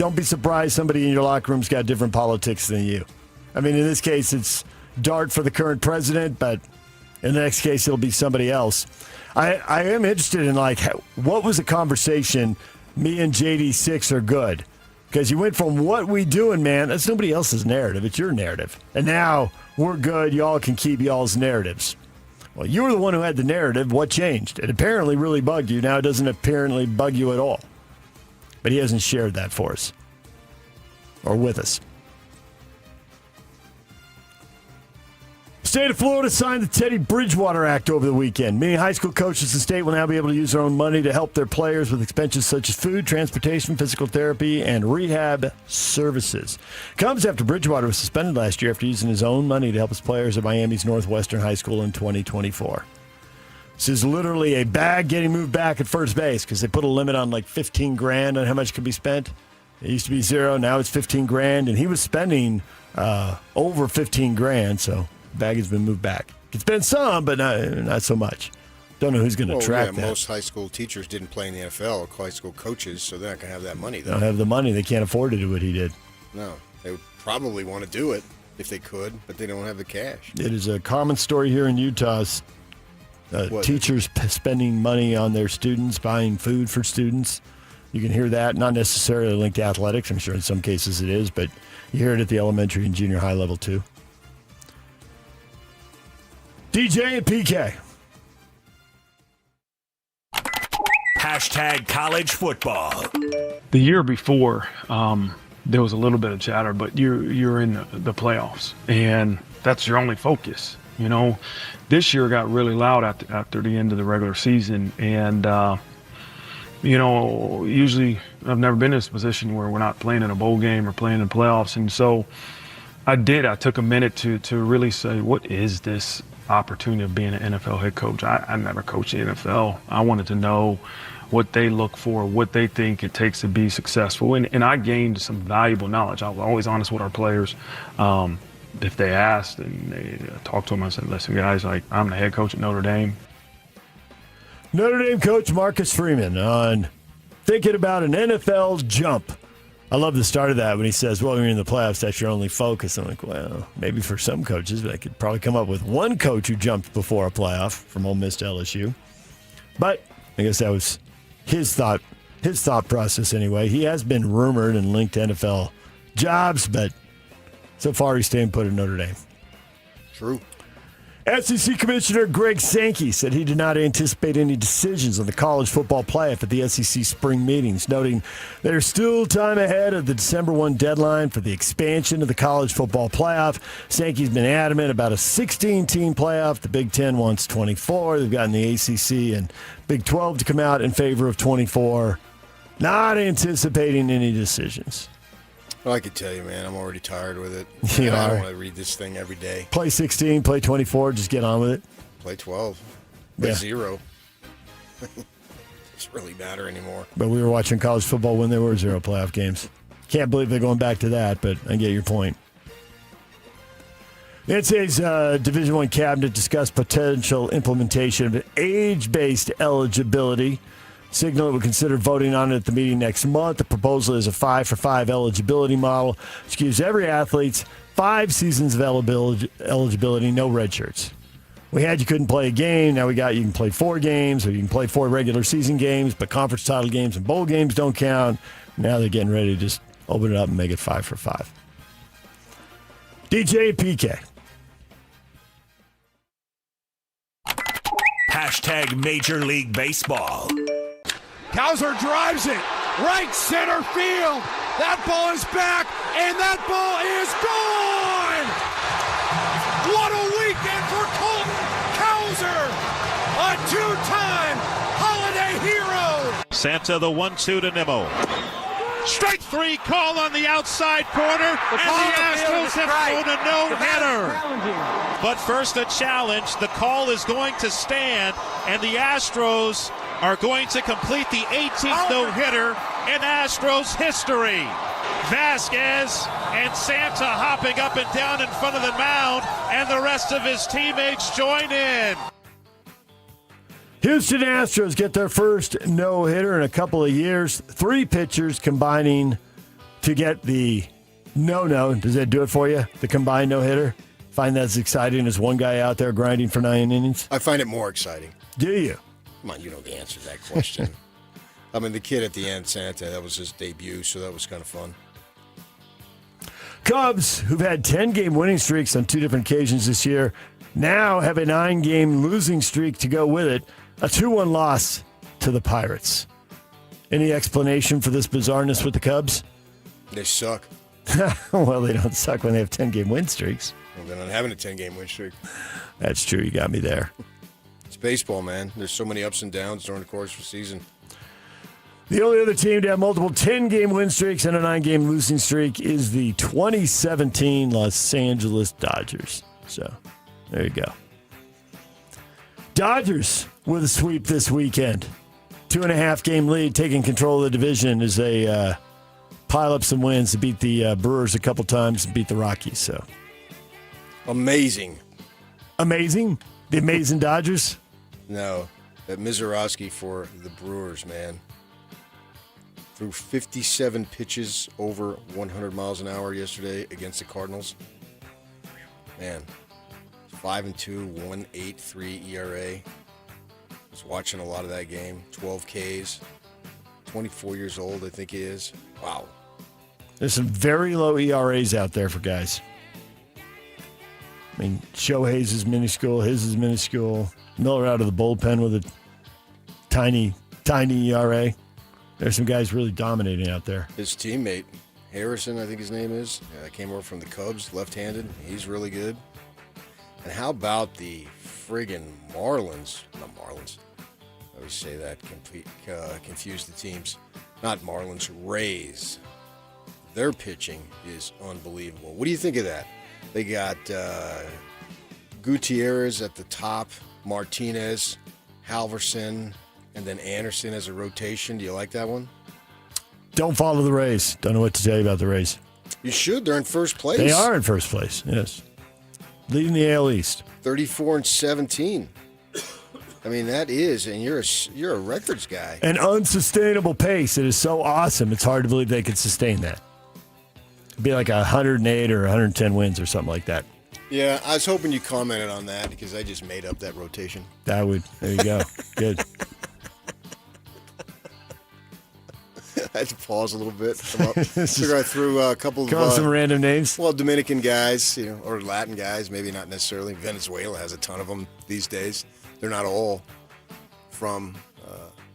Don't be surprised somebody in your locker room's got different politics than you. I mean, in this case, it's Dart for the current president, but in the next case, it'll be somebody else. I am interested in, what was the conversation, me and JD6 are good? Because you went from what we doing, man, that's nobody else's narrative. It's your narrative. And now we're good. Y'all can keep y'all's narratives. Well, you were the one who had the narrative. What changed? It apparently really bugged you. Now it doesn't apparently bug you at all. But he hasn't shared that for us or with us. State of Florida signed the Teddy Bridgewater Act over the weekend, meaning high school coaches in the state will now be able to use their own money to help their players with expenses such as food, transportation, physical therapy, and rehab services. Comes after Bridgewater was suspended last year after using his own money to help his players at Miami's Northwestern High School in 2024. This is literally a bag getting moved back at first base because they put a limit on $15,000 on how much could be spent. It used to be $0, now it's $15,000, and he was spending over $15,000, so the bag has been moved back. It's been some, but not so much. Don't know who's going to track that. Most high school teachers didn't play in the NFL, or high school coaches, so they're not going to have that money, though. They don't have the money. They can't afford to do what he did. No. They would probably want to do it if they could, but they don't have the cash. It is a common story here in Utah. Teachers spending money on their students, buying food for students. You can hear that, not necessarily linked to athletics. I'm sure in some cases it is, but you hear it at the elementary and junior high level, too. DJ and PK. Hashtag college football. The year before, there was a little bit of chatter, but you're in the playoffs, and that's your only focus. You know, this year got really loud after the end of the regular season, and usually I've never been in this position where we're not playing in a bowl game or playing in playoffs, and so I took a minute to really say, what is this opportunity of being an NFL head coach? I never coached the NFL. I wanted to know what they look for, what they think it takes to be successful. And I gained some valuable knowledge. I was always honest with our players. If they asked and they talked to them, I said, listen, guys, I'm the head coach at Notre Dame. Notre Dame coach Marcus Freeman on thinking about an NFL jump. I love the start of that when he says, well, you're in the playoffs, that's your only focus. I'm like, well, maybe for some coaches, but I could probably come up with one coach who jumped before a playoff from Ole Miss to LSU. But I guess that was his thought process anyway. He has been rumored and linked to NFL jobs, but so far he's staying put at Notre Dame. True. SEC Commissioner Greg Sankey said he did not anticipate any decisions on the college football playoff at the SEC spring meetings, noting there's still time ahead of the December 1 deadline for the expansion of the college football playoff. Sankey's been adamant about a 16-team playoff. The Big Ten wants 24. They've gotten the ACC and Big 12 to come out in favor of 24. Not anticipating any decisions. Well, I could tell you, man, I'm already tired with it. You I are. don't want to read this thing every day. Play 16, play 24, just get on with it. Play 12. Play Yeah. 0. Doesn't really matter anymore. But we were watching college football when there were 0 playoff games. Can't believe they're going back to that, but I get your point. The NCAA's Division I cabinet discussed potential implementation of age-based eligibility. Signal would consider voting on it at the meeting next month. The proposal is a 5-for-5 eligibility model, which gives every athlete 5 seasons of eligibility, no red shirts. We had you couldn't play a game. Now we got you can play 4 games, or you can play 4 regular season games, but conference title games and bowl games don't count. Now they're getting ready to just open it up and make it 5-for-5. DJ and PK. Hashtag Major League Baseball. Cowser drives it right center field. That ball is back, and that ball is gone. What a weekend for Colton Cowser, a 2-time holiday hero. Santa the 1-2 to Nimmo. Strike 3 call on the outside corner, and the Astros have thrown a no-hitter. But first a challenge. The call is going to stand, and the Astros are going to complete the 18th no-hitter in Astros history. Vasquez and Santa hopping up and down in front of the mound, and the rest of his teammates join in. Houston Astros get their first no-hitter in a couple of years. 3 pitchers combining to get the no. Does that do it for you? The combined no-hitter? Find that as exciting as one guy out there grinding for 9 innings? I find it more exciting. Do you? Come on, you know the answer to that question. I mean, the kid at the end, Santa, that was his debut, so that was kind of fun. Cubs, who've had 10-game winning streaks on 2 different occasions this year, now have a 9-game losing streak to go with it. A 2-1 loss to the Pirates. Any explanation for this bizarreness with the Cubs? They suck. Well, they don't suck when they have 10-game win streaks. Well, they're not having a 10-game win streak. That's true. You got me there. It's baseball, man. There's so many ups and downs during the course of the season. The only other team to have multiple 10-game win streaks and a 9-game losing streak is the 2017 Los Angeles Dodgers. So, there you go. Dodgers with a sweep this weekend. 2.5-game lead, taking control of the division as they pile up some wins to beat the Brewers a couple times and beat the Rockies. So, amazing. Amazing? The amazing Dodgers? No, that Mizorowski for the Brewers, man. Threw 57 pitches over 100 miles an hour yesterday against the Cardinals. Man, 5-2, 1.83 ERA. Was watching a lot of that game. 12 Ks. 24 years old, I think he is. Wow. There's some very low ERAs out there for guys. I mean, Shohei's is minuscule. His is minuscule. Miller out of the bullpen with a tiny ERA. There's some guys really dominating out there. His teammate, Harrison, I think his name is, came over from the Cubs, left-handed. He's really good. And how about the friggin' Marlins? Not Marlins. I always say that, confuse the teams. Not Marlins, Rays. Their pitching is unbelievable. What do you think of that? They got Gutierrez at the top, Martinez, Halverson, and then Anderson as a rotation. Do you like that one? Don't follow the Rays. Don't know what to tell you about the Rays. You should. They're in first place. They are in first place, yes. Leading the AL East. 34-17. I mean, that is, and you're a records guy. An unsustainable pace. It is so awesome. It's hard to believe they could sustain that. It'd be like 108 or 110 wins or something like that. Yeah, I was hoping you commented on that because I just made up that rotation. There you go. Good. I had to pause a little bit. So I threw a couple of some random names. Well, Dominican guys, or Latin guys, maybe not necessarily. Venezuela has a ton of them these days. They're not all from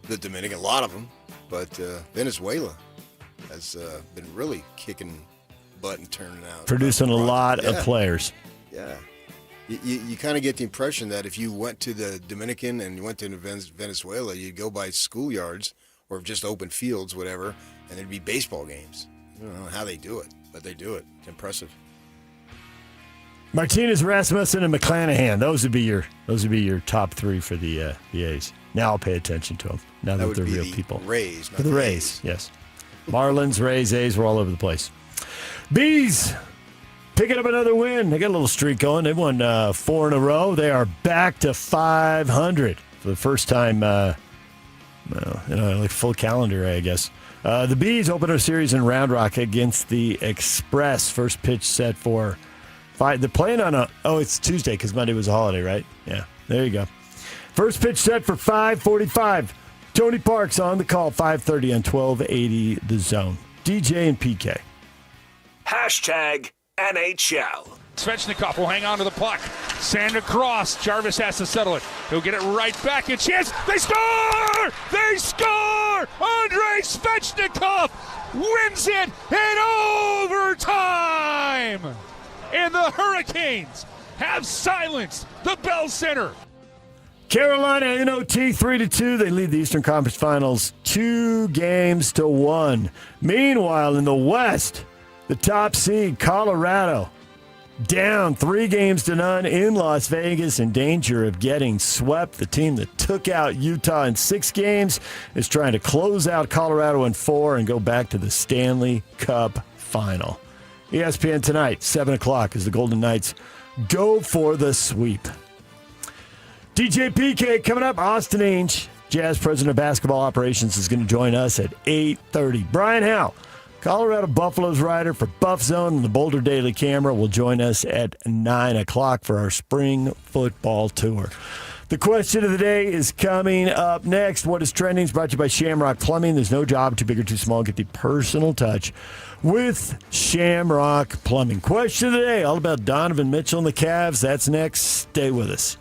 the Dominican, a lot of them, but Venezuela has been really kicking butt and turning out. Producing a lot of players. Yeah. You kind of get the impression that if you went to the Dominican and you went to Venezuela, you'd go by schoolyards or just open fields, whatever, and there'd be baseball games. I don't know how they do it, but they do it. It's impressive. Martinez, Rasmussen, and McClanahan. Those would be your top 3 for the A's. Now I'll pay attention to them. Now that they're real people. Rays, not the Rays, yes. Marlins, Rays, A's, we're all over the place. Bees picking up another win. They got a little streak going. They won 4 in a row. They are back to 500 for the first time. Like full calendar, I guess. The Bees open a series in Round Rock against the Express. First pitch set for 5. They're playing on it's Tuesday because Monday was a holiday, right? Yeah, there you go. First pitch set for 5:45. Tony Parks on the call, 5:30 on 1280 The Zone. DJ and PK. #NHL. Svechnikov will hang on to the puck. Sand across. Jarvis has to settle it. He'll get it right back. A chance. They score! They score! Andrei Svechnikov wins it in overtime! And the Hurricanes have silenced the Bell Center. Carolina in OT 3-2. They lead the Eastern Conference Finals 2-1. Meanwhile, in the West, the top seed, Colorado, down 3-0 in Las Vegas, in danger of getting swept. The team that took out Utah in 6 games is trying to close out Colorado in 4 and go back to the Stanley Cup Final. ESPN tonight, 7 o'clock, as the Golden Knights go for the sweep. DJ PK coming up. Austin Ainge, Jazz President of Basketball Operations, is going to join us at 8:30. Brian Howe, Colorado Buffaloes writer for Buff Zone and the Boulder Daily Camera will join us at 9 o'clock for our spring football tour. The question of the day is coming up next. What is trending is brought to you by Shamrock Plumbing. There's no job too big or too small. Get the personal touch with Shamrock Plumbing. Question of the day, all about Donovan Mitchell and the Cavs. That's next. Stay with us.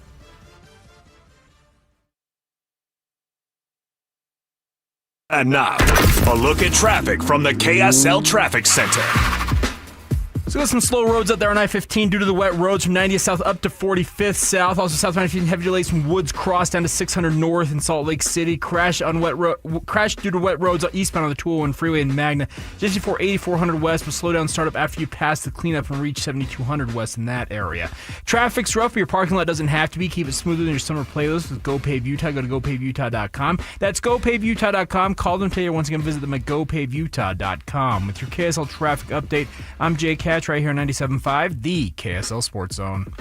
And now, a look at traffic from the KSL Traffic Center. So got some slow roads out there on I-15 due to the wet roads from 90th South up to 45th South. Also south 95 heavy delays from Woods Cross down to 600 North in Salt Lake City. Crash due to wet roads eastbound on the 201 freeway in Magna. Just before 8400 West, will slow down startup after you pass the cleanup and reach 7200 West in that area. Traffic's rough, but your parking lot doesn't have to be. Keep it smoother than your summer playlist with GoPave Utah. Go to GoPaveUtah.com. That's GoPaveUtah.com. Call them today or once again visit them at GoPaveUtah.com. With your KSL traffic update, I'm Jay Catch right here on 97.5, the KSL Sports Zone.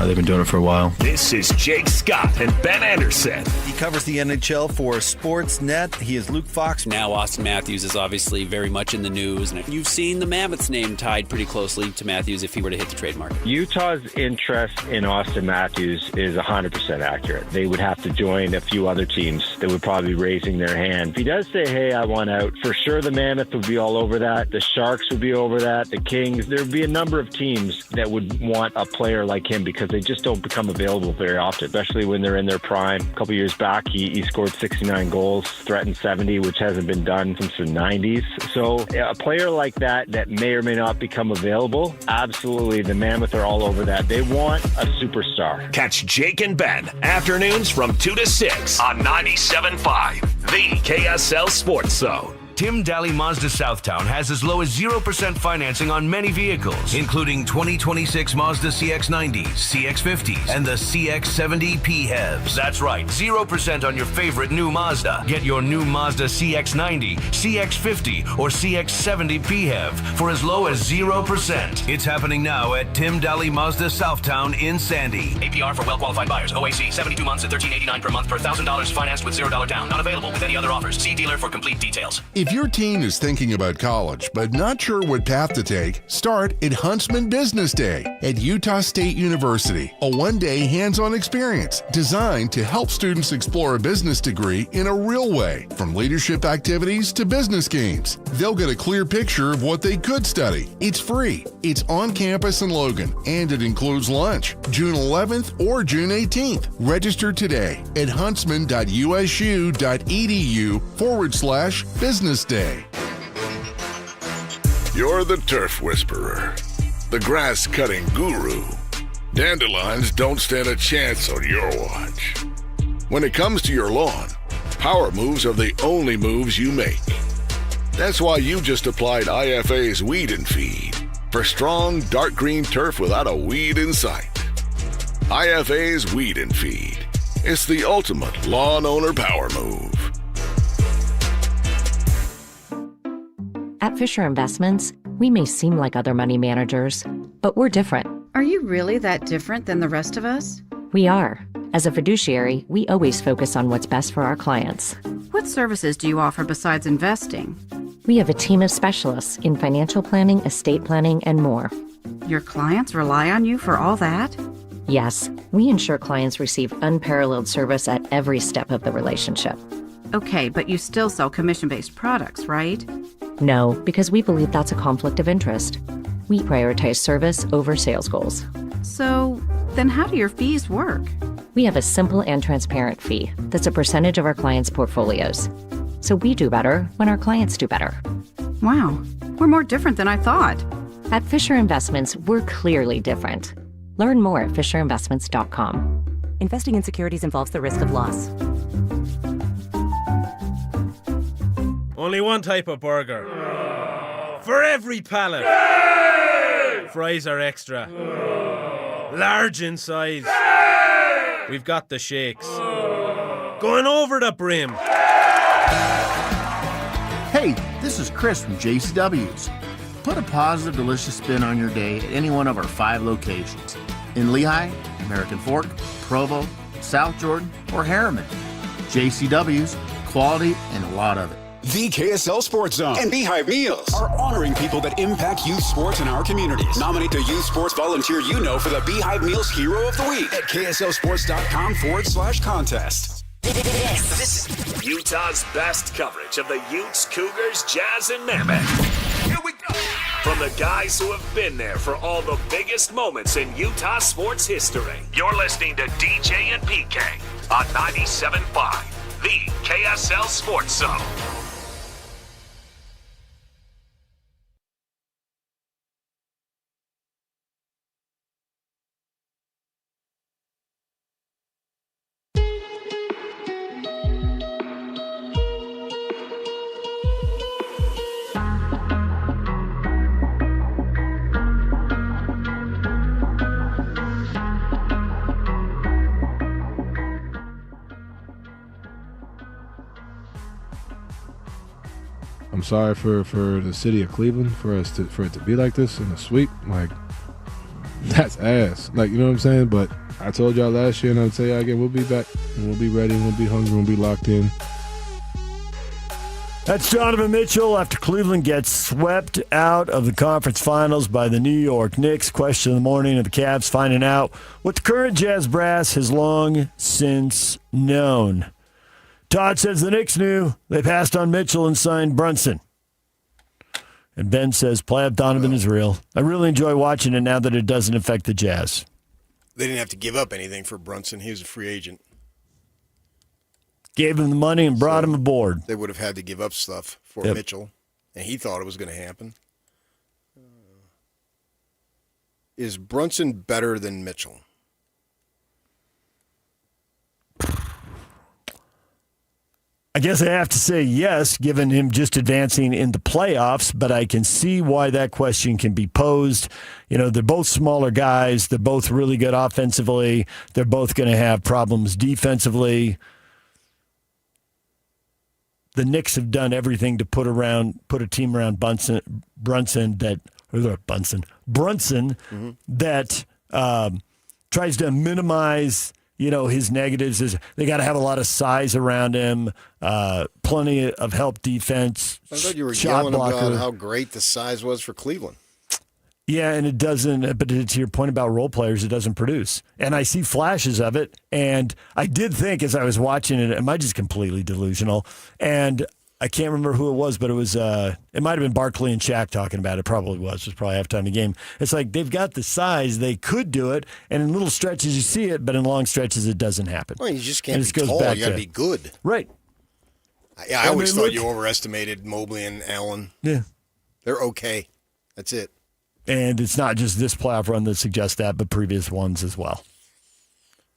They've been doing it for a while. This is Jake Scott and Ben Anderson. He covers the NHL for Sportsnet. He is Luke Fox. Now Austin Matthews is obviously very much in the news, and you've seen the Mammoth's name tied pretty closely to Matthews if he were to hit the trade market. Utah's interest in Austin Matthews is 100% accurate. They would have to join a few other teams that would probably be raising their hand. If he does say, hey, I want out, for sure the Mammoth would be all over that. The Sharks would be over that. The Kings. There would be a number of teams that would want a player like him because they just don't become available very often, especially when they're in their prime. A couple years back, he scored 69 goals, threatened 70, which hasn't been done since the 90s. So a player like that may or may not become available, absolutely, the Mammoth are all over that. They want a superstar. Catch Jake and Ben afternoons from 2 to 6 on 97.5, the KSL Sports Zone. Tim Daly Mazda Southtown has as low as 0% financing on many vehicles, including 2026 Mazda CX-90s, CX-50s, and the CX-70 PHEVs. That's right, 0% on your favorite new Mazda. Get your new Mazda CX-90, CX-50, or CX-70 PHEV for as low as 0%. It's happening now at Tim Daly Mazda Southtown in Sandy. APR for well-qualified buyers. OAC, 72 months at $13.89 per month per $1,000 financed with $0 down. Not available with any other offers. See dealer for complete details. If your teen is thinking about college but not sure what path to take, start at Huntsman Business Day at Utah State University, a one-day hands-on experience designed to help students explore a business degree in a real way, from leadership activities to business games. They'll get a clear picture of what they could study. It's free. It's on campus in Logan, and it includes lunch, June 11th or June 18th. Register today at huntsman.usu.edu/business day. You're the turf whisperer, the grass-cutting guru. Dandelions don't stand a chance on your watch. When it comes to your lawn, power moves are the only moves you make. That's why you just applied IFA's Weed and Feed for strong, dark green turf without a weed in sight. IFA's Weed and Feed. It's the ultimate lawn owner power move. At Fisher Investments, we may seem like other money managers, but we're different. Are you really that different than the rest of us? We are. As a fiduciary, we always focus on what's best for our clients. What services do you offer besides investing? We have a team of specialists in financial planning, estate planning, and more. Your clients rely on you for all that? Yes, we ensure clients receive unparalleled service at every step of the relationship. Okay, but you still sell commission-based products, right? No, because we believe that's a conflict of interest. We prioritize service over sales goals. So, then how do your fees work? We have a simple and transparent fee that's a percentage of our clients' portfolios. So we do better when our clients do better. Wow, we're more different than I thought. At Fisher Investments, we're clearly different. Learn more at FisherInvestments.com. Investing in securities involves the risk of loss. Only one type of burger. For every pallet. Fries are extra. Large in size. We've got the shakes. Going over the brim. Hey, this is Chris from JCW's. Put a positive, delicious spin on your day at any one of our 5 locations. In Lehigh, American Fork, Provo, South Jordan, or Harriman. JCW's, quality, and a lot of it. The KSL Sports Zone and Beehive Meals are honoring people that impact youth sports in our communities. Nominate the youth sports volunteer you know for the Beehive Meals Hero of the Week at KSLSports.com/contest. This is Utah's best coverage of the Utes, Cougars, Jazz, and Mammoth. Here we go. From the guys who have been there for all the biggest moments in Utah sports history. You're listening to DJ and PK on 97.5, the KSL Sports Zone. I'm sorry for the city of Cleveland for it to be like this in the sweep. Like, that's ass. Like, you know what I'm saying? But I told y'all last year, and I'll tell y'all again, we'll be back. And we'll be ready. We'll be hungry. We'll be locked in. That's Donovan Mitchell after Cleveland gets swept out of the conference finals by the New York Knicks. Question of the morning of the Cavs finding out what the current Jazz brass has long since known. Todd says the Knicks knew. They passed on Mitchell and signed Brunson. And Ben says playoff Donovan is real. I really enjoy watching it now that it doesn't affect the Jazz. They didn't have to give up anything for Brunson. He was a free agent. Gave him the money and brought him aboard. They would have had to give up stuff for Mitchell, and he thought it was going to happen. Is Brunson better than Mitchell? I guess I have to say yes, given him just advancing in the playoffs, but I can see why that question can be posed. You know, they're both smaller guys. They're both really good offensively. They're both going to have problems defensively. The Knicks have done everything to put a team around Brunson that tries to minimize, his negatives. Is they got to have a lot of size around him, plenty of help defense. I thought you were yelling about how great the size was for Cleveland. Yeah, and it doesn't, but to your point about role players, it doesn't produce. And I see flashes of it, and I did think as I was watching it, am I just completely delusional? And I can't remember who it was, but it was, it might have been Barkley and Shaq talking about it. Probably was. It was probably halftime of the game. It's like they've got the size. They could do it, and in little stretches you see it, but in long stretches it doesn't happen. Well, you just can't be tall. You got to be good. Right. Yeah, I always thought you overestimated Mobley and Allen. Yeah. They're okay. That's it. And it's not just this playoff run that suggests that, but previous ones as well.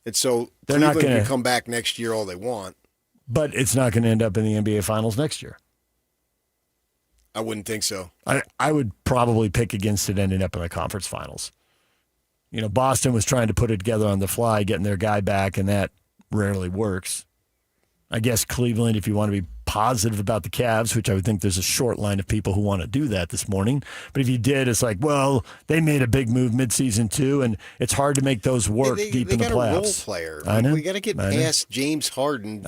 And so they're Cleveland not going can come back next year all they want. But it's not going to end up in the NBA Finals next year. I wouldn't think so. I would probably pick against it ending up in the conference finals. Boston was trying to put it together on the fly, getting their guy back, and that rarely works. I guess Cleveland, if you want to be positive about the Cavs, which I would think there's a short line of people who want to do that this morning. But if you did, it's like, well, they made a big move midseason too, and it's hard to make those work deep in the playoffs. They got a role player. I know. We got to get past James Harden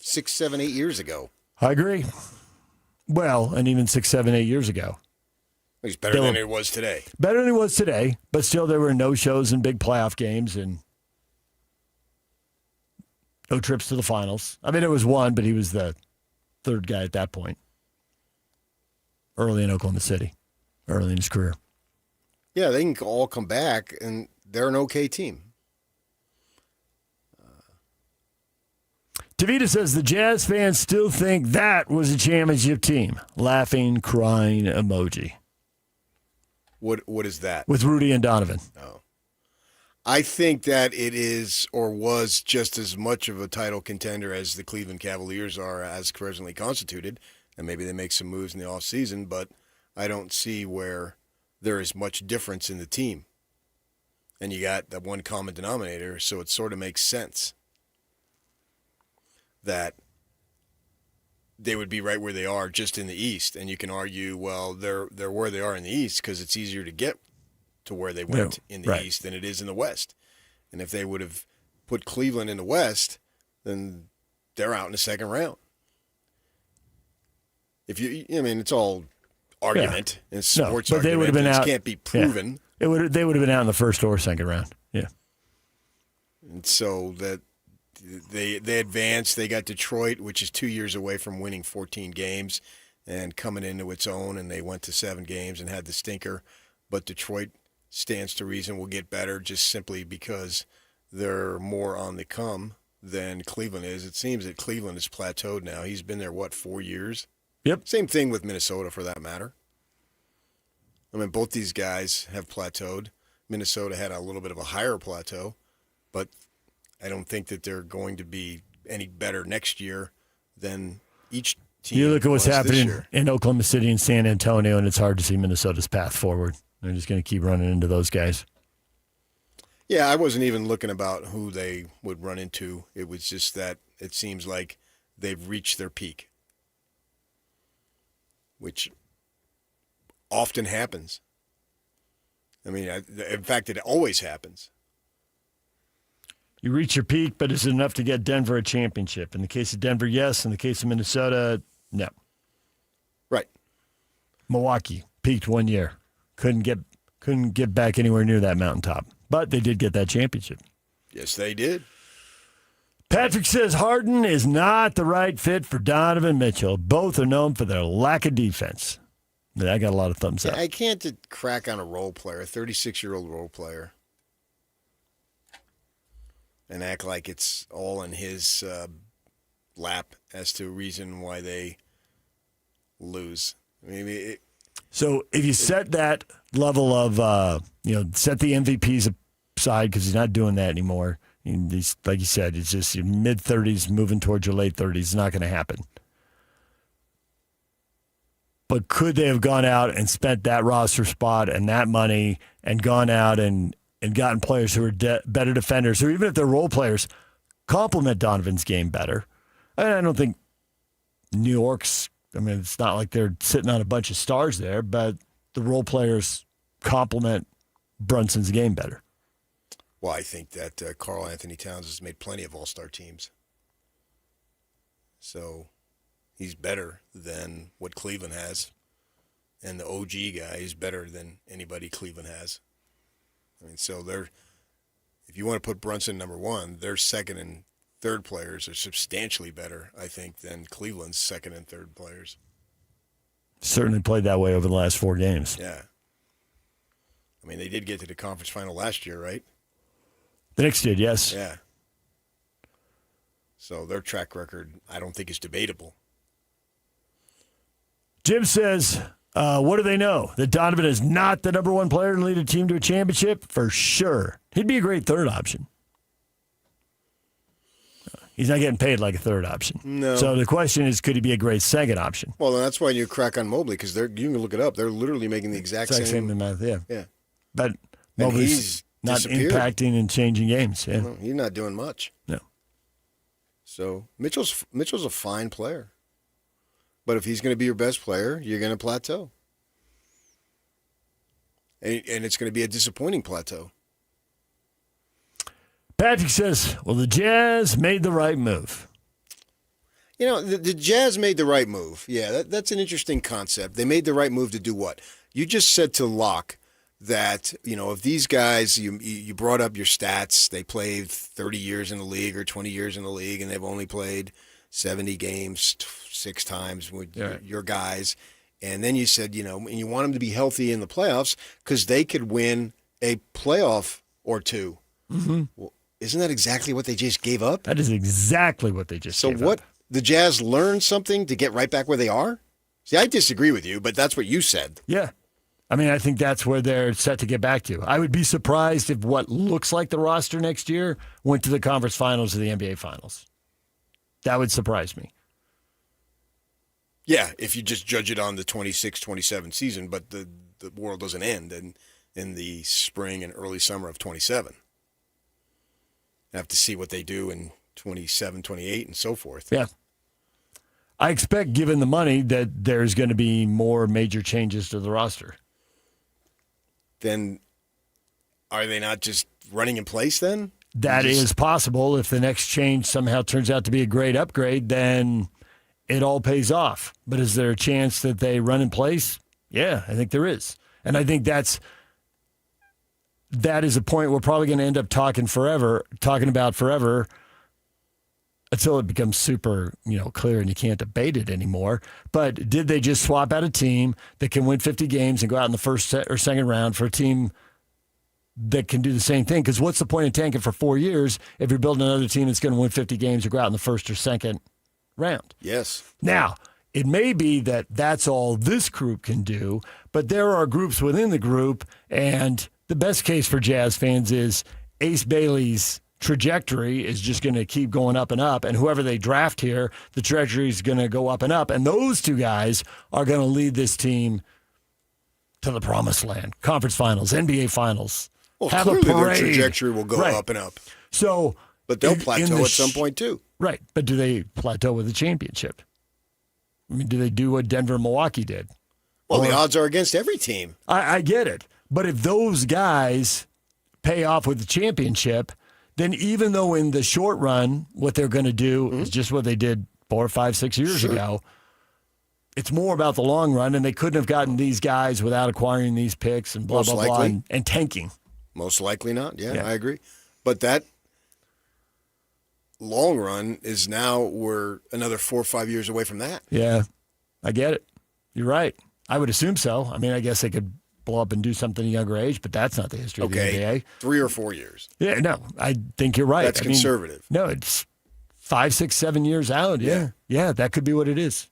6, 7, 8 years ago. I agree. Well, and even 6, 7, 8 years ago. He's better than he was today. Better than he was today, but still there were no shows in big playoff games and no trips to the finals. I mean, it was one, but he was the third guy at that point. Early in Oklahoma City. Early in his career. Yeah, they can all come back, and they're an okay team. Tavita says the Jazz fans still think that was a championship team. Laughing, crying emoji. What is that? With Rudy and Donovan. Oh. I think that it is or was just as much of a title contender as the Cleveland Cavaliers are as presently constituted, and maybe they make some moves in the offseason, but I don't see where there is much difference in the team. And you got that one common denominator, so it sort of makes sense that they would be right where they are just in the East. And you can argue, well, they're where they are in the East because it's easier to get to where they went in the East than it is in the West. And if they would have put Cleveland in the West, then they're out in the second round. It's all argument and sports but argument. they would have been out. Can't be proven. Yeah. They would have been out in the first or second round. Yeah. And so that they advanced. They got Detroit, which is 2 years away from winning 14 games and coming into its own, and they went to 7 games and had the stinker. But Detroit stands to reason will get better just simply because they're more on the come than Cleveland is. It seems that Cleveland has plateaued now. He's been there, 4 years? Yep. Same thing with Minnesota, for that matter. I mean, both these guys have plateaued. Minnesota had a little bit of a higher plateau, but I don't think that they're going to be any better next year than each team. You look at what's was this happening year. in Oklahoma City and San Antonio, and it's hard to see Minnesota's path forward. They're just going to keep running into those guys. Yeah, I wasn't even looking about who they would run into. It was just that it seems like they've reached their peak, which often happens. I mean, in fact, it always happens. You reach your peak, but is it enough to get Denver a championship? In the case of Denver, yes. In the case of Minnesota, no. Right. Milwaukee peaked 1 year. Couldn't get back anywhere near that mountaintop. But they did get that championship. Yes, they did. Patrick says Harden is not the right fit for Donovan Mitchell. Both are known for their lack of defense. I got a lot of thumbs up. I can't crack on a role player, a 36-year-old role player, and act like it's all in his lap as to reason why they lose. I mean, so if you set that level of, set the MVPs aside because he's not doing that anymore. He's, like you said, it's just your mid-30s moving towards your late 30s. It's not going to happen. But could they have gone out and spent that roster spot and that money and gone out and gotten players who are better defenders, or even if they're role players, complement Donovan's game better? I don't think New York's, it's not like they're sitting on a bunch of stars there, but the role players complement Brunson's game better. Well, I think that Karl Anthony Towns has made plenty of all-star teams. So he's better than what Cleveland has. And the OG guy is better than anybody Cleveland has. So if you want to put Brunson number one, their second and third players are substantially better, I think, than Cleveland's second and third players. Certainly played that way over the last 4 games. Yeah. They did get to the conference final last year, right? The Knicks did, yes. Yeah. So their track record, I don't think is debatable. Jim says, what do they know? That Donovan is not the number one player to lead a team to a championship? For sure. He'd be a great third option. He's not getting paid like a third option. No. So the question is, could he be a great second option? Well, then that's why you crack on Mobley, because you can look it up. They're literally making the exact same amount, yeah. Yeah. But Mobley's not impacting and changing games. Yeah. No, he's not doing much. No. So Mitchell's a fine player. But if he's going to be your best player, you're going to plateau. And it's going to be a disappointing plateau. Patrick says, well, the Jazz made the right move. The Jazz made the right move. Yeah, that's an interesting concept. They made the right move to do what? You just said to Locke that, if these guys, you brought up your stats, they played 30 years in the league or 20 years in the league, and they've only played 70 games 6 times with your guys. And then you said, and you want them to be healthy in the playoffs because they could win a playoff or two. Mm-hmm. Well, isn't that exactly what they just gave up? That is exactly what they just gave up. The Jazz learned something to get right back where they are? See, I disagree with you, but that's what you said. Yeah. I think that's where they're set to get back to. I would be surprised if what looks like the roster next year went to the conference finals or the NBA finals. That would surprise me. Yeah, if you just judge it on the 26-27 season, but the world doesn't end in the spring and early summer of 27. I have to see what they do in 27, 28, and so forth. Yeah. I expect, given the money, that there's going to be more major changes to the roster. Then are they not just running in place then? That is possible. If the next change somehow turns out to be a great upgrade, then it all pays off. But is there a chance that they run in place? Yeah, I think there is. And I think that is a point we're probably going to end up talking about forever until it becomes super, clear and you can't debate it anymore. But did they just swap out a team that can win 50 games and go out in the first or second round for a team that can do the same thing? Because what's the point of tanking for 4 years if you're building another team that's going to win 50 games or go out in the first or second round? Yes. Now, it may be that that's all this group can do, but there are groups within the group, and the best case for Jazz fans is Ace Bailey's trajectory is just going to keep going up and up, and whoever they draft here, the trajectory is going to go up and up, and those two guys are going to lead this team to the promised land, conference finals, NBA finals. Well, have clearly a parade. their trajectory will go up and up. So, but they'll plateau at some point too. Right, but do they plateau with a championship? I mean, do they do what Denver and Milwaukee did? Well, the odds are against every team. I get it. But if those guys pay off with the championship, then even though in the short run what they're going to do is just what they did 4, 5, 6 years ago, it's more about the long run, and they couldn't have gotten these guys without acquiring these picks and blah, blah, blah, and tanking. Most likely not. Yeah, I agree. But that long run is now we're another 4 or 5 years away from that. Yeah, I get it. You're right. I would assume so. I mean, I guess they could blow up and do something at a younger age, but that's not the history of the NBA. 3 or 4 years. Yeah, no, I think you're right. That's conservative. No, it's 5, 6, 7 years out. Yeah, that could be what it is.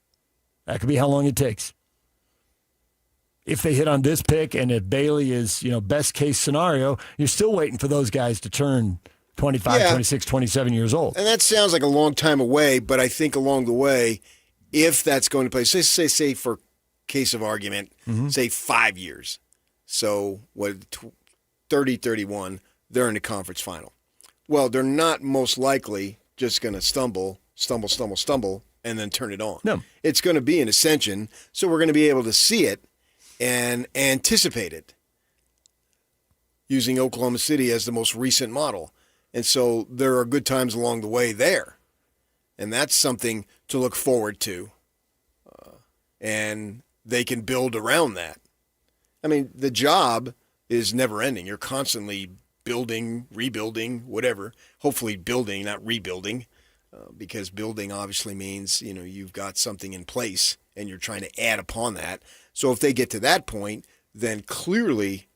That could be how long it takes. If they hit on this pick and if Bailey is, best case scenario, you're still waiting for those guys to turn 25, 26, 27 years old. And that sounds like a long time away, but I think along the way, if that's going to play, say for case of argument, say 5 years. So, 30, 31, they're in the conference final. Well, they're not most likely just going to stumble, and then turn it on. No. It's going to be an ascension, so we're going to be able to see it and anticipate it using Oklahoma City as the most recent model. And so there are good times along the way there. And that's something to look forward to. And they can build around that. I mean, the job is never ending. You're constantly building, rebuilding, whatever. Hopefully building, not rebuilding, because building obviously means, you've got something in place and you're trying to add upon that. So if they get to that point, then clearly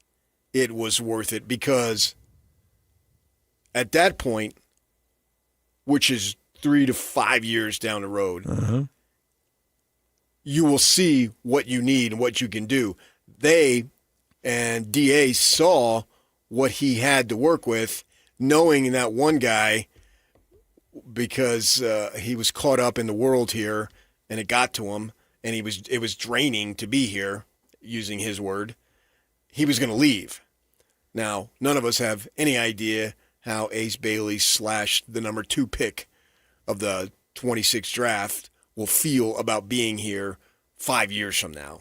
it was worth it, because at that point, which is 3 to 5 years down the road, you will see what you need and what you can do. They and DA saw what he had to work with, knowing that one guy, because he was caught up in the world here and it got to him, and it was draining to be here, using his word, he was going to leave. Now, none of us have any idea how Ace Bailey / the number 2 pick of the 26th draft will feel about being here 5 years from now,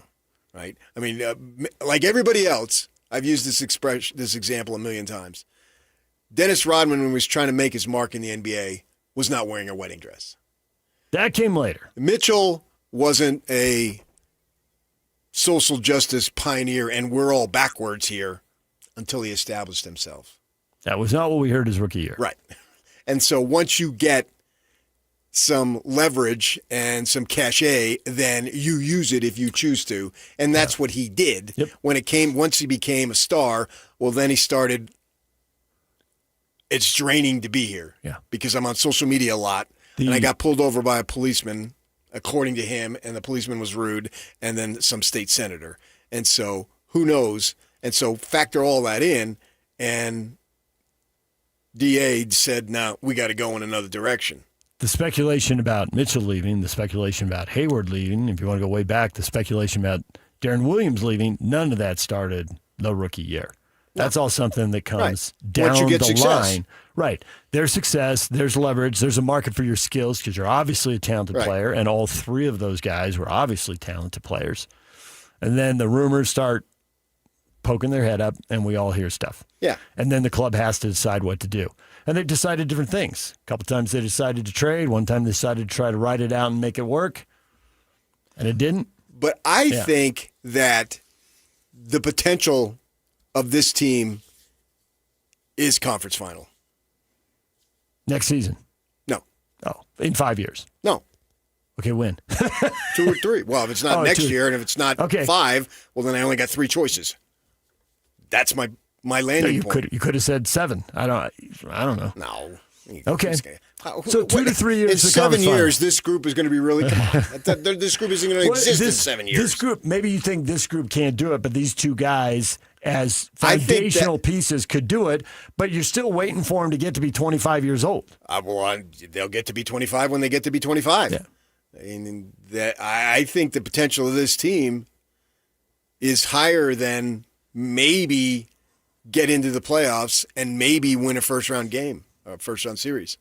right? I mean, like everybody else, I've used this example a million times. Dennis Rodman, when he was trying to make his mark in the NBA, was not wearing a wedding dress. That came later. Mitchell wasn't a social justice pioneer, and we're all backwards here, until he established himself. That was not what we heard his rookie year. Right. And so once you get some leverage and some cachet, then you use it if you choose to. And that's what he did. Once he became a star, well, then he started, it's draining to be here. Yeah. Because I'm on social media a lot, and I got pulled over by a policeman, according to him, and the policeman was rude, and then some state senator. And so who knows? And so factor all that in, and DA said, no, we got to go in another direction. The speculation about Mitchell leaving, the speculation about Hayward leaving, if you want to go way back, the speculation about Darren Williams leaving, none of that started the rookie year. That's all something that comes down the line. Right. There's success, there's leverage, there's a market for your skills, because you're obviously a talented player, and all 3 of those guys were obviously talented players. And then the rumors start poking their head up, and we all hear stuff. Yeah. And then the club has to decide what to do. And they decided different things. A couple times they decided to trade. One time they decided to try to ride it out and make it work. And it didn't. But I think that the potential of this team is conference final. Next season? No. Oh, in 5 years? No. Okay, when? 2 or 3. Well, if it's not next year and if it's not 5, well, then I only got 3 choices. That's my landing point. You could have said 7. I don't know. No. Okay. So 2 to 3 years. In 7 years, this group is going to be really. Come on, this group isn't going to exist in 7 years. This group, maybe you think this group can't do it, but these two guys, as foundational pieces, could do it. But you're still waiting for them to get to be 25 years old. They'll get to be 25 when they get to be 25. Yeah. And I think the potential of this team is higher than maybe get into the playoffs and maybe win a first-round game, a first-round series.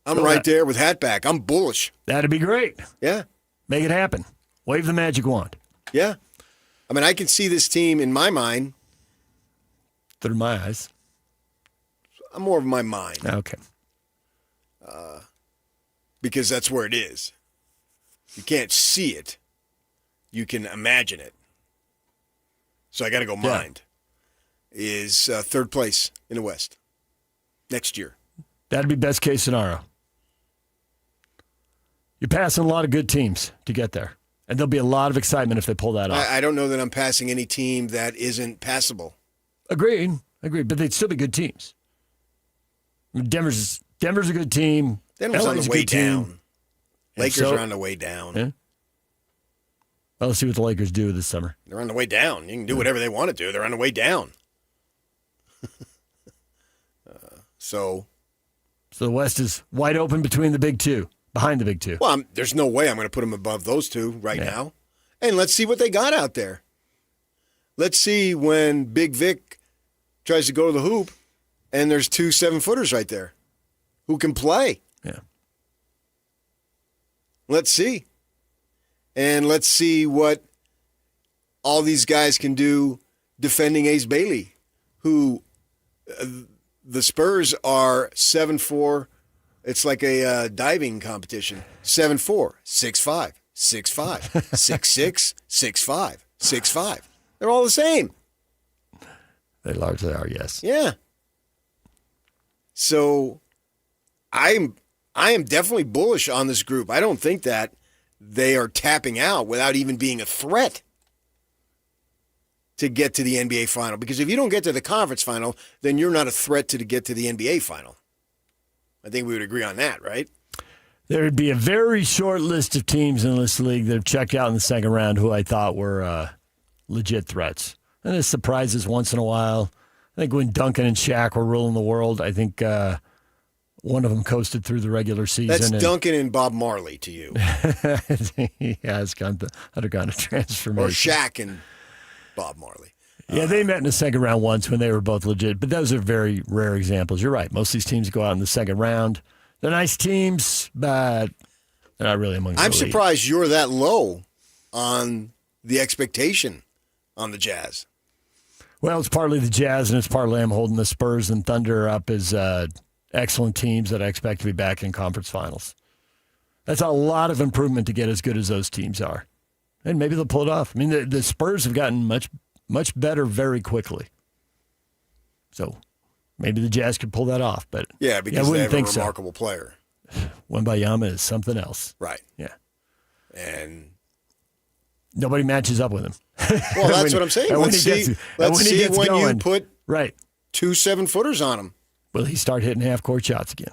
I'm right there with Hatback. I'm bullish. That'd be great. Yeah. Make it happen. Wave the magic wand. Yeah. I mean, I can see this team in my mind. Through my eyes. I'm more of my mind. Okay. Because that's where it is. You can't see it. You can imagine it. So I got to go mind. Is third place in the West next year. That'd be best case scenario. You're passing a lot of good teams to get there. And there'll be a lot of excitement if they pull that off. I don't know that I'm passing any team that isn't passable. Agreed. But they'd still be good teams. I mean, Denver's a good team. Denver's on LA's the a way good team. down. Lakers are on the way down. Yeah. Well, let's see what the Lakers do this summer. They're on the way down. You can do whatever they want to do. They're on the way down. So the West is wide open between the big two, behind the big two. Well, there's no way I'm going to put them above those two right now. And let's see what they got out there. Let's see when Big Vic tries to go to the hoop and there's 2 7-footers right there who can play. Yeah. Let's see. And let's see what all these guys can do defending Ace Bailey, who the Spurs are 7'4". It's like a diving competition. 7'4", 6'5", 6'5", 6'6", 6'5", 6'5". They're all the same. They largely are, yes. Yeah. So I am definitely bullish on this group. I don't think that they are tapping out without even being a threat to get to the NBA final. Because if you don't get to the conference final, then you're not a threat to get to the NBA final. I think we would agree on that, right? There would be a very short list of teams in this league that have checked out in the second round who I thought were legit threats. And there's surprises once in a while. I think when Duncan and Shaq were ruling the world, I think one of them coasted through the regular season. That's Duncan and Bob Marley to you. He has undergone a transformation. Or Shaq and Bob Marley. Yeah, they met in the second round once when they were both legit, but those are very rare examples. You're right. Most of these teams go out in the second round. They're nice teams, but they're not really among the I'm elite. surprised you're that low on the expectation on the Jazz. Well, it's partly the Jazz, and it's partly I'm holding the Spurs and Thunder up as excellent teams that I expect to be back in conference finals. That's a lot of improvement to get as good as those teams are. And maybe they'll pull it off. I mean, the Spurs have gotten much better very quickly. So maybe the Jazz could pull that off. But yeah, because they have a remarkable player. Wembayama is something else. Right. Yeah. And nobody matches up with him. Well, that's what I'm saying. Let's see when you put 2 7-footers on him. Will he start hitting half-court shots again?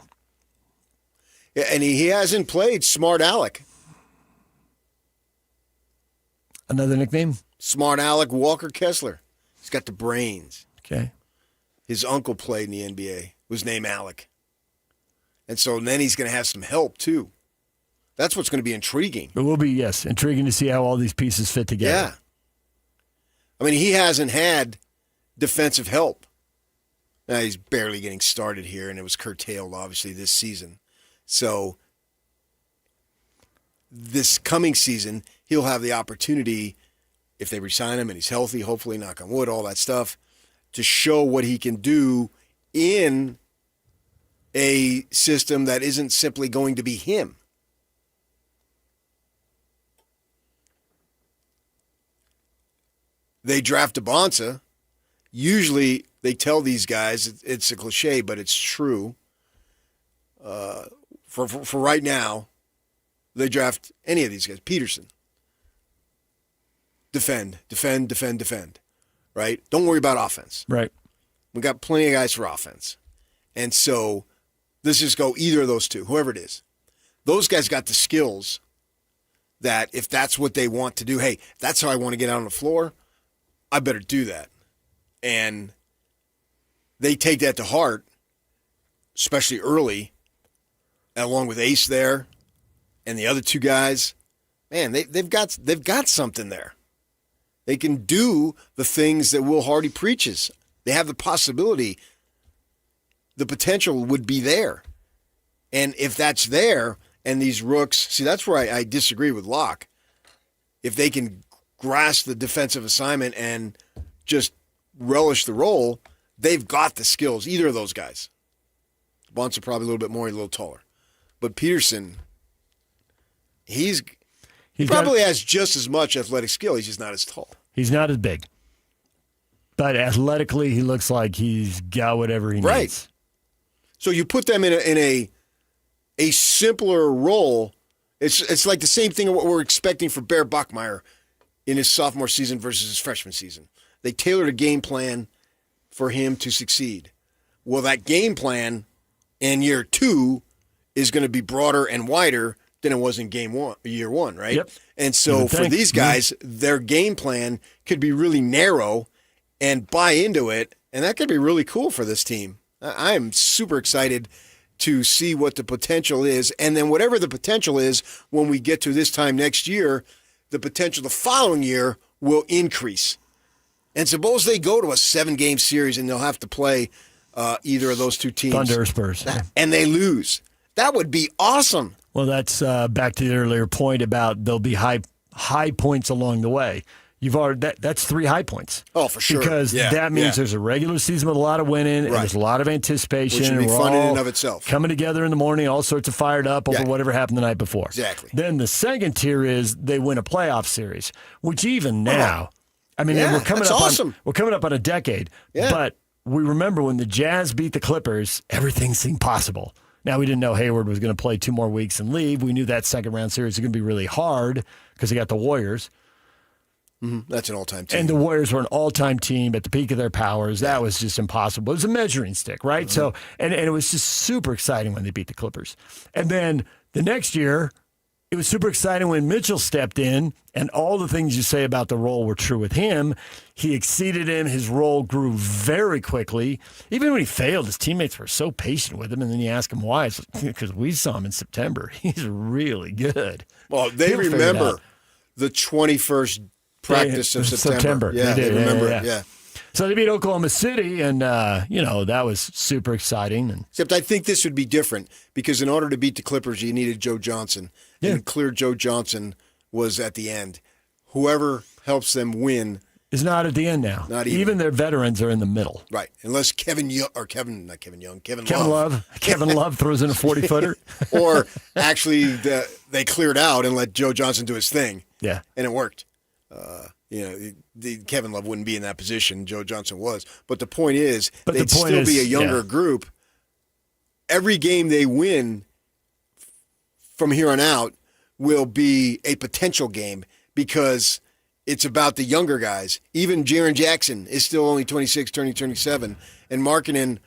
Yeah, and he hasn't played Smart Alec. Another nickname? Smart Alec Walker Kessler. He's got the brains. Okay. His uncle played in the NBA. Was named Alec. And so then he's going to have some help, too. That's what's going to be intriguing. It will be, yes, intriguing to see how all these pieces fit together. Yeah. I mean, he hasn't had defensive help. Now, he's barely getting started here, and it was curtailed, obviously, this season. So this coming season, he'll have the opportunity, if they resign him and he's healthy, hopefully, knock on wood, all that stuff, to show what he can do in a system that isn't simply going to be him. They draft a Bonsa. Usually they tell these guys, it's a cliche, but it's true. For right now, they draft any of these guys. Peterson. Defend. Right? Don't worry about offense. Right. We got plenty of guys for offense. And so let's just go either of those two, whoever it is. Those guys got the skills that if that's what they want to do, hey, that's how I want to get out on the floor, I better do that. And they take that to heart, especially early, along with Ace there and the other two guys. Man, they've got something there. They can do the things that Will Hardy preaches. They have the possibility. The potential would be there. And if that's there, and these rooks, see, that's where I disagree with Locke. If they can grasp the defensive assignment and just relish the role, they've got the skills, either of those guys. Bonds are probably a little bit more, a little taller. But Peterson, he probably has just as much athletic skill. He's just not as tall. He's not as big. But athletically, he looks like he's got whatever he needs. So you put them in a simpler role. It's like the same thing of what we're expecting for Bear Bachmeier in his sophomore season versus his freshman season. They tailored a game plan for him to succeed. Well, that game plan in year 2 is going to be broader and wider than it was in year one, right? Yep. And so for these guys, their game plan could be really narrow and buy into it, and that could be really cool for this team. I am super excited to see what the potential is, and then whatever the potential is when we get to this time next year, the potential the following year will increase. And suppose they go to a 7-game series and they'll have to play either of those two teams. Thunder or Spurs. And they lose. That would be awesome. Well, that's back to the earlier point about there'll be high points along the way. That's 3 high points. Oh, for sure. Because that means there's a regular season with a lot of winning, and there's a lot of anticipation. Which would be and fun in and of itself. Coming together in the morning, all sorts of fired up over whatever happened the night before. Exactly. Then the second tier is they win a playoff series, which even now, I mean, we're coming up on a decade. Yeah. But we remember when the Jazz beat the Clippers, everything seemed possible. Now, we didn't know Hayward was going to play 2 more weeks and leave. We knew that second-round series was going to be really hard because they got the Warriors. Mm-hmm. That's an all-time team. And the Warriors were an all-time team at the peak of their powers. That was just impossible. It was a measuring stick, right? Mm-hmm. So, and it was just super exciting when they beat the Clippers. And then the next year, it was super exciting when Mitchell stepped in, and all the things you say about the role were true with him. He exceeded him. His role grew very quickly. Even when he failed, his teammates were so patient with him, and then you ask him why. It's because we saw him in September. He's really good. Well, they remember the 21st practice of September. Yeah, they remember it. Yeah. So they beat Oklahoma City, and, that was super exciting. Except I think this would be different because in order to beat the Clippers, you needed Joe Johnson. Yeah. And clear Joe Johnson was at the end. Whoever helps them win is not at the end now. Not even their veterans are in the middle. Right. Unless Kevin Love throws in a 40-footer. Or actually they cleared out and let Joe Johnson do his thing. Yeah. And it worked. Kevin Love wouldn't be in that position. Joe Johnson was. But the point is, they'd still be a younger group. Every game they win from here on out will be a potential game because it's about the younger guys. Even Jaren Jackson is still only 26, turning 27. And Markkanen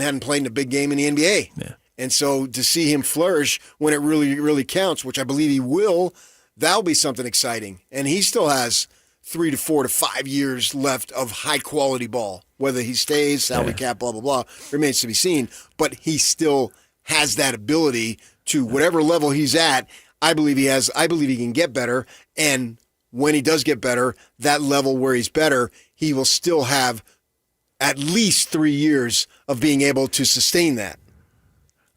hadn't played in a big game in the NBA. Yeah. And so to see him flourish when it really, really counts, which I believe he will, that'll be something exciting. And he still has 3 to 4 to 5 years left of high-quality ball. Whether he stays, salary cap, blah, blah, blah, remains to be seen. But he still has that ability to whatever level he's at, I believe he has. I believe he can get better. And when he does get better, that level where he's better, he will still have at least 3 years of being able to sustain that.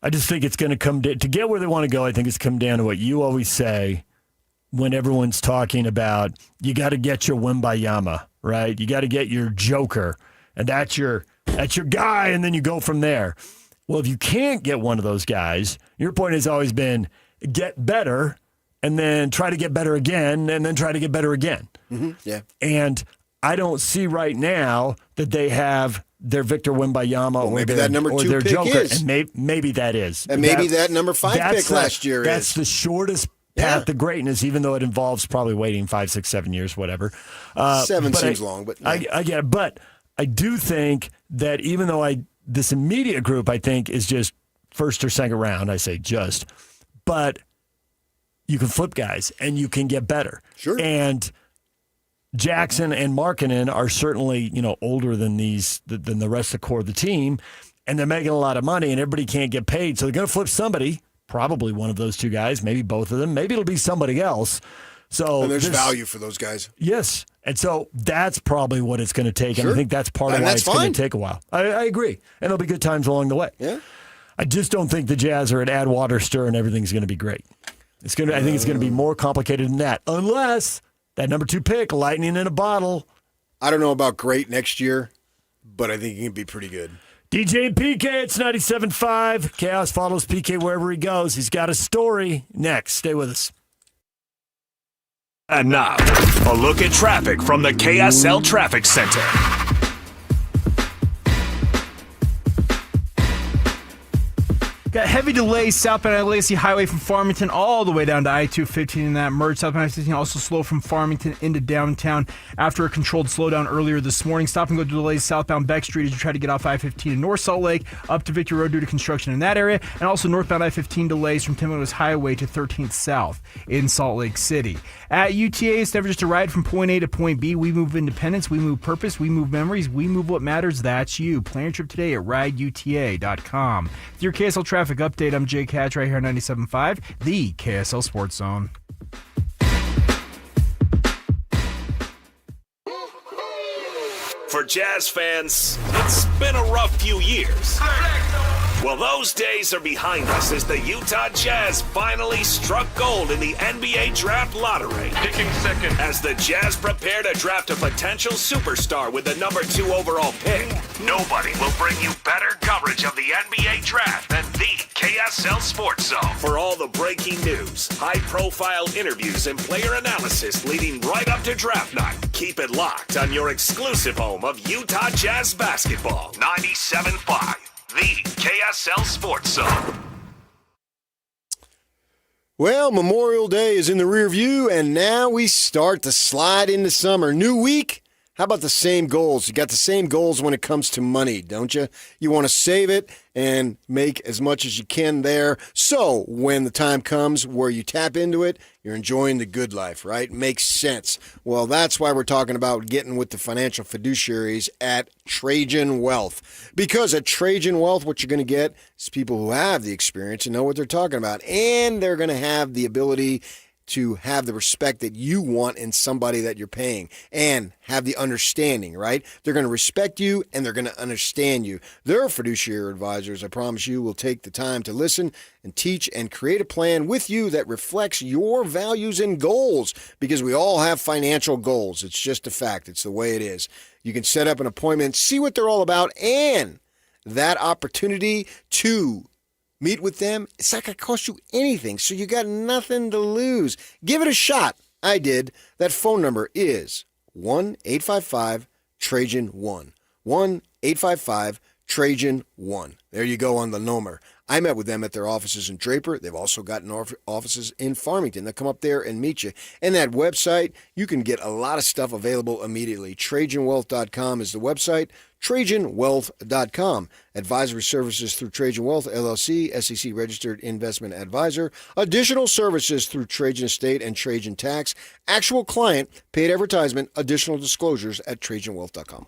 I just think it's going to come to get where they want to go. I think it's come down to what you always say when everyone's talking about you got to get your Wembayama, right? You got to get your joker, and that's your guy, and then you go from there. Well, if you can't get one of those guys, your point has always been get better, and then try to get better again, and then try to get better again. Mm-hmm. Yeah. And I don't see right now that they have their Victor Wembanyama or that number 2 their pick joker, is. and maybe that is, and maybe that number 5 pick last year is. That's the shortest path to greatness, even though it involves probably waiting 5, 6, 7 years, whatever. 7 seems long, but I get it. But I do think that even though this immediate group, I think, is just first or second round. I say just, but you can flip guys and you can get better. Sure. And Jackson and Markkanen are certainly, older than the rest of the core of the team, and they're making a lot of money, and everybody can't get paid. So they're going to flip somebody, probably one of those two guys, maybe both of them. Maybe it'll be somebody else. And there's value for those guys. Yes. And so that's probably what it's going to take. Sure. And I think that's part of why it's going to take a while. I agree. And there'll be good times along the way. Yeah. I just don't think the Jazz are at add water, stir, and everything's going to be great. I think it's going to be more complicated than that, unless that number 2 pick, lightning in a bottle. I don't know about great next year, but I think he can be pretty good. DJ and PK, it's 97.5. Chaos follows PK wherever he goes. He's got a story next. Stay with us. And now, a look at traffic from the KSL Traffic Center. Got heavy delays southbound Lacey Highway from Farmington all the way down to I-215 in that merge. Southbound I-15 also slow from Farmington into downtown after a controlled slowdown earlier this morning. Stop and go delays southbound Beck Street as you try to get off I-15 in North Salt Lake up to Victory Road due to construction in that area. And also northbound I-15 delays from Timothy's Highway to 13th South in Salt Lake City. At UTA, it's never just a ride from point A to point B. We move independence, we move purpose, we move memories, we move what matters. That's you. Plan your trip today at rideuta.com. With your KSL traffic update, I'm Jake Hatch right here on 97.5, the KSL Sports Zone. For Jazz fans, it's been a rough few years. Well, those days are behind us as the Utah Jazz finally struck gold in the NBA Draft Lottery. Picking second. As the Jazz prepare to draft a potential superstar with the number 2 overall pick, nobody will bring you better coverage of the NBA Draft than the KSL Sports Zone. For all the breaking news, high-profile interviews, and player analysis leading right up to draft night, keep it locked on your exclusive home of Utah Jazz basketball. 97.5. The KSL Sports Zone. Well, Memorial Day is in the rear view, and now we start to slide into summer. New week. How about the same goals? You got the same goals when it comes to money, don't you? You want to save it and make as much as you can there. So when the time comes where you tap into it, you're enjoying the good life, right? Makes sense. Well, that's why we're talking about getting with the financial fiduciaries at Trajan Wealth. Because at Trajan Wealth, what you're going to get is people who have the experience and know what they're talking about. And they're going to have the ability to have the respect that you want in somebody that you're paying and have the understanding, right? They're going to respect you and they're going to understand you. Their fiduciary advisors, I promise you, will take the time to listen and teach and create a plan with you that reflects your values and goals, because we all have financial goals. It's just a fact. It's the way it is. You can set up an appointment, see what they're all about, and that opportunity to meet with them, it's not going to cost you anything, so you got nothing to lose. Give it a shot. I did. That phone number is 1-855-TRAJAN-1. 1-855-TRAJAN-1. There you go on the number. I met with them at their offices in Draper. They've also got offices in Farmington. They'll come up there and meet you. And that website, you can get a lot of stuff available immediately. TrajanWealth.com is the website. TrajanWealth.com. Advisory services through Trajan Wealth, LLC, SEC registered investment advisor. Additional services through Trajan Estate and Trajan Tax. Actual client, paid advertisement, additional disclosures at TrajanWealth.com.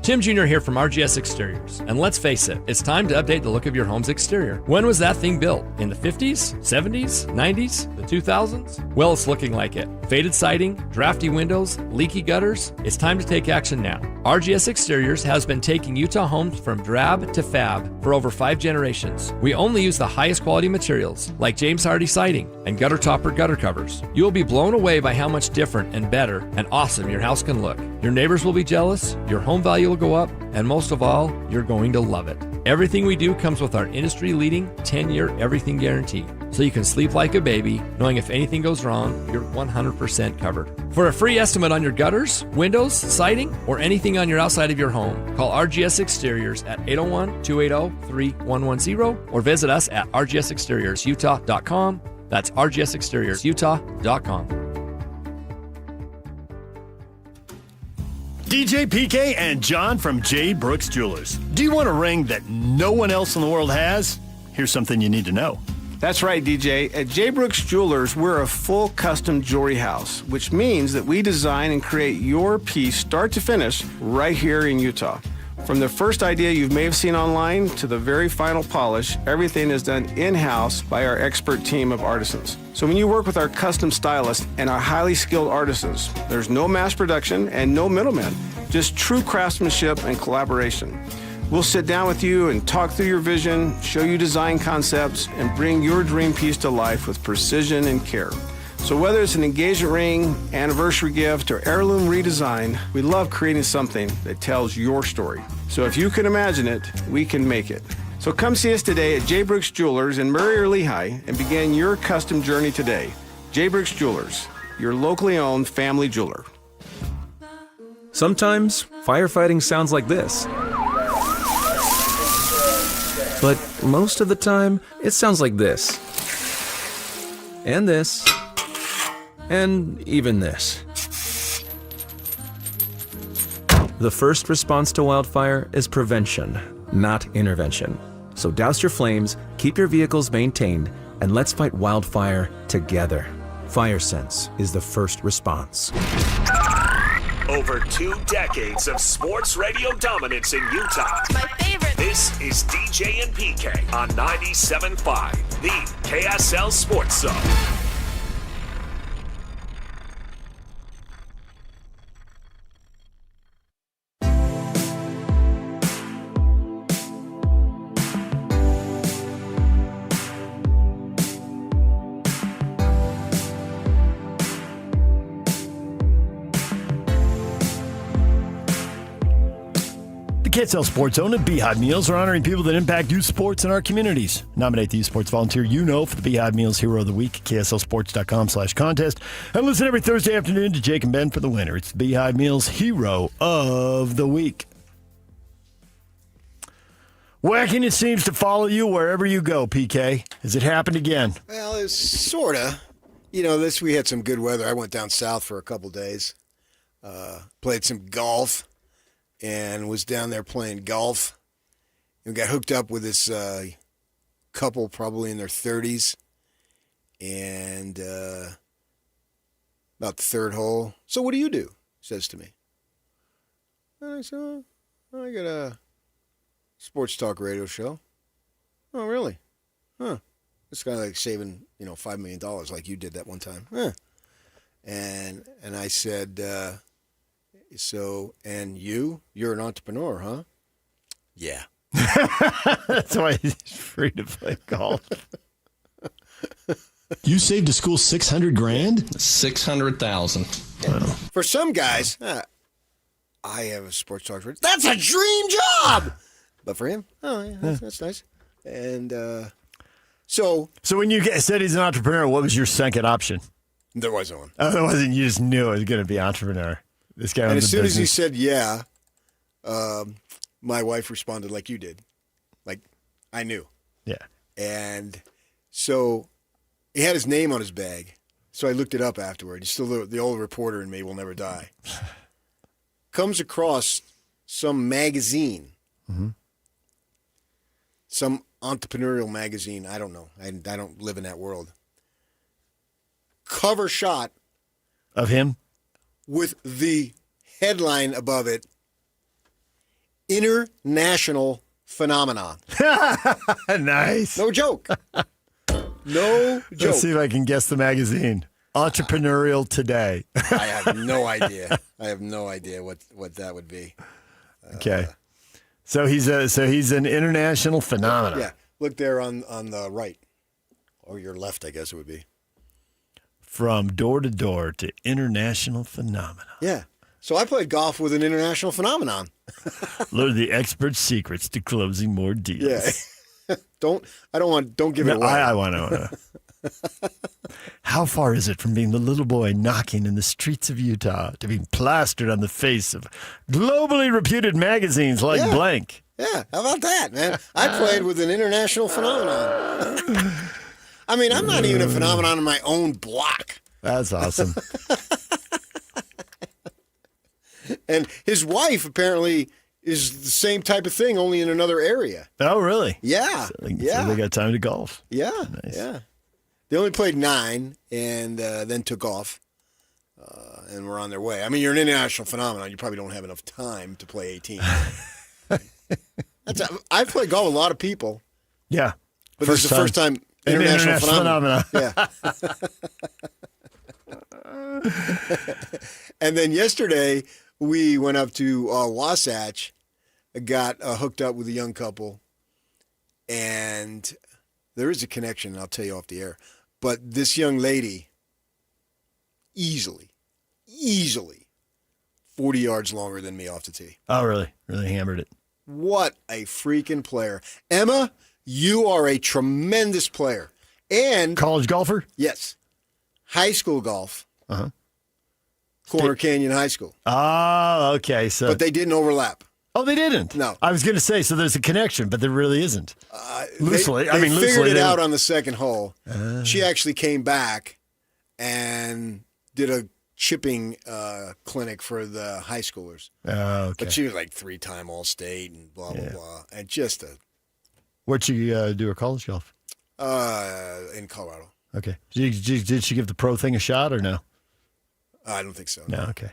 Tim Jr. here from RGS Exteriors. And let's face it, it's time to update the look of your home's exterior. When was that thing built? In the 50s, 70s, 90s? The 2000s? Well, it's looking like it. Faded siding, drafty windows, leaky gutters. It's time to take action now. RGS Exteriors has been taking Utah homes from drab to fab for over 5 generations. We only use the highest quality materials, like James Hardy siding and gutter topper gutter covers. You will be blown away by how much different and better and awesome your house can look. Your neighbors will be jealous, your home value will go up, and most of all, you're going to love it. Everything we do comes with our industry-leading 10-year everything guarantee, so you can sleep like a baby, knowing if anything goes wrong, you're 100% covered. For a free estimate on your gutters, windows, siding, or anything on your outside of your home, call RGS Exteriors at 801-280-3110 or visit us at rgsexteriorsutah.com. That's rgsexteriorsutah.com. DJ PK and John from J. Brooks Jewelers. Do you want a ring that no one else in the world has? Here's something you need to know. That's right, DJ. At J. Brooks Jewelers, we're a full custom jewelry house, which means that we design and create your piece start to finish right here in Utah. From the first idea you may have seen online to the very final polish, everything is done in-house by our expert team of artisans. So when you work with our custom stylists and our highly skilled artisans, there's no mass production and no middlemen, just true craftsmanship and collaboration. We'll sit down with you and talk through your vision, show you design concepts, and bring your dream piece to life with precision and care. So whether it's an engagement ring, anniversary gift, or heirloom redesign, we love creating something that tells your story. So if you can imagine it, we can make it. So come see us today at J. Brooks Jewelers in Murray or Lehigh and begin your custom journey today. J. Brooks Jewelers, your locally owned family jeweler. Sometimes firefighting sounds like this. But most of the time, it sounds like this. And this. And even this. The first response to wildfire is prevention, not intervention. So douse your flames, keep your vehicles maintained, and let's fight wildfire together. FireSense is the first response. Over 2 decades of sports radio dominance in Utah. My favorite. This is DJ and PK on 97.5, the KSL Sports Zone. KSL Sports Zone and Beehive Meals are honoring people that impact youth sports in our communities. Nominate the youth sports volunteer you know for the Beehive Meals Hero of the Week, KSLSports.com/contest. And listen every Thursday afternoon to Jake and Ben for the winner. It's the Beehive Meals Hero of the Week. Wackiness seems to follow you wherever you go, PK. Has it happened again? Well, it's sort of. You know, we had some good weather. I went down south for a couple days, played some golf, and was down there playing golf. And got hooked up with this couple probably in their 30s. And about the third hole, "So what do you do?" says to me. And I said, "Oh, I got a sports talk radio show." "Oh, really? Huh. It's kind of like saving, $5 million like you did that one time." Huh. And I said, "So, and you're an entrepreneur, huh?" "Yeah." That's why he's free to play golf. You saved a school $600,000? $600,000. Wow. For some guys, I have a sports talk radio. That's a dream job. But for him, that's nice. And so when you said he's an entrepreneur, what was your second option? There wasn't one. Oh, there wasn't. You just knew it was going to be entrepreneur. This guy. And as soon as he said yeah, my wife responded like you did, like I knew. Yeah. And so he had his name on his bag. So I looked it up afterward. He's still the old reporter in me will never die. Comes across some magazine. Mm-hmm. Some entrepreneurial magazine. I don't know. I don't live in that world. Cover shot of him with the headline above it, "International Phenomenon." Nice. No joke. No joke. Let's see if I can guess the magazine. Entrepreneurial Today. I have no idea. What that would be. Okay. So he's an international phenomenon. Yeah. Look there on the right. Or your left, I guess it would be. From door to door to international phenomenon. Yeah. So I played golf with an international phenomenon. Learn the expert secrets to closing more deals. Yeah. Don't give it away. I want to. How far is it from being the little boy knocking in the streets of Utah to being plastered on the face of globally reputed magazines like Blank? Yeah, how about that, man? I played with an international phenomenon. I mean, I'm not even a phenomenon in my own block. That's awesome. And his wife apparently is the same type of thing, only in another area. Oh, really? Yeah. So they got time to golf. Yeah. Nice. Yeah. They only played 9 and then took off and were on their way. I mean, you're an international phenomenon. You probably don't have enough time to play 18. I've played golf with a lot of people. Yeah. But this is the first time international phenomenon. Yeah. And then yesterday, we went up to Wasatch, got hooked up with a young couple, and there is a connection, I'll tell you off the air. But this young lady, easily 40 yards longer than me off the tee. Oh, really? Really hammered it. What a freaking player. Emma, you are a tremendous player. And college golfer? Yes. High school golf. Uh-huh. Corner Canyon High School. Oh, okay. But they didn't overlap. Oh, they didn't? No. I was going to say, so there's a connection, but there really isn't. Loosely. They figured it out were... on the second hole. She actually came back and did a chipping clinic for the high schoolers. Oh, okay. But she was like 3-time All-State and blah, blah, blah. And just a... Where'd you do her college golf? In Colorado. Okay. Did she give the pro thing a shot or no? I don't think so. No, okay.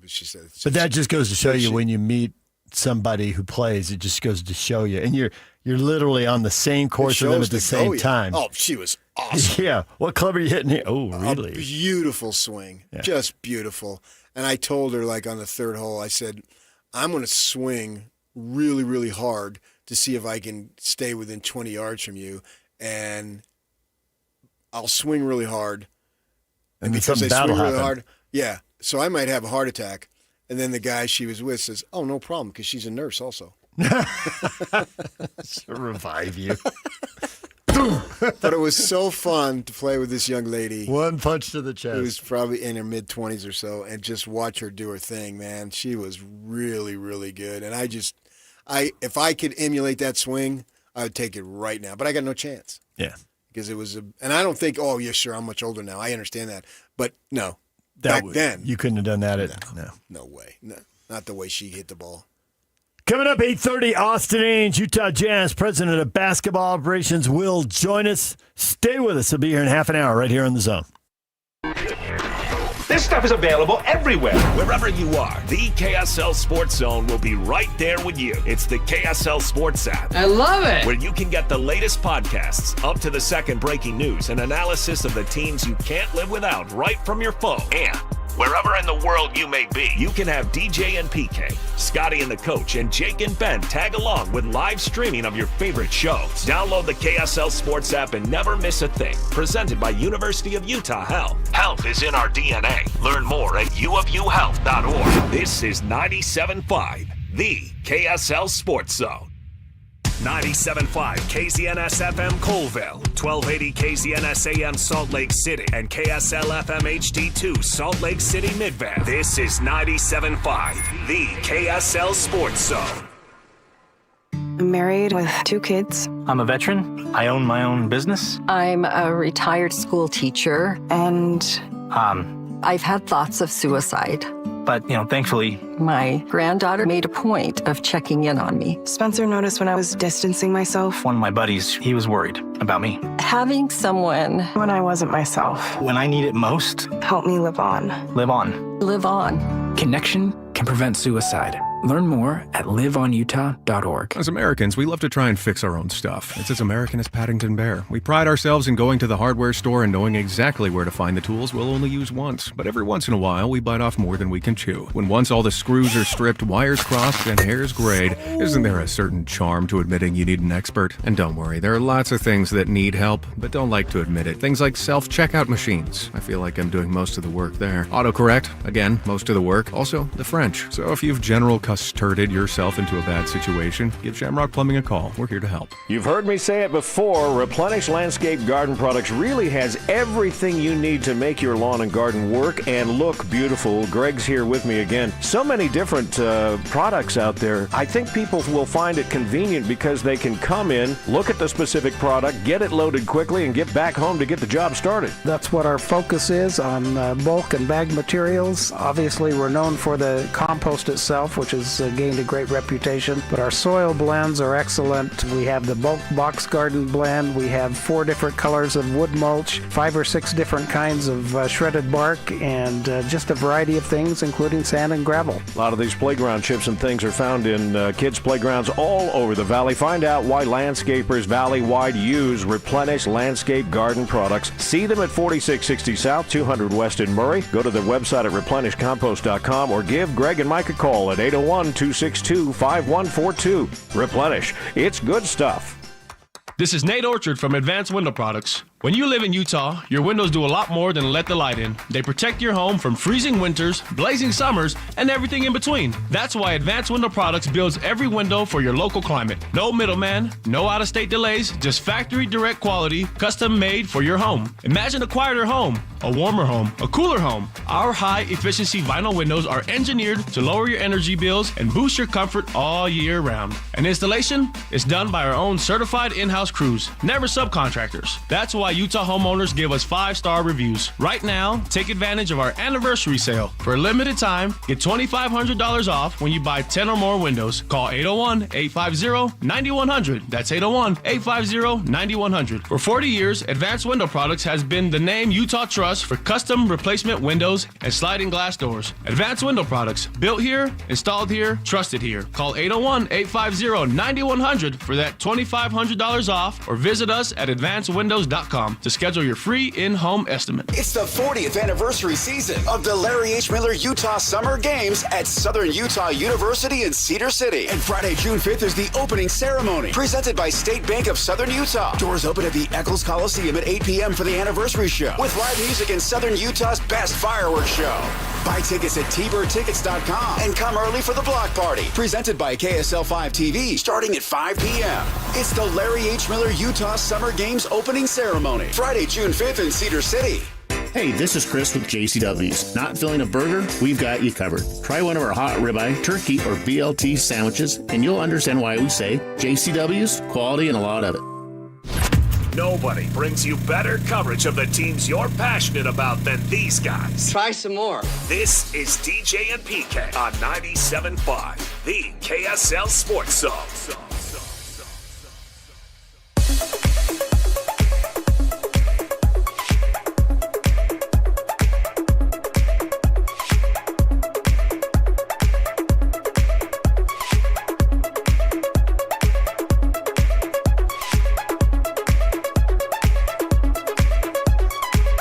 But she said... But that just goes to show you when you meet somebody who plays, it just goes to show you. And you're literally on the same course with them at the same time. Oh, she was awesome. Yeah. What club are you hitting here? Oh, really? A beautiful swing. Yeah. Just beautiful. And I told her, like, on the third hole, I said, I'm going to swing really, really hard to see if I can stay within 20 yards from you. And I'll swing really hard. And because I swing really hard, yeah. So I might have a heart attack. And then the guy she was with says, oh, no problem, because she's a nurse also. She'll revive you. But it was so fun to play with this young lady. One punch to the chest. Who was probably in her mid-20s or so, and just watch her do her thing, man. She was really, really good. And if I could emulate that swing, I would take it right now. But I got no chance. Yeah. Because it was and I don't think, oh, yeah, sure, I'm much older now. I understand that. But no. Back then. You couldn't have done that. No way. No, not the way she hit the ball. Coming up, 8:30, Austin Ames, Utah Jazz, president of basketball operations, will join us. Stay with us. He'll be here in half an hour right here on The Zone. This stuff is available everywhere. Wherever you are, the KSL Sports Zone will be right there with you. It's the KSL Sports app. I love it. Where you can get the latest podcasts, up to the second breaking news, and analysis of the teams you can't live without right from your phone. And wherever in the world you may be, you can have DJ and PK, Scotty and the coach, and Jake and Ben tag along with live streaming of your favorite shows. Download the KSL Sports app and never miss a thing. Presented by University of Utah Health. Health is in our DNA. Learn more at uofuhealth.org. This is 97.5, the KSL Sports Zone. 97.5 KZNS FM Colville, 1280 KZNS AM Salt Lake City, and KSL FM HD2 Salt Lake City Midvale. This is 97.5, the KSL Sports Zone. I'm married with 2 kids. I'm a veteran. I own my own business. I'm a retired school teacher. And I've had thoughts of suicide. But, thankfully... My granddaughter made a point of checking in on me. Spencer noticed when I was distancing myself. One of my buddies, he was worried about me. Having someone... When I wasn't myself. When I need it most... Help me live on. Live on. Live on. Connection can prevent suicide. Learn more at liveonutah.org. As Americans, we love to try and fix our own stuff. It's as American as Paddington Bear. We pride ourselves in going to the hardware store and knowing exactly where to find the tools we'll only use once. But every once in a while, we bite off more than we can chew. When once all the screws are stripped, wires crossed, and hairs grayed, isn't there a certain charm to admitting you need an expert? And don't worry, there are lots of things that need help, but don't like to admit it. Things like self-checkout machines. I feel like I'm doing most of the work there. Autocorrect, again, most of the work. Also, the French. So if you've general custarded yourself into a bad situation, give Shamrock Plumbing a call. We're here to help. You've heard me say it before, Replenish Landscape Garden Products really has everything you need to make your lawn and garden work and look beautiful. Greg's here with me again. So many different products out there. I think people will find it convenient because they can come in, look at the specific product, get it loaded quickly, and get back home to get the job started. That's what our focus is on bulk and bag materials. Obviously, we're known for the compost itself, which has gained a great reputation, but our soil blends are excellent. We have the bulk box garden blend. We have 4 different colors of wood mulch, 5 or 6 different kinds of shredded bark, and just a variety of things, including sand and gravel. A lot of these playground chips and things are found in kids' playgrounds all over the valley. Find out why landscapers valley-wide use Replenish Landscape Garden Products. See them at 4660 South, 200 West in Murray. Go to their website at replenishcompost.com or give Greg and Mike a call at 801-262-5142. Replenish. It's good stuff. This is Nate Orchard from Advanced Window Products. When you live in Utah, your windows do a lot more than let the light in. They protect your home from freezing winters, blazing summers, and everything in between. That's why Advanced Window Products builds every window for your local climate. No middleman, no out-of-state delays, just factory direct quality, custom made for your home. Imagine a quieter home, a warmer home, a cooler home. Our high-efficiency vinyl windows are engineered to lower your energy bills and boost your comfort all year round. And installation is done by our own certified in-house crews, never subcontractors. That's why Utah homeowners give us 5-star reviews. Right now, take advantage of our anniversary sale. For a limited time, get $2,500 off when you buy 10 or more windows. Call 801-850-9100. That's 801-850-9100. For 40 years, Advanced Window Products has been the name Utah trusts for custom replacement windows and sliding glass doors. Advanced Window Products, built here, installed here, trusted here. Call 801-850-9100 for that $2,500 off or visit us at advancedwindows.com to schedule your free in-home estimate. It's the 40th anniversary season of the Larry H. Miller Utah Summer Games at Southern Utah University in Cedar City. And Friday, June 5th is the opening ceremony presented by State Bank of Southern Utah. Doors open at the Eccles Coliseum at 8 p.m. for the anniversary show with live music and Southern Utah's best fireworks show. Buy tickets at tbirdtickets.com and come early for the block party presented by KSL 5 TV starting at 5 p.m. It's the Larry H. Miller Utah Summer Games opening ceremony, Friday, June 5th in Cedar City. Hey, this is Chris with JCW's. Not feeling a burger? We've got you covered. Try one of our hot ribeye, turkey, or BLT sandwiches, and you'll understand why we say JCW's, quality and a lot of it. Nobody brings you better coverage of the teams you're passionate about than these guys. Try some more. This is DJ and PK on 97.5, the KSL Sports Zone.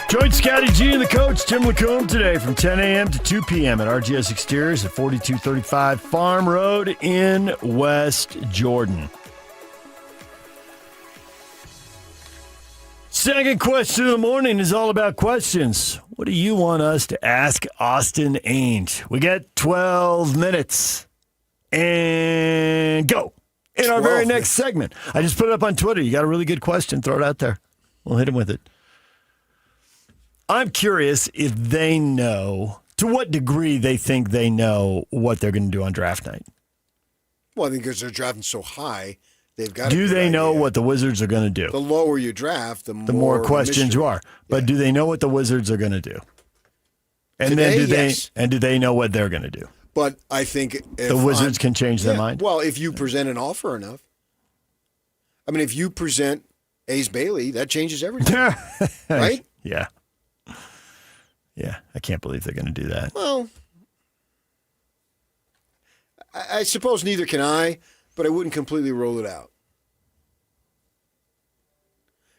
Join Scotty G and the coach, Tim Lacombe, today from 10 a.m. to 2 p.m. at RGS Exteriors at 4235 Farm Road in West Jordan. Second question of the morning is all about questions. What do you want us to ask Austin Ainge? We got 12 minutes. And go. In our very next segment. I just put it up on Twitter. You got a really good question. Throw it out there. We'll hit him with it. I'm curious if they know, to what degree they think they know what they're going to do on draft night. Well, I think because they're drafting so high, they've got. Do they know what the Wizards are going to do? The lower you draft, the more questions you are. But do they know what the Wizards are going to do? And Today, then do they know what they're going to do? But I think if the Wizards can change their mind. Well, if you present an offer enough. I mean, if you present Ace Bailey, that changes everything. Right? Yeah. Yeah, I can't believe they're going to do that. Well, I suppose neither can I, but I wouldn't completely rule it out.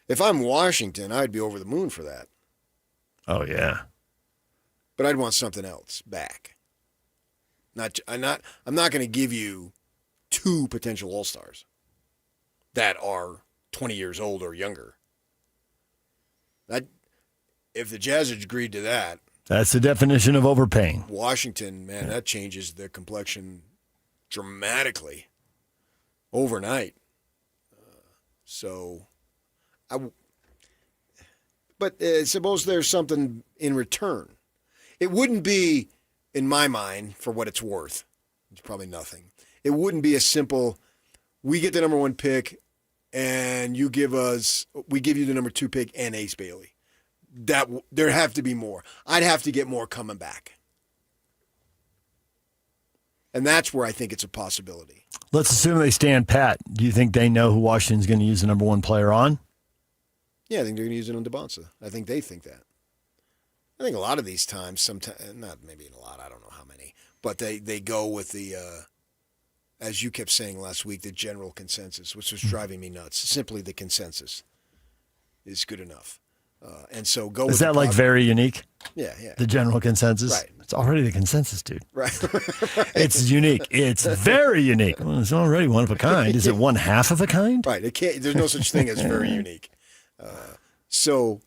If I'm Washington, I'd be over the moon for that. Oh, yeah. But I'd want something else back. I'm not going to give you 2 potential All-Stars that are 20 years old or younger. If the Jazz had agreed to that, that's the definition of overpaying. Washington, man, that changes the complexion dramatically overnight. But suppose there's something in return. It wouldn't be, in my mind, for what it's worth. It's probably nothing. It wouldn't be a simple, we get the number 1 pick, and we give you the number 2 pick and Ace Bailey. There'd have to be more. I'd have to get more coming back. And that's where I think it's a possibility. Let's assume they stand pat. Do you think they know who Washington's going to use the number 1 player on? Yeah, I think they're going to use it on DeBonsa. I think they think that. I think a lot of these times, sometimes, not maybe a lot, I don't know how many, but they go with the, as you kept saying last week, the general consensus, which was driving me nuts. Simply the consensus is good enough. And so go with Is that like very unique? Yeah. The general consensus? Right. It's already the consensus, dude. Right. It's unique. It's very unique. Well, it's already one of a kind. Is it 1/2 of a kind? Right. There's no such thing as very unique. So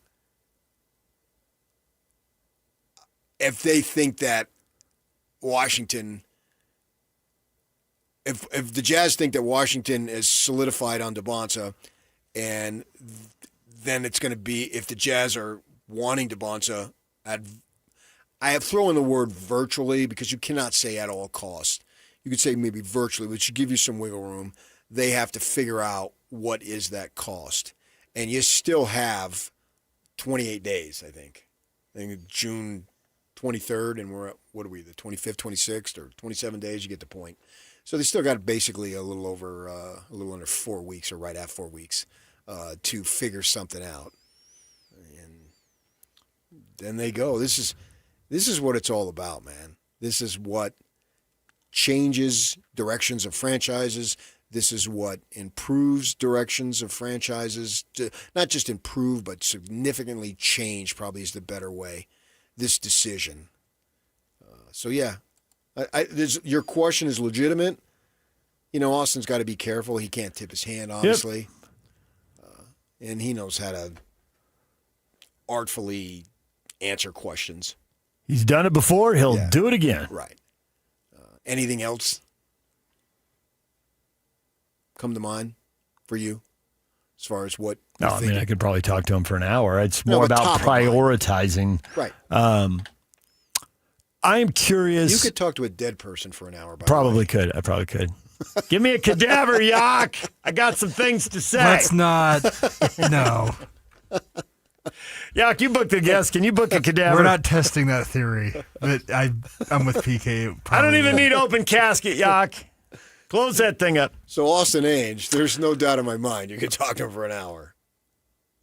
if they think that Washington, if the Jazz think that Washington is solidified on DeBonsa, and then it's going to be, if the Jazz are wanting DeBonsa, I have thrown in the word virtually because you cannot say at all costs. You could say maybe virtually, which should give you some wiggle room. They have to figure out what is that cost. And you still have 28 days, I think. I think June 23rd, and we're at, what are we, the 25th, 26th, or 27 days, you get the point. So they still got basically a little under 4 weeks, or right at 4 weeks, to figure something out. And then they go. This is what it's all about, man. This is what changes directions of franchises. This is what improves directions of franchises. Not just improve, but significantly change probably is the better way. This decision. So, yeah, your question is legitimate. You know, Austin's got to be careful. He can't tip his hand, obviously. Yep. And he knows how to artfully answer questions. He's done it before. He'll do it again. Right. Anything else come to mind for you as far as what No, I mean, I could probably talk to him for an hour. It's more about prioritizing. Right. I am curious. You could talk to a dead person for an hour. Probably could. I probably could. Give me a cadaver, Yak. I got some things to say. Let's not. No. Yak, you booked the guest. Can you book a cadaver? We're not testing that theory, but I'm with PK. I don't even need open casket, Yak. Close that thing up. So Austin Ainge, there's no doubt in my mind you could talk to him for an hour.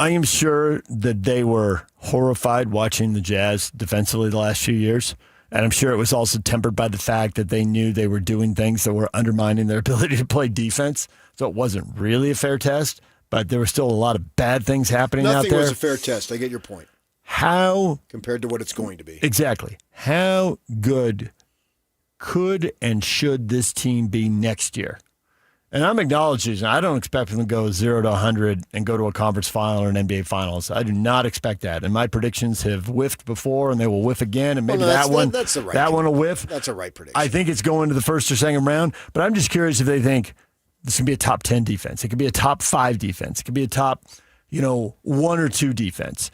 I am sure that they were horrified watching the Jazz defensively the last few years. And I'm sure it was also tempered by the fact that they knew they were doing things that were undermining their ability to play defense. So it wasn't really a fair test, but there were still a lot of bad things happening out there. Nothing was a fair test. I get your point. How? Compared to what it's going to be. Exactly. How good could and should this team be next year? And I'm acknowledging, I don't expect them to go 0 to 100 and go to a conference final or an NBA finals. I do not expect that. And my predictions have whiffed before, and they will whiff again. And maybe that one will whiff. That's a right prediction. I think it's going to the first or second round. But I'm just curious if they think this can be a top 10 defense. It could be a top 5 defense. It could be a top, 1 or 2 defense.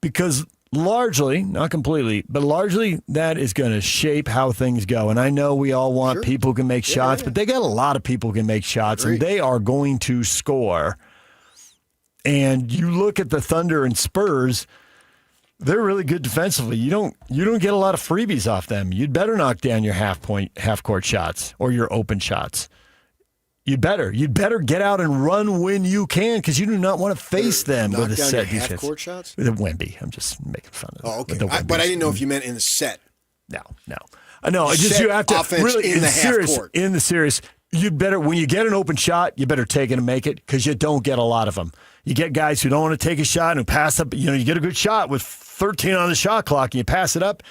Because largely, not completely, but largely that is going to shape how things go. And I know we all want people who can make shots, but they got a lot of people who can make shots, and they are going to score. And you look at the Thunder and Spurs, they're really good defensively. You don't get a lot of freebies off them. You'd better knock down your half-court shots or your open shots. You'd better get out and run when you can, because you do not want to face them with a set defense. Half-court shots? With a Wemby. I'm just making fun of Oh, okay. but I didn't know if you meant in the set. No. I know. You have to offense really in the serious, half court. In the series, you better, when you get an open shot, you better take it and make it, because you don't get a lot of them. You get guys who don't want to take a shot and who pass up. You get a good shot with 13 on the shot clock and you pass it up.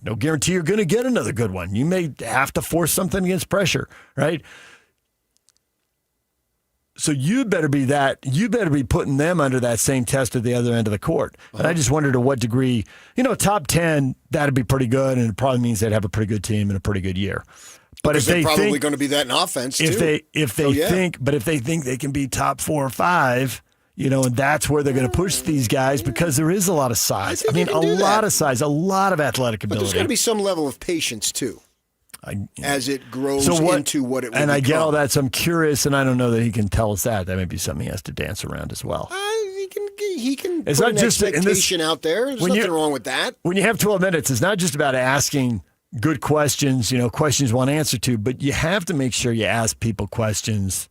No guarantee you're going to get another good one. You may have to force something against pressure, right? So you better be putting them under that same test at the other end of the court. And I just wonder to what degree, top 10, that'd be pretty good, and it probably means they'd have a pretty good team and a pretty good year. But because they're probably going to be that in offense too. If they think they can be top 4 or 5, and that's where they're going to push these guys, because there is a lot of size. I mean, a lot of size, a lot of athletic ability. But there's got to be some level of patience too, as it grows into what it will And I become. get all that, so I'm curious, and I don't know that he can tell us that. That may be something he has to dance around as well. He can It's put not an just expectation out there. There's nothing wrong with that. When you have 12 minutes, it's not just about asking good questions, questions you want to answer to, but you have to make sure you ask people questions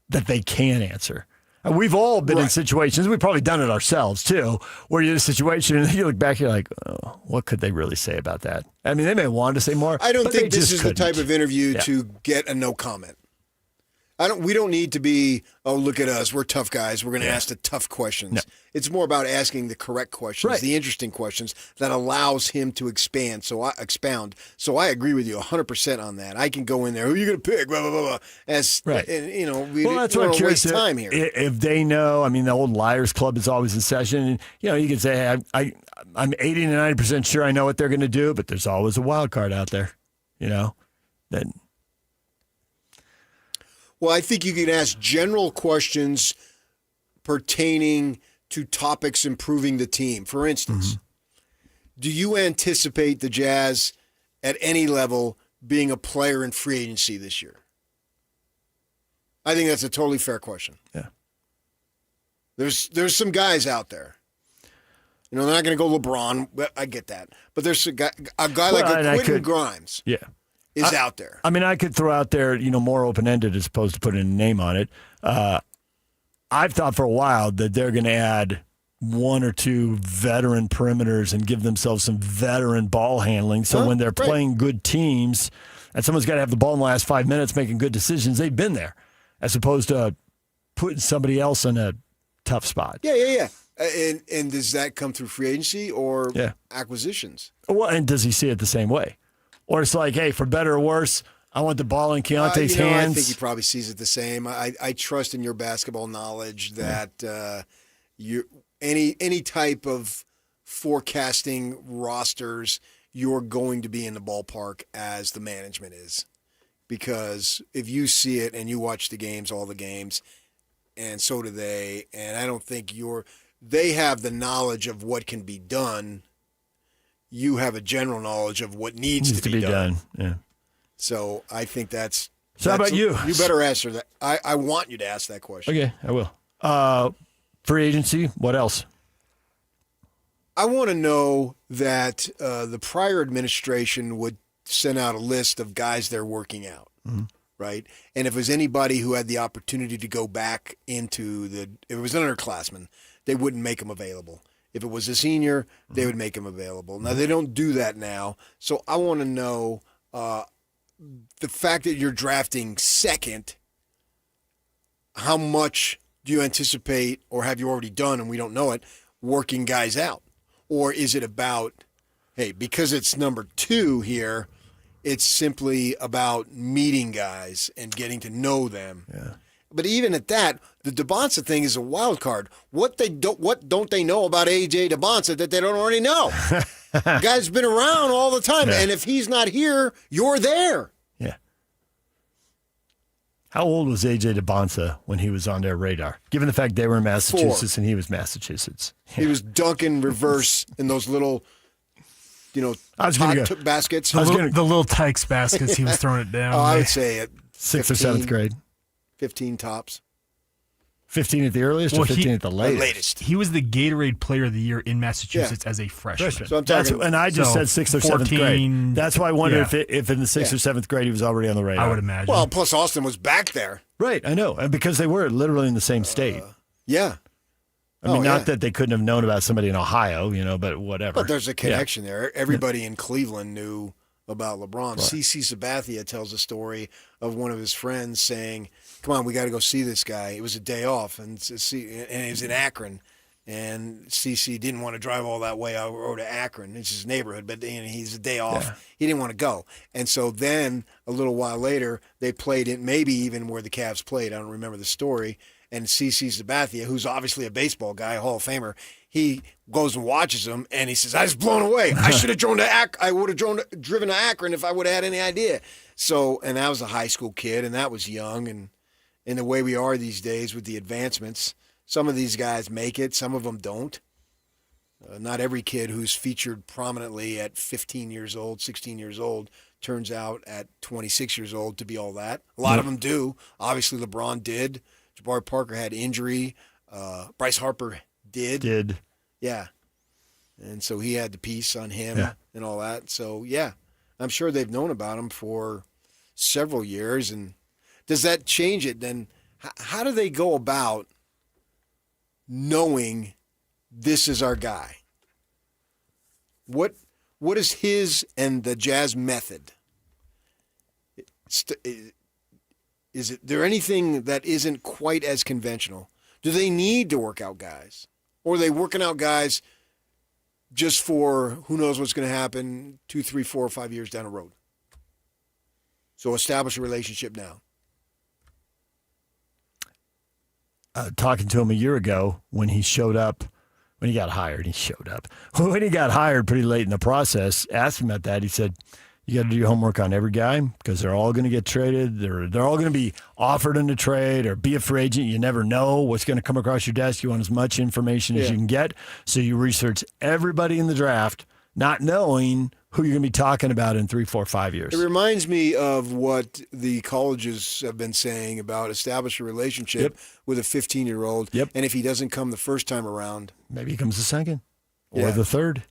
that they can answer. And we've all been in situations, we've probably done it ourselves too, where you're in a situation and you look back, you're like, oh, what could they really say about that? I mean, they may want to say more. I don't but think they this just is couldn't. the type of interview to get a no comment. We don't need to be, oh, look at us, we're tough guys, we're going to ask the tough questions. No. It's more about asking the correct questions, the interesting questions that allows him to expound. So I agree with you 100% on that. I can go in there, who are you going to pick, blah, blah, blah, blah. That's what I'm curious waste time here. If they know, the old Liars Club is always in session. And, you can say, hey, I'm 80 to 90% sure I know what they're going to do, but there's always a wild card out there, that. Well, I think you can ask general questions pertaining to topics improving the team. For instance, do you anticipate the Jazz at any level being a player in free agency this year? I think that's a totally fair question. Yeah. There's some guys out there. They're not going to go LeBron. I get that. But there's a guy like a Quentin Grimes. Yeah. Is out there. I could throw out there, more open-ended as opposed to putting a name on it. I've thought for a while that they're going to add 1 or 2 veteran perimeters and give themselves some veteran ball handling. So when they're playing good teams and someone's got to have the ball in the last 5 minutes making good decisions, they've been there, as opposed to putting somebody else in a tough spot. Yeah. And does that come through free agency or acquisitions? Well, and does he see it the same way? Or it's like, hey, for better or worse, I want the ball in Keontae's hands. I think he probably sees it the same. I trust in your basketball knowledge that any type of forecasting rosters, you're going to be in the ballpark as the management is. Because if you see it and you watch the games, all the games, and so do they, and I don't think they have the knowledge of what can be done. You have a general knowledge of what needs to be done. Yeah. So I think that's. So how about you? You better answer that. I want you to ask that question. Okay, I will. Free agency. What else? I want to know that the prior administration would send out a list of guys they're working out, right? And if it was anybody who had the opportunity to go back into if it was an underclassman, they wouldn't make them available. If it was a senior, they would make him available. Now, they don't do that now. So I want to know the fact that you're drafting second, how much do you anticipate, or have you already done, and we don't know it, working guys out? Or is it about, hey, because it's number 2 here, it's simply about meeting guys and getting to know them? Yeah. But even at that, the DeBonsa thing is a wild card. What don't they know about A.J. DeBonsa that they don't already know? Guy's been around all the time, and if he's not here, you're there. Yeah. How old was A.J. DeBonsa when he was on their radar? Given the fact they were in Massachusetts 4. and he was Massachusetts. Yeah. He was dunking reverse in those little, baskets. The little Tykes baskets, he was throwing it down. I would say at 6th or 7th grade. 15 tops. 15 at the earliest or 15 at the latest? He was the Gatorade Player of the Year in Massachusetts as a freshman. So I'm talking, and I just said 6th or 7th grade. That's why I wonder if in the 6th or 7th grade he was already on the radar. I would imagine. Well, plus Austin was back there. Right, I know. And because they were literally in the same state. Yeah. I mean, not that they couldn't have known about somebody in Ohio, but whatever. But there's a connection there. Everybody in Cleveland knew about LeBron. CC Sabathia tells a story of one of his friends saying, "Come on, we got to go see this guy." It was a day off, and it was in Akron. And CC didn't want to drive all that way over to Akron. It's his neighborhood, but he's a day off. Yeah. He didn't want to go. And so then a little while later, they played it, maybe even where the Cavs played. I don't remember the story. And CC Sabathia, who's obviously a baseball guy, a Hall of Famer, he goes and watches them, and he says, "I was blown away. I should have driven to Akron if I would have had any idea." So, and that was a high school kid, and that was young. And in the way we are these days with the advancements, some of these guys make it, some of them don't. Not every kid who's featured prominently at 15 years old, 16 years old, turns out at 26 years old to be all that. A lot of them do. Obviously, LeBron did. Jabari Parker had injury. Bryce Harper did. Yeah. And so he had the piece on him and all that. So, yeah, I'm sure they've known about him for several years. And does that change it? Then how do they go about knowing this is our guy? What is his and the Jazz method? Is there anything that isn't quite as conventional? Do they need to work out guys? Or are they working out guys just for who knows what's going to happen 2, 3, 4, or 5 years down the road? So establish a relationship now. Talking to him a year ago when he showed up, when he got hired, When he got hired pretty late in the process, asked him about that. He said, "You got to do your homework on every guy because they're all going to get traded. They're all going to be offered in a trade or be a free agent. You never know what's going to come across your desk. You want as much information as you can get. So you research everybody in the draft, not knowing who you're going to be talking about in 3, 4, 5 years." It reminds me of what the colleges have been saying about establish a relationship with a 15-year-old. And if he doesn't come the first time around, maybe he comes the second or the third.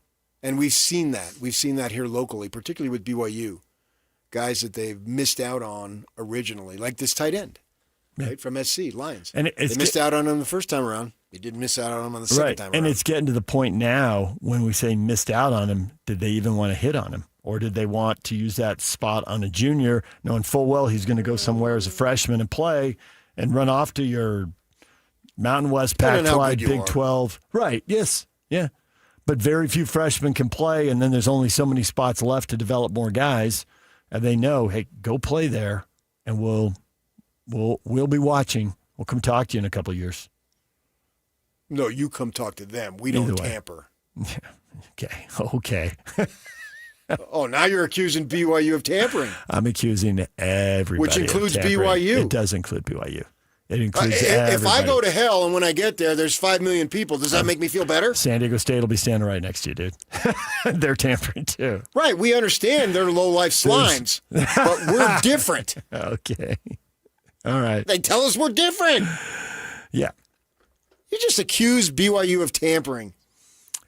And we've seen that. We've seen that here locally, particularly with BYU. Guys that they've missed out on originally, like this tight end, right, from SC, Lions. And they missed out on him the first time around. They didn't miss out on him on the second time around. And it's getting to the point now when we say missed out on him, did they even want to hit on him? Or did they want to use that spot on a junior, knowing full well he's going to go somewhere as a freshman and play and run off to your Mountain West, Pac-12, Big 12. Right, yes, yeah. But very few freshmen can play, and then there's only so many spots left to develop more guys. And they know, hey, go play there, and we'll be watching. We'll come talk to you in a couple of years. No, you come talk to them. We don't tamper. Okay. Oh, now you're accusing BYU of tampering. I'm accusing everybody. Which includes BYU. It does include BYU. It includes everybody. If I go to hell and when I get there, there's 5 million people, does that make me feel better? San Diego State will be standing right next to you, dude. They're tampering too. Right. We understand they're low-life slimes, but we're different. Okay. All right. They tell us we're different. Yeah. You just accused BYU of tampering.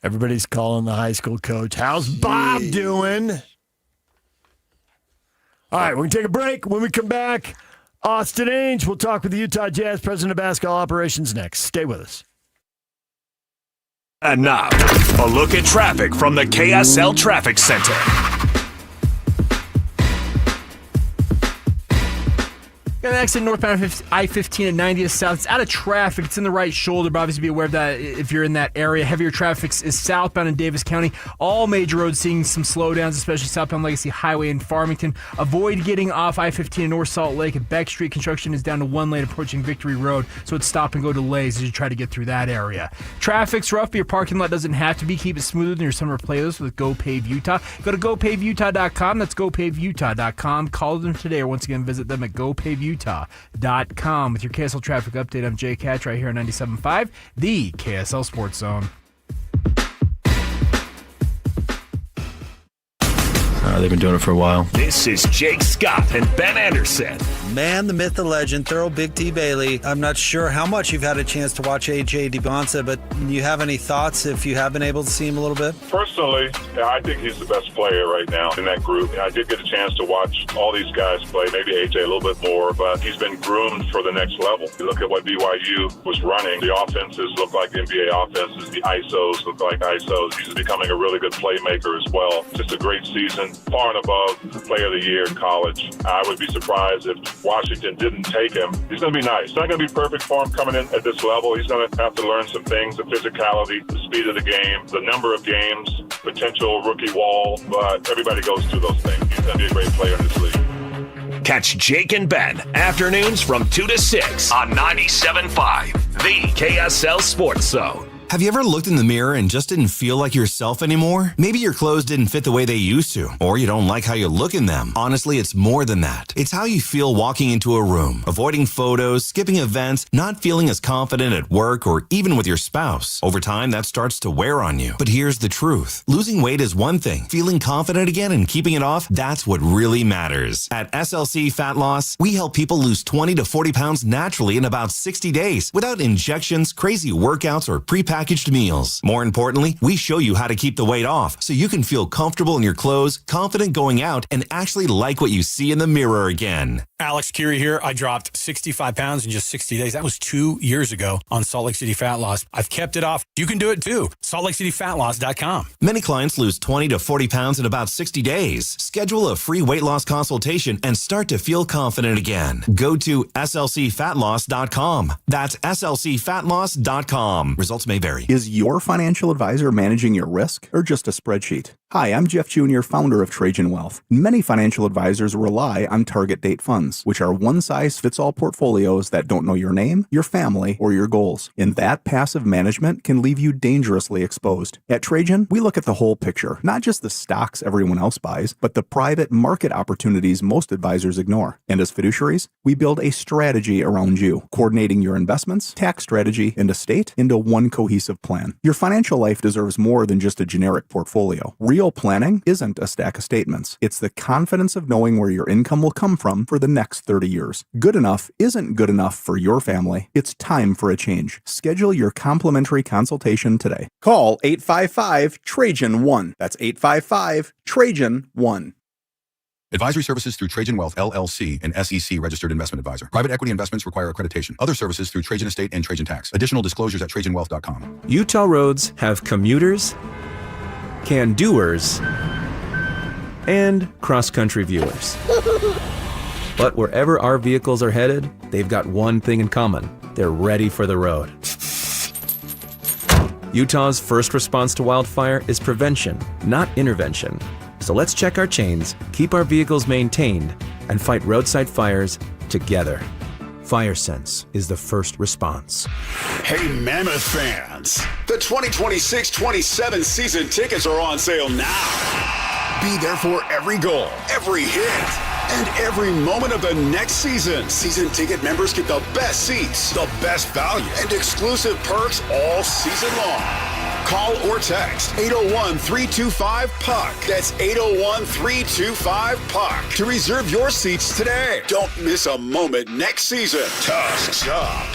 Everybody's calling the high school coach. How's Bob doing? All right, we're going to take a break. When we come back, Austin Ainge. We'll talk with the Utah Jazz president of basketball operations next. Stay with us. And now, a look at traffic from the KSL Traffic Center. Got an accident northbound I-15 at 90th South. It's out of traffic. It's in the right shoulder, but obviously be aware of that if you're in that area. Heavier traffic is southbound in Davis County. All major roads seeing some slowdowns, especially southbound Legacy Highway in Farmington. Avoid getting off I-15 in North Salt Lake at Beck Street. Construction is down to 1 lane approaching Victory Road, so it's stop and go delays as you try to get through that area. Traffic's rough, but your parking lot doesn't have to be. Keep it smoother than your summer playlist with Go Pave Utah. Go to GoPaveUtah.com. That's GoPaveUtah.com. Call them today or once again visit them at GoPaveUtah.com. With your KSL traffic update, I'm Jay Catch right here on 97.5, the KSL Sports Zone. They've been doing it for a while. This is Jake Scott and Ben Anderson. Man, the myth, the legend, Thurl Big T Bailey. I'm not sure how much you've had a chance to watch AJ DiBonsa, but do you have any thoughts if you have been able to see him a little bit? Personally, I think he's the best player right now in that group. I did get a chance to watch all these guys play, maybe AJ a little bit more, but he's been groomed for the next level. You look at what BYU was running. The offenses look like NBA offenses. The ISOs look like ISOs. He's becoming a really good playmaker as well. Just a great season. far and above Player of the Year in college. I would be surprised if Washington didn't take him. He's going to be nice. It's not going to be perfect for him coming in at this level. He's going to have to learn some things, the physicality, the speed of the game, the number of games, potential rookie wall, but everybody goes through those things. He's going to be a great player in this league. Catch Jake and Ben afternoons from 2 to 6 on 97.5, the KSL Sports Zone. Have you ever looked in the mirror and just didn't feel like yourself anymore? Maybe your clothes didn't fit the way they used to, or you don't like how you look in them. Honestly, it's more than that. It's how you feel walking into a room, avoiding photos, skipping events, not feeling as confident at work or even with your spouse. Over time, that starts to wear on you. But here's the truth. Losing weight is one thing. Feeling confident again and keeping it off, that's what really matters. At SLC Fat Loss, we help people lose 20 to 40 pounds naturally in about 60 days without injections, crazy workouts, or prepackaged meals. More importantly, we show you how to keep the weight off so you can feel comfortable in your clothes, confident going out, and actually like what you see in the mirror again. Alex Curie here. I dropped 65 pounds in just 60 days. That was 2 years ago on Salt Lake City Fat Loss. I've kept it off. You can do it too. SaltLakeCityFatLoss.com. Many clients lose 20 to 40 pounds in about 60 days. Schedule a free weight loss consultation and start to feel confident again. Go to SLCFatLoss.com. That's SLCFatLoss.com. Results may vary. Is your financial advisor managing your risk or just a spreadsheet? Hi, I'm Jeff Jr., founder of Trajan Wealth. Many financial advisors rely on target date funds, which are one-size-fits-all portfolios that don't know your name, your family, or your goals. And that passive management can leave you dangerously exposed. At Trajan, we look at the whole picture, not just the stocks everyone else buys, but the private market opportunities most advisors ignore. And as fiduciaries, we build a strategy around you, coordinating your investments, tax strategy, and estate into one cohesive plan. Your financial life deserves more than just a generic portfolio. Real planning isn't a stack of statements. It's the confidence of knowing where your income will come from for the next 30 years. Good enough isn't good enough for your family. It's time for a change. Schedule your complimentary consultation today. Call 855-TRAJAN-1. That's 855-TRAJAN-1. Advisory services through Trajan Wealth, LLC, an SEC registered investment advisor. Private equity investments require accreditation. Other services through Trajan Estate and Trajan Tax. Additional disclosures at TrajanWealth.com. Utah roads have commuters, can-doers, and cross-country viewers. But wherever our vehicles are headed, they've got one thing in common. They're ready for the road. Utah's first response to wildfire is prevention, not intervention. So let's check our chains, keep our vehicles maintained, and fight roadside fires together. FireSense is the first response. Hey, Mammoth fans, the 2026-27 season tickets are on sale now. Be there for every goal, every hit, and every moment of the next season. Season ticket members get the best seats, the best value, and exclusive perks all season long. Call or text 801-325-PUCK. That's 801-325-PUCK to reserve your seats today. Don't miss a moment next season. Tusks up.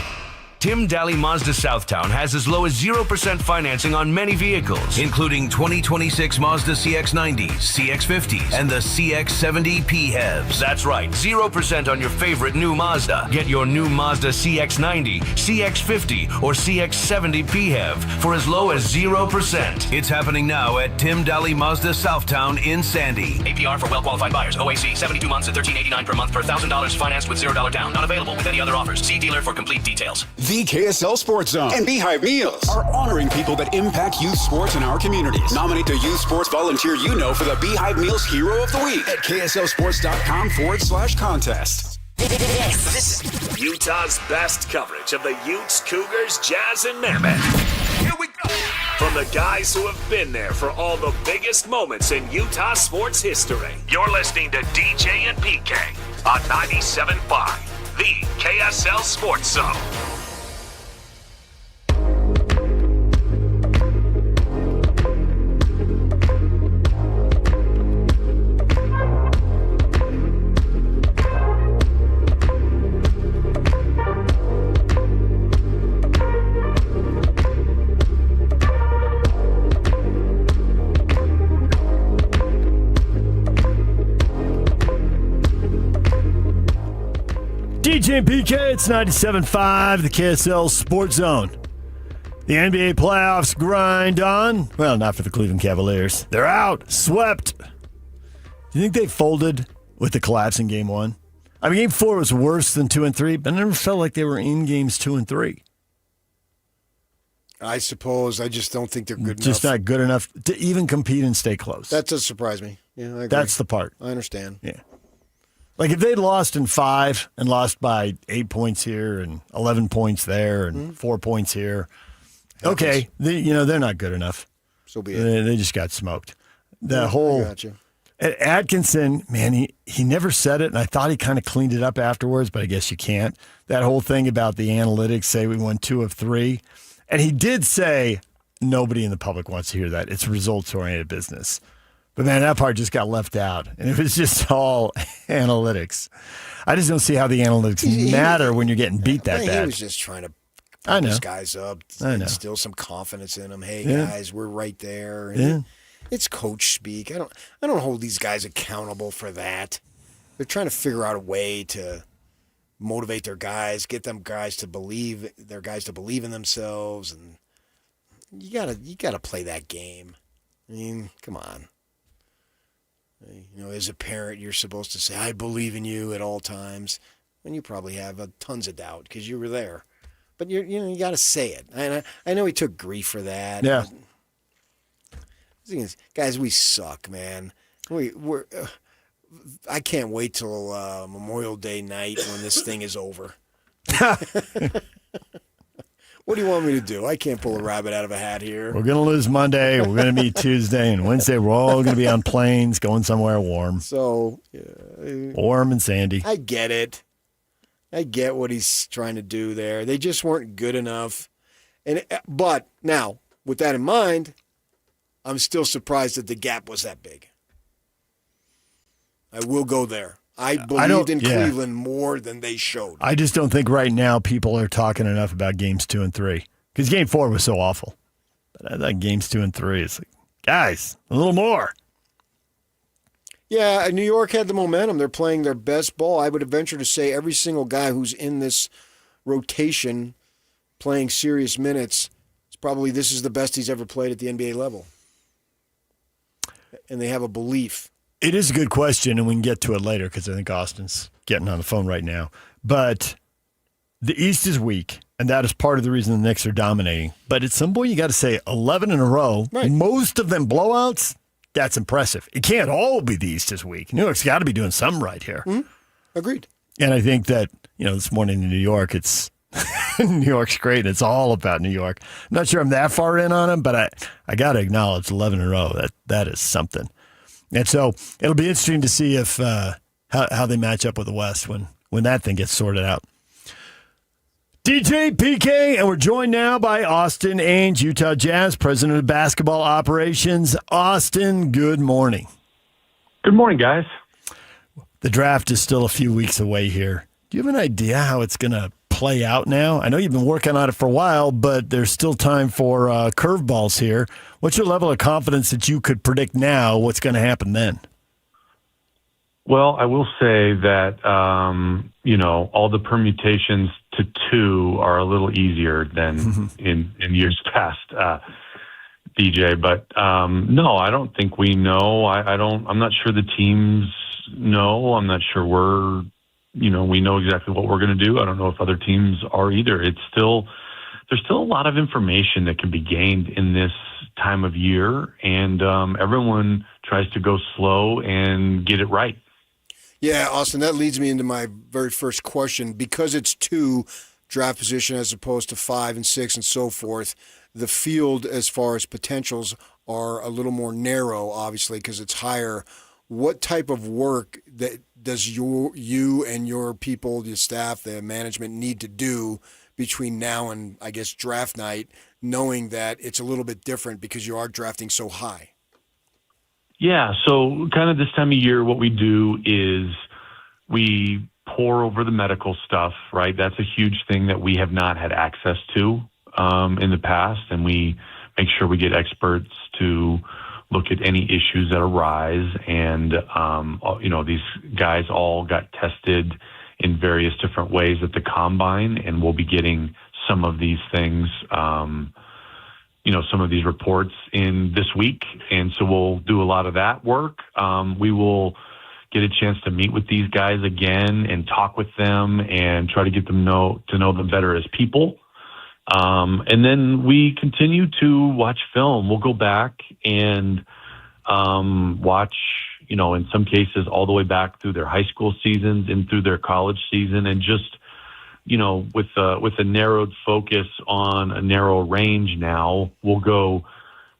Tim Daly Mazda Southtown has as low as 0% financing on many vehicles, including 2026 Mazda CX-90s, CX-50s, and the CX-70 PHEVs. That's right, 0% on your favorite new Mazda. Get your new Mazda CX-90, CX-50, or CX-70 PHEV for as low as 0%. It's happening now at Tim Daly Mazda Southtown in Sandy. APR for well-qualified buyers. OAC, 72 months at $13.89 per month per $1,000 financed with $0 down. Not available with any other offers. See dealer for complete details. The KSL Sports Zone and Beehive Meals are honoring people that impact youth sports in our communities. Nominate the youth sports volunteer you know for the Beehive Meals Hero of the Week at KSLSports.com/contest. This is Utah's best coverage of the Utes, Cougars, Jazz, and Mammoth. Here we go. From the guys who have been there for all the biggest moments in Utah sports history. You're listening to DJ and PK on 97.5, the KSL Sports Zone. DJ and PK, it's 97.5, the KSL Sports Zone. The NBA playoffs grind on. Well, not for the Cleveland Cavaliers. They're out, swept. Do you think they folded with the collapse in Game 1? I mean, Game 4 was worse than 2 and 3, but I never felt like they were in games 2 and 3. I suppose. I just don't think they're good enough. Just not good enough to even compete and stay close. That does surprise me. Yeah, I agree. That's the part. I understand. Yeah. Like if they'd lost in 5 and lost by 8 points here and 11 points there and 4 points here, okay, they're not good enough. So be it. They just got smoked. I got you. Atkinson, man, he never said it, and I thought he kind of cleaned it up afterwards, but I guess you can't. That whole thing about the analytics, say we won 2 of 3. And he did say nobody in the public wants to hear that. It's results-oriented business. But, man, that part just got left out. And it was just all analytics. I just don't see how the analytics matter when you're getting beat that bad. He was just trying to pump his guys up, instill some confidence in them. Hey, guys, we're right there. And it's coach speak. I don't hold these guys accountable for that. They're trying to figure out a way to motivate their guys, get them guys to believe in themselves, and you gotta play that game. I mean, come on. As a parent, you're supposed to say, "I believe in you" at all times, and you probably have tons of doubt because you were there. But you got to say it. And I know he took grief for that. Yeah. Guys, we suck, man. We're. I can't wait till Memorial Day night when this thing is over. What do you want me to do? I can't pull a rabbit out of a hat here. We're going to lose Monday. We're going to meet Tuesday. And Wednesday, we're all going to be on planes going somewhere warm. So, warm and sandy. I get it. I get what he's trying to do there. They just weren't good enough. But now, with that in mind, I'm still surprised that the gap was that big. I will go there. I believed in Cleveland more than they showed. I just don't think right now people are talking enough about games 2 and 3 because Game 4 was so awful. But I thought games 2 and 3, it's like, guys, a little more. Yeah, New York had the momentum. They're playing their best ball. I would venture to say every single guy who's in this rotation playing serious minutes, this is the best he's ever played at the NBA level. And they have a belief. It is a good question, and we can get to it later because I think Austin's getting on the phone right now. But the East is weak, and that is part of the reason the Knicks are dominating. But at some point, you got to say 11 in a row, most of them blowouts, that's impressive. It can't all be the East is weak. New York's got to be doing something right here. Mm-hmm. Agreed. And I think that, this morning in New York, it's New York's great. It's all about New York. I'm not sure I'm that far in on them, but I got to acknowledge 11 in a row. That is something. And so it'll be interesting to see if how they match up with the West when that thing gets sorted out. DJ PK, and we're joined now by Austin Ainge, Utah Jazz, president of basketball operations. Austin, good morning. Good morning, guys. The draft is still a few weeks away here. Do you have an idea how it's going to play out now? I know you've been working on it for a while, but there's still time for curveballs here. What's your level of confidence that you could predict now what's going to happen then? Well, I will say that, all the permutations to 2 are a little easier than in years past, DJ. But, no, I don't think we know. I'm not sure the teams know. I'm not sure we know exactly what we're going to do. I don't know if other teams are either. There's still a lot of information that can be gained in this time of year, and everyone tries to go slow and get it right. Yeah, Austin, that leads me into my very first question. Because it's 2 draft position as opposed to 5 and 6 and so forth, the field as far as potentials are a little more narrow, obviously, because it's higher. What type of work does you and your people, the staff, the management need to do between now and, I guess, draft night, knowing that it's a little bit different because you are drafting so high? Yeah, so kind of this time of year, what we do is we pour over the medical stuff, right? That's a huge thing that we have not had access to in the past, and we make sure we get experts to look at any issues that arise. And, these guys all got tested in various different ways at the combine, and we'll be getting some of these things, some of these reports in this week. And so we'll do a lot of that work. We will get a chance to meet with these guys again and talk with them and try to get them to know them better as people. And then we continue to watch film. We'll go back and watch, in some cases all the way back through their high school seasons and through their college season, and just, with a narrowed focus on a narrow range now, we'll go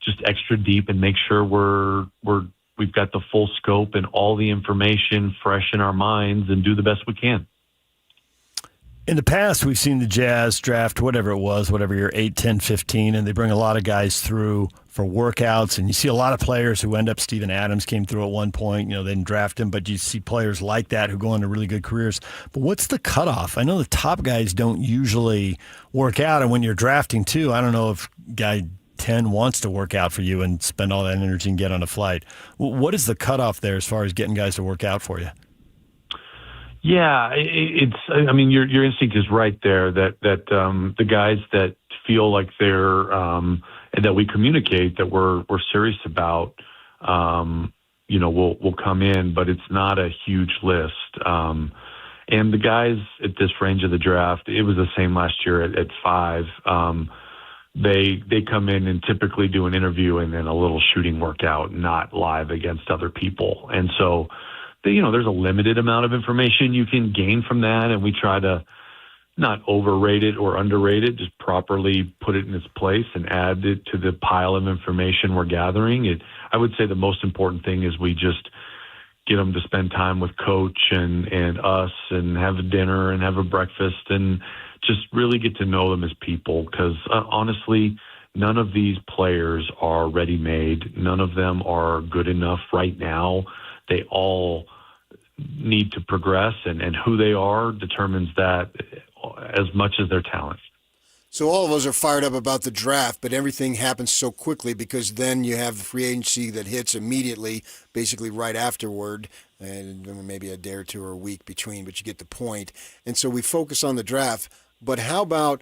just extra deep and make sure we've got the full scope and all the information fresh in our minds and do the best we can. In the past, we've seen the Jazz draft, whatever year, 8, 10, 15, and they bring a lot of guys through for workouts. And you see a lot of players who end up, Steven Adams came through at one point, they didn't draft him, but you see players like that who go on to really good careers. But what's the cutoff? I know the top guys don't usually work out, and when you're drafting too, I don't know if guy 10 wants to work out for you and spend all that energy and get on a flight. What is the cutoff there as far as getting guys to work out for you? Yeah, your instinct is right there that the guys that feel like they're and that we communicate that we're serious about, will come in, but it's not a huge list. And the guys at this range of the draft, it was the same last year at 5. They come in and typically do an interview and then a little shooting workout, not live against other people, and so. There's a limited amount of information you can gain from that, and we try to not overrate it or underrate it, just properly put it in its place and add it to the pile of information we're gathering. I would say the most important thing is we just get them to spend time with coach and us and have a dinner and have a breakfast and just really get to know them as people, because honestly, none of these players are ready-made. None of them are good enough right now. They all need to progress, and who they are determines that as much as their talent. So all of us are fired up about the draft, but everything happens so quickly because then you have the free agency that hits immediately, basically right afterward, and maybe a day or two or a week between, but you get the point. And so we focus on the draft, but how about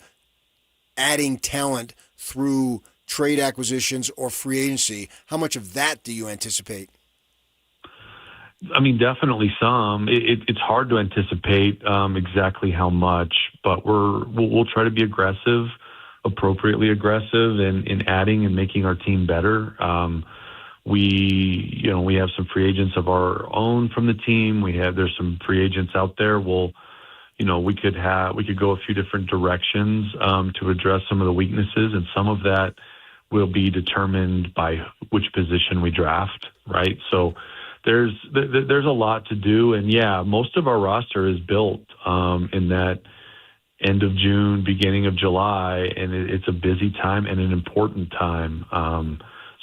adding talent through trade acquisitions or free agency? How much of that do you anticipate? Definitely some. It's hard to anticipate exactly how much, but we'll try to be aggressive, appropriately aggressive, in adding and making our team better. We have some free agents of our own from the team. There's some free agents out there. We could go a few different directions to address some of the weaknesses, and some of that will be determined by which position we draft. Right, so. There's a lot to do, and most of our roster is built in that end of June, beginning of July, and it's a busy time and an important time.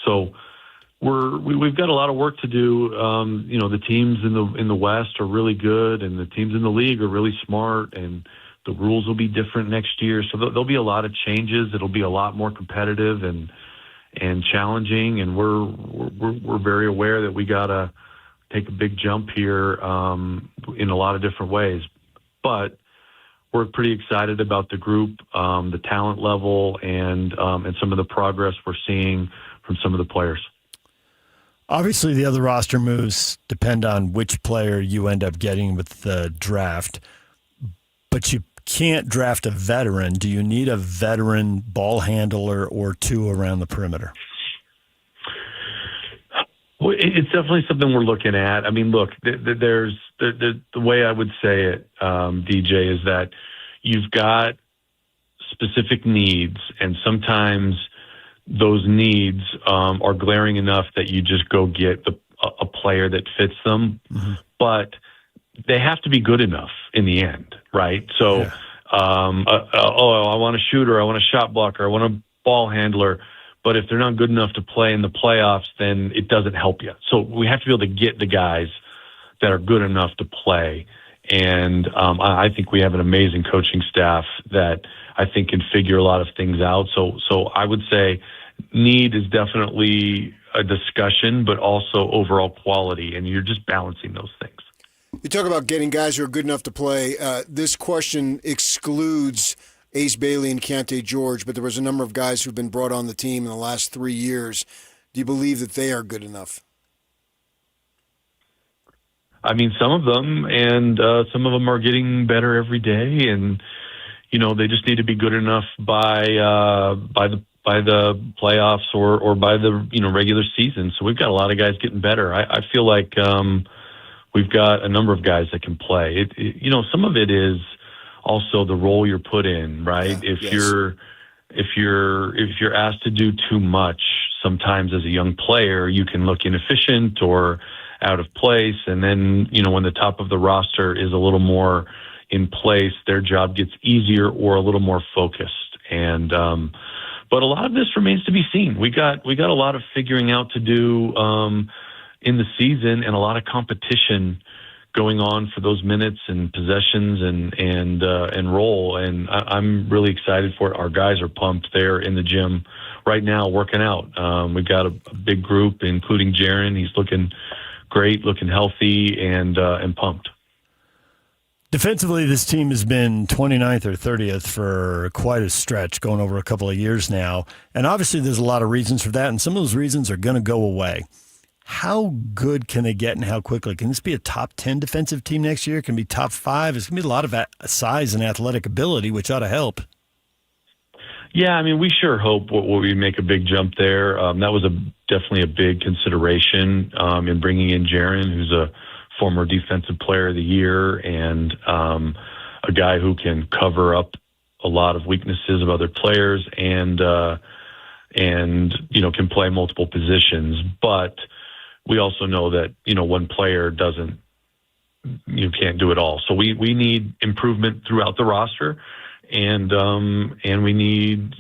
So we've got a lot of work to do. The teams in the West are really good, and the teams in the league are really smart, and the rules will be different next year. So there'll be a lot of changes. It'll be a lot more competitive and challenging, and we're very aware that we gotta take a big jump here in a lot of different ways. But we're pretty excited about the group, the talent level, and some of the progress we're seeing from some of the players. Obviously, the other roster moves depend on which player you end up getting with the draft, but you can't draft a veteran. Do you need a veteran ball handler or two around the perimeter? Well, it's definitely something we're looking at. Look, there's the way I would say it, DJ, is that you've got specific needs, and sometimes those needs are glaring enough that you just go get a player that fits them. Mm-hmm. But they have to be good enough in the end, right? So, I want a shooter, I want a shot blocker, I want a ball handler. But if they're not good enough to play in the playoffs, then it doesn't help you. So we have to be able to get the guys that are good enough to play. And I think we have an amazing coaching staff that I think can figure a lot of things out. So I would say need is definitely a discussion, but also overall quality. And you're just balancing those things. You talk about getting guys who are good enough to play. This question excludes Ace Bailey and Kante George, but there was a number of guys who've been brought on the team in the last 3 years. Do you believe that they are good enough? I mean, some of them, and some of them are getting better every day, and they just need to be good enough by the playoffs or by the regular season. So we've got a lot of guys getting better. I feel like we've got a number of guys that can play. Some of it is also the role you're put in, right? Yeah, if you're asked to do too much, sometimes as a young player, you can look inefficient or out of place. And then, when the top of the roster is a little more in place, their job gets easier or a little more focused. And, but a lot of this remains to be seen. We got a lot of figuring out to do, in the season, and a lot of competition going on for those minutes and possessions and role. And I'm really excited for it. Our guys are pumped. They're in the gym right now working out. We've got a big group, including Jaron. He's looking great, looking healthy, and pumped. Defensively, this team has been 29th or 30th for quite a stretch, going over a couple of years now. And obviously there's a lot of reasons for that, and some of those reasons are going to go away. How good can they get and how quickly? Can this be a top 10 defensive team next year? Can it be top 5? It's going to be a lot of size and athletic ability, which ought to help. Yeah, I mean, we sure hope we make a big jump there. That was definitely a big consideration in bringing in Jaron, who's a former Defensive Player of the Year and a guy who can cover up a lot of weaknesses of other players and can play multiple positions. But we also know that one player can't do it all. So we need improvement throughout the roster. And we need,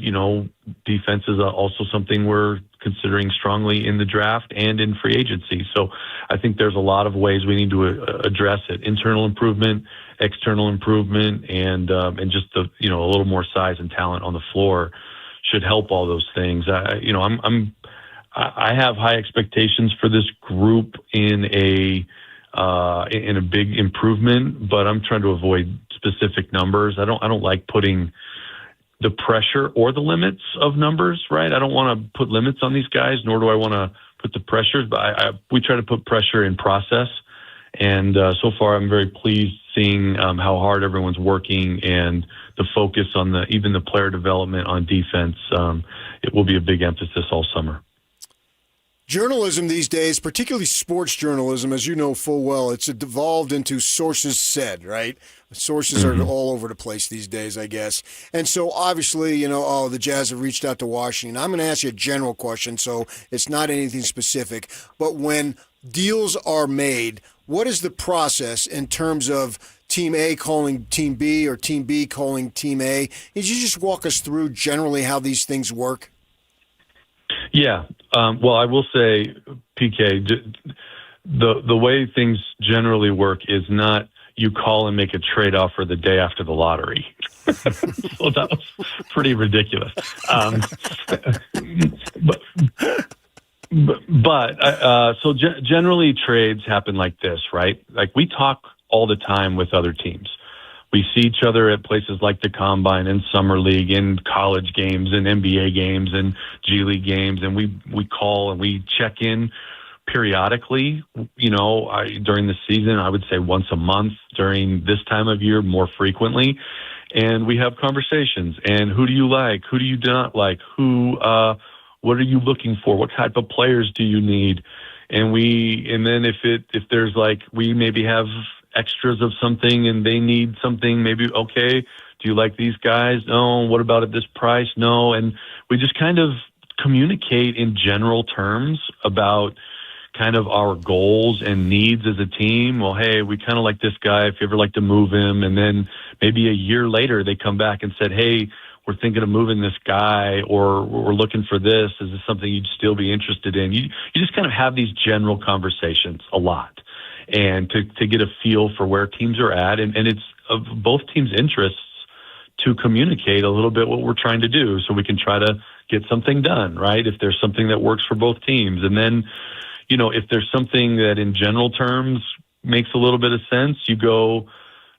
defense is also something we're considering strongly in the draft and in free agency. So I think there's a lot of ways we need to address it: internal improvement, external improvement, and just a little more size and talent on the floor should help all those things. I have high expectations for this group in a big improvement, but I'm trying to avoid specific numbers. I don't like putting the pressure or the limits of numbers, right? I don't want to put limits on these guys, nor do I want to put the pressures, but we try to put pressure in process. And so far, I'm very pleased seeing how hard everyone's working and the focus on even the player development on defense. It will be a big emphasis all summer. Journalism these days, particularly sports journalism, as you know full well, it's devolved into sources said, right? Sources are all over the place these days, I guess. And so obviously, the Jazz have reached out to Washington. I'm going to ask you a general question, so it's not anything specific. But when deals are made, what is the process in terms of Team A calling Team B or Team B calling Team A? Could you just walk us through generally how these things work? Yeah. Well, I will say, PK, the way things generally work is not you call and make a trade offer the day after the lottery. So that was pretty ridiculous. So generally trades happen like this, right? Like we talk all the time with other teams. We see each other at places like the Combine and Summer League and college games and NBA games and G League games. And we call and we check in periodically, during the season. I would say once a month. During this time of year, more frequently. And we have conversations. And who do you like? Who do you not like? What are you looking for? What type of players do you need? And then if there's like, we maybe have extras of something and they need something, maybe, okay, do you like these guys? No. What about at this price? No. And we just kind of communicate in general terms about kind of our goals and needs as a team. Well, hey, we kind of like this guy, if you ever like to move him. And then maybe a year later they come back and said, hey, we're thinking of moving this guy, or we're looking for this. Is this something you'd still be interested in? You just kind of have these general conversations a lot. And to get a feel for where teams are at. And it's of both teams' interests to communicate a little bit what we're trying to do so we can try to get something done, right? If there's something that works for both teams. And then, if there's something that in general terms makes a little bit of sense, you go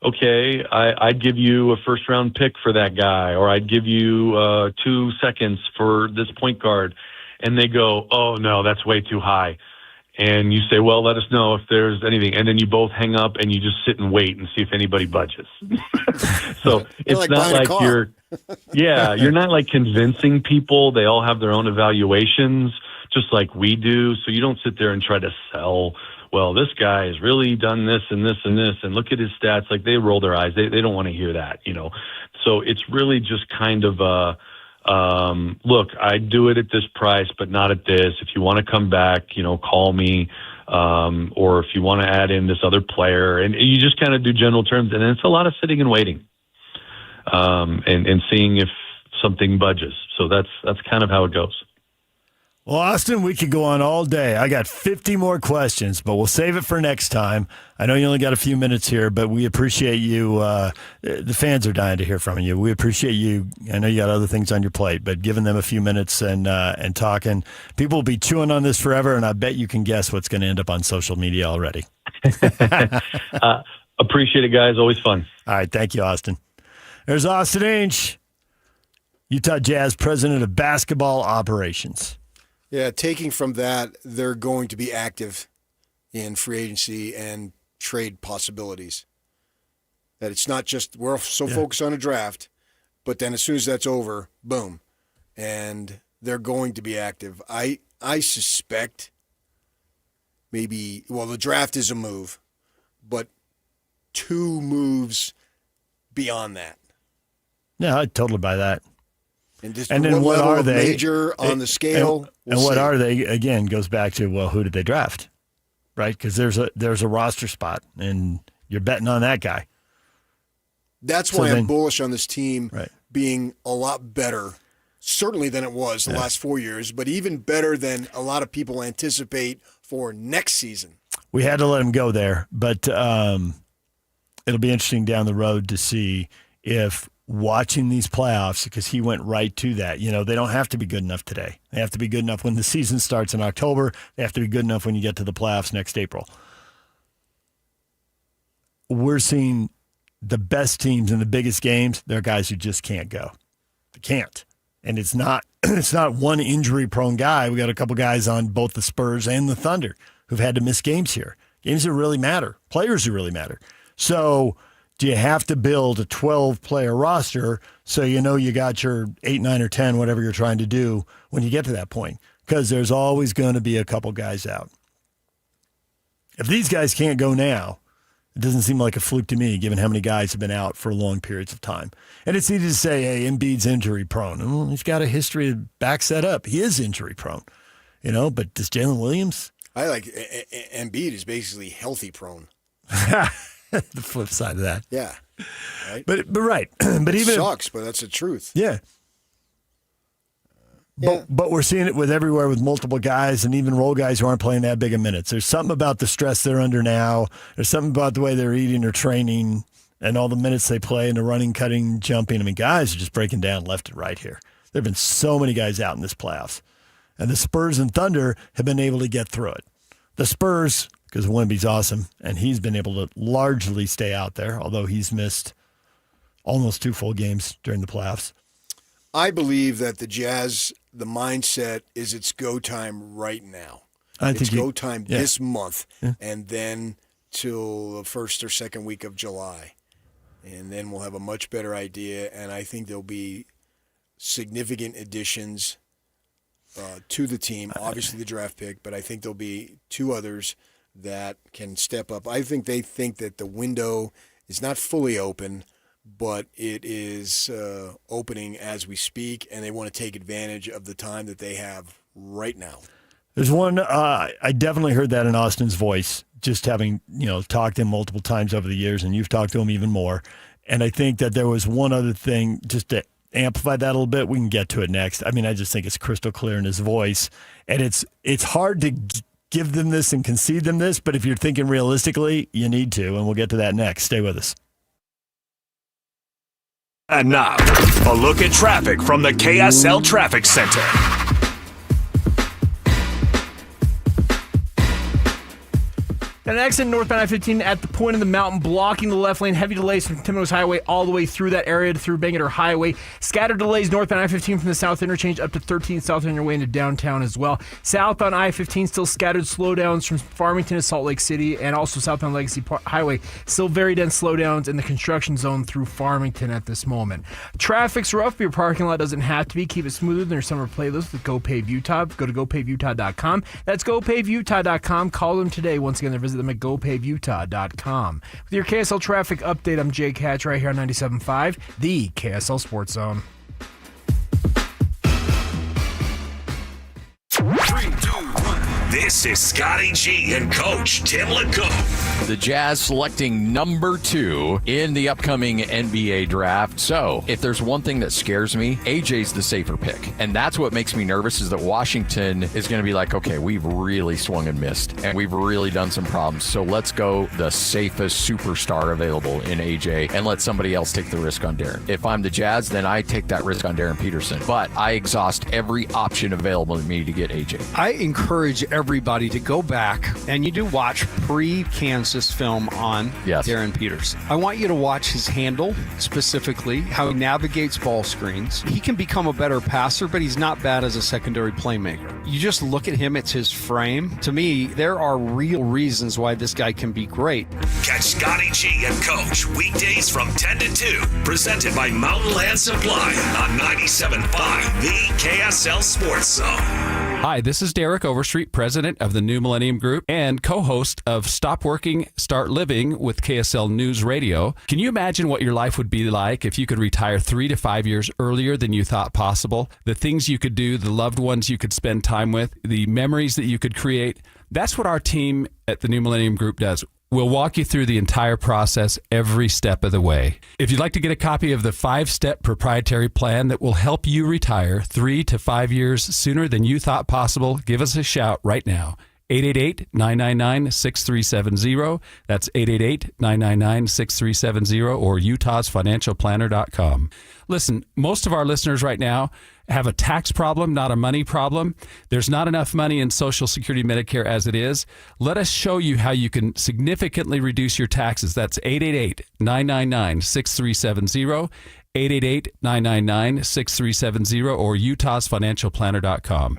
okay, I'd give you a first-round pick for that guy, or I'd give you 2 seconds for this point guard. And they go, oh, no, that's way too high. And you say, well, let us know if there's anything. And then you both hang up and you just sit and wait and see if anybody budges. So it's like not like you're not like convincing people. They all have their own evaluations, just like we do. So you don't sit there and try to sell, well, this guy has really done this and this and this, and look at his stats. Like, they roll their eyes. They don't want to hear that, So it's really just kind of look, I'd do it at this price, but not at this. If you want to come back, call me. Or if you want to add in this other player, and you just kind of do general terms. And it's a lot of sitting and waiting, and seeing if something budges. So that's kind of how it goes. Well, Austin, we could go on all day. I got 50 more questions, but we'll save it for next time. I know you only got a few minutes here, but we appreciate you. The fans are dying to hear from you. We appreciate you. I know you got other things on your plate, but giving them a few minutes and talking. People will be chewing on this forever, and I bet you can guess what's going to end up on social media already. Appreciate it, guys. Always fun. All right. Thank you, Austin. There's Austin Ainge, Utah Jazz president of basketball operations. Yeah, taking from that, they're going to be active in free agency and trade possibilities. That it's not just we're so focused on a draft, but then as soon as that's over, boom, and they're going to be active. I suspect maybe, the draft is a move, but 2 moves beyond that. Yeah, I'd totally buy that. And then what are they? Major on the scale. And what are they? Again, goes back to, who did they draft? Right? Because there's a roster spot, and you're betting on that guy. That's why I'm bullish on this team being a lot better, certainly than it was the last 4 years, but even better than a lot of people anticipate for next season. We had to let him go there, but it'll be interesting down the road to see if watching these playoffs, because he went right to that. They don't have to be good enough today. They have to be good enough when the season starts in October. They have to be good enough when you get to the playoffs next April. We're seeing the best teams in the biggest games. They're guys who just can't go. They can't. And it's not one injury-prone guy. We got a couple guys on both the Spurs and the Thunder who've had to miss games here. Games that really matter. Players who really matter. So do you have to build a 12-player roster so you got your 8, 9, or 10, whatever you're trying to do when you get to that point? Because there's always going to be a couple guys out. If these guys can't go now, it doesn't seem like a fluke to me, given how many guys have been out for long periods of time. And it's easy to say, hey, Embiid's injury-prone. Well, he's got a history that backs that up. He is injury-prone. But does Jalen Williams? I like Embiid is basically healthy-prone. The flip side of that. Yeah. Right? But right. But it even sucks, but that's the truth. Yeah. But we're seeing it everywhere with multiple guys and even role guys who aren't playing that big of minutes. There's something about the stress they're under now. There's something about the way they're eating or training and all the minutes they play and the running, cutting, jumping. I mean, guys are just breaking down left and right here. There have been so many guys out in this playoffs. And the Spurs and Thunder have been able to get through it. The Spurs, because Wemby's awesome, and he's been able to largely stay out there, although he's missed almost 2 full games during the playoffs. I believe that the Jazz, the mindset is it's go time right now. It's go time this month, and then till the first or second week of July. And then we'll have a much better idea, and I think there'll be significant additions to the team. Obviously the draft pick, but I think there'll be 2 others that can step up. I think they think that the window is not fully open, but it is opening as we speak, and they want to take advantage of the time that they have right now. There's one, I definitely heard that in Austin's voice, just having, talked to him multiple times over the years, and you've talked to him even more. And I think that there was one other thing, just to amplify that a little bit. We can get to it next. I mean, I just think it's crystal clear in his voice, and it's hard to give them this and concede them this, but if you're thinking realistically, you need to, and we'll get to that next. Stay with us. And now, a look at traffic from the KSL Traffic Center. An accident northbound I-15 at the point of the mountain, blocking the left lane. Heavy delays from Timothy's Highway all the way through that area through Bangor Highway. Scattered delays northbound I-15 from the south interchange up to 13th south on your way into downtown as well. Southbound I-15 still scattered slowdowns from Farmington to Salt Lake City, and also southbound Legacy Highway. Still very dense slowdowns in the construction zone through Farmington at this moment. Traffic's rough, but your parking lot doesn't have to be. Keep it smoother than your summer playlist with GoPave Utah. Go to GoPaveUtah.com. That's GoPaveUtah.com. Call them today. Once again, visit them at GoPaveUtah.com. With your KSL traffic update, I'm Jake Hatch right here on 97.5, the KSL Sports Zone. 3, 2, 1. This is Scotty G and Coach Tim LeCoux. The Jazz selecting number 2 in the upcoming NBA draft. So, if there's one thing that scares me, AJ's the safer pick. And that's what makes me nervous, is that Washington is going to be like, okay, we've really swung and missed, and we've really done some problems. So let's go the safest superstar available in AJ and let somebody else take the risk on Darren. If I'm the Jazz, then I take that risk on Darren Peterson. But I exhaust every option available to me to get AJ. I encourage everybody to go back and you do watch pre-Kansas film on Darren Peters. I want you to watch his handle, specifically how he navigates ball screens. He can become a better passer, but he's not bad as a secondary playmaker. You just look at him, it's his frame. To me, there are real reasons why this guy can be great. Catch Scotty G and Coach weekdays from 10 to 2, presented by Mountain Land Supply on 97.5, the KSL Sports Zone. Hi, this is Derek Overstreet, president of the New Millennium Group and co-host of Stop Working, Start Living with KSL News Radio. Can you imagine what your life would be like if you could retire 3 to 5 years earlier than you thought possible? The things you could do, the loved ones you could spend time with, the memories that you could create. That's what our team at the New Millennium Group does. We'll walk you through the entire process every step of the way. If you'd like to get a copy of the 5-step proprietary plan that will help you retire 3 to 5 years sooner than you thought possible, give us a shout right now. 888-999-6370. That's 888-999-6370 or utahsfinancialplanner.com. Listen, most of our listeners right now have a tax problem, not a money problem. There's not enough money in Social Security Medicare as it is. Let us show you how you can significantly reduce your taxes. That's 888-999-6370. 888-999-6370 or utahsfinancialplanner.com.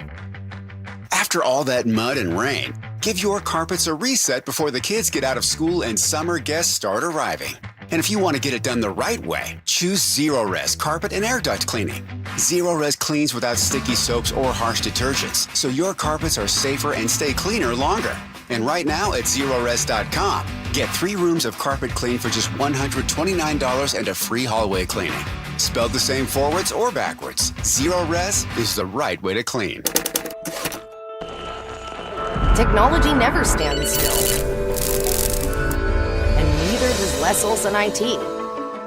After all that mud and rain, give your carpets a reset before the kids get out of school and summer guests start arriving. And if you want to get it done the right way, choose Zero-Res Carpet and Air Duct Cleaning. Zero-Res cleans without sticky soaps or harsh detergents, so your carpets are safer and stay cleaner longer. And right now at Zerores.com, get 3 rooms of carpet clean for just $129 and a free hallway cleaning. Spelled the same forwards or backwards, Zero-Res is the right way to clean. Technology never stands still. And neither does Les Olson IT.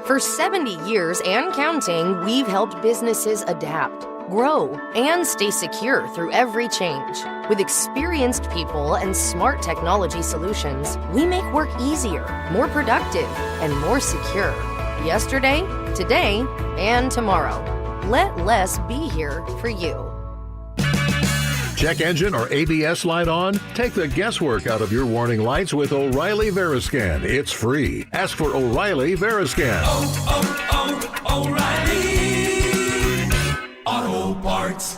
For 70 years and counting, we've helped businesses adapt, grow, and stay secure through every change. With experienced people and smart technology solutions, we make work easier, more productive, and more secure. Yesterday, today, and tomorrow. Let Les be here for you. Check engine or ABS light on? Take the guesswork out of your warning lights with O'Reilly Veriscan. It's free. Ask for O'Reilly Veriscan. O'Reilly Auto Parts.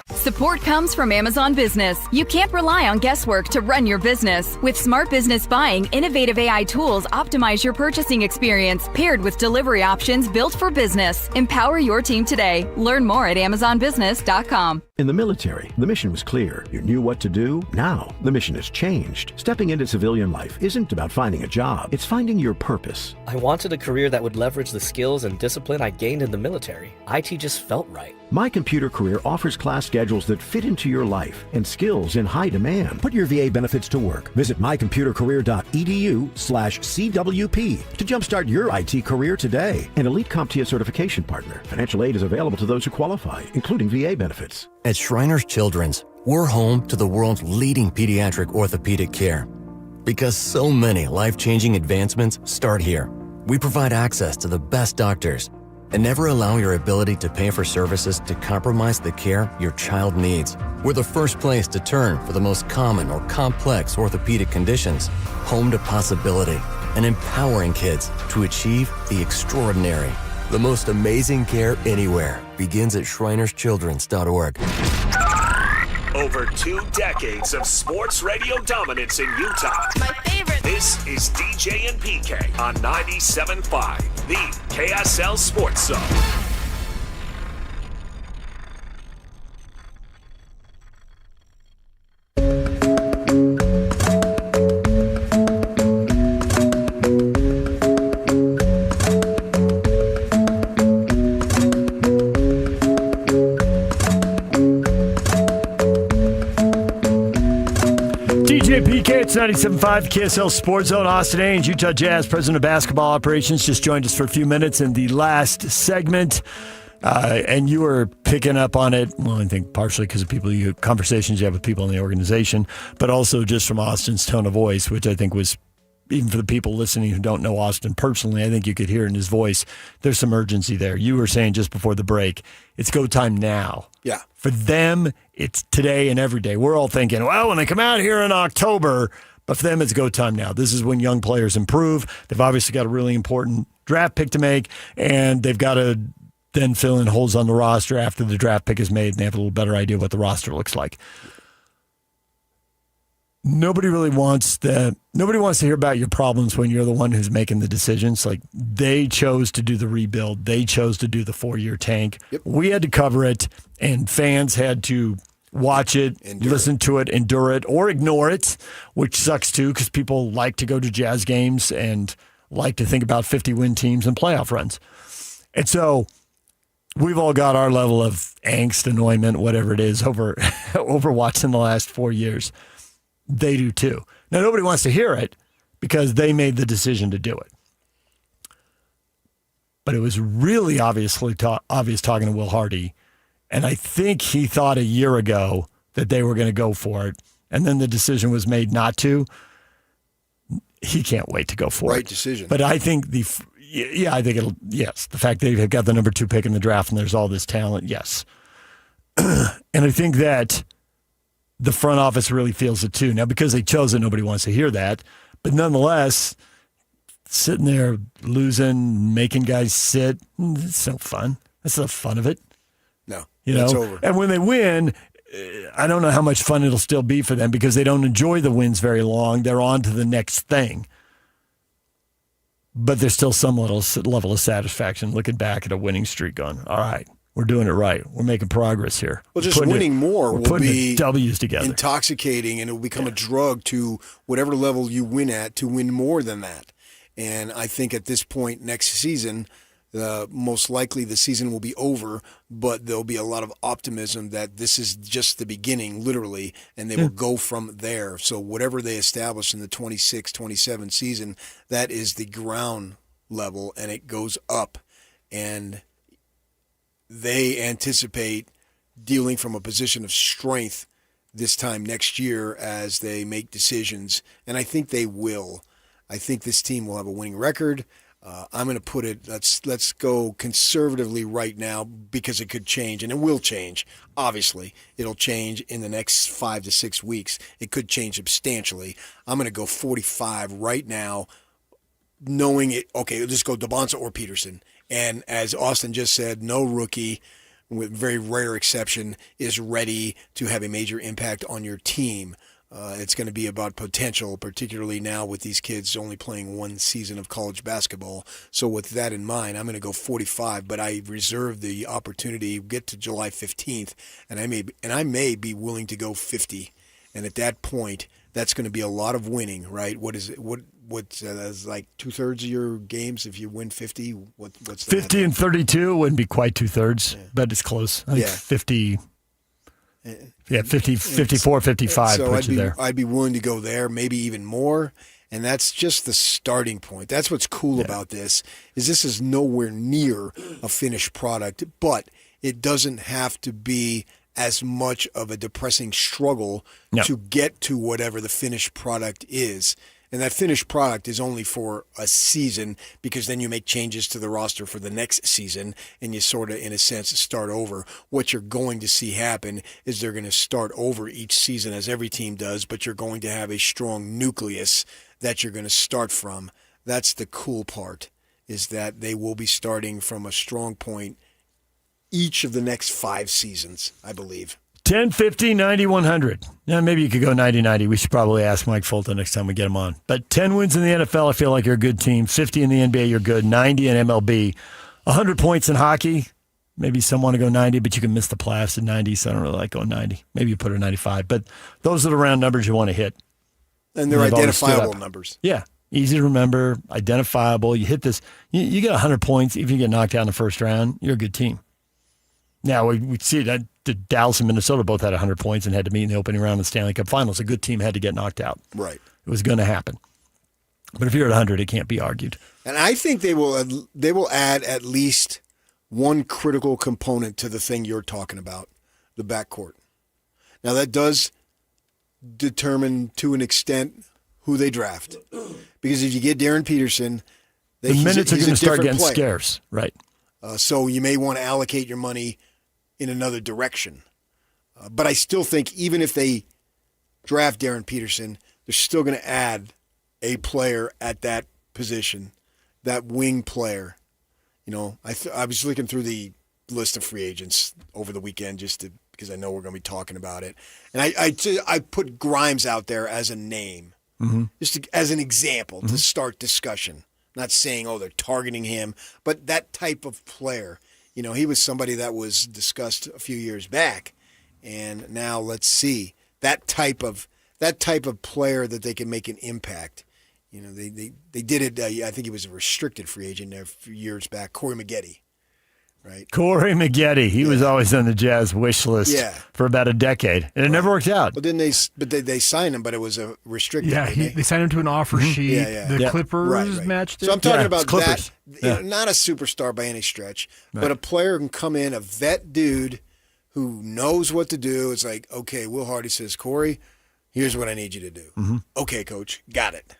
Support comes from Amazon Business. You can't rely on guesswork to run your business. With smart business buying, innovative AI tools optimize your purchasing experience, paired with delivery options built for business. Empower your team today. Learn more at amazonbusiness.com. In the military, the mission was clear. You knew what to do. Now, the mission has changed. Stepping into civilian life isn't about finding a job. It's finding your purpose. I wanted a career that would leverage the skills and discipline I gained in the military. IT just felt right. My Computer Career offers class schedules that fit into your life and skills in high demand. Put your VA benefits to work. Visit mycomputercareer.edu/CWP to jumpstart your IT career today. An elite CompTIA certification partner. Financial aid is available to those who qualify, including VA benefits. At Shriners Children's, we're home to the world's leading pediatric orthopedic care. Because so many life-changing advancements start here. We provide access to the best doctors, and never allow your ability to pay for services to compromise the care your child needs. We're the first place to turn for the most common or complex orthopedic conditions. Home to possibility and empowering kids to achieve the extraordinary. The most amazing care anywhere begins at shrinerschildrens.org. Over 2 decades of sports radio dominance in Utah. My favorite. This is DJ and PK on 97.5, the KSL Sports Zone. PK, it's 97.5, KSL Sports Zone. Austin Ains, Utah Jazz president of basketball operations, just joined us for a few minutes in the last segment. And you were picking up on it, well, I think partially because of conversations you have with people in the organization, but also just from Austin's tone of voice, which I think was, even for the people listening who don't know Austin personally, I think you could hear in his voice, there's some urgency there. You were saying just before the break, it's go time now. Yeah. For them, it's today and every day. We're all thinking, well, when they come out here in October, but for them, it's go time now. This is when young players improve. They've obviously got a really important draft pick to make, and they've got to then fill in holes on the roster after the draft pick is made, and they have a little better idea what the roster looks like. Nobody wants to hear about your problems when you're the one who's making the decisions. Like, they chose to do the rebuild. They chose to do the 4-year tank. Yep. We had to cover it, and fans had to watch it, listen to it, endure it, or ignore it, which sucks too, because people like to go to Jazz games and like to think about 50-win teams and playoff runs. And so we've all got our level of angst, annoyment, whatever it is, over watching the last 4 years. They do too. Now, nobody wants to hear it because they made the decision to do it. But it was really obvious talking to Will Hardy, and I think he thought a year ago that they were going to go for it, and then the decision was made not to. He can't wait to go for it. Right decision. But I think the fact that they've got the number 2 pick in the draft and there's all this talent, yes. And I think that the front office really feels it too. Now, because they chose it, nobody wants to hear that. But nonetheless, sitting there losing, making guys sit, it's no fun. That's not fun of it. No, it's over. And when they win, I don't know how much fun it'll still be for them because they don't enjoy the wins very long. They're on to the next thing. But there's still some level of satisfaction looking back at a winning streak going, all right, we're doing it right. We're making progress here. Well, just winning more will be W's together. Intoxicating, and it will become a drug to whatever level you win at to win more than that. And I think at this point next season, most likely the season will be over, but there'll be a lot of optimism that this is just the beginning, literally, and they will go from there. So whatever they establish in the 26-27 season, that is the ground level, and it goes up. And they anticipate dealing from a position of strength this time next year as they make decisions, and I think they will. I think this team will have a winning record. I'm going to put it, let's go conservatively right now because it could change, and it will change. Obviously, it'll change in the next 5 to 6 weeks. It could change substantially. I'm going to go 45 right now, knowing it. Okay, let's go DeBonza or Peterson. And as Austin just said, no rookie, with very rare exception, is ready to have a major impact on your team. It's going to be about potential, particularly now with these kids only playing one season of college basketball. So with that in mind, I'm going to go 45, but I reserve the opportunity, get to July 15th, and I may be willing to go 50. And at that point, that's going to be a lot of winning, right? What is it? That's like 2/3 of your games if you win 50? What's 50 and 32 wouldn't be quite 2/3, but it's close. I think 50. Yeah, 50, 54, 55 so puts you there. I'd be willing to go there, maybe even more. And that's just the starting point. That's what's cool about this is nowhere near a finished product, but it doesn't have to be as much of a depressing struggle to get to whatever the finished product is. And that finished product is only for a season, because then you make changes to the roster for the next season and you sort of, in a sense, start over. What you're going to see happen is they're going to start over each season, as every team does, but you're going to have a strong nucleus that you're going to start from. That's the cool part, is that they will be starting from a strong point each of the next 5 seasons, I believe. 10, 50, 90, 100. Now, maybe you could go 90-90. We should probably ask Mike Fulton next time we get him on. But 10 wins in the NFL, I feel like you're a good team. 50 in the NBA, you're good. 90 in MLB. 100 points in hockey. Maybe some want to go 90, but you can miss the playoffs at 90, so I don't really like going 90. Maybe you put it at 95. But those are the round numbers you want to hit. And they're identifiable numbers. Yeah. Easy to remember, identifiable. You hit this. You get 100 points. If you get knocked out in the first round, you're a good team. Now, we see that Dallas and Minnesota both had 100 points and had to meet in the opening round of the Stanley Cup Finals. A good team had to get knocked out. Right. It was going to happen. But if you're at 100, it can't be argued. And I think they will add at least one critical component to the thing you're talking about, the backcourt. Now, that does determine, to an extent, who they draft. Because if you get Darren Peterson, the minutes are going to start getting scarce. Right. So you may want to allocate your money in another direction. But I still think even if they draft Darren Peterson, they're still going to add a player at that position, that wing player. You know, I was looking through the list of free agents over the weekend because I know we're going to be talking about it. And I put Grimes out there as a name, just as an example to start discussion. Not saying, they're targeting him, but that type of player. You know, he was somebody that was discussed a few years back, and now let's see that type of player that they can make an impact. You know, they did it. I think he was a restricted free agent there a few years back. Corey Maggette, right? Corey Maggette. He was always on the Jazz wish list for about a decade, and it never worked out. Well, they signed him, but it was a restricted. Yeah, they signed him to an offer sheet. The Clippers matched it. So I'm talking about that. You know, not a superstar by any stretch, but a player who can come in, a vet dude who knows what to do. It's like, okay, Will Hardy says, Corey, here's what I need you to do. Okay, coach, got it.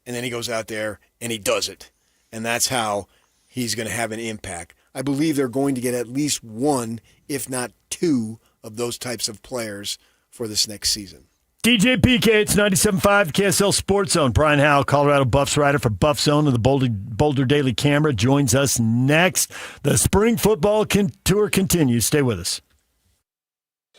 And then he goes out there and he does it. And that's how he's going to have an impact. I believe they're going to get at least one, if not two, of those types of players for this next season. DJ PK, it's 97.5 KSL Sports Zone. Brian Howell, Colorado Buffs writer for Buff Zone of the Boulder Daily Camera, joins us next. The spring football tour continues. Stay with us.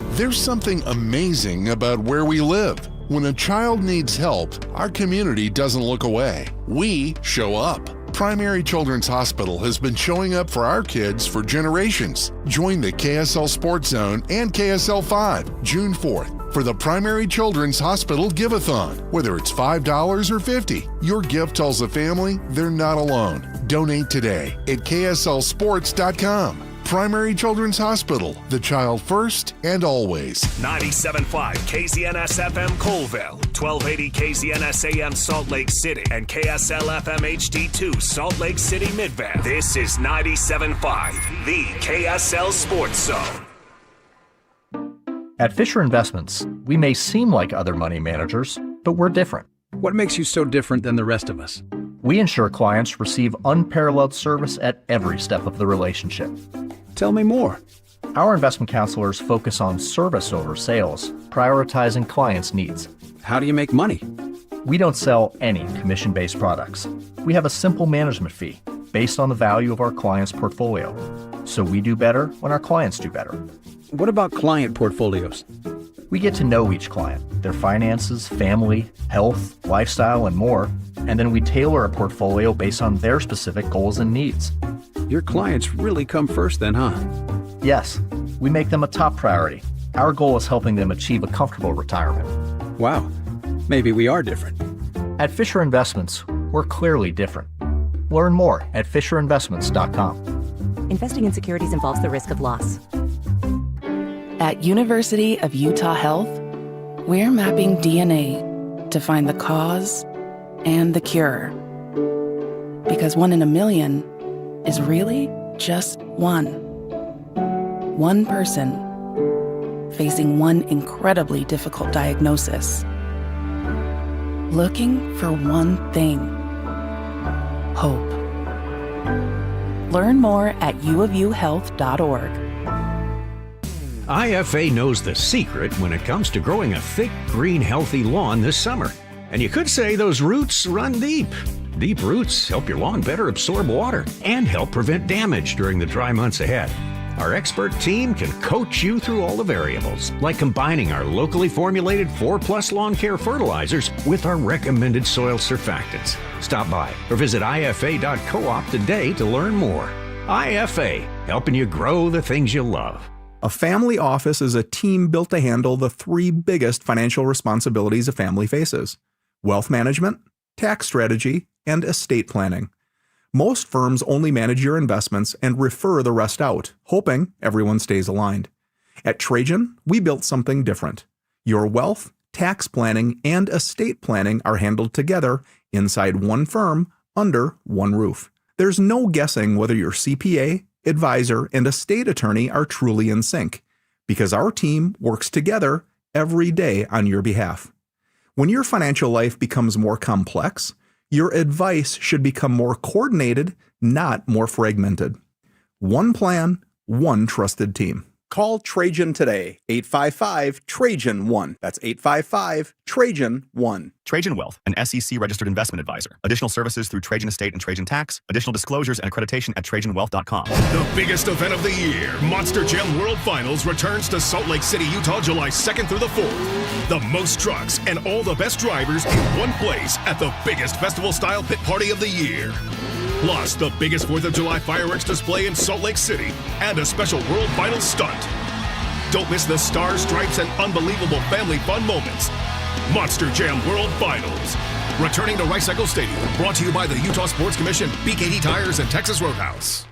There's something amazing about where we live. When a child needs help, our community doesn't look away. We show up. Primary Children's Hospital has been showing up for our kids for generations. Join the KSL Sports Zone and KSL 5, June 4th, for the Primary Children's Hospital Give-a-thon. Whether it's $5 or $50, your gift tells the family they're not alone. Donate today at KSLSports.com. Primary Children's Hospital, the child first and always. 97.5 KZNS FM Colville, 1280 KZNS AM Salt Lake City, and KSL FM HD2 Salt Lake City Midvale. This is 97.5, the KSL Sports Zone. At Fisher Investments, we may seem like other money managers, but we're different. What makes you so different than the rest of us? We ensure clients receive unparalleled service at every step of the relationship. Tell me more. Our investment counselors focus on service over sales, prioritizing clients' needs. How do you make money? We don't sell any commission-based products. We have a simple management fee based on the value of our clients' portfolio. So we do better when our clients do better. What about client portfolios? We get to know each client, their finances, family, health, lifestyle, and more, and then we tailor a portfolio based on their specific goals and needs. Your clients really come first then, huh? Yes, we make them a top priority. Our goal is helping them achieve a comfortable retirement. Wow, maybe we are different. At Fisher Investments, we're clearly different. Learn more at FisherInvestments.com. Investing in securities involves the risk of loss. At University of Utah Health, we're mapping DNA to find the cause and the cure. Because 1 in a million is really just one. One person facing one incredibly difficult diagnosis. looking for one thing: hope. Learn more at uofuhealth.org. IFA knows the secret when it comes to growing a thick, green, healthy lawn this summer. And you could say those roots run deep. Deep roots help your lawn better absorb water and help prevent damage during the dry months ahead. Our expert team can coach you through all the variables, like combining our locally formulated 4+ lawn care fertilizers with our recommended soil surfactants. Stop by or visit ifa.coop today to learn more. IFA, helping you grow the things you love. A family office is a team built to handle the 3 biggest financial responsibilities a family faces: wealth management, tax strategy, and estate planning. Most firms only manage your investments and refer the rest out, hoping everyone stays aligned. At Trajan, we built something different. Your wealth, tax planning, and estate planning are handled together inside one firm under one roof. There's no guessing whether your CPA, advisor, and estate attorney are truly in sync, because our team works together every day on your behalf. When your financial life becomes more complex, your advice should become more coordinated, not more fragmented. One plan, one trusted team. Call Trajan today, 855-TRAJAN-1. That's 855-TRAJAN-1. Trajan Wealth, an SEC-registered investment advisor. Additional services through Trajan Estate and Trajan Tax. Additional disclosures and accreditation at TrajanWealth.com. The biggest event of the year, Monster Jam World Finals, returns to Salt Lake City, Utah, July 2nd through the 4th. The most trucks and all the best drivers in one place at the biggest festival-style pit party of the year. Plus, the biggest 4th of July fireworks display in Salt Lake City and a special World Finals stunt. Don't miss the stars, stripes, and unbelievable family fun moments. Monster Jam World Finals. Returning to Rice Eccles Stadium. Brought to you by the Utah Sports Commission, BKD Tires, and Texas Roadhouse.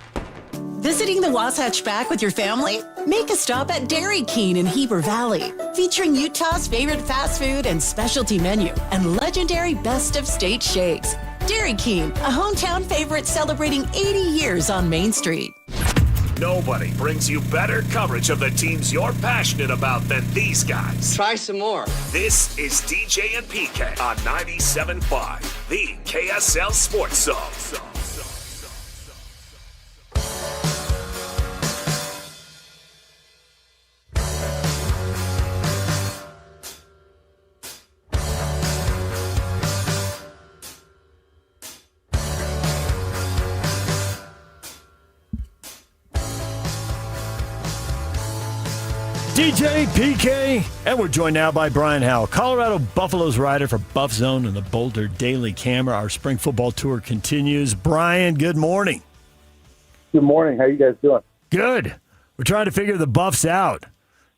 Visiting the Wasatch Back with your family? Make a stop at Dairy King in Heber Valley, featuring Utah's favorite fast food and specialty menu and legendary best of state shakes. Dairy King, a hometown favorite celebrating 80 years on Main Street. Nobody brings you better coverage of the teams you're passionate about than these guys. Try some more. This is DJ and PK on 97.5, the KSL Sports Zone. DJ, PK, and we're joined now by Brian Howell, Colorado Buffaloes writer for Buff Zone and the Boulder Daily Camera. Our spring football tour continues. Brian, good morning. Good morning. How you guys doing? Good. We're trying to figure the Buffs out.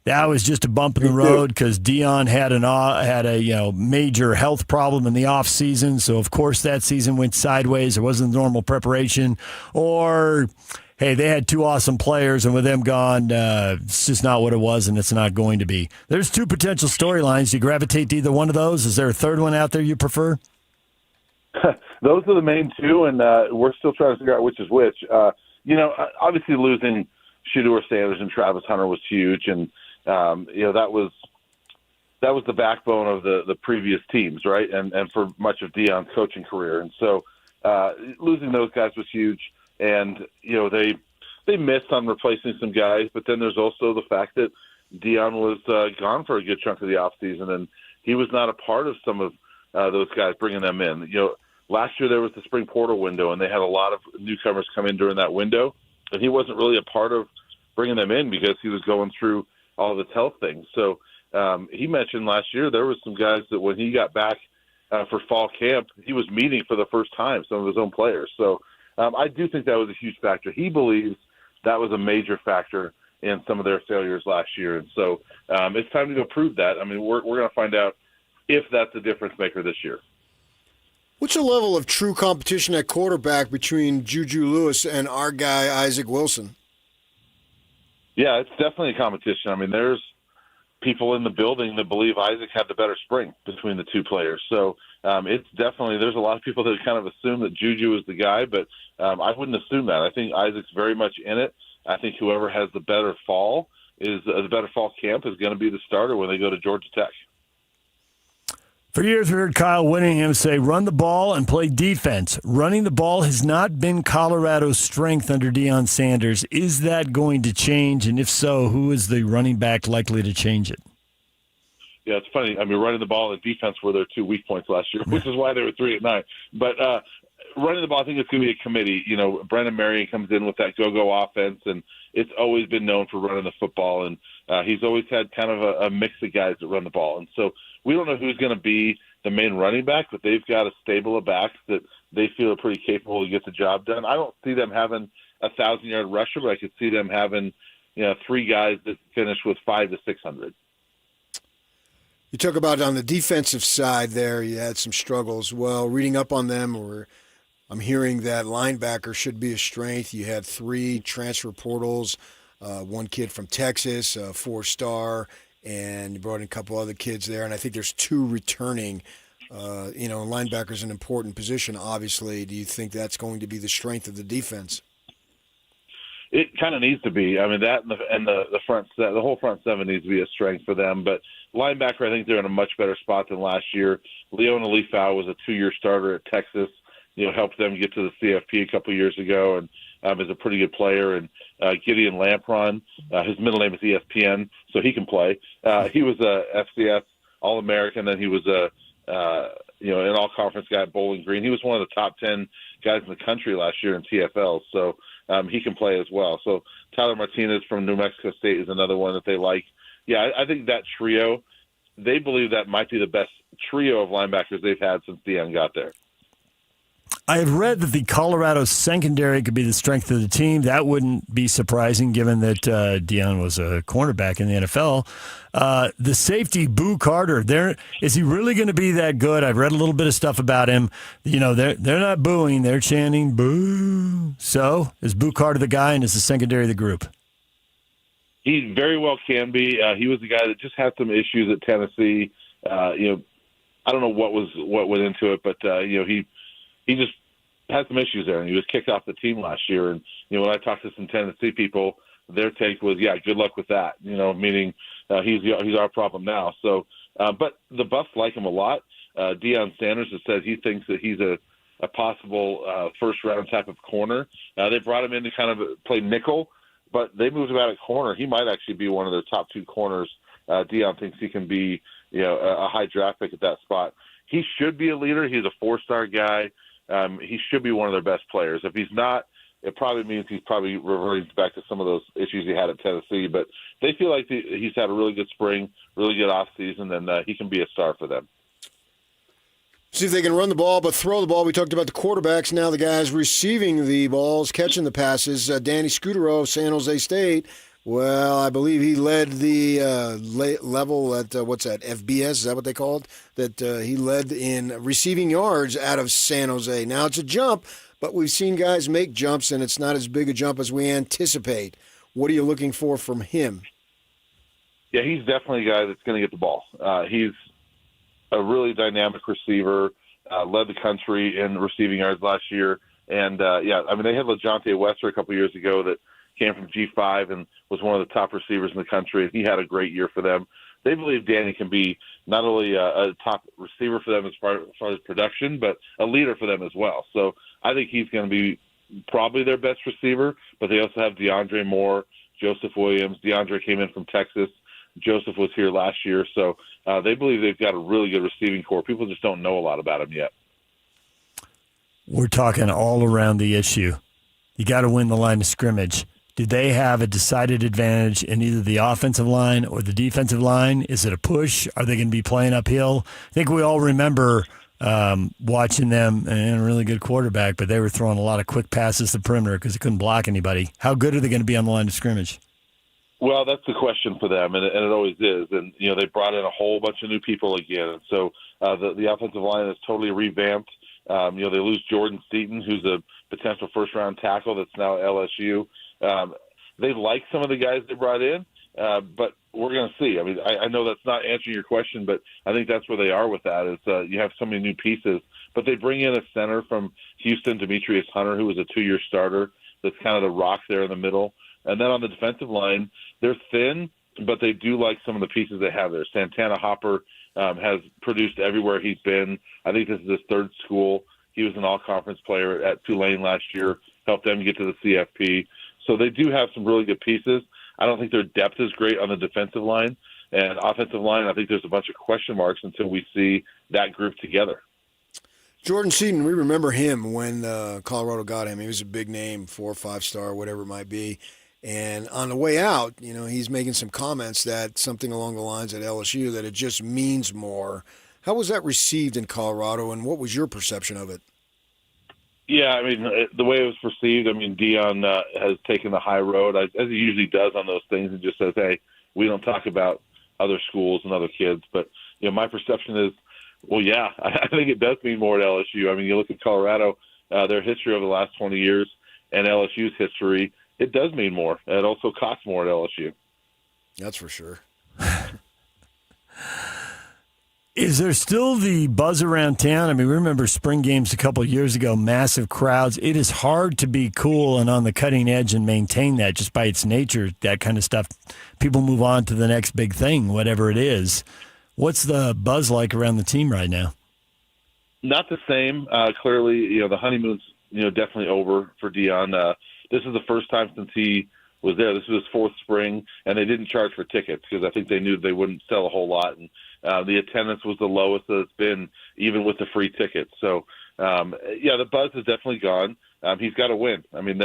That was just a bump in the road because Dion had a major health problem in the offseason. So, of course, that season went sideways. It wasn't normal preparation. Or, hey, they had 2 awesome players, and with them gone, it's just not what it was, and it's not going to be. There's 2 potential storylines. Do you gravitate to either one of those? Is there a third one out there you prefer? Those are the main 2, and we're still trying to figure out which is which. Obviously losing Shedeur Sanders and Travis Hunter was huge, and that was the backbone of the previous teams, right? And for much of Dion's coaching career, and so losing those guys was huge. And they missed on replacing some guys, but then there's also the fact that Dion was gone for a good chunk of the offseason, and he was not a part of some of those guys bringing them in. Last year there was the spring portal window, and they had a lot of newcomers come in during that window, and he wasn't really a part of bringing them in because he was going through all of his health things. So he mentioned last year there was some guys that when he got back for fall camp, he was meeting for the first time some of his own players. So I do think that was a huge factor. He believes that was a major factor in some of their failures last year. And so it's time to go prove that. I mean, we're going to find out if that's a difference maker this year. What's the level of true competition at quarterback between Juju Lewis and our guy, Isaac Wilson? Yeah, it's definitely a competition. I mean, there's people in the building that believe Isaac had the better spring between the 2 players. So it's definitely, there's a lot of people that kind of assume that Juju is the guy, but I wouldn't assume that. I think Isaac's very much in it. I think whoever has the better fall camp is going to be the starter when they go to Georgia Tech. For years, we heard Kyle Whittingham say, run the ball and play defense. Running the ball has not been Colorado's strength under Deion Sanders. Is that going to change? And if so, who is the running back likely to change it? Yeah, it's funny. I mean, running the ball and defense were their 2 weak points last year, which is why they were 3-9. But running the ball, I think it's going to be a committee. You know, Brendan Marion comes in with that go-go offense, and it's always been known for running the football. And he's always had kind of a mix of guys that run the ball. And so we don't know who's going to be the main running back, but they've got a stable of backs that they feel are pretty capable to get the job done. I don't see them having a 1,000-yard rusher, but I could see them having, 3 guys that finish with 500 to 600. You talk about on the defensive side there, you had some struggles. Well, reading up on them, I'm hearing that linebacker should be a strength. You had 3 transfer portals, 1 kid from Texas, a 4-star, and you brought in a couple other kids there. And I think there's 2 returning. Linebacker's an important position, obviously. Do you think that's going to be the strength of the defense? It kind of needs to be. I mean, that and the front set, the whole front 7 needs to be a strength for them. But linebacker, I think they're in a much better spot than last year. Leona Leafau was a 2-year starter at Texas. Helped them get to the CFP a couple of years ago, and is a pretty good player. And Gideon Lampron, his middle name is ESPN, so he can play. He was a FCS All-American, then he was an all-conference guy at Bowling Green. He was one of the top 10 guys in the country last year in TFL, so he can play as well. So Tyler Martinez from New Mexico State is another one that they like. Yeah, I think that trio, they believe that might be the best trio of linebackers they've had since Deion got there. I have read that the Colorado secondary could be the strength of the team. That wouldn't be surprising given that Deion was a cornerback in the NFL. The safety, Boo Carter, is he really going to be that good? I've read a little bit of stuff about him. They're not booing, they're chanting boo. So is Boo Carter the guy, and is the secondary the group? He very well can be. He was the guy that just had some issues at Tennessee. I don't know what went into it, but he just had some issues there, and he was kicked off the team last year. And when I talked to some Tennessee people, their take was, "Yeah, good luck with that." Meaning he's our problem now. So, but the Buffs like him a lot. Deion Sanders has said he thinks that he's a possible first-round type of corner. They brought him in to kind of play nickel, but they moved him out at corner. He might actually be one of their top 2 corners. Deion thinks he can be, a high draft pick at that spot. He should be a leader. He's a 4-star guy. He should be one of their best players. If he's not, it probably means he's probably reverting back to some of those issues he had at Tennessee. But they feel like he's had a really good spring, really good offseason, and he can be a star for them. See if they can run the ball, but throw the ball. We talked about the quarterbacks. Now the guys receiving the balls, catching the passes. Danny Scudero of San Jose State. Well, I believe he led the level at, FBS? Is that what they called? That he led in receiving yards out of San Jose. Now it's a jump, but we've seen guys make jumps, and it's not as big a jump as we anticipate. What are you looking for from him? Yeah, he's definitely a guy that's going to get the ball. He's a really dynamic receiver, led the country in receiving yards last year. And, they had LaJohntay Wester a couple years ago that came from G5 and was one of the top receivers in the country, and he had a great year for them. They believe Danny can be not only a top receiver for them as far as production, but a leader for them as well. So I think he's going to be probably their best receiver, but they also have DeAndre Moore, Joseph Williams. DeAndre came in from Texas. Joseph was here last year. So they believe they've got a really good receiving core. People just don't know a lot about him yet. We're talking all around the issue. You got to win the line of scrimmage. Do they have a decided advantage in either the offensive line or the defensive line? Is it a push? Are they going to be playing uphill? I think we all remember watching them, and a really good quarterback, but they were throwing a lot of quick passes to the perimeter because they couldn't block anybody. How good are they going to be on the line of scrimmage? Well, that's the question for them, and it always is. And, they brought in a whole bunch of new people again. So the offensive line is totally revamped. They lose Jordan Seaton, who's a potential first-round tackle that's now at LSU. They like some of the guys they brought in, but we're going to see. I mean, I know that's not answering your question, but I think that's where they are with that. Is you have so many new pieces, but they bring in a center from Houston, Demetrius Hunter, who was a 2-year starter. That's kind of the rock there in the middle. And then on the defensive line, they're thin, but they do like some of the pieces they have there. Santana Hopper has produced everywhere he's been. I think this is his third school. He was an all-conference player at Tulane last year, helped them get to the CFP. So they do have some really good pieces. I don't think their depth is great on the defensive line. And offensive line, I think there's a bunch of question marks until we see that group together. Jordan Seaton, we remember him when Colorado got him. He was a big name, 4 or 5-star, whatever it might be. And on the way out, he's making some comments that something along the lines at LSU that it just means more. How was that received in Colorado, and what was your perception of it? Yeah, I mean, the way it was perceived, I mean, Deion has taken the high road, as he usually does on those things, and just says, hey, we don't talk about other schools and other kids. But, my perception is, well, yeah, I think it does mean more at LSU. I mean, you look at Colorado, their history over the last 20 years, and LSU's history, it does mean more. It also costs more at LSU. That's for sure. Is there still the buzz around town? I mean, we remember spring games a couple of years ago, massive crowds. It is hard to be cool and on the cutting edge and maintain that just by its nature, that kind of stuff. People move on to the next big thing, whatever it is. What's the buzz like around the team right now? Not the same. Clearly, the honeymoon's, definitely over for Deion. This is the first time since he was there. This was his fourth spring, and they didn't charge for tickets because I think they knew they wouldn't sell a whole lot. And the attendance was the lowest that it's been, even with the free tickets. So, the buzz is definitely gone. He's got to win. I mean,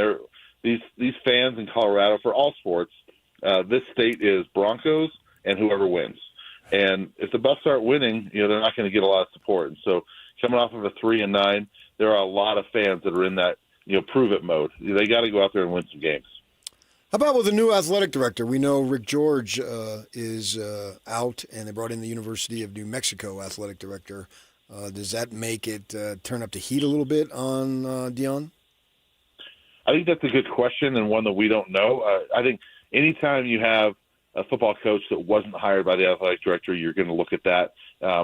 these fans in Colorado for all sports, this state is Broncos and whoever wins. And if the Buffs aren't winning, they're not going to get a lot of support. And so, coming off of a 3-9, there are a lot of fans that are in that prove it mode. They got to go out there and win some games. How about with the new athletic director? We know Rick George is out, and they brought in the University of New Mexico athletic director. Does that make it turn up the heat a little bit on Deion? I think that's a good question and one that we don't know. I think anytime you have a football coach that wasn't hired by the athletic director, you're going to look at that.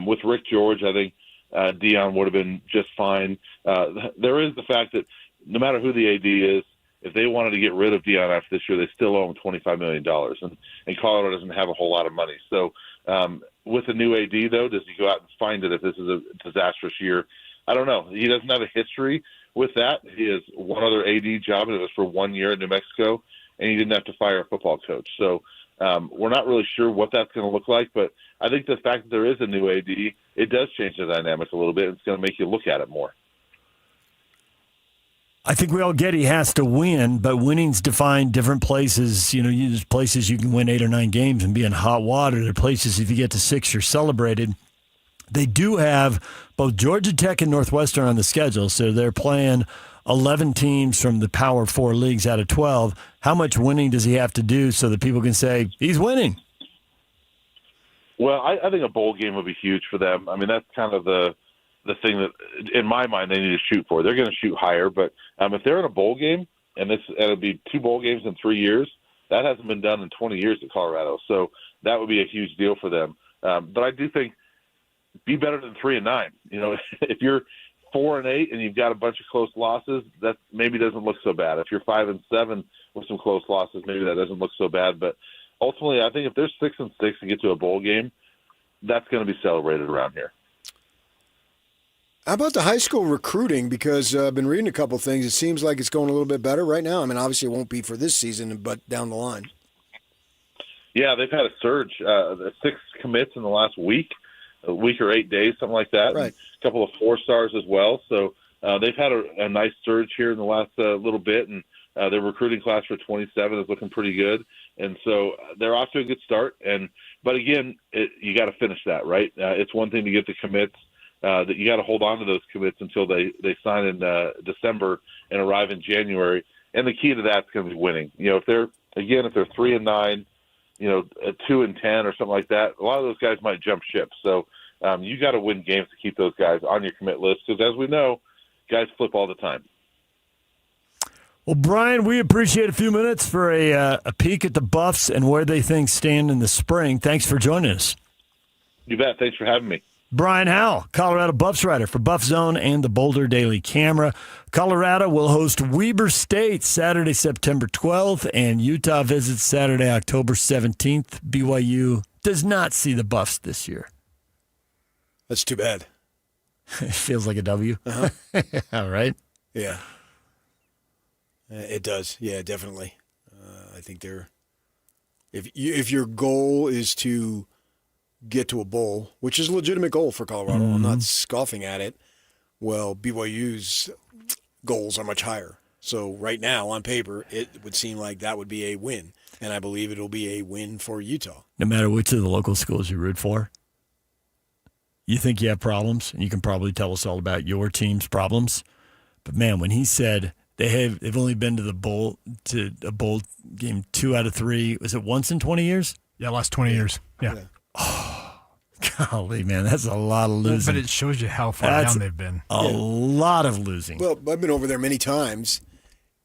With Rick George, I think Deion would have been just fine. There is the fact that no matter who the AD is, if they wanted to get rid of Deion after this year, they still owe him $25 million, and Colorado doesn't have a whole lot of money. So with the new AD, though, does he go out and find it if this is a disastrous year? I don't know. He doesn't have a history with that. He has one other AD job, and it was for 1 year in New Mexico, and he didn't have to fire a football coach. So we're not really sure what that's going to look like, but I think the fact that there is a new AD, it does change the dynamic a little bit. It's going to make you look at it more. I think we all get he has to win, but winning's defined different places. There's places you can win 8 or 9 games and be in hot water. There are places if you get to 6, you're celebrated. They do have both Georgia Tech and Northwestern on the schedule, so they're playing 11 teams from the Power 4 leagues out of 12. How much winning does he have to do so that people can say he's winning? Well, I think a bowl game would be huge for them. I mean, that's kind of the thing that, in my mind, they need to shoot for. They're going to shoot higher, but if they're in a bowl game, and it'll be 2 bowl games in 3 years, that hasn't been done in 20 years in Colorado. So that would be a huge deal for them. But I do think be better than 3-9. If you're 4-8 and you've got a bunch of close losses, that maybe doesn't look so bad. If you're 5-7 with some close losses, maybe that doesn't look so bad. But ultimately, I think if they're 6-6 and get to a bowl game, that's going to be celebrated around here. How about the high school recruiting? Because I've been reading a couple of things. It seems like it's going a little bit better right now. I mean, obviously it won't be for this season, but down the line. Yeah, they've had a surge. 6 commits in the last week or 8 days, something like that. Right. And a couple of 4-stars as well. So they've had a nice surge here in the last little bit, and their recruiting class for 27 is looking pretty good. And so they're off to a good start. But again, you got to finish that, right? It's one thing to get the commits. That you got to hold on to those commits until they sign in December and arrive in January. And the key to that is going to be winning. If they're 3-9, 2-10 or something like that, a lot of those guys might jump ship. So you got to win games to keep those guys on your commit list because, as we know, guys flip all the time. Well, Brian, we appreciate a few minutes for a peek at the Buffs and where they think stand in the spring. Thanks for joining us. You bet. Thanks for having me. Brian Howell, Colorado Buffs writer for Buff Zone and the Boulder Daily Camera. Colorado will host Weber State Saturday, September 12th, and Utah visits Saturday, October 17th. BYU does not see the Buffs this year. That's too bad. It feels like a W. All right. Yeah. It does. Yeah, definitely. I think if your goal is to get to a bowl, which is a legitimate goal for Colorado, I'm not scoffing at it. Well, BYU's goals are much higher. So right now, on paper, it would seem like that would be a win. And I believe it'll be a win for Utah. No matter which of the local schools you root for, you think you have problems, and you can probably tell us all about your team's problems. But man, when he said they've only been to a bowl game 2 out of 3, was it once in 20 years? Yeah, last 20 years. Yeah. Oh, golly, man, that's a lot of losing. But it shows you how far down they've been. A lot of losing. Well, I've been over there many times,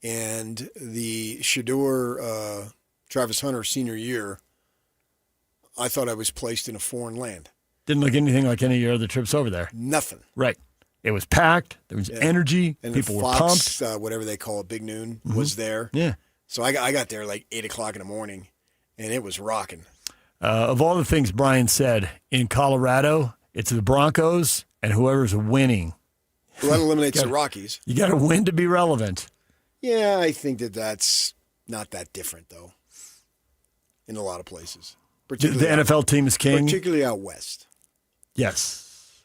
and the Shedeur Travis Hunter senior year, I thought I was placed in a foreign land. Didn't look anything like any of your other trips over there. Nothing. Right. It was packed. There was energy. And people Fox, were pumped. Whatever they call it, Big Noon, was there. Yeah. So I got there like 8 o'clock in the morning, and it was rocking. Of all the things Brian said, in Colorado, it's the Broncos and whoever's winning. Well, that eliminates the Rockies. You got to win to be relevant. Yeah, I think that's not that different, though, in a lot of places. The NFL team is king. Particularly out west. Yes.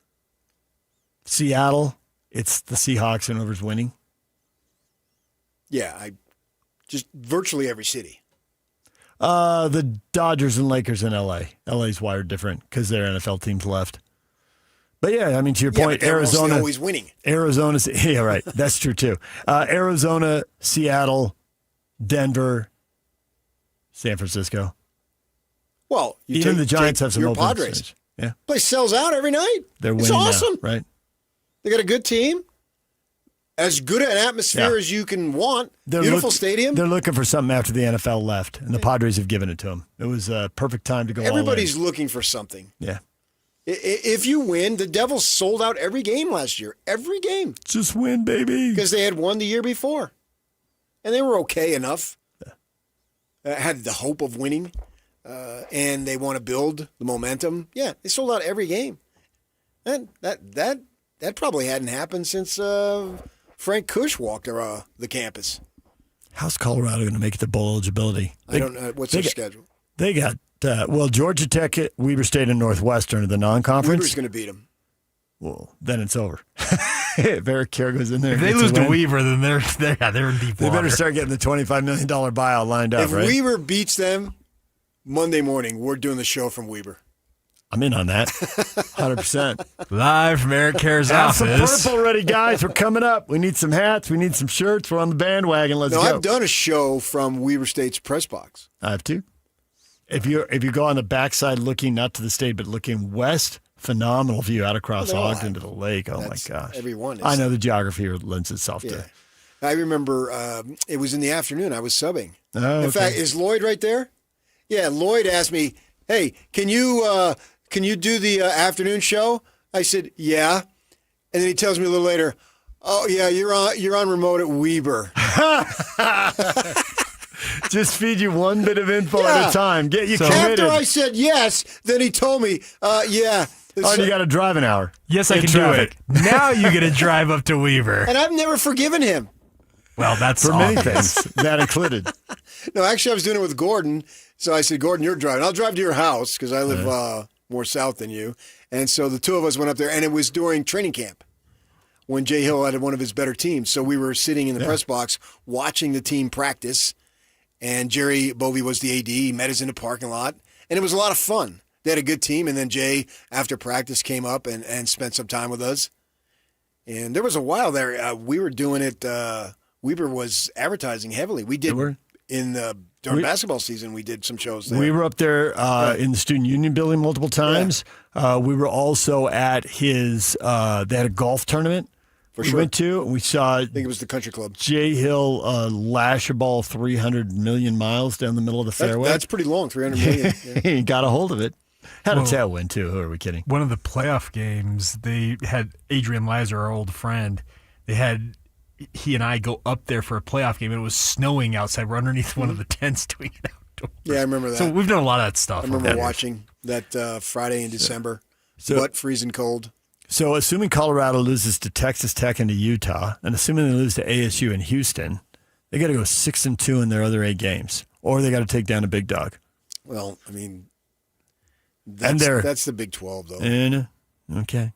Seattle, it's the Seahawks and whoever's winning. Yeah, just virtually every city. The Dodgers and Lakers in L.A. L.A.'s wired different because their NFL teams left. But yeah, I mean, to your point, but they're Arizona always winning. Arizona, yeah, right. That's true too. Arizona, Seattle, Denver, San Francisco. Well, even the Giants have some your open Padres. series. Yeah, place sells out every night. They're winning. It's awesome, now, right? They got a good team, as good an atmosphere as you can want. Beautiful stadium. They're looking for something after the NFL left, and the Padres have given it to them. It was a perfect time to go. Everybody's looking for something. Yeah. If you win, the Devils sold out every game last year. Every game. Just win, baby. Because they had won the year before. And they were okay enough. Had the hope of winning. And they want to build the momentum. Yeah, they sold out every game. And that probably hadn't happened since Frank Kush walked the campus. How's Colorado going to make it to bowl eligibility? I don't know. What's their schedule? They got, Georgia Tech, Weber State, and Northwestern are the non-conference. Weber's going to beat them. Well, then it's over. If Eric Kerr goes in there. If they lose to Weber, then they're in deep water. They better start getting the $25 million buyout lined up, right? If Weber beats them Monday morning, we're doing the show from Weber. I'm in on that. 100%. Live from Eric Kerr's office. Have some purple ready, guys. We're coming up. We need some hats. We need some shirts. We're on the bandwagon. Let's go. I've done a show from Weber State's press box. I have too. If you go on the backside looking not to the state but looking west, phenomenal view out across Ogden to the lake. Oh my gosh! Everyone is. I know the geography here lends itself to. I remember it was in the afternoon. I was subbing. Oh, in fact, is Lloyd right there? Yeah, Lloyd asked me, "Hey, can you do the afternoon show?" I said, "Yeah," and then he tells me a little later, "Oh yeah, you're on remote at Weber." Just feed you one bit of info at a time. Get you committed. After I said yes, then he told me, yeah. Oh, you got to drive an hour. Yes, I can do it. Now you get to drive up to Weber. And I've never forgiven him. Well, that's for many things, that included. No, actually, I was doing it with Gordon. So I said, Gordon, you're driving. I'll drive to your house because I live more south than you. And so the two of us went up there, and it was during training camp when Jay Hill had one of his better teams. So we were sitting in the press box watching the team practice. And Jerry Bovee was the AD. He met us in the parking lot. And it was a lot of fun. They had a good team. And then Jay, after practice, came up and spent some time with us. And there was a while there. We were doing it. Weber was advertising heavily. We did during basketball season. We did some shows there. We were up there in the Student Union building multiple times. Yeah. We were also at his. They had a golf tournament. We went to. We saw. I think it was the Country Club. Jay Hill lash a ball 300 million miles down the middle of the fairway. That's pretty long. 300 million. Yeah. He got a hold of it. Had a tailwind too. Who are we kidding? One of the playoff games, they had Adrian Lizer, our old friend. He and I go up there for a playoff game, and it was snowing outside. We're underneath one of the tents doing it outdoors. Yeah, I remember that. So we've done a lot of that stuff. I remember watching that Friday in December. but freezing cold. So assuming Colorado loses to Texas Tech and to Utah, and assuming they lose to ASU and Houston, they got to go 6-2 in their other 8 games, or they got to take down a big dog. Well, I mean, that's the Big 12, though. Okay.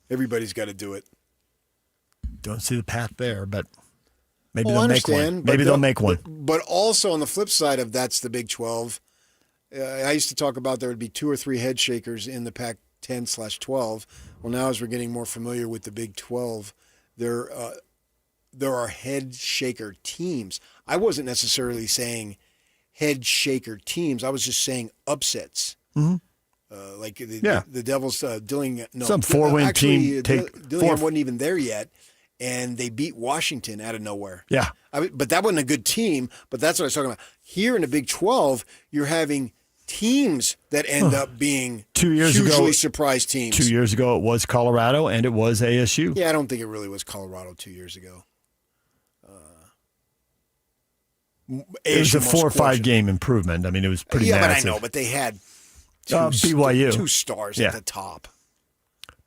Everybody's got to do it. Don't see the path there, but maybe Well, they'll make one. Maybe they'll make one. But also on the flip side of that's the Big 12, I used to talk about there would be 2 or 3 head shakers in the Pac-10/12. Well, now as we're getting more familiar with the Big 12, there are head shaker teams. I wasn't necessarily saying head shaker teams. I was just saying upsets. Mm-hmm. Like the Devils, Dillingham. No, some 4-win team. Dillingham wasn't even there yet, and they beat Washington out of nowhere. Yeah. But that wasn't a good team, but that's what I was talking about. Here in the Big 12, you're having teams that end up being 2 years hugely ago, surprise teams. 2 years ago, it was Colorado, and it was ASU. Yeah, I don't think it really was Colorado 2 years ago. It was a 4 or 5 game improvement. I mean, it was pretty massive. But I know, but they had BYU. 2 stars at the top.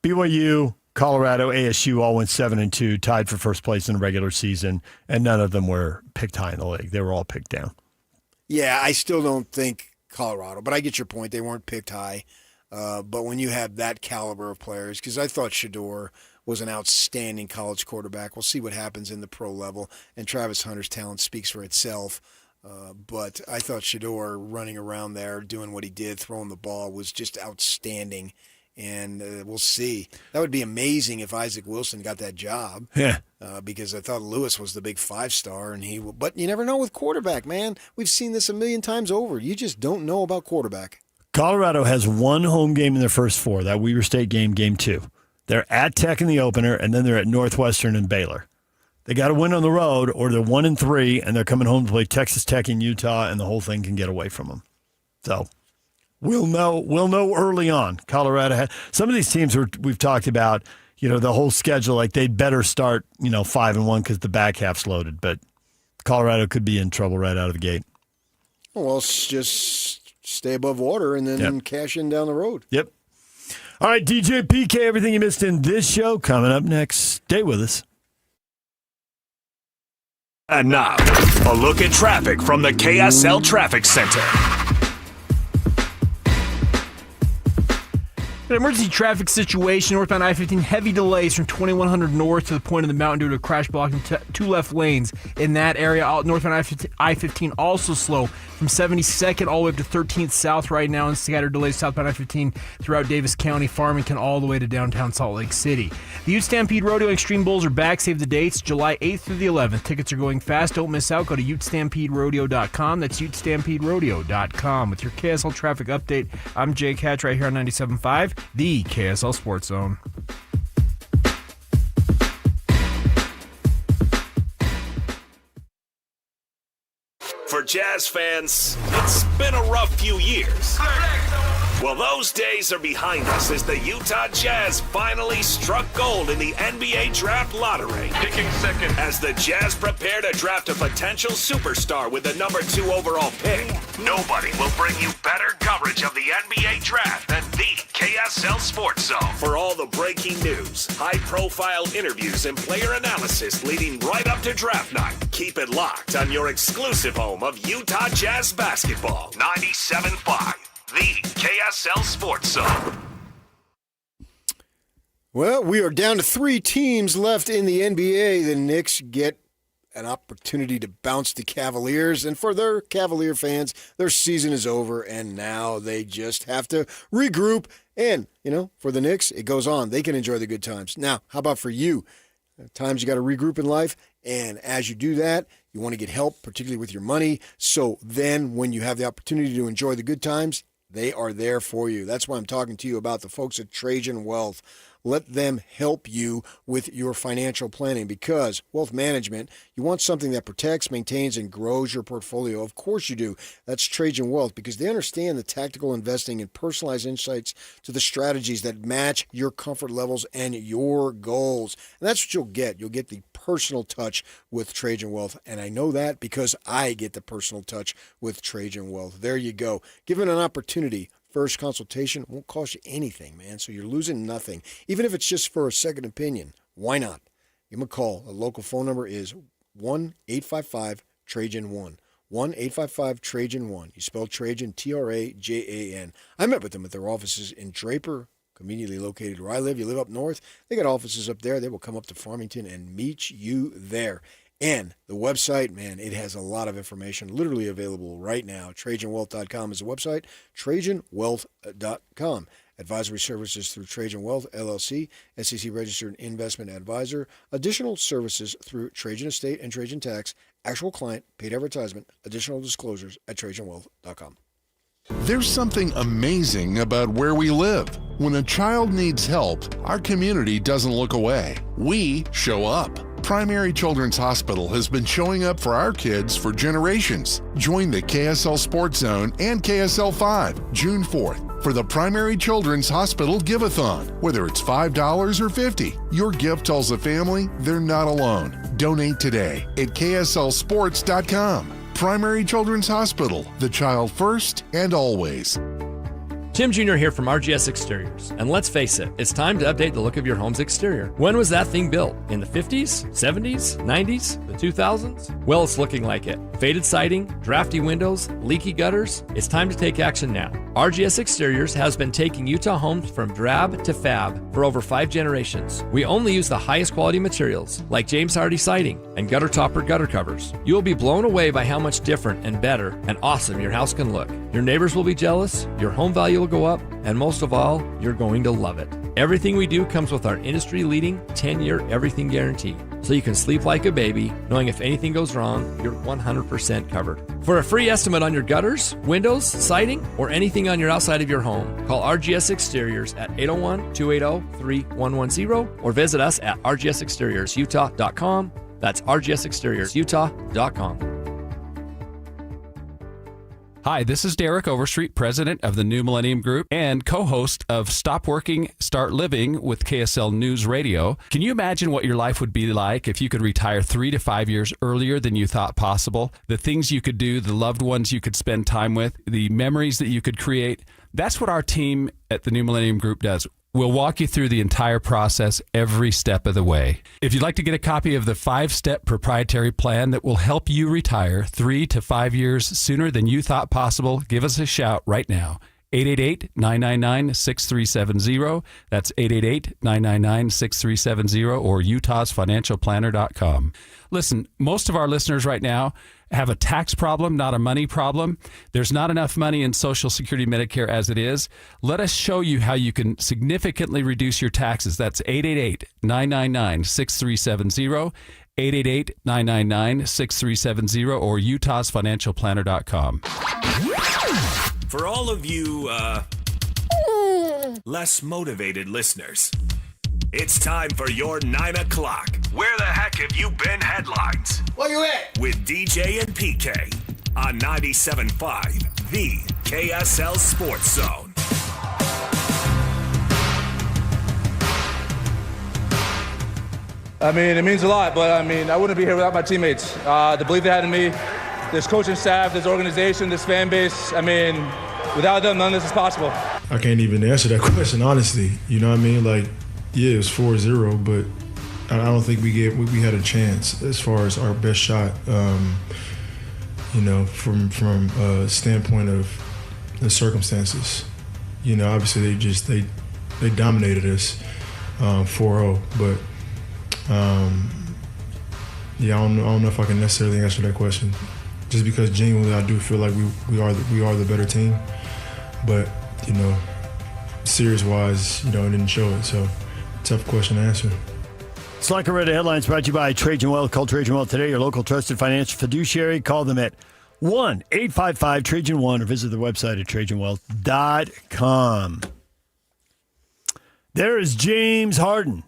BYU, Colorado, ASU all went 7-2, tied for first place in the regular season, and none of them were picked high in the league. They were all picked down. Yeah, I still don't think Colorado, but I get your point. They weren't picked high. But when you have that caliber of players, because I thought Shedeur was an outstanding college quarterback. We'll see what happens in the pro level, and Travis Hunter's talent speaks for itself. But I thought Shedeur running around there, doing what he did, throwing the ball, was just outstanding. And we'll see. That would be amazing if Isaac Wilson got that job. Yeah. Because I thought Lewis was the big 5-star, and but you never know with quarterback, man. We've seen this a million times over. You just don't know about quarterback. Colorado has 1 home game in their first 4. That Weber State game, game 2. They're at Tech in the opener, and then they're at Northwestern and Baylor. They got to win on the road, or they're 1-3, and they're coming home to play Texas Tech and Utah, and the whole thing can get away from them. So we'll know early on. Colorado some of these teams we've talked about, the whole schedule, like they'd better start, 5-1 because the back half's loaded. But Colorado could be in trouble right out of the gate. Well, just stay above water and then cash in down the road. Yep. All right, DJ PK, everything you missed in this show coming up next. Stay with us. And now, a look at traffic from the KSL Traffic Center. An emergency traffic situation, northbound I-15, heavy delays from 2100 north to the point of the mountain due to a crash blocking 2 left lanes in that area. Northbound I-15 also slow from 72nd all the way up to 13th south right now, and scattered delays southbound I-15 throughout Davis County, Farmington, all the way to downtown Salt Lake City. The Utes Stampede Rodeo and Extreme Bulls are back. Save the dates, July 8th through the 11th. Tickets are going fast. Don't miss out. Go to UtesStampedeRodeo.com. That's UtesStampedeRodeo.com. With your KSL traffic update, I'm Jake Hatch right here on 97.5. The KSL Sports Zone. For Jazz fans, it's been a rough few years. Well, those days are behind us as the Utah Jazz finally struck gold in the NBA Draft Lottery. Picking second. As the Jazz prepare to draft a potential superstar with the number 2 overall pick. Nobody will bring you better coverage of the NBA Draft than the KSL Sports Zone. For all the breaking news, high-profile interviews, and player analysis leading right up to draft night, keep it locked on your exclusive home of Utah Jazz basketball. 97.5. The KSL Sports Zone. Well, we are down to 3 teams left in the NBA. The Knicks get an opportunity to bounce the Cavaliers. And for their Cavalier fans, their season is over, and now they just have to regroup. And, for the Knicks, it goes on. They can enjoy the good times. Now, how about for you? Times you got to regroup in life, and as you do that, you want to get help, particularly with your money. So then when you have the opportunity to enjoy the good times, they are there for you. That's why I'm talking to you about the folks at Trajan Wealth. Let them help you with your financial planning, because wealth management, you want something that protects, maintains, and grows your portfolio. Of course you do. That's Trajan Wealth, because they understand the tactical investing and personalized insights to the strategies that match your comfort levels and your goals. And that's what you'll get. You'll get the personal touch with Trajan Wealth. And I know that because I get the personal touch with Trajan Wealth. There you go. Given an opportunity first consultation won't cost you anything, man. So you're losing nothing. Even if it's just for a second opinion, why not? Give them a call. The local phone number is 1-855-TRAJAN1. 1-855-TRAJAN1. You spell Trajan, Trajan. I met with them at their offices in Draper, conveniently located where I live. You live up north, they got offices up there. They will come up to Farmington and meet you there. And the website, man, it has a lot of information literally available right now. TrajanWealth.com is the website. TrajanWealth.com. Advisory services through Trajan Wealth, LLC, SEC-registered investment advisor. Additional services through Trajan Estate and Trajan Tax. Actual client, paid advertisement. Additional disclosures at TrajanWealth.com. There's something amazing about where we live. When a child needs help, our community doesn't look away. We show up. Primary Children's Hospital has been showing up for our kids for generations. Join the KSL Sports Zone and KSL 5, June 4th, for the Primary Children's Hospital Give-a-thon. Whether it's $5 or $50, your gift tells the family they're not alone. Donate today at KSLSports.com. Primary Children's Hospital, the child first and always. Tim Jr. here from RGS Exteriors. And let's face it, it's time to update the look of your home's exterior. When was that thing built? In the 50s, 70s, 90s, the 2000s? Well, it's looking like it. Faded siding, drafty windows, leaky gutters. It's time to take action now. RGS Exteriors has been taking Utah homes from drab to fab for over 5 generations. We only use the highest quality materials, like James Hardy siding and gutter topper gutter covers. You will be blown away by how much different and better and awesome your house can look. Your neighbors will be jealous, your home value will go up, and most of all, you're going to love it. Everything we do comes with our industry-leading 10-year everything guarantee, so you can sleep like a baby, knowing if anything goes wrong, you're 100% covered. For a free estimate on your gutters, windows, siding, or anything on your outside of your home, call RGS Exteriors at 801-280-3110 or visit us at rgsexteriorsutah.com. That's rgsexteriorsutah.com. Hi, this is Derek Overstreet, president of the New Millennium Group and co-host of Stop Working, Start Living with KSL News Radio. Can you imagine what your life would be like if you could retire 3 to 5 years earlier than you thought possible? The things you could do, the loved ones you could spend time with, the memories that you could create. That's what our team at the New Millennium Group does. We'll walk you through the entire process every step of the way. If you'd like to get a copy of the 5-step proprietary plan that will help you retire 3 to 5 years sooner than you thought possible, give us a shout right now. 888-999-6370. That's 888-999-6370 or utahsfinancialplanner.com. Listen, most of our listeners right now have a tax problem, not a money problem. There's not enough money in Social Security Medicare as it is. Let us show you how you can significantly reduce your taxes. That's 888-999-6370. 888-999-6370 or utahsfinancialplanner.com. For all of you, less motivated listeners, it's time for your 9 o'clock. Where the heck have you been headlines? Where you at? With DJ and PK on 97.5, the KSL Sports Zone. I mean, it means a lot, but I mean, I wouldn't be here without my teammates. The belief they had in me, this coaching staff, this organization, this fan base. I mean, without them, none of this is possible. I can't even answer that question, honestly. You know what I mean? Like, yeah, it was 4-0, but I don't think we had a chance as far as our best shot, you know, from a standpoint of the circumstances. You know, obviously they dominated us 4-0, but yeah, I don't know if I can necessarily answer that question, just because genuinely I do feel like we are the better team, but you know, series-wise, you know, it didn't show it, so tough question to answer. It's like I read the headlines brought to you by Trajan Wealth. Call Trajan Wealth today, your local trusted financial fiduciary. Call them at 1-855-TRAJAN1 or visit their website at TrajanWealth.com. There is James Harden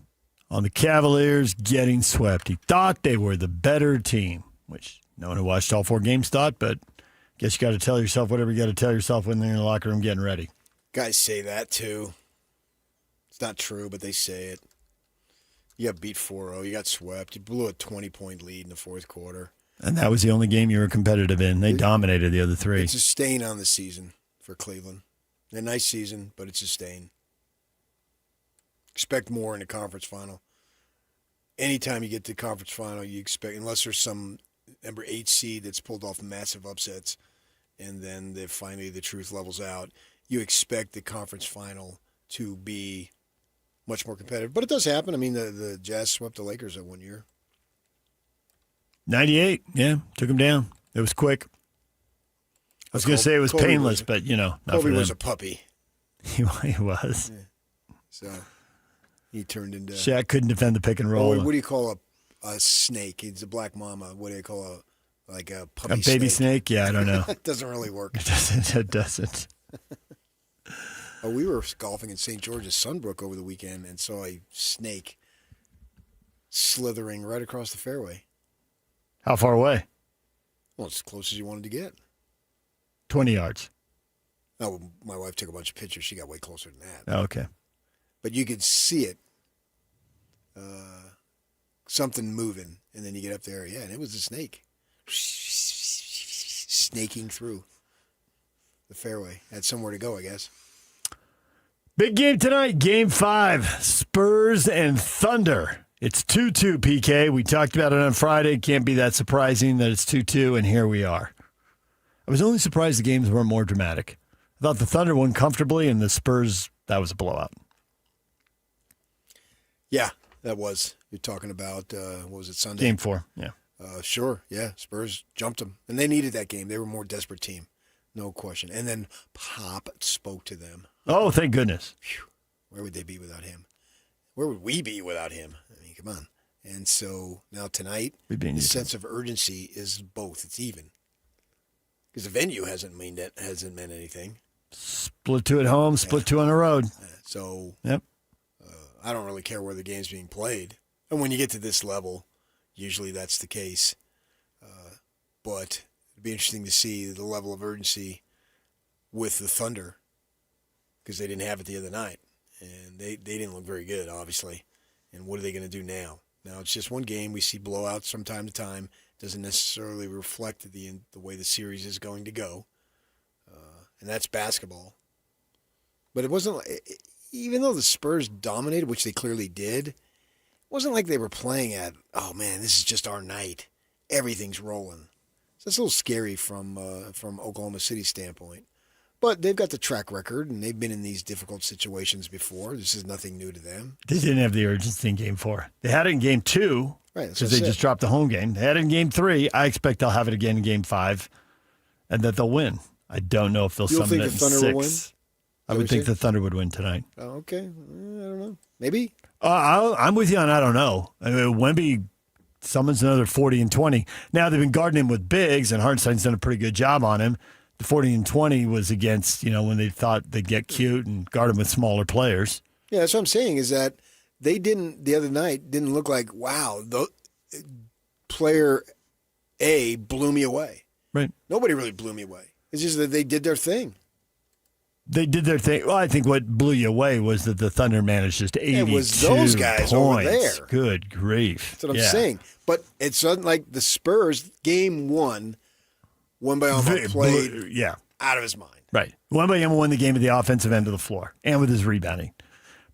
on the Cavaliers getting swept. He thought they were the better team, which no one who watched all 4 games thought, but I guess you got to tell yourself whatever you got to tell yourself when they're in the locker room getting ready. Guys say that too. It's not true, but they say it. You got beat 4-0. You got swept. You blew a 20-point lead in the fourth quarter. And that was the only game you were competitive in. They dominated the other 3. It's a stain on the season for Cleveland. A nice season, but it's a stain. Expect more in the conference final. Anytime you get to the conference final, you expect, unless there's some number 8 seed that's pulled off massive upsets, and then finally the truth levels out, you expect the conference final to be much more competitive. But it does happen. I mean, the Jazz swept the Lakers that one year. 98, yeah, took them down. It was quick. I was going to say it was painless, but, not Kobe for them. was a puppy. He was. Yeah. So he turned into... Shaq couldn't defend the pick and roll. What do you call a snake? He's a black mama. What do you call a puppy snake? A baby snake? Yeah, I don't know. It doesn't really work. It doesn't. We were golfing in St. George's Sunbrook over the weekend and saw a snake slithering right across the fairway. How far away? Well, as close as you wanted to get. 20 yards. Oh, my wife took a bunch of pictures. She got way closer than that. Oh, okay. But you could see it, something moving, and then you get up there, and it was a snake. Snaking through the fairway. Had somewhere to go, I guess. Big game tonight, Game 5, Spurs and Thunder. It's 2-2, PK. We talked about it on Friday. Can't be that surprising that it's 2-2, and here we are. I was only surprised the games weren't more dramatic. I thought the Thunder won comfortably, and the Spurs, that was a blowout. Yeah, that was. You're talking about, what was it, Sunday? Game 4, yeah. Sure, yeah. Spurs jumped them. And they needed that game. They were a more desperate team. No question. And then Pop spoke to them. Oh, thank goodness. Whew. Where would they be without him? Where would we be without him? I mean, come on. And so now tonight, the sense of urgency is both. It's even. Because the venue hasn't meant anything. Split 2 at home, split 2 on the road. So yep. I don't really care where the game's being played. And when you get to this level, usually that's the case. But it'd be interesting to see the level of urgency with the Thunder because they didn't have it the other night. And they didn't look very good, obviously. And what are they going to do now? Now, it's just one game. We see blowouts from time to time. Doesn't necessarily reflect the way the series is going to go. And that's basketball. But it wasn't, even though the Spurs dominated, which they clearly did, it wasn't like they were playing at, oh man, this is just our night. Everything's rolling. So it's a little scary from Oklahoma City's standpoint. But they've got the track record, and they've been in these difficult situations before. This is nothing new to them. They didn't have the urgency in Game 4. They had it in Game 2 because they just dropped the home game. They had it in Game 3. I expect they'll have it again in Game 5 and that they'll win. I don't know if they'll summon it in 6. Will win? I would think the Thunder would win tonight. Oh, okay. I don't know. Maybe. I'm with you on I don't know. I mean, Wemby summons another 40 and 20. Now, they've been guarding him with bigs, and Hartenstein's done a pretty good job on him. The 40 and 20 was against, when they thought they'd get cute and guard him with smaller players. Yeah, that's what I'm saying is that they didn't, the other night, didn't look like, wow, player A blew me away. Right. Nobody really blew me away. It's just that they did their thing. They did their thing. Well, I think what blew you away was that the Thunder managed just 82 It was those guys points. over there. Good grief. That's what I'm saying. But it's like the Spurs, Game 1, Wembanyama played out of his mind. Right. Wembanyama won the game at the offensive end of the floor and with his rebounding.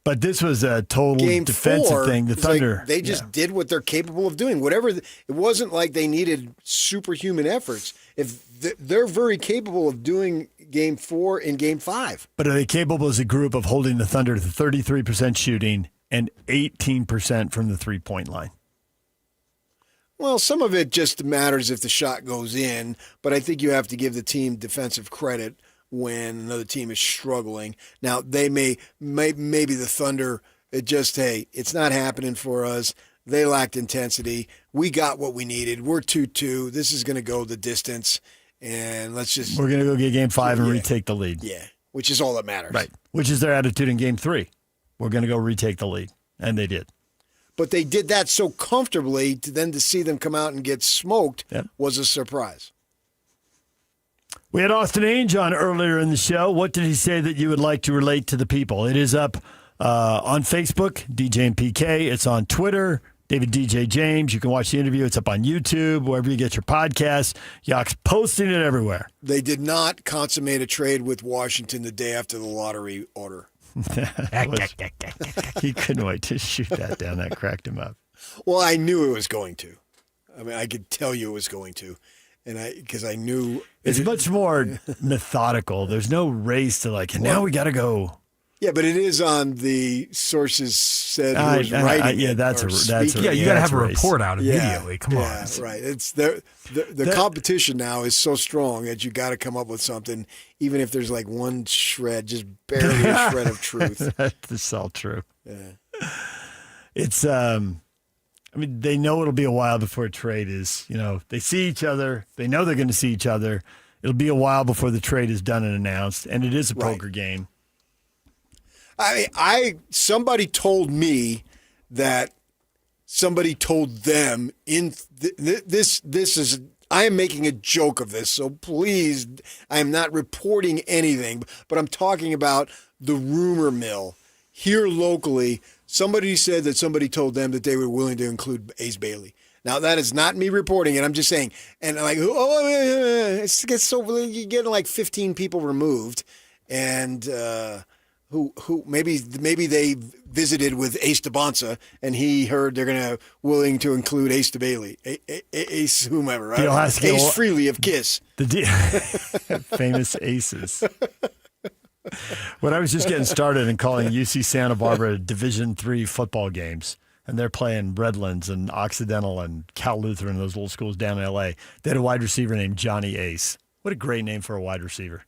But this was a total Game defensive 4, thing. The Thunder, they just did what they're capable of doing. It wasn't like they needed superhuman efforts. If they're very capable of doing Game 4 and Game 5. But are they capable as a group of holding the Thunder to 33% shooting and 18% from the three-point line? Well, some of it just matters if the shot goes in, but I think you have to give the team defensive credit when another team is struggling. Now, they maybe the Thunder, it's not happening for us. They lacked intensity. We got what we needed. We're 2-2. This is going to go the distance, and we're going to go get Game 5 and retake the lead. Yeah, which is all that matters. Right, which is their attitude in Game 3. We're going to go retake the lead, and they did. But they did that so comfortably, to see them come out and get smoked was a surprise. We had Austin Ainge on earlier in the show. What did he say that you would like to relate to the people? It is up on Facebook, DJ and PK. It's on Twitter, David DJ James. You can watch the interview. It's up on YouTube, wherever you get your podcasts. Yock's posting it everywhere. They did not consummate a trade with Washington the day after the lottery order. He couldn't wait to shoot that down. That cracked him up. Well, I knew it was going to. I mean, I could tell you it was going to. And because I knew. It's much more methodical. There's no race to and now we got to go. Yeah, but it is on the sources said who was writing. You got to have a report out immediately. Yeah, Come on. Yeah, right. It's the competition now is so strong that you got to come up with something, even if there's one shred, just barely a shred of truth. That's all true. Yeah. It's they know it'll be a while before a trade is. They see each other. They know they're going to see each other. It'll be a while before the trade is done and announced, and it is a poker game. Somebody told me that somebody told them this is. I am making a joke of this, so please, I am not reporting anything, but I'm talking about the rumor mill here locally. Somebody said that somebody told them that they were willing to include Ace Bailey. Now, that is not me reporting it. I'm just saying. And it gets so you get 15 people removed, and who maybe they visited with Ace DeBonsa, and he heard they're willing to include Ace DeBailey, Ace whomever, right? Ace Frehley of Kiss, famous Aces. When I was just getting started and calling UC Santa Barbara Division III football games, and they're playing Redlands and Occidental and Cal Lutheran, those little schools down in L.A., they had a wide receiver named Johnny Ace. What a great name for a wide receiver.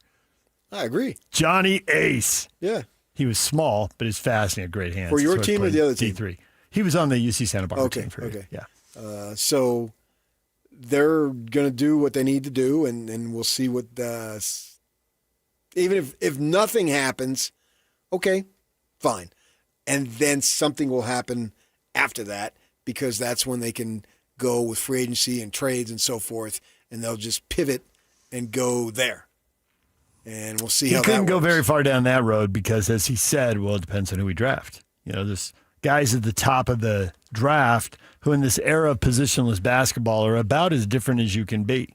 I agree. Johnny Ace. Yeah. He was small, but he's fast and he had great hands. For your team or the other team? D3. He was on the UC Santa Barbara team for Okay. Yeah. So they're going to do what they need to do, and we'll see what even if nothing happens, okay, fine. And then something will happen after that, because that's when they can go with free agency and trades and so forth, and they'll just pivot and go there. And we'll see how that works. He couldn't go very far down that road because, as he said, it depends on who we draft. There's guys at the top of the draft who in this era of positionless basketball are about as different as you can be.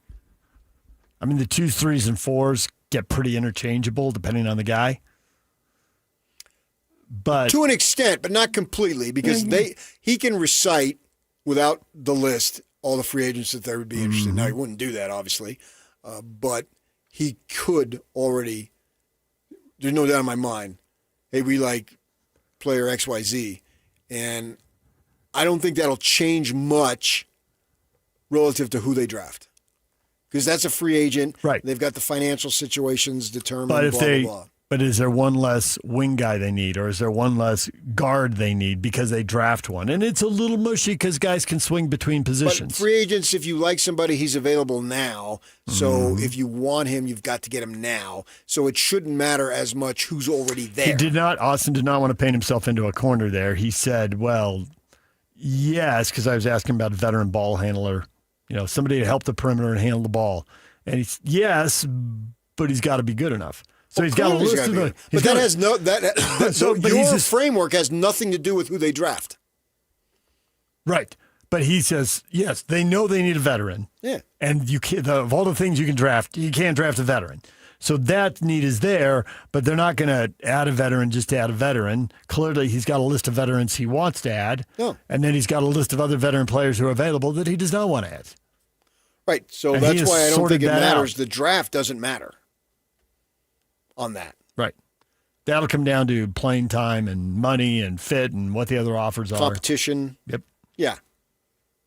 I mean, the 2s, 3s, and 4s get pretty interchangeable depending on the guy. But to an extent, but not completely, because he can recite without the list all the free agents that they would be interested in. Now, he wouldn't do that, obviously, but he could already, there's no doubt in my mind, hey, we like player XYZ, and I don't think that'll change much relative to who they draft. Because that's a free agent. Right. They've got the financial situations determined, but blah, blah. But is there one less wing guy they need, or is there one less guard they need because they draft one? And it's a little mushy because guys can swing between positions. But free agents, if you like somebody, he's available now. So if you want him, you've got to get him now. So it shouldn't matter as much who's already there. Austin did not want to paint himself into a corner there. He said, well, yes, because I was asking about a veteran ball handler, somebody to help the perimeter and handle the ball. And he's, yes, but he's got to be good enough. So he's got a list of the. But that has no your framework has nothing to do with who they draft. Right, but he says yes. They know they need a veteran. Yeah, and you can't. Of all the things you can draft, you can't draft a veteran. So that need is there, but they're not going to add a veteran just to add a veteran. Clearly, he's got a list of veterans he wants to add, and then he's got a list of other veteran players who are available that he does not want to add. Right. So that's why I don't think it matters. The draft doesn't matter on that. Right. That'll come down to playing time and money and fit and what the other offers are. Competition. Yep. Yeah.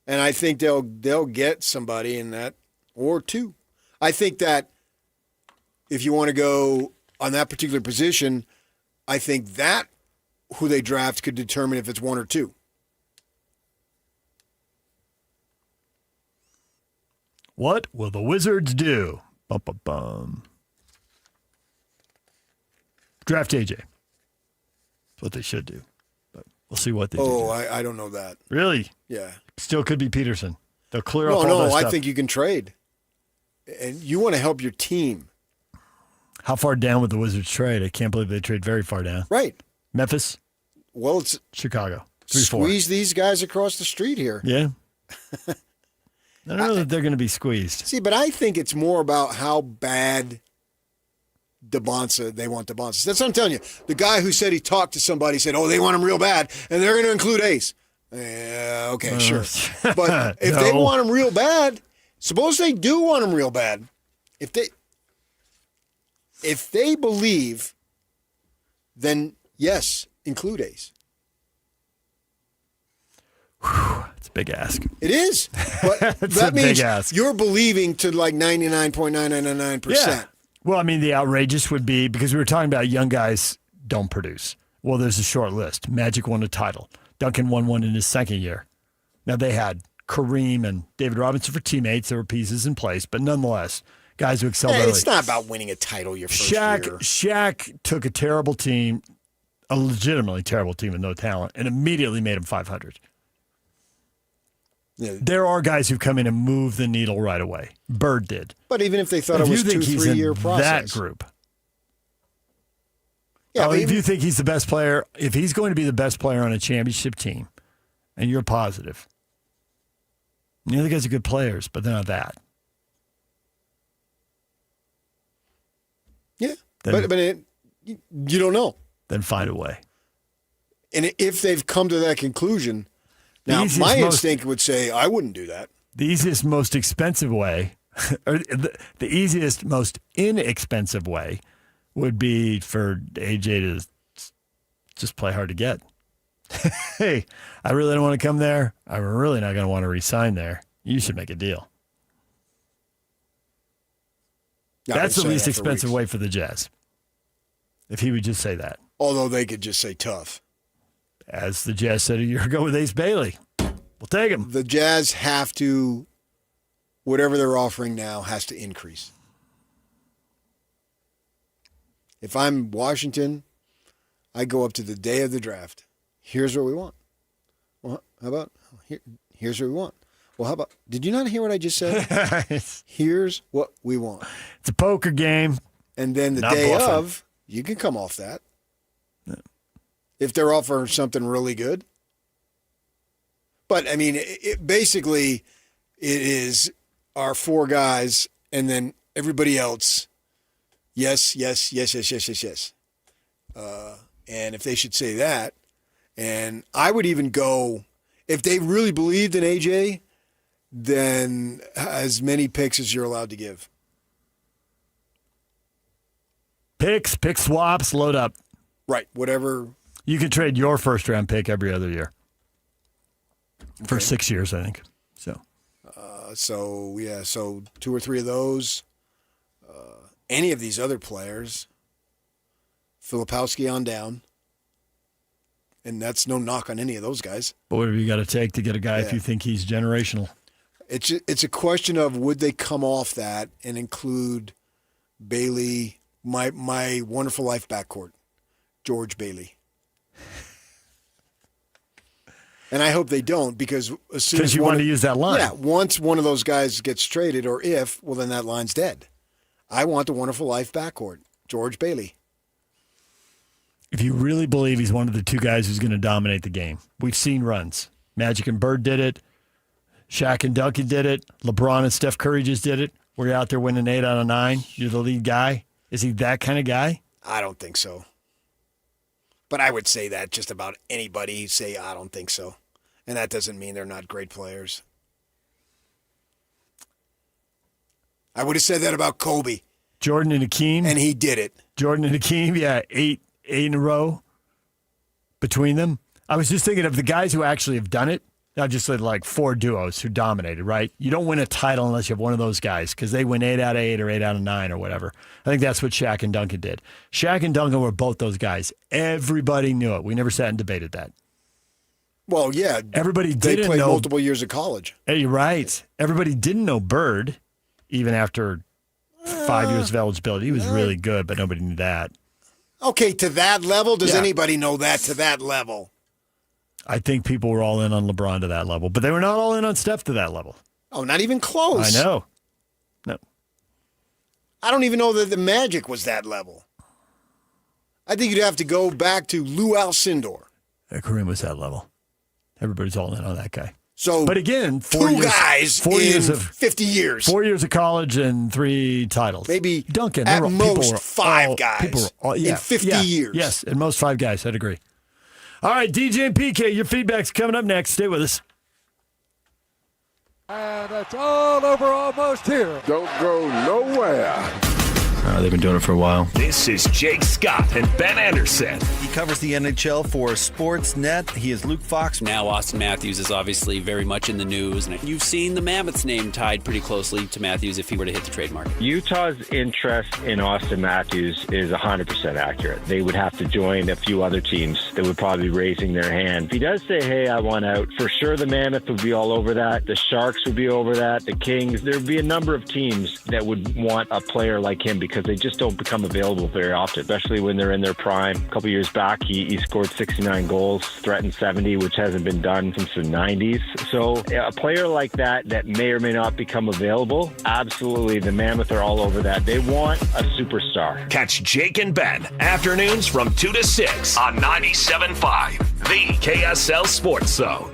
And I think they'll get somebody in that or two. I think that if you want to go on that particular position, I think that who they draft could determine if it's one or two. What will the Wizards do? Bum. Draft AJ. That's what they should do. But we'll see what they do. Oh, I don't know that. Really? Yeah. Still could be Peterson. They'll clear up all that that stuff. I think you can trade. And you want to help your team. How far down would the Wizards trade? I can't believe they trade very far down. Right. Memphis? Well, it's Chicago. Squeeze these guys across the street here. Yeah. I don't know that they're going to be squeezed. See, but I think it's more about how bad they want DeBonsa. That's what I'm telling you. The guy who said he talked to somebody said, they want him real bad, and they're going to include Ace. Yeah, okay, sure. But if they want him real bad, suppose they do want him real bad. If they believe, then yes, include Ace. It's a big ask. It is. But that means you're believing to like 99.9999%. Yeah. Well, I mean, the outrageous would be, because we were talking about young guys don't produce. Well, there's a short list. Magic won a title. Duncan won one in his second year. Now, they had Kareem and David Robinson for teammates. There were pieces in place, but nonetheless, guys who excelled early. It's not about winning a title your first year. Shaq took a terrible team, a legitimately terrible team with no talent, and immediately made them 500. Yeah. There are guys who come in and move the needle right away. Bird did. But even if they thought it was 2-3 year process. That group. Yeah, if you think he's the best player, if he's going to be the best player on a championship team, and you're positive, the other guys are good players, but they're not that. Yeah, but you don't know. Then find a way. And if they've come to that conclusion, now my instinct would say I wouldn't do that. The easiest, most expensive way, or the easiest, most inexpensive way, would be for AJ to just play hard to get. Hey, I really don't want to come there. I'm really not going to want to re-sign there. You should make a deal. That's the least expensive way for the Jazz. If he would just say that. Although they could just say tough. As the Jazz said a year ago with Ace Bailey. We'll take him. The Jazz have to, whatever they're offering now, has to increase. If I'm Washington, I go up to the day of the draft. Here's what we want. Well, how about, here's what we want. Well, how about, did you not hear what I just said? Here's what we want. It's a poker game. And then the day of, you can come off that. Yeah. If they're offering something really good. But, I mean, basically, it is our four guys and then everybody else. Yes. And if they should say that, and I would even go, if they really believed in AJ, then as many picks as you're allowed to give. Pick swaps, load up. Right, whatever. You can trade your first-round pick every other year. Okay. For 6 years, I think. So 2 or 3 of those. Any of these other players, Filipowski on down. And that's no knock on any of those guys. But what have you got to take to get a guy if you think he's generational? It's a question of would they come off that and include Bailey, my wonderful life backcourt, George Bailey. And I hope they don't because as soon as you want to use that line. Yeah, once one of those guys gets traded or then that line's dead. I want the wonderful life backcourt, George Bailey. If you really believe he's one of the two guys who's going to dominate the game, we've seen runs. Magic and Bird did it. Shaq and Duncan did it. LeBron and Steph Curry just did it. We're out there winning 8 out of 9. You're the lead guy. Is he that kind of guy? I don't think so. But I would say that just about anybody say, I don't think so. And that doesn't mean they're not great players. I would have said that about Kobe. Jordan and Hakeem. And he did it. Jordan and Hakeem, 8 in a row between them. I was just thinking of the guys who actually have done it. I just said like 4 duos who dominated, right? You don't win a title unless you have one of those guys because they win 8 out of 8 or 8 out of 9 or whatever. I think that's what Shaq and Duncan did. Shaq and Duncan were both those guys. Everybody knew it. We never sat and debated that. Well, yeah. Everybody they didn't played know multiple years of college. Hey, you're right. Everybody didn't know Bird even after 5 years of eligibility. He was really good, but nobody knew that. Okay, to that level? Does anybody know that to that level? I think people were all in on LeBron to that level, but they were not all in on Steph to that level. Oh, not even close. I know. No. I don't even know that the Magic was that level. I think you'd have to go back to Lou Alcindor. Kareem was that level. Everybody's all in on that guy. So, but again, 2 guys 4 years in of 50 years. 4 years of college and 3 titles. Maybe Duncan. at most 5 guys in 50 years. Yes, at most 5 guys. I'd agree. All right, DJ and PK, your feedback's coming up next. Stay with us. And it's all over almost here. Don't go nowhere. They've been doing it for a while. This is Jake Scott and Ben Anderson. He covers the NHL for Sportsnet. He is Luke Fox. Now Austin Matthews is obviously very much in the news, and you've seen the Mammoth's name tied pretty closely to Matthews if he were to hit the trade market. Utah's interest in Austin Matthews is 100% accurate. They would have to join a few other teams that would probably be raising their hand. If he does say, hey, I want out, for sure the Mammoth would be all over that. The Sharks would be over that. The Kings. There would be a number of teams that would want a player like him because they just don't become available very often, especially when they're in their prime. A couple years back, he scored 69 goals, threatened 70, which hasn't been done since the 90s. So a player like that may or may not become available, absolutely, the Mammoth are all over that. They want a superstar. Catch Jake and Ben afternoons from 2 to 6 on 97.5, the KSL Sports Zone.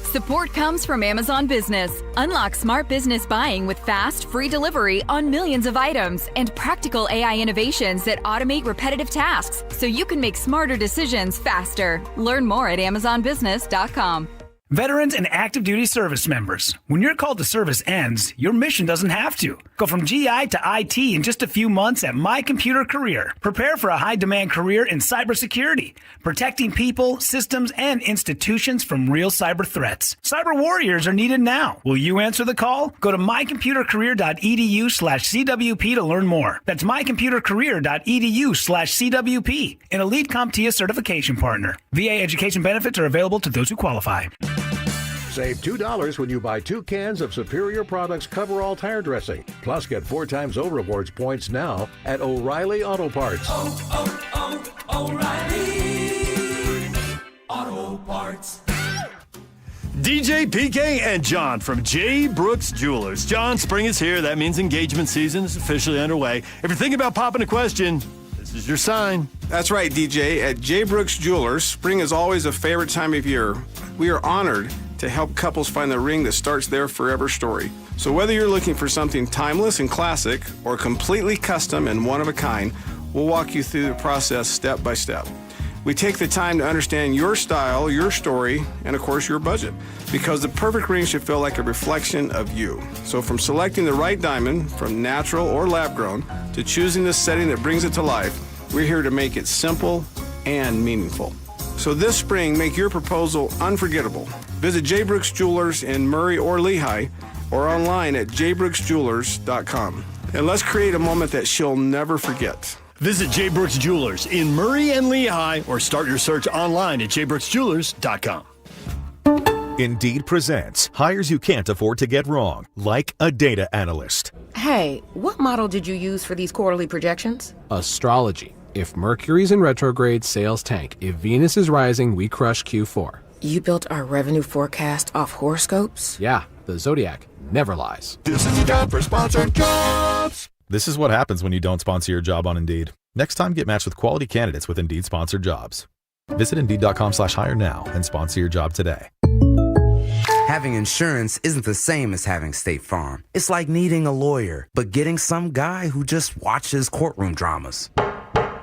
Support comes from Amazon Business. Unlock smart business buying with fast, free delivery on millions of items and practical AI innovations that automate repetitive tasks so you can make smarter decisions faster. Learn more at amazonbusiness.com. Veterans and active duty service members, when your call to service ends, your mission doesn't have to. Go from GI to IT in just a few months at My Computer Career. Prepare for a high-demand career in cybersecurity, protecting people, systems, and institutions from real cyber threats. Cyber warriors are needed now. Will you answer the call? Go to mycomputercareer.edu/CWP to learn more. That's mycomputercareer.edu/CWP, an elite CompTIA certification partner. VA education benefits are available to those who qualify. Save $2 when you buy 2 cans of Superior Products Coverall Tire Dressing. Plus, get 4 times O Rewards points now at O'Reilly Auto Parts. O'Reilly Auto Parts. DJ, PK, and John from J. Brooks Jewelers. John, spring is here. That means engagement season is officially underway. If you're thinking about popping a question, this is your sign. That's right, DJ. At J. Brooks Jewelers, spring is always a favorite time of year. We are honored to help couples find the ring that starts their forever story. So whether you're looking for something timeless and classic or completely custom and one of a kind, we'll walk you through the process step by step. We take the time to understand your style, your story, and of course your budget, because the perfect ring should feel like a reflection of you. So from selecting the right diamond, from natural or lab grown, to choosing the setting that brings it to life, we're here to make it simple and meaningful. So this spring, make your proposal unforgettable. Visit J. Brooks Jewelers in Murray or Lehigh, or online at jbrooksjewelers.com. And let's create a moment that she'll never forget. Visit J. Brooks Jewelers in Murray and Lehigh, or start your search online at jbrooksjewelers.com. Indeed presents hires you can't afford to get wrong, like a data analyst. Hey, what model did you use for these quarterly projections? Astrology. If Mercury's in retrograde, sales tank. If Venus is rising, we crush Q4. You built our revenue forecast off horoscopes? Yeah, the Zodiac never lies. This is time for sponsored jobs. This is what happens when you don't sponsor your job on Indeed. Next time, get matched with quality candidates with Indeed sponsored jobs. Visit Indeed.com/hire now and sponsor your job today. Having insurance isn't the same as having State Farm. It's like needing a lawyer, but getting some guy who just watches courtroom dramas.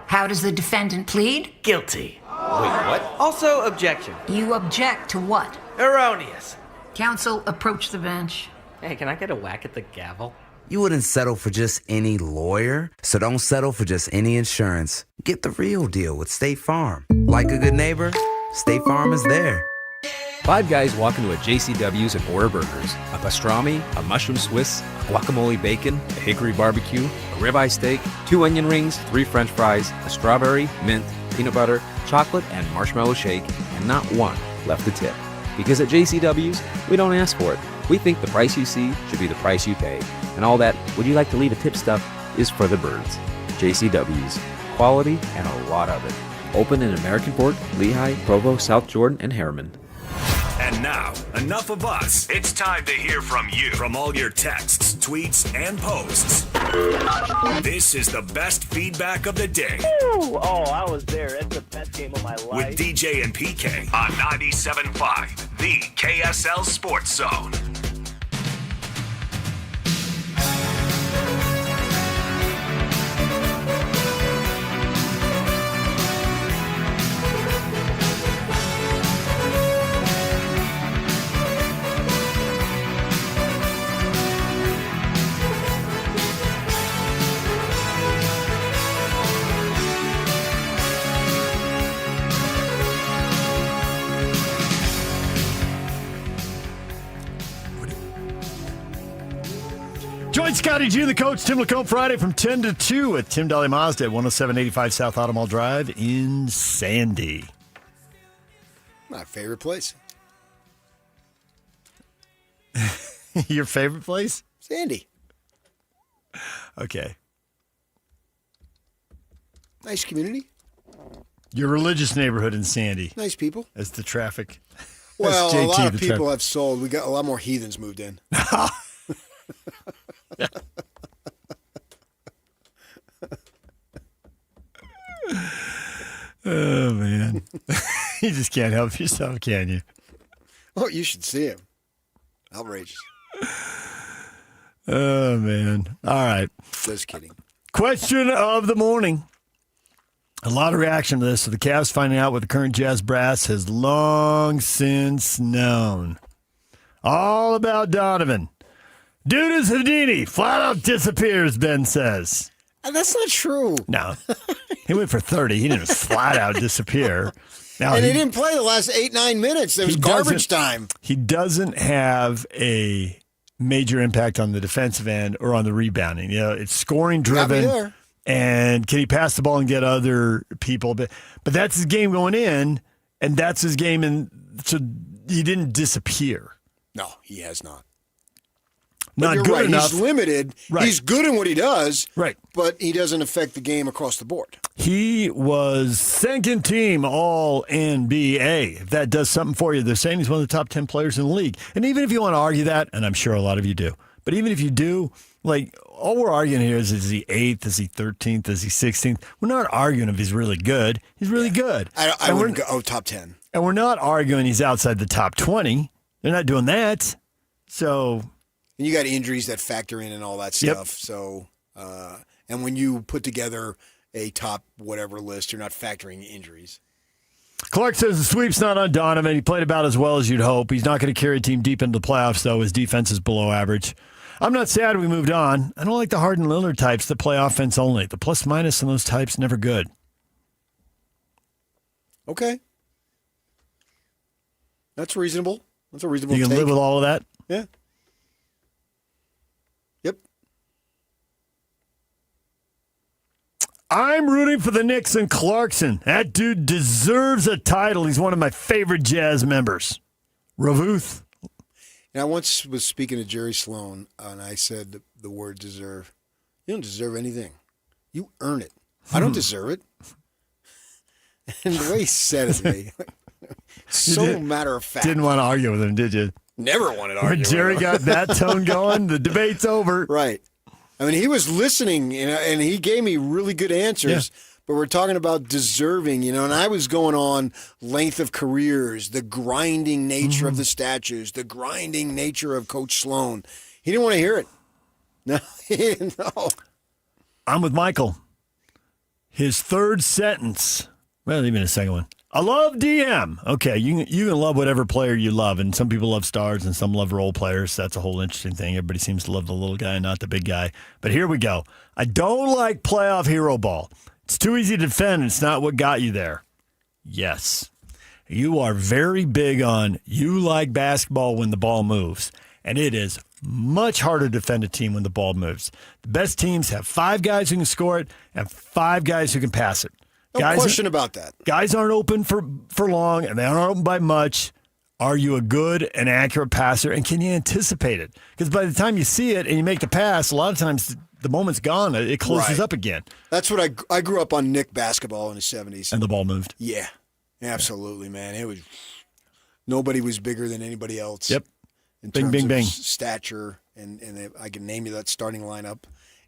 How does the defendant plead? Guilty. Wait, what? Also, objection. You object to what? Erroneous. Counsel, approach the bench. Hey, can I get a whack at the gavel? You wouldn't settle for just any lawyer, so don't settle for just any insurance. Get the real deal with State Farm. Like a good neighbor, State Farm is there. 5 guys walk into a JCW's and order burgers. A pastrami, a mushroom Swiss, a guacamole bacon, a hickory barbecue, a ribeye steak, 2 onion rings, 3 french fries, a strawberry, mint, peanut butter, chocolate, and marshmallow shake, and not one left to tip. Because at JCW's, we don't ask for it. We think the price you see should be the price you pay. And all that, would you like to leave a tip stuff, is for the birds. JCW's. Quality and a lot of it. Open in American Fork, Lehigh, Provo, South Jordan, and Harriman. And now, enough of us. It's time to hear from you. From all your texts, tweets, and posts. This is the best feedback of the day. Ooh, I was there. That's the best game of my life. With DJ and PK on 97.5, the KSL Sports Zone. Join Scotty G, the coach, Tim LaCombe, Friday from 10 to 2 at Tim Dolly Mazda at 10785 South Automall Drive in Sandy. My favorite place. Your favorite place? Sandy. Okay. Nice community. Your religious neighborhood in Sandy. Nice people. As the traffic. Well, JT, a lot of people have sold. We got a lot more heathens moved in. Oh, man. You just can't help yourself, can you? Oh, you should see him. Outrageous. Oh, man. All right. Just kidding. Question of the morning. A lot of reaction to this. So the Cavs finding out what the current Jazz brass has long since known. All about Donovan. Dude is Houdini. Flat out disappears, Ben says. That's not true. No. He went for 30. He didn't flat out disappear. Now, and he didn't play the last 8-9 minutes. There was garbage time. He doesn't have a major impact on the defensive end or on the rebounding. You know, it's scoring driven. And can he pass the ball and get other people? But that's his game going in, and that's his game. And so he didn't disappear. No, he has not. Not good right. enough. He's limited. Right. He's good in what he does. Right. But he doesn't affect the game across the board. He was second team all NBA. If that does something for you, they're saying he's one of the top 10 players in the league. And even if you want to argue that, and I'm sure a lot of you do, but even if you do, like, all we're arguing here is he 8th? Is he 13th? Is he 16th? We're not arguing if he's really good. He's really good. I wouldn't go top 10. And we're not arguing he's outside the top 20. They're not doing that. So... And you got injuries that factor in and all that stuff. Yep. So, and when you put together a top whatever list, you're not factoring injuries. Clark says the sweep's not on Donovan. He played about as well as you'd hope. He's not going to carry a team deep into the playoffs, though. His defense is below average. I'm not sad we moved on. I don't like the Harden Lillard types that play offense only. The plus minus in those types, never good. Okay. That's reasonable. That's a reasonable take. You can live with all of that? Yeah. I'm rooting for the Knicks and Clarkson. That dude deserves a title. He's one of my favorite Jazz members. Ravuth. And I once was speaking to Jerry Sloan, and I said the word deserve. You don't deserve anything. You earn it. I don't deserve it. And the way he said it to me, so matter of fact. Didn't want to argue with him, did you? Never wanted to argue when Jerry got that tone going, the debate's over. Right. I mean, he was listening, and he gave me really good answers, but we're talking about deserving, and I was going on length of careers, the grinding nature of the statues, the grinding nature of Coach Sloan. He didn't want to hear it. No, he didn't know. I'm with Michael. His third sentence, well, even a second one. I love DM. Okay, you can love whatever player you love, and some people love stars and some love role players. That's a whole interesting thing. Everybody seems to love the little guy and not the big guy. But here we go. I don't like playoff hero ball. It's too easy to defend, and it's not what got you there. Yes. You are very big on you like basketball when the ball moves, and it is much harder to defend a team when the ball moves. The best teams have 5 guys who can score it and 5 guys who can pass it. No question about that. Guys aren't open for long, and they aren't open by much. Are you a good and accurate passer, and can you anticipate it? Because by the time you see it and you make the pass, a lot of times the moment's gone. It closes up again. That's what I grew up on Nick basketball in the 70s. And the ball moved. Yeah, absolutely, man. It was Nobody was bigger than anybody else. Yep. In Bing, terms bing, of bing. stature, and I can name you that starting lineup.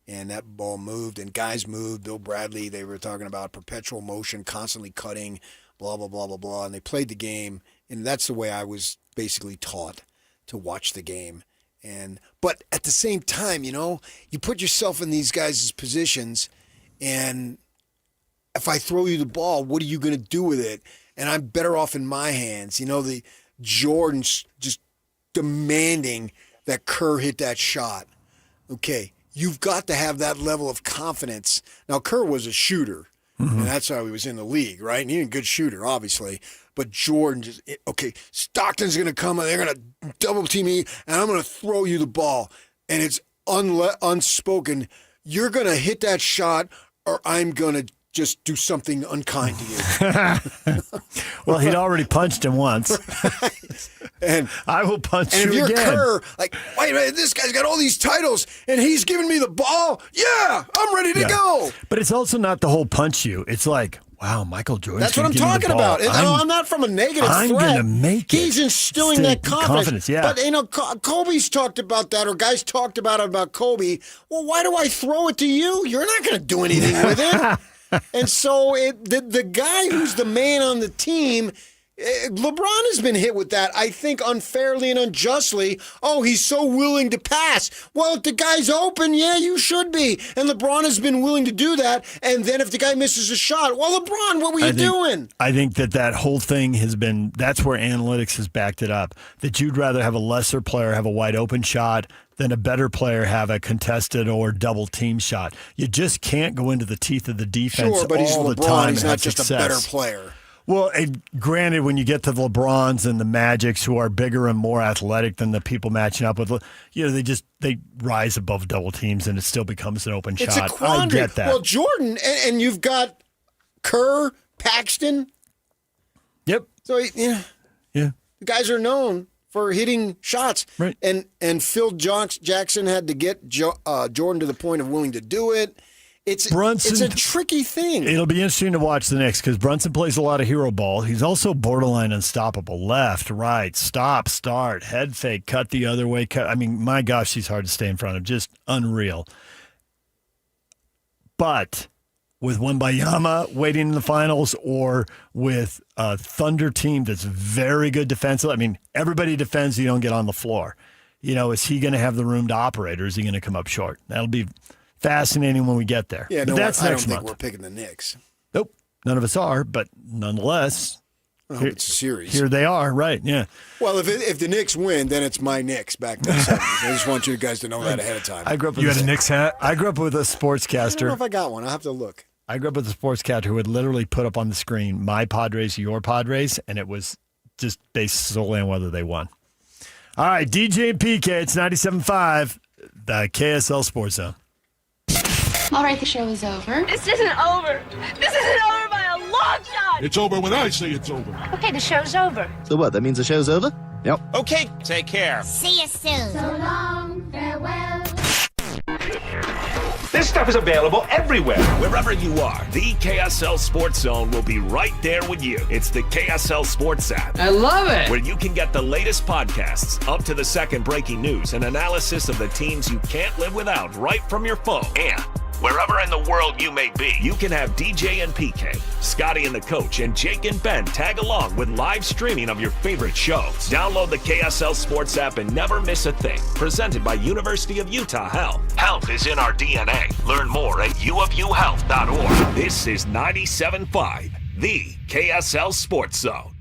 And that ball moved, and guys moved. Bill Bradley, they were talking about perpetual motion, constantly cutting, blah, blah, blah, blah, blah. And they played the game, and that's the way I was basically taught to watch the game. But at the same time, you put yourself in these guys' positions, and if I throw you the ball, what are you going to do with it? And I'm better off in my hands. The Jordan's just demanding that Kerr hit that shot. Okay. You've got to have that level of confidence. Now, Kerr was a shooter, and that's how he was in the league, right? And he's a good shooter, obviously. But Jordan Stockton's going to come, and they're going to double team me, and I'm going to throw you the ball. And it's unspoken. You're going to hit that shot, or I'm going to just do something unkind to you. Well, he'd already punched him once. And I will punch you again. And if you're again. Kerr, wait a minute, this guy's got all these titles, and he's giving me the ball? Yeah, I'm ready to go. But it's also not the whole punch you. It's like, wow, Michael Jordan. That's what I'm talking about. I'm not from a negative I'm threat. going to make it. He's instilling that confidence. Yeah. But, Kobe's talked about that, or guys talked about Kobe. Well, why do I throw it to you? You're not going to do anything with it. And so the guy who's the man on the team, LeBron has been hit with that, I think, unfairly and unjustly. Oh, he's so willing to pass. Well, if the guy's open, yeah, you should be. And LeBron has been willing to do that. And then if the guy misses a shot, well, LeBron, what were you doing? I think that whole thing has been, that's where analytics has backed it up, that you'd rather have a lesser player have a wide open shot than a better player have a contested or double team shot. You just can't go into the teeth of the defense but he's all LeBron. the time. He's and not have just success. a better player. Well, granted, when you get to the LeBrons and the Magics, who are bigger and more athletic than the people matching up with, they rise above double teams, and it still becomes an open It's shot. a quandary. I get that. Well, Jordan, and you've got Kerr, Paxton. Yep. So yeah, the guys are known for hitting shots, right? And Phil Jackson had to get Jordan to the point of willing to do it. It's a tricky thing. It'll be interesting to watch the Knicks because Brunson plays a lot of hero ball. He's also borderline unstoppable. Left, right, stop, start, head fake, cut the other way. I mean, my gosh, he's hard to stay in front of. Just unreal. But with Wembanyama waiting in the finals, or with a Thunder team that's very good defensively, I mean, everybody defends, you don't get on the floor. Is he going to have the room to operate, or is he going to come up short? That'll be fascinating when we get there. Yeah, but that's I next don't month. think we're picking the Knicks. Nope, none of us are, but nonetheless, I hope it's a series. Here they are, right? Yeah. Well, if the Knicks win, then it's my Knicks back in the 70s. I just want you guys to know that ahead of time. I grew up with You had a Knicks hat? I grew up with a I sportscaster. don't know if I got one. I'll have to look. I grew up with a sportscaster who would literally put up on the screen my Padres, your Padres, and it was just based solely on whether they won. All right, DJ and PK, it's 97.5, the KSL Sports Zone. All right, the show is over. This isn't over. This isn't over by a long shot. It's over when I say it's over. Okay, the show's over. So what, that means the show's over? Yep. Okay, take care. See you soon. So long, farewell. This stuff is available everywhere. Wherever you are, the KSL Sports Zone will be right there with you. It's the KSL Sports app. I love it. Where you can get the latest podcasts, up to the second breaking news, and analysis of the teams you can't live without right from your phone. And wherever in the world you may be, you can have DJ and PK, Scotty and the coach, and Jake and Ben tag along with live streaming of your favorite shows. Download the KSL Sports app and never miss a thing. Presented by University of Utah Health. Health is in our DNA. Learn more at uofuhealth.org. This is 97.5, the KSL Sports Zone.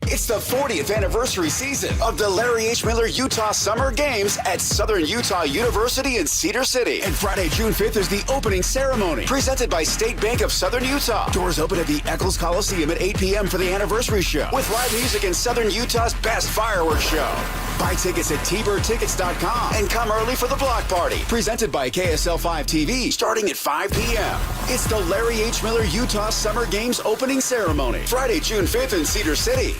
It's the 40th anniversary season of the Larry H. Miller Utah Summer Games at Southern Utah University in Cedar City. And Friday, June 5th is the opening ceremony, presented by State Bank of Southern Utah. Doors open at the Eccles Coliseum at 8 p.m. for the anniversary show, with live music and Southern Utah's best fireworks show. Buy tickets at tbirdtickets.com and come early for the block party, presented by KSL 5 TV, starting at 5 p.m. It's the Larry H. Miller Utah Summer Games opening ceremony, Friday, June 5th in Cedar City.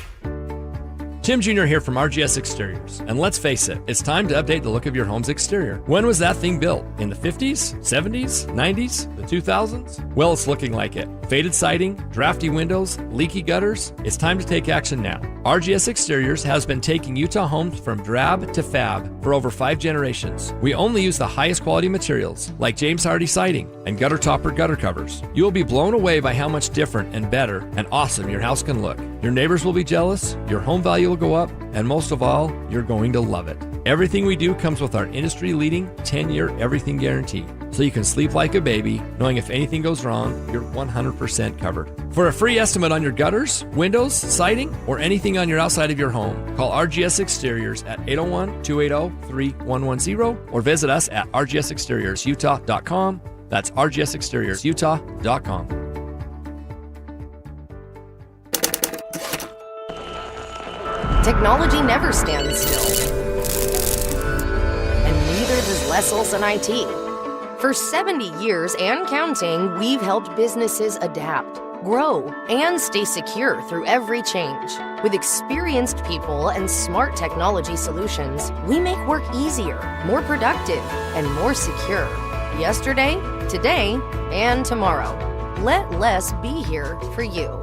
Tim Jr. here from RGS Exteriors. And let's face it, it's time to update the look of your home's exterior. When was that thing built? In the 50s, 70s, 90s? The 2000s? Well, it's looking like it. Faded siding, drafty windows, leaky gutters. It's time to take action now. RGS Exteriors has been taking Utah homes from drab to fab for over 5 generations. We only use the highest quality materials, like James Hardy siding and gutter topper gutter covers. You will be blown away by how much different and better and awesome your house can look. Your neighbors will be jealous, your home value will go up, and most of all, you're going to love it. Everything we do comes with our industry-leading 10-year everything guarantee, so you can sleep like a baby, knowing if anything goes wrong, you're 100% covered. For a free estimate on your gutters, windows, siding, or anything on your outside of your home, call RGS Exteriors at 801-280-3110 or visit us at rgsexteriorsutah.com. That's rgsexteriorsutah.com. Technology never stands still. And neither does Les Olson IT. For 70 years and counting, we've helped businesses adapt, grow, and stay secure through every change. With experienced people and smart technology solutions, we make work easier, more productive, and more secure. Yesterday, today, and tomorrow. Let Les be here for you.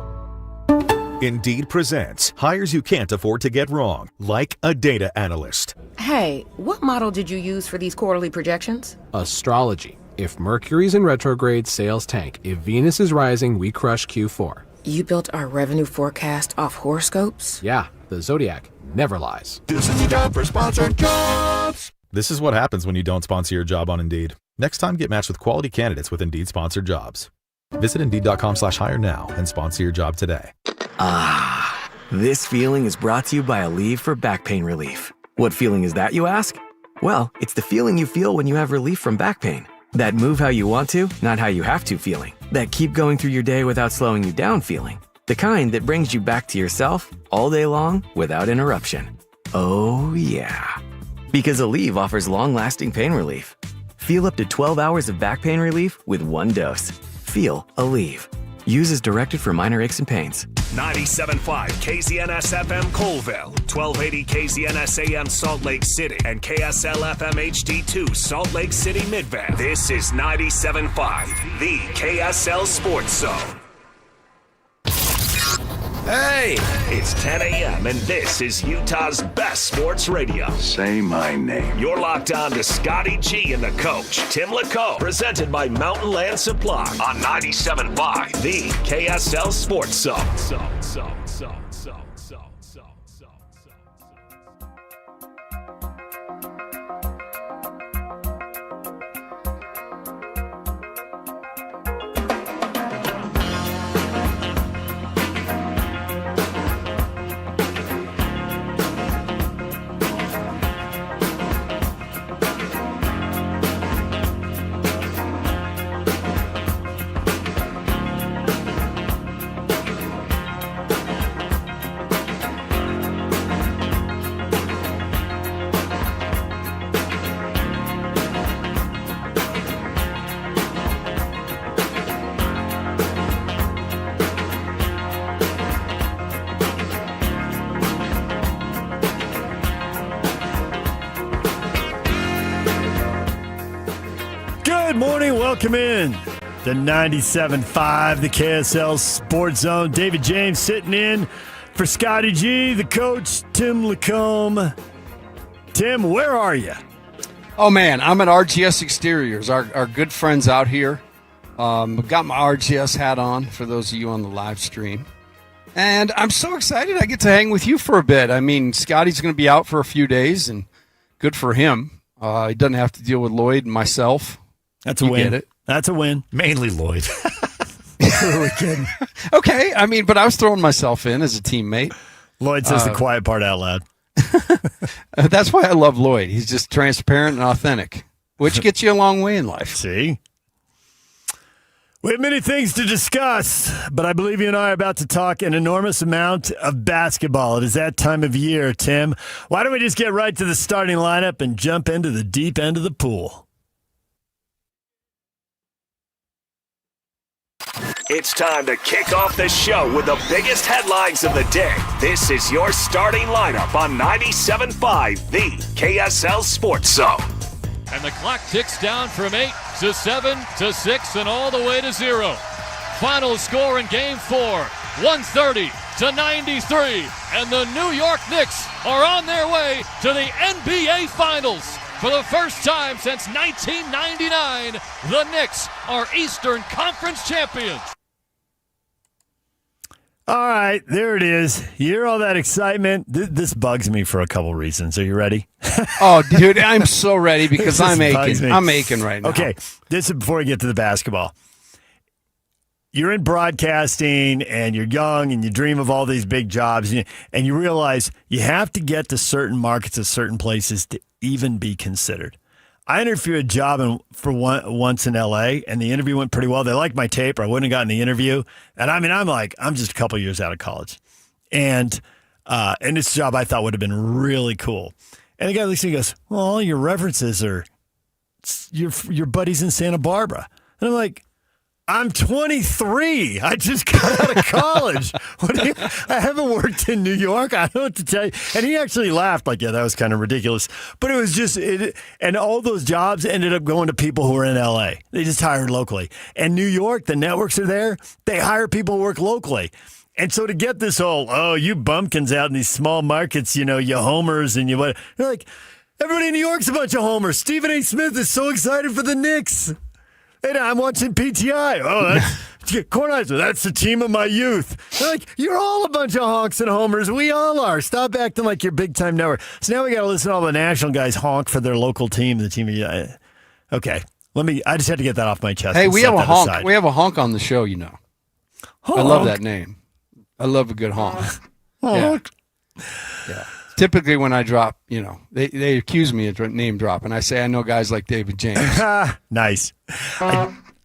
Indeed presents hires you can't afford to get wrong, like a data analyst. Hey, what model did you use for these quarterly projections? Astrology. If Mercury's in retrograde, sales tank. If Venus is rising, we crush Q4. You built our revenue forecast off horoscopes? Yeah, the Zodiac never lies. This is the job for sponsored jobs. This is what happens when you don't sponsor your job on Indeed. Next time, get matched with quality candidates with Indeed sponsored jobs. Visit Indeed.com/hire now and sponsor your job today. Ah, this feeling is brought to you by Aleve for back pain relief. What feeling is that, you ask? Well, it's the feeling you feel when you have relief from back pain. That move how you want to, not how you have to feeling. That keep going through your day without slowing you down feeling. The kind that brings you back to yourself all day long without interruption. Oh yeah. Because Aleve offers long-lasting pain relief. Feel up to 12 hours of back pain relief with one dose. Feel Aleve. Use as directed for minor aches and pains. 97.5 KZNS FM Colville, 1280 KZNS AM Salt Lake City, and KSL FM HD2 Salt Lake City Midvale. This is 97.5, the KSL Sports Zone. Hey, it's 10 a.m. and this is Utah's best sports radio. Say my name. You're locked on to Scotty G and the coach, Tim LeCombe, presented by Mountain Land Supply on 97.5, the KSL Sports Zone. Good morning. Welcome in to 97.5, the KSL Sports Zone. David James sitting in for Scotty G, the coach, Tim LeCombe. Tim, where are you? Oh, man, I'm at RGS Exteriors, our good friends out here. I've got my RGS hat on for those of you on the live stream. And I'm so excited I get to hang with you for a bit. I mean, Scotty's going to be out for a few days, and good for him. He doesn't have to deal with Lloyd and myself. That's a win. Get it? That's a win. Mainly Lloyd. Who are we kidding? Okay, I mean, but I was throwing myself in as a teammate. Lloyd says the quiet part out loud. That's why I love Lloyd. He's just transparent and authentic, which gets you a long way in life. See? We have many things to discuss, but I believe you and I are about to talk an enormous amount of basketball. It is that time of year, Tim. Why don't we just get right to the starting lineup and jump into the deep end of the pool? It's time to kick off the show with the biggest headlines of the day. This is your starting lineup on 97.5, the KSL Sports Zone. And the clock ticks down from 8 to 7 to 6 and all the way to 0. Final score in Game 4, 130 to 93. And the New York Knicks are on their way to the NBA Finals. For the first time since 1999, the Knicks are Eastern Conference champions. All right, there it is. You hear all that excitement? This bugs me for a couple reasons. Are you ready? Oh, dude, I'm so ready because I'm aching. I'm aching right now. Okay, this is before we get to the basketball. You're in broadcasting and you're young and you dream of all these big jobs and you realize you have to get to certain markets at certain places to even be considered. I interviewed a job once in L.A. and the interview went pretty well. They liked my tape or I wouldn't have gotten the interview. And I mean, I'm just a couple years out of college. And this job I thought would have been really cool. And the guy looks at me and goes, well, all your references are your buddies in Santa Barbara. And I'm like, I'm 23. I just got out of college. I haven't worked in New York. I don't know what to tell you. And he actually laughed like, yeah, that was kind of ridiculous. But it was just, and all those jobs ended up going to people who were in L.A. They just hired locally. And New York, the networks are there. They hire people who work locally. And so to get this whole, you bumpkins out in these small markets, you homers and you're like, everybody in New York's a bunch of homers. Stephen A. Smith is so excited for the Knicks. And I'm watching PTI. Oh, that's Kornheiser. That's the team of my youth. They're like, you're all a bunch of honks and homers. We all are. Stop acting like you're big time network. So now we got to listen to all the national guys honk for their local team. The team. Okay, I just had to get that off my chest. Hey, we have a honk. Aside. We have a honk on the show. Honk. I love that name. I love a good honk. Honk. Yeah. Typically, when I drop, they accuse me of name drop, and I say I know guys like David James. Nice.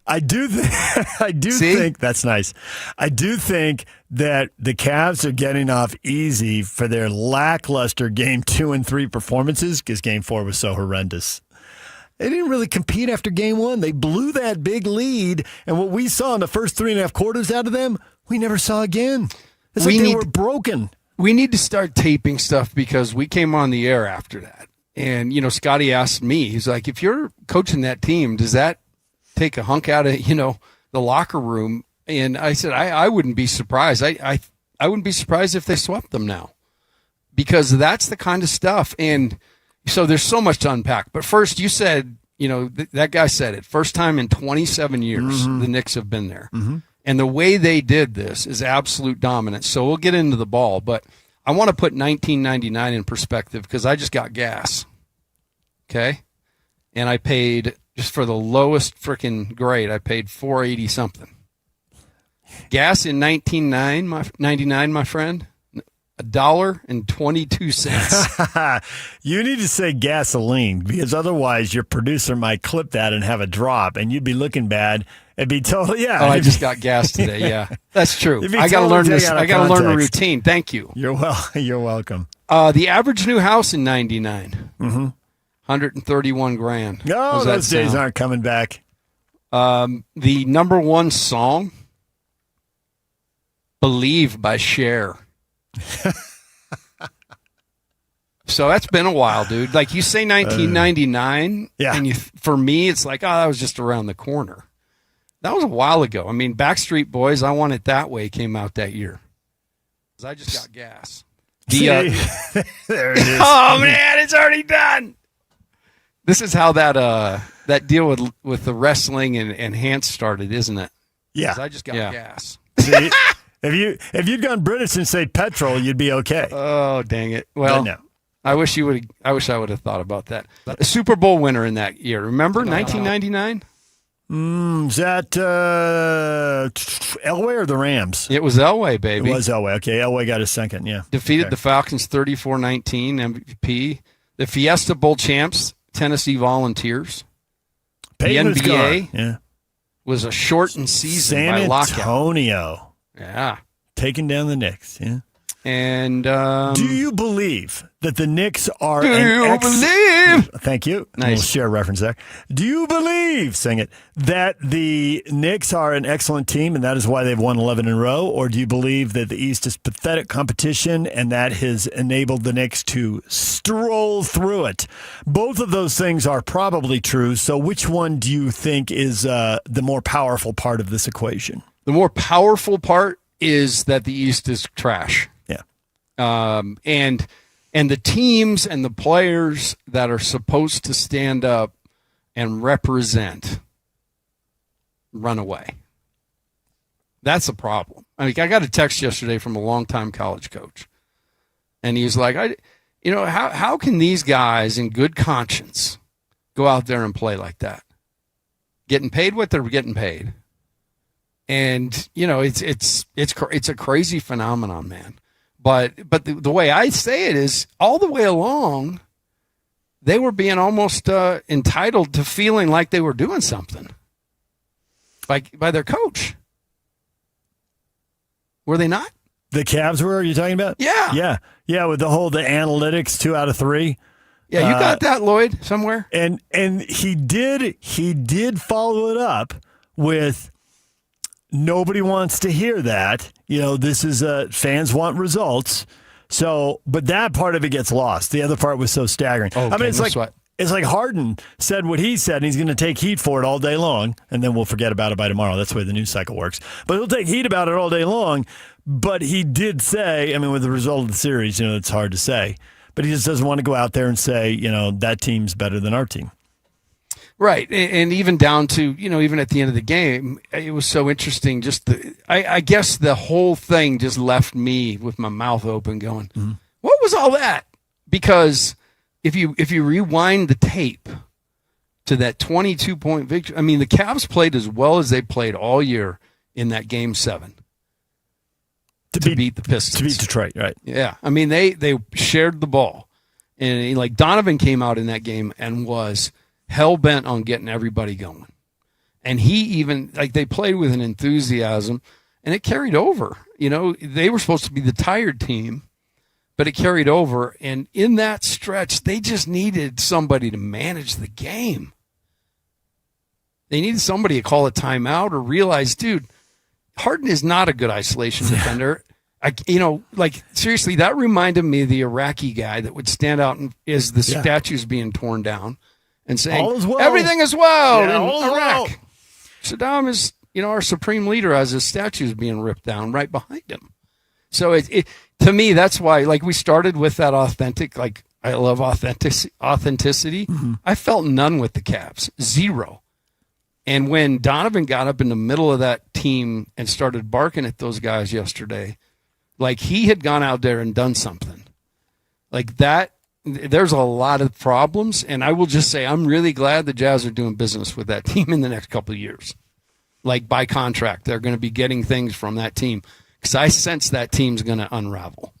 I do think that's nice. I do think that the Cavs are getting off easy for their lackluster Game 2 and 3 performances because Game 4 was so horrendous. They didn't really compete after Game 1. They blew that big lead, and what we saw in the first 3.5 quarters out of them, we never saw again. It's like they were broken. We need to start taping stuff because we came on the air after that. And, Scotty asked me, he's like, if you're coaching that team, does that take a hunk out of, the locker room? And I said, I wouldn't be surprised. I wouldn't be surprised if they swept them now because that's the kind of stuff. And so there's so much to unpack. But first, you said, that guy said it. First time in 27 years, the Knicks have been there. Mm-hmm. And the way they did this is absolute dominance. So we'll get into the ball, but I want to put 1999 in perspective because I just got gas. Okay? And I paid, just for the lowest freaking grade, I paid $4.80 something. Gas in 1999, my friend, $1.22. You need to say gasoline because otherwise your producer might clip that and have a drop and you'd be looking bad. It'd be totally, yeah. Oh, I just got gas today. Yeah, that's true. I got to learn this. I got to learn a routine. Thank you. You're welcome. The average new house in 99, 131 grand. No, those days aren't coming back. The number one song, "Believe" by Cher. So that's been a while, dude. Like you say 1999, and for me, it's like, that was just around the corner. That was a while ago. I mean, Backstreet Boys, I Want It That Way came out that year. Because I just got gas. There it is. Oh, man, it's already done. This is how that deal with the wrestling and Hans started, isn't it? Yeah. I just got gas. See, if you'd gone British and say petrol, you'd be okay. Oh, dang it. Well, no. I wish I would have thought about that. A Super Bowl winner in that year. Remember 1999? Is that Elway or the Rams? It was Elway, baby. It was Elway. Okay, Elway got a second, yeah. Defeated the Falcons 34-19, MVP. The Fiesta Bowl champs, Tennessee Volunteers. Peyton the NBA was a shortened season by lockout. San Antonio. Yeah. Taking down the Knicks, yeah. And do you believe that the Knicks are believe? Thank you. Nice. We'll share a reference there. Do you believe, sing it, that the Knicks are an excellent team and that is why they've won 11 in a row? Or do you believe that the East is pathetic competition and that has enabled the Knicks to stroll through it? Both of those things are probably true. So which one do you think is the more powerful part of this equation? The more powerful part is that the East is trash. Yeah. And the teams and the players that are supposed to stand up and represent run away. That's a problem. I mean, I got a text yesterday from a longtime college coach, and he's like, how can these guys in good conscience go out there and play like that? Getting paid what they're getting paid. And, it's a crazy phenomenon, man. But the way I say it is all the way along, they were being almost entitled to feeling like they were doing something by their coach. Were they not? The Cavs were, are you talking about? Yeah. Yeah, with the analytics 2 out of 3. Yeah, you got that, Lloyd, somewhere. And he did follow it up with nobody wants to hear that. This is fans want results. So, but that part of it gets lost. The other part was so staggering. Okay, I mean, it's like Harden said what he said, and he's going to take heat for it all day long, and then we'll forget about it by tomorrow. That's the way the news cycle works. But he'll take heat about it all day long. But he did say, I mean, with the result of the series, it's hard to say. But he just doesn't want to go out there and say, that team's better than our team. Right, and even down to, even at the end of the game, it was so interesting. I guess the whole thing just left me with my mouth open going, What was all that? Because if you rewind the tape to that 22-point victory, I mean, the Cavs played as well as they played all year in that Game 7 to beat the Pistons. To beat Detroit, right. Yeah, I mean, they shared the ball. And like Donovan came out in that game and was hell-bent on getting everybody going. And he even, they played with an enthusiasm, and it carried over. They were supposed to be the tired team, but it carried over. And in that stretch, they just needed somebody to manage the game. They needed somebody to call a timeout or realize, dude, Harden is not a good isolation defender. Seriously, that reminded me of the Iraqi guy that would stand out as the statues being torn down and saying, everything is well in Iraq. Saddam is, our supreme leader as his statues being ripped down right behind him. So to me, that's why, we started with that authentic, I love authenticity. Mm-hmm. I felt none with the Cavs, zero. And when Donovan got up in the middle of that team and started barking at those guys yesterday, he had gone out there and done something. That, there's a lot of problems, and I will just say I'm really glad the Jazz are doing business with that team in the next couple of years. By contract, they're going to be getting things from that team because I sense that team's going to unravel.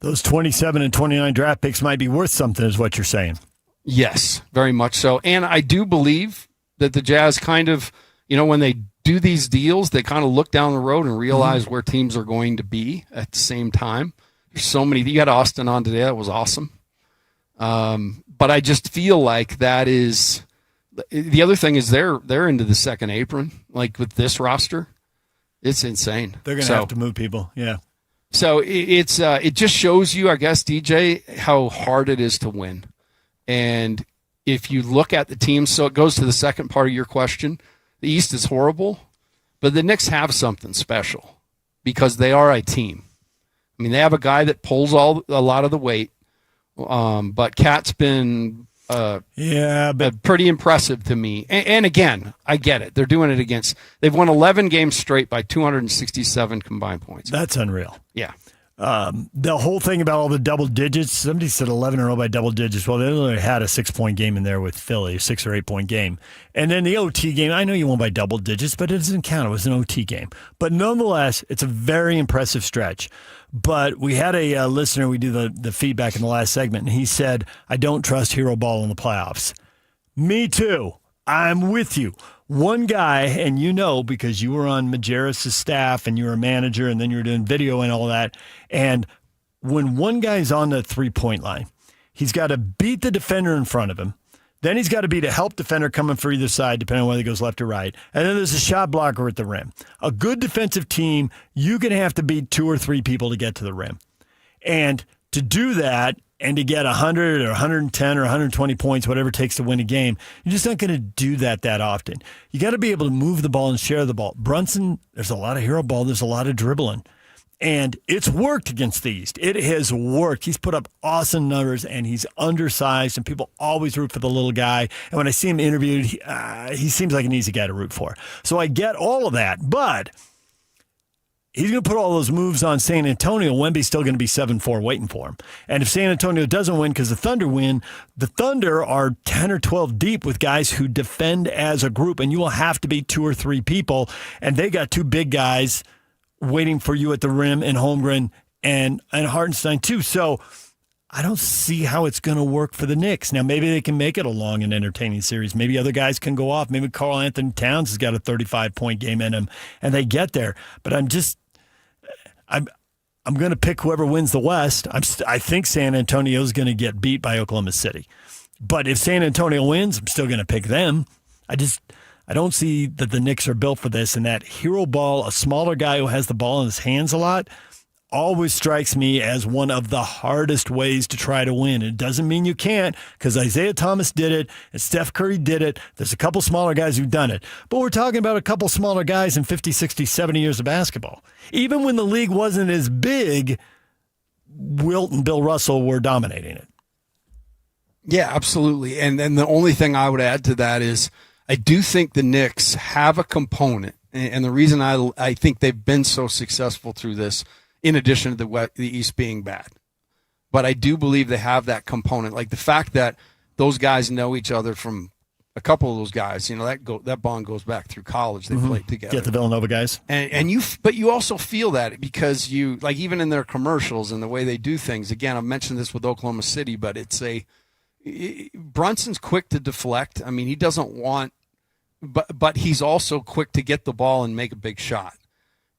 Those 27 and 29 draft picks might be worth something is what you're saying. Yes, very much so. And I do believe that the Jazz kind of, when they do these deals, they kind of look down the road and realize where teams are going to be at the same time. There's so many. You had Austin on today. That was awesome. But I just feel like that is the other thing is they're into the second apron. With this roster, it's insane. They're going to have to move people. Yeah. So it just shows you, I guess, DJ, how hard it is to win. And if you look at the teams, so it goes to the second part of your question. The East is horrible, but the Knicks have something special because they are a team. I mean, they have a guy that pulls a lot of the weight, but Cat's been pretty impressive to me. And again, I get it. They're doing it they've won 11 games straight by 267 combined points. That's unreal. Yeah. The whole thing about all the double digits, somebody said 11 in a row by double digits. Well, they only had a 6-point game in there with Philly, a 6 or 8 point game. And then the OT game, I know you won by double digits, but it doesn't count. It was an OT game. But nonetheless, it's a very impressive stretch. But we had a listener, we do the feedback in the last segment, and he said, I don't trust hero ball in the playoffs. Me too. I'm with you. one guy, and because you were on Majerus' staff and you were a manager and then you were doing video and all that, and when one guy's on the three-point line, he's got to beat the defender in front of him. Then he's got to beat a help defender coming for either side, depending on whether he goes left or right. And then there's a shot blocker at the rim. A good defensive team, you're going to have to beat 2 or 3 people to get to the rim. And to do that and to get 100 or 110 or 120 points, whatever it takes to win a game, you're just not going to do that often. You got to be able to move the ball and share the ball. Brunson, there's a lot of hero ball. There's a lot of dribbling. And it's worked against the East. It has worked. He's put up awesome numbers, and he's undersized, and people always root for the little guy. And when I see him interviewed, he seems like an easy guy to root for. So I get all of that, but he's going to put all those moves on San Antonio. Wemby's still going to be 7-4 waiting for him. And if San Antonio doesn't win because the Thunder win, the Thunder are 10 or 12 deep with guys who defend as a group, and you will have to beat 2 or 3 people. And they got 2 big guys waiting for you at the rim and Holmgren and Hartenstein too. So I don't see how it's going to work for the Knicks. Now, maybe they can make it a long and entertaining series. Maybe other guys can go off. Maybe Karl Anthony Towns has got a 35-point game in him, and they get there. But I'm going to pick whoever wins the West. I think San Antonio is going to get beat by Oklahoma City. But if San Antonio wins, I'm still going to pick them. I don't see that the Knicks are built for this, and that hero ball, a smaller guy who has the ball in his hands a lot, always strikes me as one of the hardest ways to try to win. It doesn't mean you can't, because Isaiah Thomas did it, and Steph Curry did it. There's a couple smaller guys who've done it. But we're talking about a couple smaller guys in 50, 60, 70 years of basketball. Even when the league wasn't as big, Wilt and Bill Russell were dominating it. Yeah, absolutely. And then the only thing I would add to that is I do think the Knicks have a component, and the reason I think they've been so successful through this, in addition to the East being bad, but I do believe they have that component, like the fact that those guys know each other from a couple of those guys. That bond goes back through college. They played together. Get the Villanova guys, but you also feel that because you like even in their commercials and the way they do things. Again, I've mentioned this with Oklahoma City, but Brunson's quick to deflect. I mean, he doesn't want, but he's also quick to get the ball and make a big shot.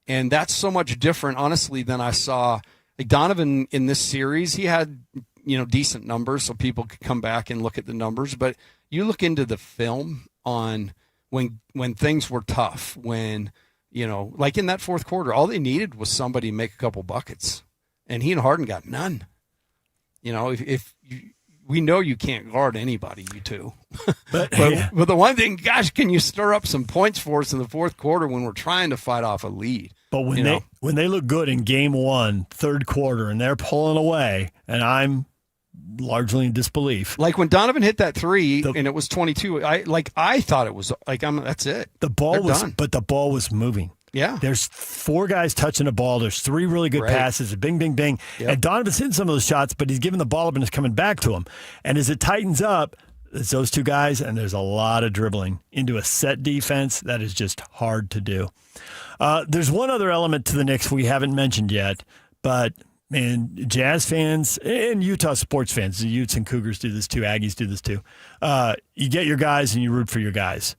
And that's so much different, honestly, than I saw. Like Donovan in this series, he had, decent numbers, so people could come back and look at the numbers. But you look into the film on when things were tough, when, like in that fourth quarter, all they needed was somebody to make a couple buckets. And he and Harden got none. We know you can't guard anybody, you two. But the one thing, gosh, can you stir up some points for us in the fourth quarter when we're trying to fight off a lead? But when they look good in game 1, third quarter, and they're pulling away, and I'm largely in disbelief. Like when Donovan hit that three and it was 22, I thought it was that's it. The ball was done. But the ball was moving. Yeah. There's 4 guys touching the ball. There's 3 really good passes. Bing, bing, bing. Yep. And Donovan's hitting some of those shots, but he's giving the ball up and it's coming back to him. And as it tightens up, it's those 2 guys, and there's a lot of dribbling into a set defense that is just hard to do. There's one other element to the Knicks we haven't mentioned yet, but, man, Jazz fans and Utah sports fans, the Utes and Cougars do this too, Aggies do this too. You get your guys and you root for your guys.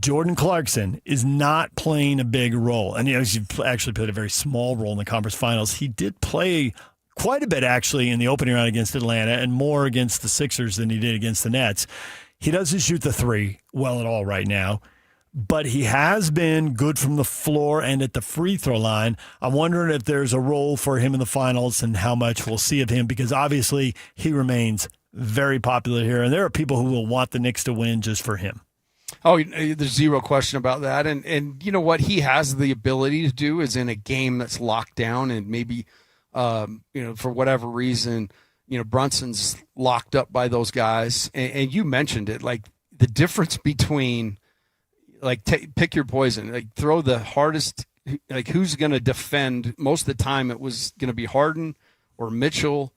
Jordan Clarkson is not playing a big role. And he's actually played a very small role in the conference finals. He did play quite a bit, actually, in the opening round against Atlanta and more against the Sixers than he did against the Nets. He doesn't shoot the 3 well at all right now, but he has been good from the floor and at the free throw line. I'm wondering if there's a role for him in the finals and how much we'll see of him, because obviously he remains very popular here, and there are people who will want the Knicks to win just for him. Oh, there's zero question about that. And you know what he has the ability to do is in a game that's locked down and maybe, for whatever reason, Brunson's locked up by those guys. And you mentioned it, like the difference between pick your poison, like throw the hardest, like who's going to defend. Most of the time it was going to be Harden or Mitchell.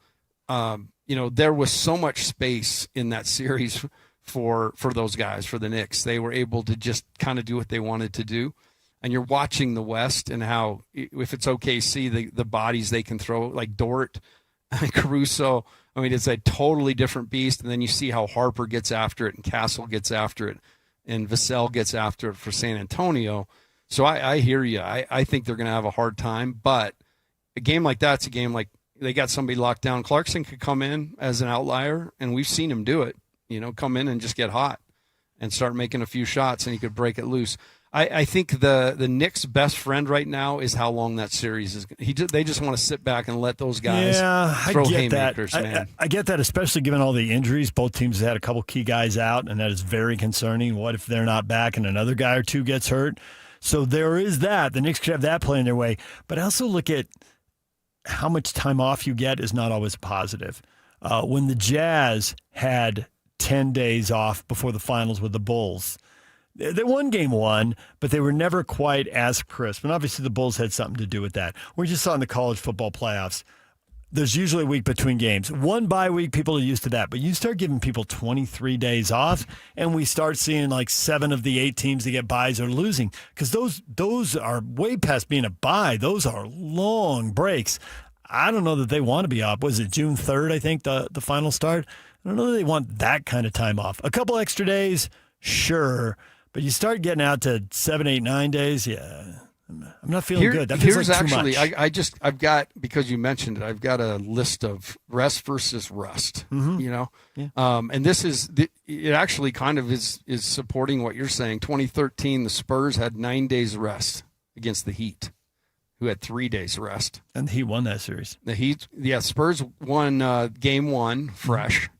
There was so much space in that series for those guys, for the Knicks. They were able to just kind of do what they wanted to do. And you're watching the West and how, if it's OKC, the bodies they can throw, like Dort, Caruso. I mean, it's a totally different beast. And then you see how Harper gets after it and Castle gets after it. and Vassell gets after it for San Antonio. So I hear you. I think they're going to have a hard time, but a game like that's a game like they got somebody locked down. Clarkson could come in as an outlier, and we've seen him do it, come in and just get hot and start making a few shots, and he could break it loose. I think the Knicks' best friend right now is how long that series is. They just want to sit back and let those guys throw haymakers, man. I get that, especially given all the injuries. Both teams have had a couple key guys out, and that is very concerning. What if they're not back and another guy or two gets hurt? So there is that. The Knicks could have that playing their way. But I also look at how much time off you get is not always positive. When the Jazz had 10 days off before the finals with the Bulls, they won game one, but they were never quite as crisp. And obviously the Bulls had something to do with that. We just saw in the college football playoffs, there's usually a week between games. One bye week, people are used to that. But you start giving people 23 days off, and we start seeing like 7 of the 8 teams that get byes are losing. Because those are way past being a bye. Those are long breaks. I don't know that they want to be off. Was it June 3rd, I think, the final start? I don't know that they want that kind of time off. A couple extra days, sure. But you start getting out to 7, 8, 9 days, yeah. I'm not feeling good. That feels like too actually, much. I've got, because you mentioned it, I've got a list of rest versus rust, Yeah. And this is, it actually kind of is supporting what you're saying. 2013, the Spurs had 9 days rest against the Heat, who had 3 days rest. And the Heat won that series. The Heat, Spurs won game one fresh.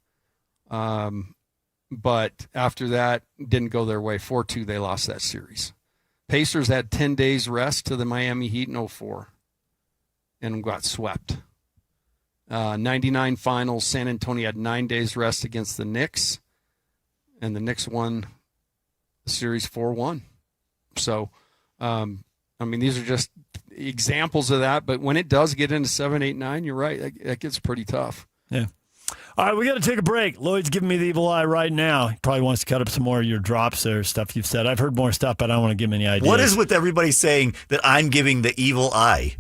But after that, didn't go their way. 4-2, they lost that series. Pacers had 10 days rest to the Miami Heat in 2004 and got swept. 99 finals, San Antonio had 9 days rest against the Knicks, and the Knicks won the series 4-1. So, these are just examples of that. But when it does get into 7, 8, 9, you're right. That gets pretty tough. Yeah. All right, we got to take a break. Lloyd's giving me the evil eye right now. He probably wants to cut up some more of your drops there, stuff you've said. I've heard more stuff, but I don't want to give him any ideas. What is with everybody saying that I'm giving the evil eye?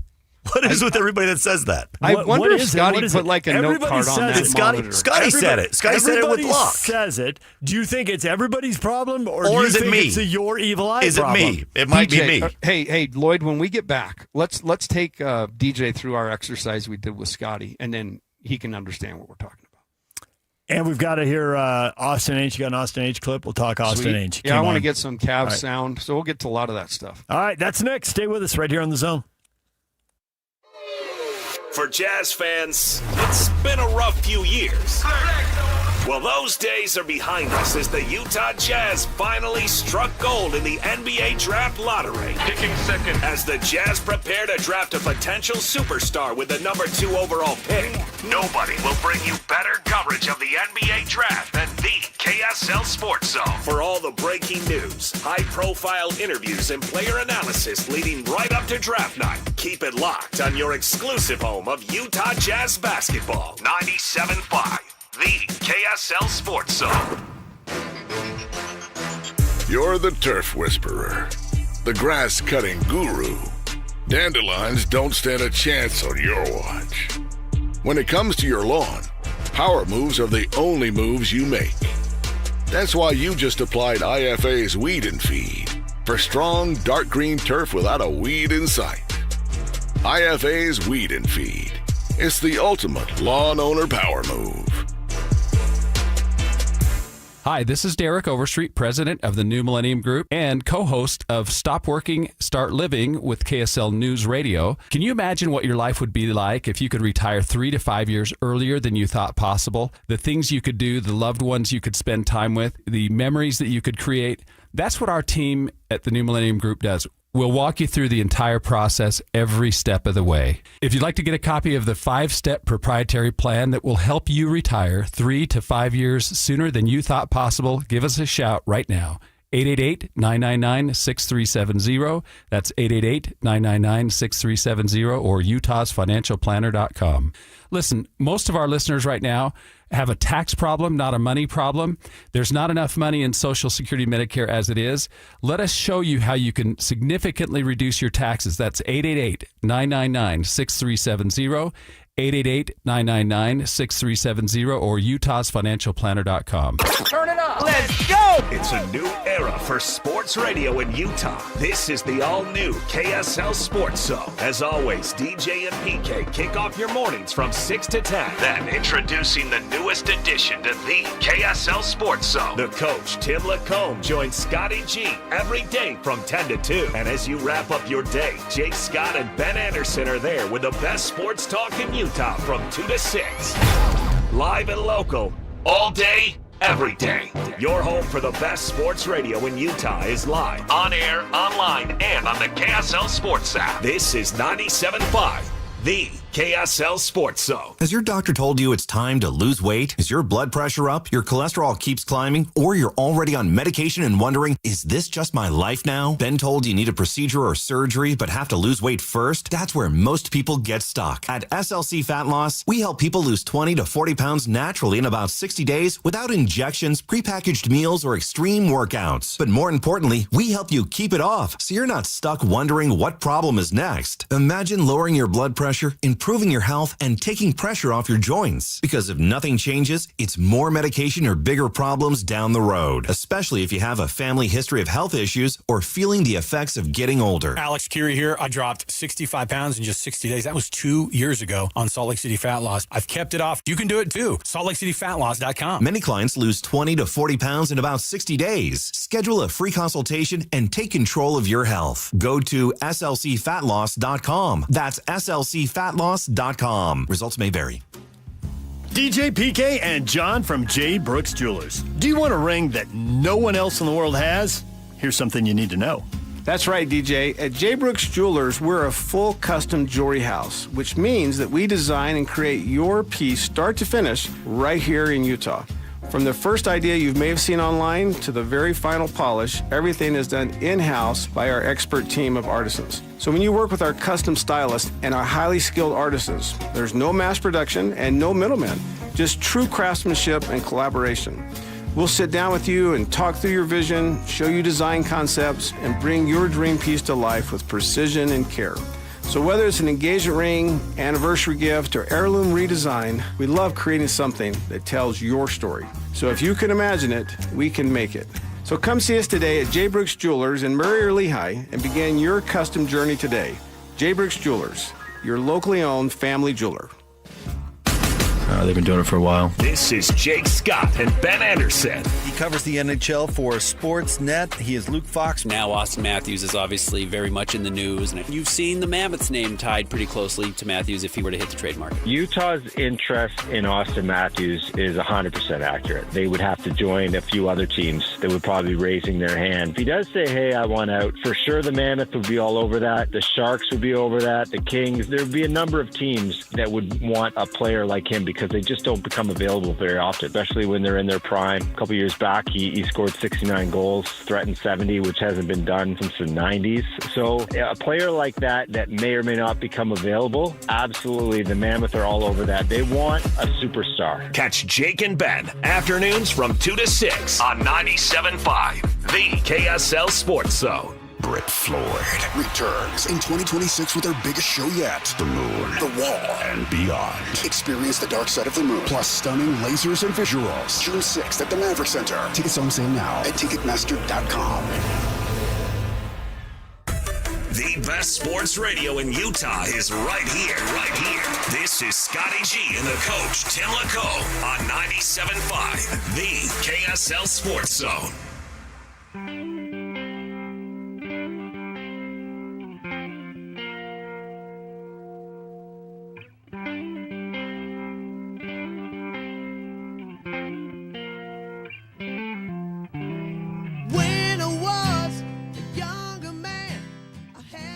What is with everybody that says that? I wonder if Scotty put like a note card on that monitor. Scotty said it. Scotty said it with luck. Says it. Do you think it's everybody's problem, or do you is it think me? it's your evil eye is problem? Is it me? It might be me. Hey, Lloyd, when we get back, let's take DJ through our exercise we did with Scotty, and then he can understand what we're talking about. And we've got to hear Austin H. You got an Austin H. clip? We'll talk Austin H. Yeah, I want to get some Cavs sound, so we'll get to a lot of that stuff. All right, that's next. Stay with us right here on The Zone. For Jazz fans, it's been a rough few years. Well, those days are behind us as the Utah Jazz finally struck gold in the NBA Draft Lottery. Picking second. As the Jazz prepare to draft a potential superstar with the number 2 overall pick. Nobody will bring you better coverage of the NBA Draft than the KSL Sports Zone. For all the breaking news, high-profile interviews, and player analysis leading right up to draft night, keep it locked on your exclusive home of Utah Jazz basketball. 97.5. The KSL Sports Zone. You're the turf whisperer, the grass-cutting guru. Dandelions don't stand a chance on your watch. When it comes to your lawn, power moves are the only moves you make. That's why you just applied IFA's Weed and Feed for strong, dark green turf without a weed in sight. IFA's Weed and Feed. It's the ultimate lawn owner power move. Hi, this is Derek Overstreet, president of the New Millennium Group and co-host of Stop Working, Start Living with KSL News Radio. Can you imagine what your life would be like if you could retire 3 to 5 years earlier than you thought possible? The things you could do, the loved ones you could spend time with, the memories that you could create. That's what our team at the New Millennium Group does. We'll walk you through the entire process every step of the way. If you'd like to get a copy of the 5-step proprietary plan that will help you retire 3 to 5 years sooner than you thought possible, give us a shout right now. 888-999-6370. That's 888-999-6370 or utahsfinancialplanner.com. Listen, most of our listeners right now have a tax problem, not a money problem. There's not enough money in Social Security Medicare as it is. Let us show you how you can significantly reduce your taxes. That's 888-999-6370. 888-999-6370 or utahsfinancialplanner.com. Turn it up. Let's go. It's a new era for sports radio in Utah. This is the all-new KSL Sports Zone. As always, DJ and PK kick off your mornings from 6 to 10. Then introducing the newest addition to the KSL Sports Zone. The coach, Tim Lacombe, joins Scotty G every day from 10 to 2. And as you wrap up your day, Jake Scott and Ben Anderson are there with the best sports talk in Utah from 2 to 6. Live and local, all day, every day. Your home for the best sports radio in Utah is live, on air, online, and on the KSL Sports app. This is 97.5, the KSL Sports Zone. Has your doctor told you it's time to lose weight? Is your blood pressure up? Your cholesterol keeps climbing? Or you're already on medication and wondering, is this just my life now? Been told you need a procedure or surgery but have to lose weight first? That's where most people get stuck. At SLC Fat Loss, we help people lose 20 to 40 pounds naturally in about 60 days without injections, prepackaged meals, or extreme workouts. But more importantly, we help you keep it off so you're not stuck wondering what problem is next. Imagine lowering your blood pressure, improving your health, and taking pressure off your joints. Because if nothing changes, it's more medication or bigger problems down the road, especially if you have a family history of health issues or feeling the effects of getting older. Alex Curie here. I dropped 65 pounds in just 60 days. That was 2 years ago on Salt Lake City Fat Loss. I've kept it off. You can do it too. SaltLakeCityFatLoss.com. Many clients lose 20 to 40 pounds in about 60 days. Schedule a free consultation and take control of your health. Go to SLCFatLoss.com. That's SLCFatLoss.com. Results may vary. DJ, PK, and John from J. Brooks Jewelers. Do you want a ring that no one else in the world has? Here's something you need to know. That's right, DJ. At J. Brooks Jewelers, we're a full custom jewelry house, which means that we design and create your piece start to finish right here in Utah. From the first idea you may have seen online to the very final polish, everything is done in-house by our expert team of artisans. So when you work with our custom stylists and our highly skilled artisans, there's no mass production and no middlemen, just true craftsmanship and collaboration. We'll sit down with you and talk through your vision, show you design concepts, and bring your dream piece to life with precision and care. So whether it's an engagement ring, anniversary gift, or heirloom redesign, we love creating something that tells your story. So if you can imagine it, we can make it. So come see us today at J. Brooks Jewelers in Murray or Lehigh and begin your custom journey today. J. Brooks Jewelers, your locally owned family jeweler. They've been doing it for a while. This is Jake Scott and Ben Anderson. He covers the NHL for Sportsnet. He is Luke Fox. Now Austin Matthews is obviously very much in the news, and you've seen the Mammoth's name tied pretty closely to Matthews if he were to hit the trade market. Utah's interest in Austin Matthews is 100% accurate. They would have to join a few other teams that would probably be raising their hand. If he does say, hey, I want out, for sure the Mammoth would be all over that. The Sharks would be over that. The Kings. There would be a number of teams that would want a player like him because they just don't become available very often, especially when they're in their prime. A couple years back, he scored 69 goals, threatened 70, which hasn't been done since the 90s. So a player like that may or may not become available, absolutely, the Mammoth are all over that. They want a superstar. Catch Jake and Ben, afternoons from 2 to 6 on 97.5, the KSL Sports Zone. Britt Floyd returns in 2026 with their biggest show yet. The Moon, The Wall, and beyond. Experience the dark side of the moon, plus stunning lasers and visuals. June 6th at the Maverick Center. Tickets on sale now at Ticketmaster.com. The best sports radio in Utah is right here, right here. This is Scotty G and the coach, Tim Lacombe, on 97.5, the KSL Sports Zone.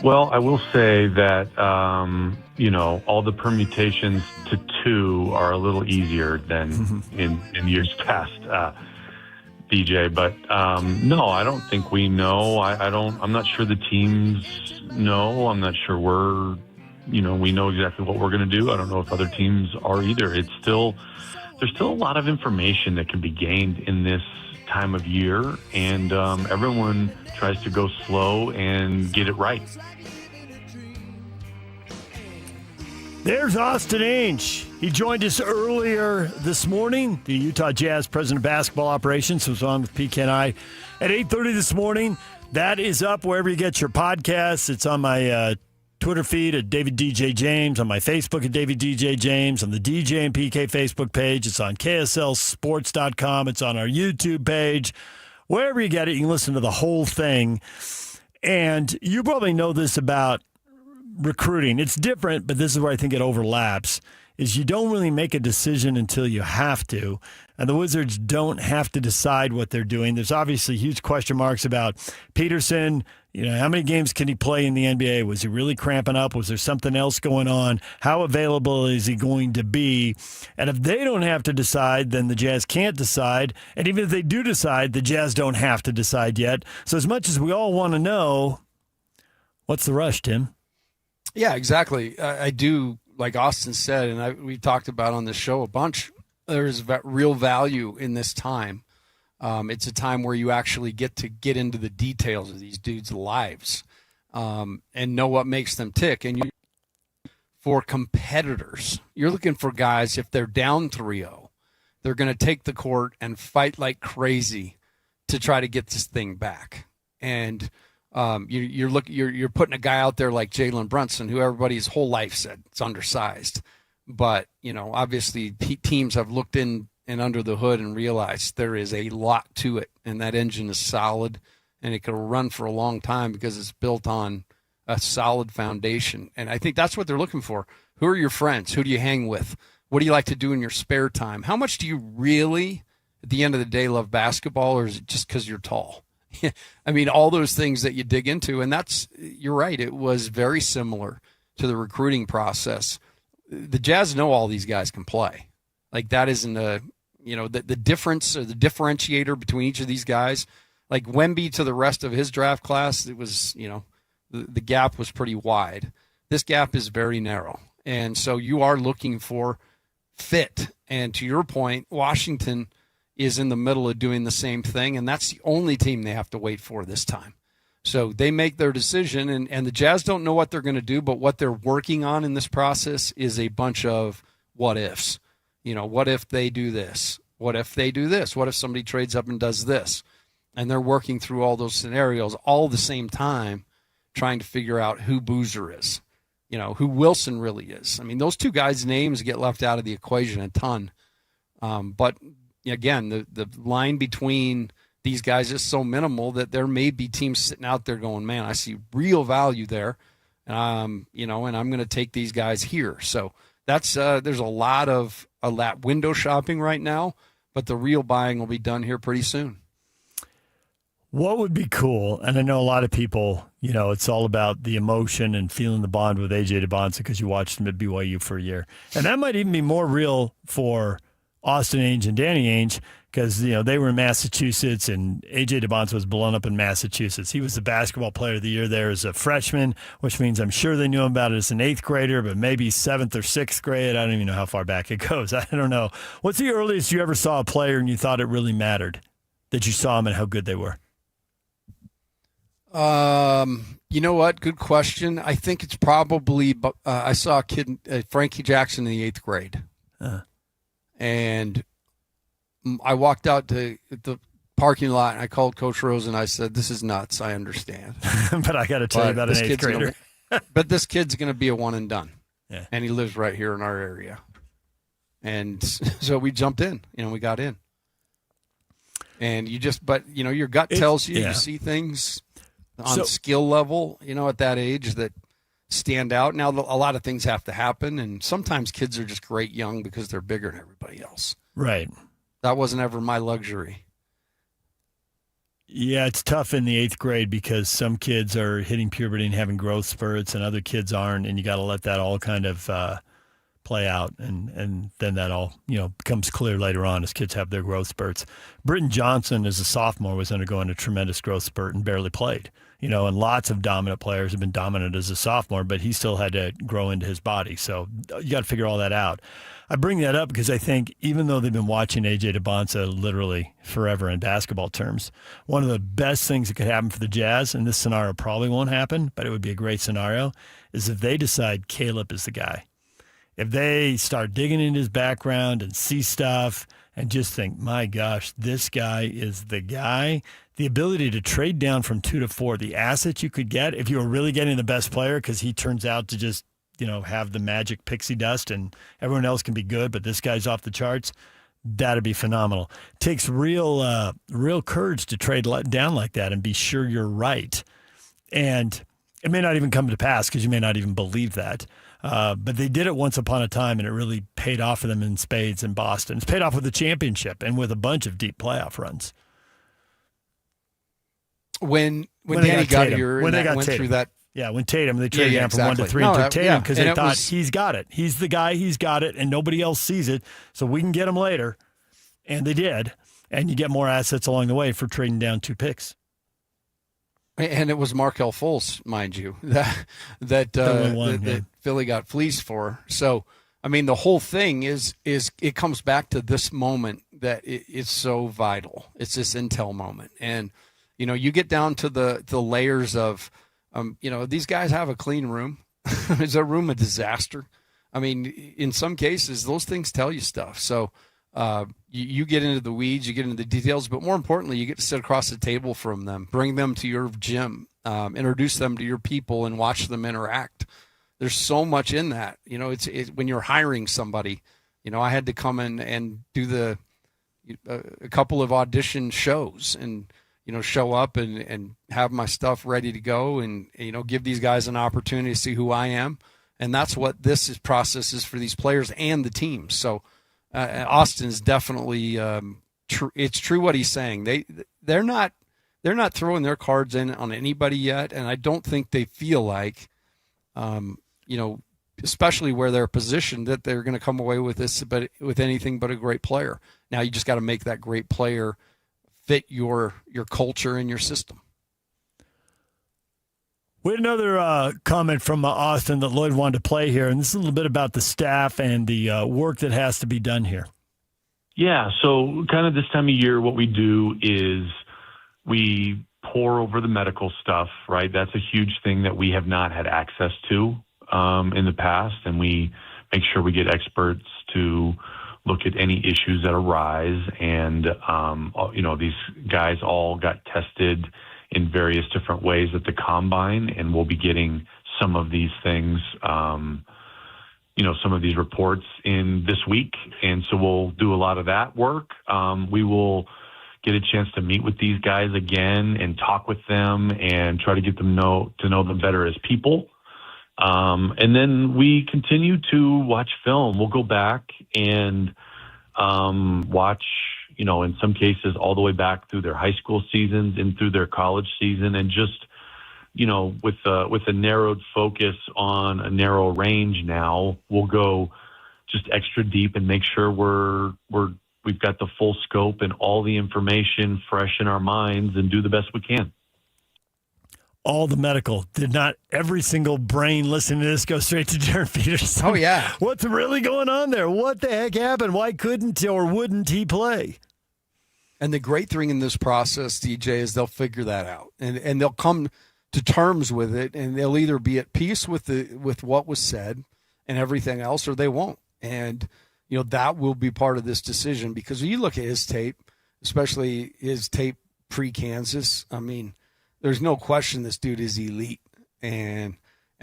Well, I will say that, all the permutations to 2 are a little easier than in years past, DJ. But, no, I don't think we know. I'm not sure the teams know. I'm not sure we know exactly what we're going to do. I don't know if other teams are either. There's still a lot of information that can be gained in this time of year, and everyone tries to go slow and get it right. There's Austin Ainge. He joined us earlier this morning. The Utah Jazz president of basketball operations was on with PK and I at 8:30 this morning. That is up wherever you get your podcasts. It's on my Twitter feed at David DJ James, on my Facebook at David DJ James, on the DJ and PK Facebook page. It's on KSLSports.com. It's on our YouTube page. Wherever you get it, you can listen to the whole thing. And you probably know this about recruiting. It's different, but this is where I think it overlaps, is you don't really make a decision until you have to. And the Wizards don't have to decide what they're doing. There's obviously huge question marks about Peterson. You know, how many games can he play in the NBA? Was he really cramping up? Was there something else going on? How available is he going to be? And if they don't have to decide, then the Jazz can't decide. And even if they do decide, the Jazz don't have to decide yet. So as much as we all want to know, what's the rush, Tim? Yeah, exactly. I do, like Austin said, and we talked about on the show a bunch, there's real value in this time. It's a time where you actually get to get into the details of these dudes' lives and know what makes them tick. And for competitors, you're looking for guys, if they're down 3-0, they're going to take the court and fight like crazy to try to get this thing back. And you're putting a guy out there like Jalen Brunson, who everybody his whole life said it's undersized. But, obviously teams have looked in and under the hood and realized there is a lot to it. And that engine is solid and it can run for a long time because it's built on a solid foundation. And I think that's what they're looking for. Who are your friends? Who do you hang with? What do you like to do in your spare time? How much do you really, at the end of the day, love basketball, or is it just because you're tall? I mean, all those things that you dig into, and you're right, it was very similar to the recruiting process. The Jazz know all these guys can play. Like, that isn't the difference or the differentiator between each of these guys. Like Wemby to the rest of his draft class, it was, the gap was pretty wide. This gap is very narrow. And so you are looking for fit. And to your point, Washington is in the middle of doing the same thing, and that's the only team they have to wait for this time. So they make their decision, and the Jazz don't know what they're going to do, but what they're working on in this process is a bunch of what ifs. What if they do this? What if they do this? What if somebody trades up and does this? And they're working through all those scenarios all at the same time, trying to figure out who Boozer is, who Wilson really is. I mean, those two guys' names get left out of the equation a ton. But again, the line between these guys is so minimal that there may be teams sitting out there going, man, I see real value there, and I'm going to take these guys here. So that's there's a lot of window shopping right now, but the real buying will be done here pretty soon. What would be cool, and I know a lot of people, it's all about the emotion and feeling the bond with A.J. DeBonsa because you watched him at BYU for a year. And that might even be more real for Austin Ainge and Danny Ainge because, they were in Massachusetts and A.J. DeBonsa was blown up in Massachusetts. He was the basketball player of the year there as a freshman, which means I'm sure they knew him about it as an 8th grader, but maybe 7th or 6th grade. I don't even know how far back it goes. I don't know. What's the earliest you ever saw a player and you thought it really mattered that you saw him and how good they were? You know what? Good question. I think it's probably I saw a kid, Frankie Jackson, in the 8th grade. And I walked out to the parking lot and I called Coach Rose and I said, "This is nuts. I understand, but I got to tell you about an 8th grader." But this kid's going to be a one and done. Yeah. And he lives right here in our area. And so we jumped in. We got in. And your gut tells you. You see things on skill level, at that age that stand out. Now, a lot of things have to happen, and sometimes kids are just great young because they're bigger than everybody else. Right. That wasn't ever my luxury. Yeah, it's tough in the 8th grade because some kids are hitting puberty and having growth spurts and other kids aren't, and you got to let that all kind of play out, and then that all becomes clear later on as kids have their growth spurts. Britton Johnson, as a sophomore, was undergoing a tremendous growth spurt and barely played. And lots of dominant players have been dominant as a sophomore, but he still had to grow into his body. So you got to figure all that out. I bring that up because I think even though they've been watching A.J. DeBonsa literally forever in basketball terms, one of the best things that could happen for the Jazz, and this scenario probably won't happen, but it would be a great scenario, is if they decide Caleb is the guy. if they start digging into his background and see stuff and just think, my gosh, this guy is the guy, the ability to trade down from 2 to 4, the assets you could get if you were really getting the best player because he turns out to just, have the magic pixie dust and everyone else can be good, but this guy's off the charts, that'd be phenomenal. Takes real courage to trade down like that and be sure you're right. And it may not even come to pass because you may not even believe that. But they did it once upon a time, and it really paid off for them in spades in Boston. It's paid off with the championship and with a bunch of deep playoff runs. When Danny got here when they went through that. Yeah, when Tatum, they traded down from 1 to 3 and took Tatum because they thought he's got it. He's the guy, he's got it, and nobody else sees it, so we can get him later. And they did. And you get more assets along the way for trading down 2 picks. And it was Markelle Fultz, mind you, that Philly got fleeced for. So, I mean, the whole thing is it comes back to this moment that it's so vital. It's this intel moment. And, you get down to the layers of, these guys have a clean room. Is a room a disaster? I mean, in some cases, those things tell you stuff. So you get into the weeds, you get into the details, but more importantly, you get to sit across the table from them, bring them to your gym, introduce them to your people, and watch them interact. There's so much in that. It's when you're hiring somebody. I had to come in and do a couple of audition shows and show up and have my stuff ready to go and, give these guys an opportunity to see who I am. And that's what this process is for these players and the team. So Austin is definitely it's true what he's saying. They're not throwing their cards in on anybody yet. And I don't think they feel like, especially where they're positioned, that they're going to come away with this, but with anything but a great player. Now you just got to make that great player fit your culture and your system. We had another comment from Austin that Lloyd wanted to play here, and this is a little bit about the staff and the work that has to be done here. Yeah, so kind of this time of year, what we do is we pour over the medical stuff, right? That's a huge thing that we have not had access to in the past, and we make sure we get experts to look at any issues that arise. And, these guys all got tested in various different ways at the combine, and we'll be getting some of these things, some of these reports in this week. And so we'll do a lot of that work. We will get a chance to meet with these guys again and talk with them and try to get them to know them better as people. And then we continue to watch film. We'll go back and watch, in some cases all the way back through their high school seasons and through their college season, and just, with a narrowed focus on a narrow range now, we'll go just extra deep and make sure we've got the full scope and all the information fresh in our minds and do the best we can. All the medical. Did not every single brain listening to this go straight to Darren Peterson? Oh, yeah. What's really going on there? What the heck happened? Why couldn't or wouldn't he play? And the great thing in this process, DJ, is they'll figure that out. And they'll come to terms with it, and they'll either be at peace with what was said and everything else, or they won't. And, that will be part of this decision, because when you look at his tape, especially his tape pre-Kansas, I mean, there's no question this dude is elite. And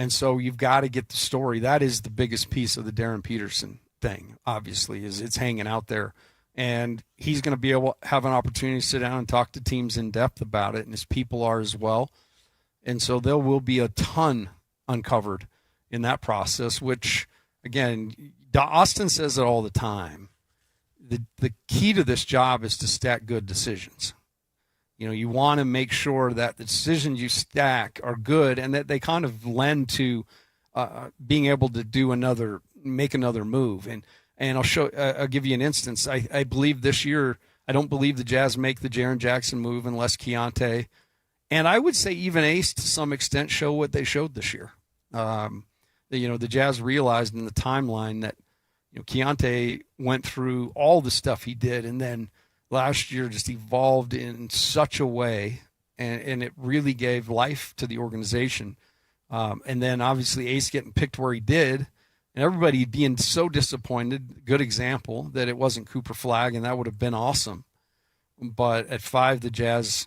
so you've got to get the story. That is the biggest piece of the Darren Peterson thing, obviously, is it's hanging out there. And he's going to be able to have an opportunity to sit down and talk to teams in depth about it, and his people are as well. And so there will be a ton uncovered in that process, which, again, Austin says it all the time. The key to this job is to stack good decisions. You want to make sure that the decisions you stack are good and that they kind of lend to being able to make another move. And I'll give you an instance. I believe this year, I don't believe the Jazz make the Jaren Jackson move unless Keontae, and I would say even Ace to some extent, show what they showed this year. The Jazz realized in the timeline that Keontae went through all the stuff he did, and then last year just evolved in such a way, and it really gave life to the organization. And then obviously Ace getting picked where he did, And everybody being so disappointed, good example, that it wasn't Cooper Flagg, and that would have been awesome. But at 5, the Jazz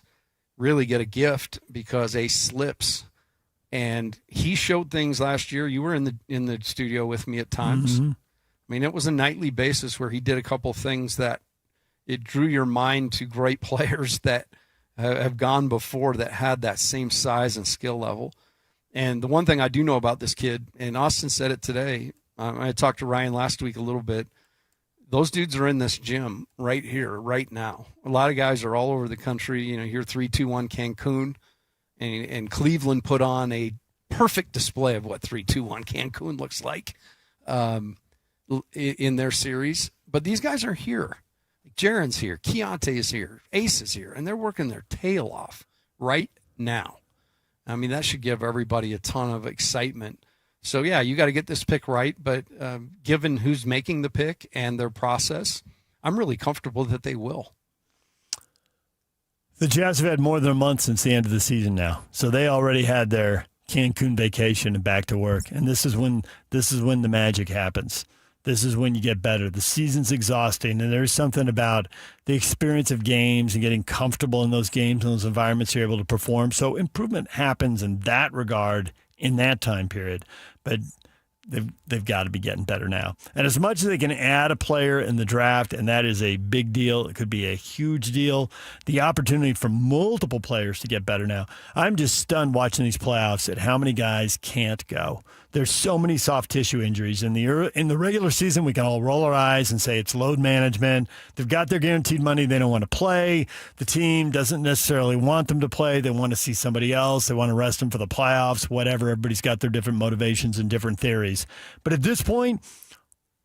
really get a gift because Ace slips. And he showed things last year. You were in the studio with me at times. Mm-hmm. I mean, it was a nightly basis where he did a couple of things that it drew your mind to great players that have gone before that had that same size and skill level. And the one thing I do know about this kid, and Austin said it today, I talked to Ryan last week a little bit, those dudes are in this gym right here, right now. A lot of guys are all over the country. You know, here 3-2-1 Cancun, and Cleveland put on a perfect display of what 3-2-1 Cancun looks like in their series. But these guys are here. Jaren's here. Keontae is here. Ace is here. And they're working their tail off right now. I mean, that should give everybody a ton of excitement. So, yeah, you got to get this pick right. But given who's making the pick and their process, I'm really comfortable that they will. The Jazz have had more than a month since the end of the season now. So they already had their Cancun vacation and back to work. And this is when the magic happens. This is when you get better. The season's exhausting, and there's something about the experience of games and getting comfortable in those games and those environments you're able to perform. So improvement happens in that regard in that time period. But they've got to be getting better now. And as much as they can add a player in the draft, and that is a big deal, it could be a huge deal, the opportunity for multiple players to get better now. I'm just stunned watching these playoffs at how many guys can't go. There's so many soft tissue injuries. In the regular season, we can all roll our eyes and say it's load management. They've got their guaranteed money. They don't want to play. The team doesn't necessarily want them to play. They want to see somebody else. They want to rest them for the playoffs, whatever. Everybody's got their different motivations and different theories. But at this point,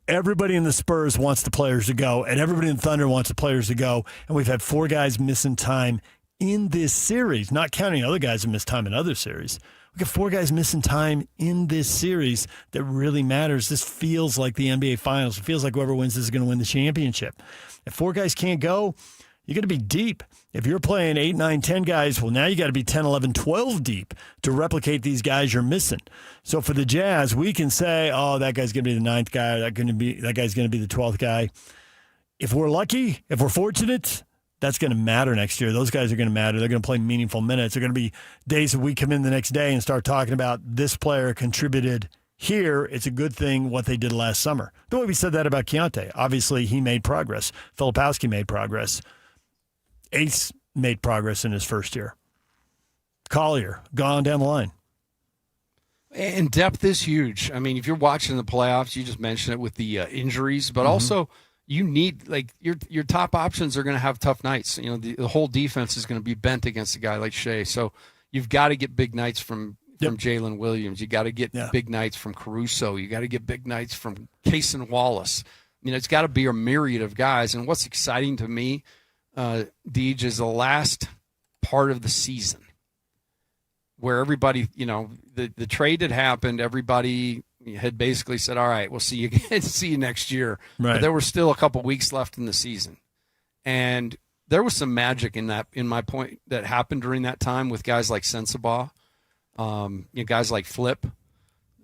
everybody in the Spurs wants the players to go, and everybody in Thunder wants the players to go. And we've had 4 guys missing time in this series, not counting other guys who missed time in other series. We got 4 guys missing time in this series that really matters. This feels like the NBA Finals. It feels like whoever wins this is going to win the championship. If 4 guys can't go, you're going to be deep. If you're playing 8, 9, 10 guys, well, now you got to be 10, 11, 12 deep to replicate these guys you're missing. So for the Jazz, we can say, oh, that guy's going to be the 9th guy. That guy's going to be the 12th guy. If we're lucky, if we're fortunate, that's going to matter next year. Those guys are going to matter. They're going to play meaningful minutes. They're going to be days that we come in the next day and start talking about this player contributed here. It's a good thing what they did last summer. The way we said that about Keontae. Obviously, he made progress. Filipowski made progress. Ace made progress in his first year. Collier, gone down the line. And depth is huge. I mean, if you're watching the playoffs, you just mentioned it with the injuries, but also – you need, like, your top options are going to have tough nights. You know, the whole defense is going to be bent against a guy like Shea. So you've got to get big nights from Jalen Williams. You got to get big nights from Caruso. You got to get big nights from Cason Wallace. You know, it's got to be a myriad of guys. And what's exciting to me, Deej, is the last part of the season where everybody, you know, the trade had happened. Everybody had basically said, all right, we'll see you again, see you next year. Right. But there were still a couple weeks left in the season. And there was some magic in my point that happened during that time with guys like Sensabaugh, you know, guys like Flip,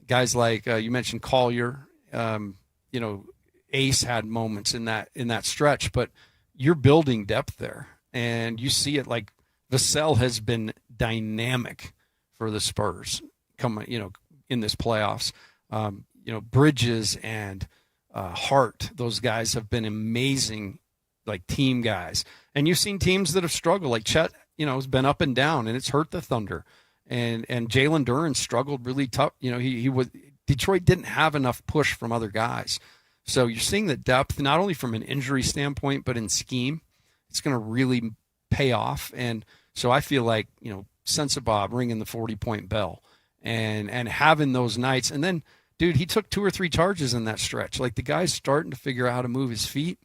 guys like you mentioned Collier, you know, Ace had moments in that stretch, but you're building depth there. And you see it, like Vassell has been dynamic for the Spurs coming, you know, in this playoffs. You know, Bridges and Hart, those guys have been amazing, like, team guys. And you've seen teams that have struggled, like Chet, you know, has been up and down, and it's hurt the Thunder. And Jalen Duren struggled really tough. You know, Detroit didn't have enough push from other guys. So you're seeing the depth, not only from an injury standpoint, but in scheme. It's going to really pay off. And so I feel like, you know, Sensabaugh ringing the 40-point bell and having those nights. And then, dude, he took 2 or 3 charges in that stretch. Like, the guy's starting to figure out how to move his feet.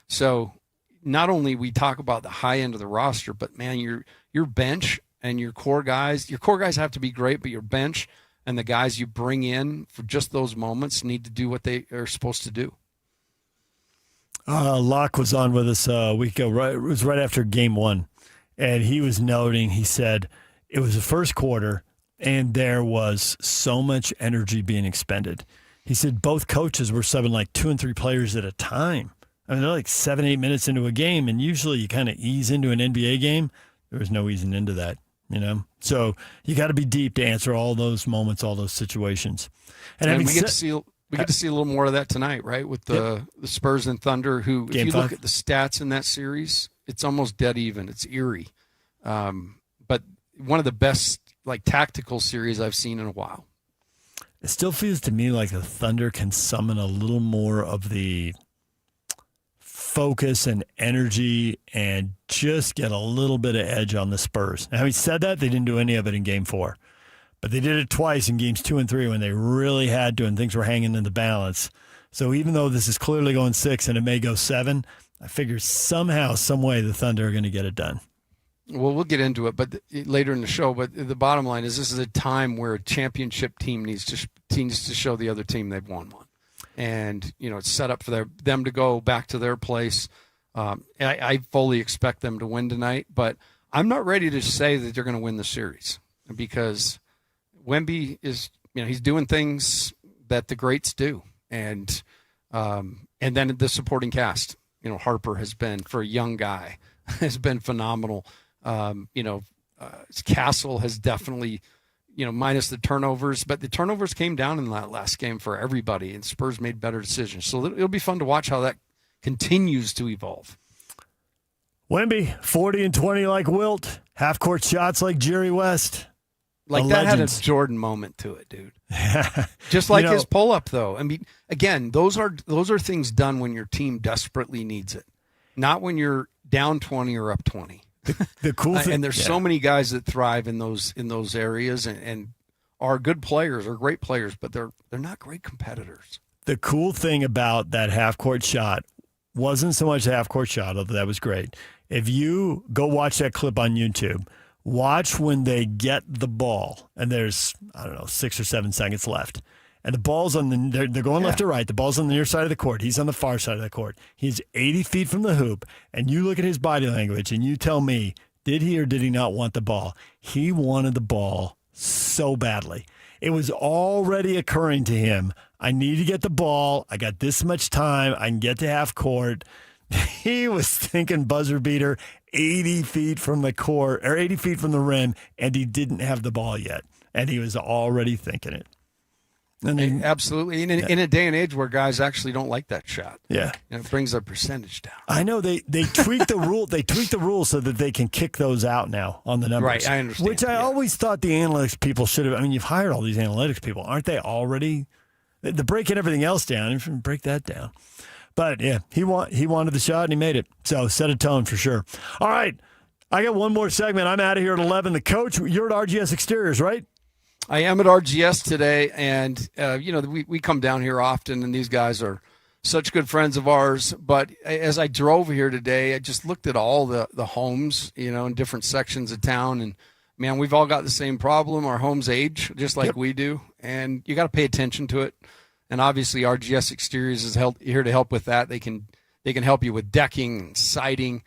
So not only we talk about the high end of the roster, but, man, your bench and your core guys have to be great, but your bench and the guys you bring in for just those moments need to do what they are supposed to do. Locke was on with us a week ago. Right, it was right after game 1. And he was noting, he said, it was the first quarter, and there was so much energy being expended. He said both coaches were subbing like 2 and 3 players at a time. I mean, they're like 7-8 minutes into a game, and usually you kind of ease into an NBA game. There was no easing into that, So you got to be deep to answer all those moments, all those situations. And we get to see a little more of that tonight, right? With the Spurs and Thunder, who, if you look at the stats in that series, it's almost dead even. It's eerie. But one of the best tactical series I've seen in a while. It still feels to me like the Thunder can summon a little more of the focus and energy and just get a little bit of edge on the Spurs. Now, having said that, they didn't do any of it in Game 4. But they did it twice in Games 2 and 3 when they really had to and things were hanging in the balance. So even though this is clearly going 6 and it may go 7, I figure somehow, some way the Thunder are going to get it done. Well, we'll get into it later in the show. But the bottom line is this is a time where a championship team needs to show the other team they've won one. And, it's set up for them to go back to their place. I fully expect them to win tonight, but I'm not ready to say that they're going to win the series because Wemby is, he's doing things that the greats do. And then the supporting cast, Harper has been, for a young guy, has been phenomenal. Castle has definitely, minus the turnovers, but the turnovers came down in that last game for everybody, and Spurs made better decisions. So it'll be fun to watch how that continues to evolve. Wemby, 40 and 20 like Wilt, half-court shots like Jerry West. Like that had a Jordan moment to it, dude. Just like his pull-up, though. I mean, again, those are things done when your team desperately needs it, not when you're down 20 or up 20. The cool thing, and there's so many guys that thrive in those areas and are good players or great players, but they're not great competitors. The cool thing about that half-court shot wasn't so much the half-court shot, although that was great. If you go watch that clip on YouTube, watch when they get the ball, and there's, 6 or 7 seconds left. And the ball's they're going left to right. The ball's on the near side of the court. He's on the far side of the court. He's 80 feet from the hoop. And you look at his body language and you tell me, did he or did he not want the ball? He wanted the ball so badly. It was already occurring to him, I need to get the ball. I got this much time. I can get to half court. He was thinking buzzer beater 80 feet from the court or 80 feet from the rim, and he didn't have the ball yet. And he was already thinking it. Absolutely. In a day and age where guys actually don't like that shot. Yeah. It brings their percentage down. I know they tweaked the rule. They tweaked the rules so that they can kick those out now on the numbers. Right, I understand. Which I always thought the analytics people should have. I mean, you've hired all these analytics people. Aren't they already? They're breaking everything else down. You should break that down. But, yeah, he wanted the shot, and he made it. So set a tone for sure. All right. I got one more segment. I'm out of here at 11. The coach, you're at RGS Exteriors, right? I am at RGS today, and, we come down here often, and these guys are such good friends of ours. But as I drove here today, I just looked at all the homes, in different sections of town, and, man, we've all got the same problem. Our homes age just like we do, and you got to pay attention to it. And obviously RGS Exteriors is here to help with that. They can help you with decking and siding,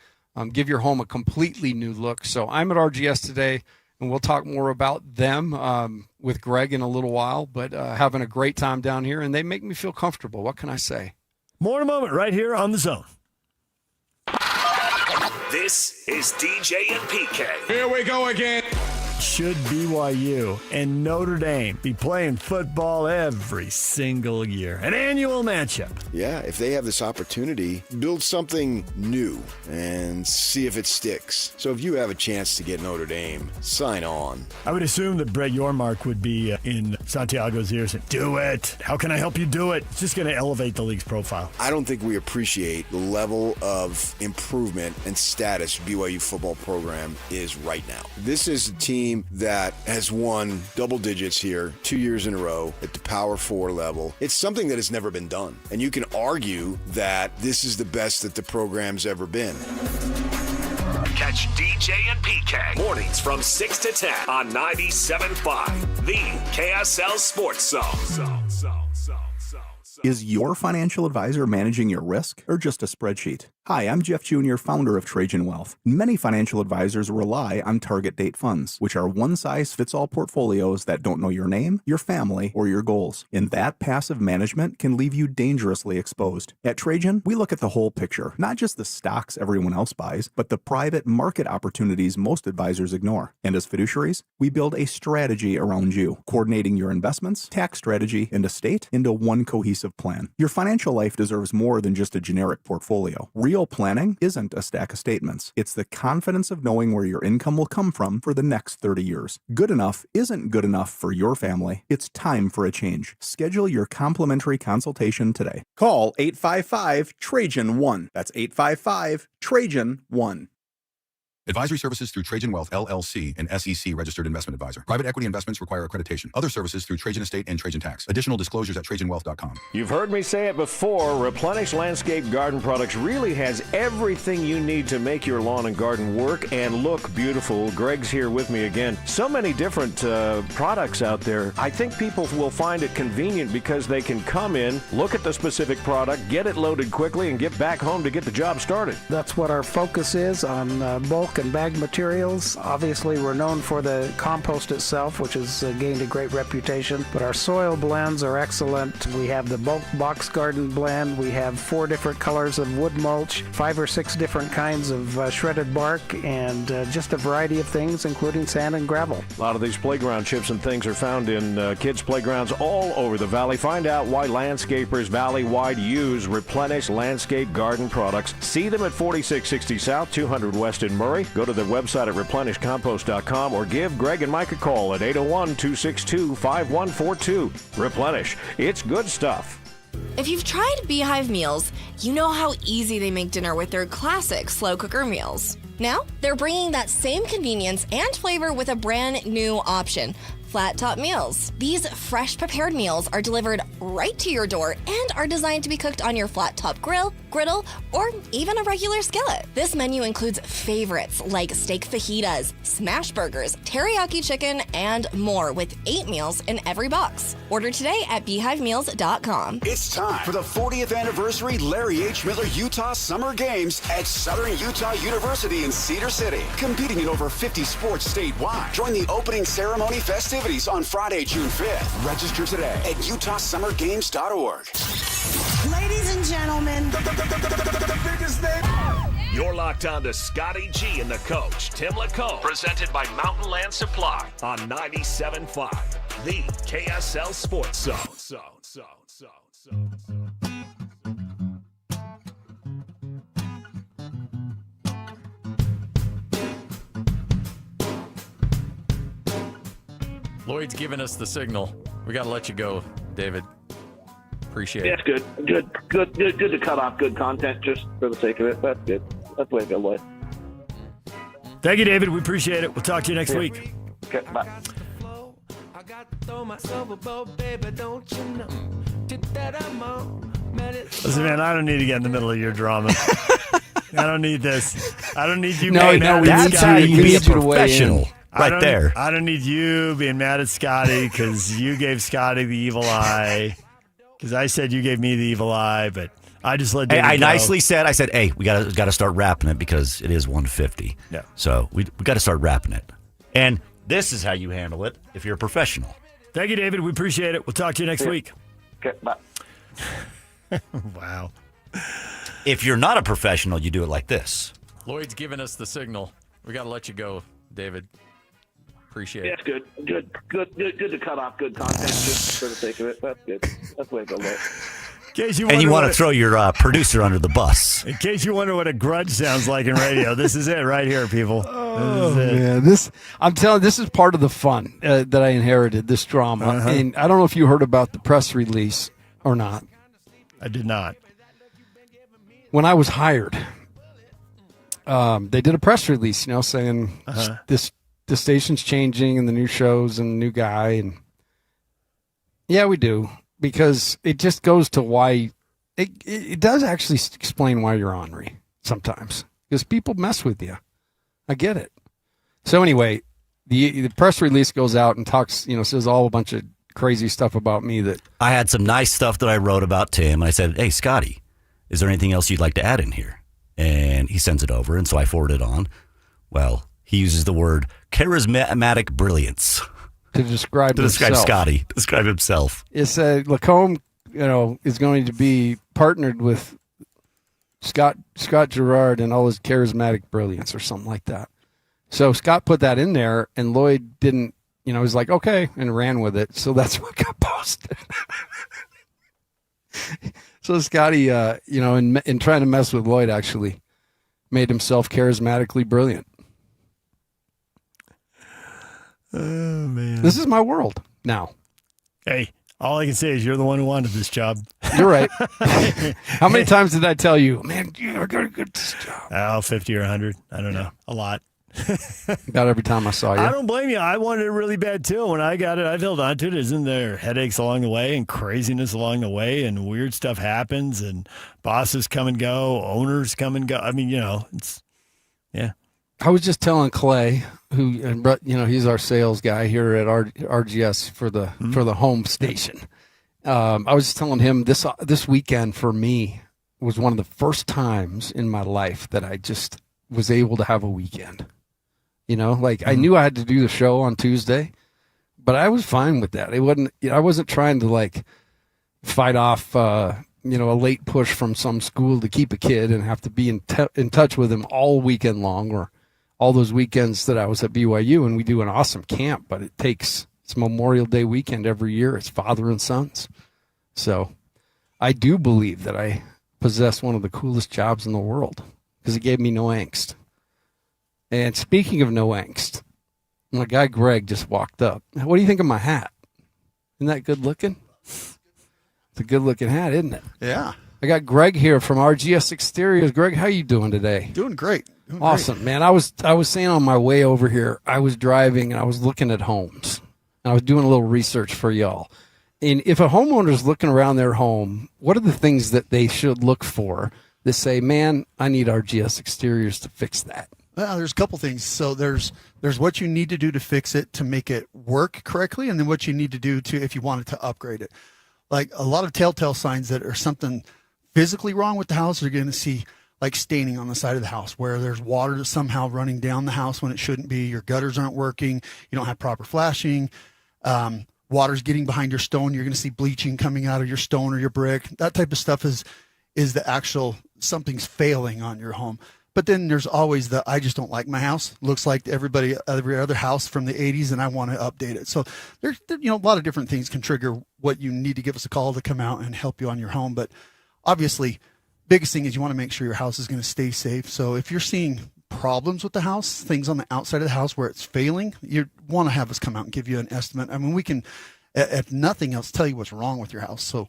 give your home a completely new look. So I'm at RGS today, and we'll talk more about them with Greg in a little while, but having a great time down here, and they make me feel comfortable. What can I say? More in a moment right here on The Zone. This is DJ and PK. Here we go again. Should BYU and Notre Dame be playing football every single year? An annual matchup. Yeah, if they have this opportunity, build something new and see if it sticks. So if you have a chance to get Notre Dame, sign on. I would assume that Brett Yormark would be in Santiago's ears and do it. How can I help you do it? It's just going to elevate the league's profile. I don't think we appreciate the level of improvement and status BYU football program is right now. This is a team that has won double digits here 2 years in a row at the Power 4 level. It's something that has never been done. And you can argue that this is the best that the program's ever been. Catch DJ and PK mornings from 6 to 10 on 97.5, the KSL Sports Zone. Is your financial advisor managing your risk or just a spreadsheet? Hi, I'm Jeff Jr., founder of Trajan Wealth. Many financial advisors rely on target date funds, which are one-size-fits-all portfolios that don't know your name, your family, or your goals. And that passive management can leave you dangerously exposed. At Trajan, we look at the whole picture, not just the stocks everyone else buys, but the private market opportunities most advisors ignore. And as fiduciaries, we build a strategy around you, coordinating your investments, tax strategy, and estate into one cohesive plan. Your financial life deserves more than just a generic portfolio. Real planning isn't a stack of statements. It's the confidence of knowing where your income will come from for the next 30 years. Good enough isn't good enough for your family. It's time for a change. Schedule your complimentary consultation today. Call 855-TRAJAN-1. That's 855-TRAJAN-1. Advisory services through Trajan Wealth, LLC, an SEC registered investment advisor. Private equity investments require accreditation. Other services through Trajan Estate and Trajan Tax. Additional disclosures at TrajanWealth.com. You've heard me say it before. Replenish Landscape Garden Products really has everything you need to make your lawn and garden work and look beautiful. Greg's here with me again. So many different products out there. I think people will find it convenient because they can come in, look at the specific product, get it loaded quickly, and get back home to get the job started. That's what our focus is on bulk and bag materials. Obviously, we're known for the compost itself, which has gained a great reputation, but our soil blends are excellent. We have the bulk box garden blend. We have 4 different colors of wood mulch, 5 or 6 different kinds of shredded bark, and just a variety of things, including sand and gravel. A lot of these playground chips and things are found in kids' playgrounds all over the valley. Find out why landscapers valley-wide use Replenish Landscape Garden Products. See them at 4660 South, 200 West in Murray. Go to their website at replenishcompost.com or give Greg and Mike a call at 801-262-5142. Replenish. It's good stuff. If you've tried Beehive meals, you know how easy they make dinner with their classic slow cooker meals. Now, they're bringing that same convenience and flavor with a brand new option. Flat Top Meals. These fresh prepared meals are delivered right to your door and are designed to be cooked on your flat top grill, griddle, or even a regular skillet. This menu includes favorites like steak fajitas, smash burgers, teriyaki chicken, and more with 8 meals in every box. Order today at beehivemeals.com. It's time for the 40th anniversary Larry H. Miller Utah Summer Games at Southern Utah University in Cedar City. Competing in over 50 sports statewide. Join the opening ceremony festivities on Friday, June 5th. Register today at utahsummergames.org. Ladies and gentlemen, the biggest name. You're locked on to Scotty G and the coach, Tim Lacombe, presented by Mountain Land Supply on 97.5, the KSL Sports Zone. Lloyd's giving us the signal. We got to let you go, David. Appreciate it. Yeah, it's good to cut off good content just for the sake of it. That's good. That's the way to go, Lloyd. Thank you, David. We appreciate it. We'll talk to you next week. Okay, bye. Listen, man, I don't need to get in the middle of your drama. I don't need this. I don't need you. That's how you be a professional. Right there. I don't need you being mad at Scotty because you gave Scotty the evil eye. Because I said you gave me the evil eye, but I just let David I go. nicely said, hey, we got to start wrapping it because it is 150. Yeah. So we got to start wrapping it. And this is how you handle it if you're a professional. Thank you, David. We appreciate it. We'll talk to you next week. Okay, bye. Wow. If you're not a professional, you do it like this. Lloyd's giving us the signal. We got to let you go, David. Appreciate Yeah, it. it's good to cut off good content just for the sake of it. That's good. That's the way to go, Lloyd. And you want to throw your producer under the bus. In case you wonder what a grudge sounds like in radio, this is it right here, people. Oh, man. I'm telling you, this is part of the fun that I inherited, this drama. Uh-huh. And I don't know if you heard about the press release or not. I did not. When I was hired, they did a press release, saying the station's changing and the new shows and the new guy. And yeah, we do. Because it just goes to why it does actually explain why you're ornery sometimes. Because people mess with you. I get it. So anyway, the press release goes out and talks, says all a bunch of crazy stuff about me that I had some nice stuff that I wrote about Tim. I said, hey, Scotty, is there anything else you'd like to add in here? and he sends it over, and so I forward it on. Well, he uses the word charismatic brilliance to describe Scotty, to describe himself. It said Lacombe, is going to be partnered with Scott Gerard and all his charismatic brilliance or something like that. So Scott put that in there, and Lloyd didn't, was like, okay, and ran with it. So that's what got posted. So Scotty, in trying to mess with Lloyd, actually made himself charismatically brilliant. Oh, man. This is my world now. Hey, all I can say is you're the one who wanted this job. You're right. How many times did I tell you, man, you're going to get this job? Oh, 50 or 100. I don't know. A lot. About every time I saw you. I don't blame you. I wanted it really bad, too. When I got it, I held on to it. Isn't there headaches along the way and craziness along the way, and weird stuff happens, and bosses come and go, owners come and go. I mean, it's, yeah. I was just telling Clay, who, he's our sales guy here at RGS for the home station. I was just telling him this weekend for me was one of the first times in my life that I just was able to have a weekend. I knew I had to do the show on Tuesday, but I was fine with that. I wasn't trying to fight off, a late push from some school to keep a kid and have to be in touch with him all weekend long, or all those weekends that I was at BYU, and we do an awesome camp, but it's Memorial Day weekend every year. It's father and sons. So I do believe that I possess one of the coolest jobs in the world because it gave me no angst. And speaking of no angst, my guy Greg just walked up. What do you think of my hat? Isn't that good looking? It's a good looking hat, isn't it? Yeah. I got Greg here from RGS Exteriors. Greg, how you doing today? Doing great. Awesome, man. I was saying on my way over here, I was driving and I was looking at homes. And I was doing a little research for y'all. And if a homeowner is looking around their home, what are the things that they should look for that say, man, I need RGS Exteriors to fix that? Well, there's a couple things. So there's what you need to do to fix it to make it work correctly, and then what you need to do if you wanted to upgrade it. Like a lot of telltale signs that are something physically wrong with the house, you're going to see like staining on the side of the house where there's water that's somehow running down the house when it shouldn't be. Your gutters aren't working. You don't have proper flashing. Water's getting behind your stone. You're going to see bleaching coming out of your stone or your brick. That type of stuff is the actual something's failing on your home. But then there's always I just don't like my house. Looks like every other house from the 80s, and I want to update it. So there's a lot of different things can trigger what you need to give us a call to come out and help you on your home. But obviously, biggest thing is you want to make sure your house is going to stay safe. So if you're seeing problems with the house, things on the outside of the house where it's failing, you want to have us come out and give you an estimate. I mean, we can, if nothing else, tell you what's wrong with your house. So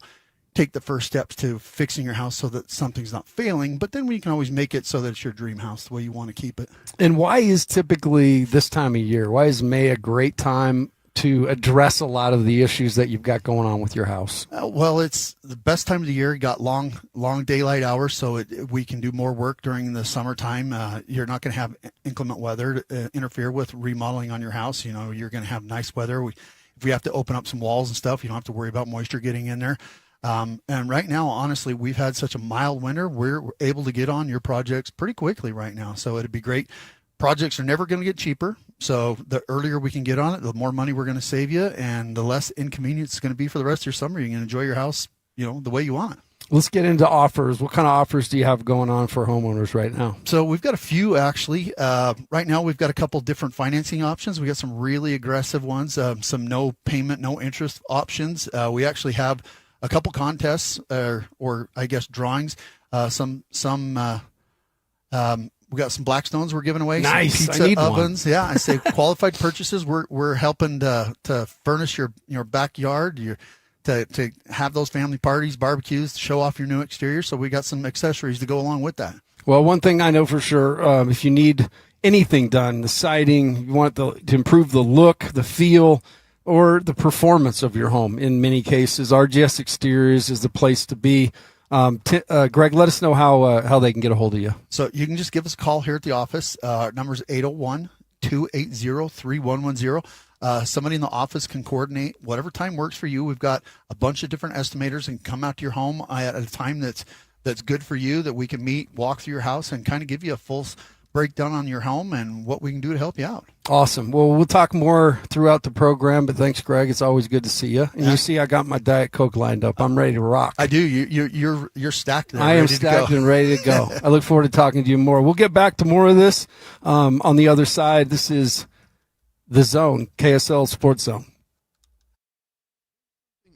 take the first steps to fixing your house so that something's not failing, but then we can always make it so that it's your dream house the way you want to keep it. And why is typically this time of year, why is May a great time to address a lot of the issues that you've got going on with your house? Well, it's the best time of the year. You got long daylight hours, so we can do more work during the summertime. You're not going to have inclement weather to interfere with remodeling on your house. You're going to have nice weather. If we have to open up some walls and stuff, you don't have to worry about moisture getting in there. And right now, honestly, we've had such a mild winter. We're able to get on your projects pretty quickly right now. So it'd be great. Projects are never going to get cheaper. So the earlier we can get on it, the more money we're going to save you, and the less inconvenience it's going to be for the rest of your summer. You can enjoy your house, the way you want it. Let's get into offers. What kind of offers do you have going on for homeowners right now? So we've got a few, actually. Right now, we've got a couple different financing options. We got some really aggressive ones, some no payment, no interest options. We actually have a couple contests, or I guess drawings. We got some Blackstones we're giving away. Nice. Some pizza I need ovens. one. Yeah, I say qualified purchases. We're helping to furnish your backyard, to have those family parties, barbecues, to show off your new exterior. So we got some accessories to go along with that. Well, one thing I know for sure, if you need anything done, the siding, you want to improve the look, the feel, or the performance of your home. In many cases, RGS Exteriors is the place to be. Greg, let us know how they can get a hold of you. So you can just give us a call here at the office. Our number is 801-280-3110. Somebody in the office can coordinate whatever time works for you. We've got a bunch of different estimators and come out to your home at a time that's that's good for you, that we can meet, walk through your house, and kind of give you a full breakdown on your home and what we can do to help you out. Awesome. Well, we'll talk more throughout the program, but thanks, Greg. It's always good to see you. And you see I got my Diet Coke lined up. I'm ready to rock. I do. You're stacked there. I am stacked and ready to go. I look forward to talking to you more. We'll get back to more of this on the other side. This is The Zone, KSL Sports Zone.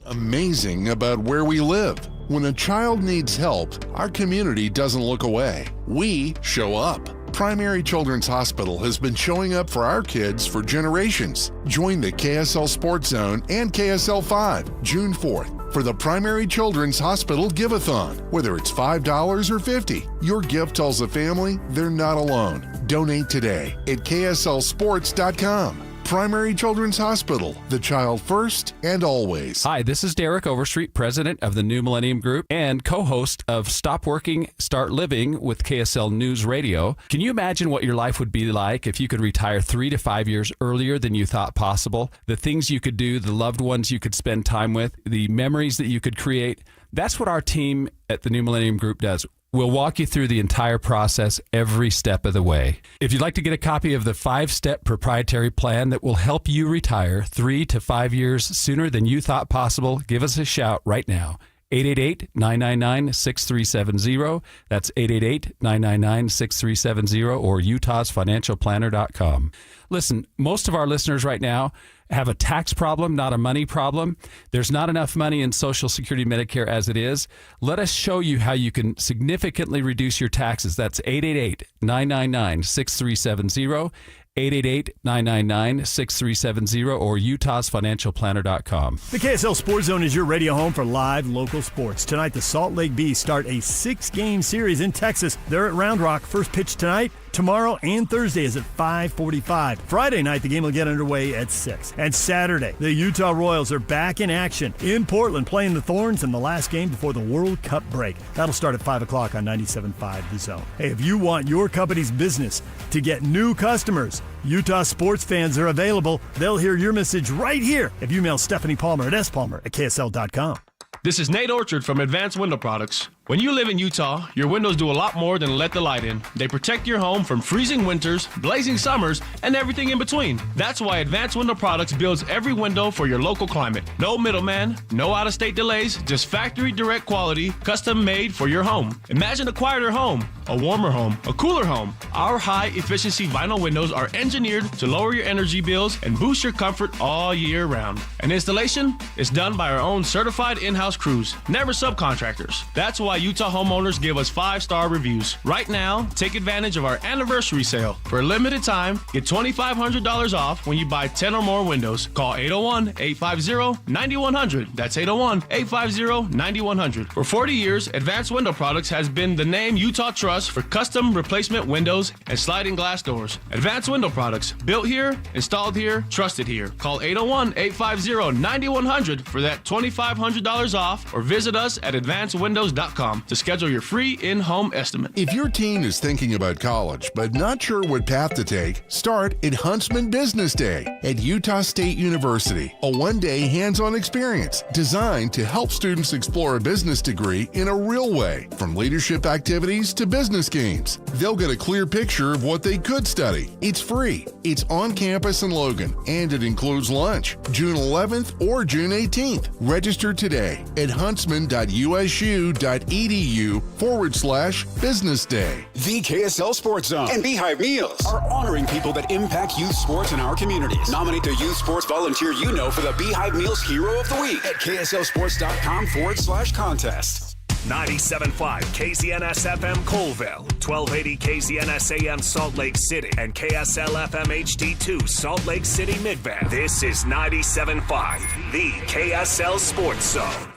Amazing about where we live. When a child needs help, our community doesn't look away. We show up. Primary Children's Hospital has been showing up for our kids for generations. Join the KSL Sports Zone and KSL 5 June 4th for the Primary Children's Hospital Give-a-thon. Whether it's $5 or $50, your gift tells the family they're not alone. Donate today at KSLSports.com. Primary Children's Hospital, the child first and always. Hi, this is Derek Overstreet, president of the New Millennium Group and co-host of Stop Working, Start Living with KSL News Radio. Can you imagine what your life would be like if you could retire 3 to 5 years earlier than you thought possible? The things you could do, the loved ones you could spend time with, the memories that you could create. That's what our team at the New Millennium Group does. We'll walk you through the entire process every step of the way. If you'd like to get a copy of the 5-step proprietary plan that will help you retire 3 to 5 years sooner than you thought possible, give us a shout right now. 888-999-6370. That's 888-999-6370 or utahsfinancialplanner.com. Listen, most of our listeners right now have a tax problem, not a money problem. There's not enough money in Social Security Medicare as it is. Let us show you how you can significantly reduce your taxes. That's 888-999-6370. 888-999-6370 or utahsfinancialplanner.com. The KSL Sports Zone is your radio home for live local sports. Tonight, the Salt Lake Bees start a 6-game series in Texas. They're at Round Rock. First pitch tonight. Tomorrow and Thursday is at 5:45. Friday night, the game will get underway at 6. And Saturday, the Utah Royals are back in action in Portland, playing the Thorns in the last game before the World Cup break. That'll start at 5 o'clock on 97.5 The Zone. Hey, if you want your company's business to get new customers, Utah sports fans are available. They'll hear your message right here if you mail Stephanie Palmer at spalmer@ksl.com. This is Nate Orchard from Advanced Window Products. When you live in Utah, your windows do a lot more than let the light in. They protect your home from freezing winters, blazing summers, and everything in between. That's why Advanced Window Products builds every window for your local climate. No middleman, no out-of-state delays, just factory direct quality, custom made for your home. Imagine a quieter home, a warmer home, a cooler home. Our high-efficiency vinyl windows are engineered to lower your energy bills and boost your comfort all year round. And installation is done by our own certified in-house crews, never subcontractors. That's why Utah homeowners give us 5-star reviews. Right now, take advantage of our anniversary sale. For a limited time, get $2,500 off when you buy 10 or more windows. Call 801-850-9100. That's 801-850-9100. For 40 years, Advanced Window Products has been the name Utah trusts for custom replacement windows and sliding glass doors. Advanced Window Products, built here, installed here, trusted here. Call 801-850-9100 for that $2,500 off or visit us at advancedwindows.com to schedule your free in-home estimate. If your teen is thinking about college but not sure what path to take, start at Huntsman Business Day at Utah State University, a one-day hands-on experience designed to help students explore a business degree in a real way, from leadership activities to business games. They'll get a clear picture of what they could study. It's free. It's on campus in Logan, and it includes lunch, June 11th or June 18th. Register today at huntsman.usu.edu/business day. The KSL Sports Zone and Beehive Meals are honoring people that impact youth sports in our communities. Nominate the youth sports volunteer you know for the Beehive Meals Hero of the Week at kslsports.com/contest. 97.5 KZNS FM Colville, 1280 KZNS AM Salt Lake City, and KSL FM HD2 Salt Lake City Midvale. This is 97.5, the KSL Sports Zone.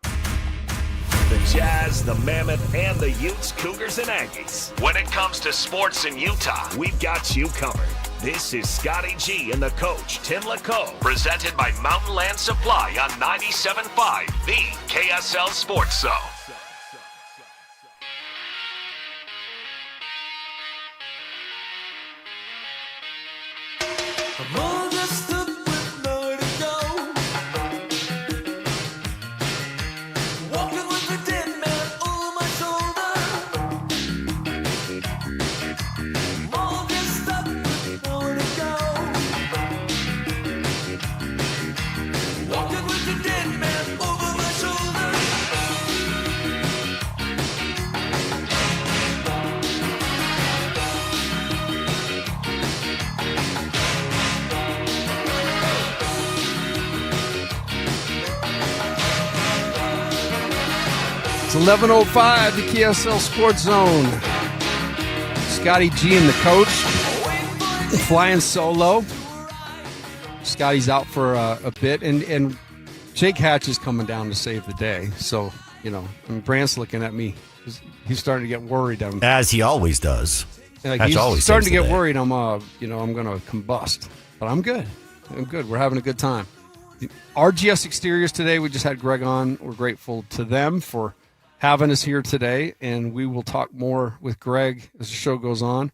The Jazz, the Mammoth, and the Utes, Cougars, and Aggies. When it comes to sports in Utah, we've got you covered. This is Scotty G and the coach, Tim LaCoe, presented by Mountain Land Supply on 97.5, the KSL Sports Zone. Walking with the dead man. 11:05, the KSL Sports Zone. Scotty G and the coach flying solo. Scotty's out for a bit, and Jake Hatch is coming down to save the day. So, and Brant's looking at me. He's starting to get worried. As he always does. He's always starting to get today. worried. I'm going to combust. But I'm good. We're having a good time. The RGS Exteriors today, we just had Greg on. We're grateful to them for having us here today, and we will talk more with Greg as the show goes on.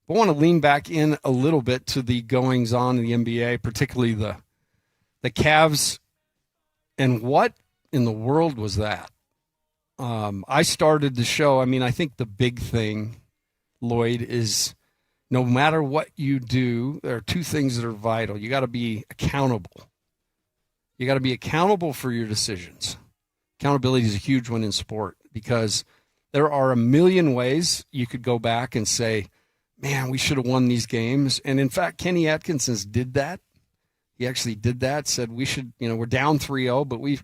I want to lean back in a little bit to the goings-on in the NBA, particularly the Cavs, and what in the world was that? I started the show. I think the big thing, Lloyd, is no matter what you do, there are two things that are vital. You got to be accountable. You got to be accountable for your decisions. Accountability is a huge one in sport because there are a million ways you could go back and say, man, we should have won these games. And in fact, Kenny Atkinson did that. He actually did that, said we should, we're down 3-0, but we're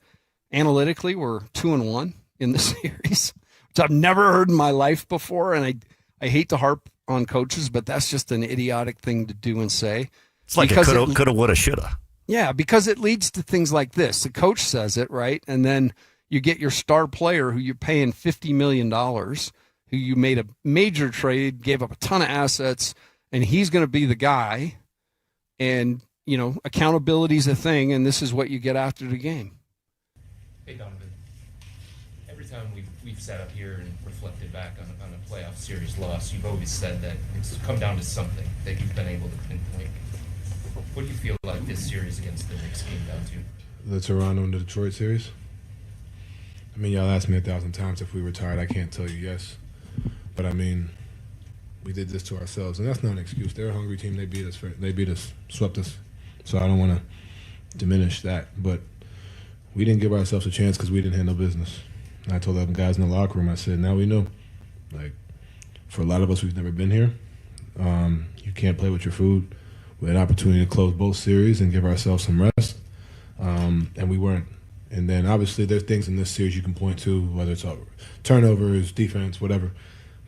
2-1 in the series, which I've never heard in my life before. And I hate to harp on coaches, but that's just an idiotic thing to do and say. It's like a coulda, woulda, shoulda. Yeah, because it leads to things like this. The coach says it, right? And then you get your star player who you're paying $50 million, who you made a major trade, gave up a ton of assets, and he's going to be the guy. And, accountability is a thing, and this is what you get after the game. Hey, Donovan. Every time we've sat up here and reflected back on a playoff series loss, you've always said that it's come down to something that you've been able to pinpoint. What do you feel like this series against the Knicks came down to? The Toronto and the Detroit series? Y'all asked me 1,000 times if we were tired. I can't tell you yes. But, we did this to ourselves. And that's not an excuse. They're a hungry team. They beat us, swept us. So I don't want to diminish that. But we didn't give ourselves a chance because we didn't handle business. And I told the guys in the locker room, I said, now we know. For a lot of us, we've never been here. You can't play with your food. We had an opportunity to close both series and give ourselves some rest, and we weren't. And then obviously there's things in this series you can point to, whether it's turnovers, defense, whatever.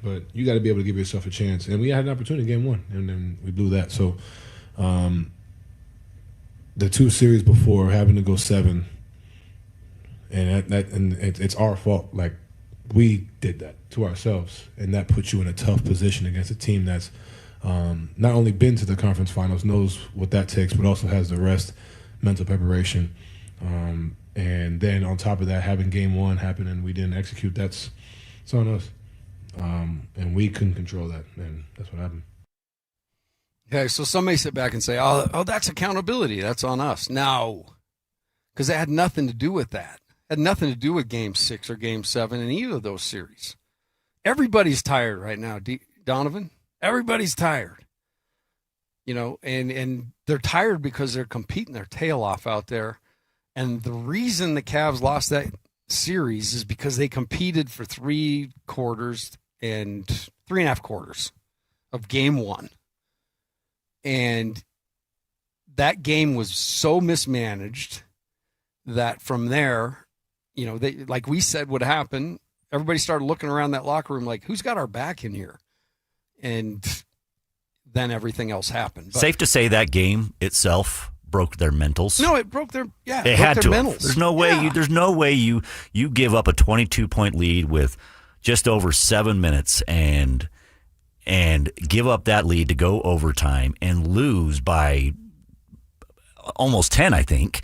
But you got to be able to give yourself a chance. And we had an opportunity in game one, and then we blew that. So the two series before, having to go 7, and it's our fault. We did that to ourselves, and that puts you in a tough position against a team that's not only been to the conference finals, knows what that takes, but also has the rest, mental preparation. And then on top of that, having game one happen and we didn't execute, it's on us. And we couldn't control that, and that's what happened. Okay, so some may sit back and say, oh, that's accountability. That's on us. No, because it had nothing to do with that. It had nothing to do with Game 6 or Game 7 in either of those series. Everybody's tired right now, Donovan. Everybody's tired, and they're tired because they're competing their tail off out there. And the reason the Cavs lost that series is because they competed for 3 quarters and 3.5 quarters of game one. And that game was so mismanaged that from there, they, like we said would happen, everybody started looking around that locker room like, who's got our back in here? And then everything else happened. But safe to say that game itself broke their mentals. No, it brook their it had to. Mentals. There's no way. There's no way you give up a 22-point lead with just over 7 minutes and give up that lead to go overtime and lose by almost 10, I think,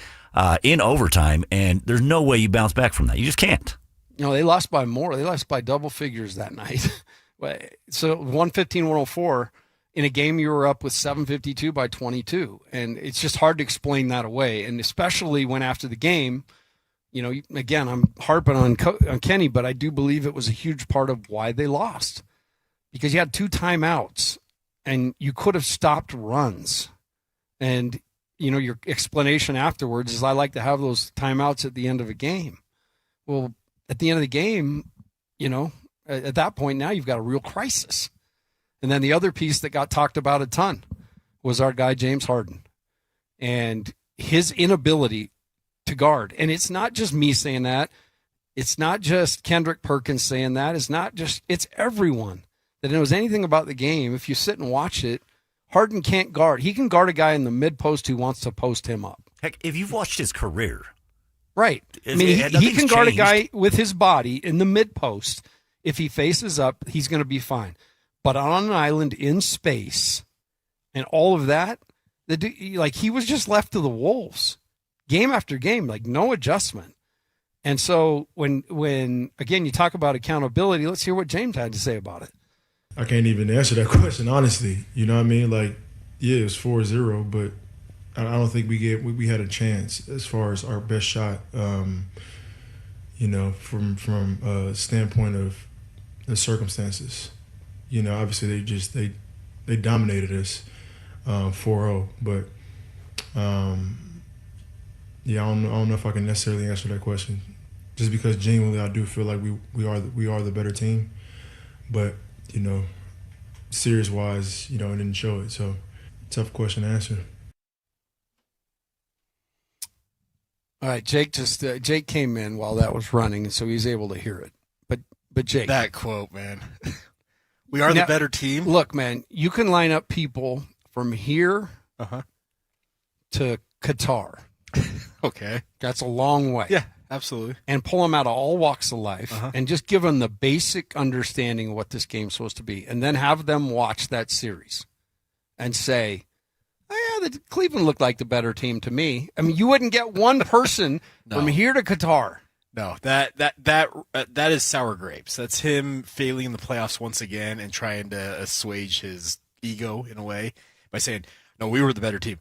in overtime. And there's no way you bounce back from that. You just can't. They lost by more. They lost by double figures that night. So 115-104 in a game you were up with 752 by 22. And it's just hard to explain that away. And especially when after the game, again, I'm harping on Kenny, but I do believe it was a huge part of why they lost. Because you had 2 timeouts and you could have stopped runs. And, your explanation afterwards is I like to have those timeouts at the end of a game. Well, at the end of the game, at that point now you've got a real crisis. And then the other piece that got talked about a ton was our guy James Harden and his inability to guard. And it's not just me saying that. It's not just Kendrick Perkins saying that. It's everyone that knows anything about the game. If you sit and watch it, Harden can't guard. He can guard a guy in the mid post who wants to post him up. Heck, if you've watched his career. Right. I mean, he can guard a guy with his body in the mid post. If he faces up, he's going to be fine. But on an island in space and all of that, he was just left to the wolves game after game, like no adjustment. And so when again, you talk about accountability, let's hear what James had to say about it. I can't even answer that question, honestly. You know what I mean? Like, yeah, it was 4-0, but I don't think we had a chance as far as our best shot, you know, from a standpoint of the circumstances. You know, obviously they dominated us 4-0, but yeah, I don't know if I can necessarily answer that question, just because genuinely I do feel like we are the better team, but you know, series wise, you know, it didn't show it, so tough question to answer. All right, Jake came in while that was running, and so he was able to hear it. But Jake, that quote, man, we are the better team. Look, man, you can line up people from here to Qatar. Okay, that's a long way. Yeah, absolutely. And pull them out of all walks of life, and just give them the basic understanding of what this game's supposed to be, and then have them watch that series and say, "Oh yeah, Cleveland looked like the better team to me." I mean, you wouldn't get one person from here to Qatar. No, that is sour grapes. That's him failing in the playoffs once again and trying to assuage his ego in a way by saying, "No, we were the better team."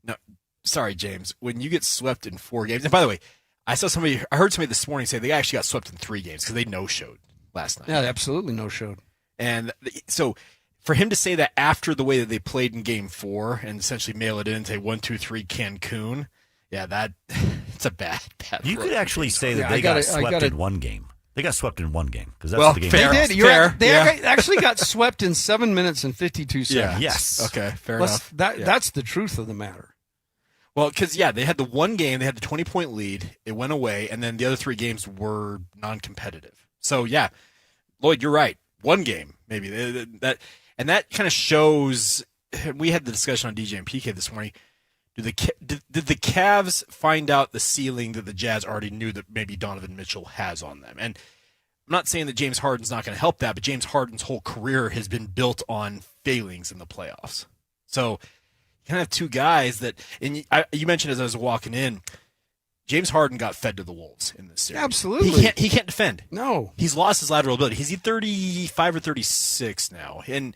No, sorry, James. When you get swept in 4 games, and by the way, I heard somebody this morning say they actually got swept in 3 games because they no-showed last night. Yeah, they absolutely no-showed. And so for him to say that after the way that they played in Game 4 and essentially mail it in and say 1-2-3 Cancun, yeah, it's a bad. You could actually say that they got swept in one game. They got swept in one game because that's the game. They did. They actually got swept in 7 minutes and 52 seconds. Yeah. Yes. Okay. Fair enough. That's the truth of the matter. Well, because they had the one game, they had the 20-point lead, it went away, and then the other 3 games were non-competitive. So yeah, Lloyd, you're right. One game maybe that kind of shows. We had the discussion on DJ and PK this morning. Did the Cavs find out the ceiling that the Jazz already knew that maybe Donovan Mitchell has on them? And I'm not saying that James Harden's not going to help that, but James Harden's whole career has been built on failings in the playoffs. So you kind of have 2 guys that, and you mentioned as I was walking in, James Harden got fed to the wolves in this series. Absolutely. He can't defend. No. He's lost his lateral ability. He's 35 or 36 now. And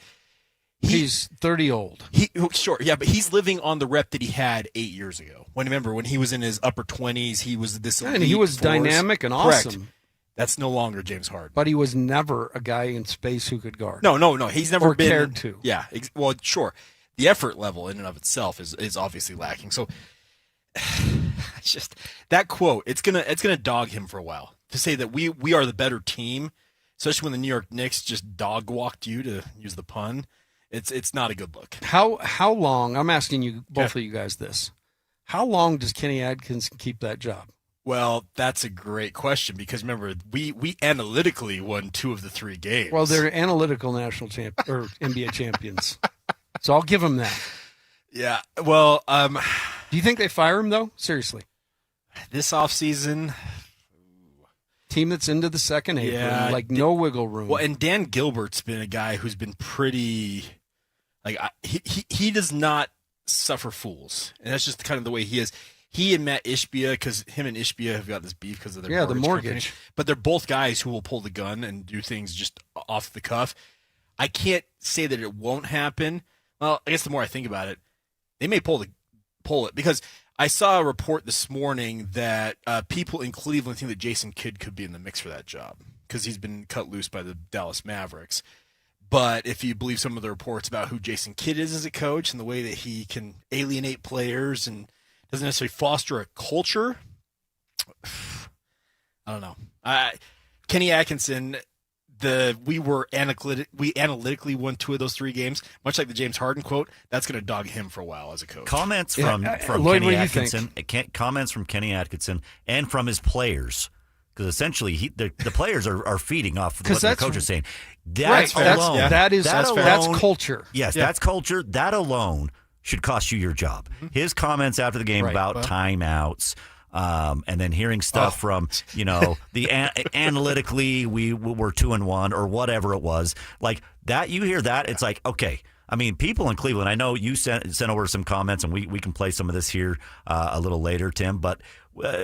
he's 30 old. Sure, yeah, but he's living on the rep that he had 8 years ago. Remember, when he was in his upper 20s, he was this elite and he was force. dynamic and Correct. awesome. That's no longer James Harden. But he was never a guy in space who could guard. No. He's never been cared to. Yeah, well, sure. The effort level in and of itself is obviously lacking. So it's just that quote. It's gonna dog him for a while to say that we are the better team, especially when the New York Knicks just dog walked you, to use the pun. It's not a good look. How long? I'm asking you both of you guys this. How long does Kenny Atkinson keep that job? Well, that's a great question because remember we analytically won 2 of the 3 games. Well, they're analytical national or NBA champions, so I'll give them that. Yeah. Well, do you think they fire him though? Seriously, this offseason, team that's into the second apron, no wiggle room. Well, and Dan Gilbert's been a guy who's been pretty. He does not suffer fools, and that's just kind of the way he is. He and Matt Ishbia, because him and Ishbia have got this beef because of their the mortgage. Company. But they're both guys who will pull the gun and do things just off the cuff. I can't say that it won't happen. Well, I guess the more I think about it, they may pull it because I saw a report this morning that people in Cleveland think that Jason Kidd could be in the mix for that job because he's been cut loose by the Dallas Mavericks. But if you believe some of the reports about who Jason Kidd is as a coach and the way that he can alienate players and doesn't necessarily foster a culture, I don't know. Kenny Atkinson, we analytically won 2 of those 3 games, much like the James Harden quote. That's going to dog him for a while as a coach. Comments from Lloyd, Kenny Atkinson. Comments from Kenny Atkinson and from his players Because essentially, the players are feeding off what the coach is saying. That's culture. Yes, that's culture. That alone should cost you your job. His comments after the game about timeouts, and then hearing stuff from the analytically we're 2-1 or whatever it was like that. You hear that, it's like, okay. I mean, people in Cleveland, I know you sent over some comments, and we can play some of this here a little later, Tim, but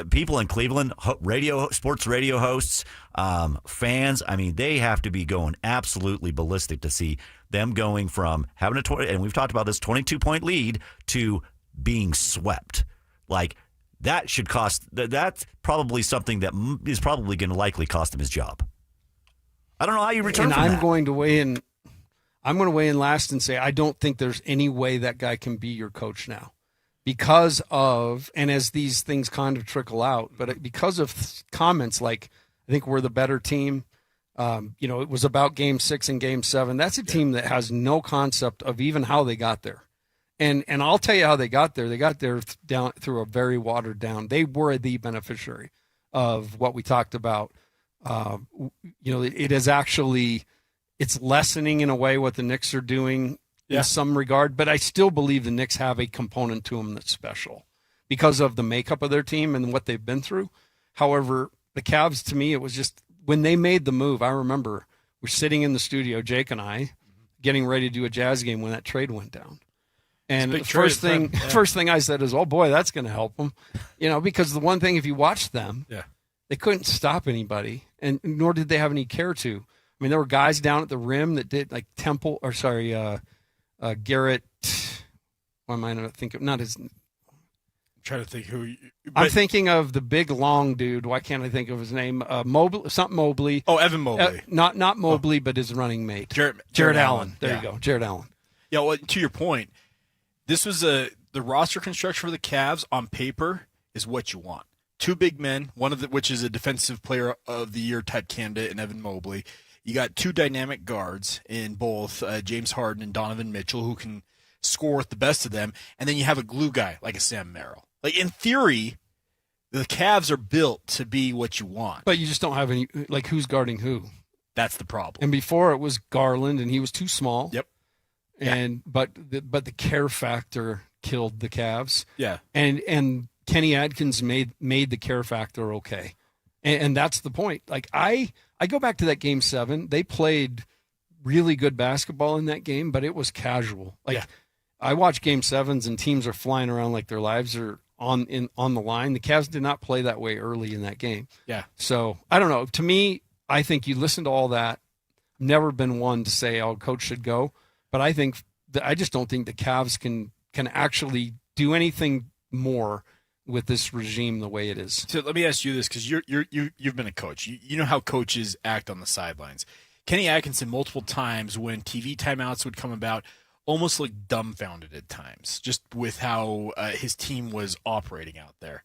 people in Cleveland, sports radio hosts, fans, I mean, they have to be going absolutely ballistic to see them going from having and we've talked about this 22-point lead to being swept. Like, that should cost, that's probably something that is probably going to likely cost him his job. I don't know how you return from that. I'm going to weigh in last and say I don't think there's any way that guy can be your coach now because of, and as these things kind of trickle out, but because of comments like, I think we're the better team. It was about Game 6 and Game 7. That's a team that has no concept of even how they got there. And I'll tell you how they got there. They got there down through a very watered down. They were the beneficiary of what we talked about. It is actually, it's lessening in a way what the Knicks are doing in some regard, but I still believe the Knicks have a component to them that's special because of the makeup of their team and what they've been through. However, the Cavs, to me, it was just when they made the move. I remember we're sitting in the studio, Jake and I, getting ready to do a Jazz game when that trade went down. And the first thing I said is, "Oh boy, that's going to help them," because the one thing, if you watch them, they couldn't stop anybody, and nor did they have any care to. I mean, there were guys down at the rim that did like Garrett. Why am I not thinking? Not his. I'm trying to think who. I'm thinking of the big long dude. Why can't I think of his name? Mobley. Oh, Evan Mobley. Not Mobley, but his running mate. Jared Allen. There you go, Jared Allen. Yeah. Well, to your point, this was the roster construction for the Cavs on paper is what you want. Two big men, which is a defensive player of the year type candidate in Evan Mobley. You got two dynamic guards in both James Harden and Donovan Mitchell who can score with the best of them, and then you have a glue guy like a Sam Merrill. Like, in theory, the Cavs are built to be what you want. But you just don't have any, like, who's guarding who? That's the problem. And before it was Garland, and he was too small. Yep. And but the care factor killed the Cavs. Yeah. And Kenny Atkins made the care factor okay. And that's the point. Like, I go back to that Game 7. They played really good basketball in that game, but it was casual. Like, I watch Game 7s and teams are flying around like their lives are on the line. The Cavs did not play that way early in that game. Yeah. So, I don't know. To me, I think you listen to all that. Never been one to say, oh, coach should go. But I think I just don't think the Cavs can actually do anything more with this regime the way it is. So let me ask you this, because you've been a coach. You know how coaches act on the sidelines. Kenny Atkinson, multiple times when TV timeouts would come about, almost looked dumbfounded at times, just with how his team was operating out there.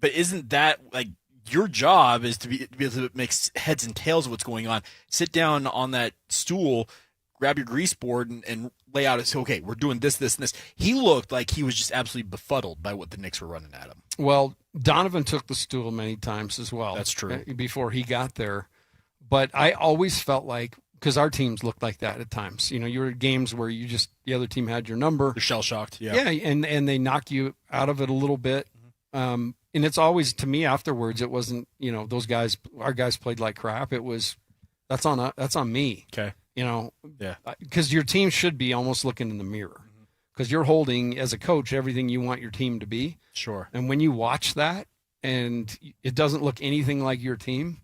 But isn't that like your job is to be able to make heads and tails of what's going on? Sit down on that stool, grab your grease board, and lay out and say, okay, we're doing this, this, and this. He looked like he was just absolutely befuddled by what the Knicks were running at him. Well, Donovan took the stool many times as well. That's true. Before he got there. But I always felt like, because our teams looked like that at times. You were at games where the other team had your number. You're shell-shocked. Yeah, and they knock you out of it a little bit. And it's always, to me, afterwards, it wasn't, our guys played like crap. It was, that's on me. Okay. Because your team should be almost looking in the mirror, because you're holding, as a coach, everything you want your team to be. Sure. And when you watch that and it doesn't look anything like your team,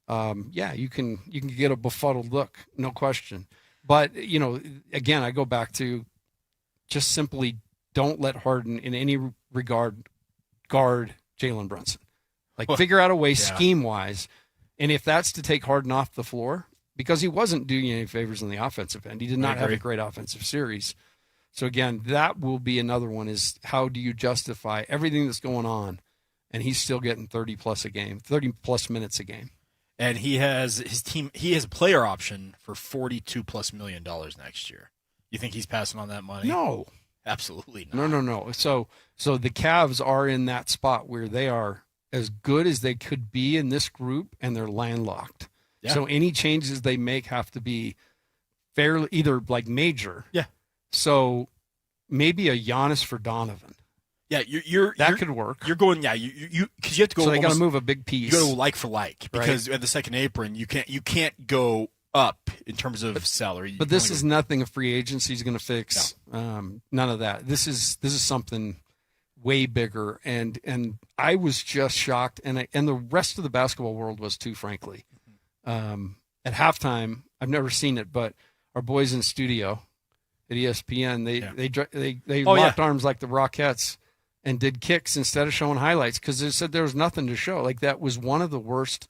you can get a befuddled look, no question. But again, I go back to just simply don't let Harden in any regard guard Jalen Brunson. Figure out a way scheme wise, and if that's to take Harden off the floor. Because he wasn't doing any favors on the offensive end. He did not have a great offensive series. So, again, that will be another one, is how do you justify everything that's going on, and he's still getting 30-plus minutes a game. And he has a player option for $42+ million next year. You think he's passing on that money? No. Absolutely not. No. So the Cavs are in that spot where they are as good as they could be in this group, and they're landlocked. Yeah. So any changes they make have to be fairly either like major. Yeah. So maybe a Giannis for Donovan. Yeah, you're could work. You're going, you because you have to go. So they got to move a big piece. You got to like for like because at the second apron you can't go up in terms of salary. But this is nothing a free agency is going to fix. No. None of that. This is something way bigger, and I was just shocked, and the rest of the basketball world was too, frankly. At halftime, I've never seen it, but our boys in studio at ESPN, they locked arms like the Rockettes and did kicks instead of showing highlights because they said there was nothing to show. Like that was one of the worst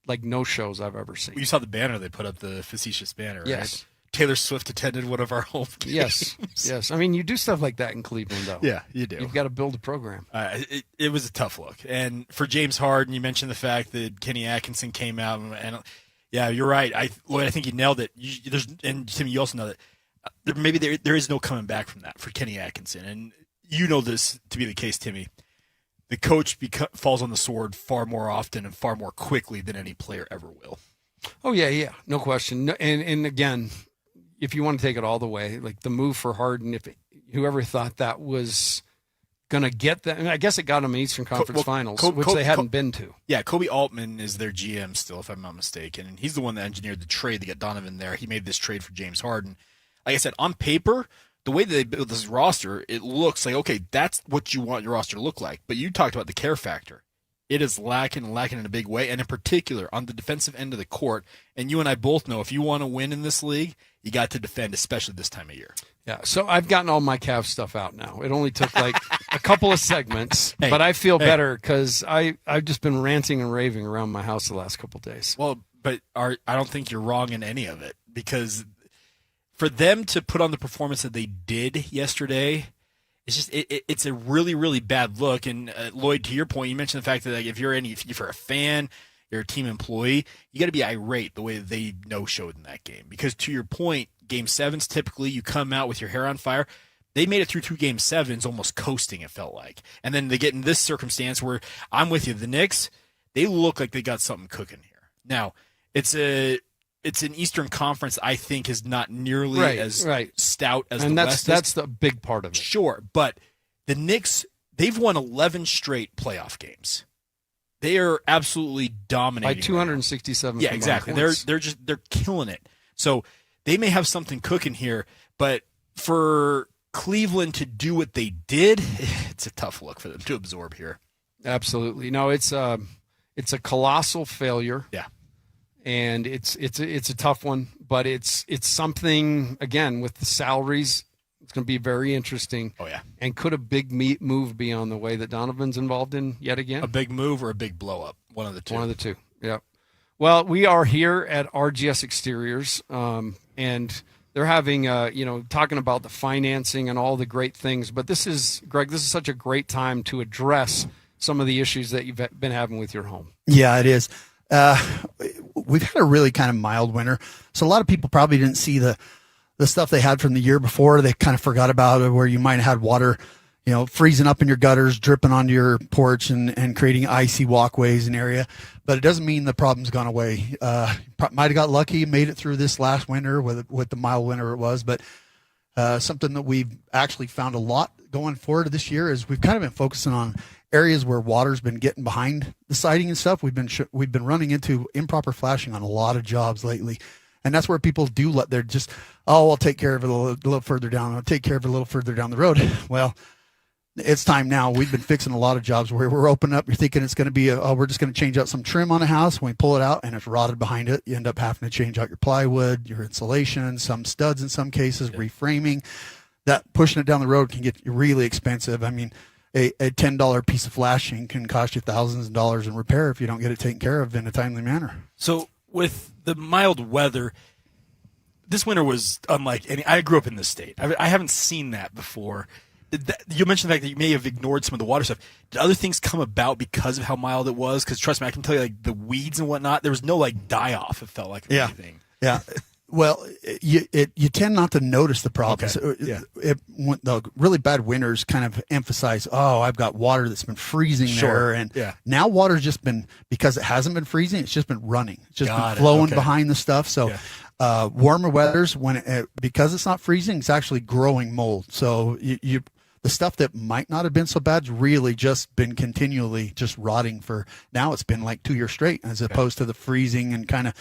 no-shows I've ever seen. You saw the banner they put up, the facetious banner, right? Yes. Taylor Swift attended one of our home games. Yes. I mean, you do stuff like that in Cleveland, though. Yeah, you do. You've got to build a program. It was a tough look. And for James Harden, you mentioned the fact that Kenny Atkinson came out. And yeah, you're right. Lloyd, I think you nailed it. And Tim, you also know that maybe there is no coming back from that for Kenny Atkinson. And you know this to be the case, Timmy. The coach falls on the sword far more often and far more quickly than any player ever will. Oh, yeah. No question. And again, if you want to take it all the way, like the move for Harden, if whoever thought that was going to get that, I guess it got them Eastern Conference Finals, which they hadn't been to. Yeah, Kobe Altman is their GM still, if I'm not mistaken, and he's the one that engineered the trade to get Donovan there. He made this trade for James Harden. Like I said, on paper, the way that they built this roster, it looks like, okay, that's what you want your roster to look like. But you talked about the care factor. It is lacking in a big way, and in particular on the defensive end of the court. And you and I both know if you want to win in this league, you got to defend, especially this time of year. Yeah, so I've gotten all my Cavs stuff out now. It only took like a couple of segments, but I feel better because I've just been ranting and raving around my house the last couple of days. Well, but I don't think you're wrong in any of it because for them to put on the performance that they did yesterday, it's just it's a really, really bad look. And Lloyd, to your point, you mentioned the fact that if you're a fan, you're a team employee, you got to be irate the way that they no-showed in that game. Because to your point, Game 7s, typically you come out with your hair on fire. They made it through 2 Game 7s almost coasting, it felt like. And then they get in this circumstance where I'm with you. The Knicks, they look like they got something cooking here. Now, it's an Eastern Conference I think is not nearly as stout as the West is. And that's the big part of it. Sure, but the Knicks, they've won 11 straight playoff games. They are absolutely dominating. By 267 Yeah, exactly. Points. They're killing it. So they may have something cooking here, but for Cleveland to do what they did, it's a tough look for them to absorb here. Absolutely. No, it's a colossal failure. Yeah. And it's a tough one, but it's something, again, with the salaries, it's going to be very interesting. Oh, yeah. And could a big move be on the way that Donovan's involved in yet again? A big move or a big blow up? One of the two. One of the two, yeah. Well, we are here at RGS Exteriors, and they're having, talking about the financing and all the great things. But Greg, this is such a great time to address some of the issues that you've been having with your home. Yeah, it is. We've had a really kind of mild winter. So a lot of people probably didn't see the stuff they had from the year before. They kind of forgot about it, where you might have had water, freezing up in your gutters, dripping onto your porch and creating icy walkways and area. But it doesn't mean the problem's gone away. Might have got lucky, made it through this last winter with the mild winter it was. But something that we've actually found a lot going forward this year is we've kind of been focusing on areas where water's been getting behind the siding and stuff. We've been running into improper flashing on a lot of jobs lately. And that's where people do they're just, I'll take care of it a little further down. I'll take care of it a little further down the road. Well, it's time now. We've been fixing a lot of jobs where we're opening up. You're thinking it's going to be, we're just going to change out some trim on a house. When we pull it out and it's rotted behind it, you end up having to change out your plywood, your insulation, some studs in some cases, reframing. That pushing it down the road can get really expensive. I mean, a $10 piece of flashing can cost you thousands of dollars in repair if you don't get it taken care of in a timely manner. So with the mild weather, this winter was unlike any. I grew up in this state. I haven't seen that before. You mentioned the fact that you may have ignored some of the water stuff. Did other things come about because of how mild it was? Because trust me, I can tell you, like the weeds and whatnot, there was no die off. It felt like anything. Yeah. Well, you tend not to notice the problems. Okay. The really bad winters kind of emphasize, I've got water that's been freezing there. And now water's just been, because it hasn't been freezing, it's just been running. It's just been flowing behind the stuff. So warmer weathers, because it's not freezing, it's actually growing mold. So the stuff that might not have been so bad has really just been continually just rotting for, now it's been like 2 years straight, as opposed to the freezing and kind of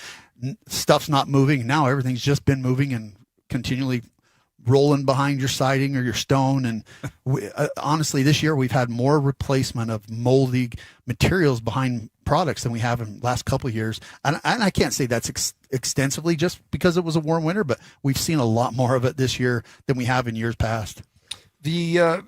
stuff's not moving. Now everything's just been moving and continually rolling behind your siding or your stone. And honestly, this year we've had more replacement of moldy materials behind products than we have in the last couple of years. And I can't say that's extensively just because it was a warm winter, but we've seen a lot more of it this year than we have in years past. The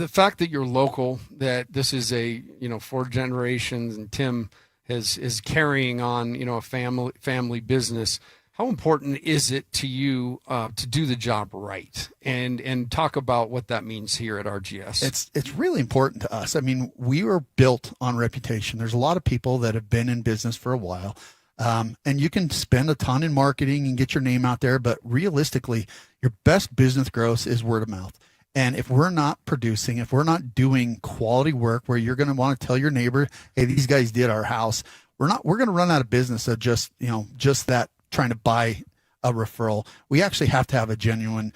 fact that you're local, that this is a 4 generations, and Tim is carrying on a family business. How important is it to you to do the job right, and talk about what that means here at RGS? It's really important to us. I mean, we were built on reputation. There's a lot of people that have been in business for a while, and you can spend a ton in marketing and get your name out there, but realistically, your best business growth is word of mouth. And if we're not producing, if we're not doing quality work where you're going to want to tell your neighbor, hey, these guys did our house, we're going to run out of business of just that trying to buy a referral. We actually have to have a genuine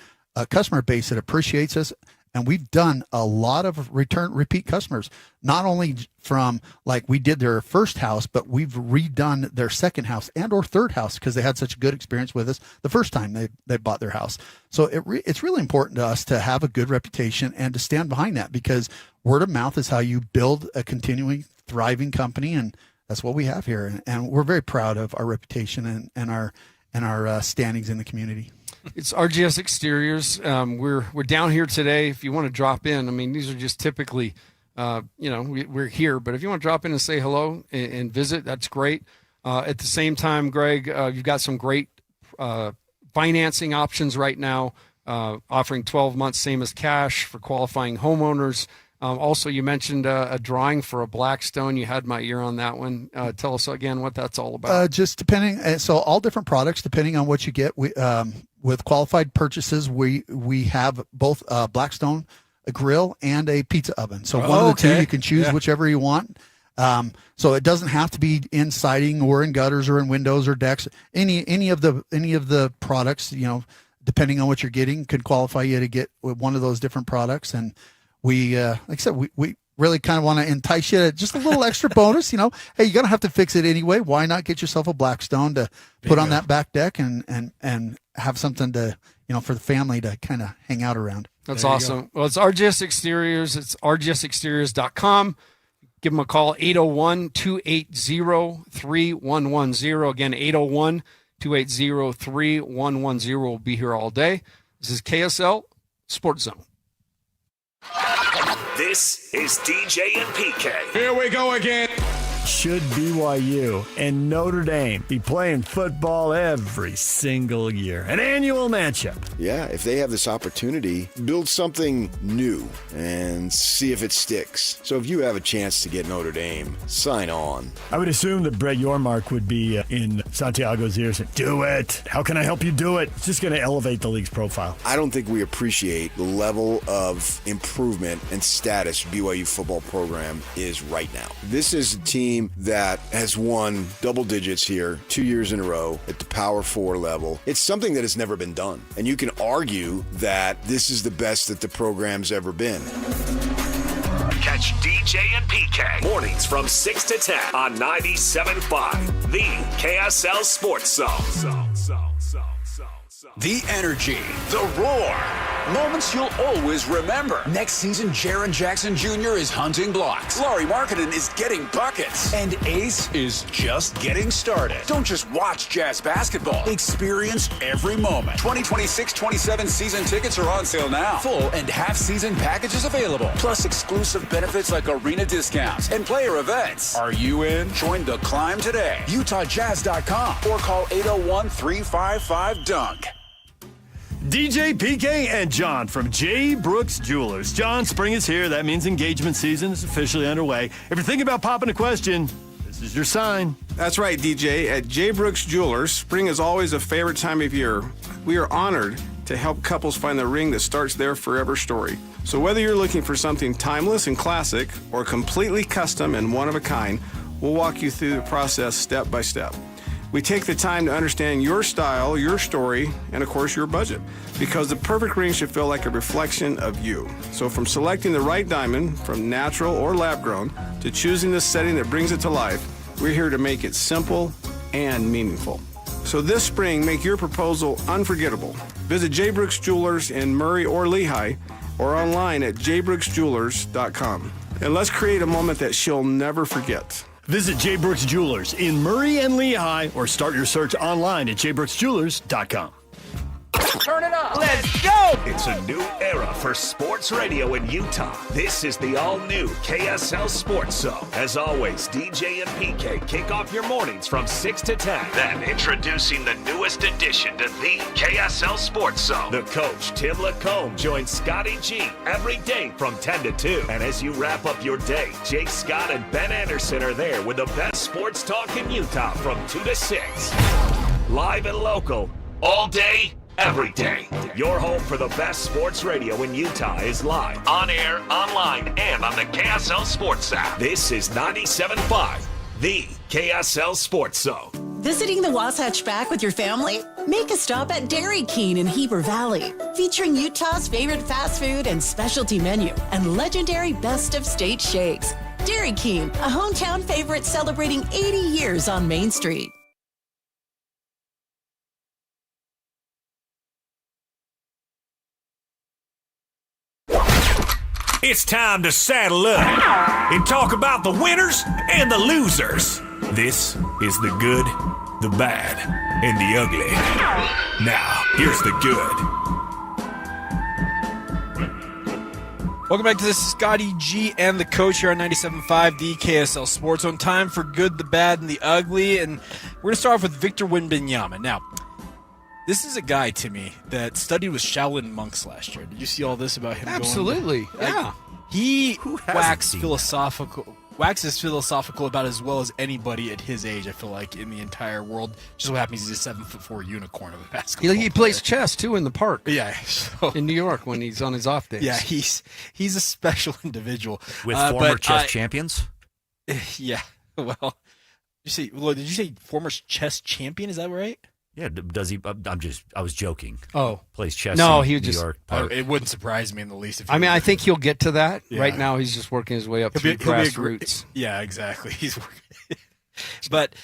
customer base that appreciates us. And we've done a lot of repeat customers, not only from like we did their first house, but we've redone their second house and or third house because they had such a good experience with us the first time they bought their house. So it's really important to us to have a good reputation and to stand behind that, because word of mouth is how you build a continuing thriving company. And that's what we have here. And we're very proud of our reputation and our standings in the community. It's RGS Exteriors. We're down here today. If you want to drop in, I mean, these are just typically, we're here. But if you want to drop in and say hello and visit, that's great. At the same time, Greg, you've got some great financing options right now, offering 12 months, same as cash for qualifying homeowners. Also, you mentioned a drawing for a Blackstone. You had my ear on that one. Tell us again what that's all about. Just depending, so all different products, depending on what you get. With qualified purchases, we have both Blackstone, a grill, and a pizza oven. So one of the two, you can choose whichever you want. So it doesn't have to be in siding or in gutters or in windows or decks. Any of the products, depending on what you're getting, could qualify you to get one of those different products. And we, like I said, we really kind of want to entice you to just a little extra bonus. Hey, you're going to have to fix it anyway. Why not get yourself a Blackstone to put on that back deck and have something to, for the family to kind of hang out around. That's awesome. Well, it's RGS Exteriors. It's rgsexteriors.com. Give them a call, 801-280-3110. Again, 801-280-3110. We'll be here all day. This is KSL Sports Zone. This is DJ and PK. Here we go again. Should BYU and Notre Dame be playing football every single year? An annual matchup. Yeah, if they have this opportunity, build something new and see if it sticks. So if you have a chance to get Notre Dame, sign on. I would assume that Brett Yormark would be in Santiago's ears and do it. How can I help you do it? It's just going to elevate the league's profile. I don't think we appreciate the level of improvement and status BYU football program is right now. This is a team that has won double digits here 2 years in a row at the Power 4 level. It's something that has never been done. And you can argue that this is the best that the program's ever been. Catch DJ and PK mornings from 6 to 10 on 97.5, the KSL Sports Zone. The energy, the roar, moments you'll always remember. Next season, Jaren Jackson Jr. is hunting blocks. Laurie Markkinen is getting buckets. And Ace is just getting started. Don't just watch Jazz basketball. Experience every moment. 2026-27 season tickets are on sale now. Full and half-season packages available. Plus exclusive benefits like arena discounts and player events. Are you in? Join the climb today. UtahJazz.com or call 801-355-DUNK. DJ, PK, and John from J. Brooks Jewelers. John, spring is here. That means engagement season is officially underway. If you're thinking about popping a question, this is is your sign. That's right, DJ. At J. Brooks Jewelers, spring is always a favorite time of year. We are honored to help couples find the ring that starts their forever story. So whether you're looking for something timeless and classic or completely custom and one of a kind, we'll walk you through the process step by step. We take the time to understand your style, your story, and of course your budget, because the perfect ring should feel like a reflection of you. So from selecting the right diamond, from natural or lab grown, to choosing the setting that brings it to life, we're here to make it simple and meaningful. So this spring, make your proposal unforgettable. Visit J. Brooks Jewelers in Murray or Lehigh, or online at jbrooksjewelers.com. And let's create a moment that she'll never forget. Visit J. Brooks Jewelers in Murray and Lehigh, or start your search online at jbrooksjewelers.com. Turn it up. Let's go. It's a new era for sports radio in Utah. This is the all-new KSL Sports Zone. As always, DJ and PK kick off your mornings from 6 to 10. Then introducing the newest addition to the KSL Sports Zone. The coach, Tim Lacombe, joins Scotty G every day from 10 to 2. And as you wrap up your day, Jake Scott and Ben Anderson are there with the best sports talk in Utah from 2 to 6. Live and local, all day, every day. Your home for the best sports radio in Utah is live, on air, online, and on the KSL Sports app. This is 97.5, the KSL Sports Zone. Visiting the Wasatch Back with your family? Make a stop at Dairy King in Heber Valley, featuring Utah's favorite fast food and specialty menu and legendary best of state shakes. Dairy King, a hometown favorite celebrating 80 years on Main Street. It's time to saddle up and talk about the winners and the losers. This is the good, the bad, and the ugly. Now, here's the good. Welcome back to this Scotty G and the coach here on 97.5, the KSL Sports Zone. Time for good, the bad, and the ugly. And we're going to start off with Victor Wembanyama. Now, this is a guy, Timmy, that studied with Shaolin monks last year. Did you see all this about him? Absolutely, yeah. He waxes philosophical about as well as anybody at his age, I feel like, in the entire world. Just what happens, he's a 7'4" unicorn of a basketball He plays chess, too, in the park. Yeah. So, in New York when he's on his off days. Yeah, he's a special individual. With former chess champions? Yeah. Well, did you say former chess champion? Is that right? Yeah, does he? I was joking. Oh, plays chess. No, in he New just. York Park. It wouldn't surprise me in the least. If I think he'll get to that. Yeah. Right now, he's just working his way up through grassroots. Yeah, exactly. He's working. But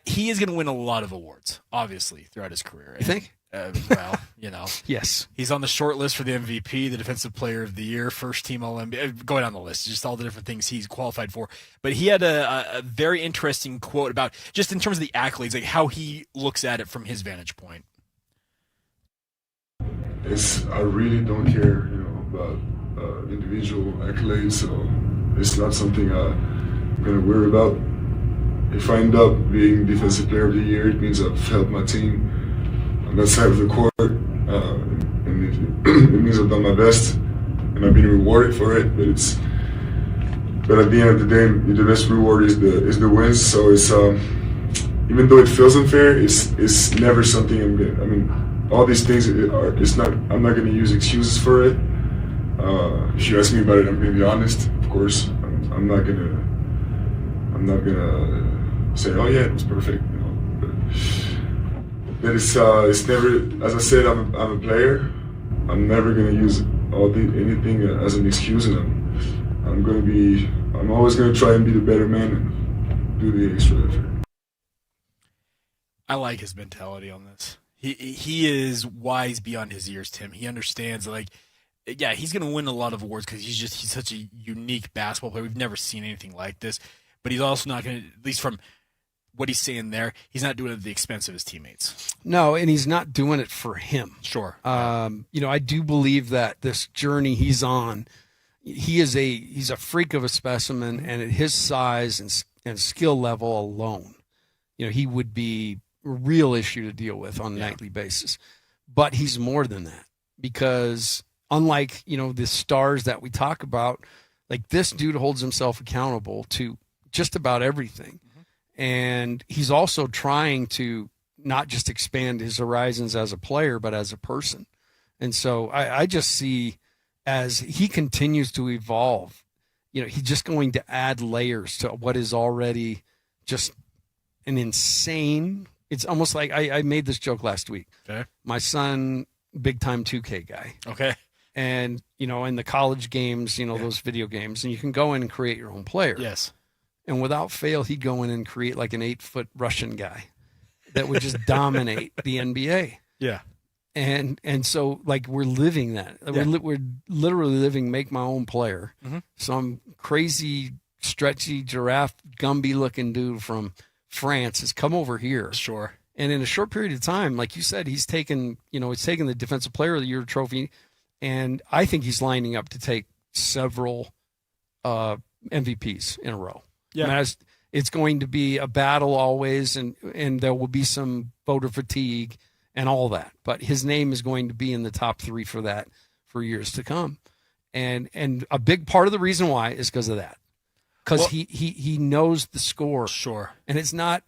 he is going to win a lot of awards, obviously, throughout his career. You think? Well, you know. Yes. He's on the short list for the MVP, the Defensive Player of the Year, first team All-NBA, going down the list, just all the different things he's qualified for. But he had a very interesting quote about, just in terms of the accolades, like how he looks at it from his vantage point. I really don't care, about individual accolades, so it's not something I'm going to worry about. If I end up being Defensive Player of the Year, it means I've helped my team on that side of the court, and it means I've done my best, and I've been rewarded for it. But at the end of the day, the best reward is the wins. So it's even though it feels unfair, it's never something all these things I'm not going to use excuses for it. If you ask me about it, I'm going to be honest. Of course, I'm not gonna say, oh yeah, it was perfect. But it's never, as I said, I'm a player. I'm never gonna use anything as an excuse, and I'm always gonna try and be the better man and do the extra effort. I like his mentality on this. He is wise beyond his years, Tim. He understands, yeah, he's going to win a lot of awards because he's such a unique basketball player. We've never seen anything like this. But he's also not going to, at least from what he's saying there, he's not doing it at the expense of his teammates. No, and he's not doing it for him. Sure. I do believe that this journey he's on, he's a freak of a specimen, and at his size and skill level alone, he would be a real issue to deal with on a nightly basis. But he's more than that, because unlike, the stars that we talk about, like, this dude holds himself accountable to just about everything. And he's also trying to not just expand his horizons as a player, but as a person. And so I just see, as he continues to evolve, he's just going to add layers to what is already just an insane. It's almost like I made this joke last week. Okay. My son, big time 2K guy. Okay. And, in the college games, those video games, and you can go in and create your own player. Yes. And without fail, he'd go in and create like an 8-foot Russian guy that would just dominate the NBA. Yeah. And so, like, we're living that. Yeah. We're literally living make my own player. Mm-hmm. Some crazy, stretchy, giraffe, Gumby-looking dude from France has come over here. Sure. And in a short period of time, like you said, he's taken the Defensive Player of the Year trophy, and I think he's lining up to take several MVPs in a row. Yeah. I mean, it's going to be a battle always, and there will be some voter fatigue and all that. But his name is going to be in the top 3 for that for years to come. And a big part of the reason why is because of that. Because he knows the score. Sure. And it's not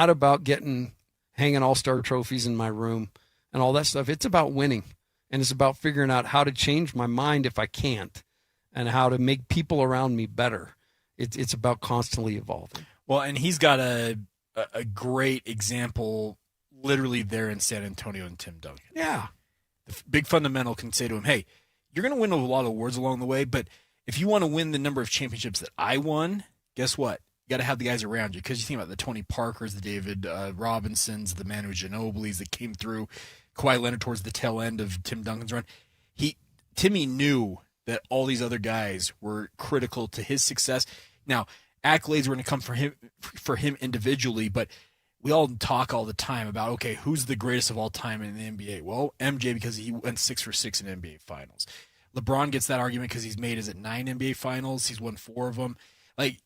about hanging all-star trophies in my room and all that stuff. It's about winning. And it's about figuring out how to change my mind if I can't, and how to make people around me better. It's about constantly evolving. Well, and he's got a great example literally there in San Antonio and Tim Duncan. Yeah. The big fundamental can say to him, hey, you're going to win a lot of awards along the way, but if you want to win the number of championships that I won, guess what? You got to have the guys around you, because you think about the Tony Parkers, the David Robinsons, the Manu Ginobilis that came through, Kawhi Leonard towards the tail end of Tim Duncan's run. Timmy knew that all these other guys were critical to his success. Now, accolades were going to come for him individually, but we all talk all the time about, okay, who's the greatest of all time in the NBA? Well, MJ, because he went 6 for 6 in NBA Finals. LeBron gets that argument because he's made, 9 NBA Finals? He's won 4 of them. Like,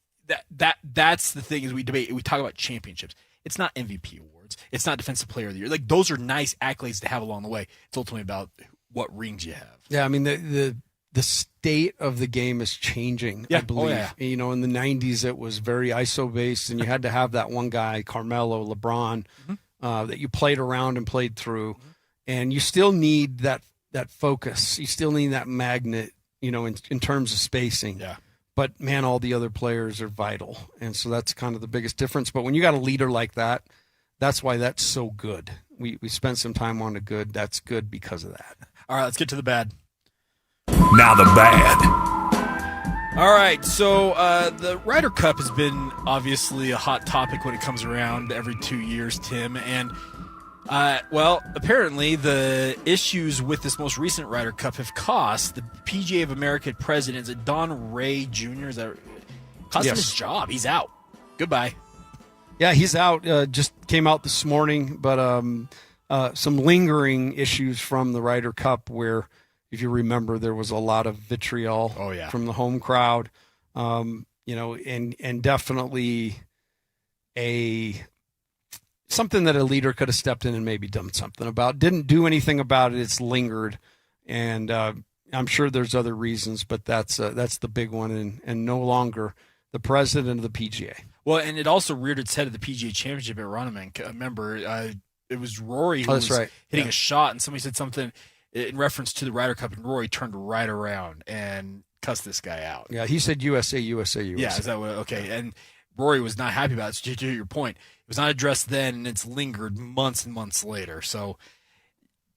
that's the thing, is we debate, we talk about championships. It's not MVP awards. It's not Defensive Player of the Year. Like, those are nice accolades to have along the way. It's ultimately about what rings you have. Yeah, I mean, the state of the game is changing, Yeah. I believe. Oh, yeah. In the 90s, it was very ISO-based, and you had to have that one guy, Carmelo, LeBron, that you played around and played through. And you still need that focus. You still need that magnet, in terms of spacing. Yeah. But, man, all the other players are vital. And so that's kind of the biggest difference. But when you got a leader like that, that's why that's so good. We spent some time on the good. That's good because of that. All right, let's get to the bad. Now the bad. All right, so the Ryder Cup has been obviously a hot topic when it comes around every 2 years, Tim. And, apparently the issues with this most recent Ryder Cup have cost the PGA of America president, Don Ray Jr., cost him his job. He's out. Goodbye. Yeah, he's out. Just came out this morning, but some lingering issues from the Ryder Cup where, if you remember, there was a lot of vitriol from the home crowd, and definitely something that a leader could have stepped in and maybe done something about. Didn't do anything about it. It's lingered, and I'm sure there's other reasons, but that's the big one, and no longer the president of the PGA. Well, and it also reared its head at the PGA Championship at Ronneman. Remember, it was Rory who was hitting a shot, and somebody said something in reference to the Ryder Cup, and Rory turned right around and cussed this guy out. Yeah, he said USA, USA, USA. Yeah, is that what? Okay, and Rory was not happy about it. So to your point, it was not addressed then, and it's lingered months and months later. So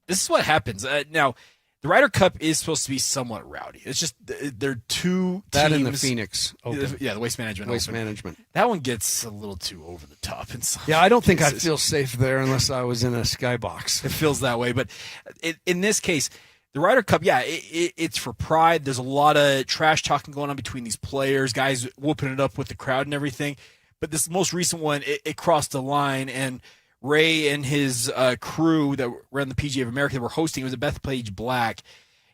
this is what happens. Now, the Ryder Cup is supposed to be somewhat rowdy. It's just they're two that teams. in the Phoenix Open. Yeah, the Waste Management Open. That one gets a little too over the top. Yeah, I don't think I'd feel safe there unless I was in a skybox. It feels that way. But in this case, the Ryder Cup, it's for pride. There's a lot of trash talking going on between these players, guys whooping it up with the crowd and everything. But this most recent one, it crossed the line, and Ray and his crew that ran the PGA of America that were hosting, it was at Bethpage Black.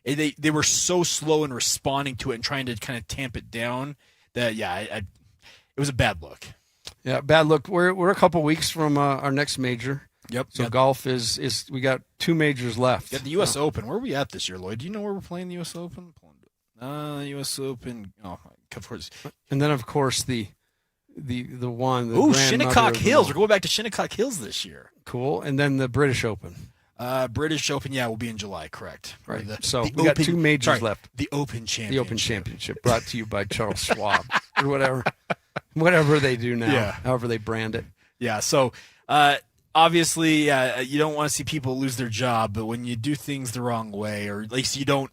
They were so slow in responding to it and trying to kind of tamp it down that, it was a bad look. Yeah, bad look. We're a couple weeks from our next major. Yep. So golf is we got 2 majors left. Got the U.S. Open. Where are we at this year, Lloyd? Do you know where we're playing the U.S. Open? U.S. Open. Oh, of course. And then, of course, the The one. Ooh, Shinnecock Hills. We're going back to Shinnecock Hills this year. Cool. And then the British Open. British Open, will be in July, correct. Right. So we got 2 majors left. The Open Championship. The Open Championship, brought to you by Charles Schwab or whatever they do now, however they brand it. Yeah. So obviously, you don't want to see people lose their job, but when you do things the wrong way, or at least you don't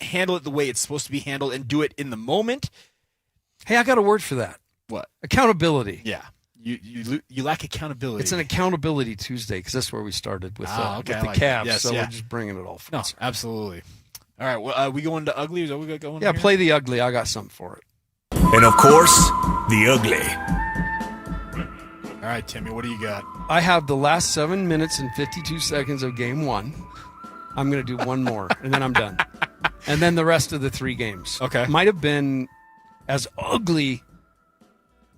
handle it the way it's supposed to be handled and do it in the moment. Hey, I got a word for that. What? Accountability. Yeah. You lack accountability. It's an accountability Tuesday because that's where we started with, with the like Cavs. Yes, so we're just bringing it all. No, absolutely. All right. Well, we going to ugly? Is that what we got going? Yeah, here? play the ugly. I got something for it. And of course, the ugly. All right, Timmy, what do you got? I have the last 7 minutes and 52 seconds of game 1. I'm going to do one more, and then I'm done. And then the rest of the 3 games. Okay. Might have been as ugly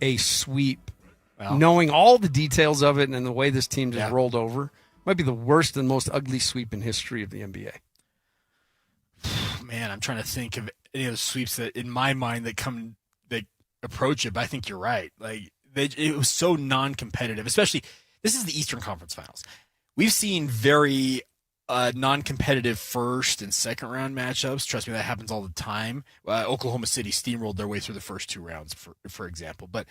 a sweep. Well, knowing all the details of it and the way this team just rolled over, might be the worst and most ugly sweep in history of the NBA. Man, I'm trying to think of any of the sweeps that, in my mind, that approach it. But I think you're right. Like it was so non-competitive. Especially, this is the Eastern Conference Finals. We've seen very non-competitive first and second round matchups. Trust me, that happens all the time. Oklahoma City steamrolled their way through the first 2 rounds, for example. But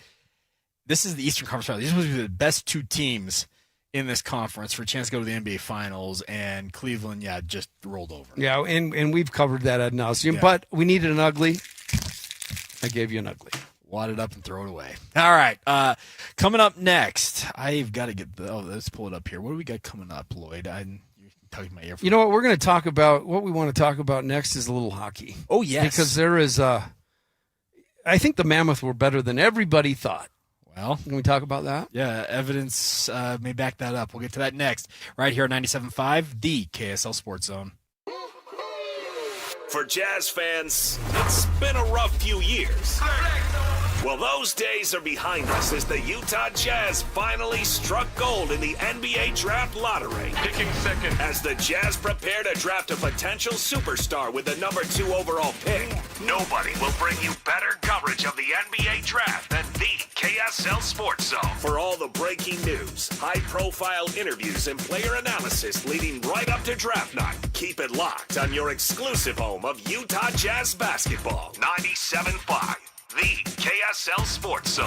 this is the Eastern Conference Finals. These are supposed to be the best 2 teams in this conference for a chance to go to the NBA Finals, and Cleveland, just rolled over. Yeah, and we've covered that ad nauseum, but we needed an ugly. I gave you an ugly. Wad it up and throw it away. All right. Coming up next, I've got to get let's pull it up here. What do we got coming up, Lloyd? You're tugging my ear. You know what? We're going to talk about, what we want to talk about next is a little hockey. Oh, yes. Because there is, I think the Mammoth were better than everybody thought. Well, can we talk about that? Yeah, evidence may back that up. We'll get to that next, right here on 97.5, the KSL Sports Zone. For Jazz fans, it's been a rough few years. Well, those days are behind us as the Utah Jazz finally struck gold in the NBA Draft Lottery. Picking second. As the Jazz prepare to draft a potential superstar with the number 2 overall pick, nobody will bring you better coverage of the NBA Draft than the KSL Sports Zone. For all the breaking news, high-profile interviews, and player analysis leading right up to draft night, keep it locked on your exclusive home of Utah Jazz basketball, 97.5. The KSL Sports Zone.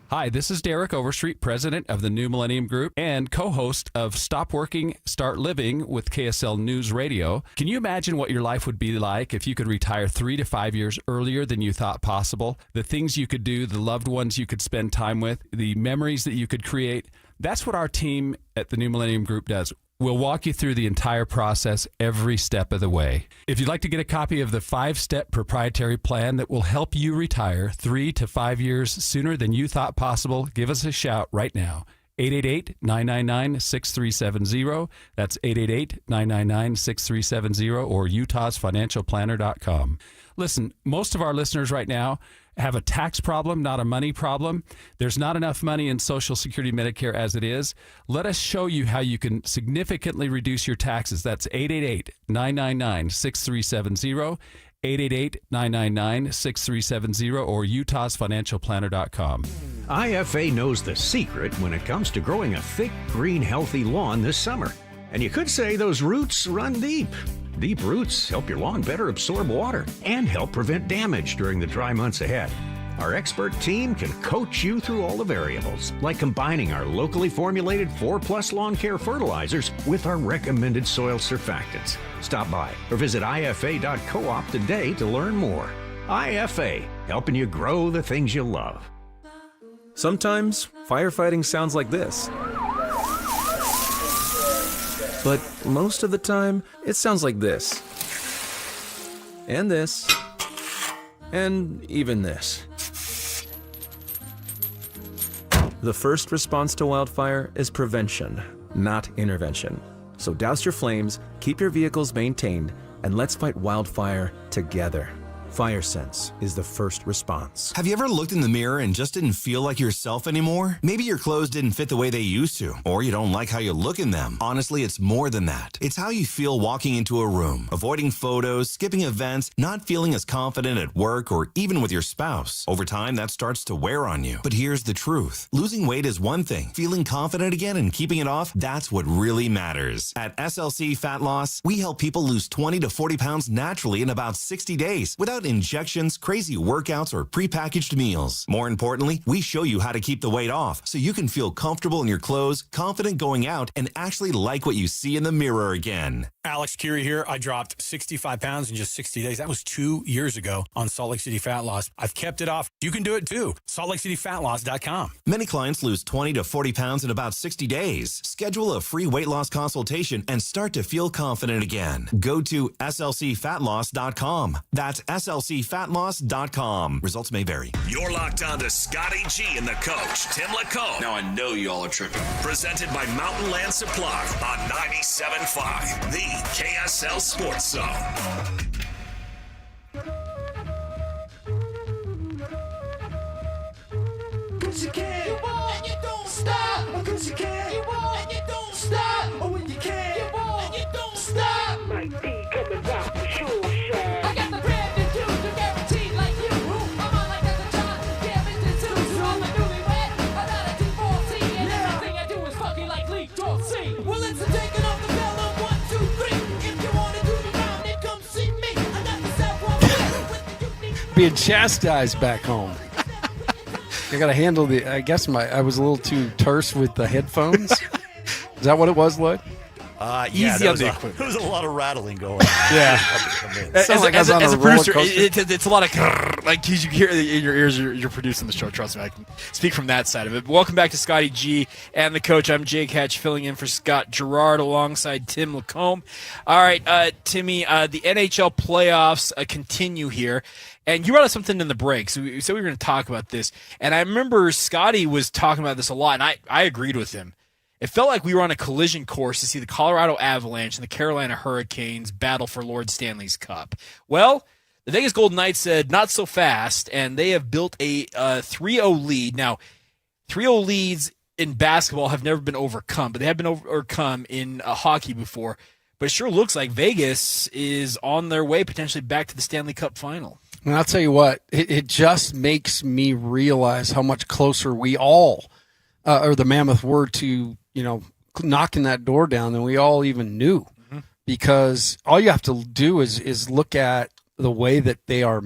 Hi, this is Derek Overstreet, president of the New Millennium Group and co-host of Stop Working, Start Living with KSL News Radio. Can you imagine what your life would be like if you could retire 3 to 5 years earlier than you thought possible? The things you could do, the loved ones you could spend time with, the memories that you could create. That's what our team at the New Millennium Group does. We'll walk you through the entire process every step of the way. If you'd like to get a copy of the 5-step proprietary plan that will help you retire 3 to 5 years sooner than you thought possible, give us a shout right now. 888-999-6370. That's 888-999-6370 or utahsfinancialplanner.com. Listen, most of our listeners right now have a tax problem, not a money problem. There's not enough money in Social Security Medicare as it is. Let us show you how you can significantly reduce your taxes. That's 888-999-6370, 888-999-6370, or utahsfinancialplanner.com. IFA knows the secret when it comes to growing a thick, green, healthy lawn this summer. And you could say those roots run deep. Deep roots help your lawn better absorb water and help prevent damage during the dry months ahead. Our expert team can coach you through all the variables, like combining our locally formulated 4+ lawn care fertilizers with our recommended soil surfactants. Stop by or visit ifa.coop today to learn more. IFA, helping you grow the things you love. Sometimes firefighting sounds like this. But most of the time, it sounds like this. And this. And even this. The first response to wildfire is prevention, not intervention. So douse your flames, keep your vehicles maintained, and let's fight wildfire together. FireSense is the first response. Have you ever looked in the mirror and just didn't feel like yourself anymore? Maybe your clothes didn't fit the way they used to, or you don't like how you look in them. Honestly, it's more than that. It's how you feel walking into a room, avoiding photos, skipping events, not feeling as confident at work or even with your spouse. Over time, that starts to wear on you. But here's the truth. Losing weight is one thing. Feeling confident again and keeping it off, that's what really matters. At SLC Fat Loss, we help people lose 20 to 40 pounds naturally in about 60 days without injections, crazy workouts, or prepackaged meals. More importantly, we show you how to keep the weight off so you can feel comfortable in your clothes, confident going out, and actually like what you see in the mirror again. Alex Curie here. I dropped 65 pounds in just 60 days. That was 2 years ago on Salt Lake City Fat Loss. I've kept it off. You can do it too. SaltLakeCityFatLoss.com. Many clients lose 20 to 40 pounds in about 60 days. Schedule a free weight loss consultation and start to feel confident again. Go to SLCFatLoss.com. That's SLCFatLoss.com. Results may vary. You're locked on to Scotty G and the coach, Tim LaCombe. Now I know y'all are tripping. Presented by Mountain Land Supply on 97.5, the KSL Sports Zone. Cause you can, and you don't stop. Cause you can, and you don't stop. Oh, when you can, and you don't stop. Might be coming out for sure, I got the brand new dude, the guaranteed like you. I'm on like a job, damn it, this too. So I'm a newlywed, I'm not a D4C, and everything I do is fucking like Lee Dorsey. Well, it's a taking off the bell on 1, 2, 3. If you wanna do the round, then come see me. I got the South One with the unique. Being chastised back home. I got to handle I guess I was a little too terse with the headphones. Is that what it was, Lloyd? Yeah, Easy on the equipment. There was a lot of rattling going on. Yeah. As a producer, roller it's a lot of like you hear in your ears. You're producing the show. Trust me, I can speak from that side of it. But welcome back to Scotty G and the coach. I'm Jake Hatch, filling in for Scott Gerard alongside Tim LaCombe. All right, Timmy, the NHL playoffs continue here. And you brought up something in the break, so we said we were going to talk about this. And I remember Scotty was talking about this a lot, and I agreed with him. It felt like we were on a collision course to see the Colorado Avalanche and the Carolina Hurricanes battle for Lord Stanley's Cup. Well, the Vegas Golden Knights said not so fast, and they have built a 3-0 lead. Now, 3-0 leads in basketball have never been overcome, but they have been overcome in hockey before. But it sure looks like Vegas is on their way potentially back to the Stanley Cup final. And I'll tell you what, it just makes me realize how much closer we all, or the Mammoth, were to, knocking that door down than we all even knew. Mm-hmm. Because all you have to do is look at the way that they are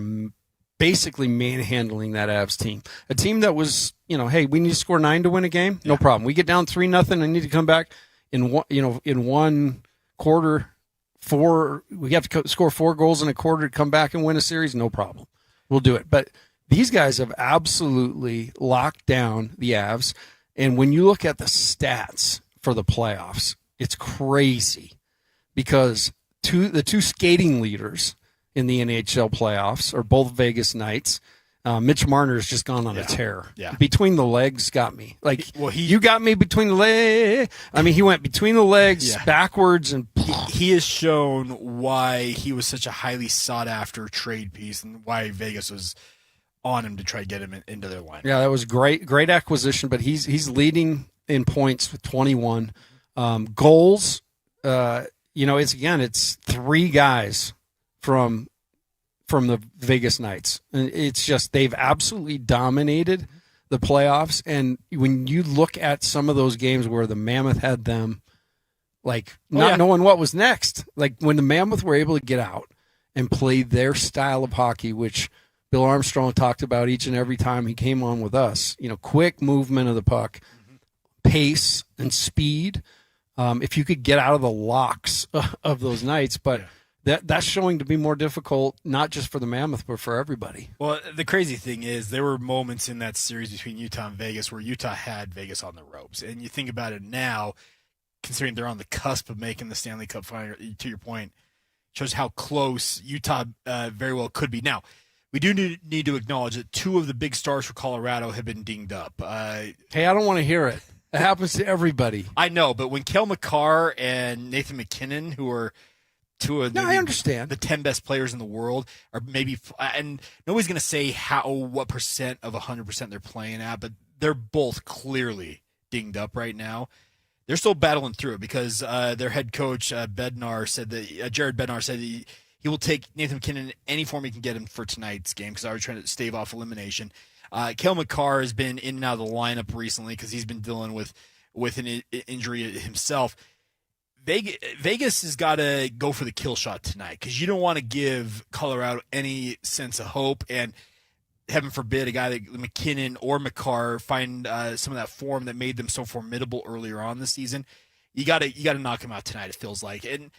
basically manhandling that Avs team. A team that was, hey, we need to score 9 to win a game. No problem. We get down 3-0 and need to come back in one quarter. We have to score 4 goals in a quarter to come back and win a series. No problem. We'll do it. But these guys have absolutely locked down the Avs. And when you look at the stats for the playoffs, it's crazy because the two skating leaders in the NHL playoffs are both Vegas Knights. Mitch Marner has just gone on a tear. Yeah. Between the legs got me. You got me between the legs. I mean, he went between the legs, backwards, and he has shown why he was such a highly sought-after trade piece and why Vegas was on him to try to get him into their line. Yeah, that was great acquisition, but he's leading in points with 21. Goals, it's 3 guys from the Vegas Knights. And it's just they've absolutely dominated the playoffs. And when you look at some of those games where the Mammoth had them, knowing what was next, like when the Mammoth were able to get out and play their style of hockey, which Bill Armstrong talked about each and every time he came on with us, quick movement of the puck, pace and speed. If you could get out of the locks of those Knights, but that's showing to be more difficult, not just for the Mammoth, but for everybody. Well, the crazy thing is there were moments in that series between Utah and Vegas where Utah had Vegas on the ropes. And you think about it now, considering they're on the cusp of making the Stanley Cup final, to your point, shows how close Utah very well could be. Now, we do need to acknowledge that 2 of the big stars for Colorado have been dinged up. Hey, I don't want to hear it. It happens to everybody. I know, but when Cale Makar and Nathan McKinnon, who are two of I understand the 10 best players in the world are maybe, and nobody's going to say what percent of 100% they're playing at, but they're both clearly dinged up right now. They're still battling through it because their head coach, Bednar, said that Jared Bednar said that he will take Nathan McKinnon in any form he can get him for tonight's game because I was trying to stave off elimination. Cale McCarr has been in and out of the lineup recently because he's been dealing with an injury himself. Vegas has got to go for the kill shot tonight because you don't want to give Colorado any sense of hope. And heaven forbid a guy like McKinnon or McCarr find some of that form that made them so formidable earlier on this season. You got to knock him out tonight, it feels like. And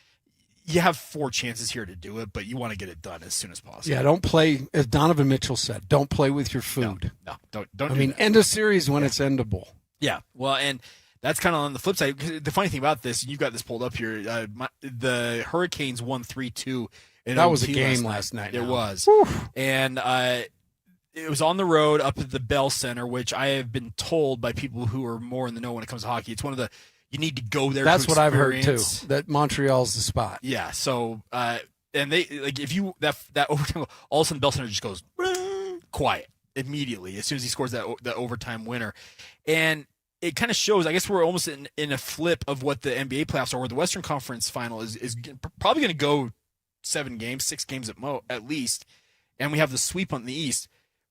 you have 4 chances here to do it, but you want to get it done as soon as possible. Yeah, don't play, as Donovan Mitchell said, don't play with your food. No, don't. I mean, end of series when it's endable. Yeah, well, and that's kind of on the flip side. The funny thing about this, and you've got this pulled up here, the Hurricanes won 3-2. That was a game last night. It was. And it was on the road up at the Bell Center, which I have been told by people who are more in the know when it comes to hockey. It's one of the you need to go there. That's to what I've heard too. experience. That Montreal's the spot. Yeah. So and they like if you that overtime, all of a sudden Bell Center just goes quiet immediately as soon as he scores that overtime winner, and it kind of shows. I guess we're almost in a flip of what the NBA playoffs are, where the Western Conference Final is probably going to go 7 games, 6 games at least, and we have the sweep on the East.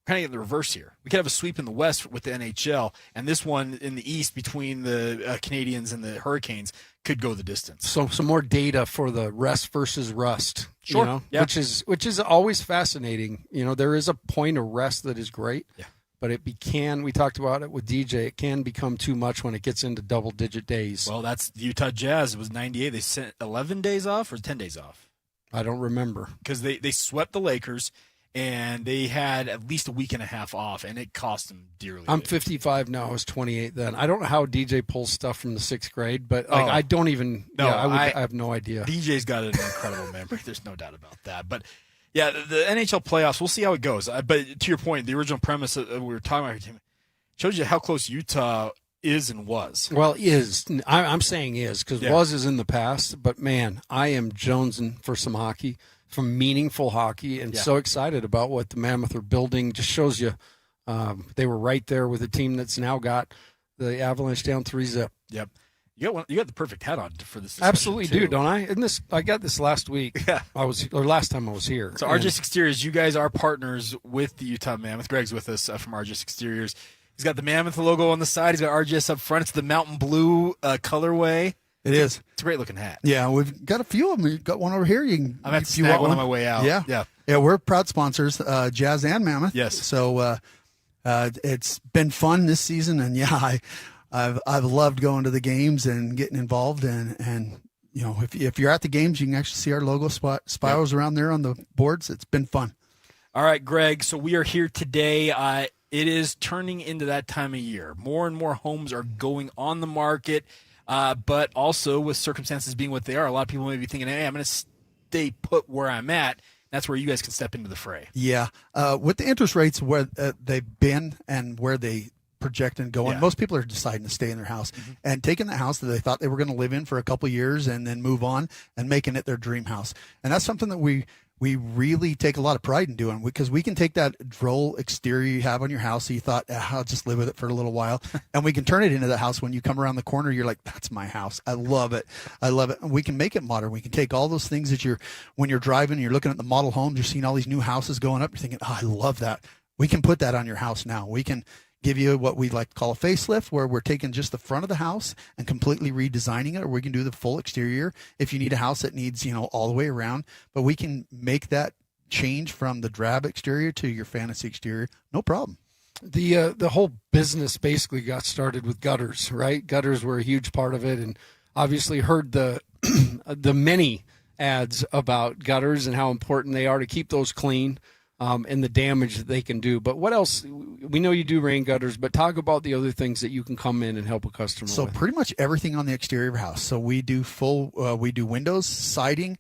Kind of get the reverse here. We could have a sweep in the West with the NHL, and this one in the East between the Canadians and the Hurricanes could go the distance. So some more data for the rest versus rust, Sure. you know, Yeah. which is always fascinating. You know, there is a point of rest that is great, but we talked about it with DJ. It can become too much when it gets into double-digit days. Well, that's the Utah Jazz. It was 98. They sent 11 days off or 10 days off. I don't remember because they swept the Lakers. And they had at least a week and a half off, and it cost them dearly. I'm 55 now. I was 28 then. I don't know how DJ pulls stuff from the 6th grade, but I don't even. No, I have no idea. DJ's got an incredible memory. There's no doubt about that. But yeah, the NHL playoffs. We'll see how it goes. But to your point, the original premise that we were talking about here shows you how close Utah is and was. Well, I'm saying is because was is in the past. But man, I am jonesing for some hockey. From meaningful hockey, and so excited about what the Mammoth are building. Just shows you they were right there with a team that's now got the Avalanche down 3-0. Yep, you got the perfect hat on for this. Absolutely do, don't I? And I got this last week. Yeah, last time I was here. So RJS Exteriors, you guys are partners with the Utah Mammoth. Greg's with us from RJS Exteriors. He's got the Mammoth logo on the side. He's got RJS up front. It's the mountain blue colorway. It is. It's a great looking hat. Yeah, we've got a few of them. We've got one over here. I'm gonna have to snag one on my way out. Yeah. We're proud sponsors, Jazz and Mammoth. Yes. So it's been fun this season, and I've loved going to the games and getting involved. And you know, if you're at the games, you can actually see our logo spirals around there on the boards. It's been fun. All right, Greg. So we are here today. It is turning into that time of year. More and more homes are going on the market. But also with circumstances being what they are, a lot of people may be thinking, hey, I'm going to stay put where I'm at. That's where you guys can step into the fray. Yeah. With the interest rates where they've been and where they project and going, most people are deciding to stay in their house and taking the house that they thought they were going to live in for a couple of years and then move on and making it their dream house. And that's something that we really take a lot of pride in doing, because we can take that droll exterior you have on your house. So you thought, I'll just live with it for a little while. And we can turn it into the house. When you come around the corner, you're like, that's my house. I love it. I love it. And we can make it modern. We can take all those things that when you're driving, you're looking at the model homes, you're seeing all these new houses going up. You're thinking, I love that. We can put that on your house now. We can give you what we like to call a facelift, where we're taking just the front of the house and completely redesigning it, or we can do the full exterior if you need a house that needs, all the way around. But we can make that change from the drab exterior to your fantasy exterior, no problem. The whole business basically got started with gutters, right? Gutters were a huge part of it, and obviously heard the many ads about gutters and how important they are to keep those clean. And the damage that they can do. But what else? We know you do rain gutters, but talk about the other things that you can come in and help a customer with. So pretty much everything on the exterior of a house. So we do we do windows, siding,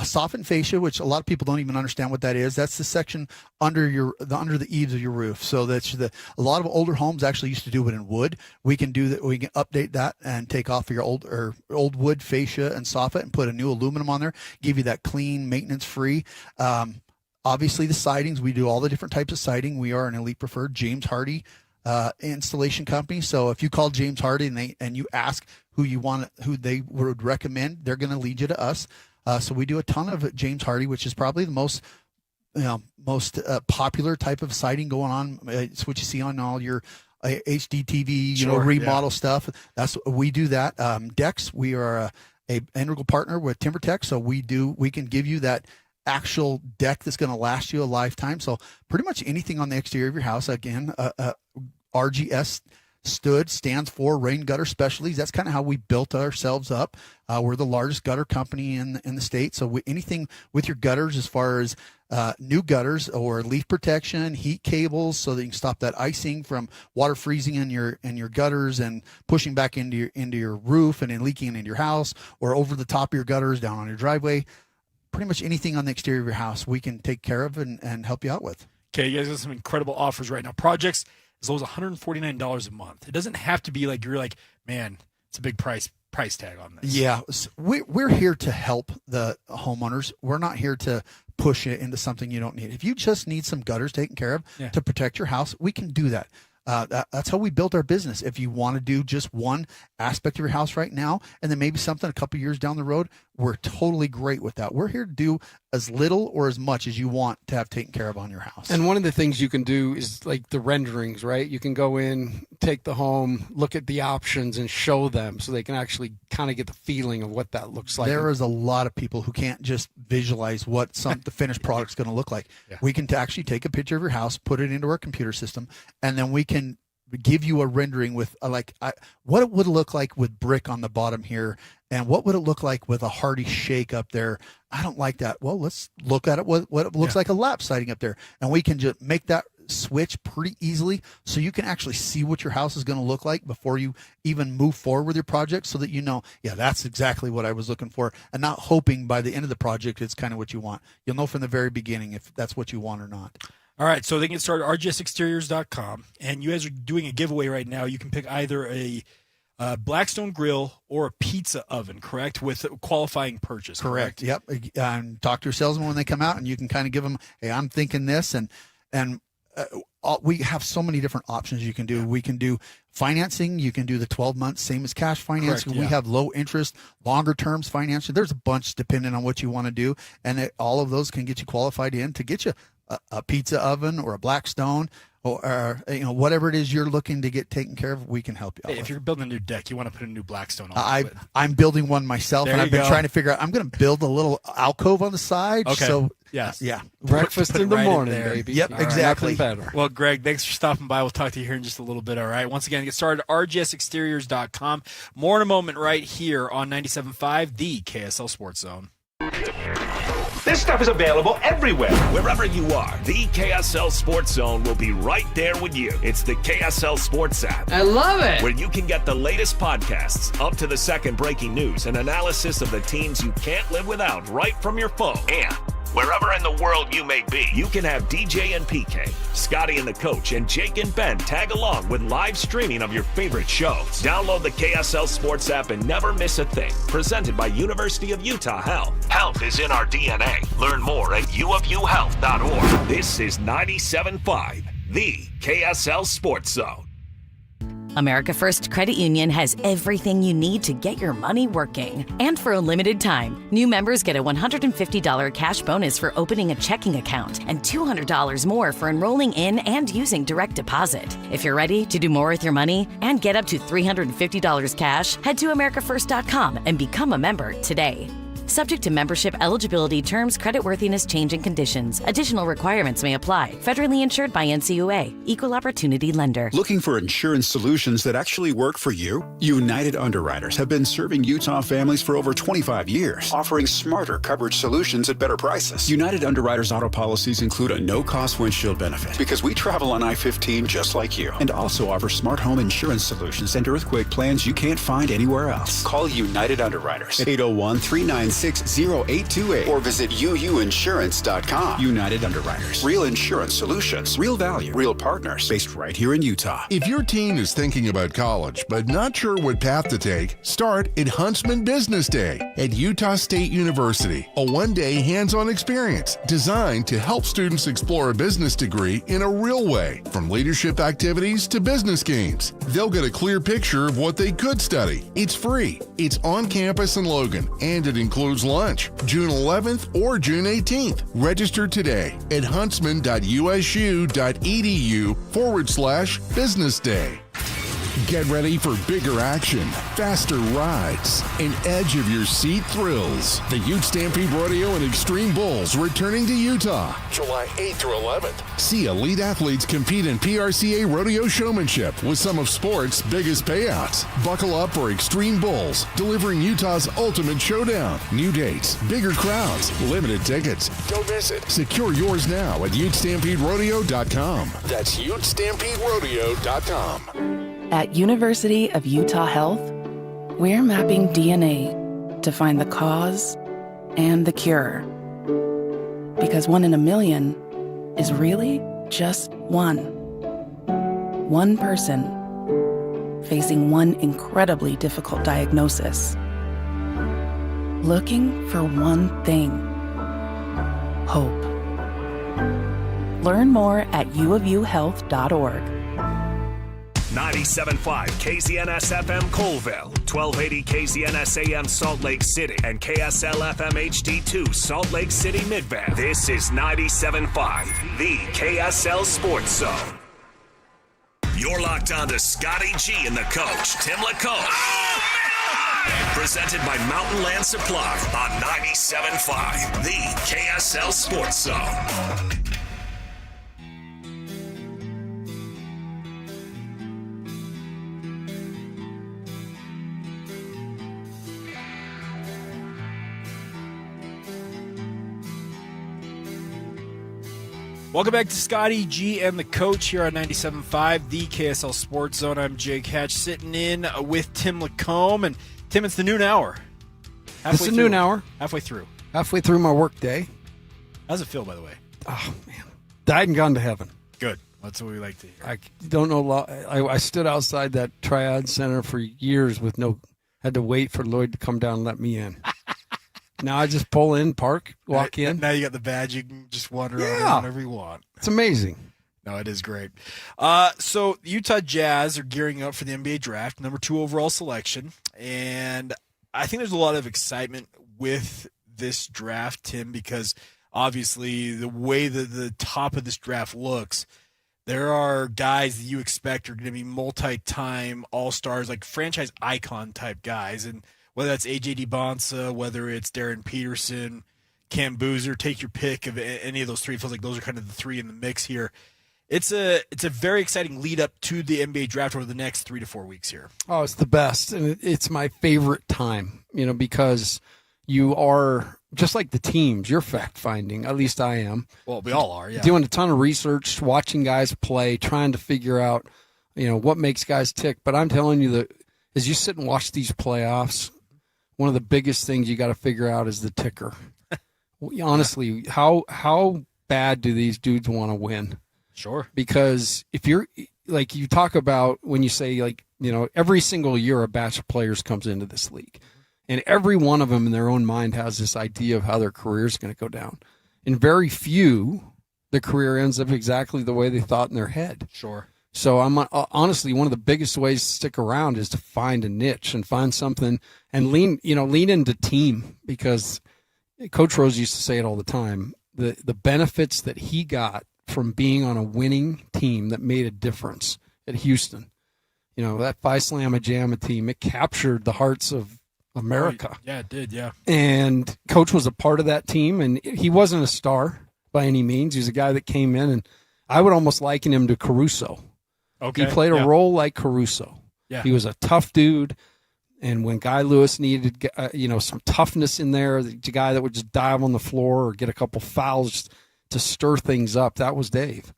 Soffit and fascia, which a lot of people don't even understand what that is. That's the section under the eaves of your roof. So that's a lot of older homes actually used to do it in wood. We can do that. We can update that and take off your old wood fascia and soffit and put a new aluminum on there. Give you that clean, maintenance-free. Obviously, the sidings. We do all the different types of siding. We are an elite preferred James Hardy installation company. So if you call James Hardy and you ask who they would recommend, they're going to lead you to us. So we do a ton of James Hardy, which is probably the most popular type of siding going on. It's what you see on all your HDTV, remodel stuff. We do that. Decks, we are a integral partner with TimberTech, so we can give you that actual deck that's going to last you a lifetime. So pretty much anything on the exterior of your house, again, RGS stands for Rain Gutter Specialties. That's kind of how we built ourselves up. We're the largest gutter company in the state. So anything with your gutters, as far as new gutters or leaf protection, heat cables, so that you can stop that icing from water freezing in your gutters and pushing back into your roof and then leaking into your house, or over the top of your gutters down on your driveway. Pretty much anything on the exterior of your house, we can take care of and help you out with. Okay, you guys got some incredible offers right now. Projects as low as $149 a month. It doesn't have to be like you're like, man, it's a big price tag on this. Yeah, we're here to help the homeowners. We're not here to push it into something you don't need. If you just need some gutters taken care of to protect your house, we can do that. That's how we built our business. If you want to do just one aspect of your house right now, and then maybe something a couple years down the road, we're totally great with that. We're here to do as little or as much as you want to have taken care of on your house. And one of the things you can do is like the renderings, right? You can go in, take the home, look at the options and show them so they can actually kind of get the feeling of what that looks like. There is a lot of people who can't just visualize what the finished product's going to look like. Yeah. We can actually take a picture of your house, put it into our computer system, and then we can give you a rendering with what it would look like with brick on the bottom here, and what would it look like with a Hardy shake up there. I don't like that. Well, let's look at it what it looks like a lap siding up there, and we can just make that switch pretty easily so you can actually see what your house is going to look like before you even move forward with your project, so that that's exactly what I was looking for, and not hoping by the end of the project it's kind of what you want. You'll know from the very beginning if that's what you want or not. All right, so they can get started at rgsexteriors.com, and you guys are doing a giveaway right now. You can pick either a Blackstone grill or a pizza oven, correct, with a qualifying purchase. Correct. Yep. Talk to your salesman when they come out, and you can kind of give them, hey, I'm thinking this, and we have so many different options you can do. We can do financing. You can do the 12 months, same as cash financing. We have low interest, longer terms financing. There's a bunch depending on what you want to do, and all of those can get you qualified in to get you a pizza oven or a Blackstone or whatever it is you're looking to get taken care of. We can help you out. Hey, if you're building a new deck, you want to put a new Blackstone on. I'm building one myself, and I've been trying to figure out. I'm going to build a little alcove on the side. Okay. So yeah, breakfast in the morning, baby. Yep, exactly. Better. Well, Greg, thanks for stopping by. We'll talk to you here in just a little bit. All right. Once again, get started at rgsexteriors.com. More in a moment, right here on 97.5, the KSL Sports Zone. This stuff is available everywhere. Wherever you are, the KSL Sports Zone will be right there with you. It's the KSL Sports app. I love it. Where you can get the latest podcasts, up to the second breaking news, and analysis of the teams you can't live without right from your phone. And wherever in the world you may be, you can have DJ and PK, Scotty and the coach, and Jake and Ben tag along with live streaming of your favorite shows. Download the KSL Sports app and never miss a thing. Presented by University of Utah Health. Health is in our DNA. Learn more at uofuhealth.org. This is 97.5, the KSL Sports Zone. America First Credit Union has everything you need to get your money working. And for a limited time, new members get a $150 cash bonus for opening a checking account and $200 more for enrolling in and using direct deposit. If you're ready to do more with your money and get up to $350 cash, head to americafirst.com and become a member today. Subject to membership eligibility, terms, creditworthiness, change, and conditions. Additional requirements may apply. Federally insured by NCUA. Equal Opportunity Lender. Looking for insurance solutions that actually work for you? United Underwriters have been serving Utah families for over 25 years, offering smarter coverage solutions at better prices. United Underwriters auto policies include a no-cost windshield benefit because we travel on I-15 just like you, and also offer smart home insurance solutions and earthquake plans you can't find anywhere else. Call United Underwriters at 801-396 866-0828 or visit uuinsurance.com. United Underwriters. Real insurance solutions. Real value. Real partners. Based right here in Utah. If your teen is thinking about college but not sure what path to take, start at Huntsman Business Day at Utah State University, a one-day hands-on experience designed to help students explore a business degree in a real way, from leadership activities to business games. They'll get a clear picture of what they could study. It's free. It's on campus in Logan, and it includes lunch, June 11th or June 18th. Register today at huntsman.usu.edu/business day. Get ready for bigger action, faster rides, and edge of your seat thrills. The Ute Stampede Rodeo and Extreme Bulls returning to Utah, July 8th through 11th. See elite athletes compete in PRCA rodeo showmanship with some of sport's biggest payouts. Buckle up for Extreme Bulls, delivering Utah's ultimate showdown. New dates, bigger crowds, limited tickets. Don't miss it. Secure yours now at UtestampedeRodeo.com. That's UtestampedeRodeo.com. At University of Utah Health, we're mapping DNA to find the cause and the cure. Because 1 in a million is really just one. One person facing one incredibly difficult diagnosis. Looking for one thing: hope. Learn more at uofuhealth.org. 97.5 KZNS FM Colville, 1280 KZNS AM Salt Lake City, and KSL FM HD2 Salt Lake City Midvale. This is 97.5, the KSL Sports Zone. You're locked on to Scotty G and the coach, Tim Lacombe. Presented by Mountain Land Supply on 97.5, the KSL Sports Zone. Welcome back to Scotty G and the coach here on 97.5, the KSL Sports Zone. I'm Jake Hatch sitting in with Tim Lacombe. And Tim, it's the noon hour. It's the noon hour. Halfway through. Halfway through my work day. How's it feel, by the way? Oh, man. Died and gone to heaven. Good. That's what we like to hear. I don't know. I stood outside that Triad Center for years had to wait for Lloyd to come down and let me in. Now I just pull in, park, walk in. Now you got the badge. You can just wander around whenever you want. It's amazing. No, it is great. So the Utah Jazz are gearing up for the NBA draft, number 2 overall selection. And I think there's a lot of excitement with this draft, Tim, because obviously the way that the top of this draft looks, there are guys that you expect are going to be multi-time all-stars, like franchise icon type guys. And whether that's A.J. DeBonsa, whether it's Darren Peterson, Cam Boozer, take your pick of any of those three. It feels like those are kind of the three in the mix here. It's a very exciting lead up to the NBA draft over the next 3 to 4 weeks here. Oh, it's the best. And it's my favorite time, because you are, just like the teams, you're fact-finding. At least I am. Well, we all are, yeah. Doing a ton of research, watching guys play, trying to figure out, what makes guys tick. But I'm telling you that as you sit and watch these playoffs, one of the biggest things you got to figure out is the ticker. Honestly, how bad do these dudes want to win? Sure. Because if you're like you talk about when you say every single year a batch of players comes into this league, and every one of them in their own mind has this idea of how their career is going to go down. And very few, the career ends up exactly the way they thought in their head. Sure. So I'm honestly, one of the biggest ways to stick around is to find a niche and find something and lean into team, because Coach Rose used to say it all the time. The benefits that he got from being on a winning team that made a difference at Houston, that Phi Slamma Jamma team, it captured the hearts of America. Yeah, it did. Yeah. And Coach was a part of that team, and he wasn't a star by any means. He was a guy that came in, and I would almost liken him to Caruso. Okay. He played a role like Caruso. Yeah. He was a tough dude, and when Guy Lewis needed, some toughness in there, the guy that would just dive on the floor or get a couple fouls to stir things up, that was Dave.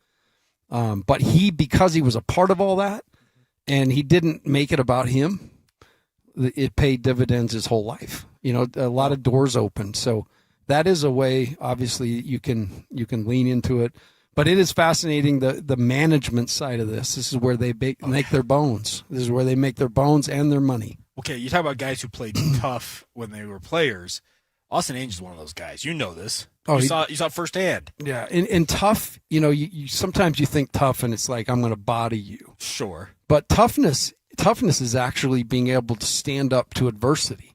But because he was a part of all that, and he didn't make it about him, it paid dividends his whole life. A lot of doors open. So that is a way, obviously, you can lean into it. But it is fascinating, the management side of this. This is where they make their bones. This is where they make their bones and their money. Okay, you talk about guys who played tough when they were players. Austin Ainge is one of those guys. You know this. You saw it firsthand. Yeah, and tough, you sometimes you think tough and it's like, I'm going to body you. Sure. But toughness is actually being able to stand up to adversity.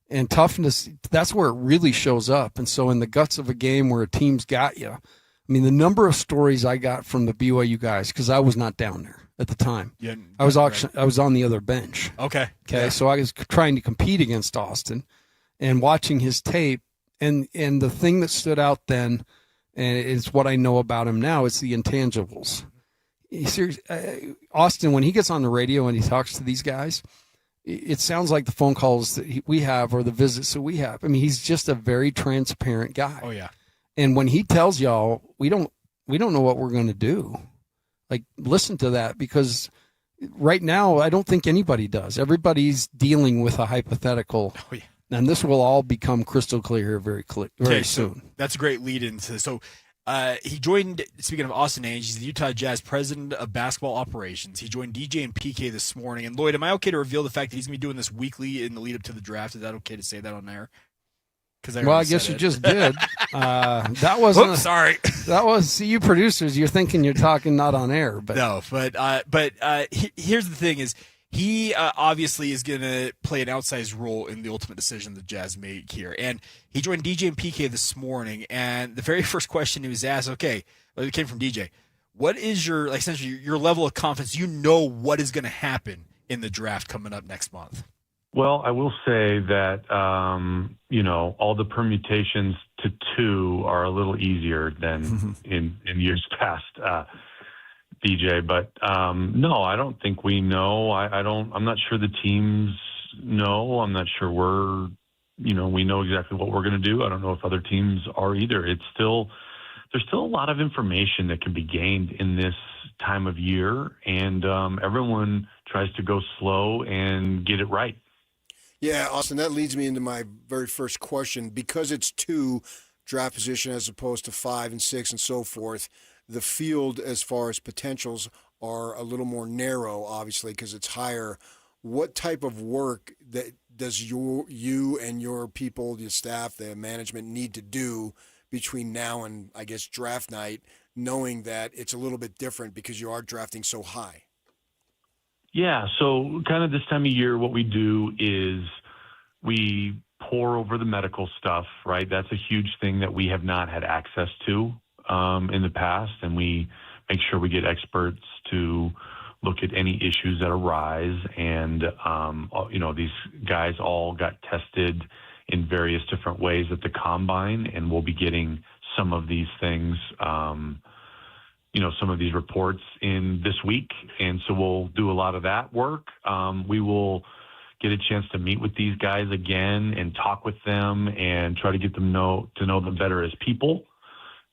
And toughness, that's where it really shows up. And so in the guts of a game where a team's got you, I mean, the number of stories I got from the BYU guys, because I was not down there at the time. Yeah, I was on the other bench. Okay. Yeah. So I was trying to compete against Austin and watching his tape. And the thing that stood out then, and it's what I know about him now, it's the intangibles. Austin, when he gets on the radio and he talks to these guys, it sounds like the phone calls that we have or the visits that we have. I mean, he's just a very transparent guy. Oh, yeah. And when he tells y'all, we don't know what we're going to do. Like, listen to that, because right now, I don't think anybody does. Everybody's dealing with a hypothetical. Oh, yeah. And this will all become crystal clear very soon. That's a great lead into. So he joined, speaking of Austin Ainge, he's the Utah Jazz president of basketball operations. He joined DJ and PK this morning. And Lloyd, am I okay to reveal the fact that he's going to be doing this weekly in the lead up to the draft? Is that okay to say that on air? I guess you just did. That wasn't. Oops, sorry. That was. See, you producers, you're thinking you're talking not on air, but no. But here's the thing: is he obviously is going to play an outsized role in the ultimate decision the Jazz make here. And he joined DJ and PK this morning, and the very first question he was asked, it came from DJ. What is your essentially your level of confidence? You know what is going to happen in the draft coming up next month. Well, I will say that, all the permutations to 2 are a little easier than in years past, DJ. But, no, I don't think we know. I'm not sure the teams know. I'm not sure we know exactly what we're going to do. I don't know if other teams are either. There's still a lot of information that can be gained in this time of year. And everyone tries to go slow and get it right. Yeah, Austin, that leads me into my very first question. Because it's 2 draft position as opposed to 5 and 6 and so forth, the field as far as potentials are a little more narrow, obviously, because it's higher. What type of work does you and your people, the staff, the management need to do between now and, I guess, draft night, knowing that it's a little bit different because you are drafting so high? Yeah, so kind of this time of year, what we do is we pore over the medical stuff, right? That's a huge thing that we have not had access to in the past, and we make sure we get experts to look at any issues that arise. And, these guys all got tested in various different ways at the combine, and we'll be getting some of these things some of these reports in this week. And so we'll do a lot of that work. We will get a chance to meet with these guys again and talk with them and try to get them to know them better as people.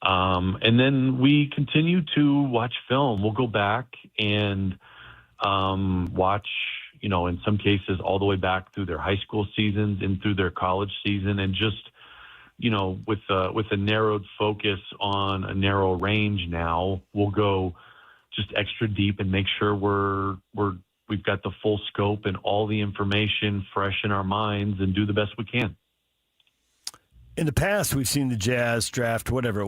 And then we continue to watch film. We'll go back and watch, in some cases all the way back through their high school seasons and through their college season, and just with a narrowed focus on a narrow range now, we'll go just extra deep and make sure we've got the full scope and all the information fresh in our minds and do the best we can. In the past, we've seen the Jazz draft whatever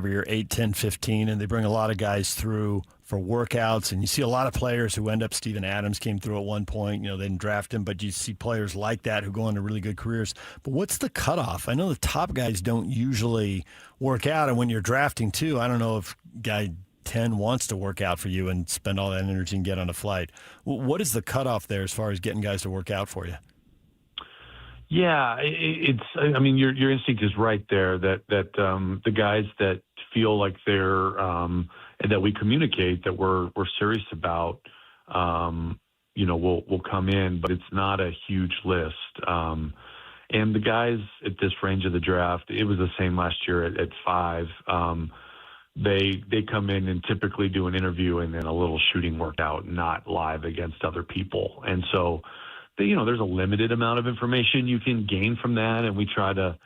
year, 8, 10, 15, and they bring a lot of guys through for workouts. And you see a lot of players who end up, Steven Adams came through at one point, they didn't draft him, but you see players like that who go on to really good careers. But what's the cutoff? I know the top guys don't usually work out, and when you're drafting too, I don't know if guy 10 wants to work out for you and spend all that energy and get on a flight. What is the cutoff there as far as getting guys to work out for you? Yeah, your instinct is right there that the guys that feel like they're that we communicate that we're serious about, will come in, but it's not a huge list. And the guys at this range of the draft, it was the same last year at 5. They come in and typically do an interview and then a little shooting workout, not live against other people. And so there's a limited amount of information you can gain from that, and we try to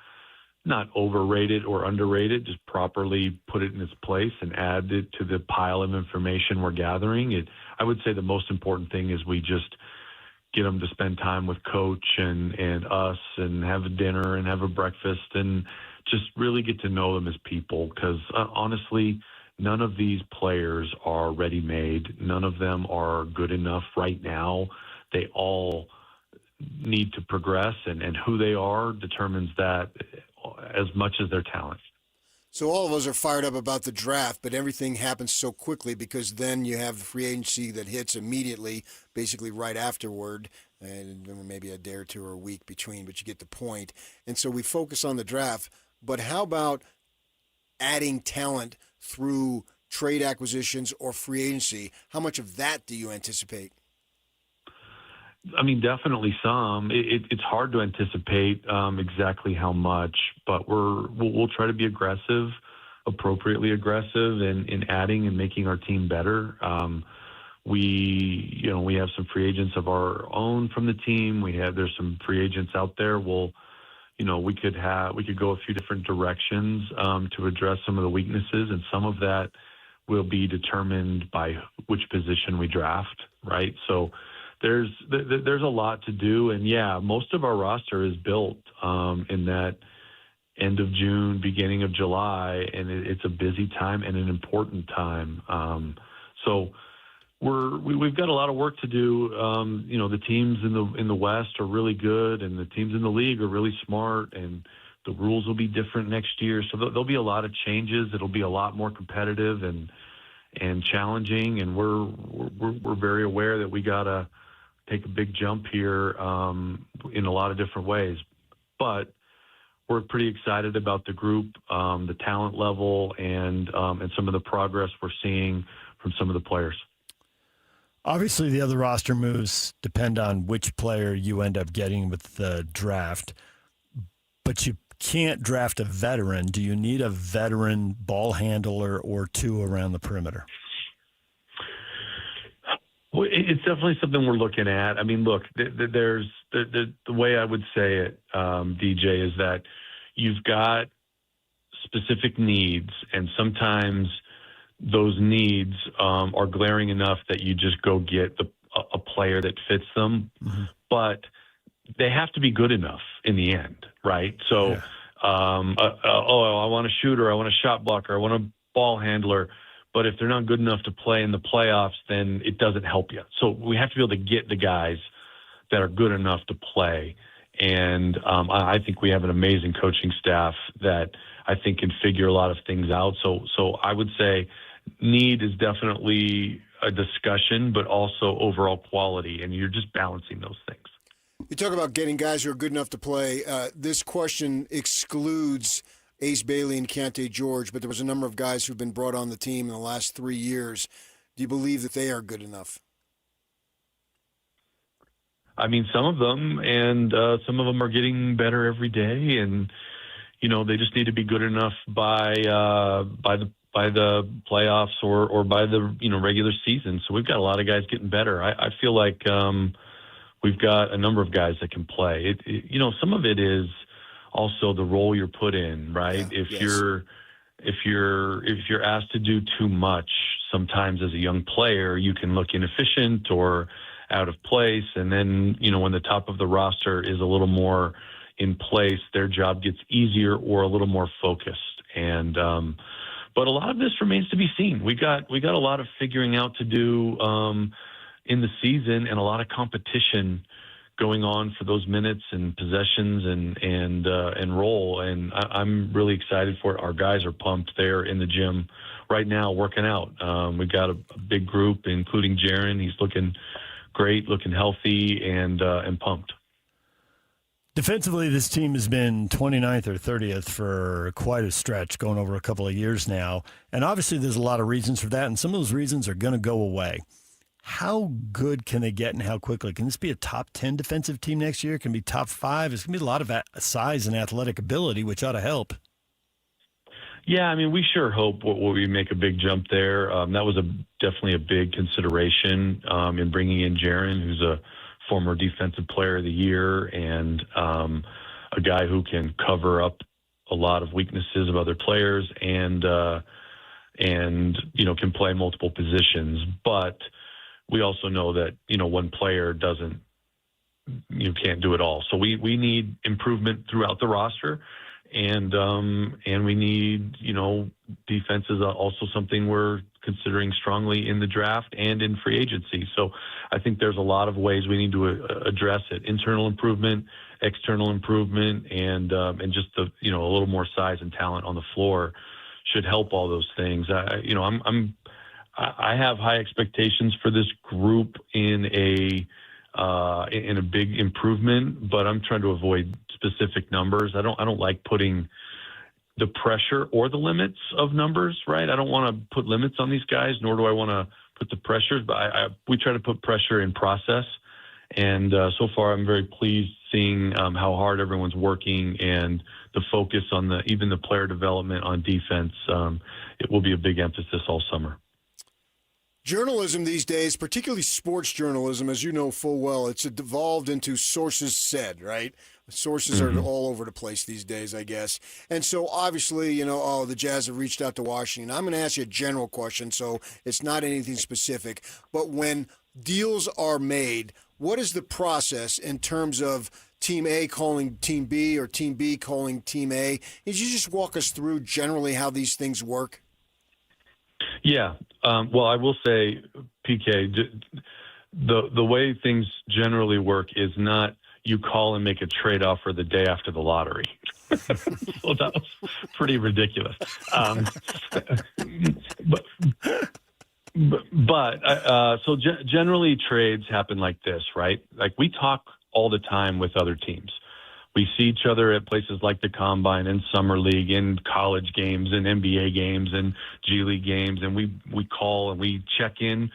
not overrate it or underrate it, just properly put it in its place and add it to the pile of information we're gathering. I would say the most important thing is we just get them to spend time with coach and us and have a dinner and have a breakfast and just really get to know them as people. Because honestly, none of these players are ready-made. None of them are good enough right now. They all need to progress, and who they are determines that as much as their talent. So all of us are fired up about the draft, but everything happens so quickly because then you have the free agency that hits immediately, basically right afterward, and maybe a day or two or a week between, but you get the point. And so we focus on the draft, but how about adding talent through trade acquisitions or free agency? How much of that do you anticipate? I mean, definitely some. It's hard to anticipate exactly how much, but we'll try to be aggressive, appropriately aggressive in adding and making our team better. We have some free agents of our own from the team. There's some free agents out there. We could go a few different directions to address some of the weaknesses, and some of that will be determined by which position we draft, right? So there's a lot to do, and most of our roster is built in that end of June, beginning of July, and it's a busy time and an important time. So we've got a lot of work to do. The teams in the West are really good, and the teams in the league are really smart, and the rules will be different next year. So there'll be a lot of changes. It'll be a lot more competitive and challenging, and we're very aware that we gotta take a big jump here in a lot of different ways. But we're pretty excited about the group, the talent level, and some of the progress we're seeing from some of the players. Obviously, the other roster moves depend on which player you end up getting with the draft, but you can't draft a veteran. Do you need a veteran ball handler or two around the perimeter? Well, it's definitely something we're looking at. I mean, look, there's the way I would say it, DJ, is that you've got specific needs, and sometimes those needs are glaring enough that you just go get a player that fits them. Mm-hmm. But they have to be good enough in the end, right? So, I want a shooter, I want a shot blocker, I want a ball handler. But if they're not good enough to play in the playoffs, then it doesn't help you. So we have to be able to get the guys that are good enough to play. And I think we have an amazing coaching staff that I think can figure a lot of things out. So I would say need is definitely a discussion, but also overall quality. And you're just balancing those things. You talk about getting guys who are good enough to play. This question excludes Ace Bailey and Kante George, but there was a number of guys who've been brought on the team in the last 3 years. Do you believe that they are good enough? I mean, some of them, and some of them are getting better every day, and they just need to be good enough by the playoffs or by the regular season. So we've got a lot of guys getting better. I feel like we've got a number of guys that can play. Some of it is also the role you're put in, right? Yeah, if you're asked to do too much, sometimes as a young player, you can look inefficient or out of place. And then, when the top of the roster is a little more in place, their job gets easier or a little more focused. And, but a lot of this remains to be seen. We got a lot of figuring out to do in the season, and a lot of competition going on for those minutes and possessions and role. And I'm really excited for it. Our guys are pumped. They're in the gym right now working out. We've got a big group, including Jaron. He's looking great, looking healthy, and pumped. Defensively, this team has been 29th or 30th for quite a stretch, going over a couple of years now. And obviously there's a lot of reasons for that, and some of those reasons are going to go away. How good can they get and how quickly? Can this be a top 10 defensive team next year? Can it be top 5? It's going to be a lot of size and athletic ability, which ought to help. Yeah, I mean, we sure hope we make a big jump there. That was definitely a big consideration in bringing in Jaron, who's a former defensive player of the year and a guy who can cover up a lot of weaknesses of other players and can play multiple positions. But we also know that one player can't do it all. So we need improvement throughout the roster, and we need defense is also something we're considering strongly in the draft and in free agency. So I think there's a lot of ways we need to address it: internal improvement, external improvement, and just a little more size and talent on the floor should help all those things. I have high expectations for this group in a big improvement, but I'm trying to avoid specific numbers. I don't like putting the pressure or the limits of numbers, right? I don't want to put limits on these guys, nor do I want to put the pressures, but we try to put pressure in process. And so far, I'm very pleased seeing how hard everyone's working and the focus on even the player development on defense. It will be a big emphasis all summer. Journalism these days, particularly sports journalism, as you know full well, it's devolved into sources said, right? Sources are all over the place these days, I guess. And so obviously, the Jazz have reached out to Washington. I'm going to ask you a general question, so it's not anything specific. But when deals are made, what is the process in terms of Team A calling Team B or Team B calling Team A? Could you just walk us through generally how these things work? Yeah. Well, I will say, PK, the way things generally work is not you call and make a trade offer the day after the lottery. So that was pretty ridiculous. So generally trades happen like this, right? Like we talk all the time with other teams. We see each other at places like the Combine and Summer League and college games and NBA games and G League games. And we call and we check in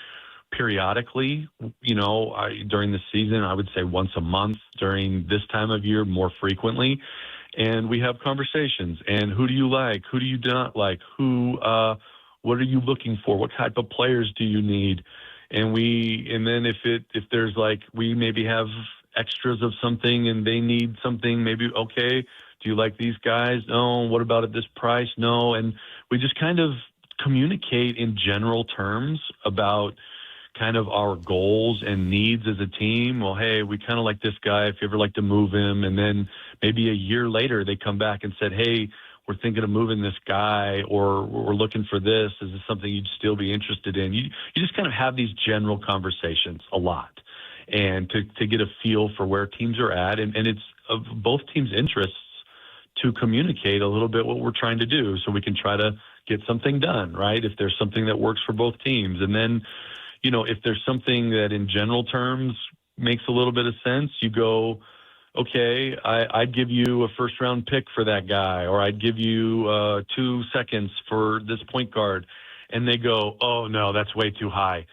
periodically, during the season, I would say once a month. During this time of year, more frequently. And we have conversations. And who do you like? Who do you not like? What are you looking for? What type of players do you need? And then if there's we maybe have extras of something and they need something, maybe, okay, do you like these guys? No. What about at this price? No. And we just kind of communicate in general terms about kind of our goals and needs as a team. Well, hey, we kind of like this guy, if you ever like to move him. And then maybe a year later they come back and said, hey, we're thinking of moving this guy, or we're looking for this. Is this something you'd still be interested in? You just kind of have these general conversations a lot, and to get a feel for where teams are at. And it's of both teams' interests to communicate a little bit what we're trying to do so we can try to get something done, right? If there's something that works for both teams. And then, if there's something that in general terms makes a little bit of sense, you go, okay, I'd give you a first-round pick for that guy, or I'd give you 2 seconds for this point guard. And they go, oh, no, that's way too high.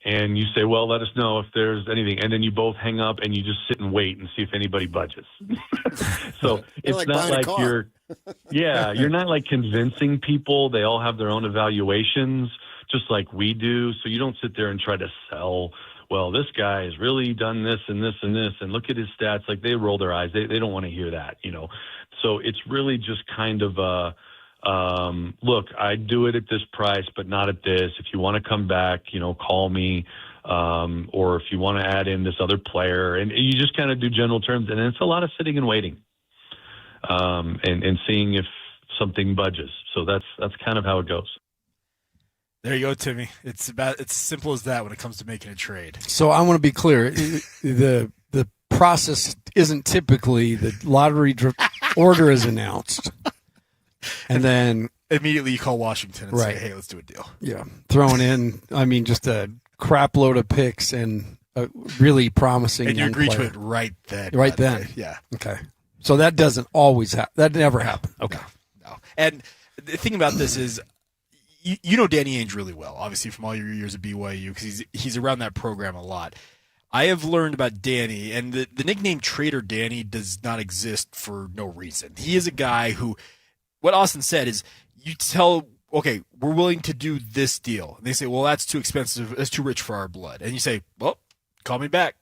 And you say, well, let us know if there's anything. And then you both hang up and you just sit and wait and see if anybody budges. So it's not like you're not like convincing people. They all have their own evaluations, just like we do. So you don't sit there and try to sell, well, this guy has really done this and this and this, and look at his stats. Like, they roll their eyes. They don't want to hear that, So it's really just kind of look, I'd do it at this price, but not at this. If you want to come back, call me. Or if you want to add in this other player, and you just kind of do general terms. And it's a lot of sitting and waiting, and seeing if something budges. So that's kind of how it goes. There you go, Timmy. It's as simple as that when it comes to making a trade. So I want to be clear. The process isn't typically the lottery order is announced. And then immediately you call Washington and say, hey, let's do a deal. Yeah. Throwing in, just a crap load of picks and a really promising and you agree player. to it right then. Right then. Yeah. Okay. So that doesn't always happen. That never happened. Okay. No. And the thing about this is, you know Danny Ainge really well, obviously from all your years at BYU, because he's around that program a lot. I have learned about Danny, and the nickname Trader Danny does not exist for no reason. He is a guy who, what Austin said is, you tell, okay, we're willing to do this deal. And they say, well, that's too expensive. That's too rich for our blood. And you say, well, call me back.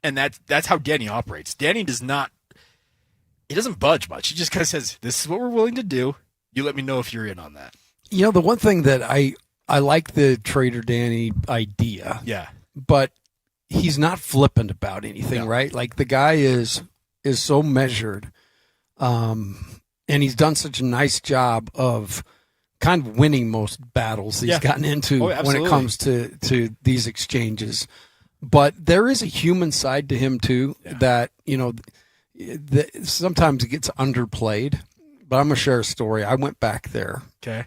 And that's how Danny operates. Danny doesn't budge much. He just kind of says, this is what we're willing to do. You let me know if you're in on that. You know, the one thing that I like the Trader Danny idea. Yeah. But he's not flippant about anything, right? Like the guy is so measured. And he's done such a nice job of kind of winning most battles he's gotten into when it comes to these exchanges. But there is a human side to him too that, you know, sometimes it gets underplayed. But I'm going to share a story. I went back there. Okay.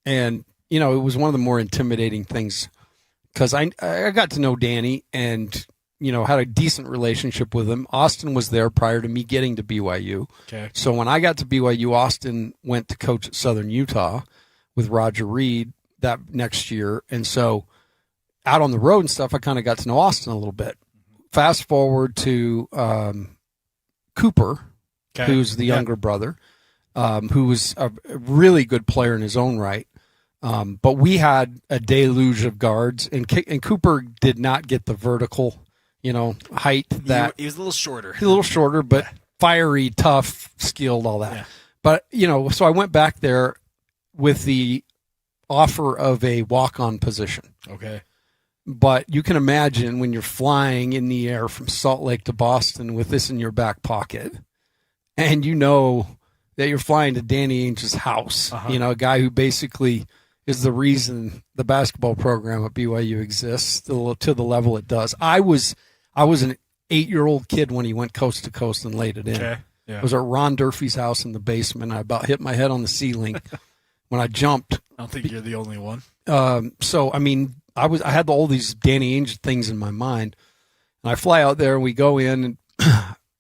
And, you know, it was one of the more intimidating things because I got to know Danny and, you know, had a decent relationship with him. Austin was there prior to me getting to BYU. Okay. So when I got to BYU, Austin went to coach at Southern Utah with Roger Reed that next year. And so out on the road and stuff, I kind of got to know Austin a little bit. Fast forward to Cooper, who's the younger brother, who was a really good player in his own right. But we had a deluge of guards, and Cooper did not get the vertical, you know, height that he was a little shorter. He's a little shorter, but fiery, tough, skilled, all that. Yeah. But, you know, so I went back there with the offer of a walk-on position. Okay. But you can imagine when you're flying in the air from Salt Lake to Boston with this in your back pocket, and you know that you're flying to Danny Ainge's house, you know, a guy who basically is the reason the basketball program at BYU exists to the level it does. I was an 8-year-old kid when he went coast to coast and laid it in. Okay. Yeah. I was at Ron Durfee's house in the basement. I about hit my head on the ceiling when I jumped. I don't think you're the only one. So, I mean, I had all these Danny Ainge things in my mind. And I fly out there and we go in and,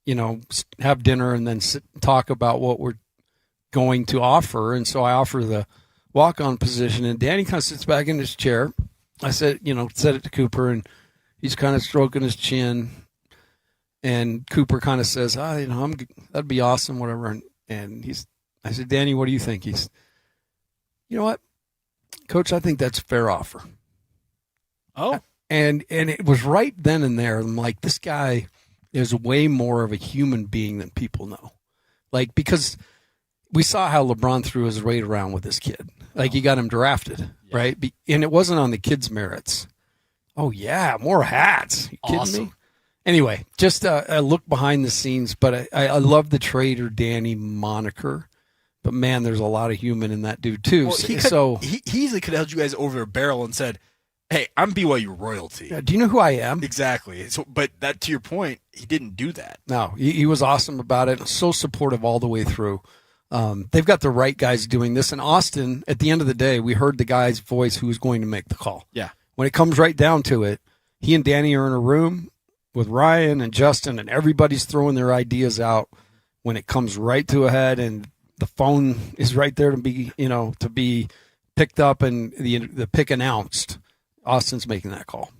you know, have dinner and then sit and talk about what we're going to offer. And so I offer the walk-on position, and Danny kind of sits back in his chair. I said it to Cooper, and he's kind of stroking his chin. And Cooper kind of says, you know, that'd be awesome, whatever. And I said, Danny, what do you think? He's, you know what, Coach, I think that's a fair offer. Oh. And it was right then and there. I'm like, this guy is way more of a human being than people know. Like, because we saw how LeBron threw his weight around with this kid. Like, he got him drafted, right? And it wasn't on the kid's merits. Oh, yeah, more hats. You kidding me? Anyway, just a look behind the scenes. But I love the Trader Danny moniker. But, man, there's a lot of human in that dude, too. Well, he easily could have held you guys over a barrel and said, hey, I'm BYU royalty. Do you know who I am? Exactly. So, but that, to your point, he didn't do that. No, he was awesome about it. So supportive all the way through. They've got the right guys doing this. And Austin, at the end of the day, we heard the guy's voice who was going to make the call. Yeah. When it comes right down to it, he and Danny are in a room with Ryan and Justin, and everybody's throwing their ideas out when it comes right to a head, and the phone is right there to be picked up and the pick announced. Austin's making that call.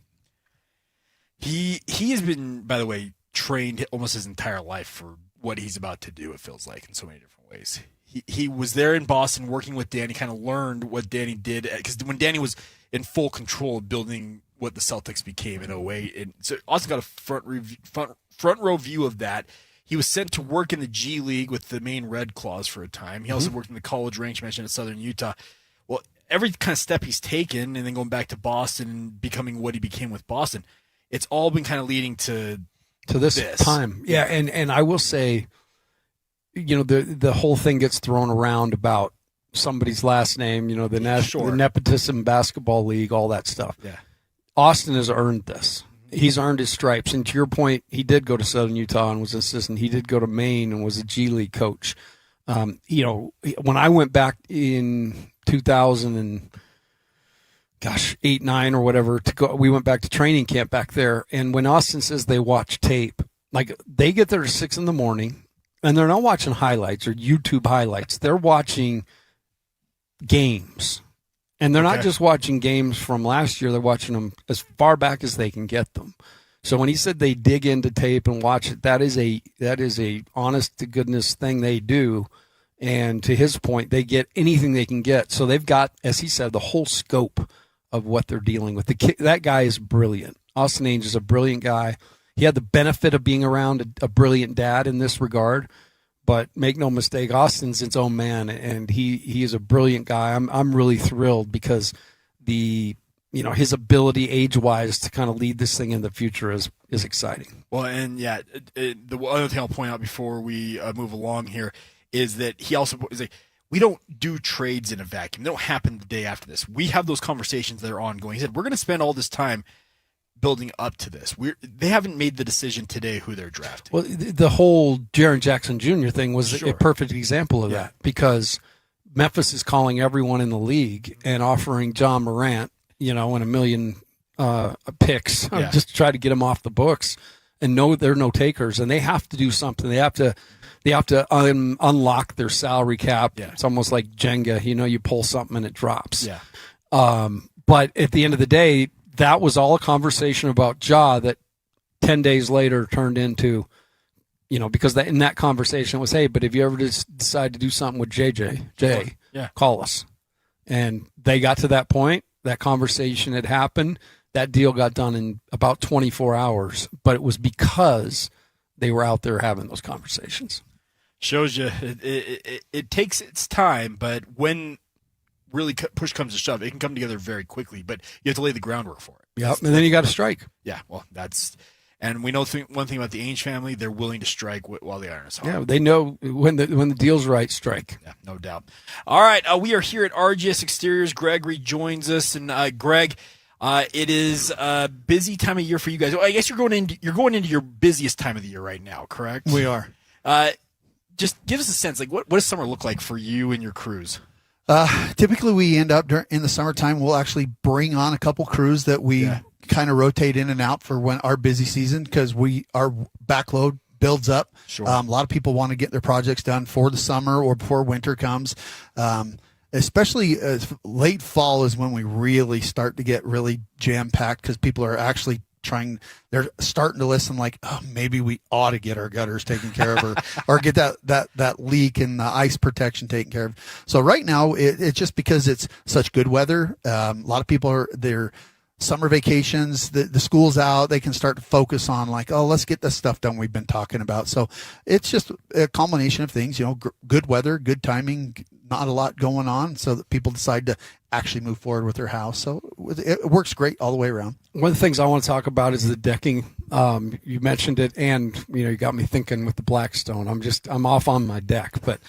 He has been, by the way, trained almost his entire life for what he's about to do, it feels like, in so many different ways. He was there in Boston working with Danny, kind of learned what Danny did, because when Danny was in full control of building what the Celtics became in 2008, and so Austin got a front row view of that. He was sent to work in the G League with the Maine Red Claws for a time. He also worked in the college ranks mentioned at Southern Utah. Well, every kind of step he's taken, and then going back to Boston and becoming what he became with Boston, it's all been kind of leading to this time. Yeah, and I will say, you know, the whole thing gets thrown around about somebody's last name, you know, the Nepotism Basketball League, all that stuff. Yeah. Austin has earned this. He's earned his stripes. And to your point, he did go to Southern Utah and was an assistant. He did go to Maine and was a G League coach. You know, when I went back in 2000 and 8, 9 or whatever to go, we went back to training camp back there. And when Austin says they watch tape, like they get there at 6 a.m. and they're not watching highlights or YouTube highlights. They're watching games. And they're not just watching games from last year. They're watching them as far back as they can get them. So when he said they dig into tape and watch it, that is a honest to goodness thing they do. And to his point, they get anything they can get. So they've got, as he said, the whole scope of what they're dealing with. That guy is brilliant. Austin Ainge is a brilliant guy. he had the benefit of being around a brilliant dad in this regard. But make no mistake, Austin's its own man, and he is a brilliant guy. I'm really thrilled because his ability age-wise to kind of lead this thing in the future is exciting. Well, and yeah, the other thing I'll point out before we move along here is that he also is like, we don't do trades in a vacuum. They don't happen the day after this. We have those conversations that are ongoing. He said, we're going to spend all this time building up to this. They haven't made the decision today who they're drafting. Well, the whole Jaren Jackson Jr. thing was a perfect example of that, because Memphis is calling everyone in the league and offering John Morant, and $1 million picks just to try to get him off the books, and no, they're no takers, and they have to do something. They have to unlock their salary cap. Yeah. It's almost like Jenga. You pull something and it drops. Yeah. But at the end of the day, that was all a conversation about Ja that 10 days later turned into, because in that conversation it was, hey, but if you ever decide to do something with Jay, call us. And they got to that point. That conversation had happened. That deal got done in about 24 hours, but it was because they were out there having those conversations. Shows you it takes its time, but when really push comes to shove, it can come together very quickly, but you have to lay the groundwork for it. Yep, and then you got to strike. Yeah, well, and we know one thing about the Ainge family, they're willing to strike while the iron is hot. Yeah, they know when the deal's right, strike. Yeah, no doubt. All right, we are here at RGS Exteriors. Gregory joins us, and Greg, it is a busy time of year for you guys. I guess you're going into your busiest time of the year right now, correct? We are. Just give us a sense, like what does summer look like for you and your crews? Typically, we end up in the summertime. We'll actually bring on a couple crews that we kind of rotate in and out for when our busy season, because our backload builds up. Sure. A lot of people want to get their projects done for the summer or before winter comes. Especially late fall is when we really start to get really jam packed, because people are actually they're starting to listen like, oh, maybe we ought to get our gutters taken care of or get that leak and the ice protection taken care of. So right now it's just because it's such good weather. A lot of people their summer vacations, the school's out, they can start to focus on like, oh, let's get the stuff done we've been talking about. So it's just a combination of things, good weather, good timing, not a lot going on, so that people decide to actually move forward with their house. So it works great all the way around. One of the things I want to talk about is the decking. You mentioned it, and you got me thinking with the Blackstone. I'm off on my deck, but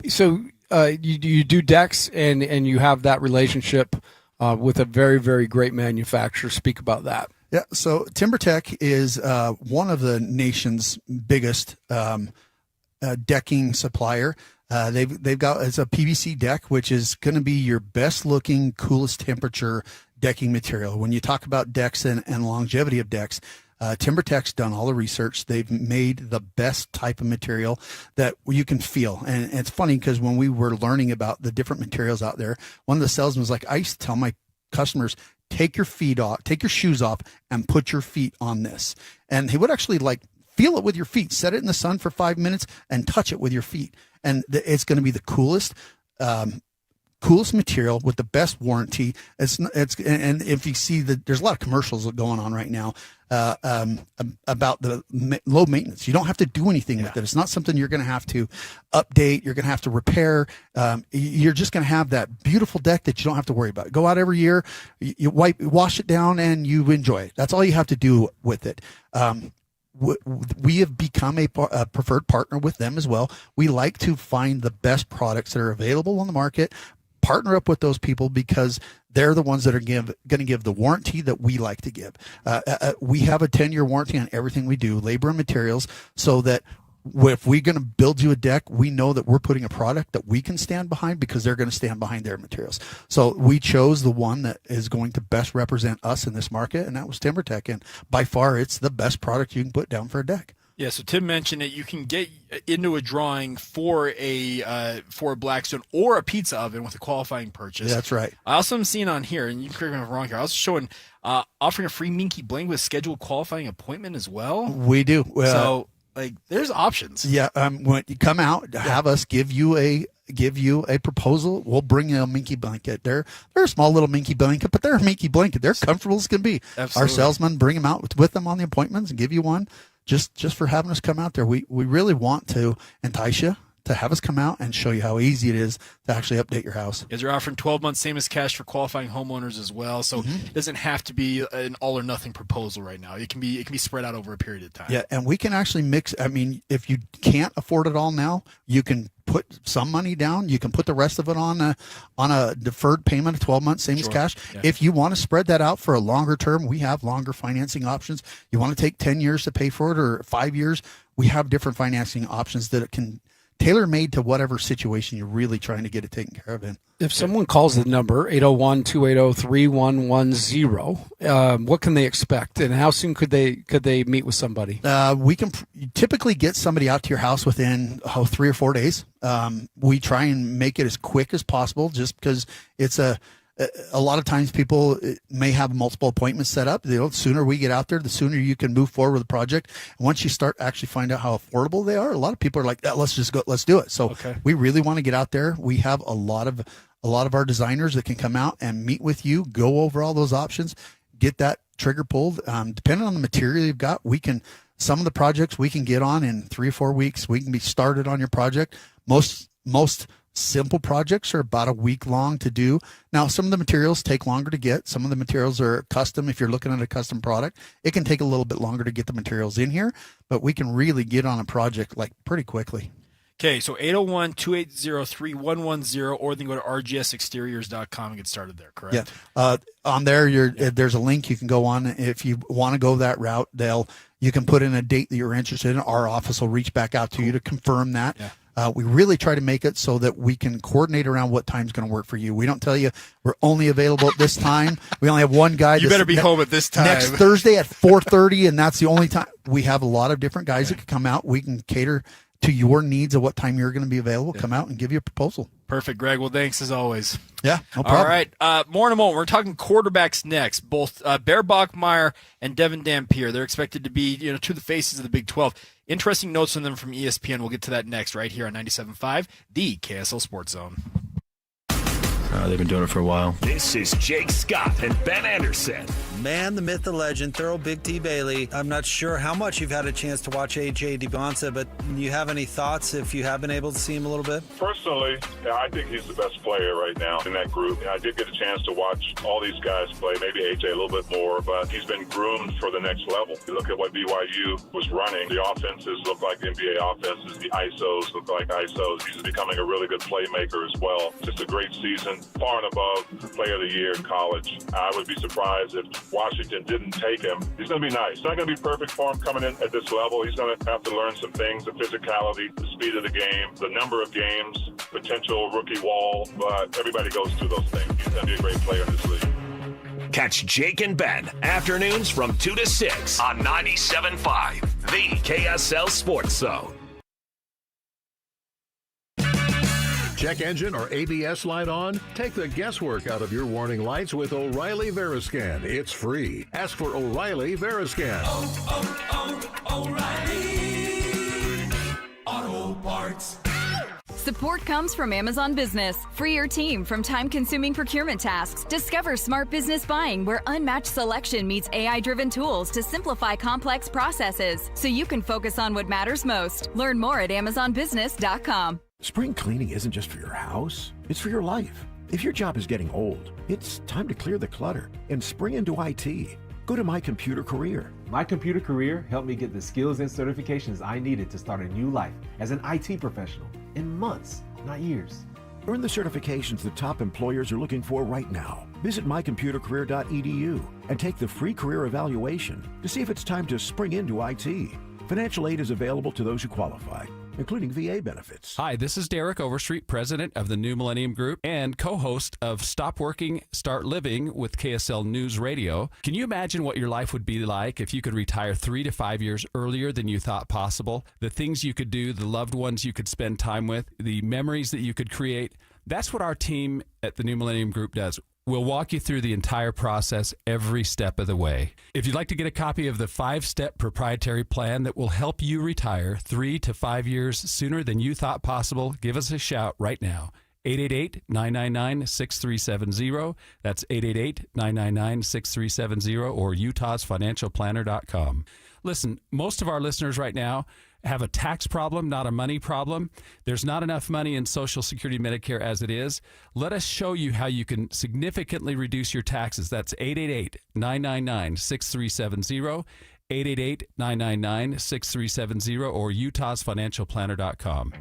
so you do decks, and you have that relationship with a very, very great manufacturer. Speak about that. Yeah. So TimberTech is one of the nation's biggest decking supplier. They've got, it's a PVC deck, which is going to be your best looking, coolest temperature decking material. When you talk about decks and longevity of decks, TimberTech's done all the research. They've made the best type of material that you can feel. And it's funny because when we were learning about the different materials out there, one of the salesmen was like, I used to tell my customers, take your shoes off and put your feet on this. And he would actually feel it with your feet, set it in the sun for 5 minutes and touch it with your feet. And it's going to be the coolest material with the best warranty. And if you see there's a lot of commercials going on right now about the low maintenance. You don't have to do anything with it. It's not something you're going to have to update. You're going to have to repair. You're just going to have that beautiful deck that you don't have to worry about. Go out every year, you wash it down, and you enjoy it. That's all you have to do with it. We have become a preferred partner with them as well. We like to find the best products that are available on the market, partner up with those people because they're the ones that are going to give the warranty that we like to give. We have a 10-year warranty on everything we do, labor and materials, so that if we're going to build you a deck, we know that we're putting a product that we can stand behind because they're going to stand behind their materials. So we chose the one that is going to best represent us in this market, and that was TimberTech. And by far, it's the best product you can put down for a deck. Yeah, so Tim mentioned that you can get into a drawing for a Blackstone or a pizza oven with a qualifying purchase. Yeah, that's right. I also am seeing on here, and you can correct me if I'm wrong here, I was showing offering a free Minky blank with scheduled qualifying appointment as well. We do. So there's options. Yeah, when you come out, have us give you a give you a proposal. We'll bring you a minky blanket. They're a small little minky blanket, but they're a minky blanket. They're comfortable as can be. Absolutely. Our salesmen bring them out with them on the appointments and give you one just for having us come out there. We really want to entice you to have us come out and show you how easy it is to actually update your house. Is they're offering 12 months same as cash for qualifying homeowners as well. So it doesn't have to be an all or nothing proposal right now. It can be spread out over a period of time. Yeah, and we can actually mix. I mean, if you can't afford it all now, you can put some money down. You can put the rest of it on a deferred payment of 12 months, same as cash. Yeah. If you want to spread that out for a longer term, we have longer financing options. You want to take 10 years to pay for it or 5 years, we have different financing options that it can tailor-made to whatever situation you're really trying to get it taken care of in. If someone calls the number 801-280-3110, what can they expect, and how soon could they meet with somebody? We can typically get somebody out to your house within 3 or 4 days. We try and make it as quick as possible, just because it's a lot of times people may have multiple appointments set up. The sooner we get out there, the sooner you can move forward with the project. And once you start actually find out how affordable they are, a lot of people are like, let's just go, let's do it. So we really want to get out there. We have a lot of our designers that can come out and meet with you, go over all those options, get that trigger pulled. Depending on the material you've got, some of the projects we can get on in 3 or 4 weeks. We can be started on your project. Most simple projects are about a week long to do. Now, some of the materials take longer to get. Some of the materials are custom. If you're looking at a custom product, it can take a little bit longer to get the materials in here, but we can really get on a project like pretty quickly. Okay, so 801-280-3110, or then go to rgsexteriors.com and get started there, correct? Yeah. On there, there's a link you can go on. If you want to go that route, you can put in a date that you're interested in. Our office will reach back out to you to confirm that. Yeah. We really try to make it so that we can coordinate around what time's going to work for you. We don't tell you we're only available at this time. We only have one guy. You better be home at this time. Next Thursday at 4:30, and that's the only time. We have a lot of different guys that can come out. We can cater to your needs of what time you're going to be available. Come out and give you a proposal. Perfect, Greg. Well, thanks as always. Yeah, no problem. All right, more in a moment. We're talking quarterbacks next. Both Bear Bachmeyer and Devin Dampier. They're expected to be two of the faces of the Big 12. Interesting notes on them from ESPN. We'll get to that next right here on 97.5, the KSL Sports Zone. They've been doing it for a while. This is Jake Scott and Ben Anderson. Man, the myth, the legend, thorough Big T. Bailey. I'm not sure how much you've had a chance to watch A.J. DeBonta, but you have any thoughts if you have been able to see him a little bit? Personally, I think he's the best player right now in that group. I did get a chance to watch all these guys play, maybe A.J. a little bit more, but he's been groomed for the next level. You look at what BYU was running. The offenses look like NBA offenses. The ISOs look like ISOs. He's becoming a really good playmaker as well. Just a great season, far and above Player of the Year in college. I would be surprised if Washington didn't take him. He's going to be nice. It's not going to be perfect for him coming in at this level. He's going to have to learn some things, the physicality, the speed of the game, the number of games, potential rookie wall, but everybody goes through those things. He's going to be a great player in this league. Catch Jake and Ben afternoons from 2 to 6 on 97.5, the KSL Sports Zone. Check engine or ABS light on? Take the guesswork out of your warning lights with O'Reilly Veriscan. It's free. Ask for O'Reilly Veriscan. O'Reilly Auto Parts. Support comes from Amazon Business. Free your team from time-consuming procurement tasks. Discover smart business buying where unmatched selection meets AI-driven tools to simplify complex processes so you can focus on what matters most. Learn more at amazonbusiness.com. Spring cleaning isn't just for your house, it's for your life. If your job is getting old, it's time to clear the clutter and spring into IT. Go to My Computer Career. My Computer Career helped me get the skills and certifications I needed to start a new life as an IT professional in months, not years. Earn the certifications the top employers are looking for right now. Visit mycomputercareer.edu and take the free career evaluation to see if it's time to spring into IT. Financial aid is available to those who qualify, including VA benefits. Hi, this is Derek Overstreet, president of the New Millennium Group and co-host of Stop Working, Start Living with KSL News Radio. Can you imagine what your life would be like if you could retire 3 to 5 years earlier than you thought possible? The things you could do, the loved ones you could spend time with, the memories that you could create. That's what our team at the New Millennium Group does. We'll walk you through the entire process every step of the way. If you'd like to get a copy of the 5-step proprietary plan that will help you retire 3 to 5 years sooner than you thought possible, give us a shout right now. 888-999-6370. That's 888-999-6370 or utahsfinancialplanner.com. Listen, most of our listeners right now have a tax problem, not a money problem. There's not enough money in Social Security Medicare as it is. Let us show you how you can significantly reduce your taxes. That's 888-999-6370, 888-999-6370 or utahsfinancialplanner.com.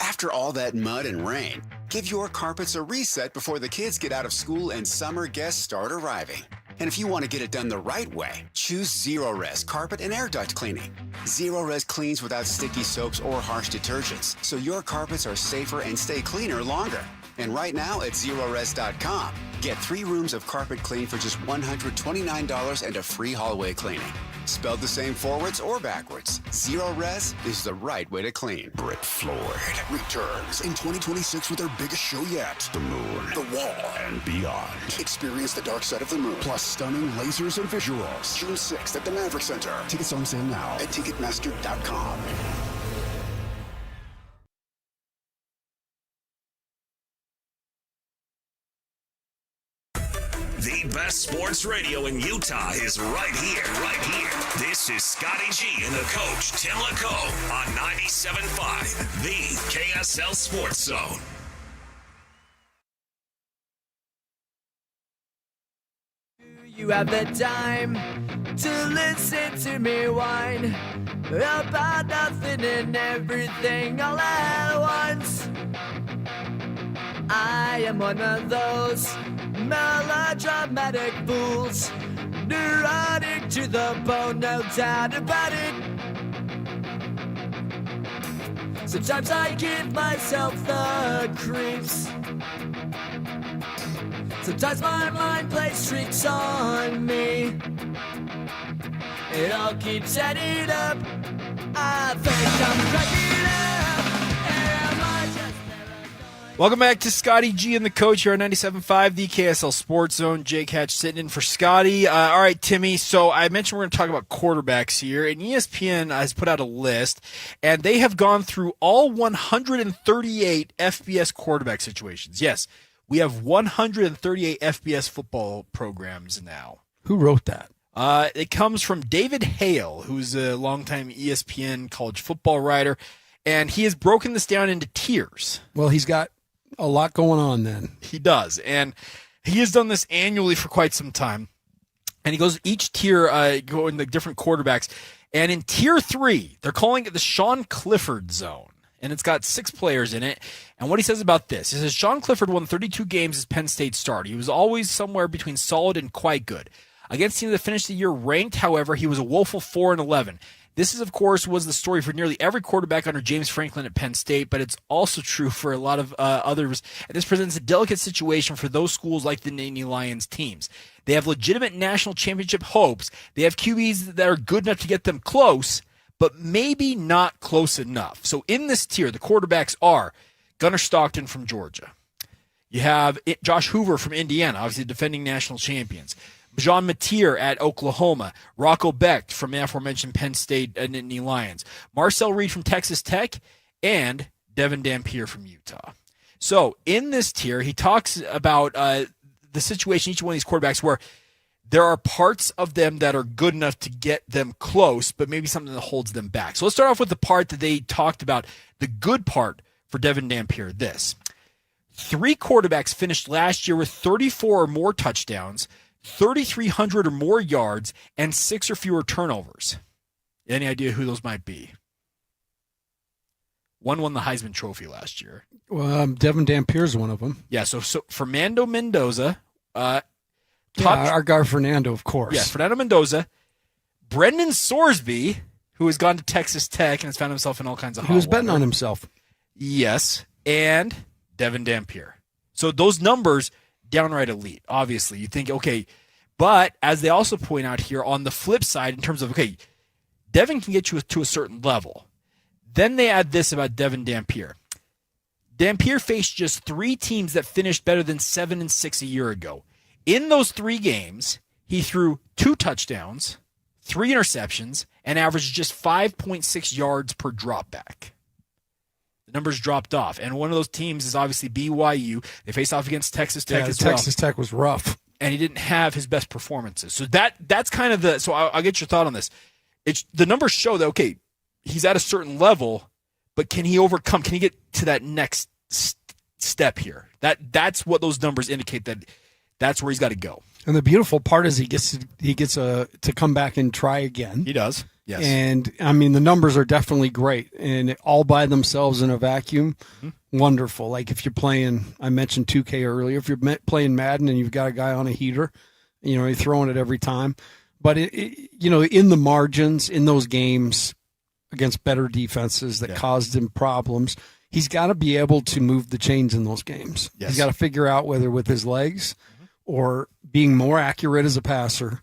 After all that mud and rain, give your carpets a reset before the kids get out of school and summer guests start arriving. And if you want to get it done the right way, choose Zero-Res Carpet and Air Duct Cleaning. Zero-Res cleans without sticky soaps or harsh detergents, so your carpets are safer and stay cleaner longer. And right now at Zerores.com, get 3 rooms of carpet clean for just $129 and a free hallway cleaning. Spelled the same forwards or backwards, Zero-Res is the right way to clean. Britt Floyd returns in 2026 with their biggest show yet. The Moon, The Wall, and beyond. Experience the dark side of the moon, plus stunning lasers and visuals. June 6th at the Maverick Center. Tickets on sale now at Ticketmaster.com. The best sports radio in Utah is right here, right here. This is Scotty G and the coach, Tim LaCoe, on 97.5, the KSL Sports Zone. You have the time to listen to me whine about nothing and everything all at once. I am one of those melodramatic fools, neurotic to the bone, no doubt about it. Sometimes I give myself the creeps. Sometimes my mind plays tricks on me. It all keeps adding up. I think I'm cracking up. Am I just Welcome back to Scotty G and the coach here on 97.5, the KSL Sports Zone. Jake Hatch sitting in for Scotty. All right, Timmy. So I mentioned we're going to talk about quarterbacks here, and ESPN has put out a list, and they have gone through all 138 FBS quarterback situations. Yes, we have 138 FBS football programs now. Who wrote that? It comes from David Hale, who's a longtime ESPN college football writer, and he has broken this down into tiers. Well, he's got a lot going on then. He does, and he has done this annually for quite some time. And he goes each tier, going the different quarterbacks. And in tier 3, they're calling it the Sean Clifford zone. And it's got 6 players in it. And what he says about this, he says, Sean Clifford won 32 games as Penn State starter. He was always somewhere between solid and quite good. Against teams that finished the year ranked, however, he was a woeful 4-11. This is, of course, was the story for nearly every quarterback under James Franklin at Penn State, but it's also true for a lot of others. And this presents a delicate situation for those schools like the Nittany Lions teams. They have legitimate national championship hopes. They have QBs that are good enough to get them close, but maybe not close enough. So in this tier, the quarterbacks are Gunnar Stockton from Georgia. You have Josh Hoover from Indiana, obviously defending national champions. John Mateer at Oklahoma, Rocco Becht from the aforementioned Penn State and Nittany Lions, Marcel Reed from Texas Tech, and Devin Dampier from Utah. So in this tier, he talks about the situation, each one of these quarterbacks, where there are parts of them that are good enough to get them close, but maybe something that holds them back. So let's start off with the part that they talked about, the good part for Devin Dampier, this. 3 quarterbacks finished last year with 34 or more touchdowns, 3,300 or more yards, and 6 or fewer turnovers. Any idea who those might be? One won the Heisman Trophy last year. Well, Devin Dampier is one of them. Yeah, so Fernando Mendoza. Our guy Fernando, of course. Yes, Fernando Mendoza. Brendan Sorsby, who has gone to Texas Tech and has found himself in all kinds of hot He was betting water. on himself. Yes, and Devin Dampier. So those numbers, downright elite, obviously. You think, okay, but as they also point out here, on the flip side, in terms of, okay, Devin can get you to a certain level. Then they add this about Devin Dampier. Dampier faced just 3 teams that finished better than 7-6 a year ago. In those 3 games, he threw 2 touchdowns, 3 interceptions, and averaged just 5.6 yards per dropback. The numbers dropped off. And one of those teams is obviously BYU. They faced off against Texas Tech as well. Texas Tech was rough. And he didn't have his best performances. So that's kind of the – so I'll get your thought on this. The numbers show that, okay, he's at a certain level, but can he overcome – can he get to that next step here? That's what those numbers indicate, that that's where he's got to go. And the beautiful part is he gets to come back and try again. He does, yes. And, I mean, the numbers are definitely great. And all by themselves in a vacuum, wonderful. Like if you're playing, I mentioned 2K earlier, if you're playing Madden and you've got a guy on a heater, you're throwing it every time. But, in the margins, in those games against better defenses that caused him problems, he's got to be able to move the chains in those games. Yes. He's got to figure out whether with his legs or being more accurate as a passer,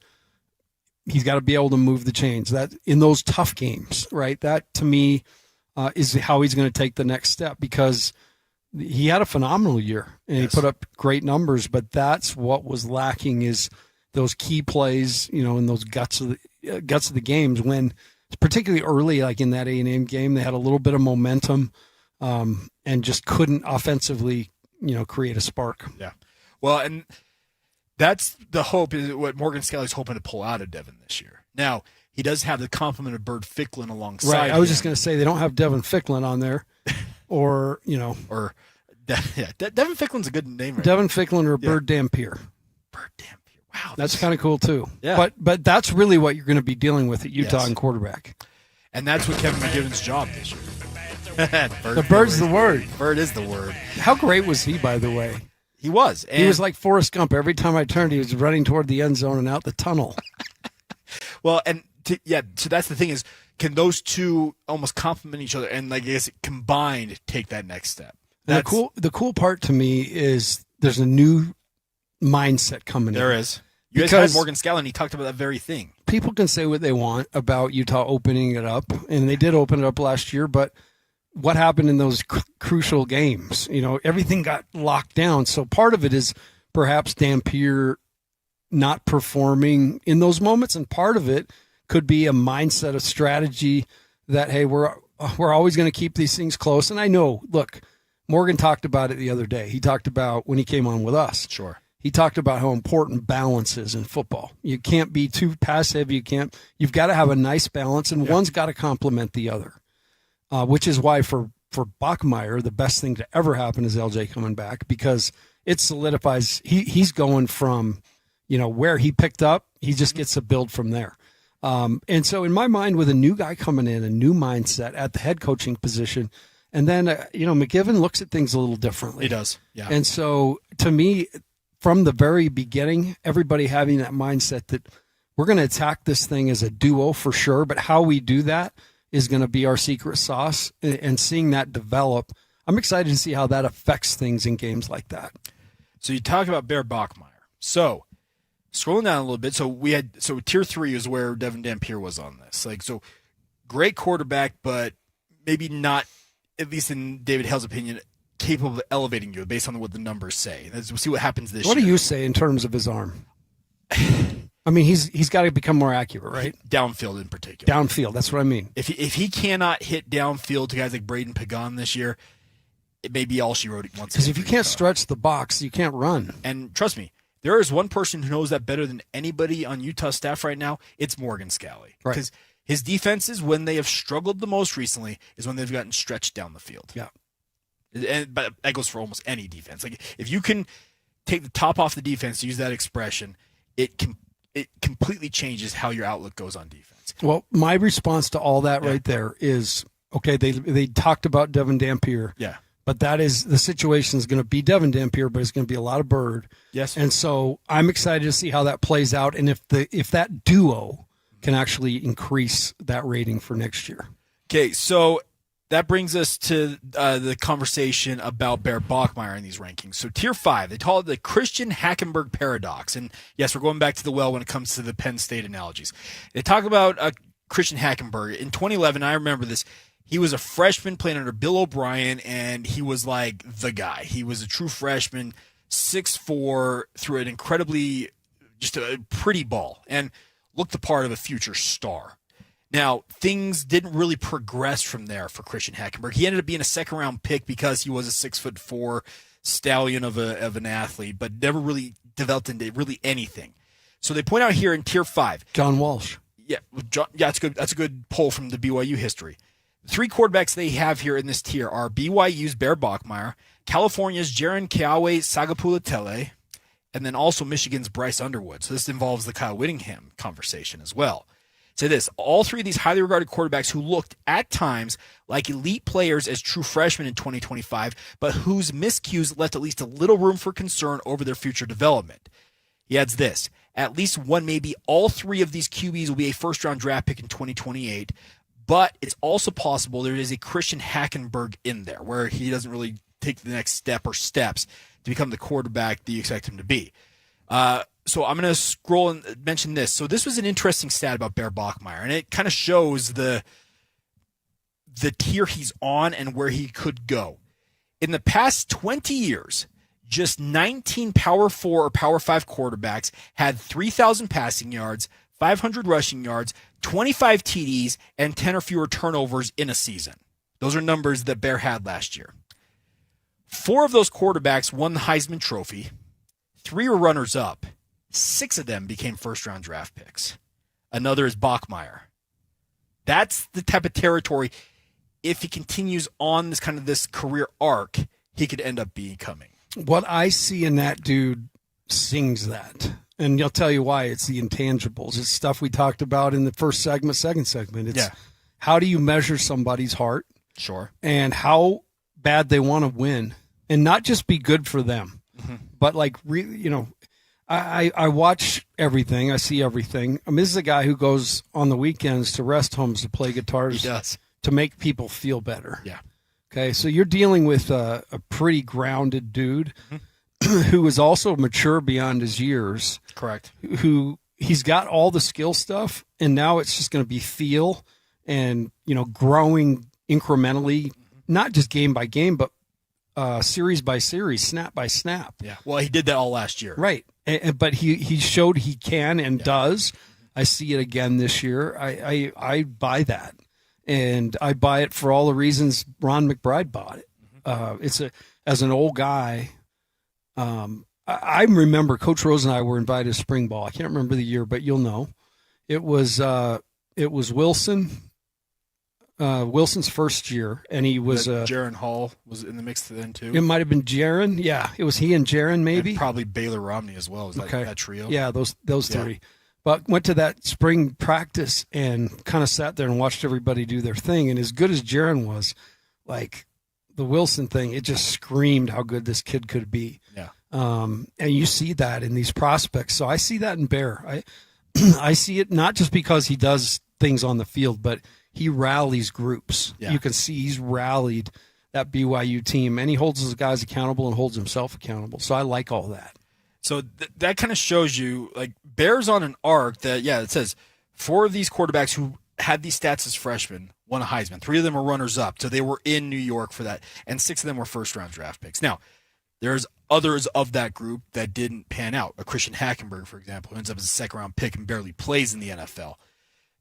he's got to be able to move the chains. That in those tough games, right? That to me is how he's going to take the next step, because he had a phenomenal year and he put up great numbers, but that's what was lacking is those key plays, in those guts of the games, when particularly early, like in that A&M game, they had a little bit of momentum and just couldn't offensively, create a spark. Yeah. Well, and that's the hope, is what Morgan Scalley's hoping to pull out of Devin this year. Now, he does have the complement of Bird Ficklin alongside. Right. I was just going to say they don't have Devin Ficklin on there, or Devin Ficklin's a good name. Right Devin Ficklin or Bird Dampier. Bird Dampier. Wow, that's kind of cool too. Yeah. But that's really what you're going to be dealing with at Utah in quarterback. And that's what Kevin McGivern's job this year. The Bird's the word. Bird is the word. How great was he, by the way? He was. He was like Forrest Gump. Every time I turned, he was running toward the end zone and out the tunnel. Well, and so that's the thing is, can those two almost complement each other and, I guess, combined take that next step? And the cool part to me is there's a new mindset coming in. There is. You guys had Morgan Scalley, and he talked about that very thing. People can say what they want about Utah opening it up, and they did open it up last year, but what happened in those crucial games? Everything got locked down. So part of it is perhaps Dampier not performing in those moments, and part of it could be a mindset, a strategy that, hey, we're always going to keep these things close. And I know, look, Morgan talked about it the other day. He talked about when he came on with us. Sure. He talked about how important balance is in football. You can't be too passive. You've got to have a nice balance, and one's got to complement the other. Which is why for Bachmeier, the best thing to ever happen is LJ coming back, because it solidifies. He's going from, where he picked up. He just gets to build from there. And so in my mind, with a new guy coming in, a new mindset at the head coaching position, and then, McGivern looks at things a little differently. He does. Yeah. And so to me, from the very beginning, everybody having that mindset that we're going to attack this thing as a duo for sure, but how we do that is going to be our secret sauce, and seeing that develop. I'm excited to see how that affects things in games like that. So you talk about Bear Bachmeier. So scrolling down a little bit, so tier 3 is where Devin Dampier was on this. So great quarterback, but maybe not, at least in David Hale's opinion, capable of elevating you based on what the numbers say. We'll see what happens this year. What do you say in terms of his arm? I mean, he's got to become more accurate, right? Downfield in particular. Downfield, that's what I mean. If he cannot hit downfield to guys like Braden Pagan this year, it may be all she wrote once. Because if you can't stretch the box, you can't run. And trust me, there is one person who knows that better than anybody on Utah staff right now. It's Morgan Scalley. Right. Because his defenses, when they have struggled the most recently, is when they've gotten stretched down the field. Yeah. But that goes for almost any defense. Like, if you can take the top off the defense, to use that expression, it completely changes how your outlook goes on defense. Well, my response to all that right there is, okay, they talked about Devin Dampier. Yeah. But that is, the situation is going to be Devin Dampier, but it's going to be a lot of Bird. Yes. And so I'm excited to see how that plays out, and if that duo can actually increase that rating for next year. Okay, so that brings us to the conversation about Bear Bachmeier in these rankings. So tier 5, they call it the Christian Hackenberg paradox. And yes, we're going back to the well when it comes to the Penn State analogies. They talk about Christian Hackenberg. In 2011, I remember this, He was a freshman playing under Bill O'Brien, and he was like the guy. He was a true freshman, 6'4", threw an incredibly, just a pretty ball, and looked the part of a future star. Now, things didn't really progress from there for Christian Hackenberg. He ended up being a second-round pick because he was a 6'4" stallion of an athlete, but never really developed into really anything. So they point out here in Tier 5. John Walsh. Yeah, that's good. That's a good poll from the BYU history. The 3 quarterbacks they have here in this tier are BYU's Bear Bachmeier, California's Jaron Keawe Sagapula-Tele, and then also Michigan's Bryce Underwood. So this involves the Kyle Whittingham conversation as well. Say this, all 3 of these highly regarded quarterbacks who looked at times like elite players as true freshmen in 2025, but whose miscues left at least a little room for concern over their future development. He adds this, at least one, maybe all 3 of these QBs will be a first-round draft pick in 2028, but it's also possible there is a Christian Hackenberg in there where he doesn't really take the next step or steps to become the quarterback that you expect him to be. So I'm going to scroll and mention this. So this was an interesting stat about Bear Bachmeier, and it kind of shows the tier he's on and where he could go. In the past 20 years, just 19 Power 4 or Power 5 quarterbacks had 3,000 passing yards, 500 rushing yards, 25 TDs, and 10 or fewer turnovers in a season. Those are numbers that Bear had last year. 4 of those quarterbacks won the Heisman Trophy. 3 were runners-up. 6 of them became first-round draft picks. Another is Bachmeier. That's the type of territory, if he continues on this career arc, he could end up becoming. What I see in that dude sings that. And I'll tell you why. It's the intangibles. It's stuff we talked about in the first segment, second segment. It's how do you measure somebody's heart? Sure. And how bad they want to win. And not just be good for them, but like, I watch everything. I see everything. I mean, this is a guy who goes on the weekends to rest homes to play guitars. He does. To make people feel better. Yeah. Okay, so you're dealing with a pretty grounded dude who is also mature beyond his years. Correct. Who he's got all the skill stuff, and now it's just going to be feel and growing incrementally, not just game by game, but series by series, snap by snap. Yeah. Well, he did that all last year. Right. But he showed he can and does. I see it again this year. I buy that. And I buy it for all the reasons Ron McBride bought it. As an old guy, I remember Coach Rose and I were invited to spring ball. I can't remember the year, but you'll know. It was Wilson's first year, and he was Jaron Hall was in the mix then too. It might have been Jaron. Yeah, it was he and Jaron maybe. And probably Baylor Romney as well. Was that trio? Yeah, those 3. But went to that spring practice and kind of sat there and watched everybody do their thing. And as good as Jaron was, like the Wilson thing, it just screamed how good this kid could be. Yeah. And you see that in these prospects. So I see that in Bear. I see it not just because he does things on the field, but he rallies groups. Yeah. You can see he's rallied that BYU team, and he holds his guys accountable and holds himself accountable. So I like all that. So that kind of shows you, like, Bear's on an arc that, it says 4 of these quarterbacks who had these stats as freshmen won a Heisman. 3 of them were runners-up, so they were in New York for that, and 6 of them were first-round draft picks. Now, there's others of that group that didn't pan out. A Christian Hackenberg, for example, who ends up as a second-round pick and barely plays in the NFL.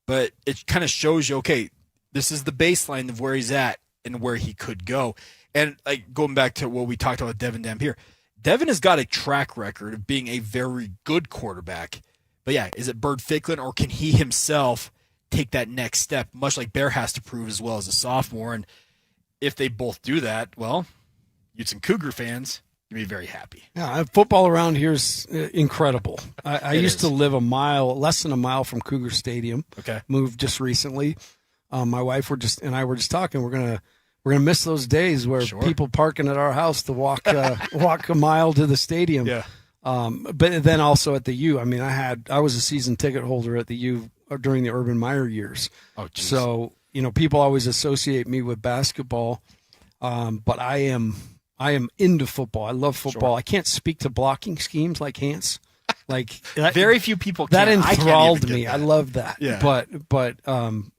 But it kind of shows you, okay, this is the baseline of where he's at and where he could go. And like going back to what we talked about Devin Dampier, Devin has got a track record of being a very good quarterback. But is it Bird Ficklin, or can he himself take that next step, much like Bear has to prove as well as a sophomore? And if they both do that, well, Utes and Cougar fans, you'll be very happy. Yeah, football around here is incredible. I used to live less than a mile from Cougar Stadium. Okay. Moved just recently. My wife and I were just talking. We're gonna miss those days where people parking at our house to walk a mile to the stadium. Yeah. But then also at the U. I mean, I was a season ticket holder at the U during the Urban Meyer years. Oh, geez. So people always associate me with basketball, but I am into football. I love football. Sure. I can't speak to blocking schemes like Hans. Like very few people that can. enthralled me. I love that. Yeah. But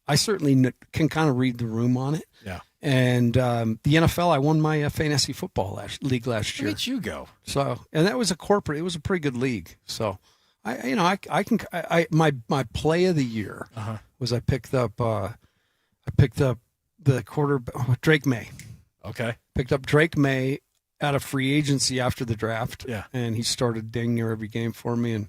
I certainly can kind of read the room on it. Yeah. And the NFL, I won my fantasy football league last year. Look at you go. So, and that was it was a pretty good league. So, my play of the year was I picked up the Drake May. Okay. Picked up Drake May out of free agency after the draft. Yeah. And he started dang near every game for me and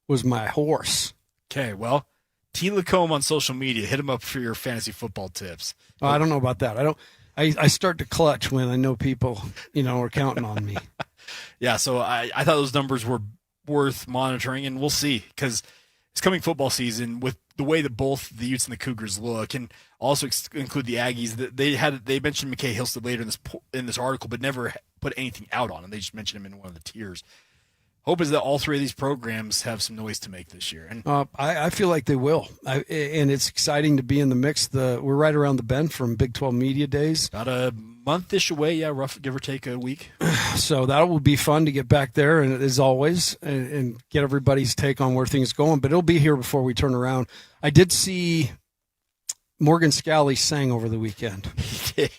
was my horse. Okay, well, T. Lacombe on social media. Hit him up for your fantasy football tips. I don't know about that. I start to clutch when I know people, are counting on me. Yeah, so I thought those numbers were worth monitoring, and we'll see, because it's coming football season with the way that both the Utes and the Cougars look, and also include the Aggies. They mentioned McKay Hillstead later in this article, but never put anything out on him. They just mentioned him in one of the tiers. Hope is that all three of these programs have some noise to make this year. And I feel like they will. And it's exciting to be in the mix. We're right around the bend from Big 12 Media Days. About a month-ish away, yeah, rough, give or take a week. So that will be fun to get back there, and as always, and get everybody's take on where things are going. But it'll be here before we turn around. I did see Morgan Scally sang over the weekend. He did.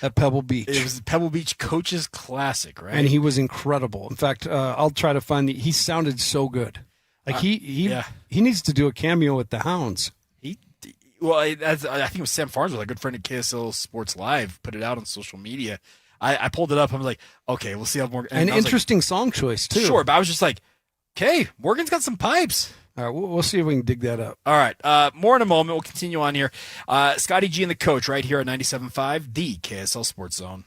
At Pebble Beach. It was the Pebble Beach Coaches Classic, right? And he was incredible. In fact, I'll try to find he sounded so good. Like he needs to do a cameo at the Hounds. I think it was Sam Farnsworth, a good friend at KSL Sports Live, put it out on social media. I pulled it up. I was like, okay, we'll see how Morgan. An interesting song choice too. Sure, but I was just like, okay, Morgan's got some pipes. All right, we'll see if we can dig that up. All right, more in a moment. We'll continue on here. Scotty G and the Coach right here at 97.5, the KSL Sports Zone.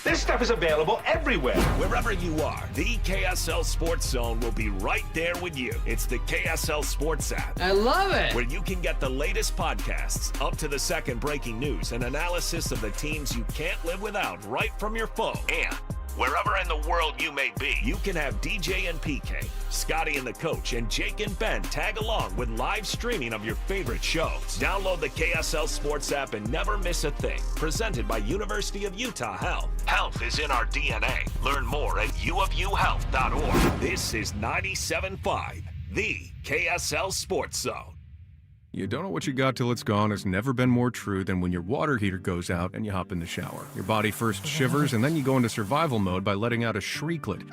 This stuff is available everywhere. Wherever you are, the KSL Sports Zone will be right there with you. It's the KSL Sports app. I love it. Where you can get the latest podcasts, up to the second breaking news, and analysis of the teams you can't live without right from your phone. And wherever in the world you may be, you can have DJ and PK, Scotty and the Coach, and Jake and Ben tag along with live streaming of your favorite shows. Download the KSL Sports app and never miss a thing. Presented by University of Utah Health. Health is in our DNA. Learn more at uofuhealth.org. This is 97.5, the KSL Sports Zone. You don't know what you got till it's gone has never been more true than when your water heater goes out and you hop in the shower. Your body first shivers and then you go into survival mode by letting out a shrieklet,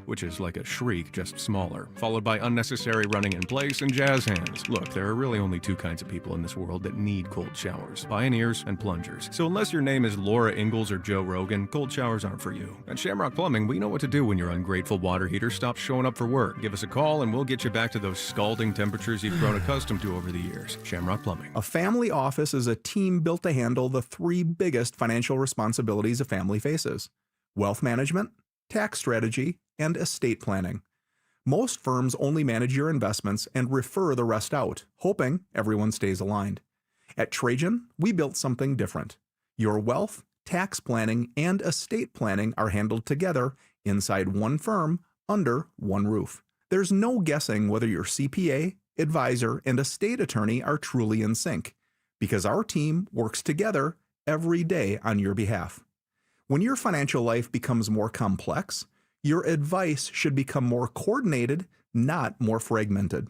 which is like a shriek, just smaller, followed by unnecessary running in place and jazz hands. Look, there are really only two kinds of people in this world that need cold showers, pioneers and plungers. So unless your name is Laura Ingalls or Joe Rogan, cold showers aren't for you. At Shamrock Plumbing, we know what to do when your ungrateful water heater stops showing up for work. Give us a call and we'll get you back to those scalding temperatures you've grown accustomed to over the years. Shamrock Plumbing. A family office is a team built to handle the three biggest financial responsibilities a family faces: wealth management, tax strategy, and estate planning. Most firms only manage your investments and refer the rest out, hoping everyone stays aligned. At Trajan, we built something different. Your wealth, tax planning, and estate planning are handled together inside one firm under one roof. There's no guessing whether your CPA, advisor, and estate attorney are truly in sync, because our team works together every day on your behalf. When your financial life becomes more complex, your advice should become more coordinated, not more fragmented.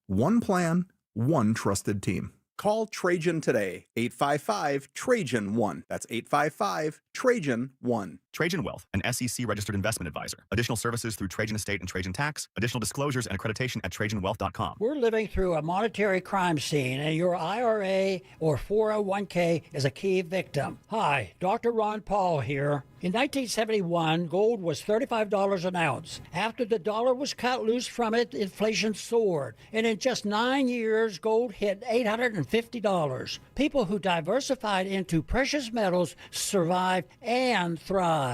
One plan, one trusted team. Call Trajan today, 855-TRAJAN-1. That's 855-TRAJAN-1. Trajan Wealth, an SEC-registered investment advisor. Additional services through Trajan Estate and Trajan Tax. Additional disclosures and accreditation at TrajanWealth.com. We're living through a monetary crime scene, and your IRA or 401k is a key victim. Hi, Dr. Ron Paul here. In 1971, gold was $35 an ounce. After the dollar was cut loose from it, inflation soared. And in just 9 years, gold hit $850. People who diversified into precious metals survived and thrived.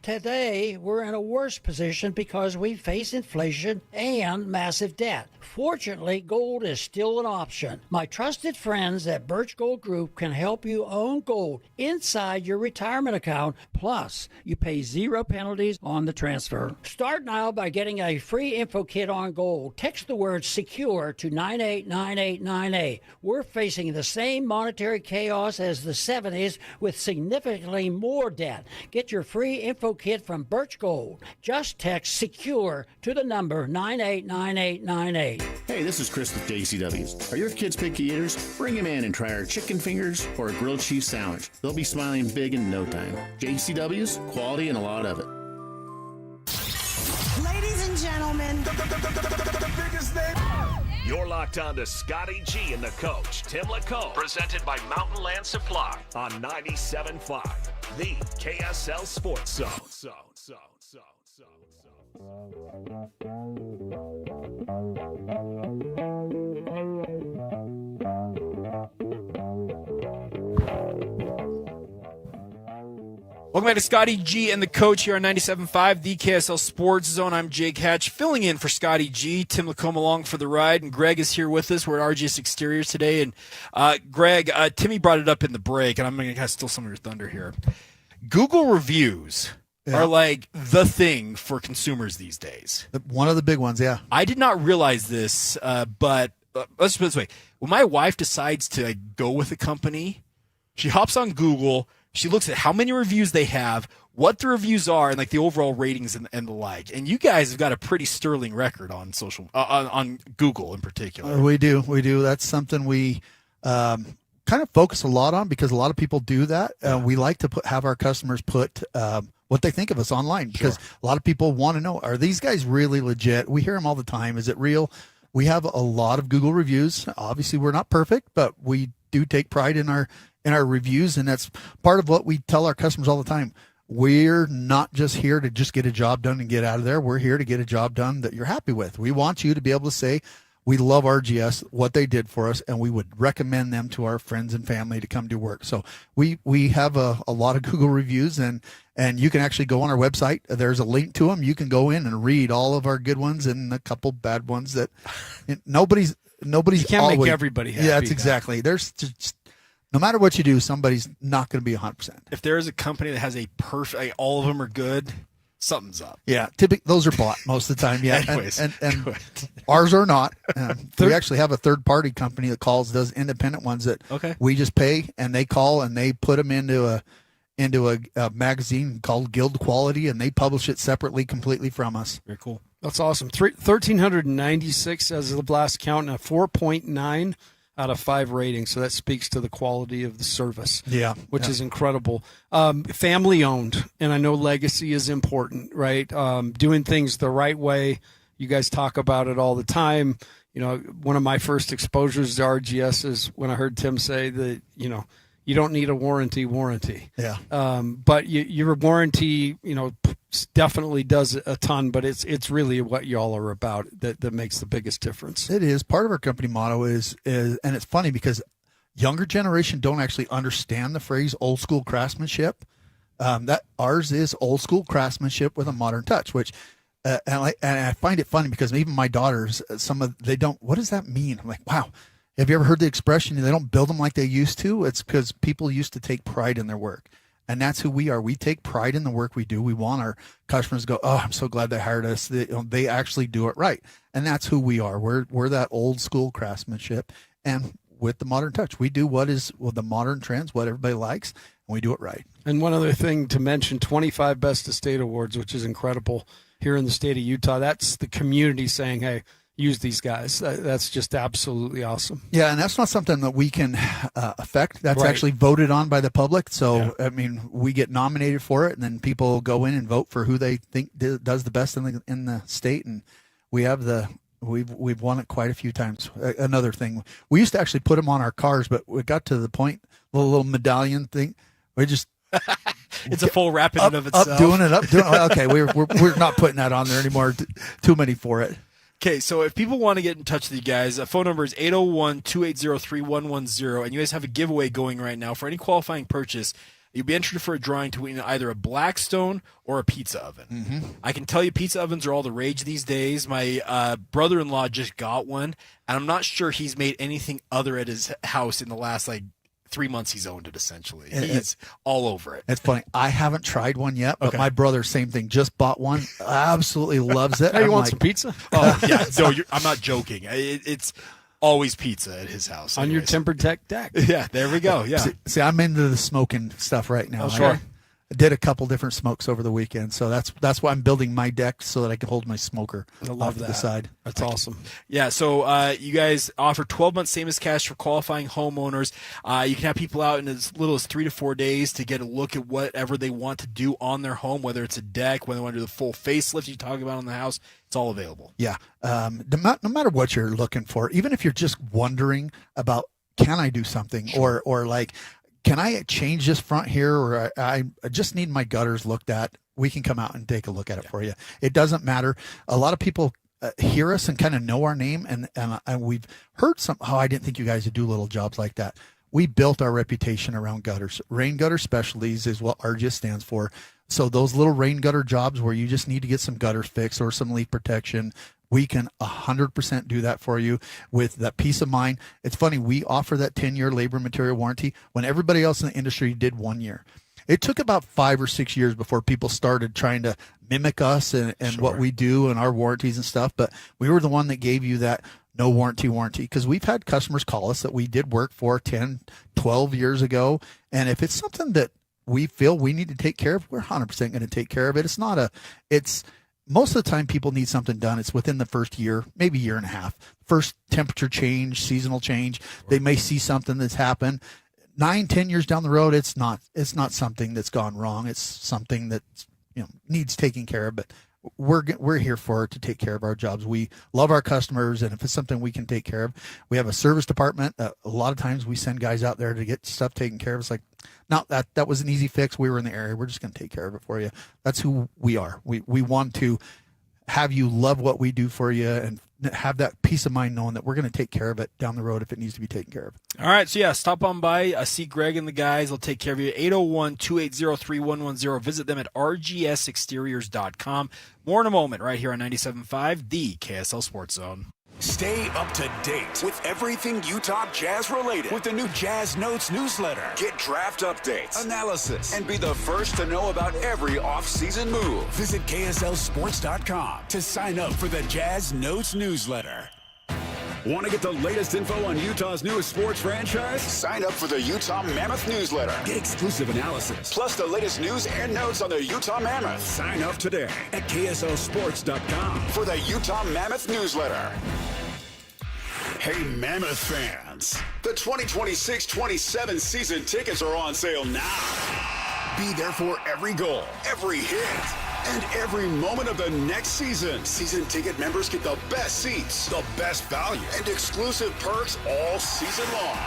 Today, we're in a worse position because we face inflation and massive debt. Fortunately, gold is still an option. My trusted friends at Birch Gold Group can help you own gold inside your retirement account. Plus, you pay 0 penalties on the transfer. Start now by getting a free info kit on gold. Text the word SECURE to 989898. We're facing the same monetary chaos as the 70s with significantly more more debt. Get your free info kit from Birch Gold. Just text SECURE to the number 989898. Hey, this is Chris with JCW's. Are your kids picky eaters? Bring them in and try our chicken fingers or a grilled cheese sandwich. They'll be smiling big in no time. JCW's, quality and a lot of it. Ladies and gentlemen, the biggest name. You're locked on to Scotty G and the coach, Tim Lacombe, presented by Mountain Land Supply on 97.5, the KSL Sports Zone. Welcome back to Scotty G and the coach here on 97.5, the KSL Sports Zone. I'm Jake Hatch, filling in for Scotty G. Tim Lacombe along for the ride, and Greg is here with us. We're at RGS Exteriors today, and Greg, Timmy brought it up in the break, and I'm going to kind of steal some of your thunder here. Google reviews are like the thing for consumers these days. One of the big ones, yeah. I did not realize this, but let's put it this way. When my wife decides to go with a company, she hops on Google. She looks at how many reviews they have, what the reviews are, and like the overall ratings and the like. And you guys have got a pretty sterling record on on Google in particular. We do. That's something we kind of focus a lot on because a lot of people do that. We like to have our customers put what they think of us online because a lot of people want to know, are these guys really legit? We hear them all the time. Is it real? We have a lot of Google reviews. Obviously, we're not perfect, but we do take pride in our reviews, and that's part of what we tell our customers all the time. We're not just here to just get a job done and get out of there. We're here to get a job done that you're happy with. We want you to be able to say, we love RGS, what they did for us, and we would recommend them to our friends and family to come do work. So we have a lot of Google reviews, and you can actually go on our website. There's a link to them. You can go in and read all of our good ones and a couple bad ones that nobody's you can't make everybody happy. Yeah, that's exactly. There's just, no matter what you do, somebody's not going to be 100%. If there is a company that has a perfect, all of them are good, something's up. Yeah, those are bought most of the time. Yeah, anyways, and ours are not. We actually have a third-party company that does independent ones that we just pay, and they call and they put them into a magazine called Guild Quality, and they publish it separately, completely from us. Very cool. That's awesome. 1,396 as of the last count, and a 4.9 out of 5 ratings. So that speaks to the quality of the service. Yeah. Which is incredible. Family owned. And I know legacy is important, right? Doing things the right way. You guys talk about it all the time. You know, one of my first exposures to RGS is when I heard Tim say that, you know, you don't need a warranty. Yeah. But your warranty, you know, definitely does a ton, but it's really what y'all are about that makes the biggest difference. It is. Part of our company motto is and it's funny because younger generation don't actually understand the phrase old school craftsmanship. That ours is old school craftsmanship with a modern touch, which and I find it funny because even my daughters, they don't. What does that mean? I'm like, wow. Have you ever heard the expression, they don't build them like they used to? It's because people used to take pride in their work. And that's who we are. We take pride in the work we do. We want our customers to go, oh, I'm so glad they hired us. They actually do it right. And that's who we are. We're that old school craftsmanship. And with the modern touch, we do what is the modern trends, what everybody likes, and we do it right. And one other thing to mention, 25 Best of State Awards, which is incredible here in the state of Utah. That's the community saying, hey, use these guys. That's just absolutely awesome. Yeah, and that's not something that we can affect. That's actually voted on by the public. So, I mean, we get nominated for it, and then people go in and vote for who they think does the best in the state. And we have we've won it quite a few times. Another thing, we used to actually put them on our cars, but we got to the point, the little medallion thing, we just it's a full wrap in and of itself. Up doing it. Okay, we're not putting that on there anymore. Too many for it. Okay, so if people want to get in touch with you guys, phone number is 801-280-3110, and you guys have a giveaway going right now. For any qualifying purchase, you'll be entered for a drawing to win either a Blackstone or a pizza oven. Mm-hmm. I can tell you pizza ovens are all the rage these days. My brother-in-law just got one, and I'm not sure he's made anything other at his house in the last, 3 months he's owned it, essentially. He's all over it. It's funny. I haven't tried one yet, but my brother, same thing, just bought one. Absolutely loves it. Hey, you want some pizza? Oh, yeah. No, I'm not joking. It's always pizza at his house. On your Timber Tech deck. Yeah, there we go. Yeah. See, I'm into the smoking stuff right now. Sure. did a couple different smokes over the weekend. So that's why I'm building my deck so that I can hold my smoker off to the side. That's awesome. Yeah, so you guys offer 12-month same-as cash for qualifying homeowners. You can have people out in as little as 3 to 4 days to get a look at whatever they want to do on their home, whether it's a deck, whether they want to do the full facelift you talk about on the house. It's all available. Yeah. No matter what you're looking for, even if you're just wondering about, can I do something, or like, can I change this front here, or I just need my gutters looked at, we can come out and take a look at it for you. It doesn't matter. A lot of people hear us and kind of know our name, and we've heard I didn't think you guys would do little jobs like that. We built our reputation around gutters. Rain Gutter Specialties is what RGS stands for. So those little rain gutter jobs where you just need to get some gutters fixed or some leak protection, we can 100% do that for you with that peace of mind. It's funny, we offer that 10-year labor and material warranty when everybody else in the industry did 1 year. It took about 5 or 6 years before people started trying to mimic us and what we do and our warranties and stuff. But we were the one that gave you that no warranty, because we've had customers call us that we did work for 10, 12 years ago. And if it's something that we feel we need to take care of, we're 100% going to take care of it. It's most of the time people need something done. It's within the first year, maybe year and a half. First temperature change, seasonal change. They may see something that's happened. 9, 10 years down the road, it's not something that's gone wrong. It's something that needs taking care of. But we're here to take care of our jobs. We love our customers, and if it's something we can take care of, we have a service department. A lot of times we send guys out there to get stuff taken care of. It's like, no, that was an easy fix. We were in the area. We're just going to take care of it for you. That's who we are. We want to have you love what we do for you and have that peace of mind knowing that we're going to take care of it down the road if it needs to be taken care of. All right, so stop on by. See Greg and the guys. They'll take care of you. 801-280-3110. Visit them at rgsexteriors.com. More in a moment right here on 97.5, the KSL Sports Zone. Stay up to date with everything Utah Jazz related with the new Jazz Notes newsletter. Get draft updates, analysis, and be the first to know about every offseason move. Visit KSLSports.com to sign up for the Jazz Notes newsletter. Want to get the latest info on Utah's newest sports franchise? Sign up for the Utah Mammoth newsletter. Get exclusive analysis, plus the latest news and notes on the Utah Mammoth. Sign up today at KSLSports.com for the Utah Mammoth newsletter. Hey, Mammoth fans, the 2026-27 season tickets are on sale now. Be there for every goal, every hit, and every moment of the next season. Season ticket members get the best seats, the best value, and exclusive perks all season long.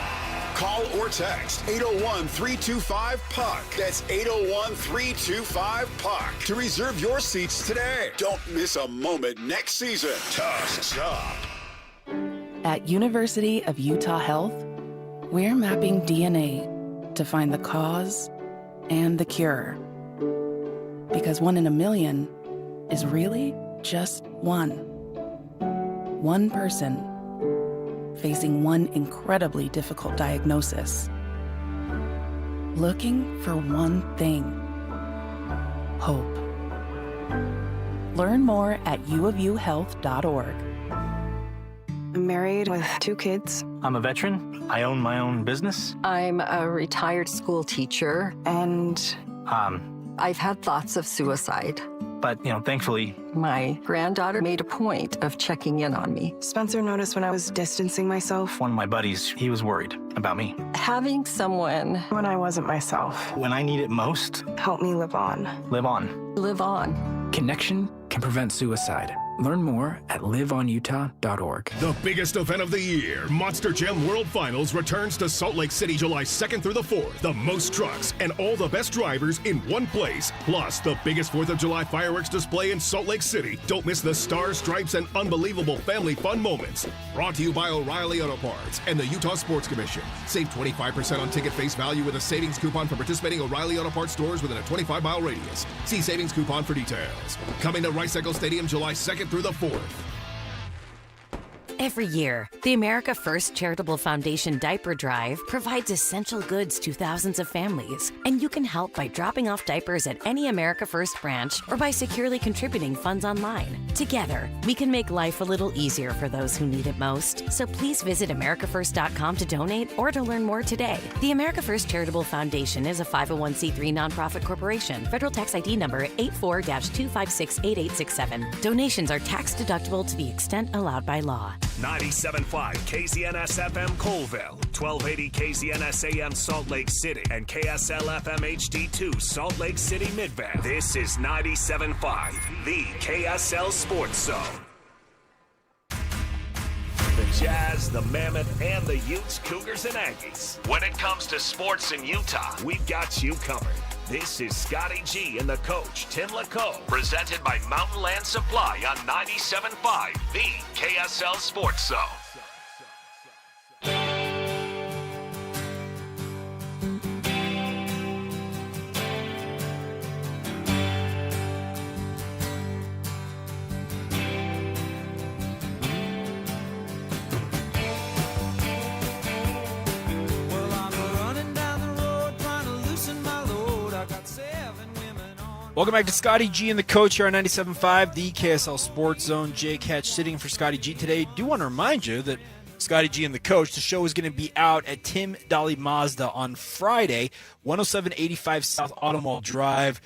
Call or text 801-325-PUCK. That's 801-325-PUCK to reserve your seats today. Don't miss a moment next season. Tusk's up. At University of Utah Health, we're mapping DNA to find the cause and the cure. Because 1 in a million is really just one. One person facing one incredibly difficult diagnosis. Looking for one thing: hope. Learn more at uofuhealth.org. I'm married with 2 kids. I'm a veteran. I own my own business. I'm a retired school teacher. And I've had thoughts of suicide. But, thankfully, my granddaughter made a point of checking in on me. Spencer noticed when I was distancing myself. One of my buddies, he was worried about me. Having someone when I wasn't myself. When I need it most. Help me live on. Live on. Live on. Connection can prevent suicide. Learn more at liveonutah.org. The biggest event of the year, Monster Jam World Finals, returns to Salt Lake City July 2nd through the 4th. The most trucks and all the best drivers in one place. Plus, the biggest 4th of July fireworks display in Salt Lake City. Don't miss the stars, stripes, and unbelievable family fun moments. Brought to you by O'Reilly Auto Parts and the Utah Sports Commission. Save 25% on ticket face value with a savings coupon for participating O'Reilly Auto Parts stores within a 25-mile radius. See savings coupon for details. Coming to Rice Eccles Stadium July 2nd through the 4th. Every year, the America First Charitable Foundation Diaper Drive provides essential goods to thousands of families, and you can help by dropping off diapers at any America First branch or by securely contributing funds online. Together, we can make life a little easier for those who need it most. So please visit americafirst.com to donate or to learn more today. The America First Charitable Foundation is a 501c3 nonprofit corporation. Federal tax ID number 84-2568867. Donations are tax deductible to the extent allowed by law. 97.5 KZNS FM Colville, 1280 KZNS AM Salt Lake City, and KSL FM HD2 Salt Lake City Midvale. This is 97.5, the KSL Sports Zone. The Jazz, the Mammoth, and the Utes, Cougars, and Aggies. When it comes to sports in Utah, we've got you covered. This is Scotty G and the coach, Tim LaCoe, presented by Mountain Land Supply on 97.5, the KSL Sports Zone. Welcome back to Scotty G and the coach here on 97.5, the KSL Sports Zone. Jake Hatch sitting for Scotty G today. Do want to remind you that Scotty G and the coach, the show is going to be out at Tim Dolly Mazda on Friday, 10785 South Auto Mall Drive.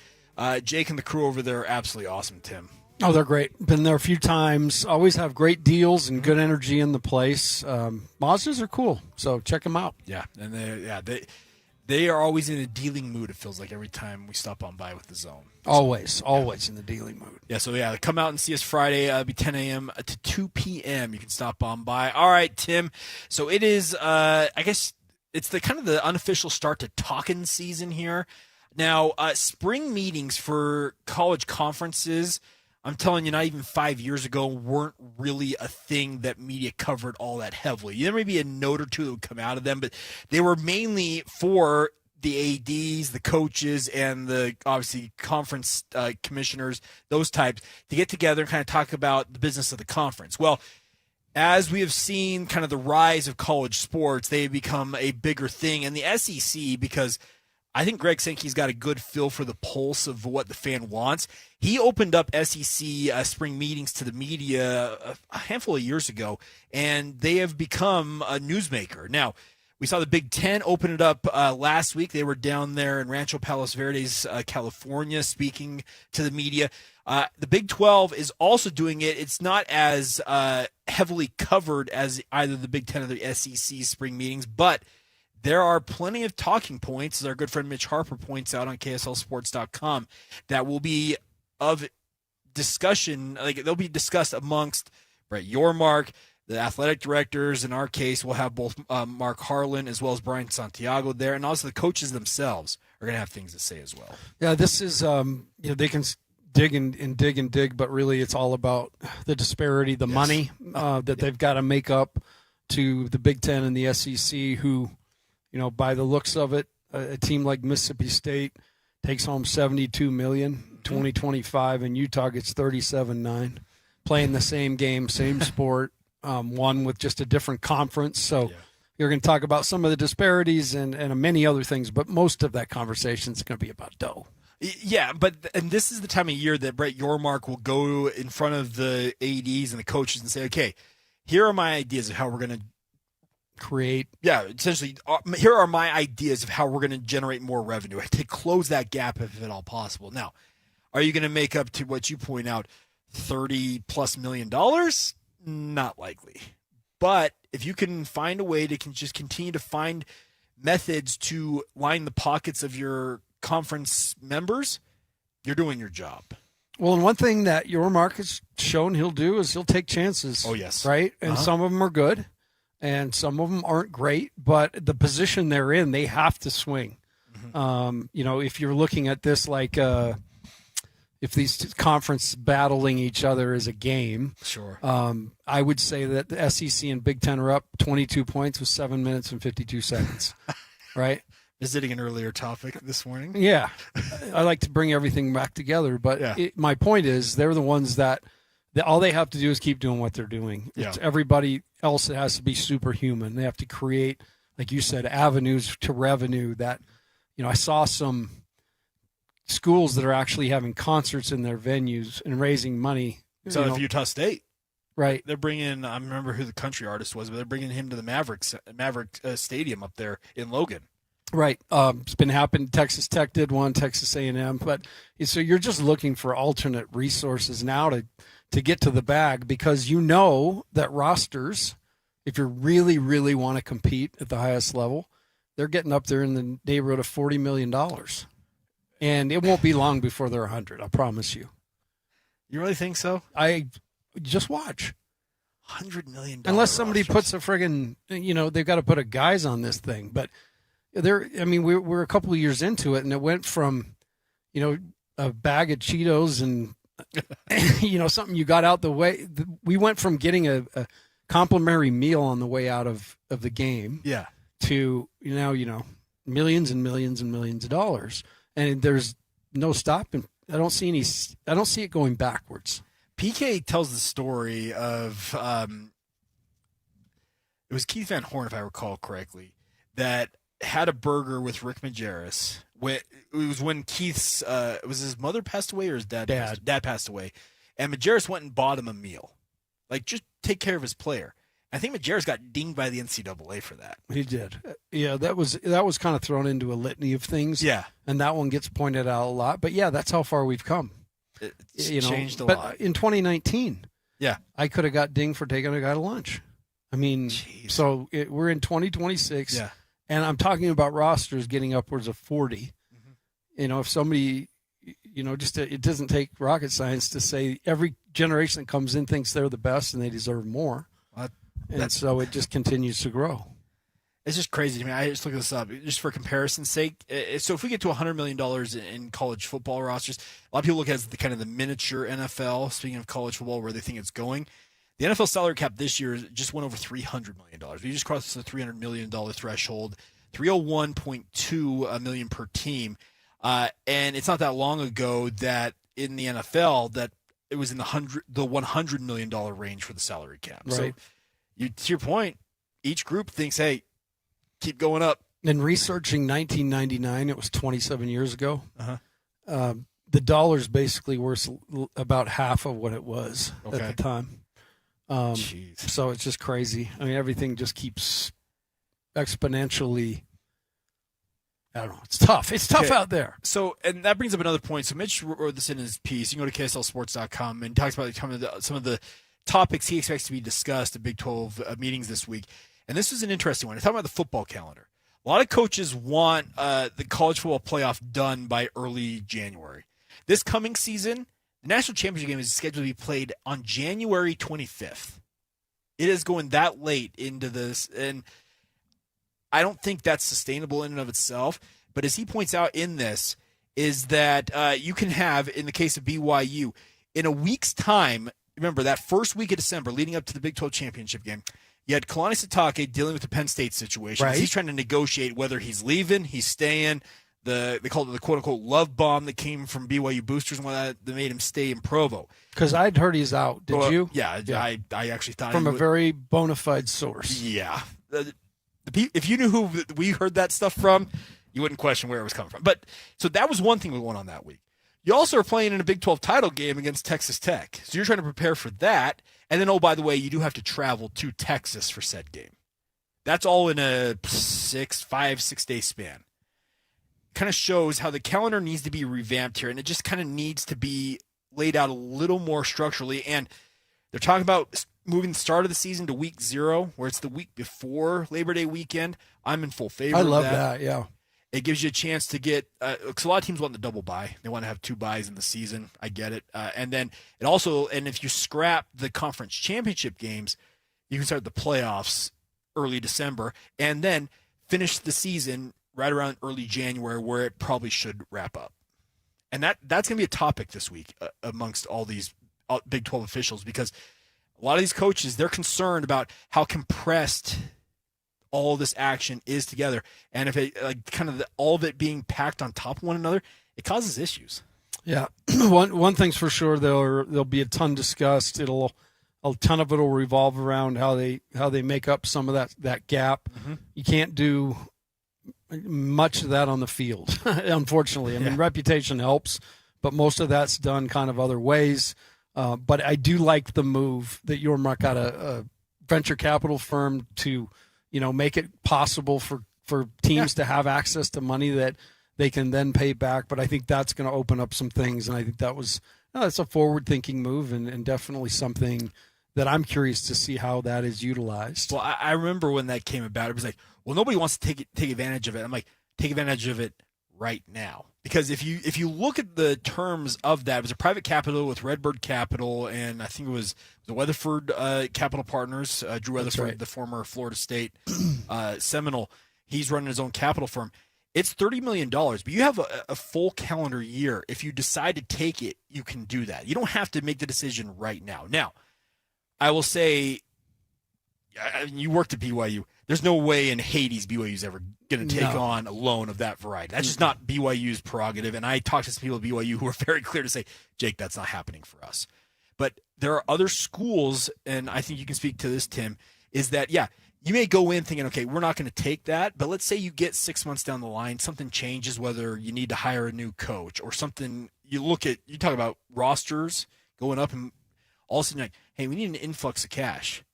Jake and the crew over there are absolutely awesome, Tim. Oh, they're great. Been there a few times. Always have great deals and good energy in the place. Mazdas are cool, so check them out. Yeah, and they are always in a dealing mood, it feels like, every time we stop on by with the zone. Always in the dealing mood. Yeah, so come out and see us Friday. It'll be 10 a.m. to 2 p.m. You can stop on by. All right, Tim. So it is, I guess, it's the kind of the unofficial start to talking season here. Now, spring meetings for college conferences, I'm telling you, not even 5 years ago, weren't really a thing that media covered all that heavily. There may be a note or two that would come out of them, but they were mainly for the ADs, the coaches, and the obviously conference commissioners, those types, to get together and kind of talk about the business of the conference. Well, as we have seen kind of the rise of college sports, they have become a bigger thing. And the SEC, because I think Greg Sankey's got a good feel for the pulse of what the fan wants. He opened up SEC spring meetings to the media a handful of years ago, and they have become a newsmaker. Now, we saw the Big Ten open it up last week. They were down there in Rancho Palos Verdes, California, speaking to the media. The Big 12 is also doing it. It's not as heavily covered as either the Big Ten or the SEC spring meetings, but there are plenty of talking points, as our good friend Mitch Harper points out on KSLSports.com, that will be of discussion. Like, they'll be discussed amongst Brett Yormark, the athletic directors. In our case, we'll have both Mark Harlan as well as Brian Santiago there, and also the coaches themselves are going to have things to say as well. Yeah, this is they can dig and dig, but really it's all about the disparity, the money that they've got to make up to the Big Ten and the SEC, who, by the looks of it, a team like Mississippi State takes home $72 million 2025, and Utah gets $37.9, playing the same game, same sport, one with just a different conference. So you're going to talk about some of the disparities and many other things, but most of that conversation is going to be about dough. Yeah, and this is the time of year that Brett Yormark will go in front of the ADs and the coaches and say, okay, here are my ideas of how we're going to create. Yeah, essentially, here are my ideas of how we're going to generate more revenue, to close that gap if at all possible. Now, are you going to make up to what you point out, $30+ million? Not likely. But if you can find a way to just continue to find methods to line the pockets of your conference members, you're doing your job. Well, and one thing that Yormark has shown he'll do is he'll take chances. Oh, yes. Right? And some of them are good, and some of them aren't great, but the position they're in, they have to swing. If you're looking at this like if these conferences battling each other is a game, sure. I would say that the SEC and Big Ten are up 22 points with 7 minutes and 52 seconds, right? Visiting an earlier topic this morning. Yeah. I like to bring everything back together, but my point is they're the ones that All they have to do is keep doing what they're doing. Yeah. It's everybody else that has to be superhuman. They have to create, like you said, avenues to revenue that, I saw some schools that are actually having concerts in their venues and raising money. So if Utah State. Right. They're bringing, I remember who the country artist was, but they're bringing him to the Maverick Stadium up there in Logan. Right. It's been happening. Texas Tech did one, Texas A&M. But so you're just looking for alternate resources now to get to the bag, because that rosters, if you really, really want to compete at the highest level, they're getting up there in the neighborhood of $40 million. And it won't be long before they're 100, I promise you. You really think so? I just watch. $100 million. Unless somebody puts a friggin', they've got to put a guise on this thing. But we're a couple of years into it, and it went from, a bag of Cheetos and, something you got out the way. We went from getting a complimentary meal on the way out of the game. Yeah. To millions and millions and millions of dollars. And there's no stopping. I don't see it going backwards. PK tells the story of it was Keith Van Horn, if I recall correctly, that had a burger with Rick Majerus. It was when Keith's was his mother passed away or his dad passed away, and Majerus went and bought him a meal, like just take care of his player. I think Majerus got dinged by the NCAA for that. He did. Yeah, that was kind of thrown into a litany of things. Yeah, and that one gets pointed out a lot. But yeah, that's how far we've come. It's changed a but lot. In 2019, yeah, I could have got dinged for taking a guy to lunch. I mean, so we're in 2026, yeah, and I'm talking about rosters getting upwards of 40. Mm-hmm. If somebody, it doesn't take rocket science to say every generation that comes in thinks they're the best and they deserve more. And so it just continues to grow. It's just crazy to me. I just looked this up just for comparison's sake. So if we get to $100 million in college football rosters, a lot of people look at it as the miniature NFL, speaking of college football, where they think it's going. The NFL salary cap this year just went over $300 million. We just crossed the $300 million threshold, $301.2 million per team. And it's not that long ago that in the NFL that it was in the $100 million range for the salary cap. Right. So to your point, each group thinks, hey, keep going up. And researching 1999, it was 27 years ago. Uh-huh. The dollar's basically worth about half of what it was at the time. So it's just crazy. I mean, everything just keeps exponentially. I don't know. It's tough. It's tough out there. So, and that brings up another point. So Mitch wrote this in his piece. You can go to KSLSports.com and talks about some of the topics he expects to be discussed at Big 12 meetings this week. And this was an interesting one. Talking about the football calendar. A lot of coaches want the college football playoff done by early January. This coming season, the national championship game is scheduled to be played on January 25th. It is going that late into this, and I don't think that's sustainable in and of itself. But as he points out in this, is that you can have, in the case of BYU, in a week's time, remember that first week of December leading up to the Big 12 championship game, you had Kalani Sitake dealing with the Penn State situation. Right. He's trying to negotiate whether he's leaving, he's staying. They called it the quote-unquote love bomb that came from BYU boosters and that made him stay in Provo. Because I'd heard he's out. Did you? Yeah, I actually thought from a very bona fide source. Yeah. If you knew who we heard that stuff from, you wouldn't question where it was coming from. But so that was one thing we went on that week. You also are playing in a Big 12 title game against Texas Tech. So you're trying to prepare for that. And then, oh, by the way, you do have to travel to Texas for said game. That's all in a 5-6 day span. Kind of shows how the calendar needs to be revamped here, and it just kind of needs to be laid out a little more structurally. And they're talking about moving the start of the season to week 0, where it's the week before Labor Day weekend. I'm in full favor of that. I love that, yeah. It gives you a chance to get because a lot of teams want the double bye. They want to have 2 byes in the season. I get it. And then it also, and if you scrap the conference championship games, you can start the playoffs early December and then finish the season right around early January, where it probably should wrap up. And that's going to be a topic this week amongst all these Big 12 officials, because a lot of these coaches, they're concerned about how compressed all this action is together. And if it all of it being packed on top of one another, it causes issues. Yeah, one thing's for sure, there'll be a ton discussed. A ton of it'll revolve around how they make up some of that gap. Mm-hmm. You can't do much of that on the field, unfortunately. I mean, reputation helps, but most of that's done kind of other ways. But I do like the move that Yormark got a venture capital firm to, make it possible for teams to have access to money that they can then pay back. But I think that's going to open up some things, and I think that's a forward-thinking move and definitely something that I'm curious to see how that is utilized. Well, I remember when that came about, it was like, well, nobody wants to take advantage of it. I'm like, take advantage of it right now. Because if you look at the terms of that, it was a private capital with Redbird Capital, and I think it was the Weatherford Capital Partners, Drew Weatherford, right. the former Florida State Seminole. He's running his own capital firm. It's $30 million, but you have a full calendar year. If you decide to take it, you can do that. You don't have to make the decision right now. Now, I will say, you worked at BYU. There's no way in Hades BYU's ever going to take on a loan of that variety. That's just not BYU's prerogative. And I talked to some people at BYU who are very clear to say, Jake, that's not happening for us. But there are other schools, and I think you can speak to this, Tim, is that, you may go in thinking, okay, we're not going to take that. But let's say you get 6 months down the line, something changes, whether you need to hire a new coach or something. You talk about rosters going up, and all of a sudden you're like, hey, we need an influx of cash.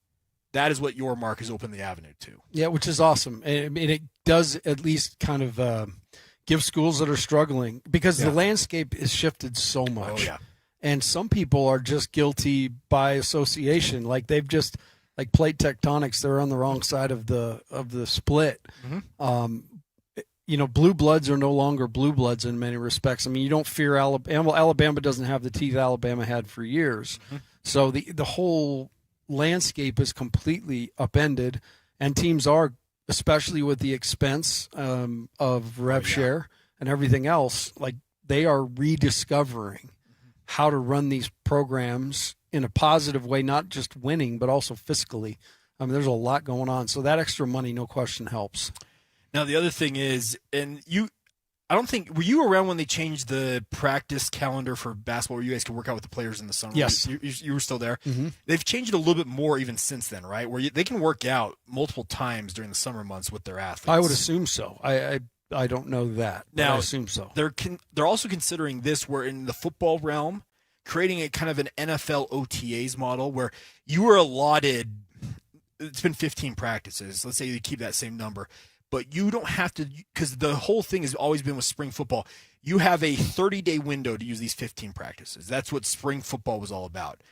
That is what Yormark has opened the avenue to. Yeah, which is awesome. I mean, it does at least kind of give schools that are struggling, because the landscape has shifted so much. Oh, yeah. And some people are just guilty by association. Like they've just, like plate tectonics, they're on the wrong side of the split. Mm-hmm. Blue bloods are no longer blue bloods in many respects. I mean, you don't fear Alabama. Well, Alabama doesn't have the teeth Alabama had for years. Mm-hmm. So the whole landscape is completely upended, and teams are, especially with the expense of rev share and everything else, like they are rediscovering how to run these programs in a positive way, not just winning, but also fiscally. I mean, there's a lot going on. So that extra money, no question, helps. Now, the other thing is, were you around when they changed the practice calendar for basketball where you guys could work out with the players in the summer? Yes. You were still there? Mm-hmm. They've changed it a little bit more even since then, right? Where they can work out multiple times during the summer months with their athletes. I would assume so. I don't know that. Now, I assume so. They're also considering this where in the football realm, creating a kind of an NFL OTAs model where you were allotted, it's been 15 practices. Let's say you keep that same number. But you don't have to, because the whole thing has always been with spring football. You have a 30-day window to use these 15 practices. That's what spring football was all about.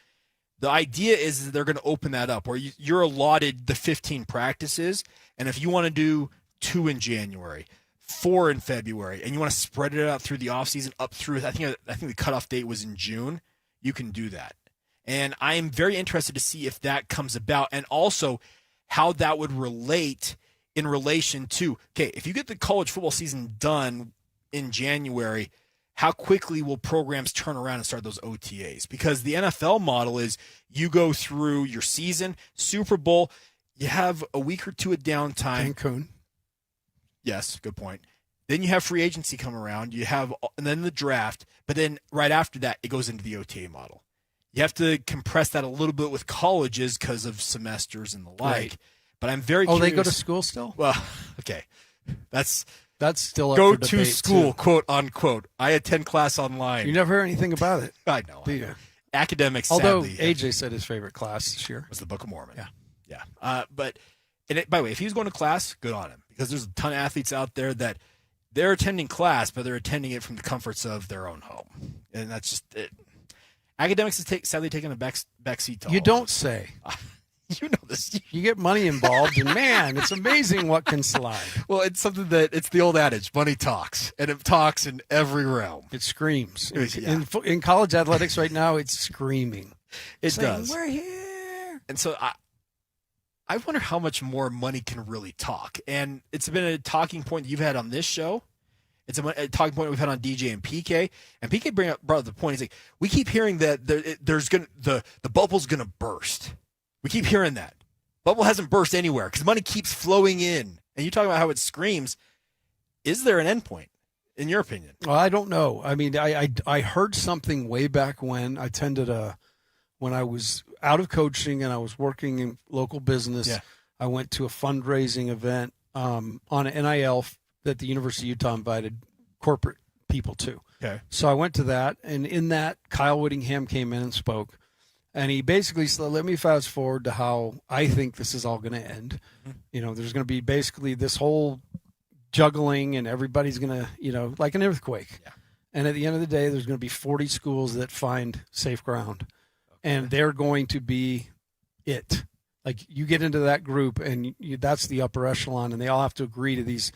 The idea is that they're going to open that up where you're allotted the 15 practices, and if you want to do 2 in January, 4 in February, and you want to spread it out through the offseason up through, I think the cutoff date was in June, you can do that. And I am very interested to see if that comes about, and also how that would relate in relation to, okay, if you get the college football season done in January, how quickly will programs turn around and start those OTAs? Because the NFL model is you go through your season, Super Bowl, you have a week or two of downtime. Cancun. Yes, good point. Then you have free agency come around, and then the draft, but then right after that, it goes into the OTA model. You have to compress that a little bit with colleges because of semesters and the like. Right. But I'm very curious. Oh, they go to school still? Well, okay. That's still up go for to debate, school, too. quote unquote. I attend class online. You never heard anything about it. I know. Do you? Academics, Although sadly, AJ said his favorite class this year was the Book of Mormon. Yeah. But by the way, if he was going to class, good on him, because there's a ton of athletes out there that they're attending class, but they're attending it from the comforts of their own home, and that's just it. Academics is sadly taking a back seat to all You of don't this. say. You know this. You get money involved, and man, it's amazing what can slide. Well, it's something that it's the old adage: money talks, and it talks in every realm. It screams. Yeah. In college athletics right now, it's screaming. It saying, does. We're here. And so I wonder how much more money can really talk. And it's been a talking point that you've had on this show. It's a talking point we've had on DJ and PK. And PK brought up the point. He's like, we keep hearing that the bubble's gonna burst. We keep hearing that. Bubble hasn't burst anywhere because money keeps flowing in. And you talk about how it screams. Is there an endpoint? in your opinion? Well, I don't know. I mean, I heard something way back when I when I was out of coaching and I was working in local business. Yeah. I went to a fundraising event on an NIL that the University of Utah invited corporate people to. Okay. So I went to that, and in that, Kyle Whittingham came in and spoke. And he basically said, let me fast forward to how I think this is all going to end. Mm-hmm. There's going to be basically this whole juggling, and everybody's going to, like an earthquake. Yeah. And at the end of the day, there's going to be 40 schools that find safe ground. Okay. And they're going to be it. Like, you get into that group, and that's the upper echelon, and they all have to agree to these,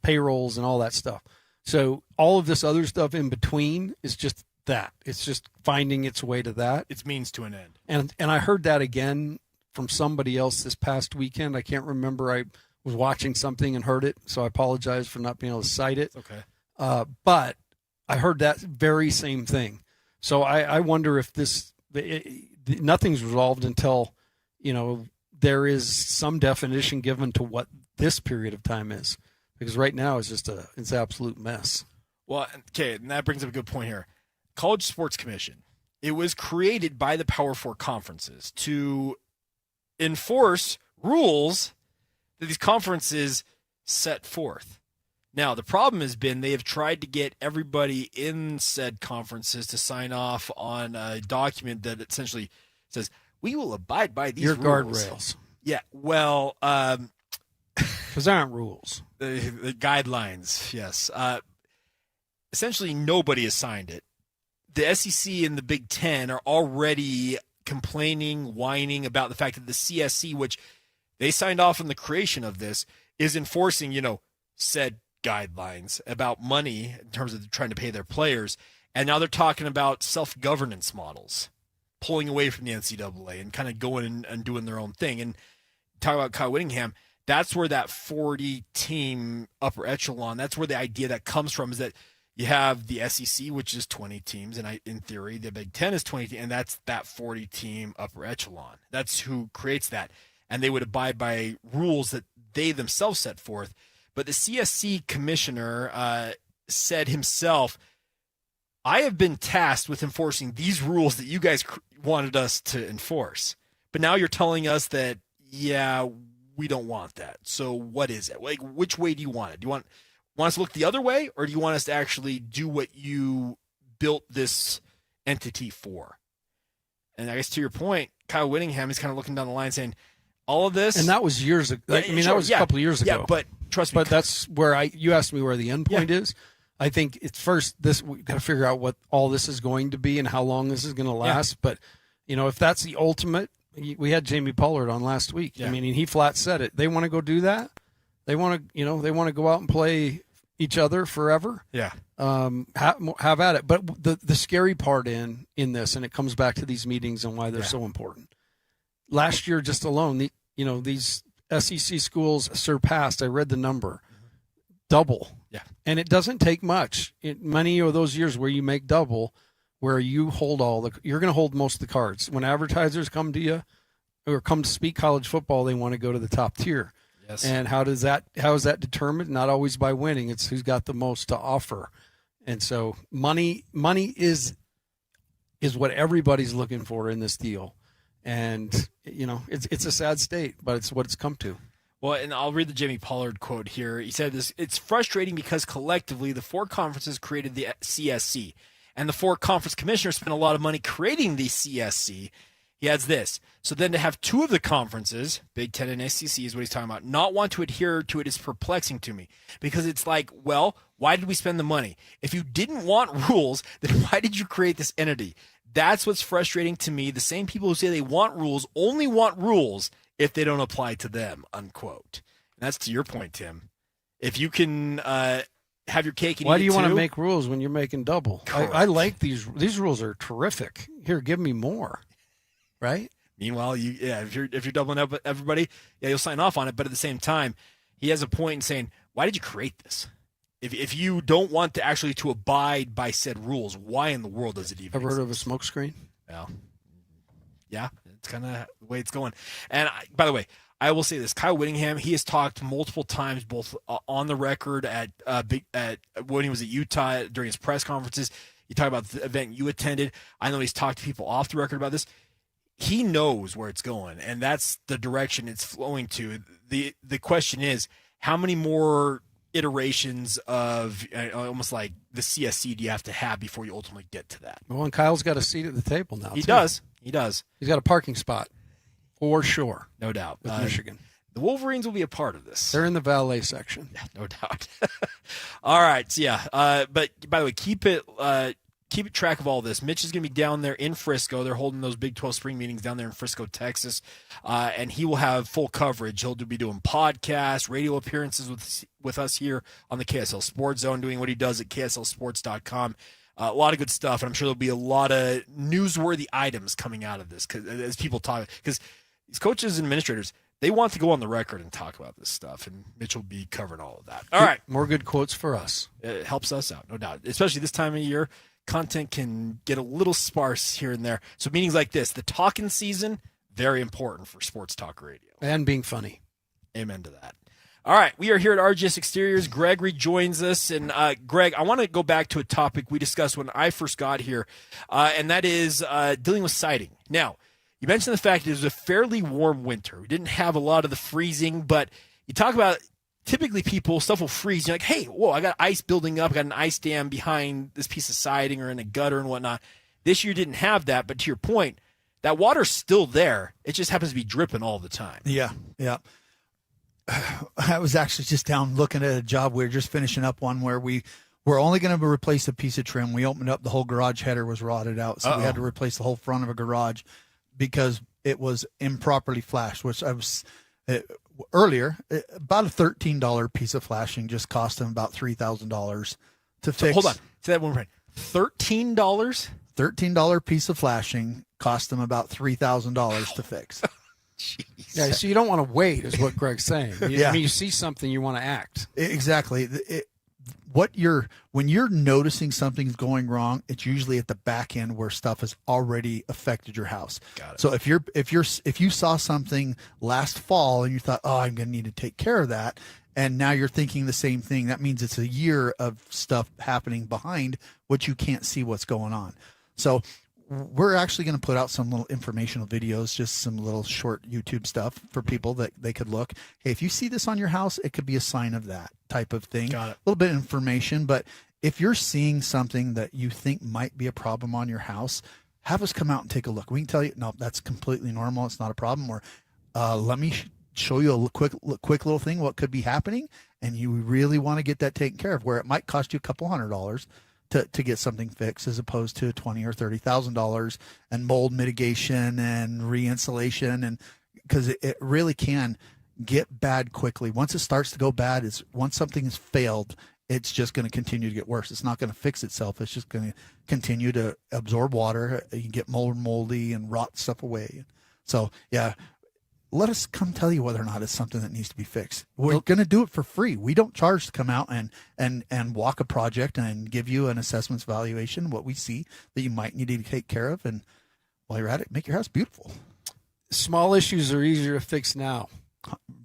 payrolls and all that stuff. So all of this other stuff in between is just that. It's just finding its way to that. It's means to an end. And I heard that again from somebody else this past weekend. I can't remember. I was watching something and heard it, so I apologize for not being able to cite it. Okay. But I heard that very same thing. So I wonder if nothing's resolved until, there is some definition given to what this period of time is. Because right now it's just it's an absolute mess. Well, okay, and that brings up a good point here. College Sports Commission. It was created by the Power Four conferences to enforce rules that these conferences set forth. Now, the problem has been they have tried to get everybody in said conferences to sign off on a document that essentially says, we will abide by these rules. Guardrails. Yeah, well... because there aren't rules. The guidelines, yes. Essentially, nobody has signed it. The SEC and the Big Ten are already complaining, whining about the fact that the CSC, which they signed off on the creation of this, is enforcing, said guidelines about money in terms of trying to pay their players. And now they're talking about self-governance models, pulling away from the NCAA and kind of going and doing their own thing. And talking about Kyle Whittingham, that's where that 40-team upper echelon, that's where the idea that comes from, is that you have the SEC, which is 20 teams, and in theory, the Big Ten is 20 teams, and that's that 40-team upper echelon. That's who creates that. And they would abide by rules that they themselves set forth. But the CSC commissioner said himself, I have been tasked with enforcing these rules that you guys wanted us to enforce. But now you're telling us that, yeah, we don't want that. So what is it? Like, which way do you want it? Do you want us to look the other way, or do you want us to actually do what you built this entity for? And I guess to your point, Kyle Whittingham is kind of looking down the line saying, all of this. And that was years ago. That was a couple of years ago. Yeah, but trust me. But that's where you asked me where the end point is. I think it's first, we got to figure out what all this is going to be and how long this is going to last. Yeah. But, if that's the ultimate, we had Jamie Pollard on last week. Yeah. I mean, he flat said it. They want to go do that. They want to, they want to go out and play each other forever. Yeah. Have at it. But the scary part in this, and it comes back to these meetings and why they're so important. Last year, just alone, these SEC schools surpassed, I read the number, double. Yeah. And it doesn't take much. Many of those years where you make double, where you hold you're going to hold most of the cards. When advertisers come to you or come to speak college football, they want to go to the top tier. Yes. And how is that determined? Not always by winning. It's who's got the most to offer. And so money is what everybody's looking for in this deal. And, it's a sad state, but it's what it's come to. Well, and I'll read the Jamie Pollard quote here. He said this, it's frustrating because collectively the four conferences created the CSC, and the four conference commissioners spent a lot of money creating the CSC. He adds this. So then to have two of the conferences, Big Ten and SEC is what he's talking about, not want to adhere to it is perplexing to me, because it's like, well, why did we spend the money? If you didn't want rules, then why did you create this entity? That's what's frustrating to me. The same people who say they want rules only want rules if they don't apply to them, unquote. And that's to your point, Tim. If you can have your cake and why eat do you it want to too, make rules when you're making double? I like these rules are terrific. Here, give me more. Right? Meanwhile, if you're doubling up with everybody, you'll sign off on it. But at the same time, he has a point in saying, why did you create this? If you don't want to actually to abide by said rules, why in the world does it even Ever heard of a smokescreen? Well, yeah, it's kind of the way it's going. And by the way, I will say this: Kyle Whittingham, he has talked multiple times, both on the record at when he was at Utah during his press conferences. You talk about the event you attended. I know he's talked to people off the record about this. He knows where it's going, and that's the direction it's flowing to. The question is, how many more iterations of almost like the CSC do you have to have before you ultimately get to that? Well, and Kyle's got a seat at the table now. He does. He He's got a parking spot. For sure. No doubt. With Michigan. The Wolverines will be a part of this. They're in the valet section. Yeah, no doubt. All right. So, yeah. But, by the way, keep track of all this. Mitch is going to be down there in Frisco. They're holding those Big 12 spring meetings down there in Frisco, Texas. And he will have full coverage. He'll be doing podcasts, radio appearances with us here on the KSL Sports Zone, doing what he does at KSLSports.com. A lot of good stuff, and I'm sure there'll be a lot of newsworthy items coming out of this as people talk. Because these coaches and administrators, they want to go on the record and talk about this stuff, and Mitch will be covering all of that. All right. More good quotes for us. It helps us out, no doubt. Especially this time of year, content can get a little sparse here and there. So meetings like this, the talking season, very important for sports talk radio. And being funny. Amen to that. All right, we are here at RGS Exteriors. Greg rejoins us. And, Greg, I want to go back to a topic we discussed when I first got here, and that is dealing with siding. Now, you mentioned the fact it was a fairly warm winter. We didn't have a lot of the freezing, but you talk about typically stuff will freeze. You're like, hey, whoa, I got ice building up. I got an ice dam behind this piece of siding or in a gutter and whatnot. This year didn't have that, but to your point, that water's still there. It just happens to be dripping all the time. Yeah. I was actually just down looking at a job. We were just finishing up one where we were only going to replace a piece of trim. We opened up, the whole garage header was rotted out, so we had to replace the whole front of a garage because it was improperly flashed, which I was earlier. About a $13 piece of flashing just cost them about $3,000 to fix. Hold on. Say that one more time. $13? $13 piece of flashing cost them about $3,000 to fix. Jeez. Yeah, so you don't want to wait, is what Greg's saying. I mean, you see something, you want to act. Exactly. When you're noticing something's going wrong, it's usually at the back end where stuff has already affected your house. Got it. So if you saw something last fall and you thought, oh, I'm going to need to take care of that, and now you're thinking the same thing, that means it's a year of stuff happening behind what you can't see what's going on. So we're actually going to put out some little informational videos, just some little short YouTube stuff for people that they could look. Hey, if you see this on your house, it could be a sign of that type of thing. Got it. A little bit of information, but if you're seeing something that you think might be a problem on your house, have us come out and take a look. We can tell you, no, that's completely normal. It's not a problem. Or let me show you a quick little thing, what could be happening. And you really want to get that taken care of, where it might cost you a couple $100 to get something fixed, as opposed to $20,000 or $30,000 and mold mitigation and re-insulation, and because it really can get bad quickly. Once it starts to go bad, once something has failed, it's just going to continue to get worse. It's not going to fix itself. It's just going to continue to absorb water. You can get moldy and rot stuff away. So yeah, let us come tell you whether or not it's something that needs to be fixed. We're going to do it for free. We don't charge to come out and walk a project and give you an assessments valuation, what we see that you might need to take care of. And while you're at it, make your house beautiful. Small issues are easier to fix now.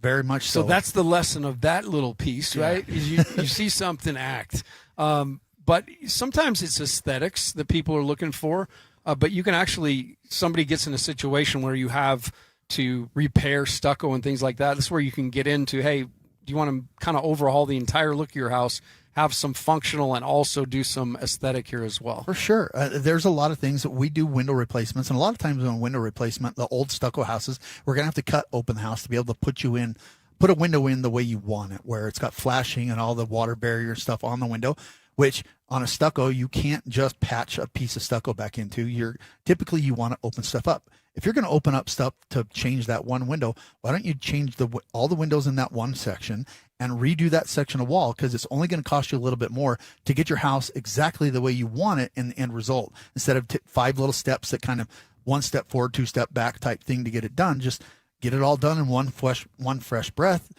Very much so. So that's the lesson of that little piece, right? You see something, act. But sometimes it's aesthetics that people are looking for. But you can actually, somebody gets in a situation where you have to repair stucco and things like that. That's where you can get into, hey, do you want to kind of overhaul the entire look of your house, have some functional, and also do some aesthetic here as well? For sure. There's a lot of things that we do, window replacements, and a lot of times on window replacement, the old stucco houses, we're going to have to cut open the house to be able to put a window in the way you want it, where it's got flashing and all the water barrier stuff on the window, which on a stucco, you can't just patch a piece of stucco back into. Typically you want to open stuff up. If you're going to open up stuff to change that one window, why don't you change all the windows in that one section and redo that section of wall? Because it's only going to cost you a little bit more to get your house exactly the way you want it in the end result. Instead of 5 little steps that kind of 1 step forward, 2 step back type thing to get it done, just get it all done in one fresh breath.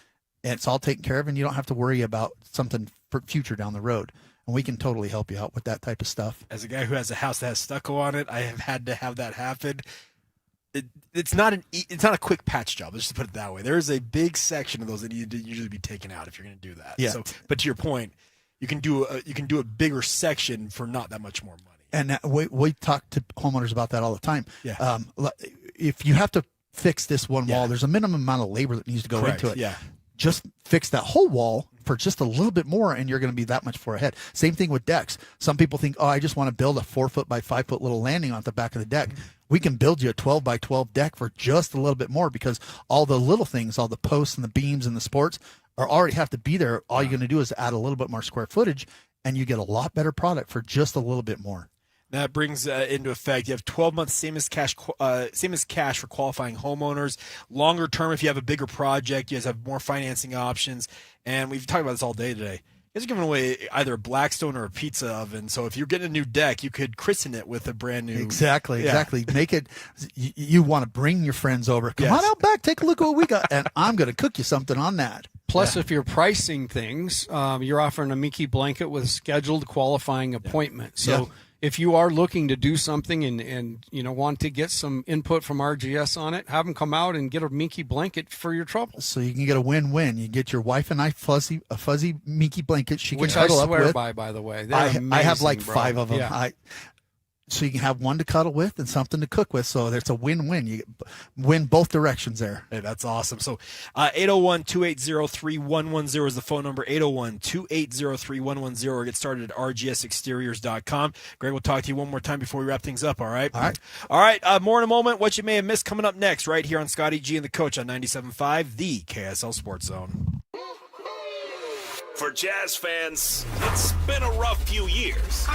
And it's all taken care of, and you don't have to worry about something for future down the road. And we can totally help you out with that type of stuff. As a guy who has a house that has stucco on it, I have had to have that happen. it's not a quick patch job. Let's just put it that way. There is a big section of those that need to usually be taken out if you're going to do that. Yeah. So, but to your point, you can do a bigger section for not that much more money. And we talk to homeowners about that all the time. Yeah. If you have to fix this one wall, there's a minimum amount of labor that needs to go into it. Yeah. Just fix that whole wall for just a little bit more, and you're going to be that much far ahead. Same thing with decks. Some people think, I just want to build a 4-foot by 5-foot little landing on the back of the deck. We can build you a 12 by 12 deck for just a little bit more, because all the little things, all the posts and the beams and the supports already have to be there. All you're going to do is add a little bit more square footage, and you get a lot better product for just a little bit more. That brings into effect, you have 12 months, same as cash for qualifying homeowners. Longer term, if you have a bigger project, you guys have more financing options. And we've talked about this all day today. You guys are giving away either a Blackstone or a pizza oven. So if you're getting a new deck, you could christen it with a brand new. Exactly. Make it. You want to bring your friends over. Come on out back, take a look at what we got, and I'm going to cook you something on that. Plus, if you're pricing things, you're offering a Mickey blanket with a scheduled qualifying appointment. So if you are looking to do something and want to get some input from RGS on it, have them come out and get a Mickey blanket for your trouble. So you can get a win-win. You get your wife and I a fuzzy Mickey blanket she can Which I cuddle up swear with. by the way. I have like bro. 5 of them. Yeah. So you can have one to cuddle with and something to cook with. So there's a win-win. You win both directions there. Hey, that's awesome. So 801-280-3110 is the phone number, 801-280-3110, or get started at rgsexteriors.com. Greg, we'll talk to you one more time before we wrap things up, all right? All right, more in a moment. What you may have missed coming up next right here on Scotty G and the Coach on 97.5, the KSL Sports Zone. For Jazz fans, it's been a rough few years.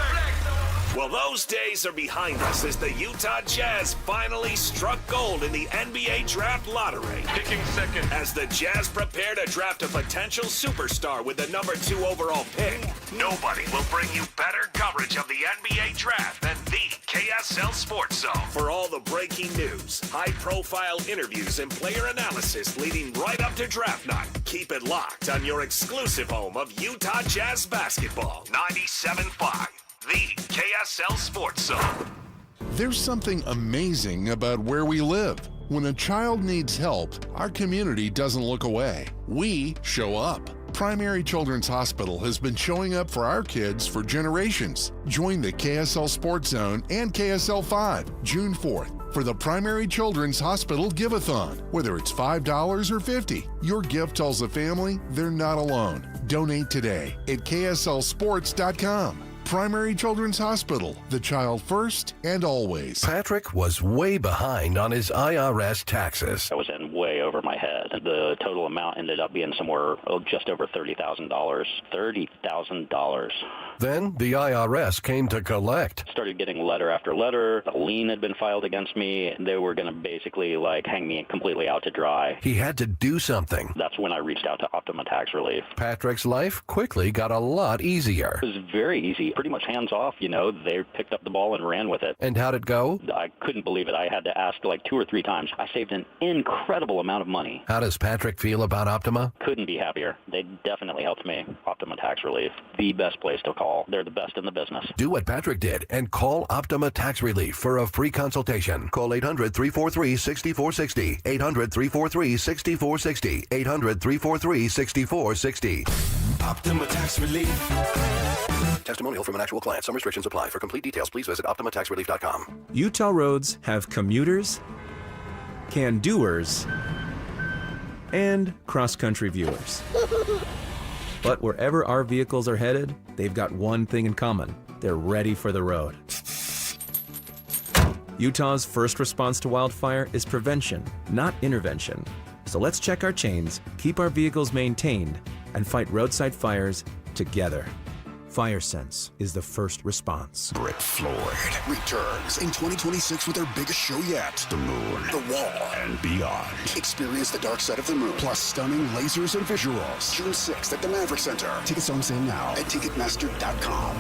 Well, those days are behind us as the Utah Jazz finally struck gold in the NBA Draft Lottery. Picking second. As the Jazz prepare to draft a potential superstar with the number 2 overall pick. Nobody will bring you better coverage of the NBA Draft than the KSL Sports Zone. For all the breaking news, high-profile interviews, and player analysis leading right up to draft night. Keep it locked on your exclusive home of Utah Jazz basketball. 97.5. The KSL Sports Zone. There's something amazing about where we live. When a child needs help, our community doesn't look away. We show up. Primary Children's Hospital has been showing up for our kids for generations. Join the KSL Sports Zone and KSL 5, June 4th, for the Primary Children's Hospital Give-a-thon. Whether it's $5 or $50, your gift tells the family they're not alone. Donate today at kslsports.com. Primary Children's Hospital, the child first and always. Patrick was way behind on his IRS taxes. I was in way over my head. The total amount ended up being somewhere just over $30,000. $30,000. Then the IRS came to collect. Started getting letter after letter. A lien had been filed against me. They were going to basically hang me completely out to dry. He had to do something. That's when I reached out to Optima Tax Relief. Patrick's life quickly got a lot easier. It was very easy. Pretty much hands off, they picked up the ball and ran with it. And how'd it go? I couldn't believe it. I had to ask 2 or 3 times. I saved an incredible amount of money. How does Patrick feel about Optima? Couldn't be happier. They definitely helped me. Optima Tax Relief, the best place to call. They're the best in the business. Do what Patrick did and call Optima Tax Relief for a free consultation. Call 800-343-6460. 800-343-6460. 800-343-6460. Optima Tax Relief. Testimonial from an actual client. Some restrictions apply. For complete details, please visit OptimaTaxRelief.com. Utah roads have commuters, can-doers, and cross-country viewers. But wherever our vehicles are headed, they've got one thing in common. They're ready for the road. Utah's first response to wildfire is prevention, not intervention. So let's check our chains, keep our vehicles maintained, and fight roadside fires together. FireSense is the first response. Brett Floyd returns in 2026 with their biggest show yet. The Moon, The Wall, and Beyond. Experience the dark side of the moon, plus stunning lasers and visuals. June 6th at the Maverick Center. Tickets on sale now at Ticketmaster.com.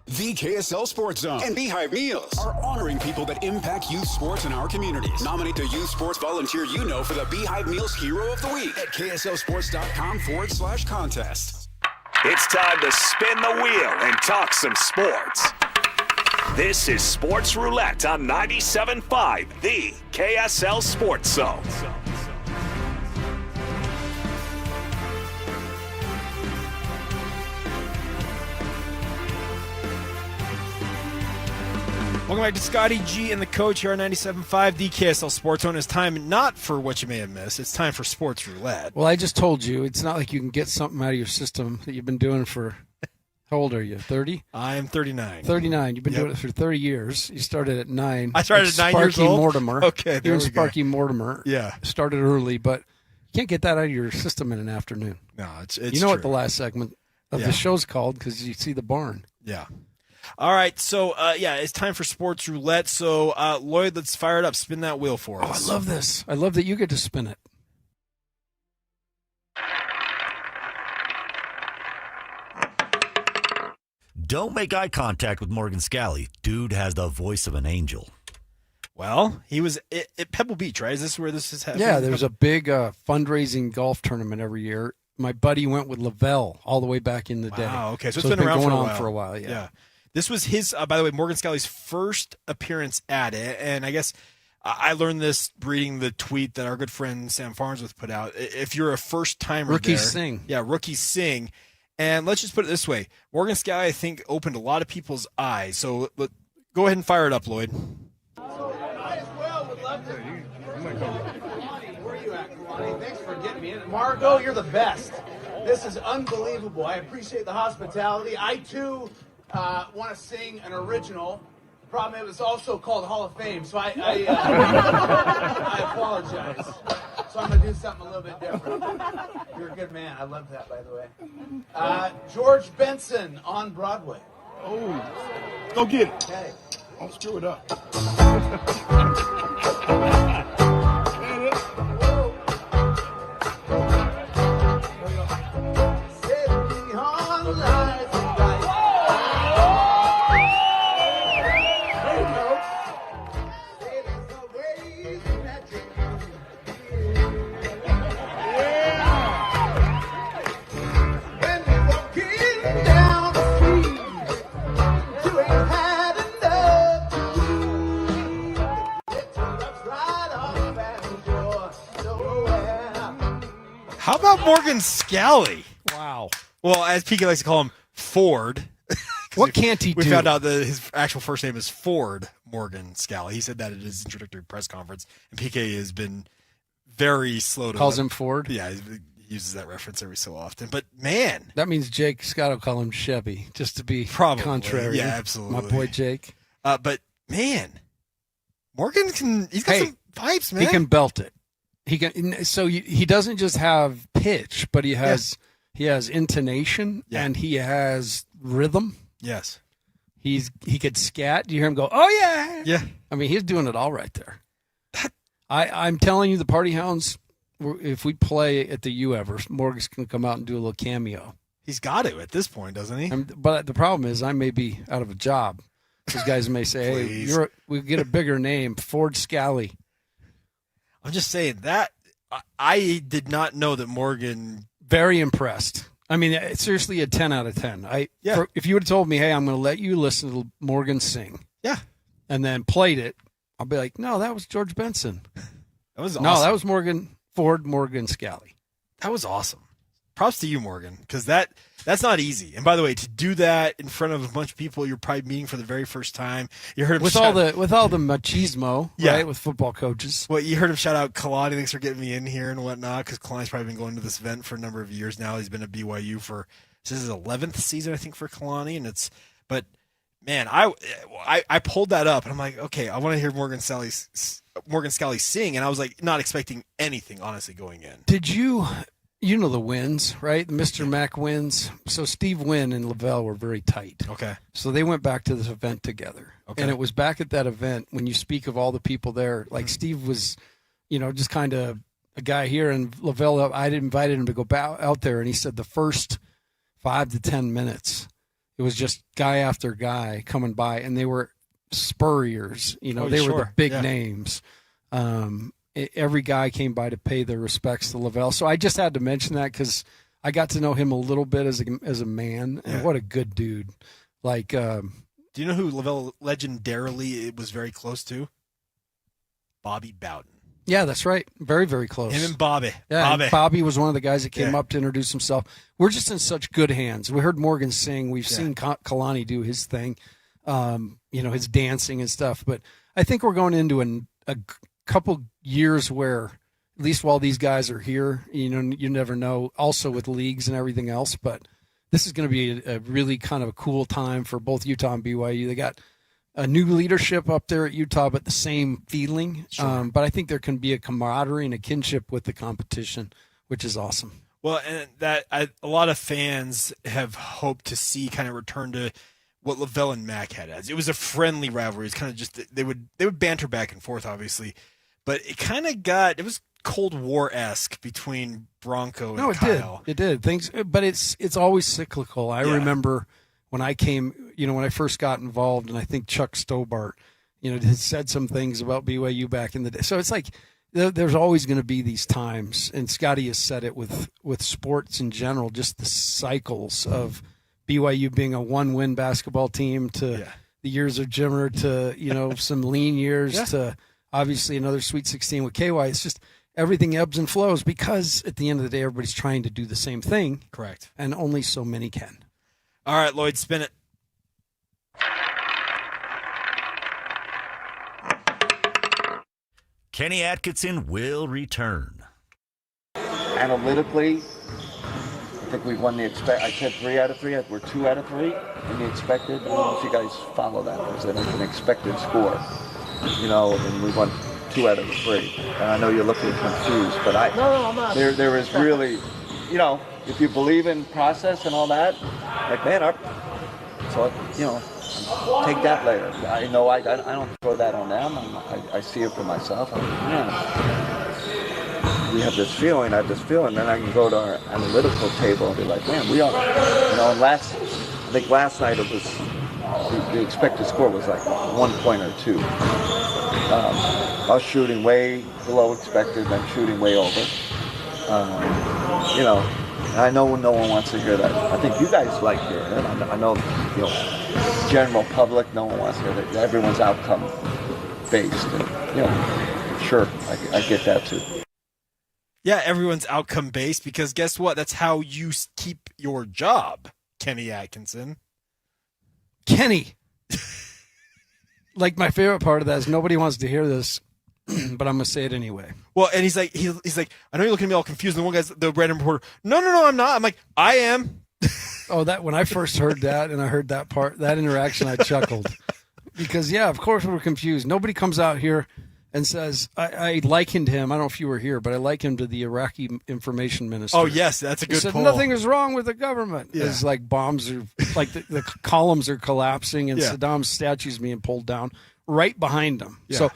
The KSL Sports Zone and Beehive Meals are honoring people that impact youth sports in our communities. Nominate the youth sports volunteer you know for the Beehive Meals Hero of the Week at KSLSports.com/contest. It's time to spin the wheel and talk some sports. This is Sports Roulette on 97.5, the KSL Sports Zone. Welcome back to Scotty G and the coach here on 97.5, the KSL Sports Zone. It's time not for what you may have missed. It's time for Sports Roulette. Well, I just told you, it's not like you can get something out of your system that you've been doing for, how old are you, 30? I'm 39. 39. You've been doing it for 30 years. You started at 9. I started at 9 years old? Mortimer. Okay, there you and we Sparky Mortimer. Yeah. Started early, but you can't get that out of your system in an afternoon. No, it's you know true. what the last segment of the show's called because you see the barn. Yeah. All right, so, it's time for Sports Roulette. So, Lloyd, let's fire it up. Spin that wheel for us. I love this. I love that you get to spin it. Don't make eye contact with Morgan Scally. Dude has the voice of an angel. Well, he was at Pebble Beach, right? Is this where this is happening? Yeah, there's a big fundraising golf tournament every year. My buddy went with Lavelle all the way back in the day. Wow, okay. So it's been around for a while. Yeah. This was his, by the way, Morgan Scally's first appearance at it. And I guess I learned this reading the tweet that our good friend Sam Farnsworth put out. If you're a first-timer Rookies there, sing. Yeah, rookies sing. And let's just put it this way. Morgan Scally, I think, opened a lot of people's eyes. So go ahead and fire it up, Lloyd. I as well would love to. Where are you at, Kalani? Thanks for getting me in. Margot, you're the best. This is unbelievable. I appreciate the hospitality. I, too, want to sing an original. The problem, it was also called Hall of Fame, so I apologize. So I'm going to do something a little bit different. You're a good man. I love that, by the way. George Benson on Broadway. Oh, go get it. Okay. Don't screw it up. How about Morgan Scally? Wow. Well, as PK likes to call him, Ford. What can't he do? We found out that his actual first name is Ford Morgan Scally. He said that at his introductory press conference. And PK has been very slow to... Calls him Ford? Yeah, he uses that reference every so often. But, man... That means Jake Scott will call him Chevy, just to be Probably. contrary. Yeah, absolutely. My boy Jake. But, man, Morgan he's got some pipes, man. He can belt it. He doesn't just have pitch, but he has intonation and he has rhythm. Yes. He could scat. Do you hear him go, oh, yeah. Yeah. I mean, he's doing it all right there. I'm telling you, the Party Hounds, if we play at the U ever, Morgan's going to come out and do a little cameo. He's got it at this point, doesn't he? But the problem is I may be out of a job. These guys may say, hey, we get a bigger name, Ford Scally. I'm just saying that I did not know that Morgan. Very impressed. I mean, it's seriously a 10 out of 10. If you would have told me, hey, I'm going to let you listen to Morgan sing. Yeah. And then played it, I'll be like, no, that was George Benson. That was awesome. No, that was Morgan Scally. That was awesome. Props to you, Morgan, because that's not easy. And by the way, to do that in front of a bunch of people you're probably meeting for the very first time, you heard him with all the machismo, right? With football coaches. Well, you heard him shout out Kalani. Thanks for getting me in here and whatnot, because Kalani's probably been going to this event for a number of years now. He's been at BYU for this is his 11th season, I think, for Kalani, but man, I pulled that up and I'm like, okay, I want to hear Morgan Scally sing, and I was like not expecting anything honestly going in. Did you? You know the Wins, right? The Mr. Mac Wins. So Steve Wynn and Lavelle were very tight. Okay. So they went back to this event together. Okay. And it was back at that event when you speak of all the people there. Like Steve was, just kind of a guy here, and Lavelle, I invited him to go out there, and he said the first 5 to 10 minutes, it was just guy after guy coming by, and they were spurriers. They were the big names. Every guy came by to pay their respects to Lavelle. So I just had to mention that because I got to know him a little bit as a man. And what a good dude. Like, Do you know who Lavelle legendarily it was very close to? Bobby Bowden. Yeah, that's right. Very, very close. Him and Bobby. Yeah, Bobby. and Bobby was one of the guys that came up to introduce himself. We're just in such good hands. We heard Morgan sing. We've seen Kalani do his thing, his dancing and stuff. But I think we're going into a couple years where, at least while these guys are here, you never know, also with leagues and everything else. But this is going to be a really kind of a cool time for both Utah and BYU. They got a new leadership up there at Utah, but the same feeling. Sure. But I think there can be a camaraderie and a kinship with the competition, which is awesome. Well, and a lot of fans have hoped to see kind of return to what Lavelle and Mack had as. It was a friendly rivalry. It's kind of just they would banter back and forth, obviously, but it kind of it was Cold War-esque between Bronco and Kyle. It did. But it's always cyclical. I remember when I came, when I first got involved, and I think Chuck Stobart, had said some things about BYU back in the day. So it's like there's always going to be these times, and Scotty has said it with sports in general, just the cycles of BYU being a one-win basketball team to the years of Jimmer to, some lean years to obviously another Sweet 16 with KY. It's just everything ebbs and flows because at the end of the day, everybody's trying to do the same thing. Correct. And only so many can. All right, Lloyd, spin it. Kenny Atkinson will return. Analytically, I think we won the I said 3 out of 3. We're 2 out of 3 in the expected. I don't know if you guys follow that. It's an expected score, and we won 2 out of 3. And I know you're looking confused, but I'm not. There is really, if you believe in process and all that, take that later. I know I don't throw that on them. I see it for myself. We have this feeling, I have this feeling, then I can go to our analytical table and be like, man, we are, I think last night it was, the expected score was like 1 point or 2. Us shooting way below expected, then shooting way over. I know no one wants to hear that. I think you guys like hearing it. I know, general public, no one wants to hear that. Everyone's outcome based, and sure, I get that too. Yeah, everyone's outcome based because guess what? That's how you keep your job, Kenny Atkinson. Kenny. Like my favorite part of that is nobody wants to hear this, but I'm gonna say it anyway. Well, and he's like, I know you're looking at me all confused. And the one guy's the random reporter. No, I'm not. I'm like, I am. Oh, that when I first heard that and I heard that part, that interaction, I chuckled because of course we're confused. Nobody comes out here and says, I likened him. I don't know if you were here, but I likened him to the Iraqi information minister. Oh yes, that's a good point. Nothing is wrong with the government. Yeah. It's like bombs are like the columns are collapsing and Saddam's statue's being pulled down right behind him. Yeah. So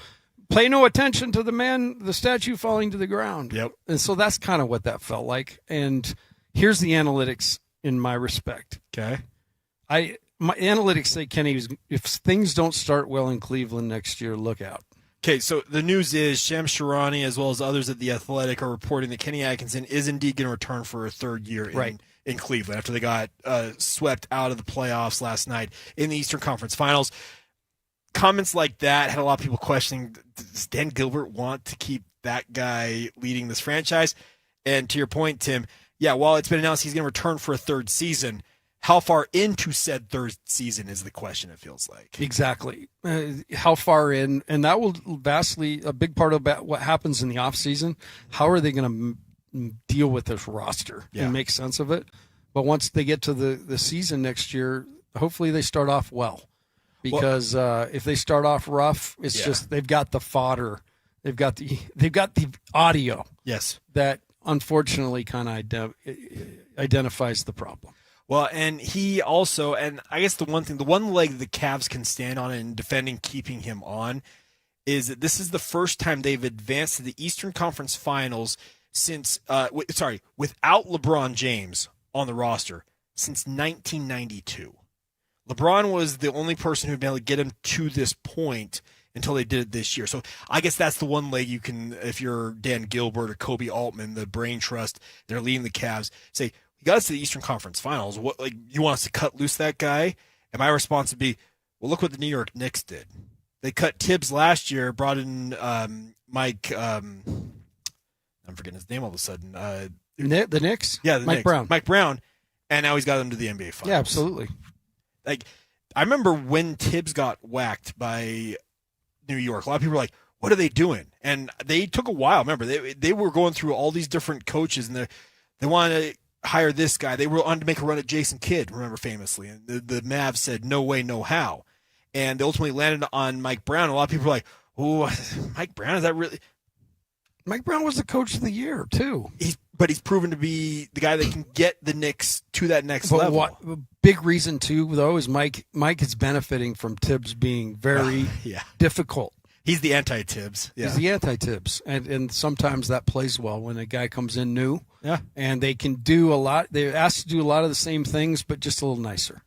pay no attention to the statue falling to the ground. Yep. And so that's kind of what that felt like. And here's the analytics in my respect. Okay. My analytics say, Kenny, if things don't start well in Cleveland next year, look out. Okay, so the news is Shams Charania as well as others at The Athletic are reporting that Kenny Atkinson is indeed going to return for a third year in Cleveland after they got swept out of the playoffs last night in the Eastern Conference Finals. Comments like that had a lot of people questioning, does Dan Gilbert want to keep that guy leading this franchise? And to your point, Tim, while it's been announced he's going to return for a third season, how far into said third season is the question, it feels like. Exactly. How far in, and that will a big part about what happens in the offseason. How are they going to deal with this roster and make sense of it? But once they get to the season next year, hopefully they start off well. Because if they start off rough, it's just they've got the fodder. They've got the audio. Yes. That unfortunately kind of identifies the problem. Well, and he also, and I guess the one leg the Cavs can stand on in defending keeping him on is that this is the first time they've advanced to the Eastern Conference Finals since, without LeBron James on the roster since 1992. LeBron was the only person who'd been able to get him to this point until they did it this year. So I guess that's the one leg you can, if you're Dan Gilbert or Kobe Altman, the brain trust, they're leading the Cavs, say, you got us to the Eastern Conference Finals. What, you want us to cut loose that guy? And my response would be, Well, look what the New York Knicks did. They cut Tibbs last year, brought in Mike. I'm forgetting his name all of a sudden. The Knicks? Yeah, the Mike Knicks. Brown. Mike Brown, and now he's got them to the NBA Finals. Yeah, absolutely. Like, I remember when Tibbs got whacked by New York. A lot of people were like, "What are they doing?" And they took a while. Remember, they were going through all these different coaches, and they wanted to hire this guy. They were on to make a run at Jason Kidd, remember, famously. And the Mavs said, "No way, no how." And they ultimately landed on Mike Brown. A lot of people were like, "Oh, Mike Brown, is that really?" Mike Brown was the coach of the year, too. But he's proven to be the guy that can get the Knicks to that next level. Big reason, too, though, is Mike is benefiting from Tibbs being very difficult. He's the anti-Tibbs. Yeah. He's the anti-Tibbs. And sometimes that plays well when a guy comes in new. Yeah. And they can do a lot. They're asked to do a lot of the same things, but just a little nicer.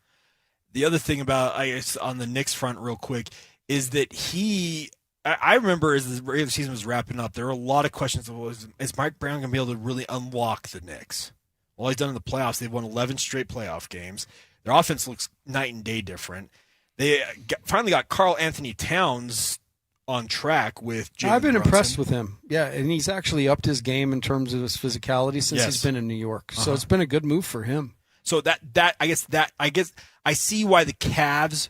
The other thing about, I guess, on the Knicks front real quick is that I remember as the regular season was wrapping up, there were a lot of questions of, is Mike Brown going to be able to really unlock the Knicks? All he's done in the playoffs, they've won 11 straight playoff games. Their offense looks night and day different. They finally got Karl Anthony Towns on track with Jalen I've been Brunson. impressed with him. Yeah, and he's actually upped his game in terms of his physicality since he's been in New York. So it's been a good move for him. So I guess I see why the Cavs,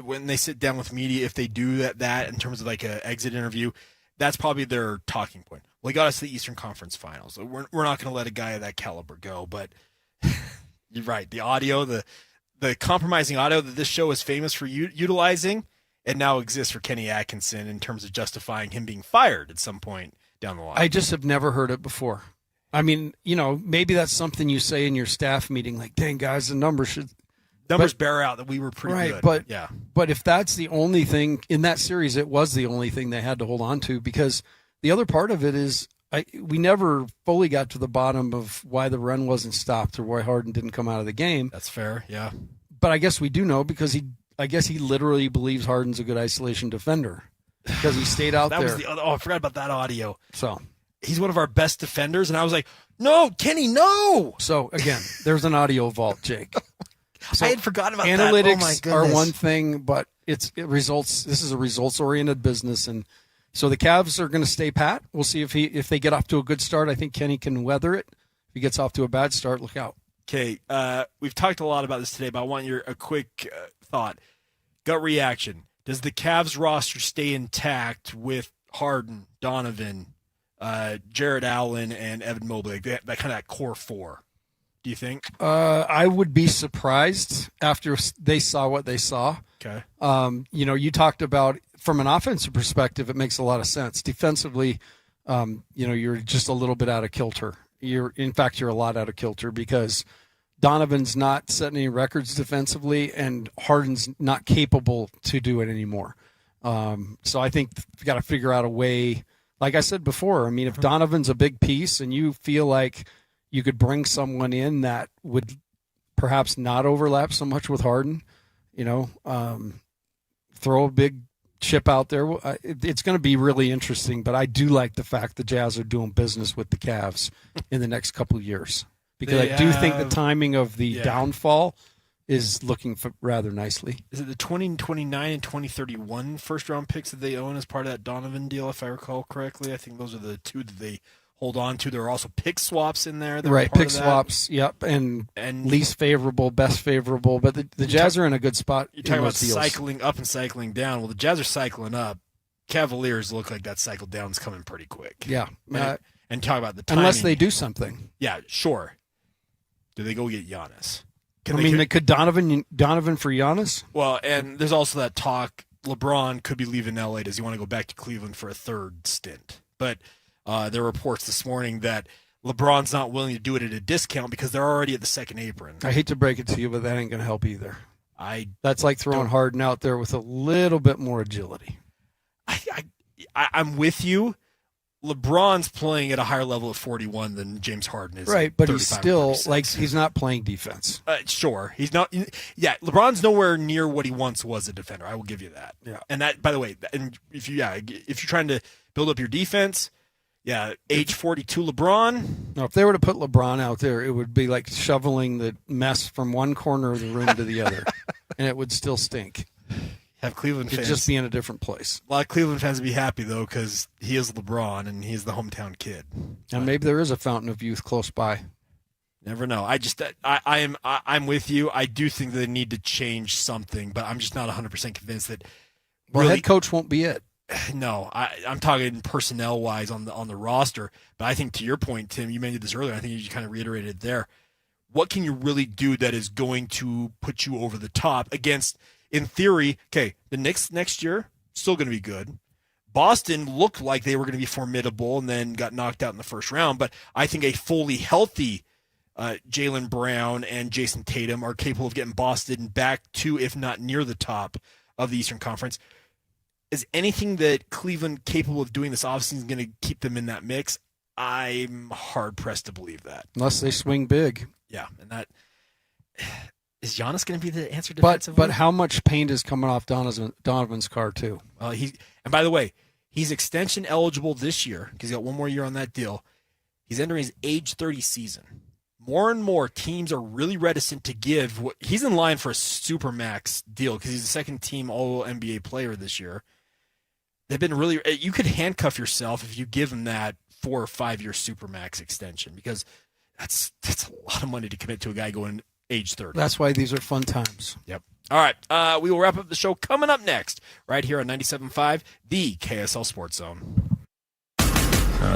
when they sit down with media, if they do that in terms of like an exit interview, that's probably their talking point. Well, he got us to the Eastern Conference Finals. So we're not going to let a guy of that caliber go. But you're right. The audio, the compromising audio that this show is famous for utilizing, it now exists for Kenny Atkinson in terms of justifying him being fired at some point down the line. I just have never heard it before. I mean, maybe that's something you say in your staff meeting, like, dang, guys, the numbers bear out that we were pretty good. But, yeah. But if that's the only thing in that series, it was the only thing they had to hold on to, because the other part of it is we never fully got to the bottom of why the run wasn't stopped or why Harden didn't come out of the game. That's fair, yeah. But I guess we do know, because I guess he literally believes Harden's a good isolation defender because he stayed out that there. Was the other, I forgot about that audio. So he's one of our best defenders, and I was like, no, Kenny, no. So again, there's an audio vault, Jake. So I had forgotten about analytics that. Oh my are one thing, but it results. This is a results-oriented business, and so the Cavs are going to stay pat. We'll see if they get off to a good start. I think Kenny can weather it. If he gets off to a bad start, look out. Okay, we've talked a lot about this today, but I want a quick thought. Gut reaction. Does the Cavs roster stay intact with Harden, Donovan, Jared Allen, and Evan Mobley? That kind of that core four. Do you think? I would be surprised after they saw what they saw. Okay. You talked about from an offensive perspective, it makes a lot of sense. Defensively, you're just a little bit out of kilter. You're a lot out of kilter because Donovan's not setting any records defensively, and Harden's not capable to do it anymore. So I think we've got to figure out a way. Like I said before, I mean, if Donovan's a big piece and you feel like you could bring someone in that would perhaps not overlap so much with Harden, throw a big chip out there. It's going to be really interesting, but I do like the fact the Jazz are doing business with the Cavs in the next couple of years, because I do think the timing of the downfall is looking rather nicely. Is it the 2029 and 2031 first-round picks that they own as part of that Donovan deal, if I recall correctly? I think those are the two that they hold on to. There are also pick swaps in there. Right, pick swaps, yep, and least favorable, best favorable. But the Jazz are in a good spot. You're talking about cycling up and cycling down. Well, the Jazz are cycling up. Cavaliers look like that cycle down is coming pretty quick. Yeah. And talk about the timing. Unless they do something. Yeah, sure. Do they go get Giannis? Could Donovan for Giannis? Well, and there's also that talk. LeBron could be leaving LA. Does he want to go back to Cleveland for a third stint? But there are reports this morning that LeBron's not willing to do it at a discount because they're already at the second apron. I hate to break it to you, but that ain't going to help either. That's like throwing Harden out there with a little bit more agility. I'm with you. LeBron's playing at a higher level of 41 than James Harden is. Right, but he's still he's not playing defense. Sure, he's not. Yeah, LeBron's nowhere near what he once was a defender. I will give you that. Yeah, and that, by the way, and if you're trying to build up your defense, age 42 LeBron. No, if they were to put LeBron out there, it would be like shoveling the mess from one corner of the room to the other, and it would still stink. have Cleveland He'd fans just be in a different place. A lot of Cleveland fans would be happy though because he is LeBron and he's the hometown kid. And maybe there is a fountain of youth close by. Never know. I'm with you. I do think that they need to change something, but I'm just not 100% convinced that. Well, head coach won't be it. No, I'm talking personnel wise on the roster. But I think to your point, Tim, you mentioned this earlier. I think you kind of reiterated it there. What can you really do that is going to put you over the top against, in theory, okay, the Knicks next year still going to be good. Boston looked like they were going to be formidable and then got knocked out in the first round. But I think a fully healthy Jaylen Brown and Jason Tatum are capable of getting Boston back to, if not near the top of the Eastern Conference. Is anything that Cleveland capable of doing this offseason going to keep them in that mix? I'm hard-pressed to believe that. Unless they swing big. Yeah, and that is Giannis going to be the answer defensively? But how much paint is coming off Donovan's car too? And by the way, he's extension eligible this year because he's got one more year on that deal. He's entering his age 30 season. More and more teams are really reticent to give. He's in line for a supermax deal because he's a second-team All-NBA player this year. They've been really. You could handcuff yourself if you give him that 4 or 5 year supermax extension because that's a lot of money to commit to a guy going age 30. That's why these are fun times. Yep. All right. We will wrap up the show coming up next, right here on 97.5, the KSL Sports Zone.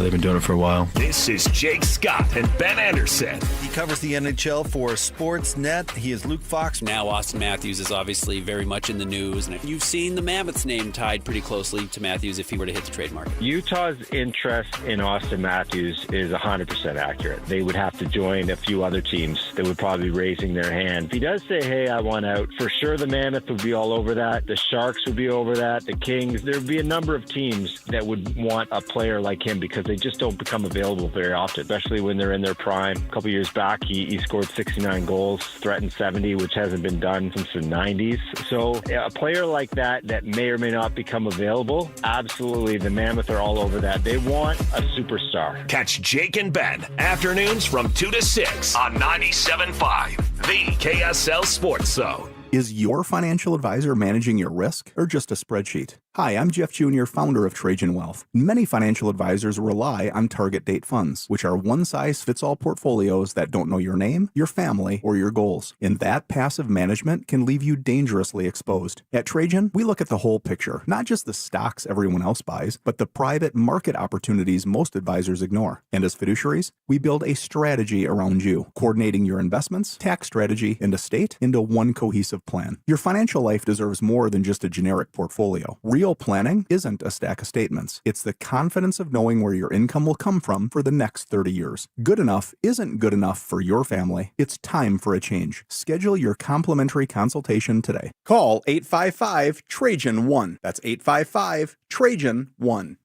They've been doing it for a while. This is Jake Scott and Ben Anderson. He covers the NHL for Sportsnet. He is Luke Fox. Now Austin Matthews is obviously very much in the news, and you've seen the Mammoth's name tied pretty closely to Matthews if he were to hit the trade market. Utah's interest in Austin Matthews is 100% accurate. They would have to join a few other teams that would probably be raising their hand. If he does say, hey, I want out, for sure the Mammoth would be all over that. The Sharks would be over that. The Kings. There would be a number of teams that would want a player like him because they just don't become available very often, especially when they're in their prime. A couple years back, he scored 69 goals, threatened 70, which hasn't been done since the 90s. So a player like that may or may not become available, absolutely, the Mammoth are all over that. They want a superstar. Catch Jake and Ben, afternoons from 2 to 6 on 97.5, the KSL Sports Zone. Is your financial advisor managing your risk or just a spreadsheet? Hi, I'm Jeff Jr., founder of Trajan Wealth. Many financial advisors rely on target date funds, which are one-size-fits-all portfolios that don't know your name, your family, or your goals. And that passive management can leave you dangerously exposed. At Trajan, we look at the whole picture, not just the stocks everyone else buys, but the private market opportunities most advisors ignore. And as fiduciaries, we build a strategy around you, coordinating your investments, tax strategy, and estate into one cohesive plan. Your financial life deserves more than just a generic portfolio. Real planning isn't a stack of statements. It's the confidence of knowing where your income will come from for the next 30 years. Good enough isn't good enough for your family. It's time for a change. Schedule your complimentary consultation today. Call 855-TRAJAN-1. That's 855-TRAJAN-1.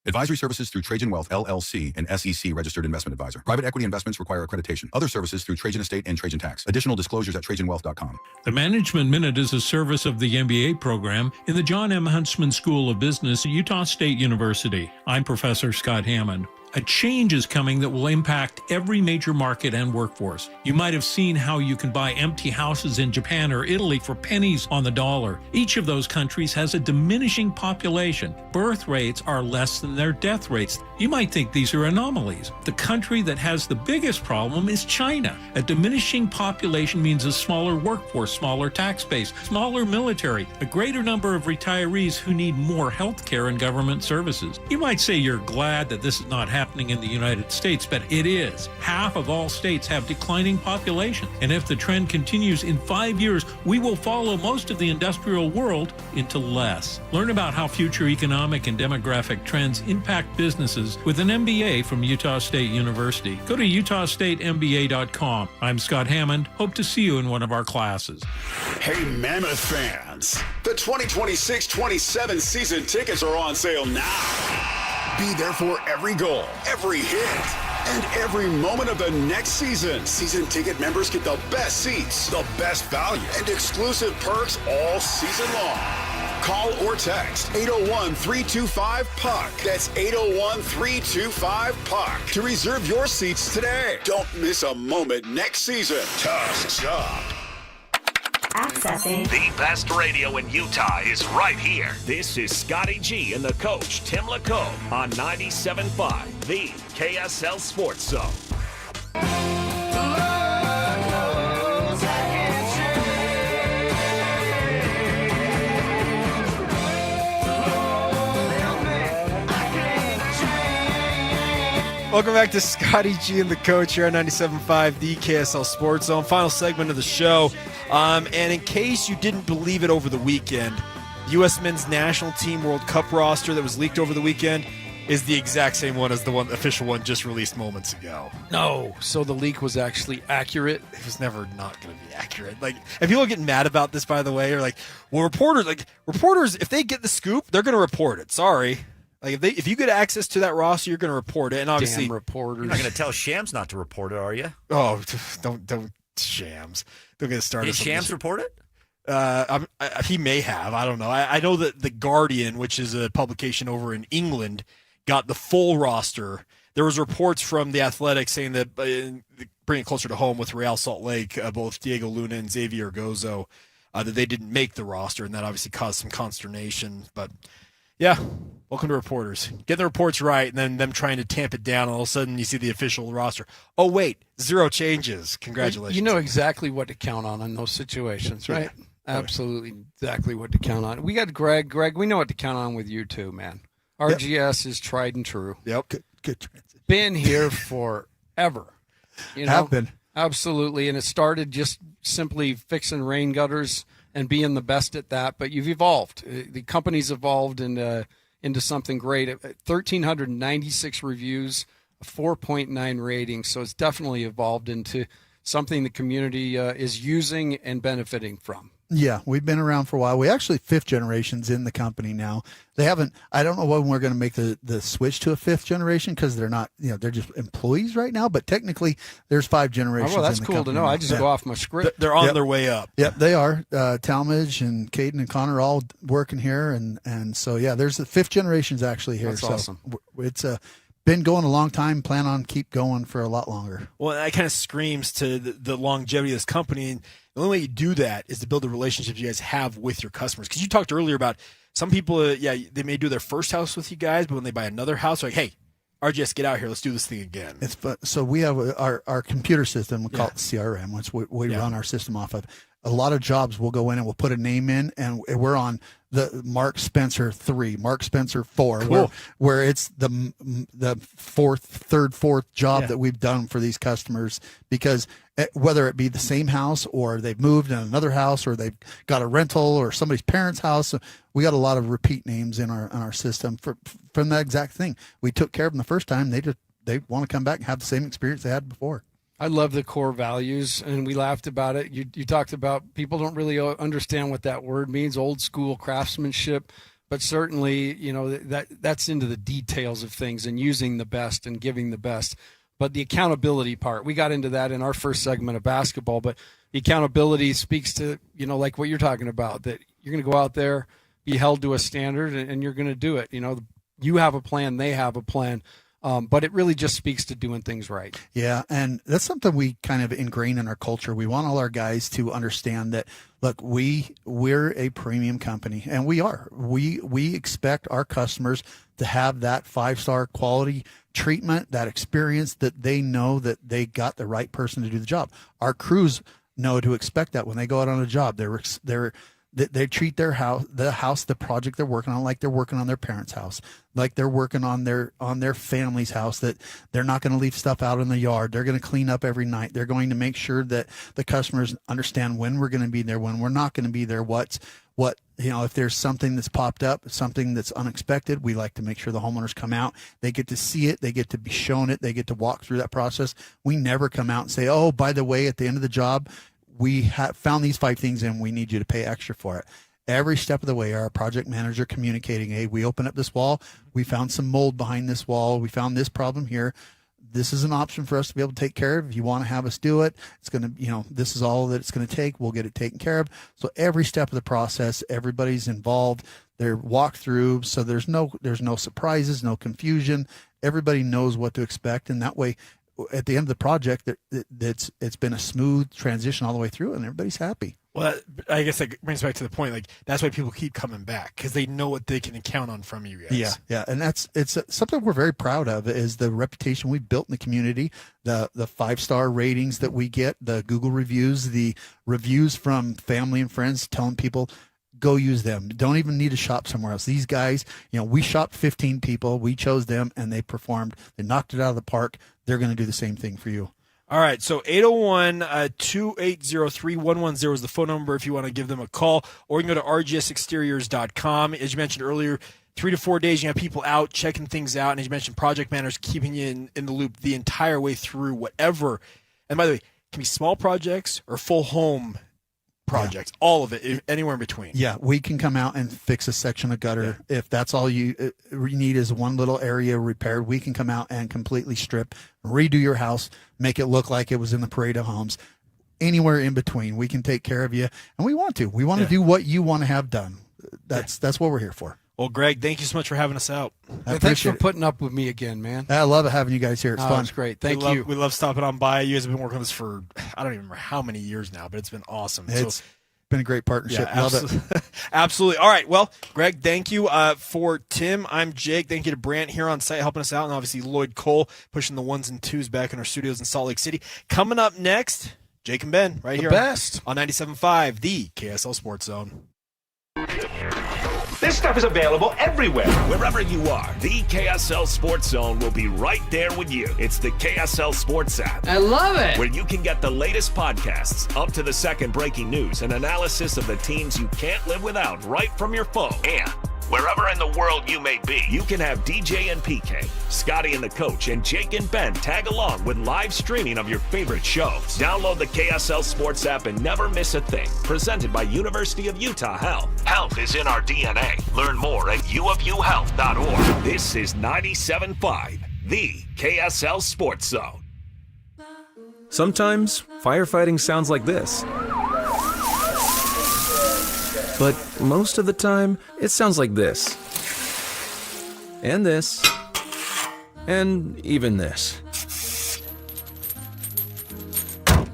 Advisory services through Trajan Wealth, LLC, an SEC registered investment advisor. Private equity investments require accreditation. Other services through Trajan Estate and Trajan Tax. Additional disclosures at TrajanWealth.com. The Management Minute is a service of the MBA program in the John M. Huntsman School of Business at Utah State University. I'm Professor Scott Hammond. A change is coming that will impact every major market and workforce. You might have seen how you can buy empty houses in Japan or Italy for pennies on the dollar. Each of those countries has a diminishing population. Birth rates are less than their death rates. You might think these are anomalies. The country that has the biggest problem is China. A diminishing population means a smaller workforce, smaller tax base, smaller military, a greater number of retirees who need more health care and government services. You might say you're glad that this is not happening in the United States, but it is. Half of all states have declining populations. And if the trend continues in 5 years, we will follow most of the industrial world into less. Learn about how future economic and demographic trends impact businesses with an MBA from Utah State University. Go to utahstatemba.com. I'm Scott Hammond. Hope to see you in one of our classes. Hey, Mammoth fans. The 2026-27 season tickets are on sale now. Be there for every goal, every hit, and every moment of the next season. Season ticket members get the best seats, the best value, and exclusive perks all season long. Call or text 801-325-PUCK. That's 801-325-PUCK to reserve your seats today. Don't miss a moment next season. Tusk up. Accessing. The best radio in Utah is right here. This is Scotty G and the coach, Tim LaCombe, on 97.5, the KSL Sports Zone. Welcome back to Scotty G and the coach here on 97.5, the KSL Sports Zone. Final segment of the show. And in case you didn't believe it over the weekend, the U.S. men's national team World Cup roster that was leaked over the weekend is the exact same one as the official one just released moments ago. No. So the leak was actually accurate? It was never not going to be accurate. And people are getting mad about this, by the way, are like, well, reporters, if they get the scoop, they're going to report it. Sorry. If you get access to that roster, you're going to report it, and obviously, damn reporters. You're not going to tell Shams not to report it, are you? Oh, don't Shams. Don't get started. Did Shams report it? He may have. I don't know. I know that the Guardian, which is a publication over in England, got the full roster. There was reports from the Athletic saying that bring it closer to home with Real Salt Lake, both Diego Luna and Xavier Gozo, that they didn't make the roster, and that obviously caused some consternation. But yeah. Welcome to reporters. Get the reports right, and then them trying to tamp it down, and all of a sudden you see the official roster. Oh, wait, 0 changes. Congratulations. You know exactly what to count on in those situations, right? Yeah. Absolutely exactly what to count on. We got Greg. Greg, we know what to count on with you too, man. RGS is tried and true. Yep. Good transition. Been here forever. Have been. Absolutely, and it started just simply fixing rain gutters and being the best at that, but you've evolved. The company's evolved into something great. 1,396 reviews, a 4.9 rating. So it's definitely evolved into something the community is using and benefiting from. Yeah, we've been around for a while. We actually 5th generation's in the company now. They haven't, I don't know when we're going to make the switch to a 5th generation because they're not, they're just employees right now, but technically there's 5 generations. Oh, well, that's in the cool to know. now. I just go off my script. They're on their way up. Yep, they are. Talmadge and Caden and Connor all working here. And so, yeah, there's the 5th generation's actually here. That's awesome. It's been going a long time, plan on keep going for a lot longer. Well, that kind of screams to the longevity of this company. And the only way you do that is to build the relationships you guys have with your customers. Because you talked earlier about some people, they may do their first house with you guys, but when they buy another house, they're like, hey, RGS, get out here. Let's do this thing again. So we have our computer system, we call it CRM, which we run our system off of. A lot of jobs we'll go in and we'll put a name in, and we're on the Mark Spencer 3, Mark Spencer 4, cool. where it's the fourth job that we've done for these customers, because whether it be the same house or they've moved in another house or they've got a rental or somebody's parents' house, we got a lot of repeat names in our system from that exact thing. We took care of them the first time. They want to come back and have the same experience they had before. I love the core values, and we laughed about it. You talked about people don't really understand what that word means, old school craftsmanship, but certainly, that's into the details of things and using the best and giving the best. But the accountability part, we got into that in our first segment of basketball, but the accountability speaks to, like what you're talking about, that you're going to go out there, be held to a standard, and you're going to do it. You have a plan, they have a plan. But it really just speaks to doing things right. Yeah, and that's something we kind of ingrain in our culture. We want all our guys to understand that, look, we're a premium company, and we are. We expect our customers to have that 5-star quality treatment, that experience, that they know that they got the right person to do the job. Our crews know to expect that when they go out on a job. They treat the project they're working on, like they're working on their parents' house, like they're working on their family's house, that they're not going to leave stuff out in the yard. They're going to clean up every night. They're going to make sure that the customers understand when we're going to be there, when we're not going to be there, if there's something that's popped up, something that's unexpected, we like to make sure the homeowners come out. They get to see it. They get to be shown it. They get to walk through that process. We never come out and say, oh, by the way, at the end of the job, we have found these 5 things and we need you to pay extra for it. Every step of the way, our project manager communicating, hey, we opened up this wall. We found some mold behind this wall. We found this problem here. This is an option for us to be able to take care of. If you want to have us do it, it's going to, this is all that it's going to take. We'll get it taken care of. So every step of the process, everybody's involved. They're walked through. So there's no surprises, no confusion. Everybody knows what to expect. And that way, at the end of the project, it's been a smooth transition all the way through, and everybody's happy. Well, I guess that brings back to the point. Like, that's why people keep coming back, because they know what they can count on from you guys. Yeah, and it's something we're very proud of is the reputation we've built in the community, the 5-star ratings that we get, the Google reviews, the reviews from family and friends telling people, go use them. Don't even need to shop somewhere else. These guys, we shopped 15 people, we chose them, and they performed. They knocked it out of the park. They're going to do the same thing for you. All right, so 801-280-3110 is the phone number if you want to give them a call, or you can go to rgsexteriors.com. As you mentioned earlier, 3 to 4 days, you have people out checking things out, and as you mentioned, project managers keeping you in the loop the entire way through whatever. And by the way, it can be small projects or full home projects, all of it, anywhere in between. Yeah, we can come out and fix a section of gutter. If that's all you need is one little area repaired, we can come out and completely strip, redo your house, make it look like it was in the parade of homes. Anywhere in between, we can take care of you, and we want to. We want to do what you want to have done. That's what we're here for. Well, Greg, thank you so much for having us out. Thanks for putting up with me again, man. I love having you guys here. It's fun. It's great. Thank you. We love stopping on by. You guys have been working on this for, I don't even remember how many years now, but it's been awesome. It's been a great partnership. Yeah, love it. Absolutely. All right. Well, Greg, thank you. For Tim, I'm Jake. Thank you to Brant here on site helping us out, and obviously Lloyd Cole pushing the 1s and 2s back in our studios in Salt Lake City. Coming up next, Jake and Ben right here best on 97.5, the KSL Sports Zone. This stuff is available everywhere. Wherever you are, the KSL Sports Zone will be right there with you. It's the KSL Sports app. I love it. Where you can get the latest podcasts, up to the second breaking news, and analysis of the teams you can't live without right from your phone. And wherever in the world you may be, you can have DJ and PK, Scotty and the coach, and Jake and Ben tag along with live streaming of your favorite shows. Download the KSL Sports app and never miss a thing. Presented by University of Utah Health. Health is in our DNA. Learn more at uofuhealth.org. This is 97.5, the KSL Sports Zone. Sometimes firefighting sounds like this. But most of the time, it sounds like this. And this. And even this.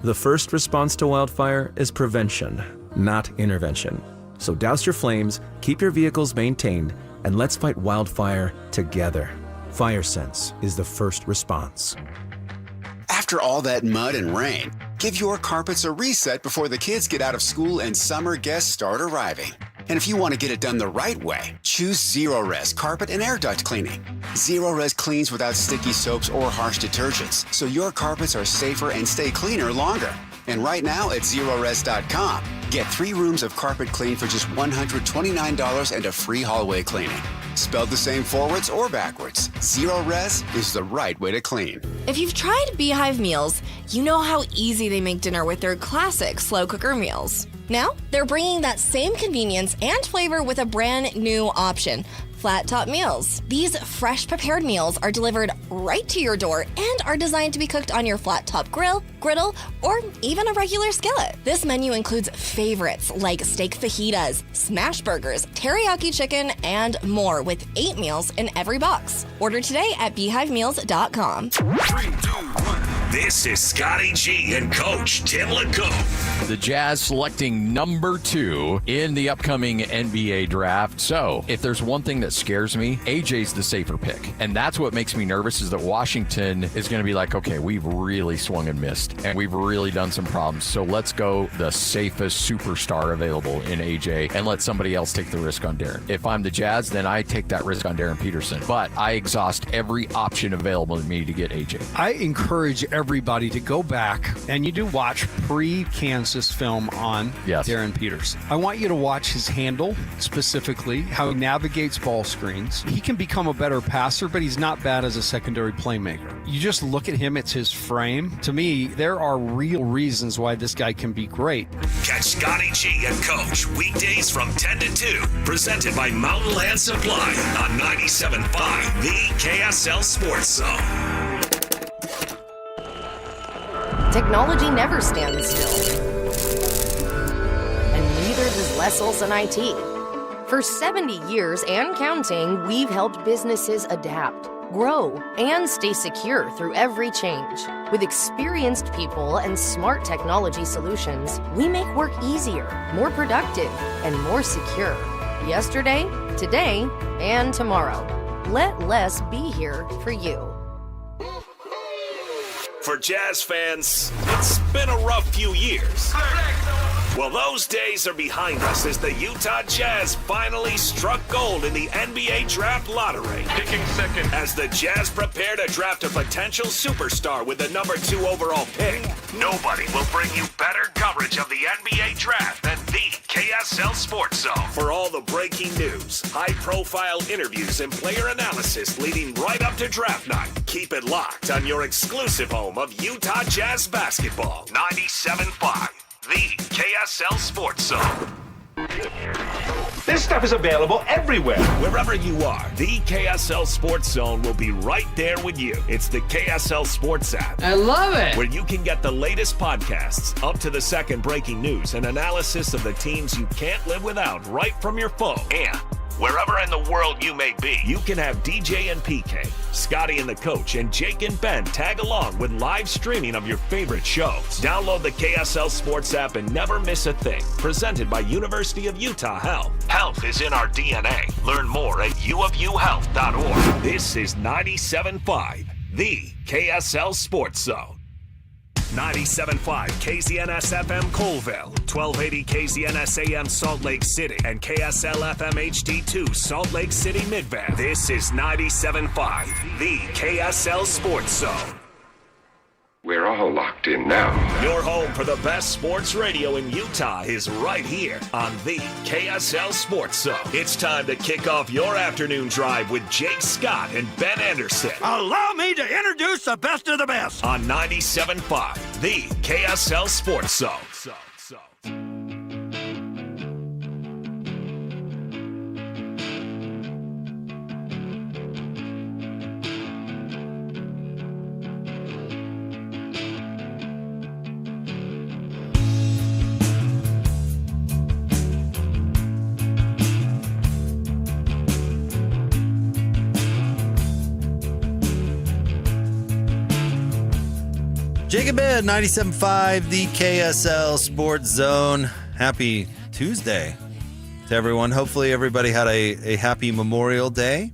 The first response to wildfire is prevention, not intervention. So douse your flames, keep your vehicles maintained, and let's fight wildfire together. FireSense is the first response. After all that mud and rain, give your carpets a reset before the kids get out of school and summer guests start arriving. And if you want to get it done the right way, choose Zero-Res Carpet and Air Duct Cleaning. Zero-Res cleans without sticky soaps or harsh detergents, so your carpets are safer and stay cleaner longer. And right now at Zerores.com, get 3 rooms of carpet clean for just $129 and a free hallway cleaning. Spelled the same forwards or backwards, Zero-Res is the right way to clean. If you've tried Beehive meals, you know how easy they make dinner with their classic slow cooker meals. Now, they're bringing that same convenience and flavor with a brand new option, Flat Top Meals. These fresh prepared meals are delivered right to your door and are designed to be cooked on your flat top grill, griddle, or even a regular skillet. This menu includes favorites like steak fajitas, smash burgers, teriyaki chicken, and more with 8 meals in every box. Order today at beehivemeals.com. 3, 2, 1. This is Scotty G and Coach Tim LeCoq. The Jazz selecting number 2 in the upcoming NBA draft. So, if there's one thing that scares me, AJ's the safer pick. And that's what makes me nervous is that Washington is going to be like, okay, we've really swung and missed, and we've really done some problems. So let's go the safest superstar available in AJ and let somebody else take the risk on Darren. If I'm the Jazz, then I take that risk on Darren Peterson. But I exhaust every option available to me to get AJ. I encourage everybody to go back and you do watch pre-Kansas film on Darren Peterson. I want you to watch his handle, specifically how he navigates ball screens. He can become a better passer, but he's not bad as a secondary playmaker. You just look at him, it's his frame. To me, there are real reasons why this guy can be great. Catch Scotty G and Coach weekdays from 10 to 2, presented by Mountain Land Supply on 97.5, the KSL Sports Zone. Technology never stands still. And neither does Les Olson IT. For 70 years and counting, we've helped businesses adapt, grow, and stay secure through every change. With experienced people and smart technology solutions, we make work easier, more productive, and more secure. Yesterday, today, and tomorrow. Let less be here for you. For Jazz fans, it's been a rough few years. Well, those days are behind us as the Utah Jazz finally struck gold in the NBA Draft Lottery. Picking second. As the Jazz prepare to draft a potential superstar with the number 2 overall pick, nobody will bring you better coverage of the NBA Draft than the KSL Sports Zone. For all the breaking news, high-profile interviews, and player analysis leading right up to draft night, keep it locked on your exclusive home of Utah Jazz basketball. 97.5. The KSL Sports Zone. This stuff is available everywhere. Wherever you are, the KSL Sports Zone will be right there with you. It's the KSL Sports app. I love it. Where you can get the latest podcasts, up to the second breaking news, and analysis of the teams you can't live without right from your phone. And wherever in the world you may be, you can have DJ and PK, Scotty and the coach, and Jake and Ben tag along with live streaming of your favorite shows. Download the KSL Sports app and never miss a thing. Presented by University of Utah Health. Health is in our DNA. Learn more at uofuhealth.org. This is 97.5, the KSL Sports Zone. 97.5 KZNS FM Colville, 1280 KZNS AM Salt Lake City, and KSL FM HD2 Salt Lake City Midvan. This is 97.5, the KSL Sports Zone. We're all locked in now. Your home for the best sports radio in Utah is right here on the KSL Sports Zone. It's time to kick off your afternoon drive with Jake Scott and Ben Anderson. Allow me to introduce the best of the best. On 97.5, the KSL Sports Zone. Jacob Ed, 97.5, the KSL Sports Zone. Happy Tuesday to everyone. Hopefully everybody had a happy Memorial Day.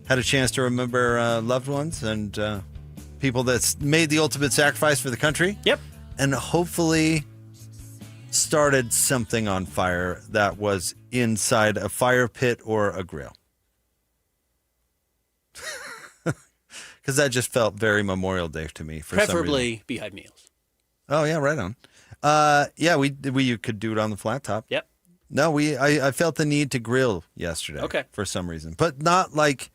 Had a chance to remember loved ones and people that's made the ultimate sacrifice for the country. Yep. And hopefully started something on fire that was inside a fire pit or a grill. Because that just felt very Memorial Day to me for some reason. Preferably Beehive Meals. Oh, yeah, right on. Yeah, we could do it on the flat top. Yep. No, I felt the need to grill yesterday. Okay. For some reason. But not like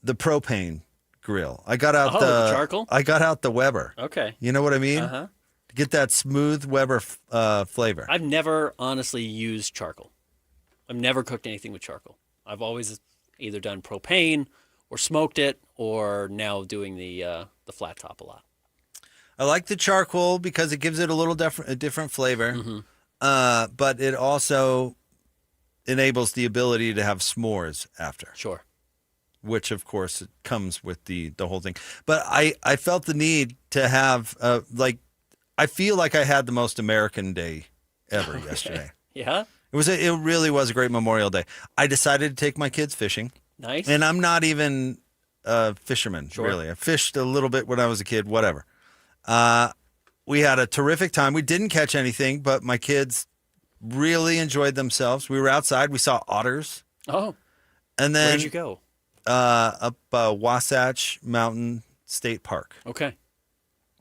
the propane grill. I got out the charcoal? I got out the Weber. Okay. You know what I mean? Uh-huh. To get that smooth Weber flavor. I've never honestly used charcoal. I've never cooked anything with charcoal. I've always either done propane or smoked it, or now doing the flat top a lot. I like the charcoal because it gives it a little different flavor, but it also enables the ability to have s'mores after. Sure. Which, of course, it comes with the whole thing. But I felt the need to have, I feel like I had the most American day ever yesterday. Yeah? It really was a great Memorial Day. I decided to take my kids fishing. Nice. And I'm not even a fisherman, really. I fished a little bit when I was a kid, whatever. We had a terrific time. We didn't catch anything, but my kids really enjoyed themselves. We were outside. We saw otters. Oh. And then where'd you go? Up Wasatch Mountain State Park. Okay.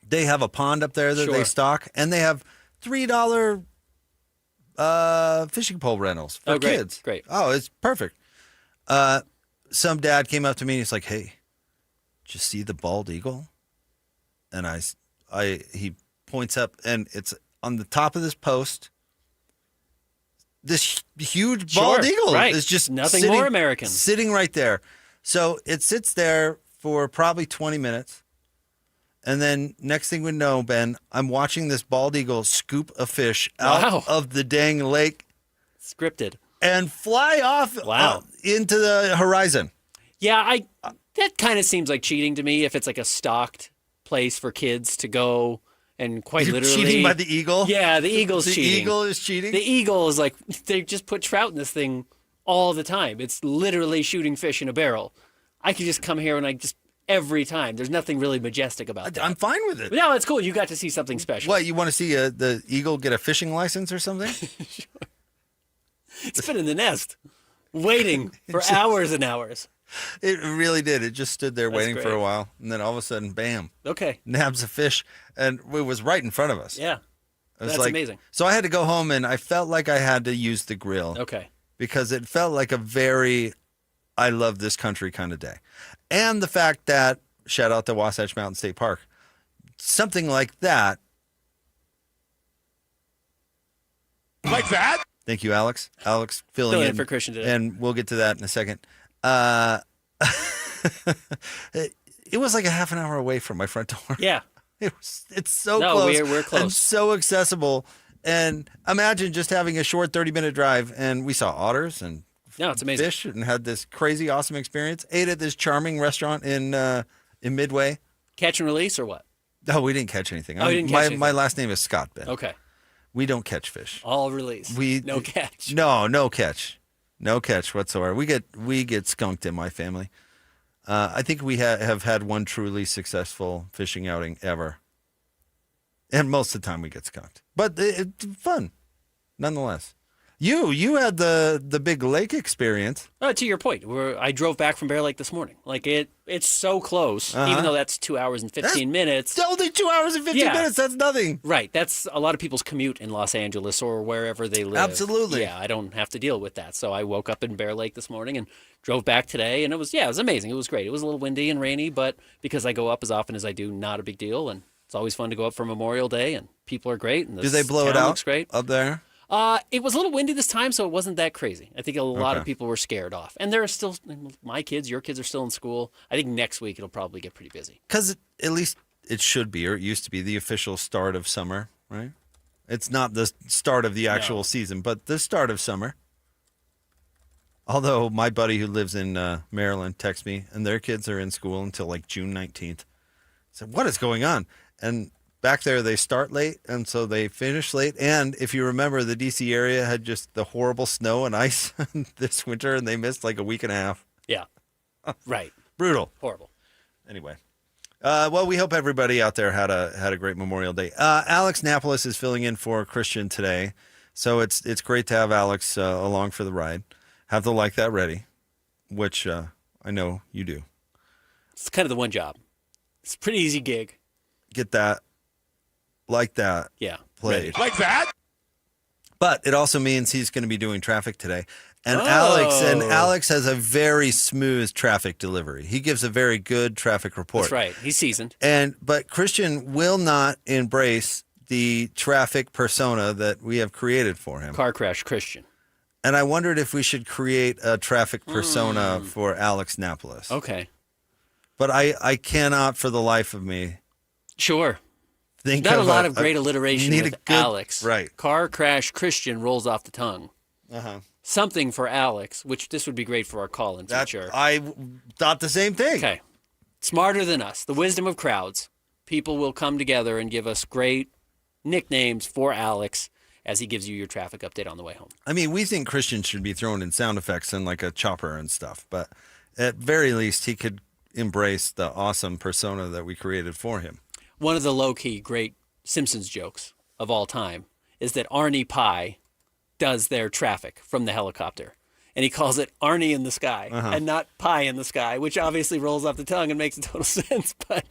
They have a pond up there that they stock, and they have $3 fishing pole rentals for kids. Great. Oh, it's perfect. Some dad came up to me and he's like, "Hey, did you see the bald eagle?" And he points up, and it's on the top of this post. This huge bald eagle is just nothing more American, sitting right there. So it sits there for probably 20 minutes. And then next thing we know, Ben, I'm watching this bald eagle scoop a fish out of the dang lake. Scripted. And fly off into the horizon. Yeah, that kind of seems like cheating to me if it's like a stocked place for kids to go and quite You're literally. cheating by the eagle? Yeah, the eagle's cheating. The eagle is cheating? The eagle is like, they just put trout in this thing all the time. It's literally shooting fish in a barrel. I could just come here and every time. There's nothing really majestic about that. I'm fine with it. No, it's cool. You got to see something special. What, you want to see the eagle get a fishing license or something? It's been in the nest, waiting for hours and hours. It really did. It just stood there That's waiting for great. a while, and then all of a sudden, bam. Okay. Nabs a fish, and it was right in front of us. Yeah. It was That's amazing. So I had to go home, and I felt like I had to use the grill. Okay. Because it felt like a very I love this country kind of day. And the fact that, shout out to Wasatch Mountain State Park, something like that. Like that? Thank you, Alex. Alex filling in for Christian today. And we'll get to that in a second. It was like a half an hour away from my front door. Yeah. It's so No, close. we're close. And so accessible. And imagine just having a short 30-minute drive, and we saw otters and No, it's amazing. fish and had this crazy, awesome experience. Ate at this charming restaurant in Midway. Catch and release or what? No, we didn't catch anything. Oh, you didn't catch anything. My last name is Scott, Ben. Okay. We don't catch fish. All release. No catch. No catch. No catch whatsoever. We get skunked in my family. I think we have had one truly successful fishing outing ever. And most of the time we get skunked. But it's fun, nonetheless. You had the big lake experience. To your point, I drove back from Bear Lake this morning. Like it's so close, even though that's 2 hours and 15 minutes. It's only 2 hours and 15 minutes. That's nothing. Right. That's a lot of people's commute in Los Angeles or wherever they live. Absolutely. Yeah, I don't have to deal with that. So I woke up in Bear Lake this morning and drove back today, and it was amazing. It was great. It was a little windy and rainy, but because I go up as often as I do, not a big deal. And it's always fun to go up for Memorial Day, and people are great. And Do they blow it town out looks great. up there? It was a little windy this time, so it wasn't that crazy. I think a lot of Okay. people were scared off. And there are still, my kids, your kids are still in school. I think next week it'll probably get pretty busy. Because at least it should be, or it used to be, the official start of summer, right? It's not the start of the actual season, but the start of summer. Although my buddy who lives in Maryland texts me, and their kids are in school until like June 19th. I said, what is going on? And back there, they start late, and so they finish late. And if you remember, the D.C. area had just the horrible snow and ice this winter, and they missed like a week and a half. Yeah. Right. Brutal. Horrible. Anyway. Well, we hope everybody out there had a great Memorial Day. Alex Napolis is filling in for Christian today, so it's great to have Alex along for the ride. Have to like that ready, which I know you do. It's kind of the one job. It's a pretty easy gig. Get that, like that, Yeah. played. Like that? But it also means he's going to be doing traffic today. And Alex has a very smooth traffic delivery. He gives a very good traffic report. That's right. He's seasoned. But Christian will not embrace the traffic persona that we have created for him. Car crash Christian. And I wondered if we should create a traffic persona for Alex Napolis. Okay. But I cannot for the life of me. Sure. Think Not of a lot of great alliteration need with a good- Alex. right. Car crash Christian rolls off the tongue. Uh-huh. Something for Alex, which this would be great for our call-in feature. I thought the same thing. Okay. Smarter than us. The wisdom of crowds. People will come together and give us great nicknames for Alex as he gives you your traffic update on the way home. I mean, we think Christian should be thrown in sound effects and like a chopper and stuff. But at very least, he could embrace the awesome persona that we created for him. One of the low-key great Simpsons jokes of all time is that Arnie Pie does their traffic from the helicopter. And he calls it Arnie in the sky and not Pie in the sky, which obviously rolls off the tongue and makes total sense. But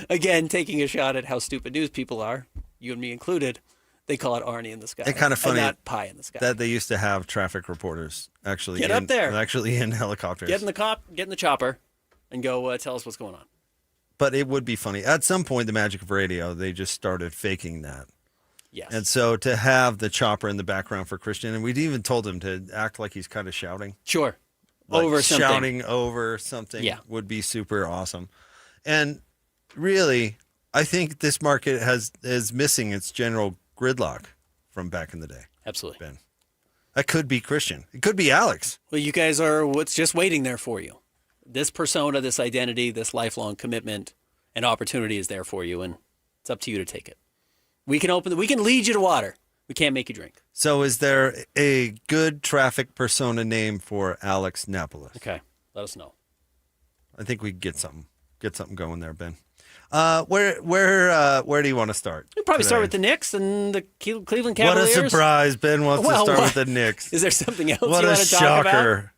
again, taking a shot at how stupid news people are, you and me included, they call it Arnie in the sky. It's kind of funny and not Pie in the sky. that they used to have traffic reporters actually Get up there. actually in helicopters. Get in the chopper and go tell us what's going on. But it would be funny. At some point, the magic of radio, they just started faking that. Yes. And so to have the chopper in the background for Christian, and we'd even told him to act like he's kind of shouting. Sure. Like Over something. shouting over something would be super awesome. And really, I think this market is missing its general gridlock from back in the day. Absolutely. Ben. That could be Christian. It could be Alex. Well, you guys are what's just waiting there for you. This persona, this identity, this lifelong commitment and opportunity is there for you, and it's up to you to take it. We can lead you to water. We can't make you drink. So is there a good traffic persona name for Alex Napolis? Okay, let us know. I think we can get something going there, Ben. Where do you want to start? We'll probably today? start with the Knicks and the Cleveland Cavaliers. What a surprise! Ben wants to start with the Knicks. Is there something else what you a want to talk about? shocker!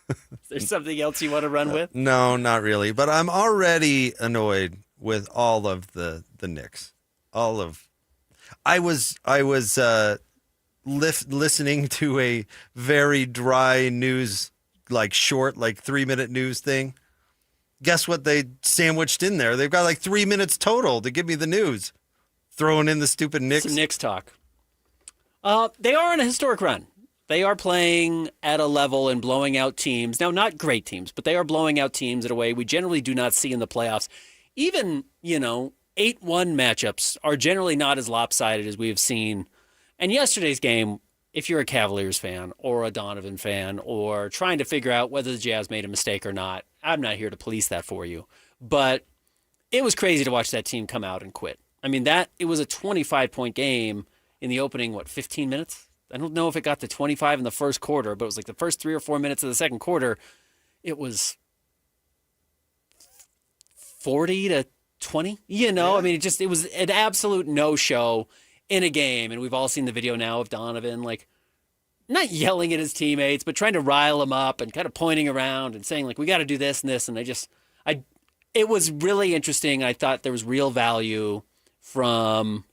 Is there something else you want to run with? No, not really. But I'm already annoyed with all of the Knicks. I was listening to a very dry news, short, 3-minute news thing. Guess what they sandwiched in there? They've got 3 minutes total to give me the news. Throwing in the stupid Knicks. Some Knicks talk. They are on a historic run. They are playing at a level and blowing out teams. Now, not great teams, but they are blowing out teams in a way we generally do not see in the playoffs. Even, 8-1 matchups are generally not as lopsided as we have seen. And yesterday's game, if you're a Cavaliers fan or a Donovan fan or trying to figure out whether the Jazz made a mistake or not, I'm not here to police that for you. But it was crazy to watch that team come out and quit. I mean, it was a 25-point game in the opening, 15 minutes? I don't know if it got to 25 in the first quarter, but it was the first 3 or 4 minutes of the second quarter. It was 40-20, I mean, it was an absolute no-show in a game. And we've all seen the video now of Donovan, not yelling at his teammates, but trying to rile them up and kind of pointing around and saying, we got to do this and this. And it was really interesting. I thought there was real value from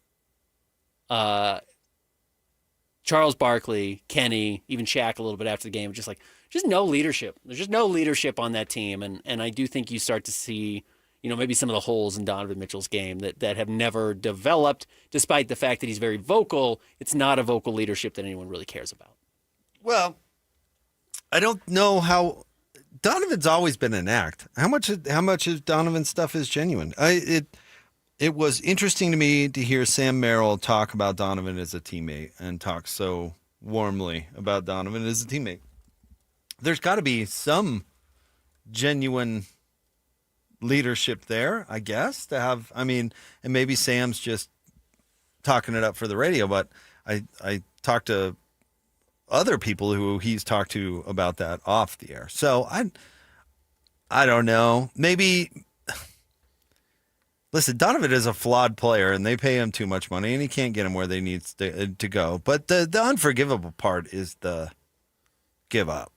Charles Barkley, Kenny, even Shaq a little bit after the game. Just no leadership. There's just no leadership on that team. And I do think you start to see, maybe some of the holes in Donovan Mitchell's game that have never developed, despite the fact that he's very vocal. It's not a vocal leadership that anyone really cares about. Well, I don't know how Donovan's always been an act. How much of Donovan's stuff is genuine? It was interesting to me to hear Sam Merrill talk about Donovan as a teammate and talk so warmly about Donovan as a teammate. There's got to be some genuine leadership there, I guess, to have. I mean, and maybe Sam's just talking it up for the radio, but I talked to other people who he's talked to about that off the air. So I don't know. Maybe. Listen, Donovan is a flawed player, and they pay him too much money, and he can't get him where they need to go. But the unforgivable part is the give up.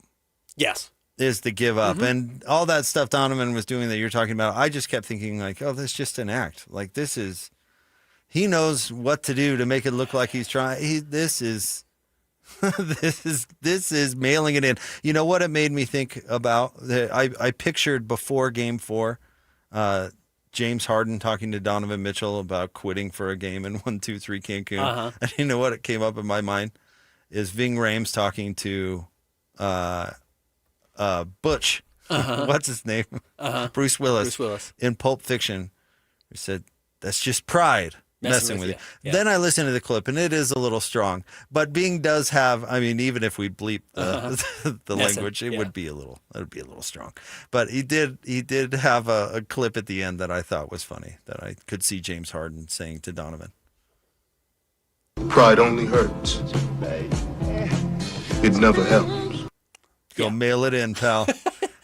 Yes. Is the give up. And all that stuff Donovan was doing that you're talking about, I just kept thinking, oh, this is just an act. He knows what to do to make it look like he's trying. This is mailing it in. You know what it made me think about? I pictured before Game 4, James Harden talking to Donovan Mitchell about quitting for a game in 1-2-3 Cancun. And you know what it came up in my mind is Ving Rhames talking to Butch. What's his name? Bruce Willis. In Pulp Fiction. He said, "That's just pride messing with you." Yeah. Then I listened to the clip, and it is a little strong. But Bing does have, I mean, even if we bleep the language, it would be a little strong. But he did have a clip at the end that I thought was funny, that I could see James Harden saying to Donovan. Pride only hurts. It never helps. Go mail it in, pal.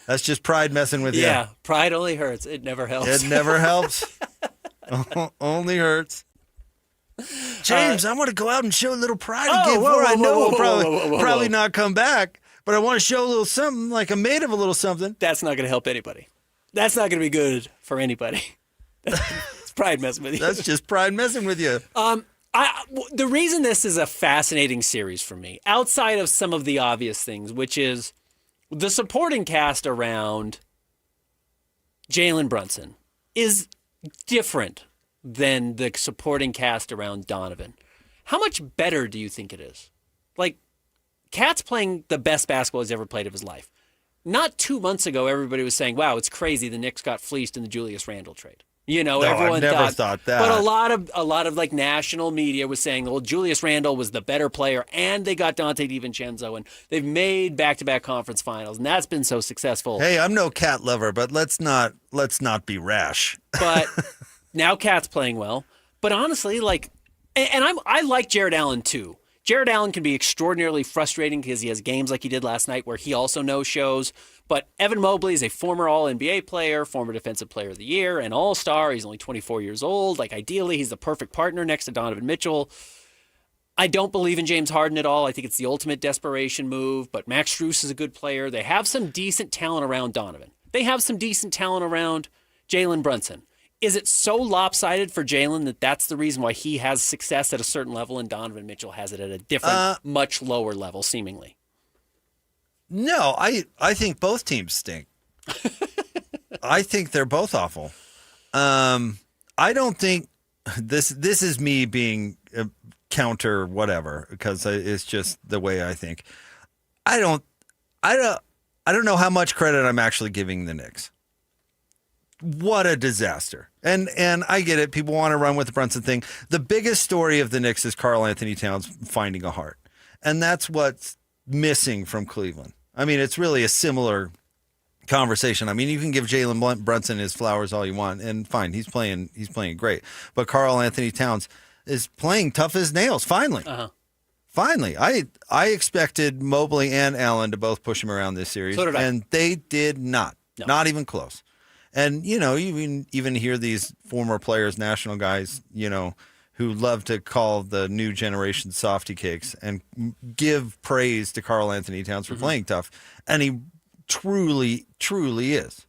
That's just pride messing with you. Yeah, pride only hurts. It never helps. It never helps. Only hurts. James, I want to go out and show a little pride again. I know we'll probably not come back, but I want to show a little something, like I'm made of a little something. That's not going to help anybody. That's not going to be good for anybody. It's pride messing with you. That's just pride messing with you. The reason this is a fascinating series for me, outside of some of the obvious things, which is the supporting cast around Jalen Brunson, is different than the supporting cast around Donovan. How much better do you think it is? Like, Cat's playing the best basketball he's ever played of his life. Not 2 months ago, everybody was saying, wow, it's crazy the Knicks got fleeced in the Julius Randle trade. You know, No, everyone I've never thought that. But a lot of like national media was saying, well, Julius Randle was the better player, and they got Dante DiVincenzo, and they've made back-to-back conference finals, and that's been so successful. Hey, I'm no Cat lover, but let's not be rash. But now Cat's playing well. But honestly, like, and I like Jared Allen too. Jared Allen can be extraordinarily frustrating because he has games like he did last night where he also no-shows. But Evan Mobley is a former All-NBA player, former Defensive Player of the Year, an All-Star. He's only 24 years old. Like, ideally, he's the perfect partner next to Donovan Mitchell. I don't believe in James Harden at all. I think it's the ultimate desperation move. But Max Strus is a good player. They have some decent talent around Donovan. They have some decent talent around Jalen Brunson. Is it so lopsided for Jalen that that's the reason why he has success at a certain level and Donovan Mitchell has it at a different, much lower level, seemingly? No, I think both teams stink. I think they're both awful. I don't think this is me being counter whatever because it's just the way I think. I don't know how much credit I'm actually giving the Knicks. What a disaster. And I get it. People want to run with the Brunson thing. The biggest story of the Knicks is Karl Anthony Towns finding a heart. And that's what's missing from Cleveland. I mean, it's really a similar conversation. I mean, you can give Jalen Brunson his flowers all you want, and fine, he's playing great. But Karl Anthony Towns is playing tough as nails, finally. Finally. I expected Mobley and Allen to both push him around this series. So did I. And they did not. No. Not even close. And, you know, you even hear these former players, national guys, you know, who love to call the new generation softy cakes and give praise to Karl Anthony Towns for playing tough. And he truly, truly is.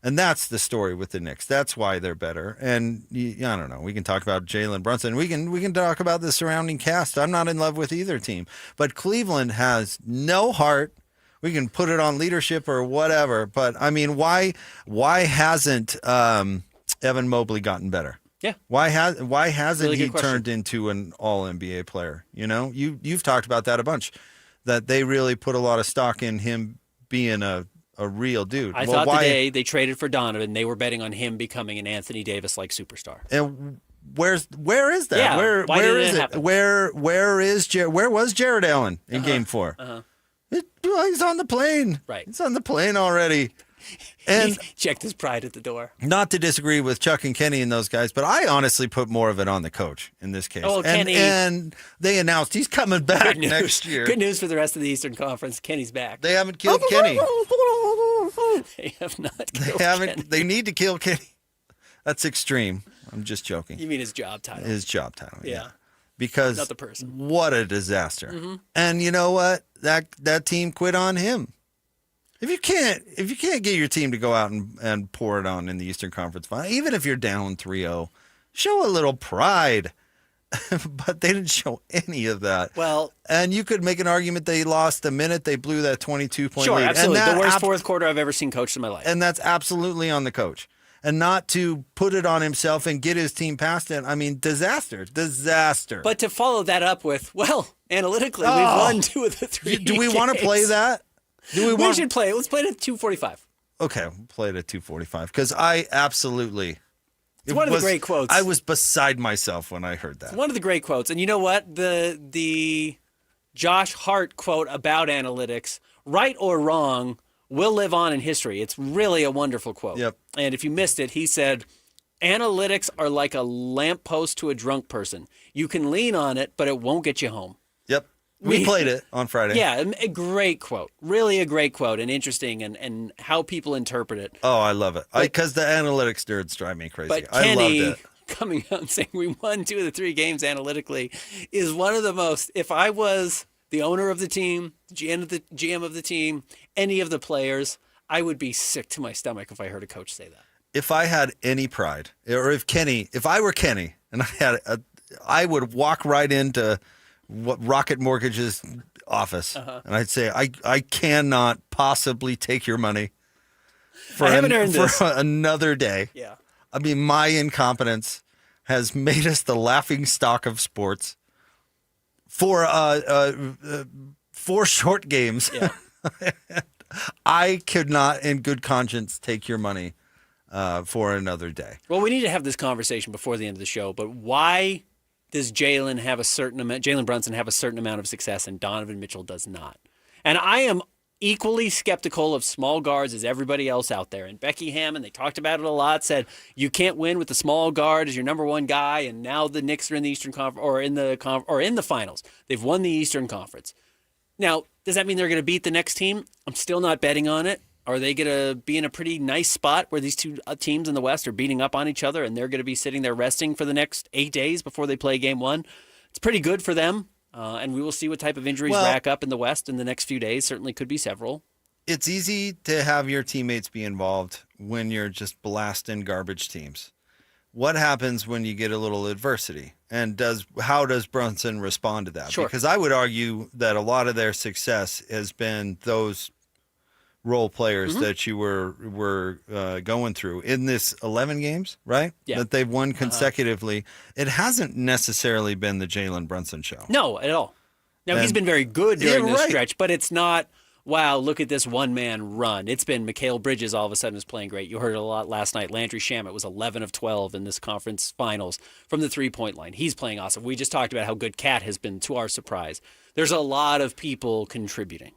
And that's the story with the Knicks. That's why they're better. And I don't know. We can talk about Jalen Brunson. We can talk about the surrounding cast. I'm not in love with either team. But Cleveland has no heart. We can put it on leadership or whatever, but I mean, why hasn't Evan Mobley gotten better? Yeah. Why hasn't Really he good question. turned into an All-NBA player? You know, you've talked about that a bunch, that they really put a lot of stock in him being a real dude. I thought the day they traded for Donovan, they were betting on him becoming an Anthony Davis-like superstar. And where is that? Yeah, where why did is it it? happen? Where was Jared Allen in Game 4? He's on the plane. Right. He's on the plane already. And he checked his pride at the door. Not to disagree with Chuck and Kenny and those guys, but I honestly put more of it on the coach in this case. Oh, Kenny. And they announced he's coming back Good news. next year. Good news for the rest of the Eastern Conference. Kenny's back. They haven't killed Kenny. They have not killed Kenny. They need to kill Kenny. That's extreme. I'm just joking. You mean his job title? His job title. Yeah. Because not the person. What a disaster. And you know what? That team quit on him. If you can't get your team to go out and pour it on in the Eastern Conference Final, even if you're down 3-0, show a little pride. But they didn't show any of that. Well, and you could make an argument they lost the minute they blew that 22-point sure, lead. absolutely. And the worst fourth quarter I've ever seen coached in my life. And that's absolutely on the coach. And not to put it on himself and get his team past it. I mean, disaster. But to follow that up with, well, analytically, we've won 2 of the 3 Do we want to play that? We should play it. Let's play it at 2:45. Okay, we'll play it at 2:45 because I absolutely. It's one of the great quotes. I was beside myself when I heard that. It's one of the great quotes. And you know what? The Josh Hart quote about analytics, right or wrong, will live on in history. It's really a wonderful quote. Yep. And if you missed it, he said, analytics are like a lamppost to a drunk person. You can lean on it, but it won't get you home. Yep. We played it on Friday. Yeah, a great quote. Really a great quote and interesting and how people interpret it. Oh, I love it. Because the analytics nerds drive me crazy. But I Kenny loved it. coming out and saying we won 2 of the 3 games analytically is one of the most, if I was the owner of the team, GM of the team, any of the players, I would be sick to my stomach if I heard a coach say that. If I had any pride, or if I were Kenny and I would walk right into Rocket Mortgage's office and I'd say, I cannot possibly take your money for another day. Yeah. I mean, my incompetence has made us the laughing stock of sports for 4 short games. Yeah. I could not, in good conscience, take your money for another day. Well, we need to have this conversation before the end of the show, but why does Jalen Brunson have a certain amount of success and Donovan Mitchell does not? And I am equally skeptical of small guards as everybody else out there. And Becky Hammond, they talked about it a lot, said you can't win with the small guard as your number one guy. And now the Knicks are in the Eastern Conference or in the finals. They've won the Eastern Conference. Now, does that mean they're going to beat the next team? I'm still not betting on it. Are they going to be in a pretty nice spot where these two teams in the West are beating up on each other and they're going to be sitting there resting for the next 8 days before they play game one? It's pretty good for them. And we will see what type of injuries rack up in the West in the next few days. Certainly could be several. It's easy to have your teammates be involved when you're just blasting garbage teams. What happens when you get a little adversity? And how does Brunson respond to that? Sure. Because I would argue that a lot of their success has been those role players that you were going through in this 11 games, right? Yeah. That they've won consecutively. It hasn't necessarily been the Jalen Brunson show. No, at all. Now, he's been very good during this stretch, but it's not, wow, look at this one-man run. It's been Mikal Bridges all of a sudden is playing great. You heard it a lot last night. Landry Shamet was 11 of 12 in this conference finals from the three-point line. He's playing awesome. We just talked about how good Cat has been, to our surprise. There's a lot of people contributing.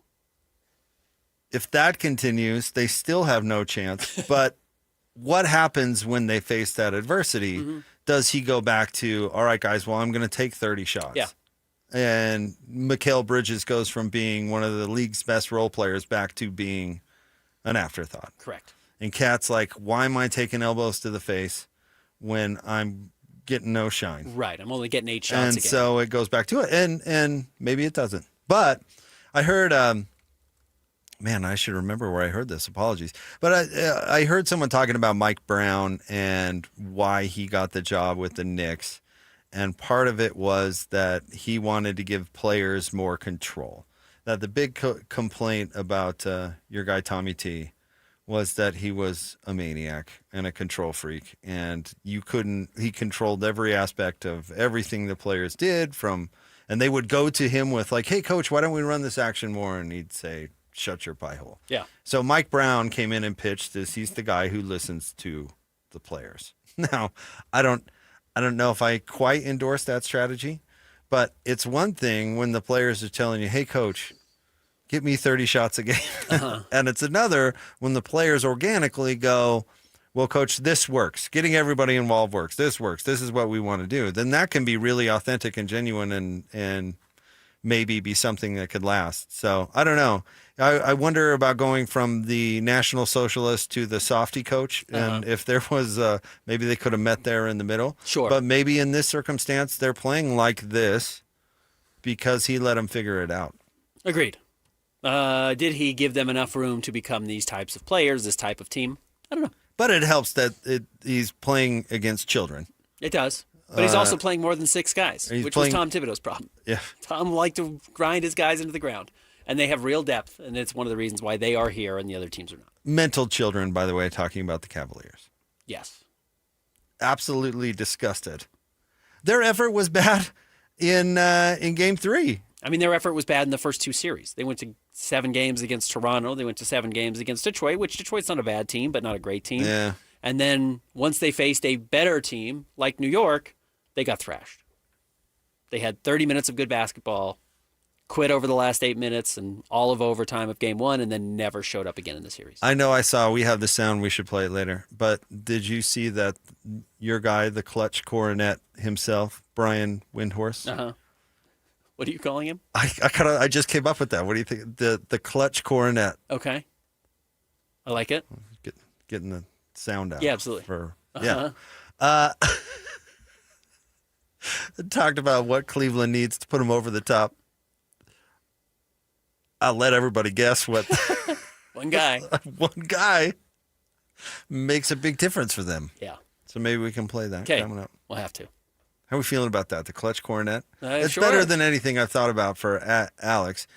If that continues, they still have no chance. But what happens when they face that adversity? Does he go back to, all right, guys, well, I'm going to take 30 shots? Yeah. And Mikal Bridges goes from being one of the league's best role players back to being an afterthought. Correct. And Cat's like, why am I taking elbows to the face when I'm getting no shine? Right. I'm only getting 8 shots and again. So it goes back to it. And maybe it doesn't. But I heard... Man, I should remember where I heard this. Apologies. But I heard someone talking about Mike Brown and why he got the job with the Knicks. And part of it was that he wanted to give players more control. That the big complaint about your guy Tommy T was that he was a maniac and a control freak. And he controlled every aspect of everything the players did and they would go to him with like, hey, coach, why don't we run this action more? And he'd say, shut your pie hole. Yeah. So Mike Brown came in and pitched this. He's the guy who listens to the players. Now, I don't know if I quite endorse that strategy, but it's one thing when the players are telling you, hey, coach, get me 30 shots a game. And it's another when the players organically go, well, coach, this works. Getting everybody involved works. This works. This is what we want to do. Then that can be really authentic and genuine and maybe be something that could last. So I don't know. I wonder about going from the National Socialist to the softy coach, and if there was maybe they could have met there in the middle. Sure. But maybe in this circumstance, they're playing like this because he let them figure it out. Agreed. Did he give them enough room to become these types of players, this type of team? I don't know. But it helps that he's playing against children. It does. But he's also playing more than 6 guys, which was Tom Thibodeau's problem. Yeah. Tom liked to grind his guys into the ground. And they have real depth, and it's one of the reasons why they are here and the other teams are not. Mental children, by the way, talking about the Cavaliers. Yes. Absolutely disgusted. Their effort was bad in Game 3. I mean, their effort was bad in the first 2 series. They went to 7 games against Toronto. They went to 7 games against Detroit, which Detroit's not a bad team, but not a great team. Yeah. And then once they faced a better team like New York, they got thrashed. They had 30 minutes of good basketball, quit over the last 8 minutes and all of overtime of game 1, and then never showed up again in the series. I know we have the sound, we should play it later. But did you see that your guy, the clutch coronet himself, Brian Windhorse? What are you calling him? I just came up with that. What do you think? The clutch coronet. Okay. I like it. Getting the sound out. Yeah, absolutely. Talked about what Cleveland needs to put him over the top. I'll let everybody guess what one guy makes a big difference for them. Yeah. So maybe we can play that coming up. We'll have to. How are we feeling about that? The clutch cornet? It's sure. better than anything I've thought about for Alex.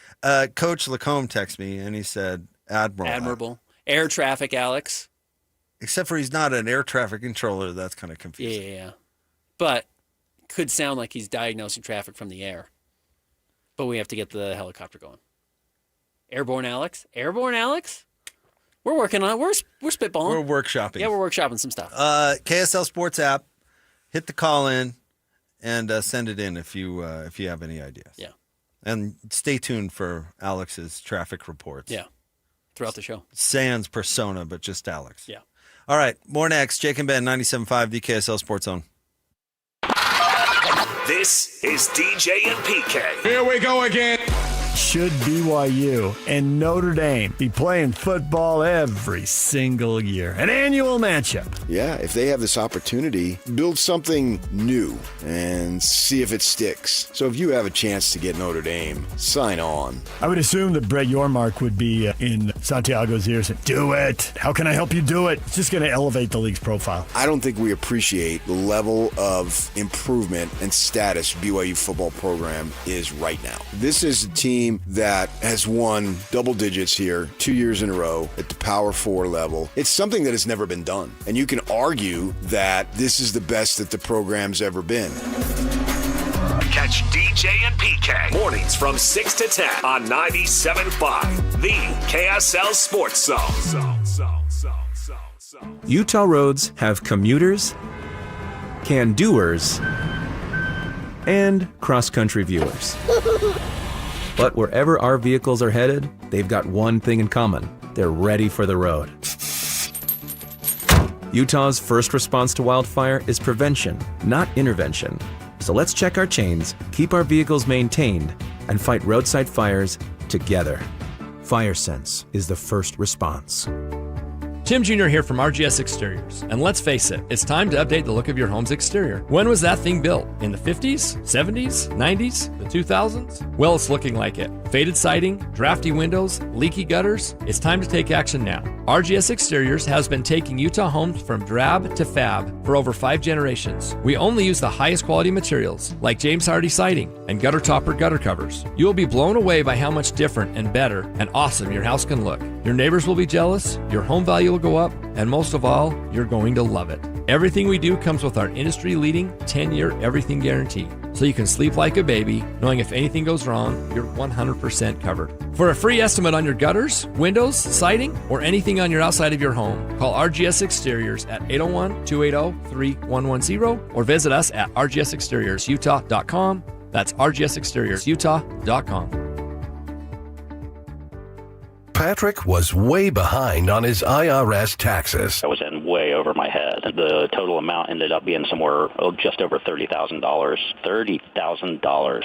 Coach Lacombe texted me and he said, Admirable. Air traffic, Alex. Except for he's not an air traffic controller. That's kind of confusing. Yeah. But could sound like he's diagnosing traffic from the air. But we have to get the helicopter going. Airborne Alex? We're working on it. We're spitballing. We're workshopping. Yeah, we're workshopping some stuff. KSL Sports app. Hit the call in and send it in if you have any ideas. Yeah. And stay tuned for Alex's traffic reports. Yeah. Throughout the show. Sans persona, but just Alex. Yeah. All right. More next. Jake and Ben, 97.5, the KSL Sports Zone. This is DJ and PK. Here we go again. Should BYU and Notre Dame be playing football every single year? An annual matchup. Yeah, if they have this opportunity, build something new and see if it sticks. So if you have a chance to get Notre Dame, sign on. I would assume that Brett Yormark would be in Santiago's ears and do it. How can I help you do it? It's just going to elevate the league's profile. I don't think we appreciate the level of improvement and status BYU football program is right now. This is a team that has won double digits here 2 years in a row at the Power 4 level. It's something that has never been done. And you can argue that this is the best that the program's ever been. Catch DJ and PK mornings from 6 to 10 on 97.5, the KSL Sports Zone. Utah roads have commuters, can-doers, and cross-country viewers. But wherever our vehicles are headed, they've got one thing in common. They're ready for the road. Utah's first response to wildfire is prevention, not intervention. So let's check our chains, keep our vehicles maintained, and fight roadside fires together. FireSense is the first response. Tim Jr. here from RGS Exteriors. And let's face it, it's time to update the look of your home's exterior. When was that thing built? In the 50s, 70s, 90s, the 2000s? Well, it's looking like it. Faded siding, drafty windows, leaky gutters. It's time to take action now. RGS Exteriors has been taking Utah homes from drab to fab for over 5 generations. We only use the highest quality materials, like James Hardy siding and gutter topper gutter covers. You will be blown away by how much different and better and awesome your house can look. Your neighbors will be jealous, your home value will go up, and most of all, you're going to love it. Everything we do comes with our industry-leading 10-year everything guarantee, so you can sleep like a baby, knowing if anything goes wrong, you're 100% covered. For a free estimate on your gutters, windows, siding, or anything on your outside of your home, call RGS Exteriors at 801-280-3110 or visit us at rgsexteriorsutah.com. That's rgsexteriorsutah.com. Patrick was way behind on his IRS taxes. I was in way over my head. The total amount ended up being somewhere just over $30,000. $30,000.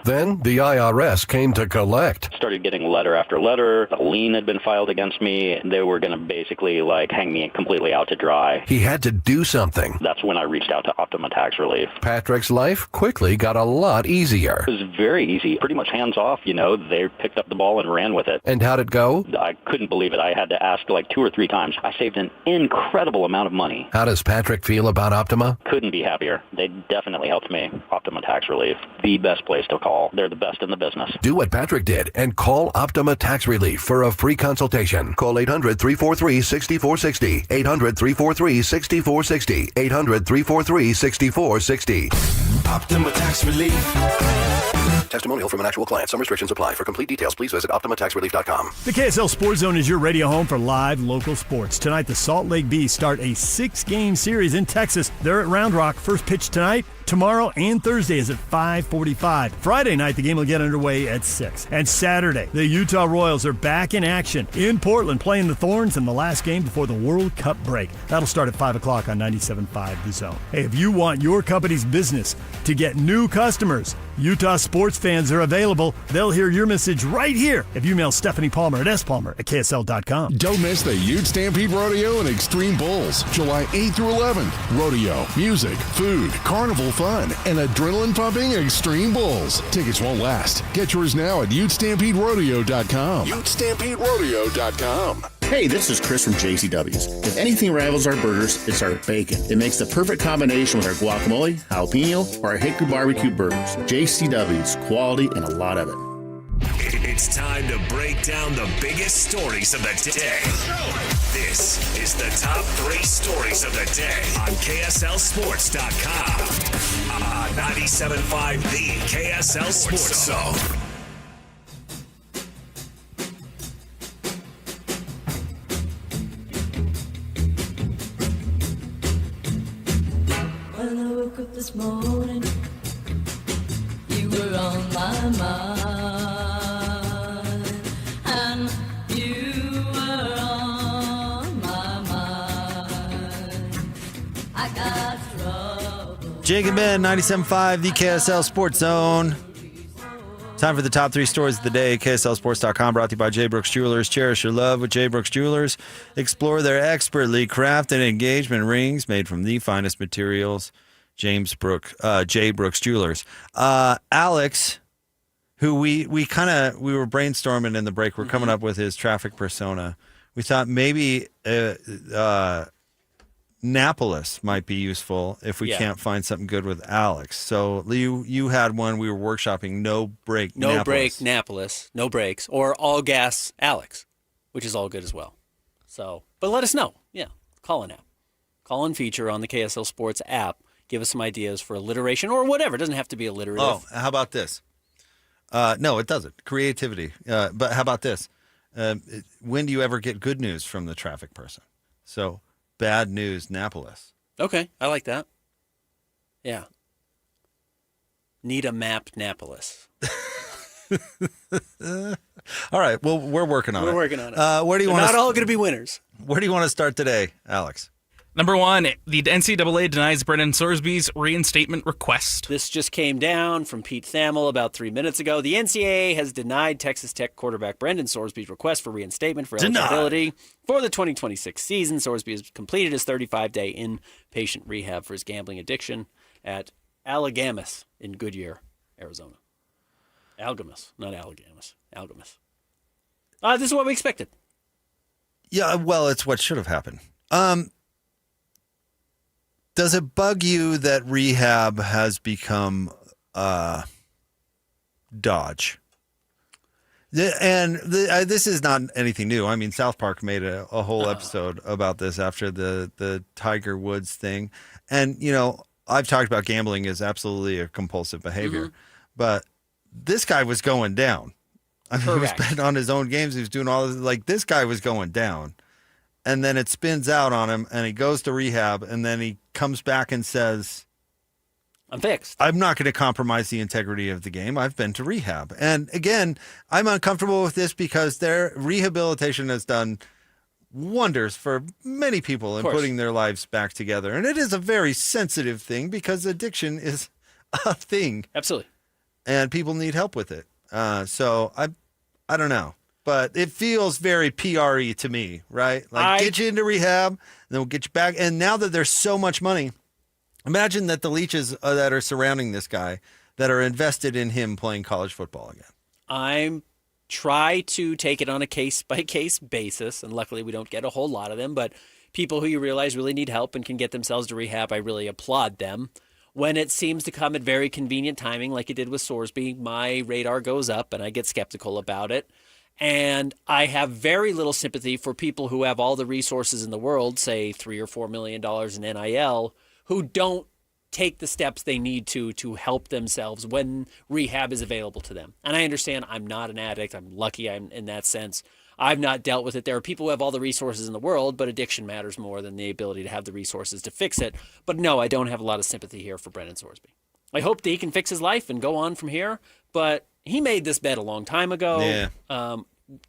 Then the IRS came to collect. Started getting letter after letter. A lien had been filed against me. They were going to basically hang me completely out to dry. He had to do something. That's when I reached out to Optima Tax Relief. Patrick's life quickly got a lot easier. It was very easy. Pretty much hands off, They picked up the ball and ran with it. And how'd it go? I couldn't believe it. I had to ask 2 or 3 times. I saved an incredible amount of money. How does Patrick feel about Optima? Couldn't be happier. They definitely helped me. Optima Tax Relief, the best place to call. They're the best in the business. Do what Patrick did and call Optima Tax Relief for a free consultation. Call 800-343-6460. 800-343-6460. 800-343-6460. Optima Tax Relief. Testimonial from an actual client. Some restrictions apply. For complete details, please visit OptimaTaxRelief.com. The KSL Sports Zone is your radio home for live local sports. Tonight, the Salt Lake Bees start a 6-game series in Texas. They're at Round Rock. First pitch tonight. Tomorrow and Thursday is at 5:45. Friday night, the game will get underway at 6. And Saturday, the Utah Royals are back in action in Portland, playing the Thorns in the last game before the World Cup break. That'll start at 5 o'clock on 97.5 The Zone. Hey, if you want your company's business to get new customers, Utah sports fans are available. They'll hear your message right here if you mail Stephanie Palmer at spalmer@ksl.com. Don't miss the Ute Stampede Rodeo and Extreme Bulls, July 8th through 11th. Rodeo, music, food, carnival fun, and adrenaline-pumping Extreme Bulls. Tickets won't last. Get yours now at UtestampedeRodeo.com. UtestampedeRodeo.com. Hey, this is Chris from JCW's. If anything rivals our burgers, it's our bacon. It makes the perfect combination with our guacamole, jalapeno, or our hickory barbecue burgers. JCW's, quality and a lot of it. It's time to break down the biggest stories of the day. This is the top 3 stories of the day on KSLSports.com. 97.5, the KSL Sports Zone. on my mind, and you were on my mind. I got trouble. Jake and Ben, 97.5, the KSL Sports Zone. Time for the top 3 stories of the day. KSLSports.com, brought to you by J. Brooks Jewelers. Cherish your love with J. Brooks Jewelers. Explore their expertly crafted engagement rings made from the finest materials. J. Brooks Jewelers. Alex, who we were brainstorming in the break. We're coming up with his traffic persona. We thought maybe Napolis might be useful if we can't find something good with Alex. So you had one we were workshopping, no brake Napolis, no brakes, or all gas Alex, which is all good as well. So, but let us know. Yeah, call in app. Call in feature on the KSL Sports app. Give us some ideas for alliteration or whatever. It doesn't have to be alliterative. Oh, how about this? No, it doesn't. Creativity. But how about this? When do you ever get good news from the traffic person? So, bad news, Napolis. Okay, I like that. Yeah. Need a map, Napolis. All right, well, we're working on it. We're working on it. Where do you want? Not all going to be winners. Where do you want to start today, Alex? Number 1, the NCAA denies Brendan Sorsby's reinstatement request. This just came down from Pete Thamel about 3 minutes ago. The NCAA has denied Texas Tech quarterback Brendan Sorsby's request for reinstatement for eligibility for the 2026 season. Sorsby has completed his 35-day inpatient rehab for his gambling addiction at Alagamis in Goodyear, Arizona. Algamis, not Alagamis. Algamis. This is what we expected. Yeah, well, it's what should have happened. Does it bug you that rehab has become Dodge? This is not anything new. I mean, South Park made a whole episode about this after the Tiger Woods thing. And, you know, I've talked about gambling is absolutely a compulsive behavior. But this guy was going down. I mean, he was betting on his own games. He was doing all this. Like, this guy was going down. And then it spins out on him, and he goes to rehab, and then he comes back and says, I'm fixed. I'm not going to compromise the integrity of the game. I've been to rehab. And again, I'm uncomfortable with this because their rehabilitation has done wonders for many people in putting their lives back together. And it is a very sensitive thing because addiction is a thing. Absolutely. And people need help with it. So I don't know. But it feels very PRE to me, right? Like, get you into rehab, and then we'll get you back. And now that there's so much money, imagine that the leeches that are surrounding this guy that are invested in him playing college football again. I'm try to take it on a case-by-case basis, and luckily we don't get a whole lot of them, but people who you realize really need help and can get themselves to rehab, I really applaud them. When it seems to come at very convenient timing, like it did with Sorsby, my radar goes up and I get skeptical about it. And I have very little sympathy for people who have all the resources in the world, say $3 or $4 million in NIL, who don't take the steps they need to help themselves when rehab is available to them. And I understand I'm not an addict. I'm lucky I'm in that sense. I've not dealt with it. There are people who have all the resources in the world, but addiction matters more than the ability to have the resources to fix it. But no, I don't have a lot of sympathy here for Brendan Sorsby. I hope that he can fix his life and go on from here, but he made this bet a long time ago. Yeah.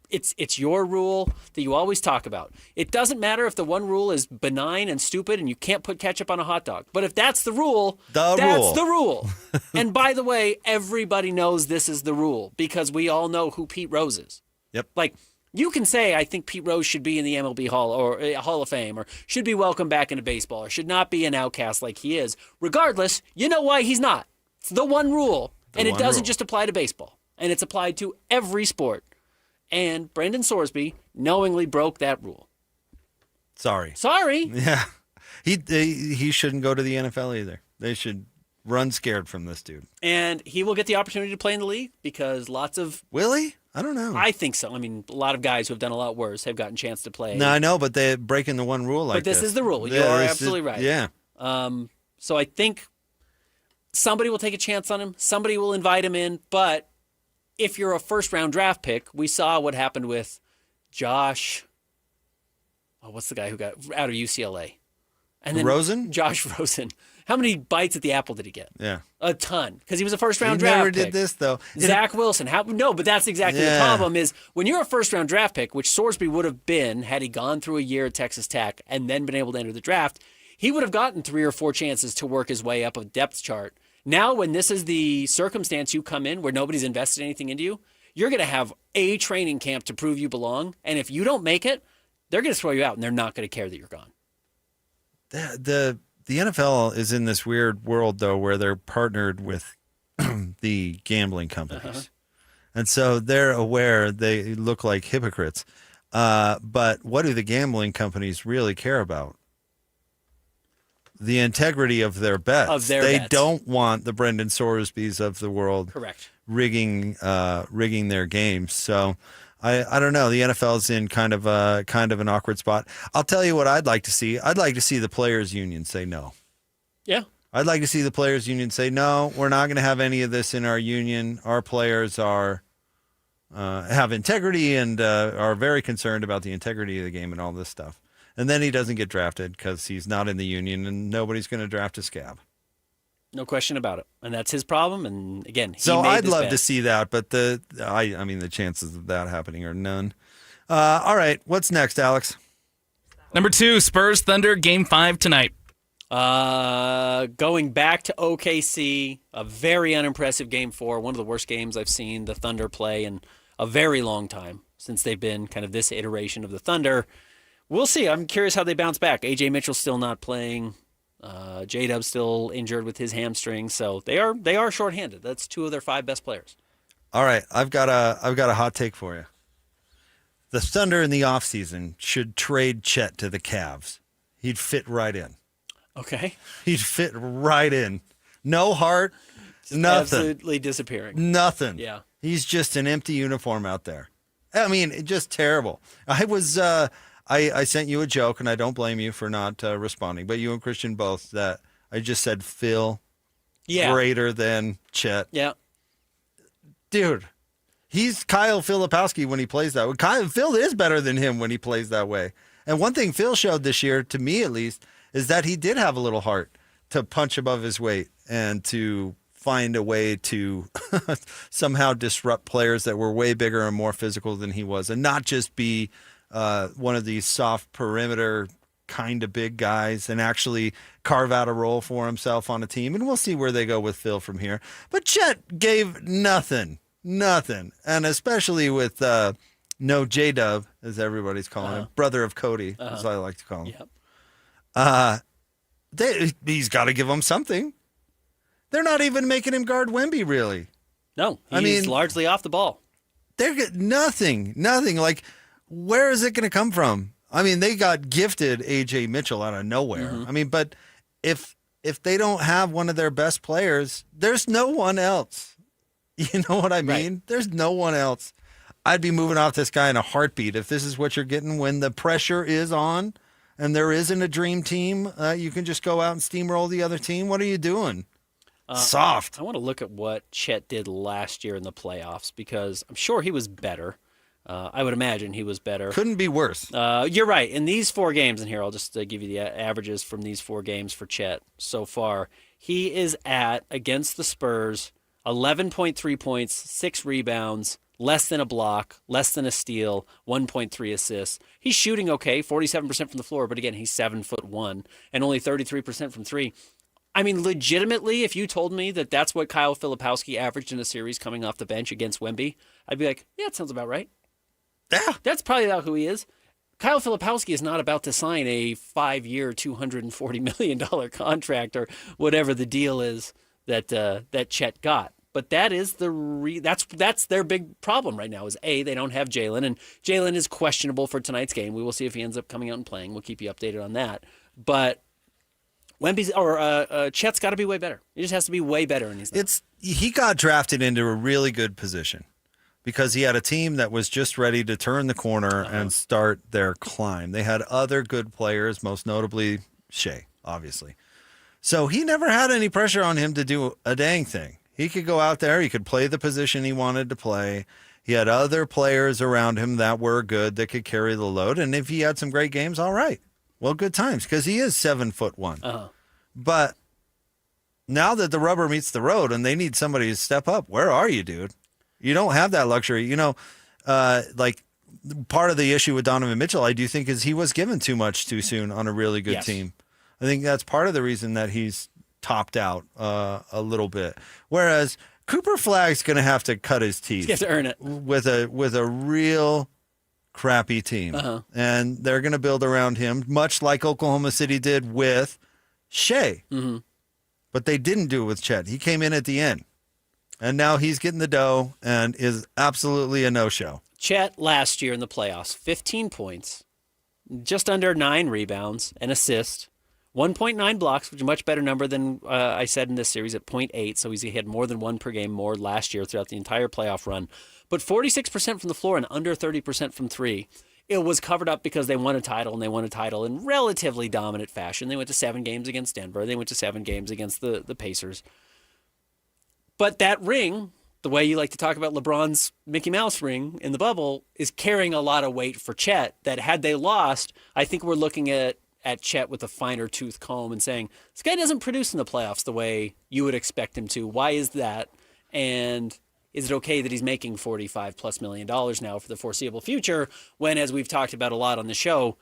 It's your rule that you always talk about. It doesn't matter if the one rule is benign and stupid and you can't put ketchup on a hot dog. But if that's the rule, that's the rule. And by the way, everybody knows this is the rule because we all know who Pete Rose is. Yep. Like, you can say, I think Pete Rose should be in the MLB Hall or Hall of Fame or should be welcomed back into baseball or should not be an outcast like he is. Regardless, you know why he's not. It's the one rule. And it doesn't just apply to baseball. And it's applied to every sport. And Brendan Sorsby knowingly broke that rule. Sorry. Yeah. He shouldn't go to the NFL either. They should run scared from this dude. And he will get the opportunity to play in the league because lots of... Will he? I don't know. I think so. I mean, a lot of guys who have done a lot worse have gotten a chance to play. No, I know, but they're breaking the one rule like this. But this is the rule. You are absolutely right. Yeah. So I think somebody will take a chance on him. Somebody will invite him in. But if you're a first-round draft pick, we saw what happened with Josh... Oh, what's the guy who got out of UCLA? And then Rosen? Josh Rosen. How many bites at the apple did he get? Yeah. A ton, because he was a first-round He draft never pick. did this, though. Zach Wilson. No, but that's exactly the Yeah. problem is when you're a first-round draft pick, which Sorsby would have been had he gone through a year at Texas Tech and then been able to enter the draft, he would have gotten 3 or 4 chances to work his way up a depth chart. Now, when this is the circumstance you come in where nobody's invested anything into you, you're going to have a training camp to prove you belong. And if you don't make it, they're going to throw you out, and they're not going to care that you're gone. The NFL is in this weird world, though, where they're partnered with the gambling companies. And so they're aware they look like hypocrites. But what do the gambling companies really care about? The integrity of their bets. They don't want the Brendan Sorsbys of the world rigging their games. So I don't know. The NFL's in kind of an awkward spot. I'll tell you what I'd like to see. I'd like to see the players' union say no. Yeah. I'd like to see the players' union say, no, we're not going to have any of this in our union. Our players have integrity and are very concerned about the integrity of the game and all this stuff. And then he doesn't get drafted because he's not in the union, and nobody's going to draft a scab. No question about it. And that's his problem. And again, I'd love to see that, but the chances of that happening are none. All right, what's next, Alex? Number 2, Spurs Thunder, Game 5 tonight. Going back to OKC, a very unimpressive Game 4, one of the worst games I've seen the Thunder play in a very long time since they've been kind of this iteration of the Thunder. We'll see. I'm curious how they bounce back. A.J. Mitchell's still not playing. J-Dub's still injured with his hamstring, so they are shorthanded. That's 2 of their 5 best players. All right, I've got a hot take for you. The Thunder in the offseason should trade Chet to the Cavs. He'd fit right in. Okay. He'd fit right in. No heart, Just nothing. Absolutely disappearing. Nothing. Yeah. He's just an empty uniform out there. I mean, just terrible. I was I sent you a joke, and I don't blame you for not responding, but you and Christian both, that I just said Phil greater than Chet. Yeah. Dude, he's Kyle Filipowski when he plays that way. Phil is better than him when he plays that way. And one thing Phil showed this year, to me at least, is that he did have a little heart to punch above his weight and to find a way to somehow disrupt players that were way bigger and more physical than he was, and not just be one of these soft perimeter kind of big guys, and actually carve out a role for himself on a team. And we'll see where they go with Phil from here. But Chet gave nothing. And especially with no J-Dub, as everybody's calling him, brother of Cody, as I like to call him. He's got to give them something. They're not even making him guard Wemby, really. No, he's largely off the ball. They're nothing. Like, where is it going to come from? I mean, they got gifted A.J. Mitchell out of nowhere. I mean, but if they don't have one of their best players, there's no one else. You know what I mean? Right. There's no one else. I'd be moving off this guy in a heartbeat if this is what you're getting when the pressure is on and there isn't a dream team. You can just go out and steamroll the other team. What are you doing? Soft. I want to look at what Chet did last year in the playoffs, because I'm sure he was better. I would imagine he was better. Couldn't be worse. You're right. In these 4 games, and here I'll just give you the averages from these 4 games for Chet so far. He is at, against the Spurs, 11.3 points, 6 rebounds, less than a block, less than a steal, 1.3 assists. He's shooting okay, 47% from the floor, but again, he's 7'1" and only 33% from 3. I mean, legitimately, if you told me that that's what Kyle Filipowski averaged in a series coming off the bench against Wemby, I'd be like, yeah, that sounds about right. Yeah. That's probably about who he is. Kyle Filipowski is not about to sign a 5-year, $240 million contract or whatever the deal is that Chet got. But that is that's their big problem right now is, A, they don't have Jalen, and Jalen is questionable for tonight's game. We will see if he ends up coming out and playing. We'll keep you updated on that. But Chet's got to be way better. He just has to be way better, and he's not. He got drafted into a really good position because he had a team that was just ready to turn the corner and start their climb. They had other good players, most notably Shea, obviously. So he never had any pressure on him to do a dang thing. He could go out there. He could play the position he wanted to play. He had other players around him that were good, that could carry the load. And if he had some great games, all right. Well, good times, because he is 7'1". But now that the rubber meets the road and they need somebody to step up, where are you, dude? You don't have that luxury. You know, like part of the issue with Donovan Mitchell, I do think, is he was given too much too soon on a really good team. I think that's part of the reason that he's topped out a little bit. Whereas Cooper Flagg's going to have to cut his teeth. He has to earn it with a real crappy team, and they're going to build around him, much like Oklahoma City did with Shea. Mm-hmm. But they didn't do it with Chet. He came in at the end, and now he's getting the dough and is absolutely a no-show. Chet last year in the playoffs, 15 points, just under 9 rebounds, an assist, 1.9 blocks, which is a much better number than I said in this series at 0.8. So he had more than 1 per game more last year throughout the entire playoff run. But 46% from the floor and under 30% from 3. It was covered up because they won a title, and they won a title in relatively dominant fashion. They went to 7 games against Denver. They went to 7 games against the Pacers. But that ring, the way you like to talk about LeBron's Mickey Mouse ring in the bubble, is carrying a lot of weight for Chet, that had they lost, I think we're looking at Chet with a finer tooth comb and saying, this guy doesn't produce in the playoffs the way you would expect him to. Why is that? And is it okay that he's making $45+ million now for the foreseeable future when, as we've talked about a lot on the show,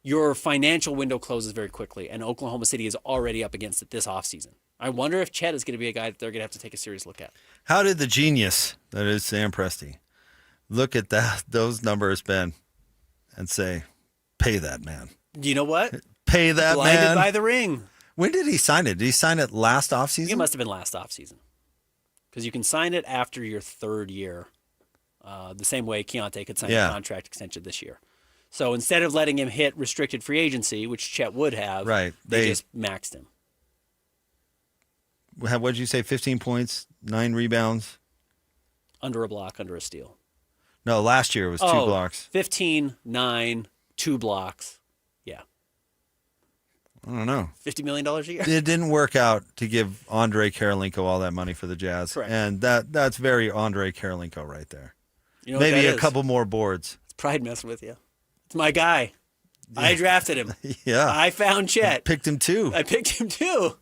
your financial window closes very quickly, and Oklahoma City is already up against it this offseason? I wonder if Chet is going to be a guy that they're going to have to take a serious look at. How did the genius that is Sam Presti look at those numbers, Ben, and say, pay that man? You know what? Pay that Blinded man. by the ring. When did he sign it? Did he sign it last offseason? It must have been last offseason. Because you can sign it after your 3rd year, the same way Keontae could sign a contract extension this year. So instead of letting him hit restricted free agency, which Chet would have, they just maxed him. What did you say, 15 points, 9 rebounds? Under a block, under a steal. No, last year it was 2 blocks. 15, 9, 2 blocks. Yeah. I don't know. $50 million a year? It didn't work out to give Andre Karolinko all that money for the Jazz. Correct. And that's very Andre Karolinko right there. You know maybe a couple more boards. It's pride messing with you. It's my guy. Yeah. I drafted him. Yeah. I found Chet. I picked him too.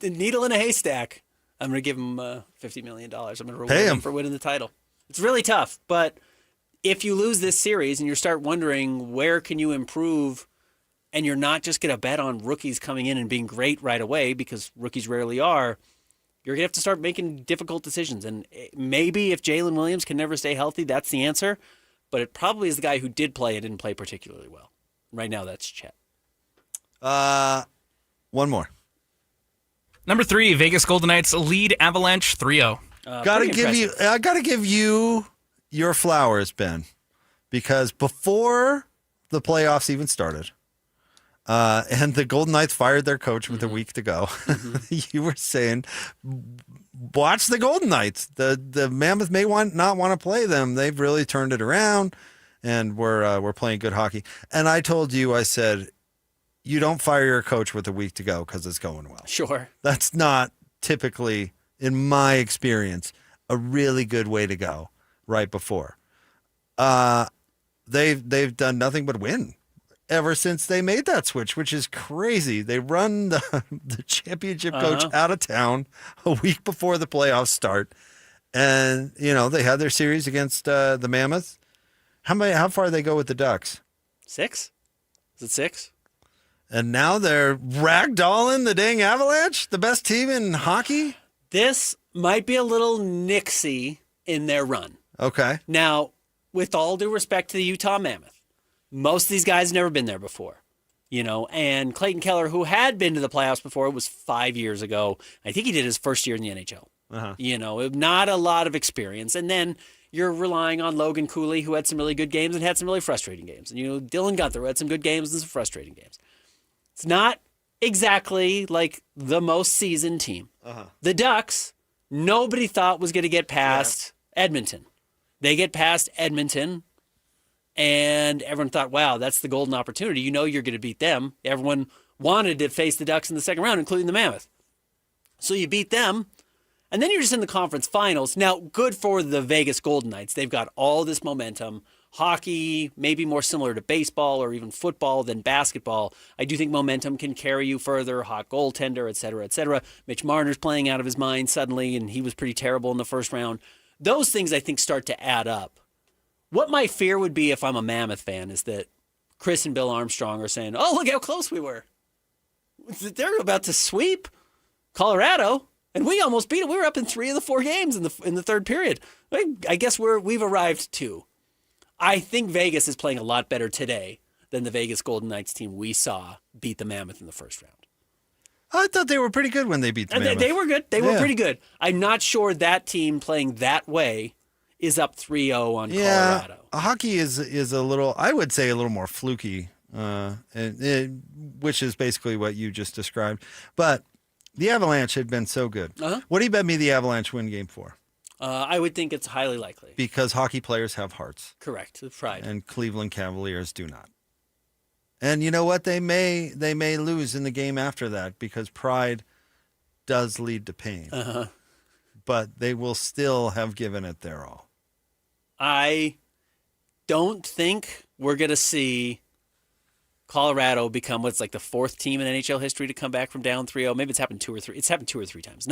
Needle in a haystack. I'm going to give him $50 million. I'm going to reward Pay him for winning the title. It's really tough, but if you lose this series and you start wondering where can you improve, and you're not just going to bet on rookies coming in and being great right away, because rookies rarely are, you're going to have to start making difficult decisions. And maybe if Jalen Williams can never stay healthy, that's the answer. But it probably is the guy who did play and didn't play particularly well. Right now, that's Chet. One more. Number 3, Vegas Golden Knights lead Avalanche 3-0. I gotta give you your flowers, Ben, because before the playoffs even started, and the Golden Knights fired their coach with a week to go, you were saying, watch the Golden Knights. The Mammoth may not want to play them. They've really turned it around, and we're playing good hockey. And I told you, I said, you don't fire your coach with a week to go because it's going well. Sure. That's not typically, in my experience, a really good way to go right before. They've done nothing but win ever since they made that switch, which is crazy. They run the championship coach out of town a week before the playoffs start. And, they had their series against the Mammoth. How far do they go with the Ducks? 6? Is it 6? And now they're ragdolling the dang Avalanche, the best team in hockey? This might be a little nixy in their run. Okay. Now, with all due respect to the Utah Mammoth, most of these guys have never been there before. And Clayton Keller, who had been to the playoffs before, it was 5 years ago. I think he did his first year in the NHL. Not a lot of experience. And then you're relying on Logan Cooley, who had some really good games and had some really frustrating games. And, Dylan Gunther, who had some good games and some frustrating games. It's not exactly like the most seasoned team. The Ducks, nobody thought was going to get past Edmonton. They get past Edmonton, and everyone thought, wow, that's the golden opportunity. You're going to beat them. Everyone wanted to face the Ducks in the second round, including the Mammoth. So you beat them, and then you're just in the conference finals. Now, good for the Vegas Golden Knights. They've got all this momentum. hockey, maybe more similar to baseball or even football than basketball. I do think momentum can carry you further. Hot goaltender, et cetera, et cetera. Mitch Marner's playing out of his mind suddenly, and he was pretty terrible in the first round. Those things, I think, start to add up. What my fear would be if I'm a Mammoth fan is that Chris and Bill Armstrong are saying, oh, look how close we were. They're about to sweep Colorado, and we almost beat it. We were up in 3 of the 4 games in the third period. I guess we've arrived too. I think Vegas is playing a lot better today than the Vegas Golden Knights team we saw beat the Mammoth in the first round. I thought they were pretty good when they beat the Mammoth. They were good. They were pretty good. I'm not sure that team playing that way is up 3-0 on Colorado. Hockey is a little, I would say, a little more fluky, which is basically what you just described. But the Avalanche had been so good. What do you bet me the Avalanche win game 4? I would think it's highly likely. Because hockey players have hearts. Correct. Pride. And Cleveland Cavaliers do not. And you know what? They may lose in the game after that because pride does lead to pain. But they will still have given it their all. I don't think we're going to see Colorado become what's like the 4th team in NHL history to come back from down 3-0. Maybe it's happened 2 or 3. It's happened 2 or 3 times.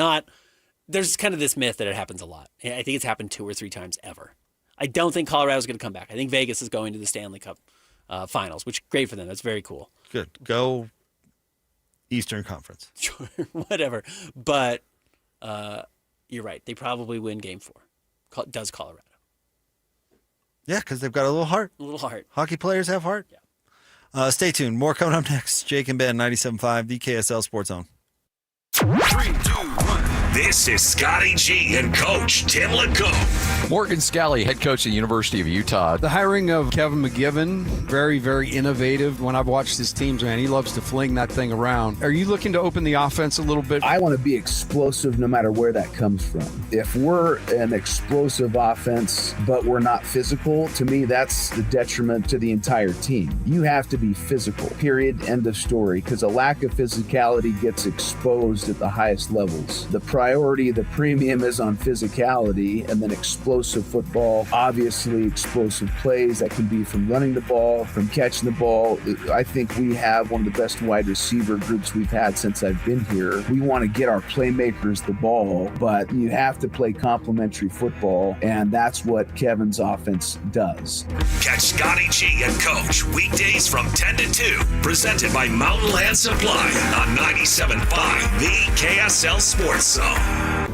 There's kind of this myth that it happens a lot. I think it's happened 2 or 3 times ever. I don't think Colorado's going to come back. I think Vegas is going to the Stanley Cup finals, which great for them. That's very cool. Good. Go Eastern Conference. Sure, whatever. But you're right. They probably win game 4. Does Colorado. Yeah, because they've got a little heart. A little heart. Hockey players have heart. Yeah. Stay tuned. More coming up next. Jake and Ben, 97.5, the KSL Sports Zone. 3, 2, 1. This is Scotty G and Coach Tim LeComb. Morgan Scally, head coach at the University of Utah. The hiring of Kevin McGibbon, very, very innovative. When I've watched his teams, man, he loves to fling that thing around. Are you looking to open the offense a little bit? I want to be explosive no matter where that comes from. If we're an explosive offense, but we're not physical, to me, that's the detriment to the entire team. You have to be physical, period, end of story, because a lack of physicality gets exposed at the highest levels. The priority, the premium is on physicality, and then explosive football, obviously explosive plays that can be from running the ball, from catching the ball. I think we have one of the best wide receiver groups we've had since I've been here. We want to get our playmakers the ball, but you have to play complementary football, and that's what Kevin's offense does. Catch Scotty G and Coach weekdays from 10 to 2, presented by Mountain Land Supply on 97.5, the KSL Sports Zone.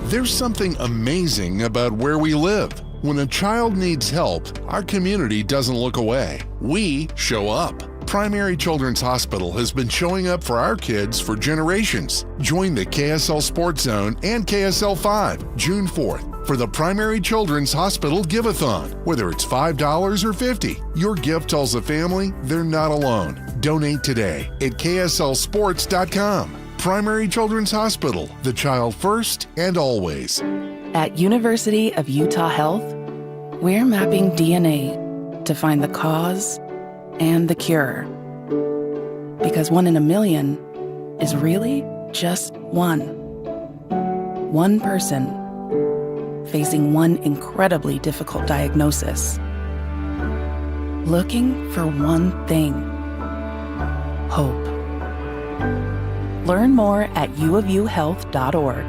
There's something amazing about where we live. When a child needs help, our community doesn't look away. We show up. Primary Children's Hospital has been showing up for our kids for generations. Join the KSL Sports Zone and KSL 5 June 4th for the Primary Children's Hospital Give-a-thon. Whether it's $5 or $50, your gift tells the family they're not alone. Donate today at kslsports.com. Primary Children's Hospital, the child first and always. At University of Utah Health, we're mapping DNA to find the cause and the cure. Because 1 in a million is really just one. One person facing one incredibly difficult diagnosis. Looking for one thing: hope. Learn more at uofuhealth.org.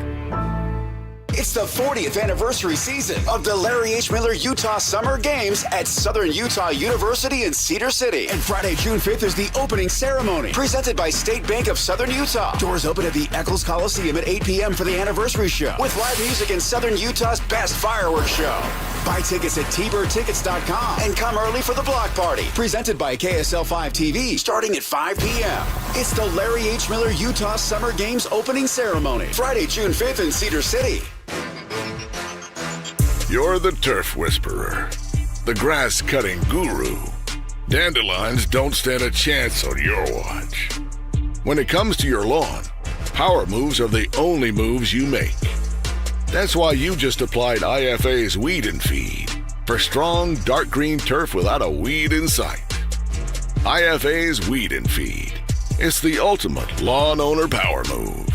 It's the 40th anniversary season of the Larry H. Miller Utah Summer Games at Southern Utah University in Cedar City. And Friday, June 5th is the opening ceremony, presented by State Bank of Southern Utah. Doors open at the Eccles Coliseum at 8 p.m. for the anniversary show, with live music and Southern Utah's best fireworks show. Buy tickets at tbirdtickets.com and come early for the block party, presented by KSL 5 TV, starting at 5 p.m. It's the Larry H. Miller Utah Summer Games opening ceremony, Friday, June 5th in Cedar City. You're the turf whisperer, the grass-cutting guru. Dandelions don't stand a chance on your watch. When it comes to your lawn, power moves are the only moves you make. That's why you just applied IFA's Weed and Feed for strong, dark green turf without a weed in sight. IFA's Weed and Feed. It's the ultimate lawn owner power move.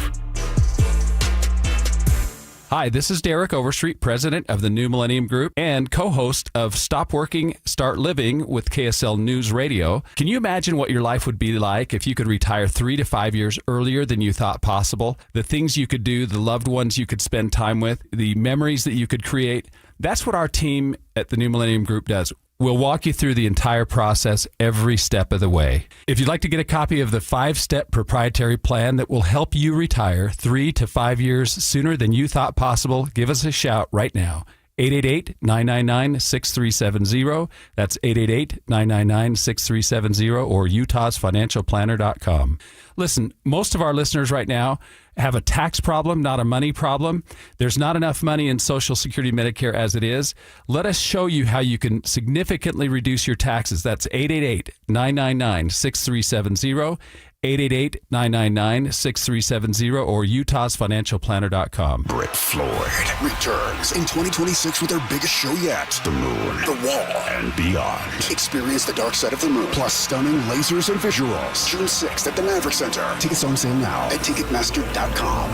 Hi, this is Derek Overstreet, president of the New Millennium Group and co-host of Stop Working, Start Living with KSL News Radio. Can you imagine what your life would be like if you could retire 3 to 5 years earlier than you thought possible? The things you could do, the loved ones you could spend time with, the memories that you could create. That's what our team at the New Millennium Group does. We'll walk you through the entire process every step of the way. If you'd like to get a copy of the 5-step proprietary plan that will help you retire 3 to 5 years sooner than you thought possible, give us a shout right now. 888-999-6370. That's 888-999-6370 or utahsfinancialplanner.com. Listen, most of our listeners right now have a tax problem, not a money problem. There's not enough money in Social Security Medicare as it is. Let us show you how you can significantly reduce your taxes. That's 888-999-6370. 888-999-6370 or utahsfinancialplanner.com. Brett Floyd returns in 2026 with their biggest show yet, The Moon, The Wall, and Beyond. Experience the dark side of the moon, plus stunning lasers and visuals. June 6th at the Maverick Center. Tickets on sale now at Ticketmaster.com.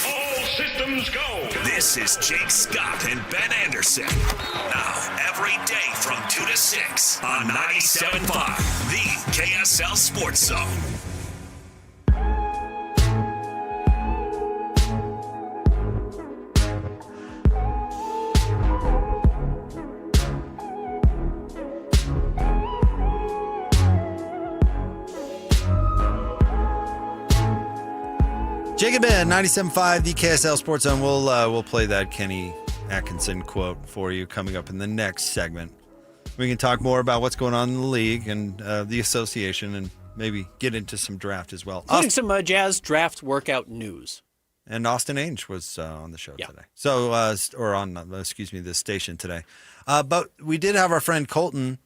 All systems go. This is Jake Scott and Ben Anderson. Now, every day from 2 to 6 on 97.5, the KSL Sports Zone. Jake and Ben, 97.5, the KSL Sports Zone. We'll play that Kenny Atkinson quote for you coming up in the next segment. We can talk more about what's going on in the league and the association and maybe get into some draft as well. Including some Jazz draft workout news. And Austin Ainge was on the show today. So, or on, the station today. But we did have our friend Colton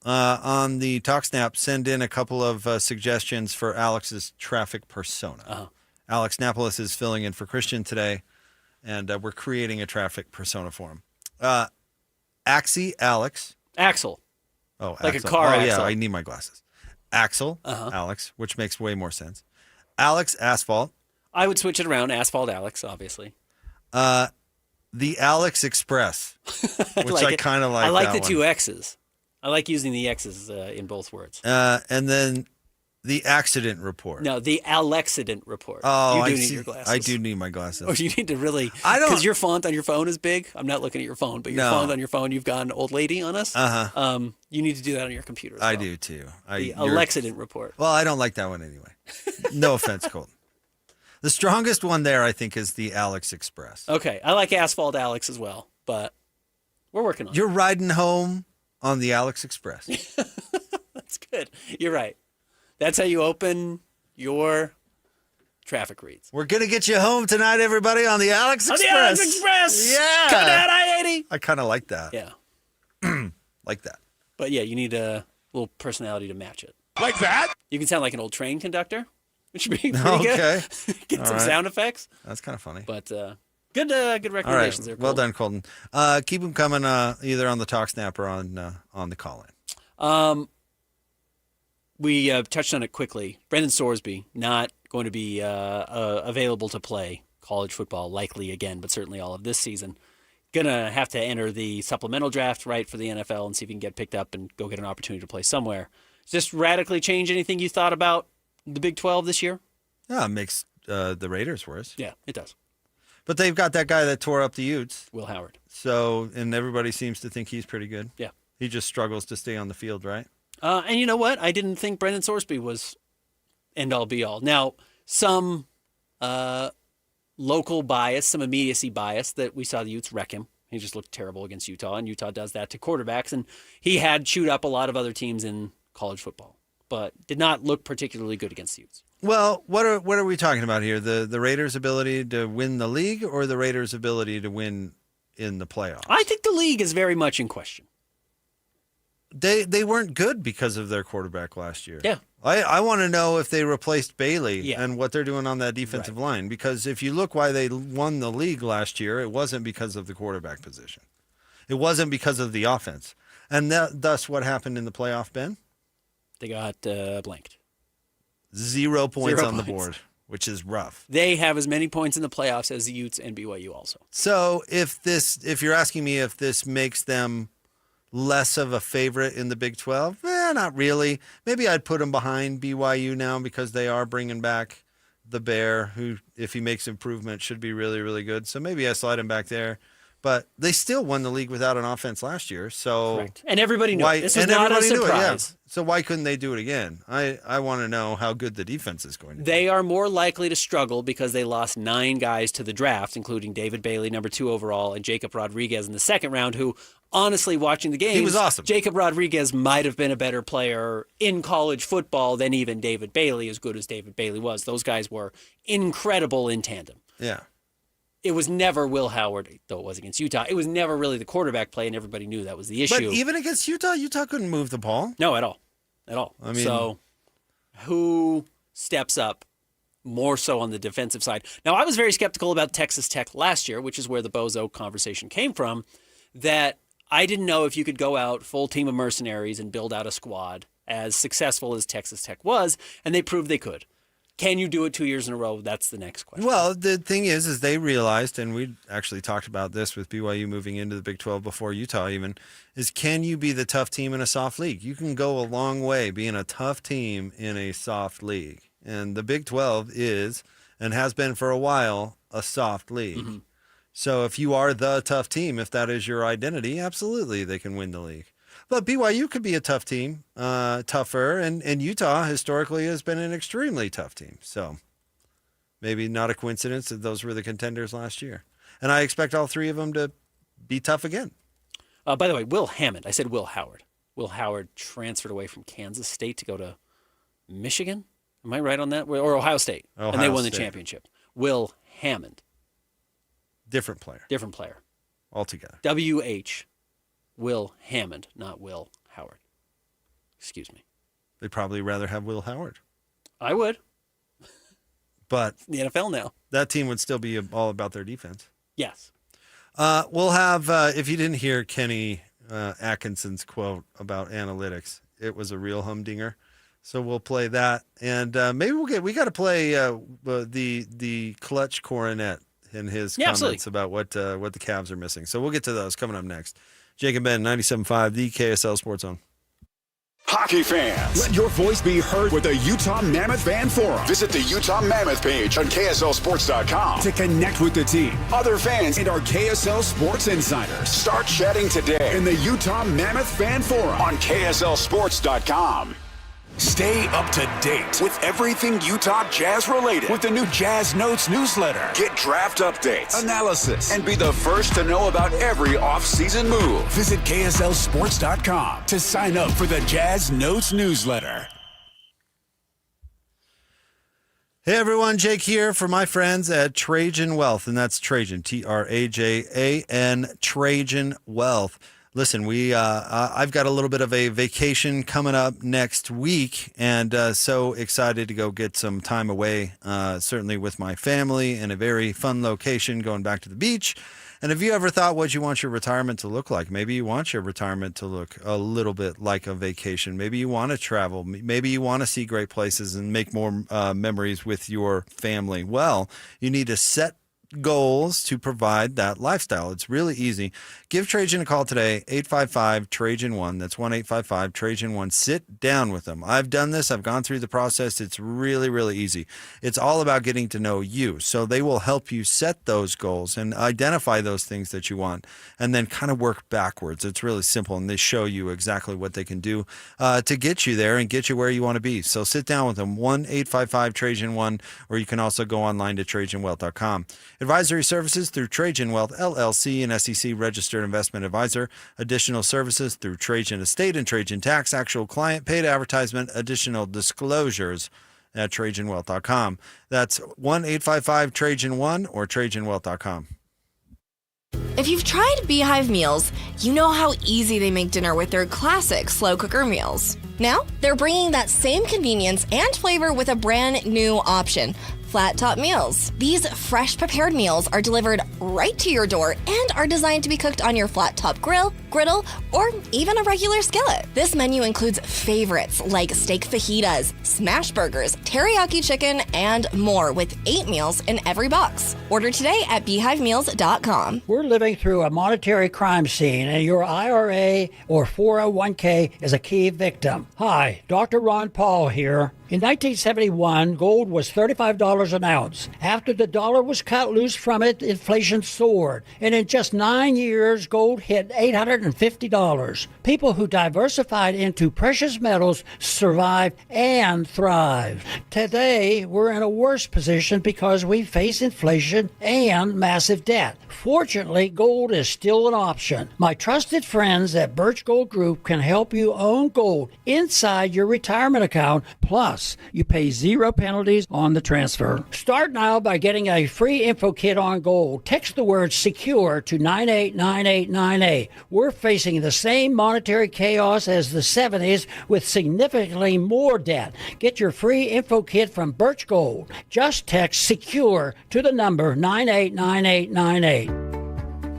on the TalkSnap send in a couple of suggestions for Alex's traffic persona. Uh-huh. Alex Napolis is filling in for Christian today, and we're creating a traffic persona for him. Alex. Axel. Oh, like Axel. a car oh, axle. Yeah, I need my glasses. Axel, Alex, which makes way more sense. Alex Asphalt. I would switch it around. Asphalt Alex, obviously. The Alex Express, which like I kind of like. I like that the two one. X's. I like using the X's in both words. And then the accident report. No, the Alexident report. Oh, you do I need see. your glasses. I do need my glasses. Or you need to really. I don't. Because your font on your phone is big. I'm not looking at your phone, but your font on your phone, you've gone old lady on us. You need to do that on your computer. I do too. The Alexident report. Well, I don't like that one anyway. No offense, Colton. The strongest one there, I think, is the Alex Express. Okay, I like Asphalt Alex as well, but we're working on it. You're riding home on the Alex Express. That's good. You're right. That's how you open your traffic reads. We're going to get you home tonight, everybody, on the Alex Express. On the Alex Express! Yeah! Coming down I-80! I kind of like that. Yeah. Like that. But yeah, you need a little personality to match it. Like that? You can sound like an old train conductor, which would be pretty Okay. good. Get All some right. sound effects. That's kind of funny. But good recommendations there, Well Cole. done, Colton. Keep them coming either on the TalkSnap or on the call-in. We touched on it quickly. Brendan Sorsby not going to be available to play college football likely again, but certainly all of this season. Going to have to enter the supplemental draft, right, for the NFL and see if he can get picked up and go get an opportunity to play somewhere. Does this radically change anything you thought about the Big 12 this year? Yeah, it makes the Raiders worse. Yeah, it does. But they've got that guy that tore up the Utes. Will Howard. So, and everybody seems to think he's pretty good. Yeah. He just struggles to stay on the field, right? And you know what? I didn't think Brendan Sorsby was end-all, be-all. Now, some local bias, some immediacy bias that we saw the Utes wreck him. He just looked terrible against Utah, and Utah does that to quarterbacks. And he had chewed up a lot of other teams in college football, but did not look particularly good against the Utes. Well, what are we talking about here? The Raiders' ability to win the league or the Raiders' ability to win in the playoffs? I think the league is very much in question. They weren't good because of their quarterback last year. Yeah. I want to know if they replaced Bailey and what they're doing on that defensive line. Because if you look why they won the league last year, it wasn't because of the quarterback position. It wasn't because of the offense. And thus what happened in the playoff, Ben? They got blanked. 0 points on the board. which is rough. They have as many points in the playoffs as the Utes and BYU also. So if you're asking me if this makes them less of a favorite in the Big 12, not really. Maybe I'd put them behind BYU now because they are bringing back the Bear, who, if he makes improvement, should be really, really good. So maybe I slide him back there. But they still won the league without an offense last year. So correct. And everybody knew it. This was not a surprise. So why couldn't they do it again? I want to know how good the defense is going to be. They are more likely to struggle because they lost 9 guys to the draft, including David Bailey, number 2 overall, and Jacob Rodriguez in the second round, who, honestly, watching the games, he was awesome. Jacob Rodriguez might have been a better player in college football than even David Bailey, as good as David Bailey was. Those guys were incredible in tandem. Yeah. It was never Will Howard, though it was against Utah. It was never really the quarterback play, and everybody knew that was the issue. But even against Utah couldn't move the ball. No, at all. At all. I mean, so who steps up more so on the defensive side? Now, I was very skeptical about Texas Tech last year, which is where the Bozo conversation came from, that I didn't know if you could go out full team of mercenaries and build out a squad as successful as Texas Tech was, and they proved they could. Can you do it 2 years in a row? That's the next question. Well, the thing is they realized, and we actually talked about this with BYU moving into the Big 12 before Utah even, is can you be the tough team in a soft league? You can go a long way being a tough team in a soft league. And the Big 12 is, and has been for a while, a soft league. Mm-hmm. So if you are the tough team, if that is your identity, absolutely they can win the league. But BYU could be a tough team, tougher, and Utah historically has been an extremely tough team. So maybe not a coincidence that those were the contenders last year. And I expect all 3 of them to be tough again. By the way, Will Hammond, I said Will Howard. Will Howard transferred away from Kansas State to go to Michigan. Am I right on that? Or Ohio State. And they won the championship. Will Hammond. Different player. Different player. Altogether. W-H. Will Hammond, not Will Howard. Excuse me. They'd probably rather have Will Howard. I would. But it's the NFL now. That team would still be all about their defense. Yes. We'll have, if you didn't hear Kenny Atkinson's quote about analytics, it was a real humdinger. So we'll play that. And maybe we got to play the clutch coronet in his comments about what the Cavs are missing. So we'll get to those coming up next. Jake and Ben, 97.5, the KSL Sports Zone. Hockey fans, let your voice be heard with the Utah Mammoth Fan Forum. Visit the Utah Mammoth page on KSLSports.com to connect with the team, other fans, and our KSL Sports insiders. Start chatting today in the Utah Mammoth Fan Forum on KSLSports.com. Stay up to date with everything Utah Jazz related with the new Jazz Notes newsletter. Get draft updates, analysis, and be the first to know about every off-season move. Visit KSLSports.com to sign up for the Jazz Notes newsletter. Hey everyone, Jake here for my friends at Trajan Wealth, and that's Trajan, Trajan, Trajan Wealth. Listen, I've got a little bit of a vacation coming up next week, and so excited to go get some time away, certainly with my family in a very fun location, going back to the beach. And have you ever thought what you want your retirement to look like? Maybe you want your retirement to look a little bit like a vacation. Maybe you want to travel. Maybe you want to see great places and make more memories with your family. Well, you need to set goals to provide that lifestyle. It's really easy. Give Trajan a call today, 855-TRAJAN-1. That's 1-855-TRAJAN-1. Sit down with them. I've done this. I've gone through the process. It's really, really easy. It's all about getting to know you. So they will help you set those goals and identify those things that you want and then kind of work backwards. It's really simple, and they show you exactly what they can do to get you there and get you where you want to be. So sit down with them, 1-855-TRAJAN-1, or you can also go online to TrajanWealth.com. Advisory services through Trajan Wealth, LLC, an SEC registered investment advisor. Additional services through Trajan Estate and Trajan Tax. Actual client paid advertisement. Additional disclosures at TrajanWealth.com. That's 1-855-TRAJAN-1 or TrajanWealth.com. If you've tried Beehive meals, you know how easy they make dinner with their classic slow cooker meals. Now, they're bringing that same convenience and flavor with a brand new option. Flat Top Meals. These fresh prepared meals are delivered right to your door and are designed to be cooked on your flat top grill, griddle, or even a regular skillet. This menu includes favorites like steak fajitas, smash burgers, teriyaki chicken, and more with 8 meals in every box. Order today at beehivemeals.com. We're living through a monetary crime scene, and your IRA or 401k is a key victim. Hi, Dr. Ron Paul here. In 1971, gold was $35 an ounce. After the dollar was cut loose from it, inflation soared. And in just 9 years, gold hit $850. People who diversified into precious metals survived and thrived. Today, we're in a worse position because we face inflation and massive debt. Fortunately, gold is still an option. My trusted friends at Birch Gold Group can help you own gold inside your retirement account. Plus, you pay 0 penalties on the transfer. Start now by getting a free info kit on gold. Text the word SECURE to 989898. We're facing the same monetary chaos as the 70s with significantly more debt. Get your free info kit from Birch Gold. Just text SECURE to the number 989898.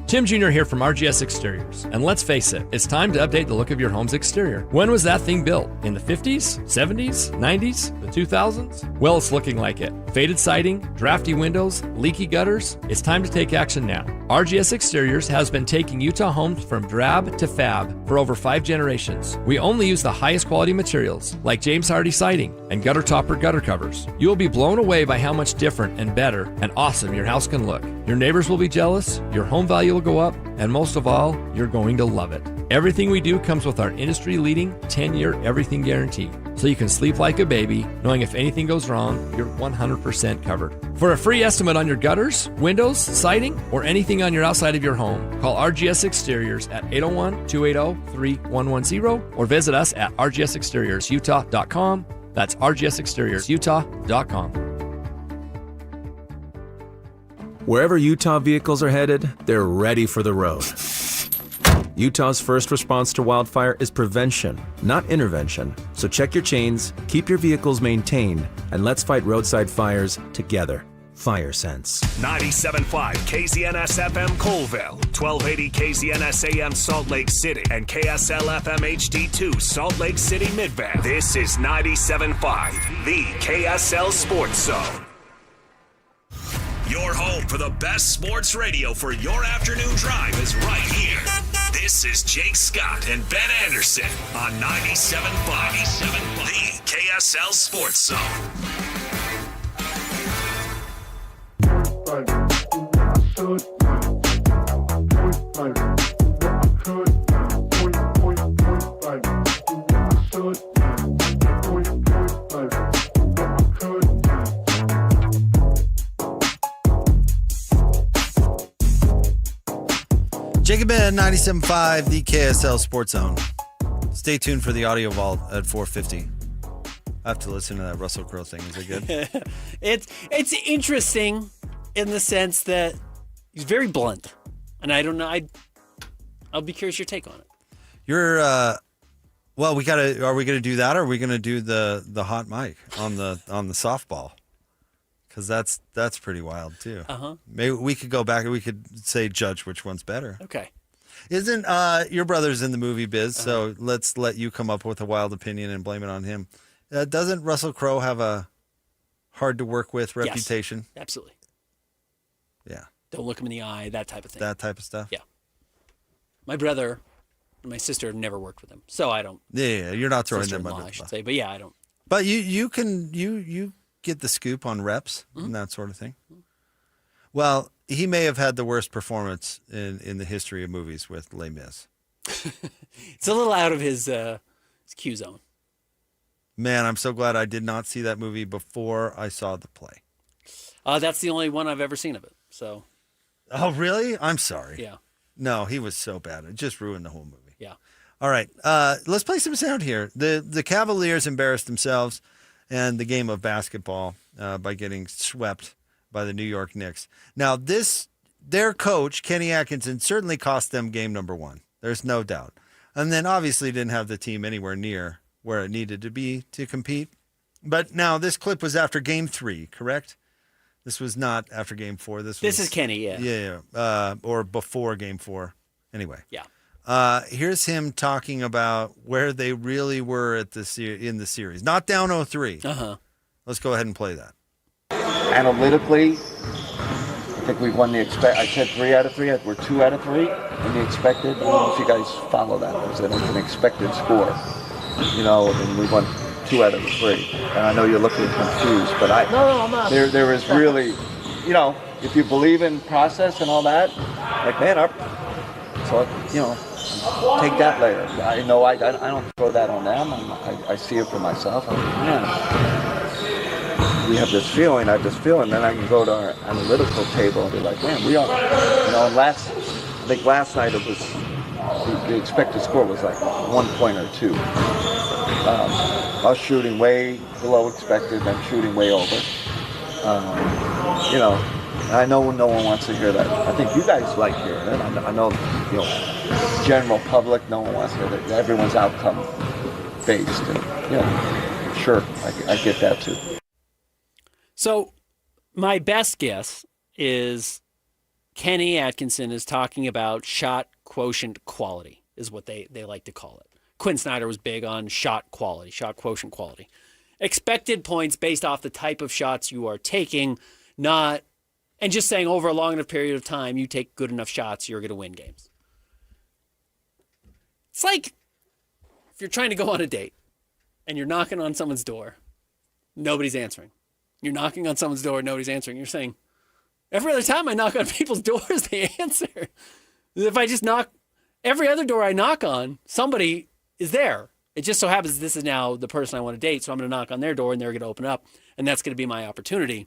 Tim Jr. here from RGS Exteriors. And let's face it, it's time to update the look of your home's exterior. When was that thing built? In the 50s, 70s, 90s, the 2000s? Well, it's looking like it. Faded siding, drafty windows, leaky gutters. It's time to take action now. RGS Exteriors has been taking Utah homes from drab to fab for over 5 generations. We only use the highest quality materials like James Hardy siding and gutter topper gutter covers. You will be blown away by how much different and better and awesome your house can look. Your neighbors will be jealous, your home value will go up, and most of all, you're going to love it. Everything we do comes with our industry-leading 10-year everything guarantee, so you can sleep like a baby, knowing if anything goes wrong, you're 100% covered. For a free estimate on your gutters, windows, siding, or anything on your outside of your home, call RGS Exteriors at 801-280-3110 or visit us at rgsexteriorsutah.com. That's rgsexteriorsutah.com. Wherever Utah vehicles are headed, they're ready for the road. Utah's first response to wildfire is prevention, not intervention. So check your chains, keep your vehicles maintained, and let's fight roadside fires together. Fire Sense. 97.5 KZNS FM Colville, 1280 KZNS AM Salt Lake City, and KSL FM HD2 Salt Lake City Midvale. This is 97.5, the KSL Sports Zone. Your home for the best sports radio for your afternoon drive is right here. This is Jake Scott and Ben Anderson on 97.5, the KSL Sports Zone. Jacob Ben, 97.5, the KSL Sports Zone. Stay tuned for the audio vault at 4:50. I have to listen to that Russell Crowe thing. Is it good? It's interesting in the sense that he's very blunt, and I don't know. I'll be curious your take on it. You're well. We gotta. Are we gonna do that, or are we gonna do the hot mic on the softball? Because that's pretty wild too. Maybe we could go back and we could say judge which one's better. Okay. Isn't your brother's in the movie biz? So let's let you come up with a wild opinion and blame it on him. Doesn't Russell Crowe have a hard to work with reputation? Yes, absolutely. Yeah. Don't look him in the eye. That type of thing. That type of stuff. Yeah. My brother and my sister have never worked with him, so I don't. Yeah, you're not throwing them under under I should say, but yeah, I don't. But you can get the scoop on reps and that sort of thing. Well, he may have had the worst performance in the history of movies with Les Mis. It's a little out of his Q zone. Man, I'm so glad I did not see that movie before I saw the play. That's the only one I've ever seen of it. So. Oh, really? I'm sorry. Yeah. No, he was so bad. It just ruined the whole movie. Yeah. All right. Let's play some sound here. The Cavaliers embarrassed themselves and the game of basketball by getting swept by the New York Knicks. Now, their coach, Kenny Atkinson, certainly cost them game number 1. There's no doubt. And then obviously didn't have the team anywhere near where it needed to be to compete. But now this clip was after game 3, correct? This was not after Game 4. This is Kenny, yeah. Yeah. Or before Game 4. Anyway. Yeah. Here's him talking about where they really were at in the series. Not down 0-3. Uh-huh. Let's go ahead and play that. Analytically, I think we've won the I said 3 out of 3. We're 2 out of 3 in the expected. I don't know if you guys follow that. There's an expected score. And we won 2 out of 3. And I know you're looking confused, but I'm not. There is really, if you believe in process and all that, like, man, take that layer. I know I don't throw that on them. I see it for myself. I'm like, man, we have this feeling, then I can go to our analytical table and be like, man, we are, last night it was, the expected score was like 1 point or 2. Us shooting way below expected, them shooting way over. I know no one wants to hear that. I think you guys like hearing it. I know, general public, no one wants to hear that. Everyone's outcome based, and sure, I get that too. So, my best guess is Kenny Atkinson is talking about shot quotient quality, is what they like to call it. Quinn Snyder was big on shot quality, shot quotient quality. Expected points based off the type of shots you are taking, and just saying over a long enough period of time, you take good enough shots, you're going to win games. It's like if you're trying to go on a date and you're knocking on someone's door, nobody's answering. You're knocking on someone's door, nobody's answering. You're saying, every other time I knock on people's doors, they answer. If I just knock, every other door I knock on, somebody is there. It just so happens this is now the person I want to date, so I'm going to knock on their door and they're going to open up, and that's going to be my opportunity.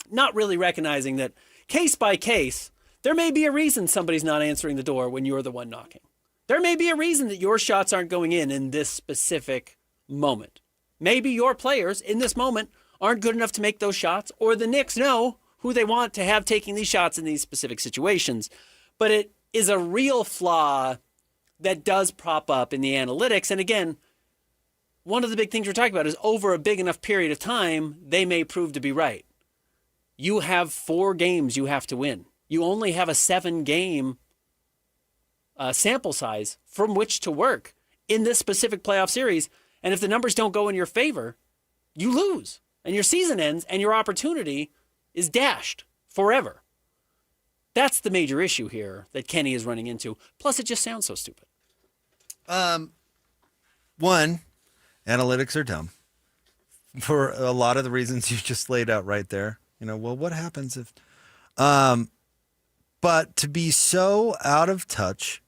Not really recognizing that case by case, there may be a reason somebody's not answering the door when you're the one knocking. There may be a reason that your shots aren't going in this specific moment. Maybe your players in this moment aren't good enough to make those shots, or the Knicks know who they want to have taking these shots in these specific situations. But it is a real flaw that does prop up in the analytics. And again, one of the big things we're talking about is over a big enough period of time, they may prove to be right. You have 4 games you have to win. You only have a 7-game sample size from which to work in this specific playoff series. And if the numbers don't go in your favor, you lose. And your season ends and your opportunity is dashed forever. That's the major issue here that Kenny is running into. Plus, it just sounds so stupid. One, analytics are dumb for a lot of the reasons you just laid out right there. What happens if... But to be so out of touch,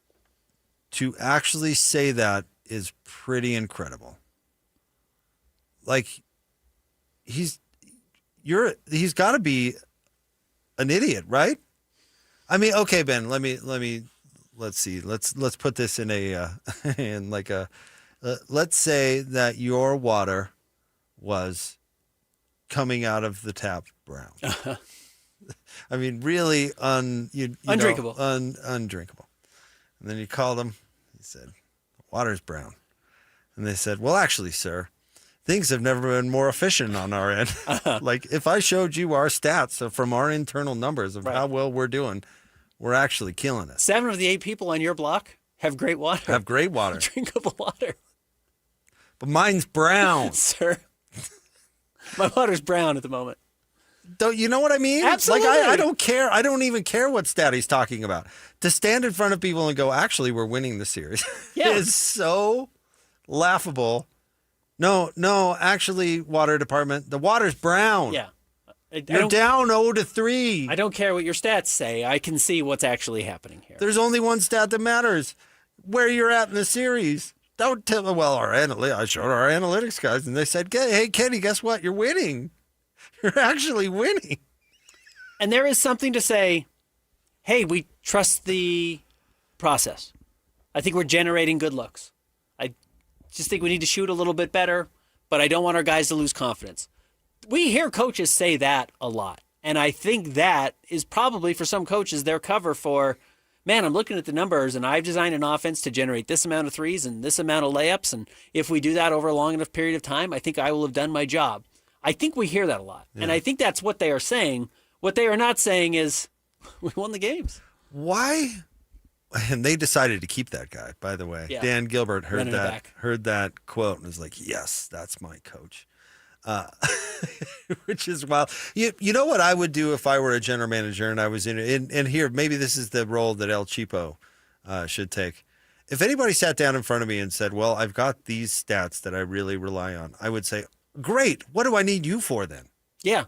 to actually say that is pretty incredible. Like, he's got to be an idiot, right? I mean, okay, Ben, let's see. Let's put this in let's say that your water was coming out of the tap brown. I mean, really undrinkable. Undrinkable. And then you called them. He said, water's brown. And they said, well, actually, sir, things have never been more efficient on our end. Like, if I showed you our stats from our internal numbers of how well we're doing, we're actually killing it. 7 of the 8 people on your block have great water. Drinkable water. But mine's brown. Sir. My water's brown at the moment. Don't you know what I mean? Absolutely. Like, I don't care. I don't even care what stat he's talking about. To stand in front of people and go, actually, we're winning the series is so laughable. No, actually, water department, the water's brown. Yeah. You're down 0-3. I don't care what your stats say. I can see what's actually happening here. There's only one stat that matters. Where you're at in the series. Don't tell me, well, I showed our analytics guys, and they said, hey, Kenny, guess what? You're winning. You're actually winning. And there is something to say, hey, we trust the process. I think we're generating good looks. I just think we need to shoot a little bit better, but I don't want our guys to lose confidence. We hear coaches say that a lot. And I think that is probably, for some coaches, their cover for, man, I'm looking at the numbers and I've designed an offense to generate this amount of threes and this amount of layups. And if we do that over a long enough period of time, I think I will have done my job. I think we hear that a lot. And I think that's what they are saying. What they are not saying is, we won the games. Why? And they decided to keep that guy, by the way. Yeah. Dan Gilbert heard Running it that back. heard that quote and was like, yes, that's my coach. Which is wild. You know what I would do if I were a general manager and I was in here, maybe this is the role that El Cheapo should take. If anybody sat down in front of me and said, well, I've got these stats that I really rely on, I would say, great, what do I need you for then? Yeah.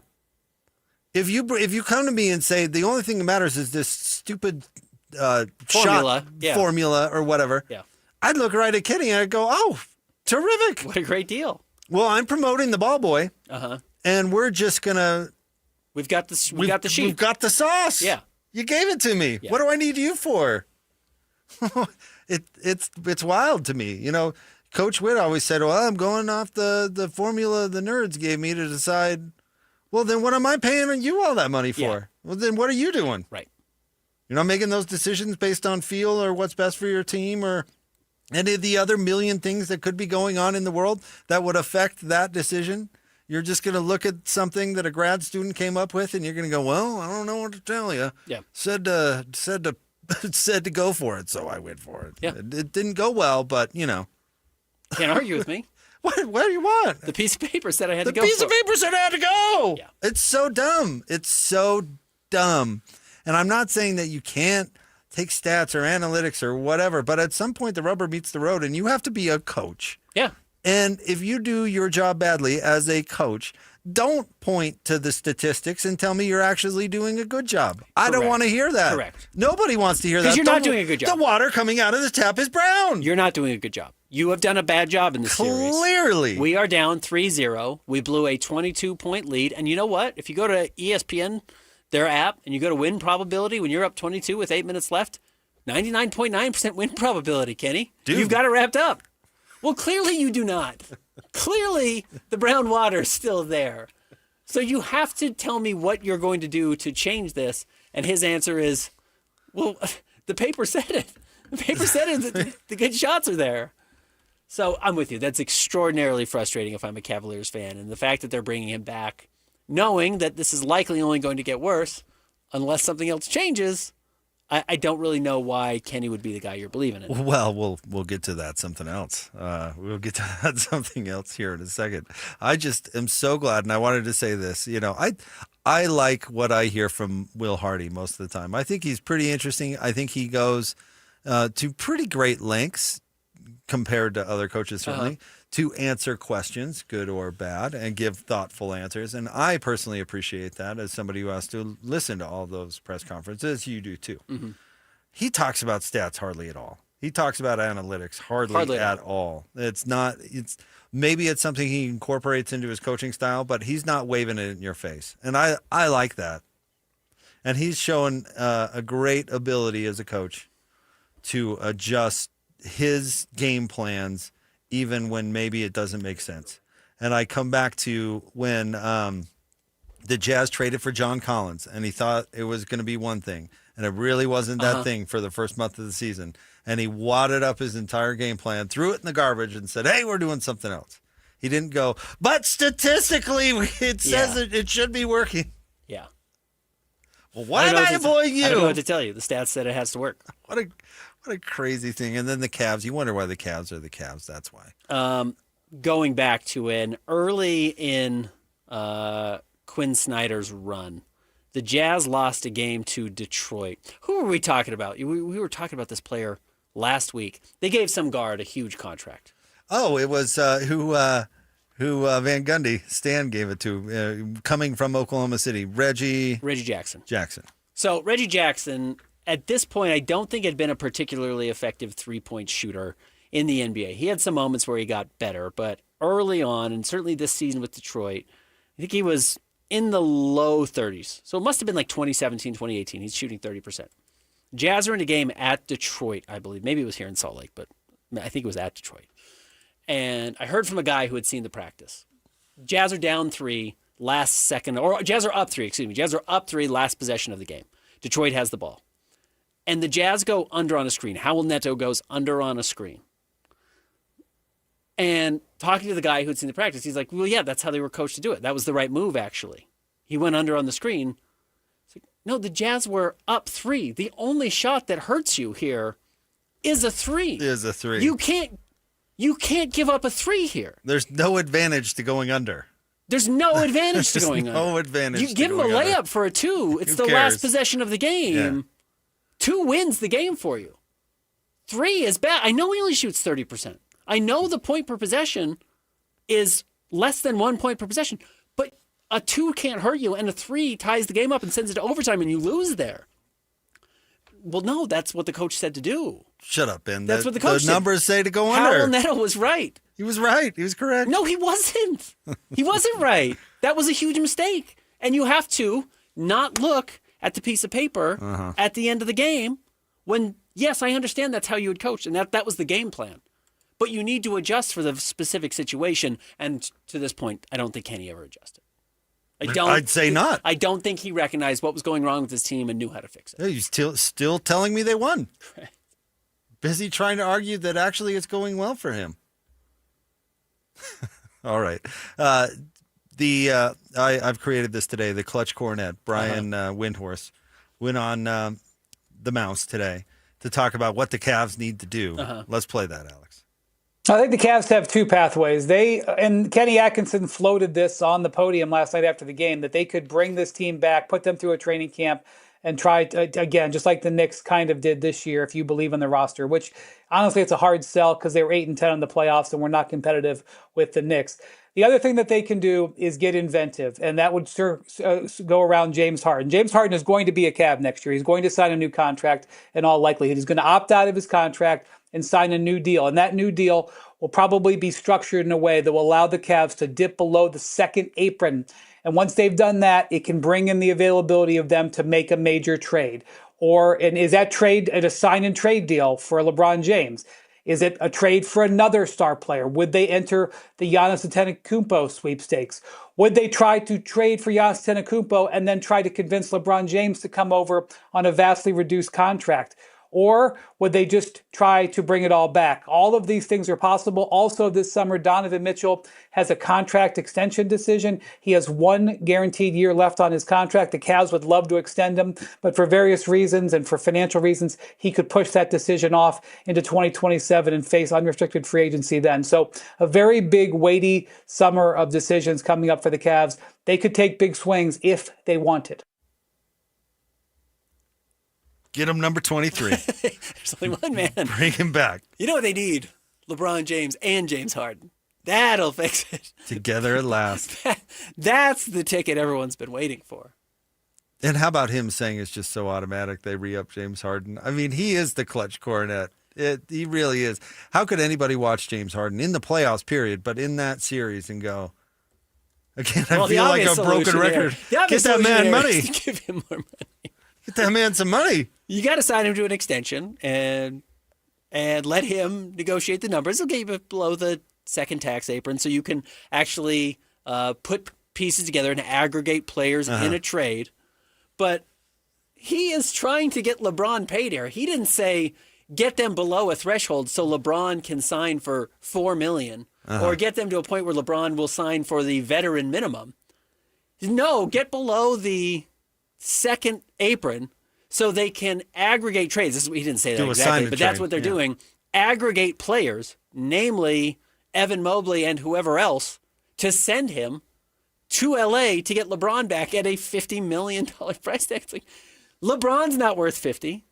If you come to me and say the only thing that matters is this stupid Formula. shot formula or whatever, I'd look right at Kenny and I'd go, oh, terrific. What a great deal. Well, I'm promoting the ball boy, and we're just gonna. We got the sheet. We've got the sauce. Yeah, you gave it to me. Yeah. What do I need you for? It's wild to me. Coach Witt always said, "Well, I'm going off the formula the nerds gave me to decide." Well, then what am I paying you all that money for? Yeah. Well, then what are you doing? Right. You're not making those decisions based on feel or what's best for your team or any of the other million things that could be going on in the world that would affect that decision. You're just going to look at something that a grad student came up with and you're going to go, well, I don't know what to tell you. Yeah. Said to go for it, so I went for it. Yeah. It didn't go well, but, Can't argue with me. What do you want? The piece of paper said I had to go. The piece for of it. paper said I had to go. Yeah. It's so dumb. It's so dumb. And I'm not saying that you can't take stats or analytics or whatever, but at some point the rubber meets the road and you have to be a coach. Yeah. And if you do your job badly as a coach, don't point to the statistics and tell me you're actually doing a good job. I don't Correct. want to hear that. Correct. Nobody wants to hear that. Because you're not doing a good job. The water coming out of the tap is brown. You're not doing a good job. You have done a bad job in this series. Clearly. We are down 3-0. We blew a 22-point lead. And you know what? If you go to ESPN, their app, and you go to win probability when you're up 22 with 8 minutes left, 99.9% win probability, Kenny. Dude. You've got it wrapped up. Well, clearly you do not. Clearly the brown water is still there. So you have to tell me what you're going to do to change this. And his answer is, well, the paper said it. The paper said it. The good shots are there. So I'm with you. That's extraordinarily frustrating if I'm a Cavaliers fan. And the fact that they're bringing him back, knowing that this is likely only going to get worse unless something else changes, I don't really know why Kenny would be the guy you're believing in. Well, we'll get to that something else. We'll get to that something else here in a second. I just am so glad, and I wanted to say this. I like what I hear from Will Hardy most of the time. I think he's pretty interesting. I think he goes to pretty great lengths compared to other coaches, certainly, to answer questions, good or bad, and give thoughtful answers. And I personally appreciate that as somebody who has to listen to all those press conferences. You do too. Mm-hmm. He talks about stats hardly at all. He talks about analytics hardly at all. Maybe it's something he incorporates into his coaching style, but he's not waving it in your face. And I like that. And he's shown a great ability as a coach to adjust his game plans even when maybe it doesn't make sense. And I come back to when the Jazz traded for John Collins, and he thought it was going to be one thing, and it really wasn't that thing for the first month of the season. And he wadded up his entire game plan, threw it in the garbage, and said, hey, we're doing something else. He didn't go, but statistically, it says it should be working. Yeah. Well, why am I employing you? I don't know what to tell you. The stats said it has to work. What a crazy thing. And then the Cavs, you wonder why the Cavs are the Cavs. That's why. Going back to an early in Quinn Snyder's run, the Jazz lost a game to Detroit. Who were we talking about? We were talking about this player last week. They gave some guard a huge contract. Oh, it was who Van Gundy, Stan gave it to, coming from Oklahoma City, Reggie Jackson. So Reggie Jackson, at this point, I don't think had been a particularly effective three-point shooter in the NBA. He had some moments where he got better, but early on, and certainly this season with Detroit, I think he was in the low 30s. So it must have been like 2017, 2018. He's shooting 30%. Jazz are in a game at Detroit, I believe. Maybe it was here in Salt Lake, but I think it was at Detroit. And I heard from a guy who had seen the practice. Jazz are down 3 last second, or Jazz are up 3, excuse me. Jazz are up 3 last possession of the game. Detroit has the ball. And the Jazz go under on a screen. Howell Neto goes under on a screen. And talking to the guy who'd seen the practice, he's like, well, yeah, that's how they were coached to do it. That was the right move, actually. He went under on the screen. It's like, no, the Jazz were up 3. The only shot that hurts you here is a 3. Is a 3. You can't give up a 3 here. There's no advantage to going under. There's no advantage to going under. No advantage. You give him a layup for a 2. It's the last possession of the game. Yeah. 2 wins the game for you. 3 is bad. I know he only shoots 30%. I know the point per possession is less than 1 point per possession, but a 2 can't hurt you, and a 3 ties the game up and sends it to overtime, and you lose there. Well, no, that's what the coach said to do. Shut up, Ben. That's what the coach said. The numbers say to go under. Howell Neto was right. He was right. He was correct. No, he wasn't. He wasn't right. That was a huge mistake. And you have to not look at the piece of paper at the end of the game when, yes, I understand that's how you would coach, and that was the game plan. But you need to adjust for the specific situation. And to this point, I don't think Kenny ever adjusted. I'd say not. I don't think he recognized what was going wrong with his team and knew how to fix it. Yeah, you're still telling me they won. Busy trying to argue that actually it's going well for him. All right. I've created this today, the clutch cornet. Brian Windhorst went on the Mouse today to talk about what the Cavs need to do. Let's play that, Alex. I think the Cavs have 2 pathways. And Kenny Atkinson floated this on the podium last night after the game, that they could bring this team back, put them through a training camp, and try to, again, just like the Knicks kind of did this year, if you believe in the roster, which honestly it's a hard sell because they were 8-10 in the playoffs and were not competitive with the Knicks. The other thing that they can do is get inventive, and that would go around James Harden. James Harden is going to be a Cav next year. He's going to sign a new contract in all likelihood. He's going to opt out of his contract and sign a new deal. And that new deal will probably be structured in a way that will allow the Cavs to dip below the second apron. And once they've done that, it can bring in the availability of them to make a major trade. And is that trade a sign and trade deal for LeBron James? Is it a trade for another star player? Would they enter the Giannis Antetokounmpo sweepstakes? Would they try to trade for Giannis Antetokounmpo and then try to convince LeBron James to come over on a vastly reduced contract? Or would they just try to bring it all back? All of these things are possible. Also this summer, Donovan Mitchell has a contract extension decision. He has 1 guaranteed year left on his contract. The Cavs would love to extend him, but for various reasons and for financial reasons, he could push that decision off into 2027 and face unrestricted free agency then. So a very big, weighty summer of decisions coming up for the Cavs. They could take big swings if they wanted. Get him number 23. There's only one man. Bring him back. You know what they need? LeBron James and James Harden. That'll fix it. Together at last. That's the ticket everyone's been waiting for. And how about him saying it's just so automatic they re-up James Harden? I mean, he is the clutch cornet. He really is. How could anybody watch James Harden in the playoffs, period, but in that series and go, again, I feel like a broken record. Get that man money. Give him more money. Get that man some money. You got to sign him to an extension and let him negotiate the numbers. He'll get you below the second tax apron so you can actually put pieces together and aggregate players in a trade. But he is trying to get LeBron paid here. He didn't say get them below a threshold so LeBron can sign for $4 million or get them to a point where LeBron will sign for the veteran minimum. No, get below the second apron so they can aggregate trades. He didn't say that exactly, but that's what they're doing. Aggregate players, namely Evan Mobley and whoever else, to send him to LA to get LeBron back at a $50 million price tag. It's like, LeBron's not worth 50.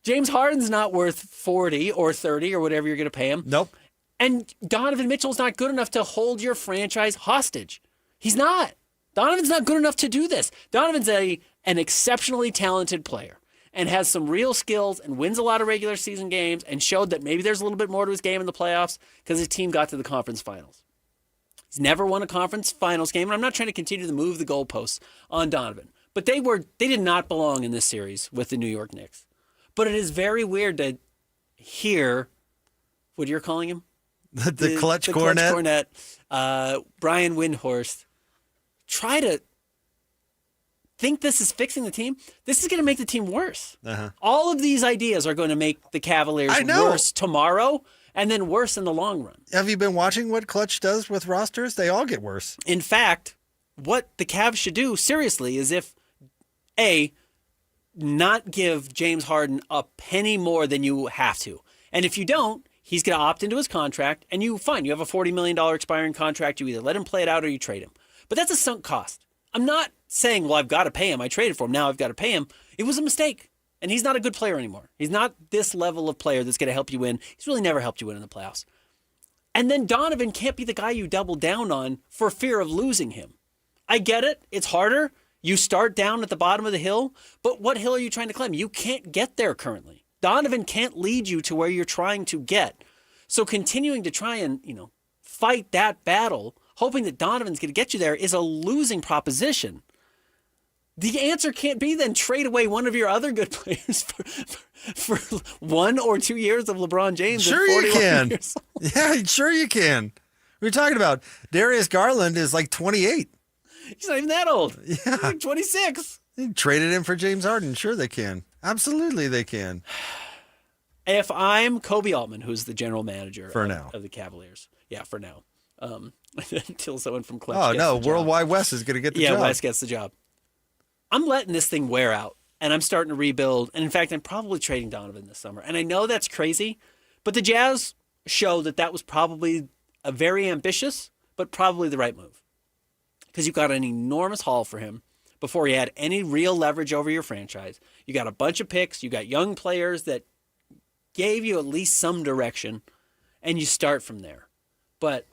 James Harden's not worth 40 or 30 or whatever you're going to pay him. Nope. And Donovan Mitchell's not good enough to hold your franchise hostage. He's not. Donovan's not good enough to do this. Donovan's an exceptionally talented player and has some real skills and wins a lot of regular season games and showed that maybe there's a little bit more to his game in the playoffs because his team got to the conference finals. He's never won a conference finals game, and I'm not trying to continue to move the goalposts on Donovan. But they did not belong in this series with the New York Knicks. But it is very weird to hear what you're calling him? The clutch cornet. Clutch cornet. Brian Windhorst. Try to think this is fixing the team. This is going to make the team worse. All of these ideas are going to make the Cavaliers worse tomorrow and then worse in the long run. Have you been watching what Clutch does with rosters? They all get worse. In fact, what the Cavs should do, seriously, is if, A, not give James Harden a penny more than you have to. And if you don't, he's going to opt into his contract, and you have a $40 million expiring contract. You either let him play it out or you trade him. But that's a sunk cost. I'm not saying, well, I've got to pay him. I traded for him. Now I've got to pay him. It was a mistake. And he's not a good player anymore. He's not this level of player that's going to help you win. He's really never helped you win in the playoffs. And then Donovan can't be the guy you double down on for fear of losing him. I get it. It's harder. You start down at the bottom of the hill, but what hill are you trying to climb? You can't get there currently. Donovan can't lead you to where you're trying to get. So continuing to try and, fight that battle, hoping that Donovan's going to get you there, is a losing proposition. The answer can't be then trade away one of your other good players for 1 or 2 years of LeBron James. Sure you can. Yeah, sure you can. We're talking about Darius Garland is like 28. He's not even that old. Yeah. He's like 26. They traded him for James Harden. Sure they can. Absolutely they can. If I'm Kobe Altman, who's the general manager of the Cavaliers. Yeah, for now. Until someone from Clutch Oh, gets no. the job. Worldwide West is going to get the job. Yeah, West gets the job. I'm letting this thing wear out, and I'm starting to rebuild. And in fact, I'm probably trading Donovan this summer. And I know that's crazy, but the Jazz show that was probably a very ambitious, but probably the right move. Because you got an enormous haul for him before he had any real leverage over your franchise. You got a bunch of picks. You got young players that gave you at least some direction, and you start from there. But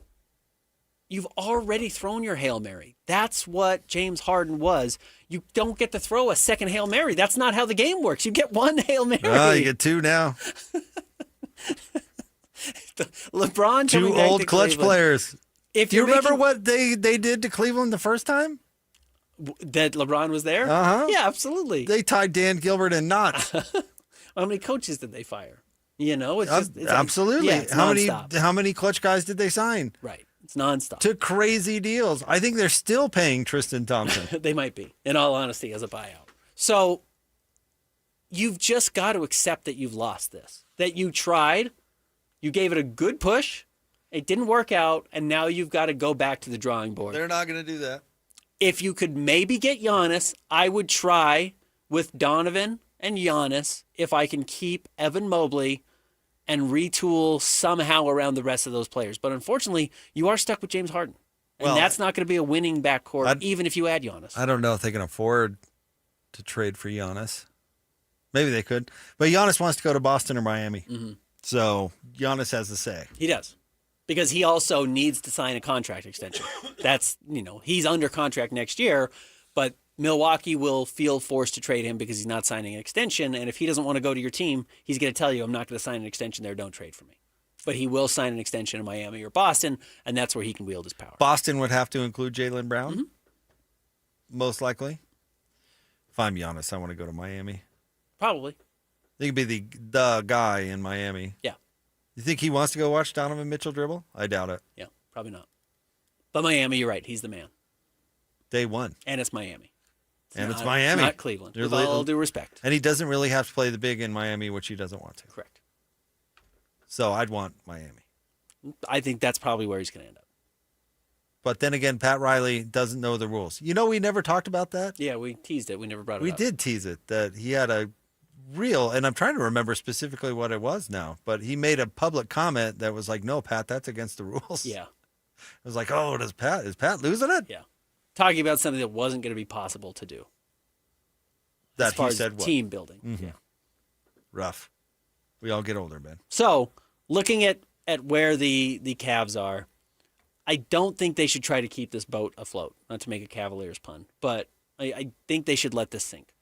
you've already thrown your Hail Mary. That's what James Harden was. You don't get to throw a second Hail Mary. That's not how the game works. You get one Hail Mary. Oh, you get two now. LeBron two old Clutch Cleveland. players. If you remember what they did to Cleveland the first time? That LeBron was there? Uh-huh. Yeah, absolutely. They tied Dan Gilbert in knots. How many coaches did they fire? It's just absolutely. It's how many Clutch guys did they sign? Right. It's nonstop. To crazy deals. I think they're still paying Tristan Thompson. They might be, in all honesty, as a buyout. So you've just got to accept that you've lost this. That you tried, you gave it a good push, it didn't work out, and now you've got to go back to the drawing board. They're not going to do that. If you could maybe get Giannis, I would try with Donovan and Giannis if I can keep Evan Mobley and retool somehow around the rest of those players. But unfortunately, you are stuck with James Harden. And that's not going to be a winning backcourt, even if you add Giannis. I don't know if they can afford to trade for Giannis. Maybe they could. But Giannis wants to go to Boston or Miami. Mm-hmm. So Giannis has the say. He does. Because he also needs to sign a contract extension. That's, he's under contract next year, but Milwaukee will feel forced to trade him because he's not signing an extension. And if he doesn't want to go to your team, he's going to tell you, I'm not going to sign an extension there. Don't trade for me. But he will sign an extension in Miami or Boston, and that's where he can wield his power. Boston would have to include Jaylen Brown, Mm-hmm. most likely. If I'm Giannis, I want to go to Miami. Probably. He could be the guy in Miami. Yeah. You think he wants to go watch Donovan Mitchell dribble? I doubt it. Yeah, probably not. But Miami, you're right. He's the man. Day one. And it's Miami. It's Miami. It's not Cleveland. With all due respect. And he doesn't really have to play the big in Miami, which he doesn't want to. Correct. So I'd want Miami. I think that's probably where he's going to end up. But then again, Pat Riley doesn't know the rules. We never talked about that. Yeah, we teased it. We never brought it up. We did tease it, that he had a real, and I'm trying to remember specifically what it was now, but he made a public comment that was like, no, Pat, that's against the rules. Yeah. It was like, oh, is Pat losing it? Yeah. Talking about something that wasn't going to be possible to do. That as far he as said what? team building. Mm-hmm. Yeah. Rough. We all get older, Ben. So, looking at where the Cavs are, I don't think they should try to keep this boat afloat. Not to make a Cavaliers pun, but I think they should let this sink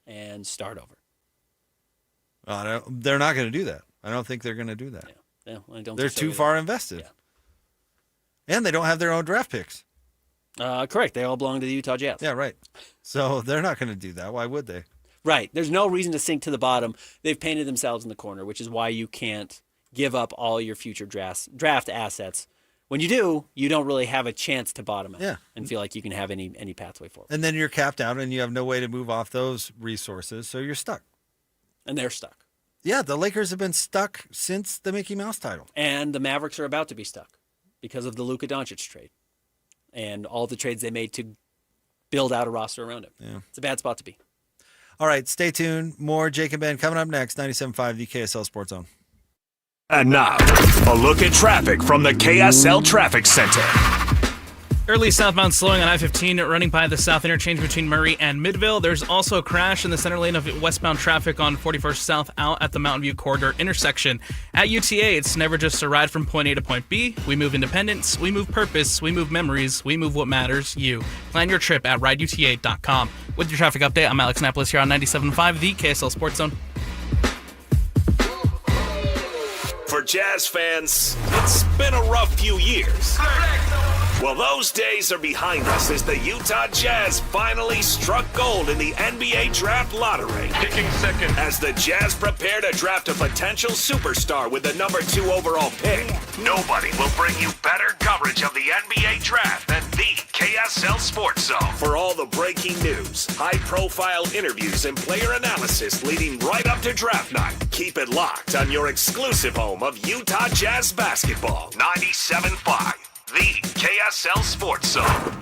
and start over. They're not going to do that. I don't think they're going to do that. Yeah, I don't. They're think so too either. far invested. Yeah. And they don't have their own draft picks. Correct. They all belong to the Utah Jazz. Yeah, right. So they're not going to do that. Why would they? Right. There's no reason to sink to the bottom. They've painted themselves in the corner, which is why you can't give up all your future draft assets. When you do, you don't really have a chance to bottom out and feel like you can have any pathway forward. And then you're capped out and you have no way to move off those resources, so you're stuck. And they're stuck. Yeah, the Lakers have been stuck since the Mickey Mouse title. And the Mavericks are about to be stuck because of the Luka Doncic trade and all the trades they made to build out a roster around him. Yeah. It's a bad spot to be. All right, stay tuned. More Jake and Ben coming up next. 97.5, the KSL Sports Zone. And now, a look at traffic from the KSL Traffic Center. Early southbound slowing on I-15 running by the south interchange between Murray and Midville. There's also a crash in the center lane of westbound traffic on 41st South out at the Mountain View Corridor intersection. At UTA, it's never just a ride from point A to point B. We move independence, we move purpose, we move memories, we move what matters, you. Plan your trip at rideuta.com. With your traffic update, I'm Alex Napolis here on 97.5, the KSL Sports Zone. For Jazz fans, it's been a rough few years. Well, those days are behind us as the Utah Jazz finally struck gold in the NBA Draft Lottery. Picking second. As the Jazz prepare to draft a potential superstar with the number 2 overall pick, nobody will bring you better coverage of the NBA Draft than the KSL Sports Zone. For all the breaking news, high-profile interviews, and player analysis leading right up to draft night, keep it locked on your exclusive home of Utah Jazz basketball. 97.5. The KSL Sports Zone.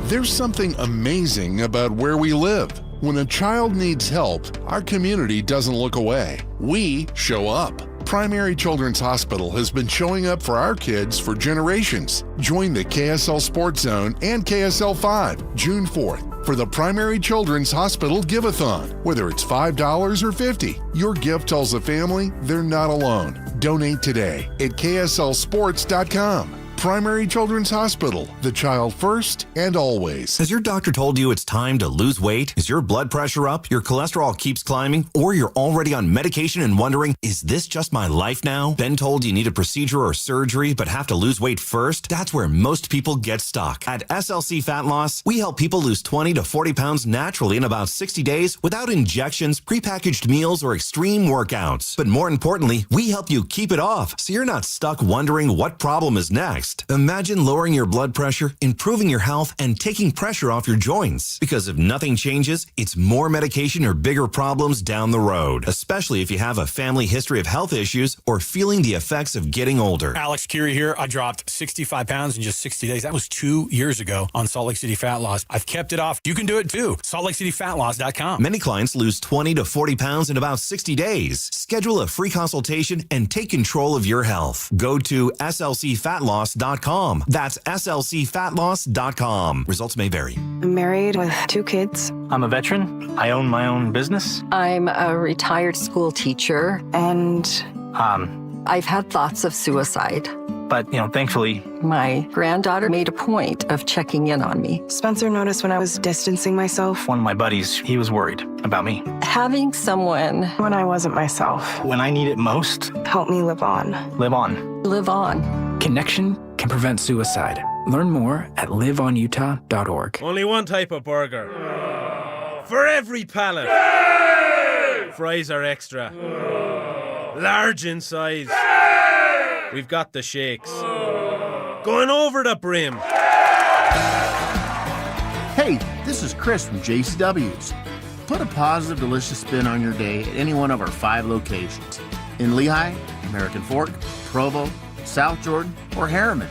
There's something amazing about where we live. When a child needs help, our community doesn't look away. We show up. Primary Children's Hospital has been showing up for our kids for generations. Join the KSL Sports Zone and KSL 5, June 4th, for the Primary Children's Hospital Give-a-thon. Whether it's $5 or $50, your gift tells the family they're not alone. Donate today at kslsports.com. Primary Children's Hospital, the child first and always. Has your doctor told you it's time to lose weight? Is your blood pressure up? Your cholesterol keeps climbing? Or you're already on medication and wondering, is this just my life now? Been told you need a procedure or surgery but have to lose weight first? That's where most people get stuck. At SLC Fat Loss, we help people lose 20 to 40 pounds naturally in about 60 days without injections, prepackaged meals, or extreme workouts. But more importantly, we help you keep it off so you're not stuck wondering what problem is next. Imagine lowering your blood pressure, improving your health, and taking pressure off your joints. Because if nothing changes, it's more medication or bigger problems down the road, especially if you have a family history of health issues or feeling the effects of getting older. Alex Curie here. I dropped 65 pounds in just 60 days. That was 2 years ago on Salt Lake City Fat Loss. I've kept it off. You can do it too. SaltLakeCityFatLoss.com. Many clients lose 20 to 40 pounds in about 60 days. Schedule a free consultation and take control of your health. Go to slcfatloss.com. That's slcfatloss.com. Results may vary. I'm married with 2 kids. I'm a veteran. I own my own business. I'm a retired school teacher. And I've had thoughts of suicide. But, thankfully, my granddaughter made a point of checking in on me. Spencer noticed when I was distancing myself. One of my buddies, he was worried about me. Having someone when I wasn't myself. When I need it most. Help me live on. Live on. Live on. Connection can prevent suicide. Learn more at liveonutah.org. Only one type of burger. For every pallet. Fries are extra. Large in size. We've got the shakes. Going over the brim. Hey, this is Chris from JCW's. Put a positive, delicious spin on your day at any one of our 5 locations. In Lehigh, American Fork, Provo, South Jordan, or Harriman.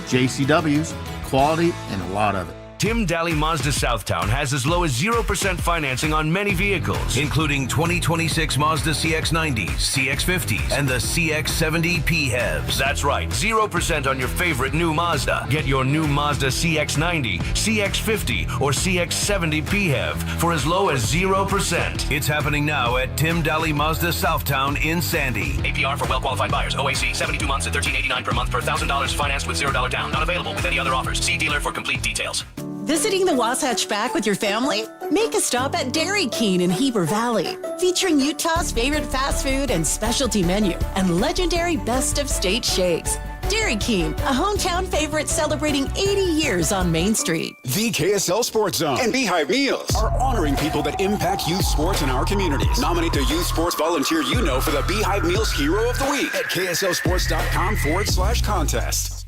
JCW's, quality and a lot of it. Tim Daly Mazda Southtown has as low as 0% financing on many vehicles, including 2026 Mazda CX-90s, CX-50s, and the CX-70 PHEVs. That's right, 0% on your favorite new Mazda. Get your new Mazda CX-90, CX-50, or CX-70 PHEV for as low as 0%. It's happening now at Tim Daly Mazda Southtown in Sandy. APR for well-qualified buyers. OAC, 72 months at $13.89 per month per $1,000 financed with $0 down. Not available with any other offers. See dealer for complete details. Visiting the Wasatch Back with your family? Make a stop at Dairy King in Heber Valley, featuring Utah's favorite fast food and specialty menu and legendary best of state shakes. Dairy King, a hometown favorite celebrating 80 years on Main Street. The KSL Sports Zone and Beehive Meals are honoring people that impact youth sports in our communities. Nominate the youth sports volunteer you know for the Beehive Meals Hero of the Week at kslsports.com/contest.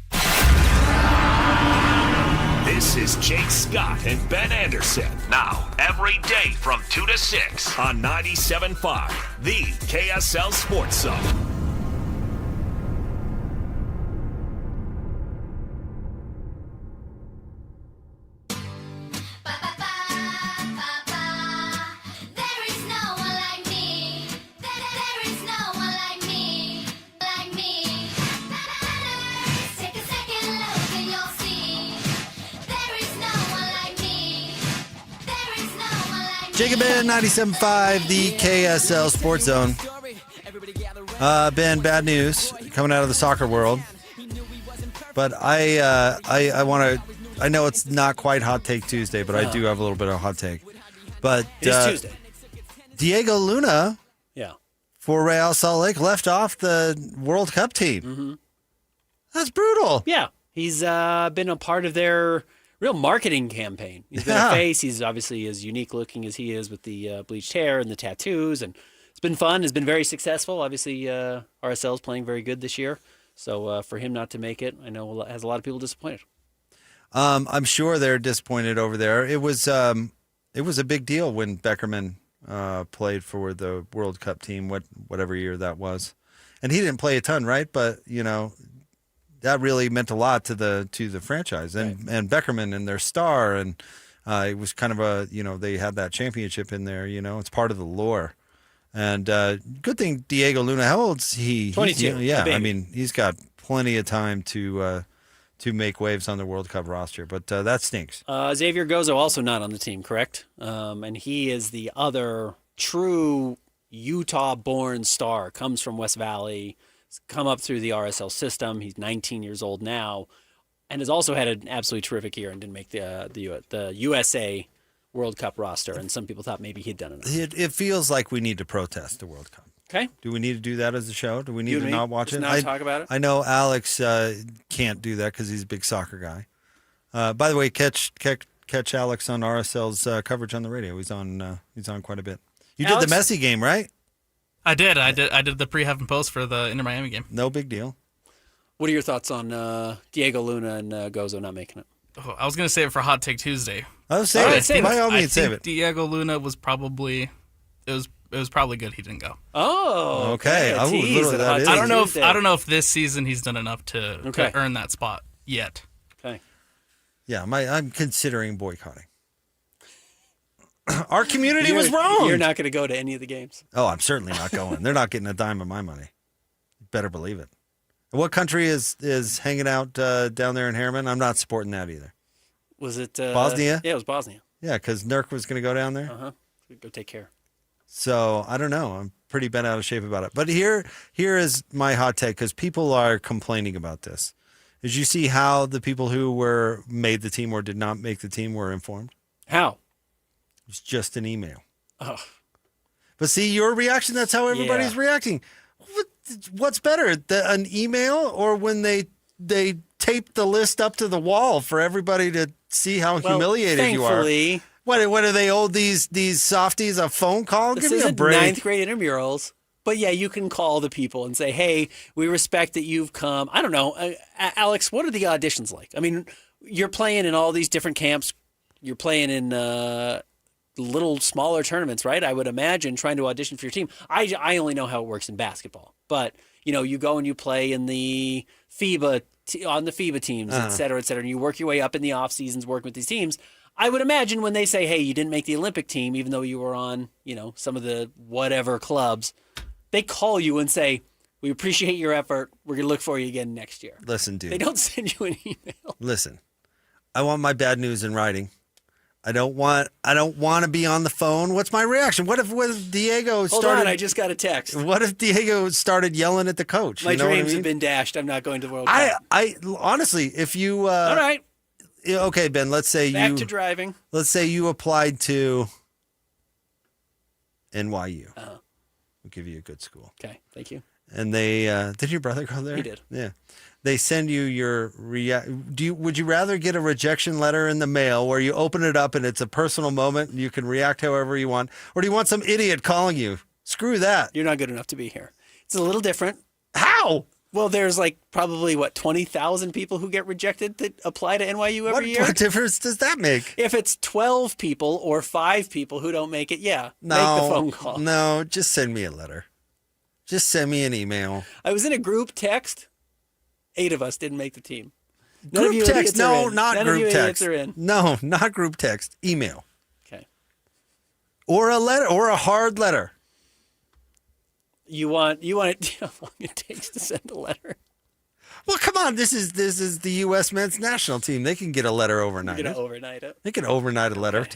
This is Jake Scott and Ben Anderson. Now, every day from 2 to 6 on 97.5, the KSL Sports Zone. Jacob Ben, 97.5, the KSL Sports Zone. Ben, bad news coming out of the soccer world. But I want to, I know it's not quite Hot Take Tuesday, but I do have a little bit of a hot take. But It is Tuesday. Diego Luna Yeah. for Real Salt Lake left off the World Cup team. Mm-hmm. That's brutal. Yeah. He's been a part of their real marketing campaign. He's been a face. He's obviously as unique looking as he is with the bleached hair and the tattoos. And it's been fun. It's been very successful. Obviously, RSL is playing very good this year. So for him not to make it, I know has a lot of people disappointed. I'm sure they're disappointed over there. It was a big deal when Beckerman played for the World Cup team, whatever year that was. And he didn't play a ton, right? But, you know, that really meant a lot to the franchise and Beckerman and their star. And it was kind of they had that championship in there, it's part of the lore. And good thing Diego Luna, how old's he? 22. I mean, he's got plenty of time to make waves on the World Cup roster, but that stinks. Xavier Gozo also not on the team, correct? And he is the other true Utah-born star, comes from West Valley, come up through the RSL system. He's 19 years old now, and has also had an absolutely terrific year and didn't make the USA World Cup roster. And some people thought maybe he'd done enough. It feels like we need to protest the World Cup. Okay. Do we need to do that as a show? Do we need to not watch it? Not talk about it? I know Alex can't do that because he's a big soccer guy. By the way, catch Alex on RSL's coverage on the radio. He's on quite a bit. You did the Messi game, right? I did the pre-half and post for the Inter Miami game. No big deal. What are your thoughts on Diego Luna and Gozo not making it? Oh, I was going to save it for Hot Take Tuesday. Oh, save it. By all means, save it. Diego Luna was probably it was probably good he didn't go. Oh, okay. I don't know if this season he's done enough to earn that spot yet. Okay. Yeah, I'm considering boycotting. Our community was wrong. You're not going to go to any of the games. Oh, I'm certainly not going. They're not getting a dime of my money. You better believe it. What country is hanging out down there in Harriman? I'm not supporting that either. Was it Bosnia? Yeah, it was Bosnia. Yeah, because Nurk was going to go down there. Uh-huh. Go take care. So I don't know. I'm pretty bent out of shape about it. But here is my hot take, because people are complaining about this. Did you see how the people who made the team or did not make the team were informed? How? It was just an email. Oh. But see, your reaction, that's how everybody's reacting. What's better, an email or when they tape the list up to the wall for everybody to see how humiliated you are? What do they owe these softies a phone call? This Give me a isn't break. ninth grade intramurals. But yeah, you can call the people and say, hey, we respect that you've come. I don't know. Alex, what are the auditions like? I mean, you're playing in all these different camps. You're playing in little smaller tournaments, right? I would imagine trying to audition for your team. I only know how it works in basketball. But, you go and you play in the on the FIBA teams, et cetera, and you work your way up in the off seasons working with these teams. I would imagine when they say, hey, you didn't make the Olympic team, even though you were on, some of the whatever clubs, they call you and say, we appreciate your effort. We're going to look for you again next year. Listen, dude. They don't send you an email. Listen, I want my bad news in writing. I don't want to be on the phone. What's my reaction? What if Diego started? Hold on, I just got a text. What if Diego started yelling at the coach? My dreams have been dashed. I'm not going to the World Cup. Cup. I honestly, if you all right. Okay, Ben, let's say back to driving. Let's say you applied to NYU. We'll give you a good school. Okay, thank you. And they did your brother go there? He did. Yeah. They send you your would you rather get a rejection letter in the mail where you open it up and it's a personal moment and you can react however you want, or do you want some idiot calling you? Screw that. You're not good enough to be here. It's a little different. How? Well, there's like probably, 20,000 people who get rejected that apply to NYU every year? What difference does that make? If it's 12 people or 5 people who don't make it, make the phone call. No, just send me a letter. Just send me an email. I was in a group text. 8 of us didn't make the team. None Group text? No, not None group of you text. Are in. No, not group text. Email. Okay. Or a letter, or a hard letter. You want it? How long it takes to send a letter? Well, come on. This is the U.S. men's national team. They can get a letter overnight. You're gonna overnight it. They can overnight a letter.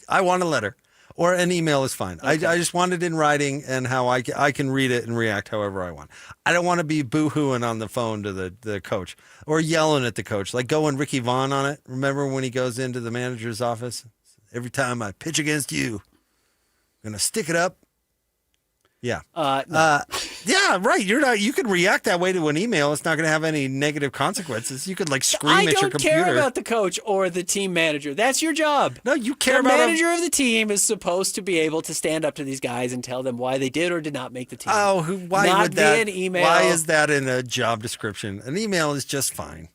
I want a letter, or an email is fine. Okay. I just want it in writing and how I can read it and react however I want. I don't want to be boo-hooing on the phone to the coach or yelling at the coach, like going Ricky Vaughn on it. Remember when he goes into the manager's office? Every time I pitch against you, I'm gonna stick it up. Yeah. No. Yeah, right. You could react that way to an email. It's not going to have any negative consequences. You could scream at your computer. I don't care about the coach or the team manager. That's your job. No, you care about the manager of the team is supposed to be able to stand up to these guys and tell them why they did or did not make the team. Oh, why not would that? An email. Why is that in a job description? An email is just fine.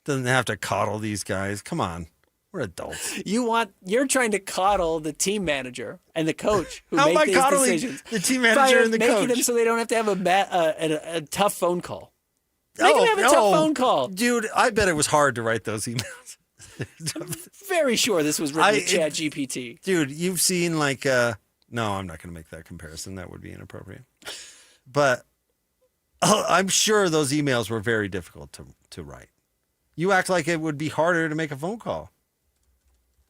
Doesn't have to coddle these guys. Come on. We're adults. You're trying to coddle the team manager and the coach who How make am I these coddling decisions. the team manager and the making coach? them so they don't have to have a tough phone call. Make them have a tough phone call. Dude, I bet it was hard to write those emails. Very sure this was written with ChatGPT. Dude, you've seen no, I'm not going to make that comparison. That would be inappropriate. But I'm sure those emails were very difficult to write. You act like it would be harder to make a phone call.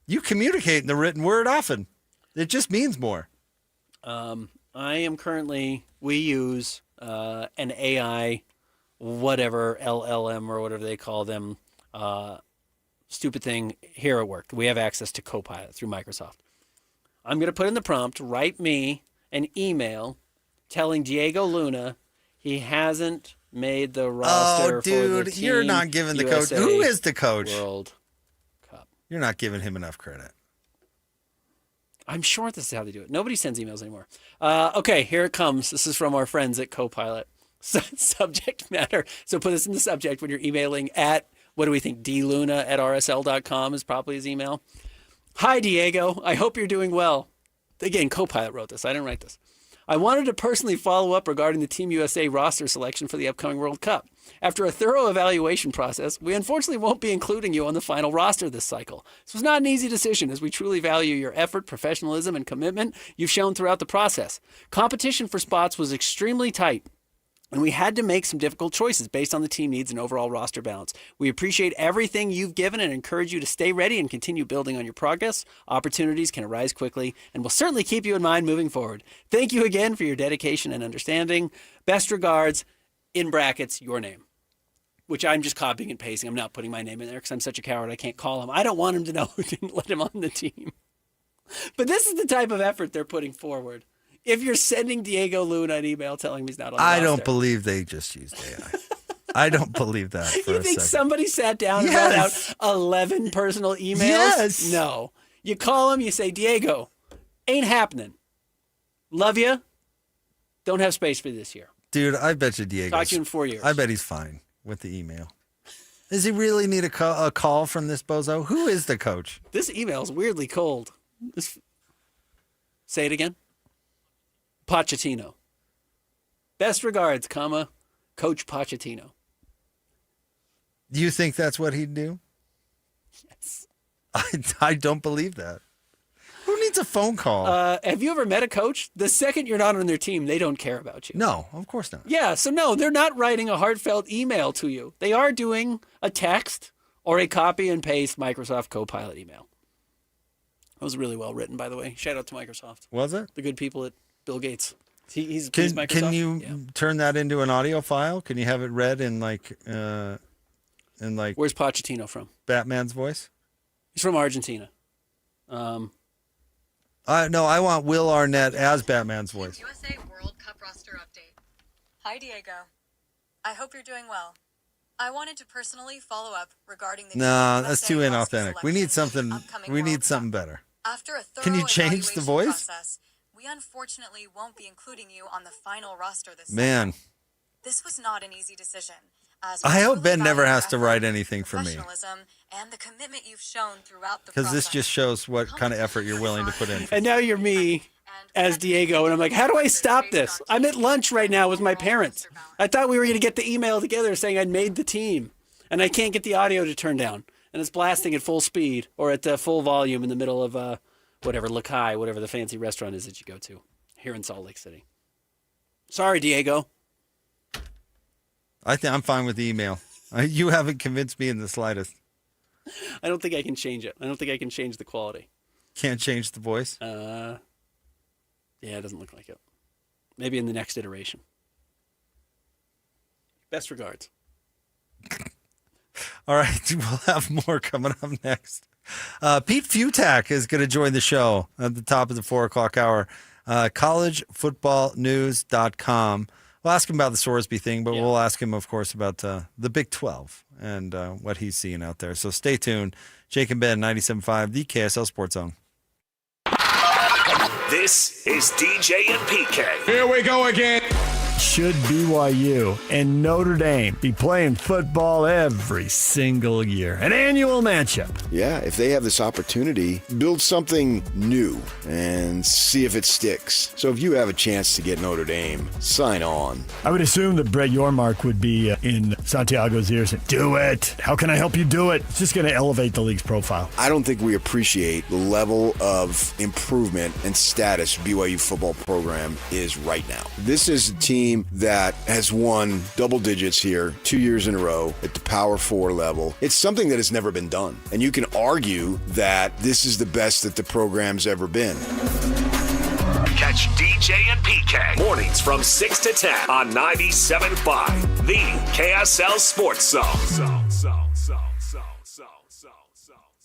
You communicate in the written word often. It just means more. We use an AI, whatever, LLM or whatever they call them, stupid thing here at work. We have access to Copilot through Microsoft. I'm going to put in the prompt, write me an email telling Diego Luna he hasn't made the roster for the Team you're not giving the USA coach. Who is the coach? World Cup. You're not giving him enough credit. I'm sure this is how they do it. Nobody sends emails anymore. Okay, here it comes. This is from our friends at Copilot. Subject matter. So put this in the subject when you're emailing at, what do we think, dluna@rsl.com is probably his email. Hi, Diego. I hope you're doing well. Again, Copilot wrote this. I didn't write this. I wanted to personally follow up regarding the Team USA roster selection for the upcoming World Cup. After a thorough evaluation process, we unfortunately won't be including you on the final roster this cycle. This was not an easy decision, as we truly value your effort, professionalism, and commitment you've shown throughout the process. Competition for spots was extremely tight, and we had to make some difficult choices based on the team needs and overall roster balance. We appreciate everything you've given and encourage you to stay ready and continue building on your progress. Opportunities can arise quickly, and we'll certainly keep you in mind moving forward. Thank you again for your dedication and understanding. Best regards, in brackets, your name, which I'm just copying and pasting. I'm not putting my name in there because I'm such a coward I can't call him. I don't want him to know who didn't let him on the team. But this is the type of effort they're putting forward. If you're sending Diego Luna an email telling him he's not on the roster. I don't believe they just used AI. I don't believe that for You a think second. somebody sat down and wrote out 11 personal emails? Yes. No. You call him, you say, Diego, ain't happening. Love you. Don't have space for this year. Dude, I bet you Diego. Talk to you in 4 years. I bet he's fine with the email. Does he really need a call from this bozo? Who is the coach? This email is weirdly cold. Say it again. Pochettino. Best regards, comma, Coach Pochettino. Do you think that's what he'd do? Yes. I don't believe that. Who needs a phone call? Have you ever met a coach? The second you're not on their team, they don't care about you. No, of course not. Yeah, so no, they're not writing a heartfelt email to you. They are doing a text or a copy and paste Microsoft Copilot email. That was really well written, by the way. Shout out to Microsoft. Was it? The good people at Bill Gates. He's Microsoft. Can you turn that into an audio file? Can you have it read in like Where's Pochettino from? Batman's voice? He's from Argentina. No, I want Will Arnett as Batman's voice. USA World Cup roster update. Hi, Diego. I hope you're doing well. I wanted to personally follow up regarding the No, Team that's USA too roster inauthentic. We need something. upcoming We need World something Cup. better. After a thorough Can you change the evaluation voice? process, we unfortunately won't be including you on the final roster this Man, This was not an easy decision. I hope Ben never has to write anything for me, and the commitment you've shown throughout the because this just shows what kind of effort you're willing to put in. And now you're me as Diego, and I'm like, how do I stop this? I'm at lunch right now with my parents. I thought we were going to get the email together saying I'd made the team, and I can't get the audio to turn down, and it's blasting at full speed or at full volume in the middle of whatever Lakai, whatever the fancy restaurant is that you go to here in Salt Lake City. Sorry, Diego. I think I'm fine with the email. You haven't convinced me in the slightest. I don't think I can change it. I don't think I can change the quality. Can't change the voice? Yeah, it doesn't look like it. Maybe in the next iteration. Best regards. All right, we'll have more coming up next. Pete Futak is going to join the show at the top of the 4 o'clock hour. collegefootballnews.com. We'll ask him about the Sorsby thing, but we'll ask him, of course, about the Big 12 and what he's seeing out there. So stay tuned. Jake and Ben, 97.5, the KSL Sports Zone. This is DJ and PK. Here we go again. Should BYU and Notre Dame be playing football every single year? An annual matchup. Yeah, if they have this opportunity, build something new and see if it sticks. So if you have a chance to get Notre Dame, sign on. I would assume that Brett Yormark would be in Santiago's ears and do it. How can I help you do it? It's just going to elevate the league's profile. I don't think we appreciate the level of improvement and status BYU football program is right now. This is a team that has won double digits here 2 years in a row at the Power 4 level. It's something that has never been done. And you can argue that this is the best that the program's ever been. Catch DJ and PK mornings from 6 to 10 on 97.5, the KSL Sports Zone.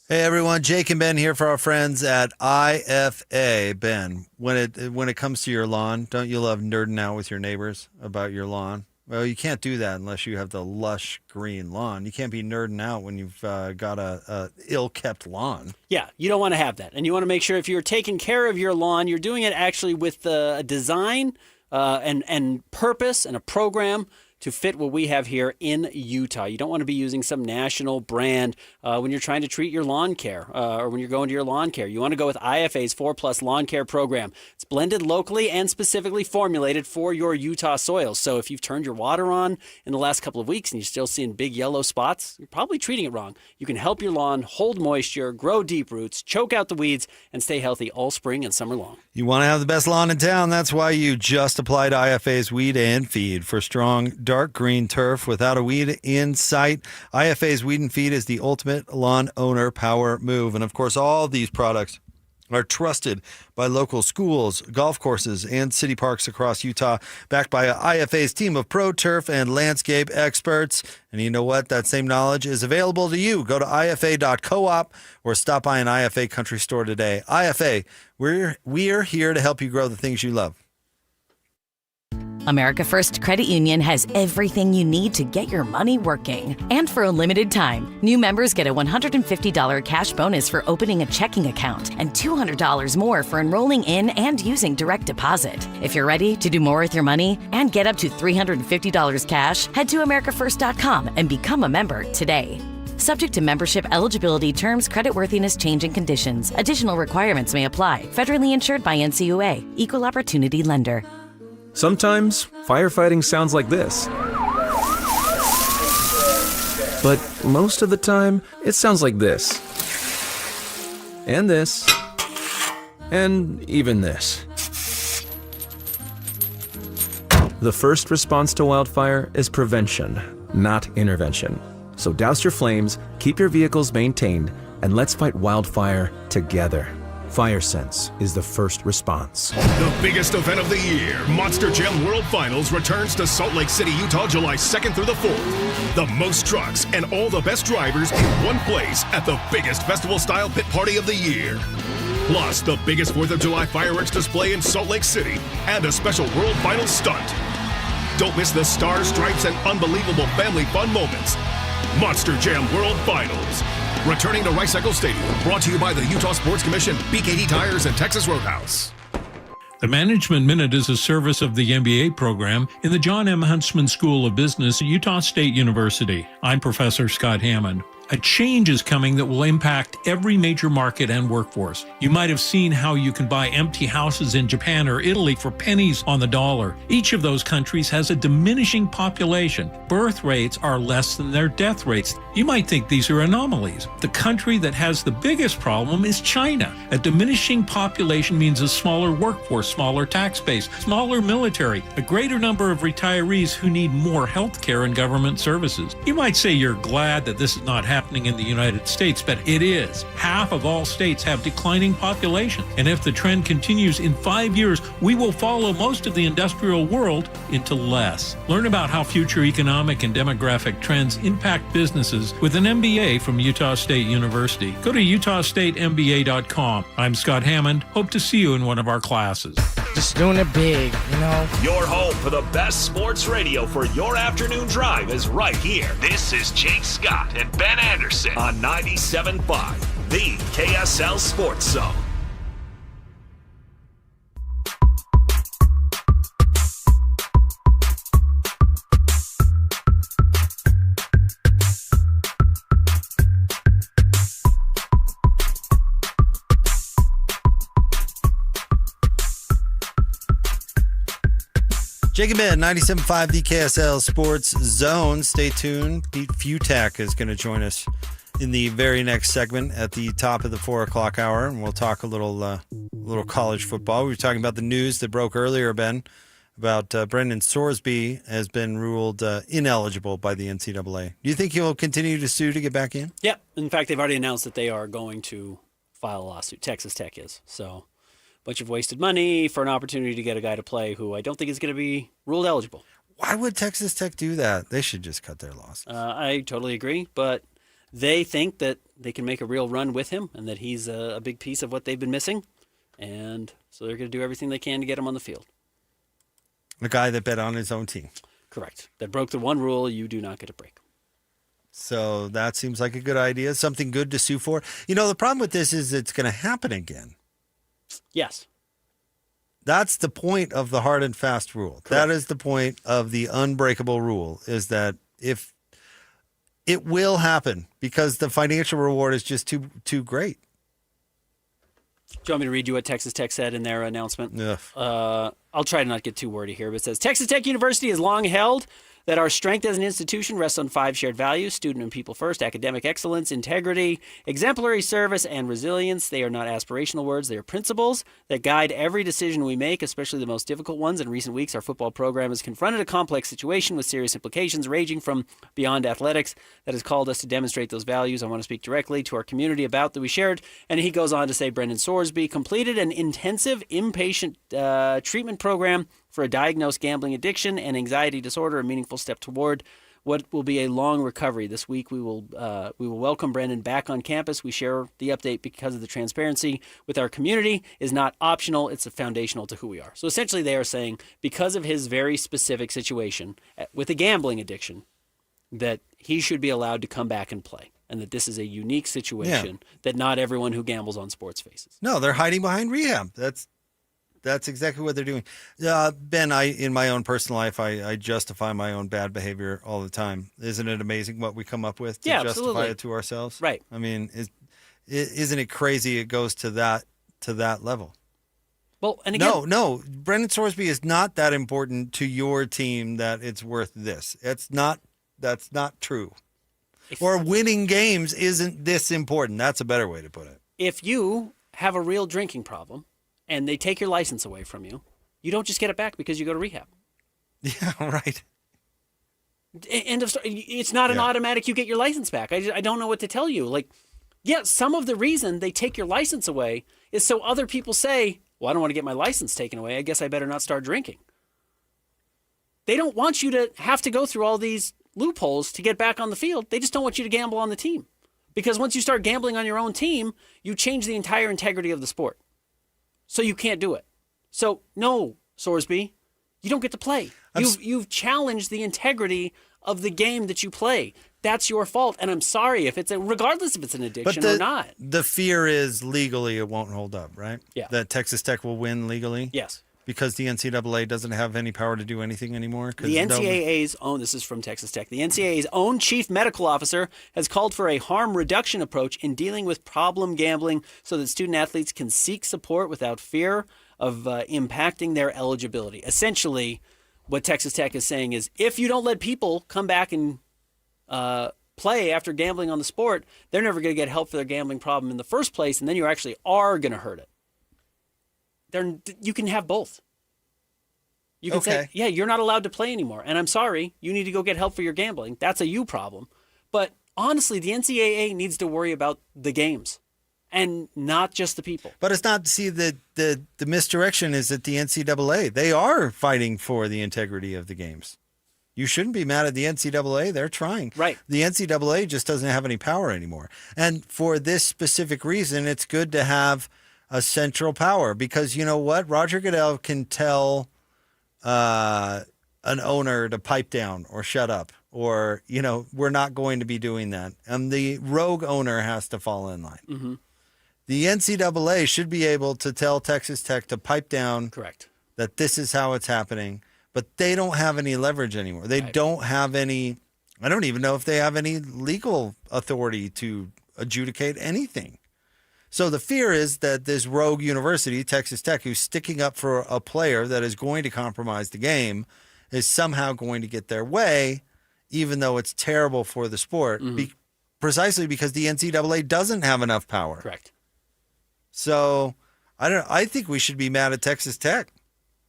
Hey everyone, Jake and Ben here for our friends at IFA. Ben, when it comes to your lawn, don't you love nerding out with your neighbors about your lawn? Well, you can't do that unless you have the lush green lawn. You can't be nerding out when you've got a ill-kept lawn. Yeah, you don't want to have that. And you want to make sure if you're taking care of your lawn, you're doing it actually with a design and purpose and a program to fit what we have here in Utah. You don't want to be using some national brand when you're trying to treat your lawn care or when you're going to your lawn care. You want to go with IFA's 4+ lawn care program. It's blended locally and specifically formulated for your Utah soils. So if you've turned your water on in the last couple of weeks and you're still seeing big yellow spots, you're probably treating it wrong. You can help your lawn hold moisture, grow deep roots, choke out the weeds, and stay healthy all spring and summer long. You want to have the best lawn in town. That's why you just applied IFA's Weed and Feed for strong, dark green turf without a weed in sight. IFA's Weed and Feed is the ultimate lawn owner power move. And of course, all these products are trusted by local schools, golf courses, and city parks across Utah, backed by IFA's team of pro turf and landscape experts. And you know what? That same knowledge is available to you. Go to ifa.coop or stop by an IFA country store today. IFA, we're here to help you grow the things you love. America First Credit Union has everything you need to get your money working. And for a limited time, new members get a $150 cash bonus for opening a checking account and $200 more for enrolling in and using direct deposit. If you're ready to do more with your money and get up to $350 cash, head to americafirst.com and become a member today. Subject to membership, eligibility, terms, creditworthiness, changing conditions. Additional requirements may apply. Federally insured by NCUA. Equal Opportunity Lender. Sometimes firefighting sounds like this. But most of the time, it sounds like this. And this. And even this. The first response to wildfire is prevention, not intervention. So douse your flames, keep your vehicles maintained, and let's fight wildfire together. FireSense is the first response. The biggest event of the year, Monster Jam World Finals, returns to Salt Lake City, Utah, July 2nd through the 4th. The most trucks and all the best drivers in one place at the biggest festival-style pit party of the year. Plus, the biggest 4th of July fireworks display in Salt Lake City and a special World Finals stunt. Don't miss the stars, stripes, and unbelievable family fun moments. Monster Jam World Finals. Returning to Rice Eccles Stadium. Brought to you by the Utah Sports Commission, BKD Tires, and Texas Roadhouse. The Management Minute is a service of the MBA program in the John M. Huntsman School of Business at Utah State University. I'm Professor Scott Hammond. A change is coming that will impact every major market and workforce. You might have seen how you can buy empty houses in Japan or Italy for pennies on the dollar. Each of those countries has a diminishing population. Birth rates are less than their death rates. You might think these are anomalies. The country that has the biggest problem is China. A diminishing population means a smaller workforce, smaller tax base, smaller military, a greater number of retirees who need more health care and government services. You might say you're glad that this is not happening in the United States, but it is. Half of all states have declining population. And if the trend continues in 5 years, we will follow most of the industrial world into less. Learn about how future economic and demographic trends impact businesses with an MBA from Utah State University. Go to utahstatemba.com. I'm Scott Hammond. Hope to see you in one of our classes. Just doing it big, you know. Your home for the best sports radio for your afternoon drive is right here. This is Jake Scott and Ben Anderson on 97.5, the KSL Sports Zone. Jacob Ed, 97.5, the KSL Sports Zone. Stay tuned. Pete Futak is going to join us in the very next segment at the top of the 4 o'clock hour, and we'll talk a little college football. We were talking about the news that broke earlier, Ben, about Brendan Sorsby has been ruled ineligible by the NCAA. Do you think he'll continue to sue to get back in? Yeah. In fact, they've already announced that they are going to file a lawsuit. Texas Tech is. So bunch of wasted money for an opportunity to get a guy to play who I don't think is going to be ruled eligible. Why would Texas Tech do that? They should just cut their losses. I totally agree, but they think that they can make a real run with him and that he's a big piece of what they've been missing, and so they're going to do everything they can to get him on the field. The guy that bet on his own team. Correct. That broke the one rule you do not get to break. So that seems like a good idea, something good to sue for. You know, the problem with this is it's going to happen again. Yes. That's the point of the hard and fast rule. Correct. That is the point of the unbreakable rule, is that if it will happen because the financial reward is just too great. Do you want me to read you what Texas Tech said in their announcement? I'll try to not get too wordy here, but it says, Texas Tech University has long held that our strength as an institution rests on 5 shared values: student and people first, academic excellence, integrity, exemplary service, and resilience. They are not aspirational words. They are principles that guide every decision we make, especially the most difficult ones. In recent weeks, our football program has confronted a complex situation with serious implications ranging from beyond athletics that has called us to demonstrate those values. I want to speak directly to our community about that we shared. And he goes on to say, Brendan Sorsby completed an intensive inpatient treatment program for a diagnosed gambling addiction and anxiety disorder, a meaningful step toward what will be a long recovery. This week, we will welcome Brendan back on campus. We share the update because of the transparency with our community is not optional. It's foundational to who we are. So essentially, they are saying because of his very specific situation with a gambling addiction, that he should be allowed to come back and play, and that this is a unique situation that not everyone who gambles on sports faces. No, they're hiding behind rehab. That's exactly what they're doing. Ben, in my own personal life, I justify my own bad behavior all the time. Isn't it amazing what we come up with to justify it to ourselves? Right. I mean, isn't it crazy it goes to that level? Well, and again, no, Brendan Sorsby is not that important to your team that it's worth this. That's not true. Or winning games isn't this important. That's a better way to put it. If you have a real drinking problem and they take your license away from you, you don't just get it back because you go to rehab. Yeah, right. End of story. It's not an automatic you get your license back. I don't know what to tell you. Like, yeah, some of the reason they take your license away is so other people say, well, I don't want to get my license taken away. I guess I better not start drinking. They don't want you to have to go through all these loopholes to get back on the field. They just don't want you to gamble on the team. Because once you start gambling on your own team, you change the entire integrity of the sport. So you can't do it. So no, Sorsby, you don't get to play. You've challenged the integrity of the game that you play. That's your fault. And I'm sorry if regardless if it's an addiction or not. The fear is legally it won't hold up, right? Yeah. That Texas Tech will win legally? Yes. Because the NCAA doesn't have any power to do anything anymore? The NCAA's own, this is from Texas Tech, the NCAA's own chief medical officer has called for a harm reduction approach in dealing with problem gambling so that student athletes can seek support without fear of impacting their eligibility. Essentially, what Texas Tech is saying is if you don't let people come back and play after gambling on the sport, they're never going to get help for their gambling problem in the first place, and then you actually are going to hurt it. You can have both. You can say, yeah, you're not allowed to play anymore. And I'm sorry, you need to go get help for your gambling. That's a you problem. But honestly, the NCAA needs to worry about the games and not just the people. But it's not, see, the misdirection is that the NCAA, they are fighting for the integrity of the games. You shouldn't be mad at the NCAA. They're trying. Right. The NCAA just doesn't have any power anymore. And for this specific reason, it's good to have a central power, because you know what? Roger Goodell can tell an owner to pipe down or shut up, or, we're not going to be doing that. And the rogue owner has to fall in line. Mm-hmm. The NCAA should be able to tell Texas Tech to pipe down. Correct. That this is how it's happening, but they don't have any leverage anymore. They don't have any, I don't even know if they have any legal authority to adjudicate anything. So the fear is that this rogue university, Texas Tech, who's sticking up for a player that is going to compromise the game, is somehow going to get their way, even though it's terrible for the sport, precisely because the NCAA doesn't have enough power. Correct. So I think we should be mad at Texas Tech.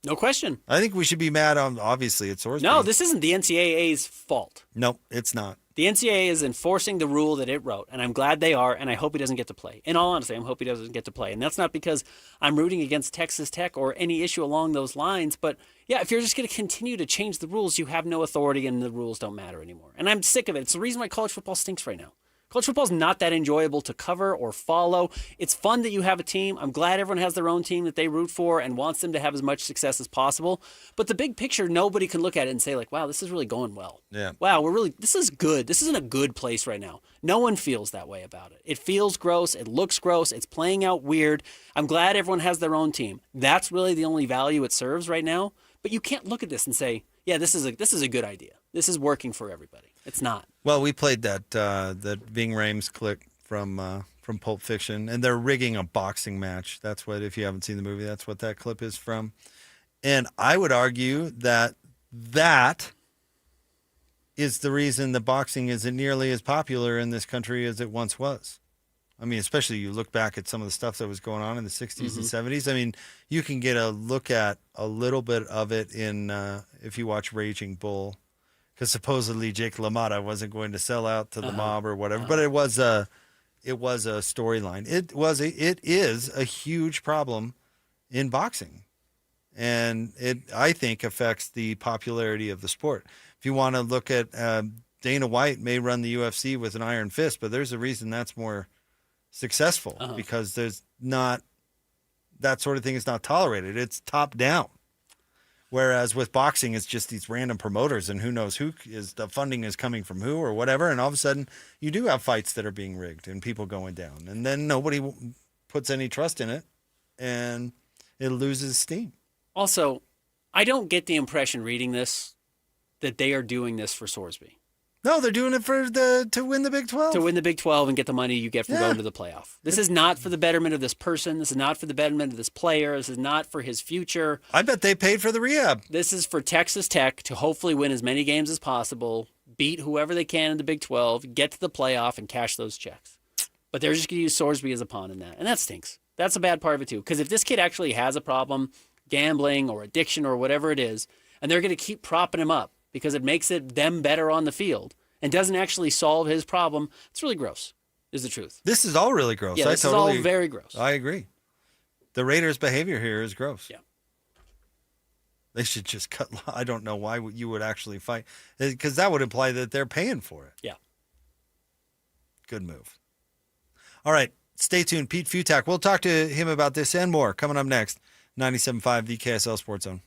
No question. I think we should be mad on, obviously, it's Sorsby. No, this isn't the NCAA's fault. No, it's not. The NCAA is enforcing the rule that it wrote, and I'm glad they are, and I hope he doesn't get to play. In all honesty, I hope he doesn't get to play. And that's not because I'm rooting against Texas Tech or any issue along those lines, but yeah, if you're just going to continue to change the rules, you have no authority and the rules don't matter anymore. And I'm sick of it. It's the reason why college football stinks right now. College football is not that enjoyable to cover or follow. It's fun that you have a team. I'm glad everyone has their own team that they root for and wants them to have as much success as possible. But the big picture, nobody can look at it and say, like, wow, this is really going well. Yeah. Wow, this is good. This is in a good place right now. No one feels that way about it. It feels gross. It looks gross. It's playing out weird. I'm glad everyone has their own team. That's really the only value it serves right now. But you can't look at this and say, yeah, this is a good idea. This is working for everybody. It's not. Well, we played that Ving Rhames clip from Pulp Fiction, and they're rigging a boxing match. That's what, if you haven't seen the movie, that's what that clip is from. And I would argue that is the reason that boxing isn't nearly as popular in this country as it once was. I mean, especially you look back at some of the stuff that was going on in the 60s and 70s. I mean, you can get a look at a little bit of it in if you watch Raging Bull, because supposedly Jake LaMotta wasn't going to sell out to the mob or whatever, but it was a storyline. It is a huge problem in boxing, and it, I think, affects the popularity of the sport. If you want to look at Dana White may run the UFC with an iron fist, but there's a reason that's more successful, because there's not, that sort of thing is not tolerated. It's top down. Whereas with boxing, it's just these random promoters, and who knows who is, the funding is coming from who or whatever. And all of a sudden you do have fights that are being rigged and people going down, and then nobody puts any trust in it and it loses steam. Also, I don't get the impression reading this that they are doing this for Sorsby. No, they're doing it to win the Big 12. To win the Big 12 and get the money you get from going to the playoff. This is not for the betterment of this person. This is not for the betterment of this player. This is not for his future. I bet they paid for the rehab. This is for Texas Tech to hopefully win as many games as possible, beat whoever they can in the Big 12, get to the playoff, and cash those checks. But they're just going to use Sorsby as a pawn in that. And that stinks. That's a bad part of it, too. Because if this kid actually has a problem, gambling or addiction or whatever it is, and they're going to keep propping him up, because it makes it them better on the field and doesn't actually solve his problem, it's really gross, is the truth. This is all really gross. Yeah, this is all very gross. I agree. The Raiders' behavior here is gross. Yeah. They should just cut. I don't know why you would actually fight, because that would imply that they're paying for it. Yeah. Good move. All right, stay tuned. Pete Futak. We'll talk to him about this and more coming up next. 97.5, the KSL Sports Zone.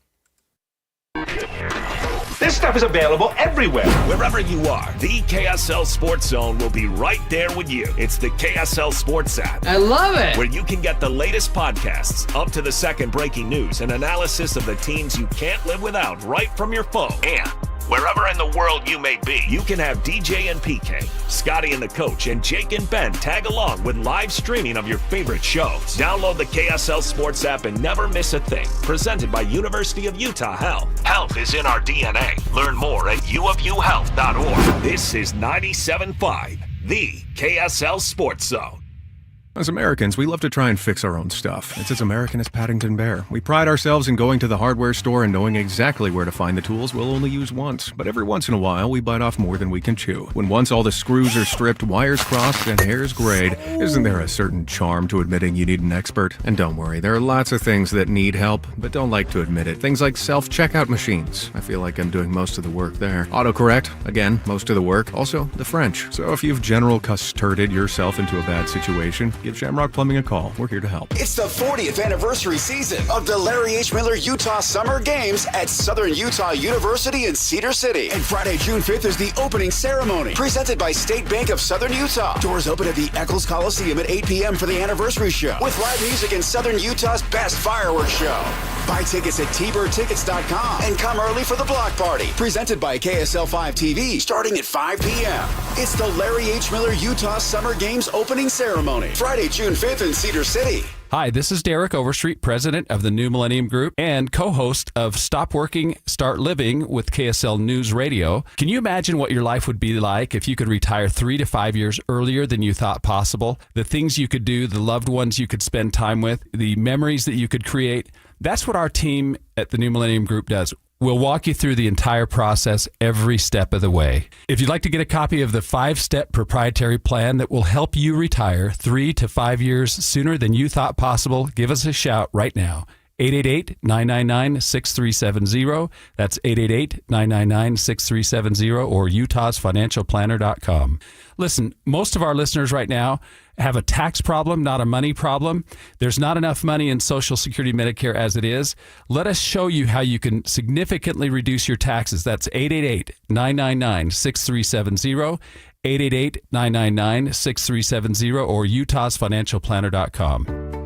This stuff is available everywhere. Wherever you are, the KSL Sports Zone will be right there with you. It's the KSL Sports app. I love it. Where you can get the latest podcasts, up to the second breaking news, and analysis of the teams you can't live without right from your phone. And wherever in the world you may be, you can have DJ and PK, Scotty and the coach, and Jake and Ben tag along with live streaming of your favorite shows. Download the KSL Sports app and never miss a thing. Presented by University of Utah Health. Health is in our DNA. Learn more at uofuhealth.org. This is 97.5, the KSL Sports Zone. As Americans, we love to try and fix our own stuff. It's as American as Paddington Bear. We pride ourselves in going to the hardware store and knowing exactly where to find the tools we'll only use once. But every once in a while, we bite off more than we can chew. When once all the screws are stripped, wires crossed, and hairs grayed, isn't there a certain charm to admitting you need an expert? And don't worry, there are lots of things that need help, but don't like to admit it. Things like self-checkout machines. I feel like I'm doing most of the work there. Autocorrect, again, most of the work. Also, the French. So if you've general custarded yourself into a bad situation, give Shamrock Plumbing a call. We're here to help. It's the 40th anniversary season of the Larry H. Miller Utah Summer Games at Southern Utah University in Cedar City. And Friday, June 5th is the opening ceremony presented by State Bank of Southern Utah. Doors open at the Eccles Coliseum at 8 p.m. for the anniversary show with live music and Southern Utah's best fireworks show. Buy tickets at tbirdtickets.com and come early for the block party presented by KSL 5 TV starting at 5 p.m. It's the Larry H. Miller Utah Summer Games opening ceremony. Friday, June 5th in Cedar City. Hi, this is Derek Overstreet, president of the New Millennium Group and co-host of Stop Working, Start Living with KSL News Radio. Can you imagine what your life would be like if you could retire 3 to 5 years earlier than you thought possible? The things you could do, the loved ones you could spend time with, the memories that you could create. That's what our team at the New Millennium Group does. We'll walk you through the entire process every step of the way. If you'd like to get a copy of the 5-step proprietary plan that will help you retire 3 to 5 years sooner than you thought possible, give us a shout right now. 888-999-6370. That's 888-999-6370 or utahsfinancialplanner.com. Listen, most of our listeners right now have a tax problem, not a money problem. There's not enough money in Social Security Medicare as it is. Let us show you how you can significantly reduce your taxes. That's 888-999-6370, 888-999-6370 or utahsfinancialplanner.com.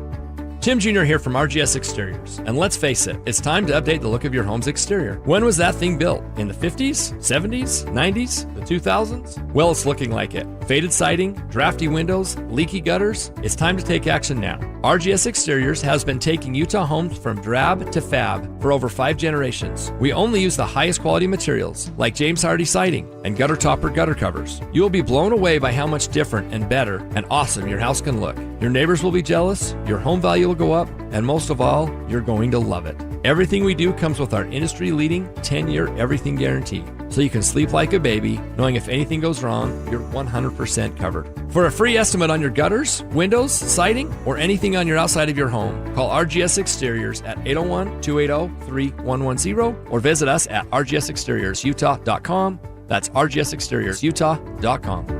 Tim Jr. here from RGS Exteriors. And let's face it, it's time to update the look of your home's exterior. When was that thing built? In the 50s, 70s, 90s, the 2000s? Well, it's looking like it. Faded siding, drafty windows, leaky gutters. It's time to take action now. RGS Exteriors has been taking Utah homes from drab to fab for over 5 generations. We only use the highest quality materials like James Hardy siding and gutter topper gutter covers. You will be blown away by how much different and better and awesome your house can look. Your neighbors will be jealous, your home value will go up, and most of all, you're going to love it. Everything we do comes with our industry-leading 10-year everything guarantee, so you can sleep like a baby, knowing if anything goes wrong, you're 100% covered. For a free estimate on your gutters, windows, siding, or anything on your outside of your home, call RGS Exteriors at 801-280-3110 or visit us at rgsexteriorsutah.com. That's rgsexteriorsutah.com.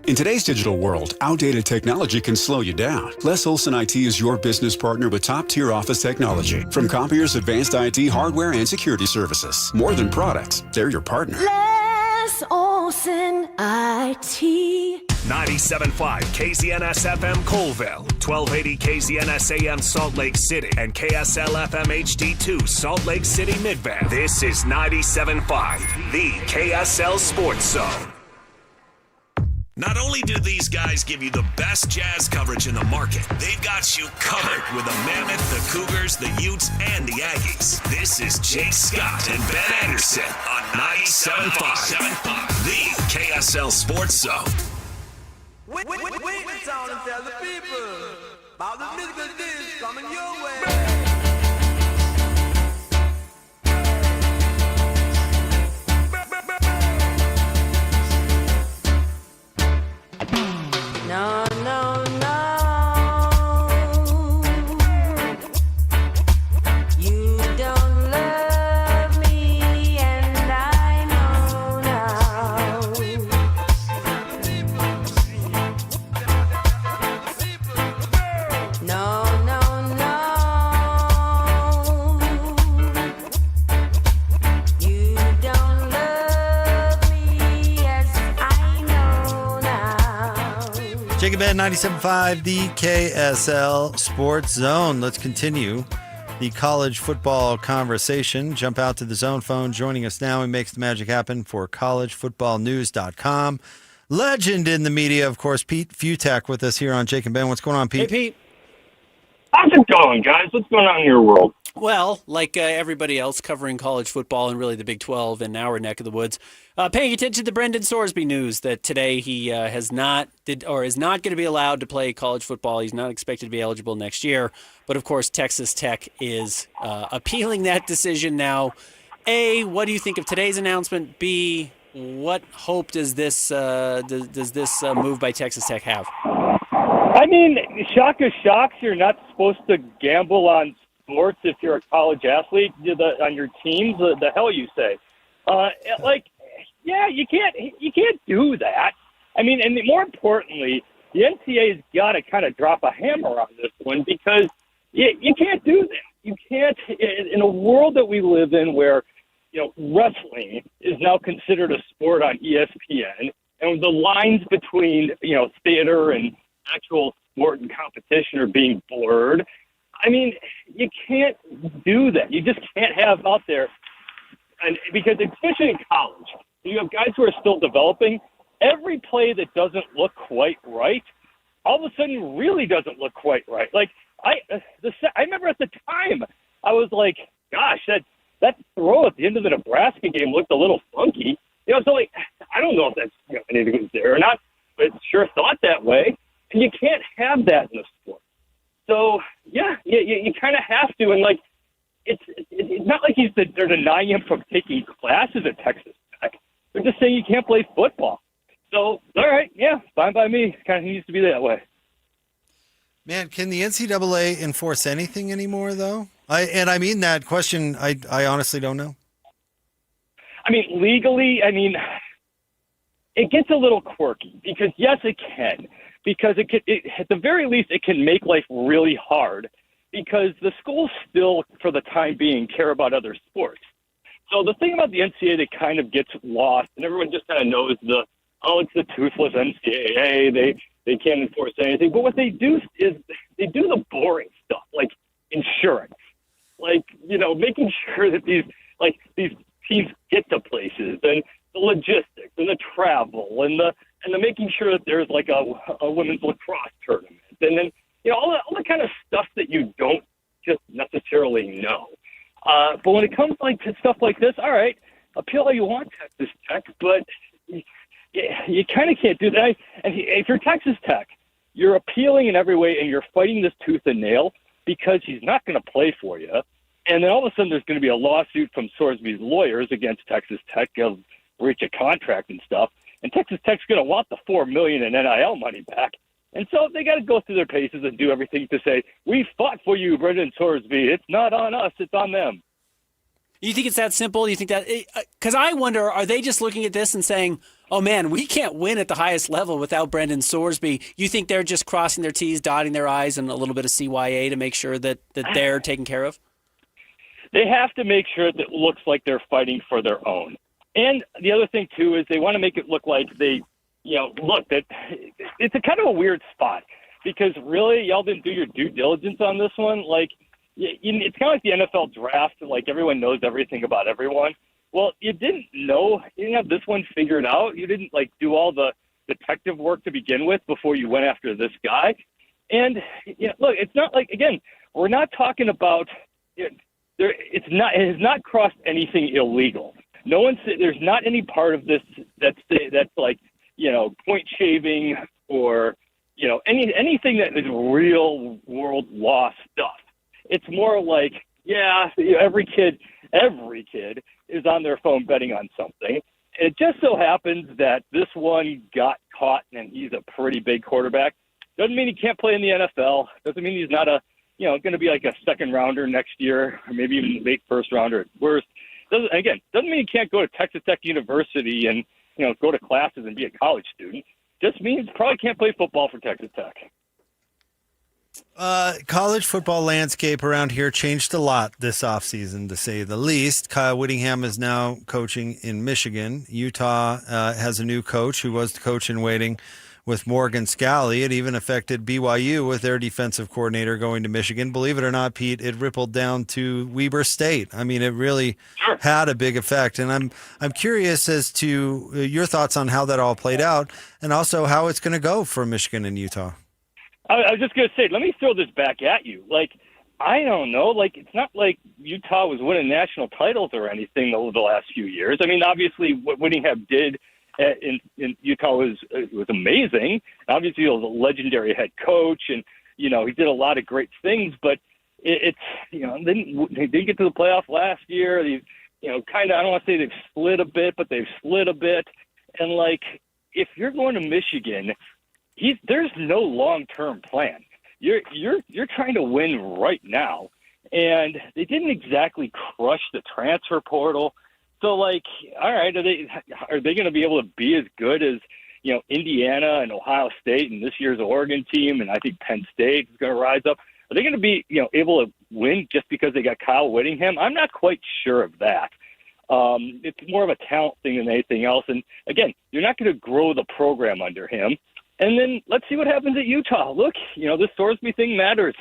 In today's digital world, outdated technology can slow you down. Les Olson IT is your business partner with top-tier office technology. From copiers, advanced IT, hardware, and security services. More than products, they're your partner. Les Olson IT. 97.5 KZNS FM Colville, 1280 KZNS AM Salt Lake City, and KSL FM HD2 Salt Lake City Midvale. This is 97.5, the KSL Sports Zone. Not only do these guys give you the best jazz coverage in the market, they've got you covered with the Mammoth, the Cougars, the Utes, and the Aggies. This is Jake Scott and Ben Anderson on 97.5, the KSL Sports Zone. Wait the town and tell the people about the musical disc coming your way. No, no, no. You don't love me, and I know now. No, no, no. Jacob Ed 97.5, the KSL Sports Zone. Let's continue the college football conversation. Jump out to the Zone phone. Joining us now, he makes the magic happen for collegefootballnews.com. Legend in the media, of course, Pete Futak with us here on Jake and Ben. What's going on, Pete? Hey, Pete. How's it going, guys? What's going on in your world? Well, like everybody else covering college football and really the Big 12 in our neck of the woods, paying attention to the Brendan Sorsby news that today he is not going to be allowed to play college football. He's not expected to be eligible next year. But, of course, Texas Tech is appealing that decision now. A, what do you think of today's announcement? B, what hope does this move by Texas Tech have? I mean, shock of shocks, you're not supposed to gamble on sports if you're a college athlete on your teams. The hell you say? You can't do that. I mean, and more importantly, the NCAA's got to kind of drop a hammer on this one because you can't do that. You can't in a world that we live in where wrestling is now considered a sport on ESPN, and the lines between theater and actual sport and competition are being blurred. I mean, you can't do that. You just can't have out there, and because especially in college, you have guys who are still developing. Every play that doesn't look quite right, all of a sudden really doesn't look quite right. Like I remember at the time, I was like, gosh, that throw at the end of the Nebraska game looked a little funky. So like, I don't know if that's anything was there or not, but it sure thought that way. And you can't have that in the sport. So yeah, you kind of have to. And like, it's not like they're denying him from taking classes at Texas Tech. They're just saying you can't play football. So all right, yeah, fine by me. Kind of needs to be that way. Man, can the NCAA enforce anything anymore, though? I mean that question. I honestly don't know. I mean, legally, it gets a little quirky because yes, it can. Because at the very least, it can make life really hard because the schools still, for the time being, care about other sports. So the thing about the NCAA that kind of gets lost, and everyone just kind of knows it's the toothless NCAA. They can't enforce anything. But what they do is they do the boring stuff, like insurance, like making sure that these teams get to places, and the logistics, and the travel, and the making sure that there's like a women's lacrosse tournament, and then all the kind of stuff that you don't just necessarily know. But when it comes to stuff like this, all right, appeal all you want, Texas Tech, but you kind of can't do that. And if you're Texas Tech, you're appealing in every way, and you're fighting this tooth and nail because he's not going to play for you. And then all of a sudden, there's going to be a lawsuit from Sorsby's lawyers against Texas Tech of breach of contract and stuff. And Texas Tech's going to want the $4 million in NIL money back. And so they got to go through their paces and do everything to say, we fought for you, Brendan Sorsby. It's not on us. It's on them. You think it's that simple? You think that – because I wonder, are they just looking at this and saying, oh, man, we can't win at the highest level without Brendan Sorsby? You think they're just crossing their T's, dotting their I's, and a little bit of CYA to make sure that they're taken care of? They have to make sure that it looks like they're fighting for their own. And the other thing, too, is they want to make it look like they – that it's a kind of a weird spot because really y'all didn't do your due diligence on this one. Like, it's kind of like the NFL draft. Like, everyone knows everything about everyone. Well, you didn't have this one figured out. You didn't, do all the detective work to begin with before you went after this guy. And, look, it's not like, again, we're not talking about it has not crossed anything illegal. There's not any part of this that's like, point shaving or, anything that is real world law stuff. It's more like, every kid is on their phone betting on something. It just so happens that this one got caught and he's a pretty big quarterback. Doesn't mean he can't play in the NFL. Doesn't mean he's not going to be like a second rounder next year or maybe even late first rounder at worst. Doesn't mean he can't go to Texas Tech University and, go to classes and be a college student. Just means probably can't play football for Texas Tech. College football landscape around here changed a lot this offseason, to say the least. Kyle Whittingham is now coaching in Michigan. Utah has a new coach who was the coach in waiting with Morgan Scalley. It even affected BYU with their defensive coordinator going to Michigan. Believe it or not, Pete, it rippled down to Weber State. I mean, it really had a big effect. And I'm curious as to your thoughts on how that all played out and also how it's going to go for Michigan and Utah. I was just going to say, let me throw this back at you. Like, I don't know. Like, it's not like Utah was winning national titles or anything over the last few years. I mean, obviously, what Whittingham did in Utah was amazing. Obviously, he was a legendary head coach, and he did a lot of great things. But they didn't get to the playoff last year. Kind of, I don't want to say they've slid a bit, but they've slid a bit. And like, if you're going to Michigan, there's no long-term plan. You're trying to win right now, and they didn't exactly crush the transfer portal. So, like, all right, are they going to be able to be as good as Indiana and Ohio State and this year's Oregon team, and I think Penn State is going to rise up? Are they going to be able to win just because they got Kyle Whittingham? I'm not quite sure of that. It's more of a talent thing than anything else. And again, you're not going to grow the program under him. And then let's see what happens at Utah. Look, this Thorsby thing matters.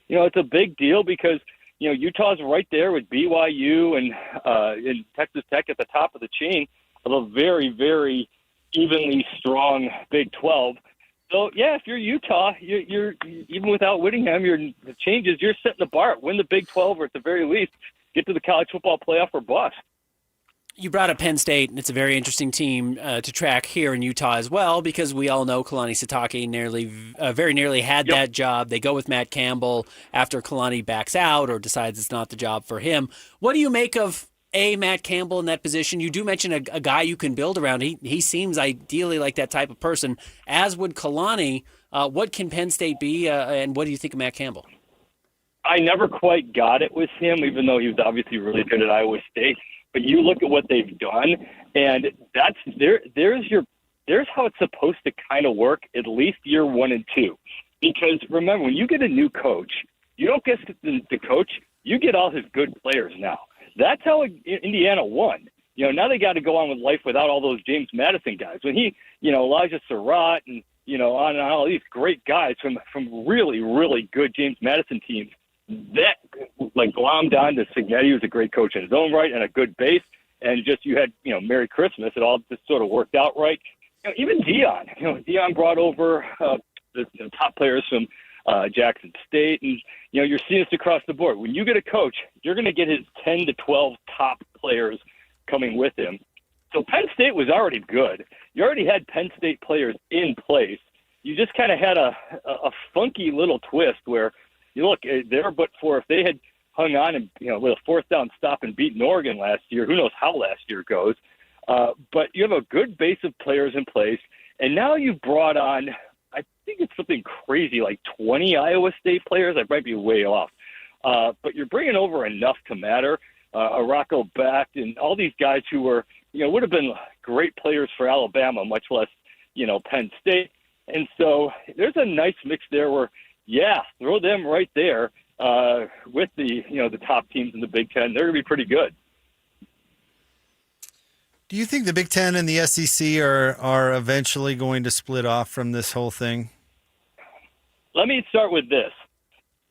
It's a big deal because, Utah's right there with BYU and Texas Tech at the top of the chain of a very, very evenly strong Big 12. So, yeah, if you're Utah, you're even without Whittingham, the changes, you're setting the bar. Win the Big 12 or at the very least get to the college football playoff or bust. You brought up Penn State, and it's a very interesting team to track here in Utah as well, because we all know Kalani Sitake very nearly had that job. They go with Matt Campbell after Kalani backs out or decides it's not the job for him. What do you make of Matt Campbell in that position? You do mention a guy you can build around. He seems ideally like that type of person, as would Kalani. What can Penn State be, and what do you think of Matt Campbell? I never quite got it with him, even though he was obviously really good at Iowa State. But you look at what they've done, and there's how it's supposed to kind of work, at least year 1 and 2. Because remember, when you get a new coach, you don't get the coach, you get all his good players now. That's how Indiana won. Now they got to go on with life without all those James Madison guys. When Elijah Surratt and on and on, all these great guys from really, really good James Madison teams, that glommed on to Signetti, who's a great coach in his own right and a good base, and just you had Merry Christmas. It all just sort of worked out right. Even Deion brought over the top players from Jackson State, and you're seeing this across the board. When you get a coach, you're going to get his 10 to 12 top players coming with him. So Penn State was already good. You already had Penn State players in place. You just kind of had a funky little twist where. You look there, but if they had hung on and with a fourth down stop and beaten Oregon last year, who knows how last year goes? But you have a good base of players in place, and now you've brought on, I think it's something crazy like 20 Iowa State players. I might be way off, but you're bringing over enough to matter. Rocco Becht and all these guys who were would have been great players for Alabama, much less Penn State, and so there's a nice mix there where. Yeah, throw them right there with the top teams in the Big Ten. They're going to be pretty good. Do you think the Big Ten and the SEC are eventually going to split off from this whole thing? Let me start with this.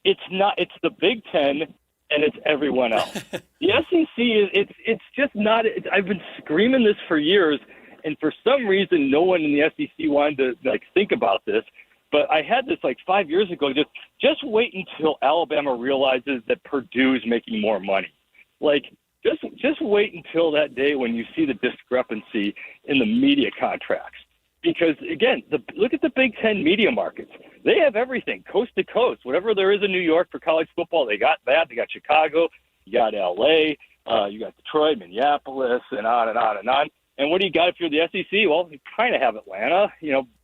It's the Big Ten and it's everyone else. The SEC it's just not. I've been screaming this for years, and for some reason, no one in the SEC wanted to think about this. But I had this 5 years ago. Just wait until Alabama realizes that Purdue's making more money. Just wait until that day when you see the discrepancy in the media contracts. Because again, look at the Big Ten media markets. They have everything, coast to coast. Whatever there is in New York for college football, they got that. They got Chicago, you got LA, you got Detroit, Minneapolis, and on and on and on. And what do you got if you're the SEC? Well, you kind of have Atlanta,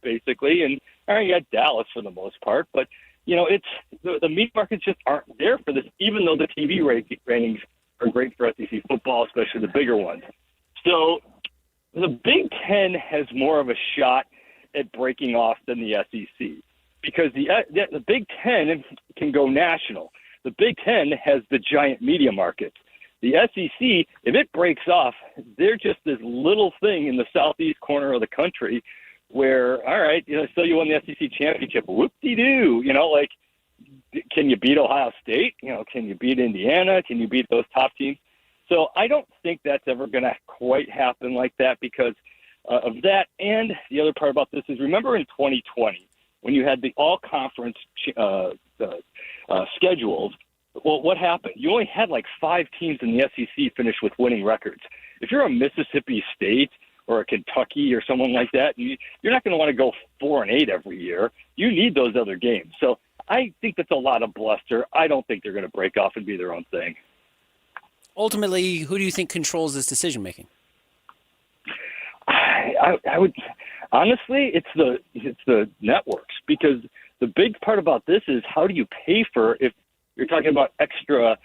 basically, and you got Dallas for the most part. But, it's the media markets just aren't there for this, even though the TV ratings are great for SEC football, especially the bigger ones. So the Big Ten has more of a shot at breaking off than the SEC because the Big Ten can go national. The Big Ten has the giant media markets. The SEC, if it breaks off, they're just this little thing in the southeast corner of the country where, all right, so you won the SEC championship. Whoop-de-doo. Like, can you beat Ohio State? Can you beat Indiana? Can you beat those top teams? So I don't think that's ever going to quite happen like that because of that. And the other part about this is, remember in 2020 when you had the all-conference schedules, well, what happened? You only had like 5 teams in the SEC finish with winning records. If you're a Mississippi State or a Kentucky or someone like that, you're not going to want to go 4-8 every year. You need those other games. So I think that's a lot of bluster. I don't think they're going to break off and be their own thing. Ultimately, who do you think controls this decision making? I would honestly, it's the networks, because the big part about this is how do you pay for, if you're talking about extra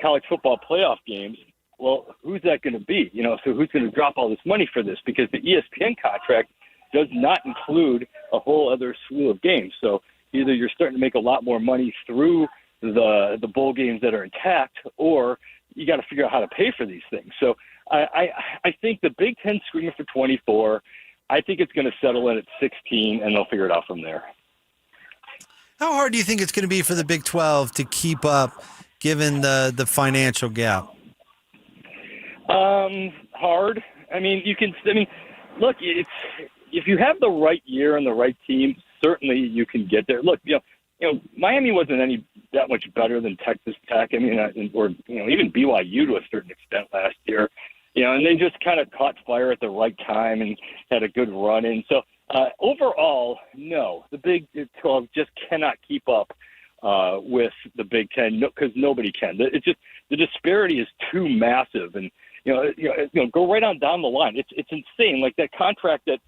college football playoff games. Well, who's that going to be? So who's going to drop all this money for this? Because the ESPN contract does not include a whole other slew of games. So either you're starting to make a lot more money through the bowl games that are intact, or you got to figure out how to pay for these things. So I think the Big Ten screaming for 24. I think it's going to settle in at 16, and they'll figure it out from there. How hard do you think it's going to be for the Big 12 to keep up, given the financial gap? Hard. Look, if you have the right year and the right team, certainly you can get there. Look, Miami wasn't that much better than Texas Tech. Or even BYU to a certain extent last year. And they just kind of caught fire at the right time and had a good run in. So overall, no, the Big 12 just cannot keep up with the Big Ten, because nobody can. It's just the disparity is too massive, and go right on down the line. It's insane. Like that contract that,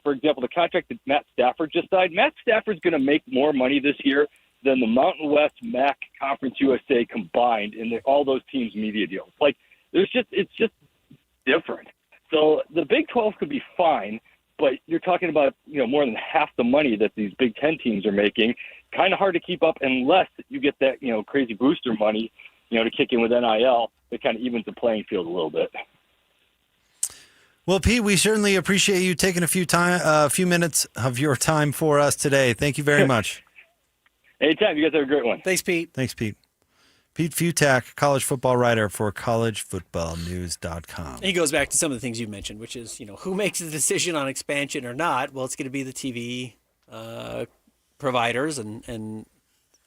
for example, the contract that Matt Stafford just signed. Matt Stafford's going to make more money this year than the Mountain West, MAC, Conference USA combined in all those teams' media deals. Like it's just different. So the Big 12 could be fine, but you're talking about more than half the money that these Big Ten teams are making. Kind of hard to keep up unless you get that crazy booster money to kick in with NIL. That kind of evens the playing field a little bit. Well, Pete, we certainly appreciate you taking a few minutes of your time for us today. Thank you very much. Anytime. You guys have a great one. Thanks, Pete. Thanks, Pete. Pete Futak, college football writer for collegefootballnews.com. He goes back to some of the things you mentioned, which is, who makes the decision on expansion or not? Well, it's going to be the TV providers and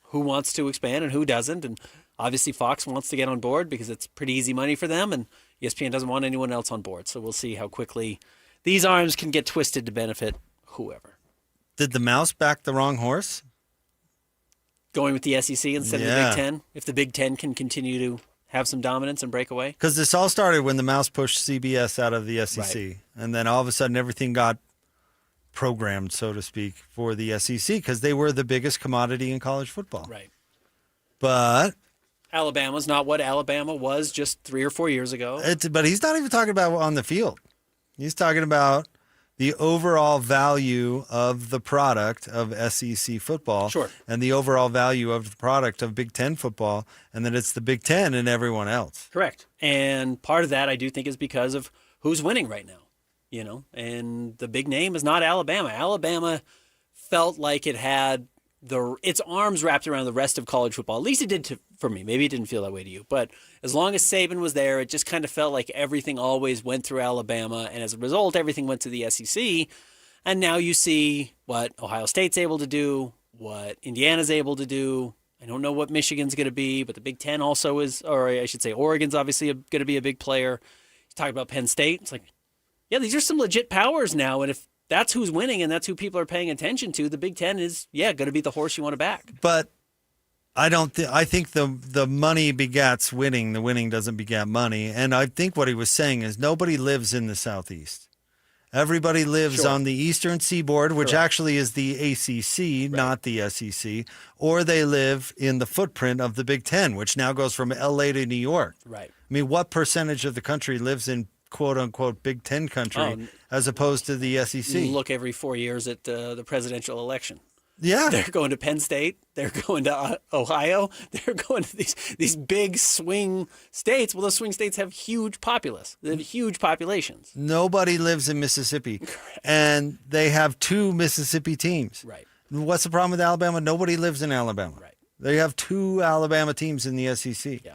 who wants to expand and who doesn't. And obviously Fox wants to get on board because it's pretty easy money for them, and ESPN doesn't want anyone else on board. So we'll see how quickly these arms can get twisted to benefit whoever. Did the mouse back the wrong horse? Going with the SEC instead of the Big Ten? If the Big Ten can continue to have some dominance and break away? Because this all started when the mouse pushed CBS out of the SEC. Right. And then all of a sudden everything got programmed, so to speak, for the SEC because they were the biggest commodity in college football. Right. But Alabama's not what Alabama was just 3 or 4 years ago. But he's not even talking about on the field. He's talking about the overall value of the product of SEC football, sure, and the overall value of the product of Big Ten football, and that it's the Big Ten and everyone else. Correct. And part of that I do think is because of who's winning right now, and the big name is not Alabama. Alabama felt like it had its arms wrapped around the rest of college football. At least it did for me. Maybe it didn't feel that way to you. But as long as Saban was there, it just kind of felt like everything always went through Alabama. And as a result, everything went to the SEC. And now you see what Ohio State's able to do, what Indiana's able to do. I don't know what Michigan's going to be, but the Big Ten also is, or I should say Oregon's obviously going to be a big player. You talk about Penn State. It's like, yeah, these are some legit powers now. And if that's who's winning and that's who people are paying attention to, the Big Ten is, going to be the horse you want to back. But I think the money begets winning. The winning doesn't beget money. And I think what he was saying is nobody lives in the Southeast. Everybody lives on the Eastern Seaboard, which actually is the ACC, not the SEC, or they live in the footprint of the Big Ten, which now goes from LA to New York. Right. I mean, what percentage of the country lives in quote-unquote Big Ten country as opposed to the SEC? You look every 4 years at the presidential election. Yeah. They're going to Penn State. They're going to Ohio. They're going to these big swing states. Well, those swing states have huge populace. They have huge populations. Nobody lives in Mississippi. And they have 2 Mississippi teams. Right. What's the problem with Alabama? Nobody lives in Alabama. Right. They have 2 Alabama teams in the SEC. Yeah.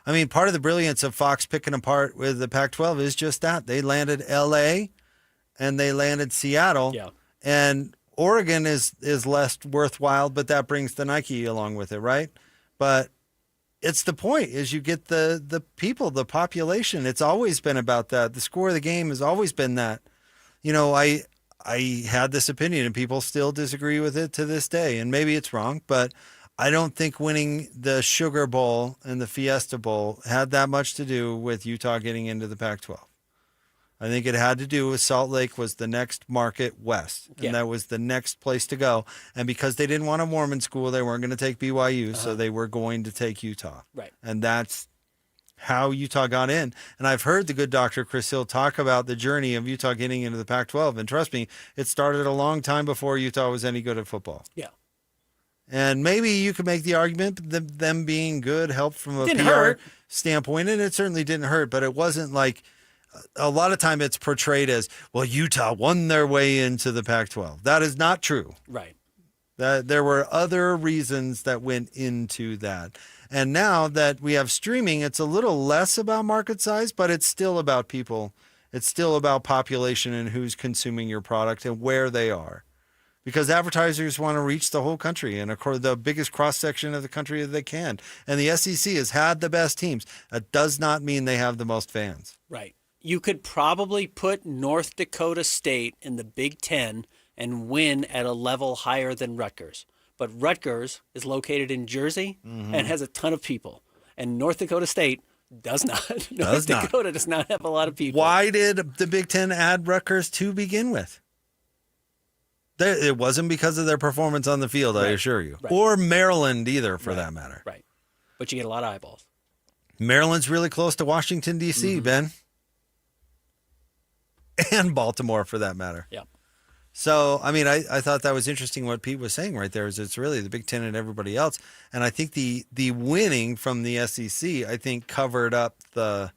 I mean, part of the brilliance of Fox picking apart with the Pac-12 is just that. They landed L.A. and they landed Seattle. Yeah. And Oregon is less worthwhile, but that brings the Nike along with it, right? But it's the point is you get the people, the population. It's always been about that. The score of the game has always been that. You know, I had this opinion and people still disagree with it to this day. And maybe it's wrong, but I don't think winning the Sugar Bowl and the Fiesta Bowl had that much to do with Utah getting into the Pac-12. I think it had to do with Salt Lake was the next market west, and that was the next place to go. And because they didn't want a Mormon school, they weren't going to take BYU, so they were going to take Utah. Right. And that's how Utah got in. And I've heard the good Dr. Chris Hill talk about the journey of Utah getting into the Pac-12. And trust me, it started a long time before Utah was any good at football. Yeah. And maybe you could make the argument that them being good helped from a Didn't PR hurt. standpoint, and it certainly didn't hurt, but it wasn't like a lot of time it's portrayed as, well, Utah won their way into the Pac-12. That is not true. Right. That there were other reasons that went into that. And now that we have streaming, it's a little less about market size, but it's still about people. It's still about population and who's consuming your product and where they are. Because advertisers want to reach the whole country and the biggest cross-section of the country that they can. And the SEC has had the best teams. That does not mean they have the most fans. Right. You could probably put North Dakota State in the Big Ten and win at a level higher than Rutgers. But Rutgers is located in Jersey and has a ton of people. And North Dakota State does not. North Dakota does not have a lot of people. Why did the Big Ten add Rutgers to begin with? It wasn't because of their performance on the field, I assure you. Right. Or Maryland either, for that matter. Right. But you get a lot of eyeballs. Maryland's really close to Washington, D.C., Ben. And Baltimore, for that matter. Yeah. So, I mean, I thought that was interesting what Pete was saying right there, is it's really the Big Ten and everybody else. And I think the winning from the SEC, I think, covered up the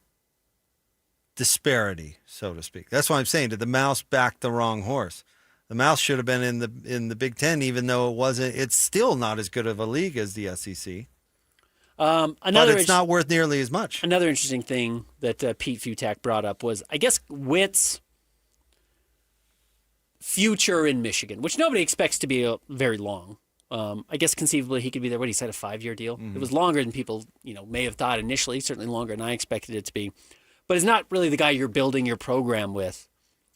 disparity, so to speak. That's why I'm saying, did the mouse back the wrong horse? The mouse should have been in the Big Ten, even though it wasn't. It's still not as good of a league as the SEC. But it's not worth nearly as much. Another interesting thing that Pete Futak brought up was, I guess, Witt's future in Michigan, which nobody expects to be very long. I guess conceivably he could be there. What he said, a 5-year deal. It was longer than people, may have thought initially. Certainly longer than I expected it to be. But it's not really the guy you're building your program with.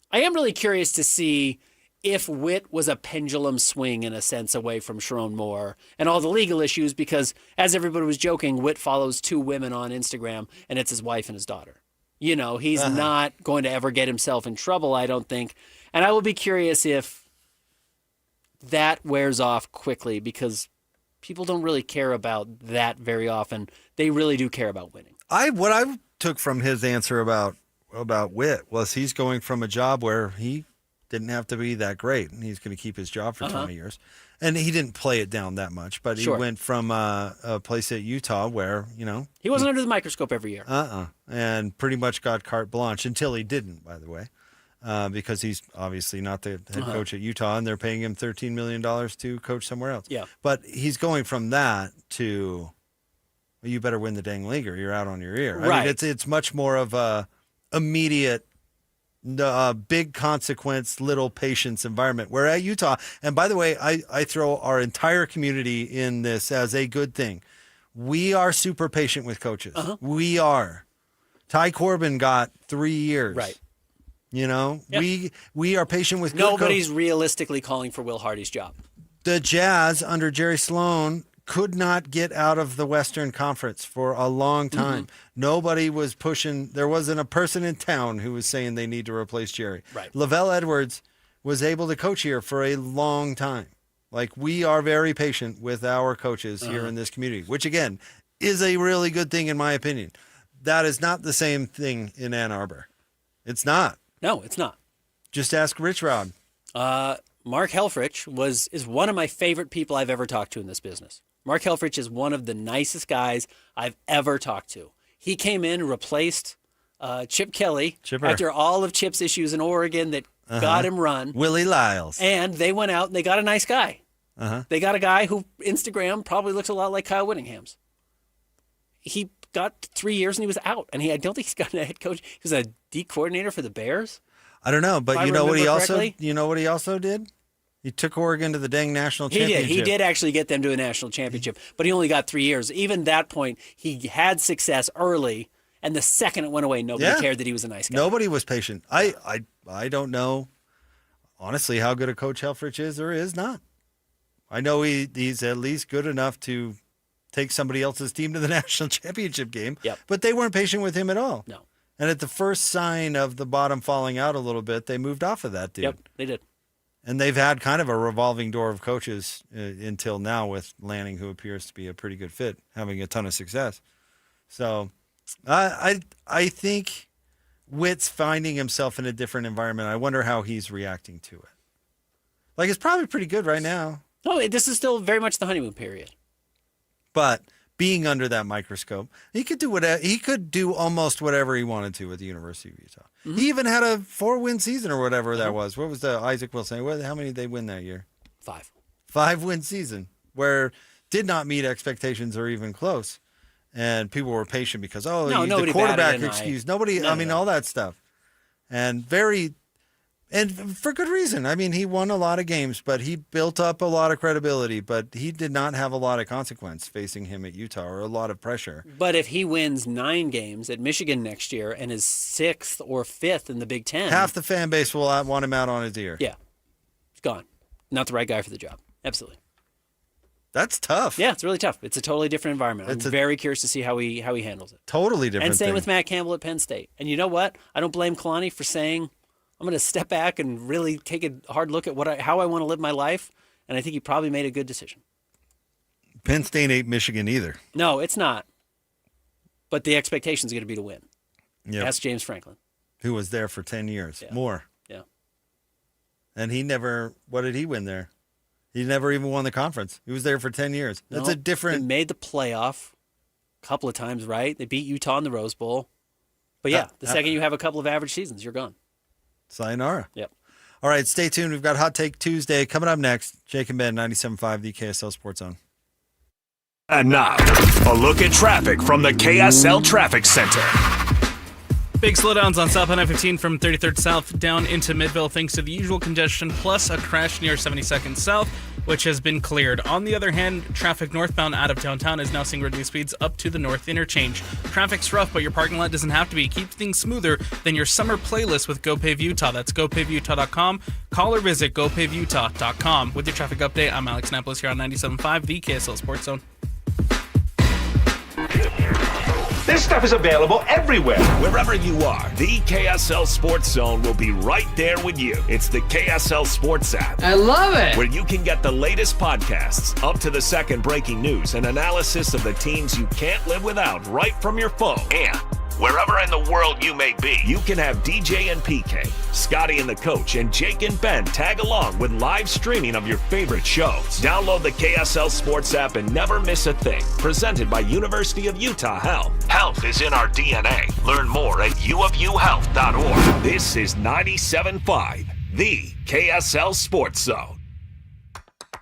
I am really curious to see if Witt was a pendulum swing in a sense away from Sharon Moore and all the legal issues, because as everybody was joking, Witt follows 2 women on Instagram and it's his wife and his daughter. He's not going to ever get himself in trouble, I don't think. And I will be curious if that wears off quickly, because people don't really care about that very often. They really do care about winning. What I took from his answer about Witt was he's going from a job where he didn't have to be that great, and he's going to keep his job for 20 years. And he didn't play it down that much, but he went from a place at Utah where, he wasn't under the microscope every year. And pretty much got carte blanche until he didn't, by the way, because he's obviously not the head coach at Utah, and they're paying him $13 million to coach somewhere else. Yeah. But he's going from that to, well, you better win the dang league or you're out on your ear. Right. I mean, it's much more of a immediate, big consequence, little patience environment. Where at Utah, and by the way, I throw our entire community in this as a good thing. We are super patient with coaches. We are. Ty Corbin got 3 years. Right. We are patient with good Nobody's realistically calling for Will Hardy's job. The Jazz under Jerry Sloan could not get out of the Western Conference for a long time. Nobody was pushing. There wasn't a person in town who was saying they need to replace Jerry. Right. Lavelle Edwards was able to coach here for a long time. Like, we are very patient with our coaches here in this community, which, again, is a really good thing in my opinion. That is not the same thing in Ann Arbor. It's not. No, it's not. Just ask Rich Rod. Well, Mark Helfrich is one of my favorite people I've ever talked to in this business. Mark Helfrich is one of the nicest guys I've ever talked to. He came in and replaced Chip Kelly after all of Chip's issues in Oregon that got him run. Willie Lyles. And they went out and they got a nice guy. They got a guy who Instagram probably looks a lot like Kyle Whittingham's. He got 3 years and he was out. And I don't think he's got a head coach. He was a D coordinator for the Bears. I don't know, but you know what he also did? He took Oregon to the dang national championship. He did actually get them to a national championship, but he only got 3 years. Even that point, he had success early, and the second it went away, nobody cared that he was a nice guy. Nobody was patient. I don't know, honestly, how good a coach Helfrich is or is not. I know he's at least good enough to take somebody else's team to the national championship game, but they weren't patient with him at all. No. And at the first sign of the bottom falling out a little bit, they moved off of that dude. Yep, they did. And they've had kind of a revolving door of coaches until now with Lanning, who appears to be a pretty good fit, having a ton of success. So I think Witt's finding himself in a different environment. I wonder how he's reacting to it. Like, it's probably pretty good right now. No, this is still very much the honeymoon period. But being under that microscope, he could do whatever. He could do almost whatever he wanted to with the University of Utah. Mm-hmm. He even had a 4-win season or whatever that was. What was the Isaac Wilson? How many did they win that year? 5. 5-win season where did not meet expectations or even close. And people were patient because, the quarterback excuse. Nobody, all that stuff. And for good reason. I mean, he won a lot of games, but he built up a lot of credibility, but he did not have a lot of consequence facing him at Utah or a lot of pressure. But if he wins 9 games at Michigan next year and is 6th or 5th in the Big Ten, half the fan base will want him out on his ear. Yeah. He's gone. Not the right guy for the job. Absolutely. That's tough. Yeah, it's really tough. It's a totally different environment. I'm very curious to see how he handles it. Totally different. And same with Matt Campbell at Penn State. And you know what? I don't blame Kalani for saying, I'm going to step back and really take a hard look at how I want to live my life, and I think he probably made a good decision. Penn State ain't Michigan either. No, it's not. But the expectation is going to be to win. Yep. Ask James Franklin. Who was there for 10 years. Yeah. More. Yeah. And what did he win there? He never even won the conference. He was there for 10 years. That's a different... They made the playoff a couple of times, right? They beat Utah in the Rose Bowl. But yeah, the second you have a couple of average seasons, you're gone. Sayonara. Yep. All right, stay tuned. We've got Hot Take Tuesday coming up next. Jake and Ben, 97.5, the KSL Sports Zone. And now, a look at traffic from the KSL Traffic Center. Big slowdowns on southbound I-15 from 33rd South down into Midville thanks to the usual congestion, plus a crash near 72nd South, which has been cleared. On the other hand, traffic northbound out of downtown is now seeing reduced speeds up to the north interchange. Traffic's rough, but your parking lot doesn't have to be. Keep things smoother than your summer playlist with GoPave Utah. That's GoPaveUtah.com. Call or visit GoPaveUtah.com. With your traffic update, I'm Alex Napolis here on 97.5, the KSL Sports Zone. This stuff is available everywhere. Wherever you are, the KSL Sports Zone will be right there with you. It's the KSL Sports app. I love it. Where you can get the latest podcasts, up to the second breaking news, and analysis of the teams you can't live without right from your phone. And wherever in the world you may be, you can have DJ and PK, Scotty and the coach, and Jake and Ben tag along with live streaming of your favorite shows. Download the KSL Sports app and never miss a thing. Presented by University of Utah Health. Health is in our DNA. Learn more at uofuhealth.org. This is 97.5, the KSL Sports Zone.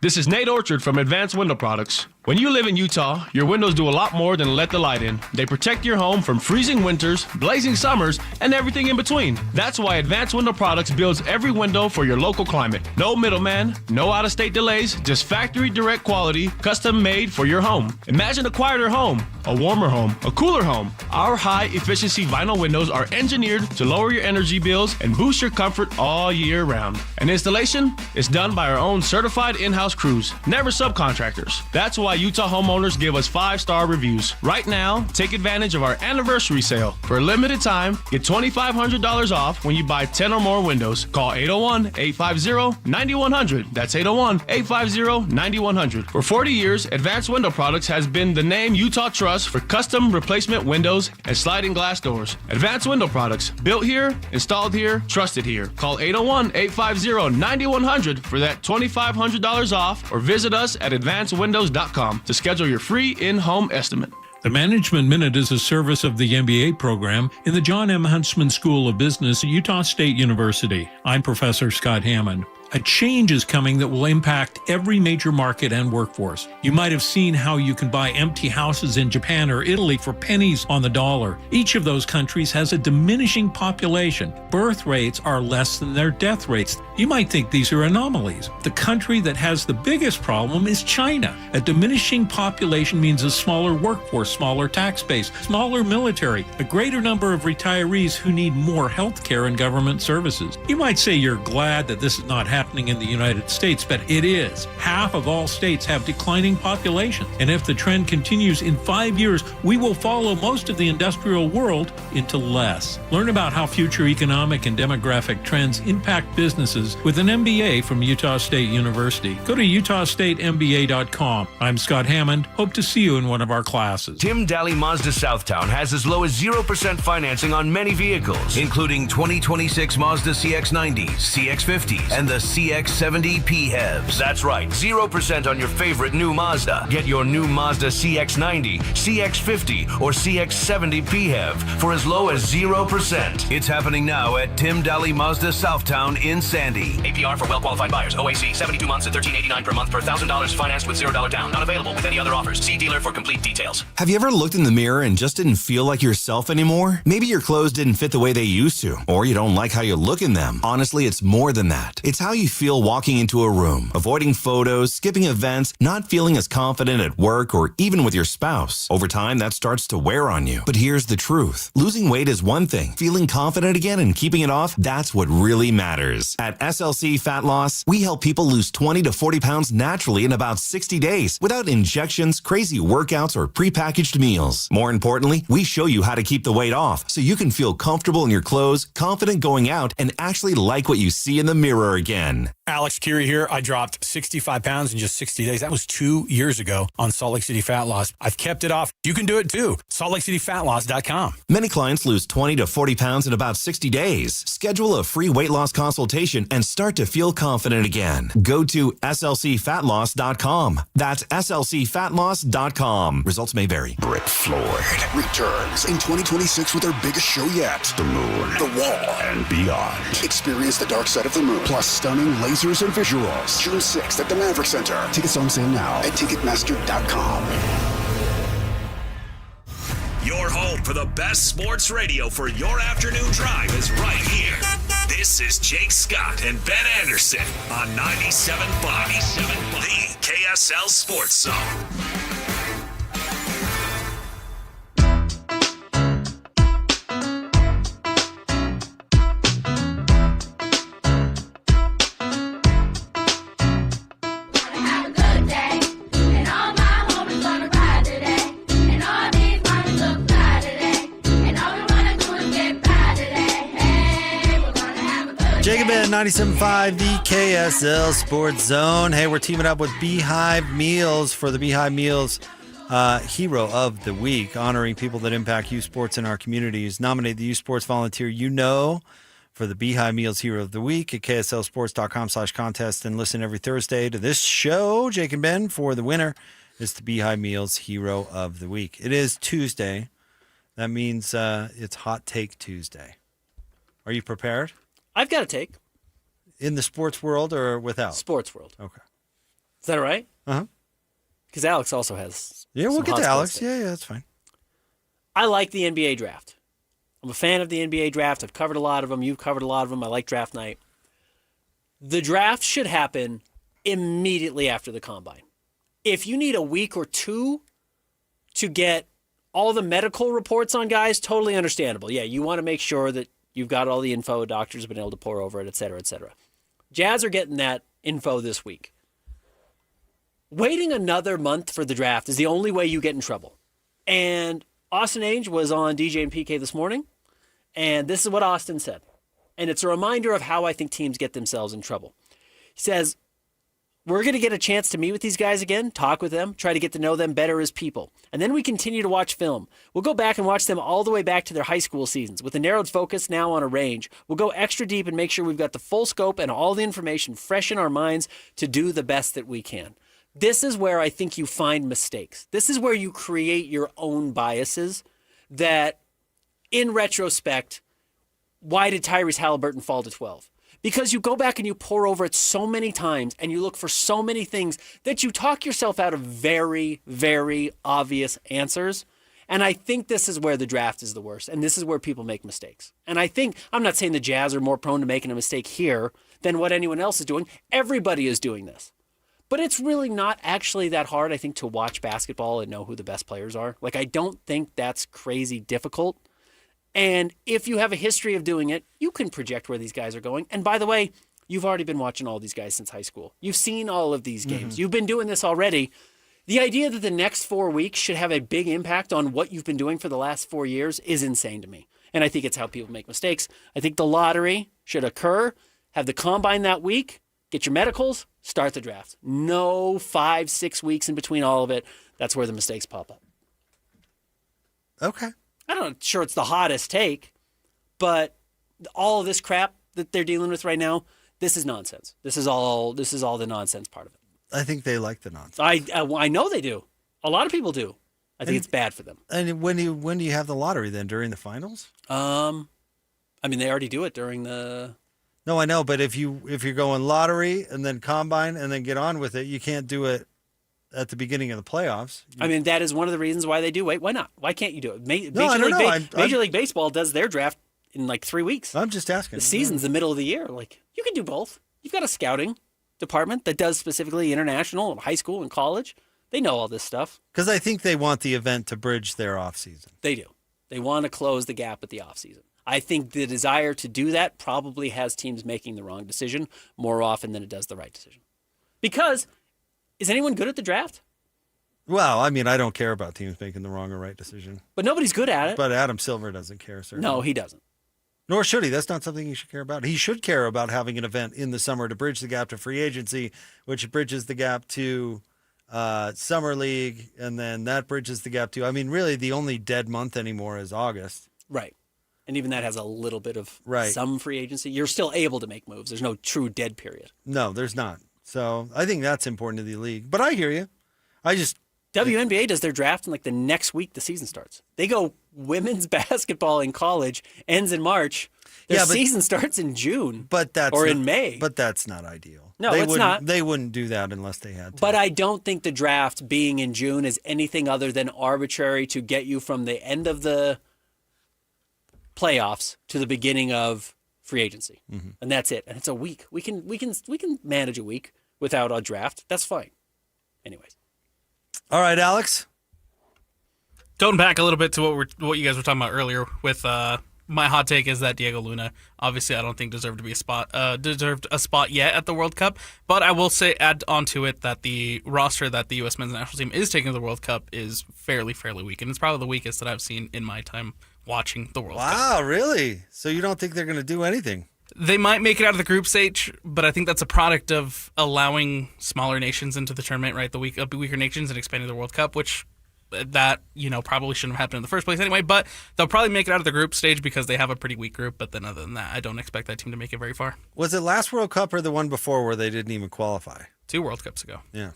This is Nate Orchard from Advanced Window Products. When you live in Utah, your windows do a lot more than let the light in. They protect your home from freezing winters, blazing summers, and everything in between. That's why Advanced Window Products builds every window for your local climate. No middleman, no out-of-state delays, just factory direct quality, custom made for your home. Imagine a quieter home, a warmer home, a cooler home. Our high-efficiency vinyl windows are engineered to lower your energy bills and boost your comfort all year round. And installation is done by our own certified in-house crews, never subcontractors. That's why why Utah homeowners give us 5-star reviews. Right now, take advantage of our anniversary sale. For a limited time, get $2,500 off when you buy 10 or more windows. Call 801-850-9100. That's 801-850-9100. For 40 years, Advanced Window Products has been the name Utah trusts for custom replacement windows and sliding glass doors. Advanced Window Products, built here, installed here, trusted here. Call 801-850-9100 for that $2,500 off, or visit us at advancedwindows.com to schedule your free in-home estimate. The Management Minute is a service of the MBA program in the John M. Huntsman School of Business at Utah State University. I'm Professor Scott Hammond. A change is coming that will impact every major market and workforce. You might have seen how you can buy empty houses in Japan or Italy for pennies on the dollar. Each of those countries has a diminishing population. Birth rates are less than their death rates. You might think these are anomalies. The country that has the biggest problem is China. A diminishing population means a smaller workforce, smaller tax base, smaller military, a greater number of retirees who need more health care and government services. You might say you're glad that this is not happening in the United States, but it is. Half of all states have declining populations, and if the trend continues in 5 years, we will follow most of the industrial world into less. Learn about how future economic and demographic trends impact businesses with an MBA from Utah State University. Go to utahstatemba.com. I'm Scott Hammond. Hope to see you in one of our classes. Tim Daly Mazda Southtown has as low as 0% financing on many vehicles, including 2026 Mazda CX-90s, CX-50s, and the CX-70 PHEVs. That's right, 0% on your favorite new Mazda. Get your new Mazda CX-90, CX-50, or CX-70 PHEV for as low as 0%. It's happening now at Tim Daly Mazda Southtown in Sandy. APR for well-qualified buyers. OAC, 72 months at $13.89 per month per $1,000 financed with $0 down. Not available with any other offers. See dealer for complete details. Have you ever looked in the mirror and just didn't feel like yourself anymore? Maybe your clothes didn't fit the way they used to, or you don't like how you look in them. Honestly, it's more than that. It's how you feel walking into a room, avoiding photos, skipping events, not feeling as confident at work or even with your spouse. Over time, that starts to wear on you. But here's the truth. Losing weight is one thing. Feeling confident again and keeping it off, that's what really matters. At SLC Fat Loss, we help people lose 20 to 40 pounds naturally in about 60 days without injections, crazy workouts, or prepackaged meals. More importantly, we show you how to keep the weight off so you can feel comfortable in your clothes, confident going out, and actually like what you see in the mirror again. Alex Curie here. I dropped 65 pounds in just 60 days. That was 2 years ago on Salt Lake City Fat Loss. I've kept it off. You can do it too. SaltLakeCityFatLoss.com. Many clients lose 20 to 40 pounds in about 60 days. Schedule a free weight loss consultation and start to feel confident again. Go to SLCFatLoss.com. That's SLCFatLoss.com. Results may vary. Brett Floyd returns in 2026 with their biggest show yet. The Moon, The Wall, and beyond. Experience the dark side of the moon, plus stunning lasers and visuals. June 6th at the Maverick Center. Tickets on sale now at Ticketmaster.com. Your home for the best sports radio for your afternoon drive is right here. This is Jake Scott and Ben Anderson on 97.5, the KSL Sports Zone. Jacob at 97.5, the KSL Sports Zone. Hey, we're teaming up with Beehive Meals for the Beehive Meals Hero of the Week, honoring people that impact youth sports in our communities. Nominate the youth sports volunteer you know for the Beehive Meals Hero of the Week at KSLSports.com/contest, and listen every Thursday to this show, Jake and Ben, for the winner is the Beehive Meals Hero of the Week. It is Tuesday. That means it's Hot Take Tuesday. Are you prepared? I've got a take. In the sports world or without? Sports world. Okay. Is that all right? Uh-huh. Because Alex also has. Yeah, we'll get to Alex. Yeah, that's fine. I like the NBA draft. I'm a fan of the NBA draft. I've covered a lot of them. You've covered a lot of them. I like draft night. The draft should happen immediately after the combine. If you need a week or two to get all the medical reports on guys, totally understandable. Yeah, you want to make sure that you've got all the info, doctors have been able to pour over it, et cetera, et cetera. Jazz are getting that info this week. waiting another month for the draft is the only way you get in trouble. And Austin Ainge was on DJ and PK this morning, and this is what Austin said. And it's a reminder of how I think teams get themselves in trouble. He says, we're going to get a chance to meet with these guys again, talk with them, try to get to know them better as people. And then we continue to watch film. We'll go back and watch them all the way back to their high school seasons with a narrowed focus now on a range. We'll go extra deep and make sure we've got the full scope and all the information fresh in our minds to do the best that we can. This is where I think you find mistakes. This is where you create your own biases that, in retrospect, why did Tyrese Halliburton fall to 12? Because you go back and you pour over it so many times and you look for so many things that you talk yourself out of very, very obvious answers. And I think this is where the draft is the worst. And this is where people make mistakes. And I think, I'm not saying the Jazz are more prone to making a mistake here than what anyone else is doing. Everybody is doing this. But it's really not actually that hard, I think, to watch basketball and know who the best players are. Like, I don't think that's crazy difficult. And if you have a history of doing it, you can project where these guys are going. And by the way, you've already been watching all these guys since high school. You've seen all of these games. You've been doing this already. The idea that the next 4 weeks should have a big impact on what you've been doing for the last 4 years is insane to me. And I think it's how people make mistakes. I think the lottery should occur, have the combine that week, get your medicals, start the draft. No 5-6 weeks in between all of it. That's where the mistakes pop up. Okay. I'm not sure it's the hottest take, but all of this crap that they're dealing with right now, this is nonsense. This is all the nonsense part of it. I think they like the nonsense. I know they do. A lot of people do. I think it's bad for them. And when do you have the lottery then? During the finals? I mean, they already do it during the. No, I know, but if you're going lottery and then combine and then get on with it, you can't do it at the beginning of the playoffs. I mean, that is one of the reasons why they do. Wait, why not? Why can't you do it? Major League Baseball does their draft in like 3 weeks. I'm just asking. The season's the middle of the year. Like, you can do both. You've got a scouting department that does specifically international and high school and college. They know all this stuff. Because I think they want the event to bridge their offseason. They do. They want to close the gap at the offseason. I think the desire to do that probably has teams making the wrong decision more often than it does the right decision. Because is anyone good at the draft? Well, I mean, I don't care about teams making the wrong or right decision. But nobody's good at it. But Adam Silver doesn't care, certainly. No, he doesn't. Nor should he. That's not something he should care about. He should care about having an event in the summer to bridge the gap to free agency, which bridges the gap to summer league, and then that bridges the gap to, I mean, really the only dead month anymore is August. Right. And even that has a little bit of right. some free agency. You're still able to make moves. There's no true dead period. No, there's not. So I think that's important to the league. But I hear you. WNBA does their draft in like the next week the season starts. They go women's basketball in college, ends in March. Their season starts in June in May. But that's not ideal. No, it's not. They wouldn't do that unless they had to. But I don't think the draft being in June is anything other than arbitrary to get you from the end of the playoffs to the beginning of free agency. Mm-hmm. And that's it. And it's a week. We can manage a week without a draft. That's fine. Anyways. All right, Alex. Going back a little bit to what you guys were talking about earlier with my hot take is that Diego Luna, obviously I don't think deserved a spot yet at the World Cup, but I will say add onto it that the roster that the U.S. men's national team is taking to the World Cup is fairly weak, and it's probably the weakest that I've seen in my time watching the World Cup. Wow, really? So you don't think they're going to do anything? They might make it out of the group stage, but I think that's a product of allowing smaller nations into the tournament, right? The weaker nations and expanding the World Cup, which that, probably shouldn't have happened in the first place anyway, but they'll probably make it out of the group stage because they have a pretty weak group, but then other than that, I don't expect that team to make it very far. Was it last World Cup or the one before where they didn't even qualify? 2 World Cups ago. Yeah.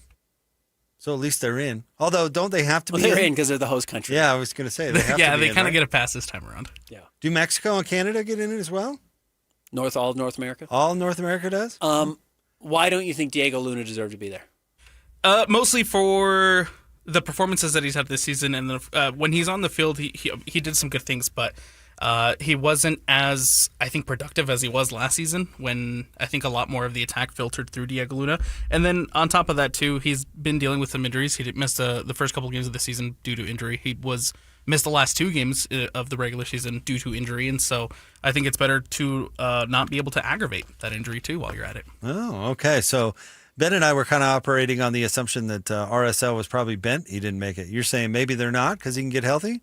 So at least they're in. Although, don't they have to be they're in? in because they're the host country. Yeah, I was going to say. They have yeah, to be they in, kind of right? get a pass this time around. Yeah. Do Mexico and Canada get in it as well? All of North America? All North America does? Why don't you think Diego Luna deserved to be there? Mostly for the performances that he's had this season, and when he's on the field, he did some good things, but he wasn't as, I think, productive as he was last season, when I think a lot more of the attack filtered through Diego Luna. And then on top of that, too, he's been dealing with some injuries. He missed the first couple games of the season due to injury. He missed the last 2 games of the regular season due to injury, and so I think it's better to not be able to aggravate that injury, too, while you're at it. Oh, okay. So Ben and I were kind of operating on the assumption that RSL was probably bent. He didn't make it. You're saying maybe they're not because he can get healthy?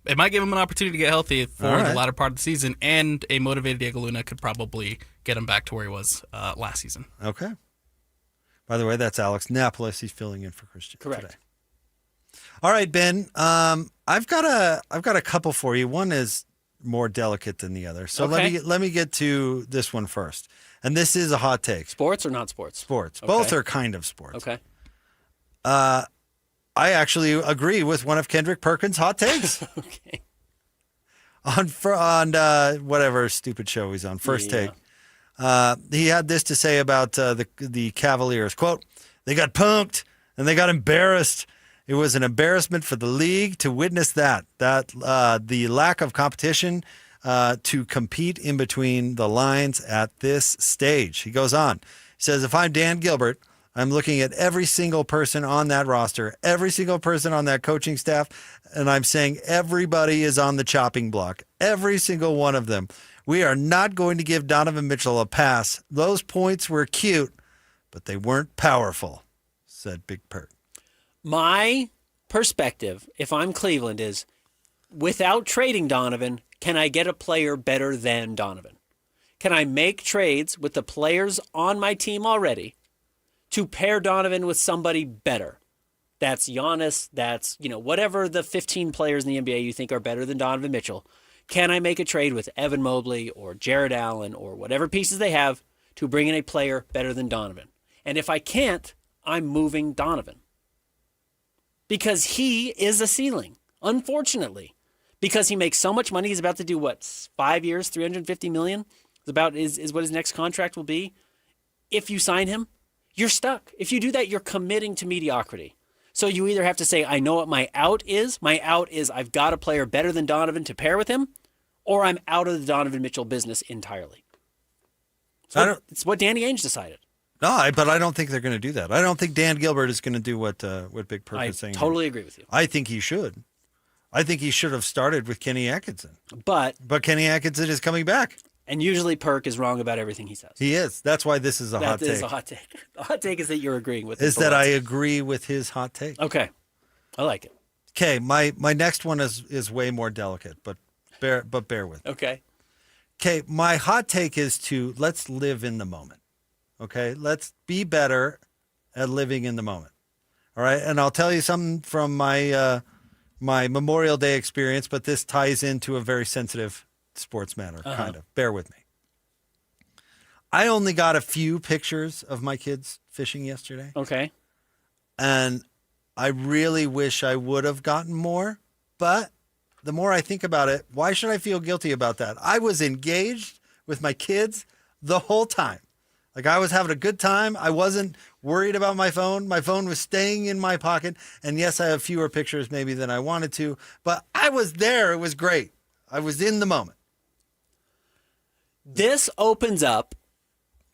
It might give him an opportunity to get healthy for All right. the latter part of the season, and a motivated Diego Luna could probably get him back to where he was last season. Okay. By the way, that's Alex Napolis. He's filling in for Christian today. All right, Ben. I've got a couple for you. One is more delicate than the other. So let me get to this one first. And this is a hot take. Sports or not sports? Sports. Okay. Both are kind of sports. Okay. I actually agree with one of Kendrick Perkins' hot takes. Okay. On whatever stupid show he's on, First Take. He had this to say about the Cavaliers. Quote, "They got punked and they got embarrassed. It was an embarrassment for the league to witness that the lack of competition to compete in between the lines at this stage." He goes on. He says, "If I'm Dan Gilbert, I'm looking at every single person on that roster, every single person on that coaching staff, and I'm saying everybody is on the chopping block, every single one of them. We are not going to give Donovan Mitchell a pass. Those points were cute, but they weren't powerful," said Big Perk. My perspective, if I'm Cleveland, is without trading Donovan, can I get a player better than Donovan? Can I make trades with the players on my team already to pair Donovan with somebody better? That's Giannis, that's, whatever the 15 players in the NBA you think are better than Donovan Mitchell. Can I make a trade with Evan Mobley or Jared Allen or whatever pieces they have to bring in a player better than Donovan? And if I can't, I'm moving Donovan. Because he is a ceiling, unfortunately. Because he makes so much money, he's about to do 5 years, $350 million is what his next contract will be. If you sign him, you're stuck. If you do that, you're committing to mediocrity. So you either have to say, I know what my out is. My out is I've got a player better than Donovan to pair with him, or I'm out of the Donovan Mitchell business entirely. So it's what Danny Ainge decided. No, but I don't think they're going to do that. I don't think Dan Gilbert is going to do what Big Perk is saying. I totally agree with you. I think he should. I think he should have started with Kenny Atkinson. But Kenny Atkinson is coming back. And usually Perk is wrong about everything he says. He is. That's why this is a hot take. That is a hot take. The hot take is that you're agreeing with him. Is that I agree with his hot take. Okay. I like it. Okay, my next one is way more delicate, but bear with me. Okay. Okay, my hot take is to let's live in the moment. Okay? Let's be better at living in the moment. All right? And I'll tell you something from my my Memorial Day experience, but this ties into a very sensitive sports matter, kind of. Bear with me. I only got a few pictures of my kids fishing yesterday. Okay. And I really wish I would have gotten more, but the more I think about it, why should I feel guilty about that? I was engaged with my kids the whole time. Like, I was having a good time. I wasn't worried about my phone. My phone was staying in my pocket. And yes, I have fewer pictures maybe than I wanted to, but I was there. It was great. I was in the moment. This opens up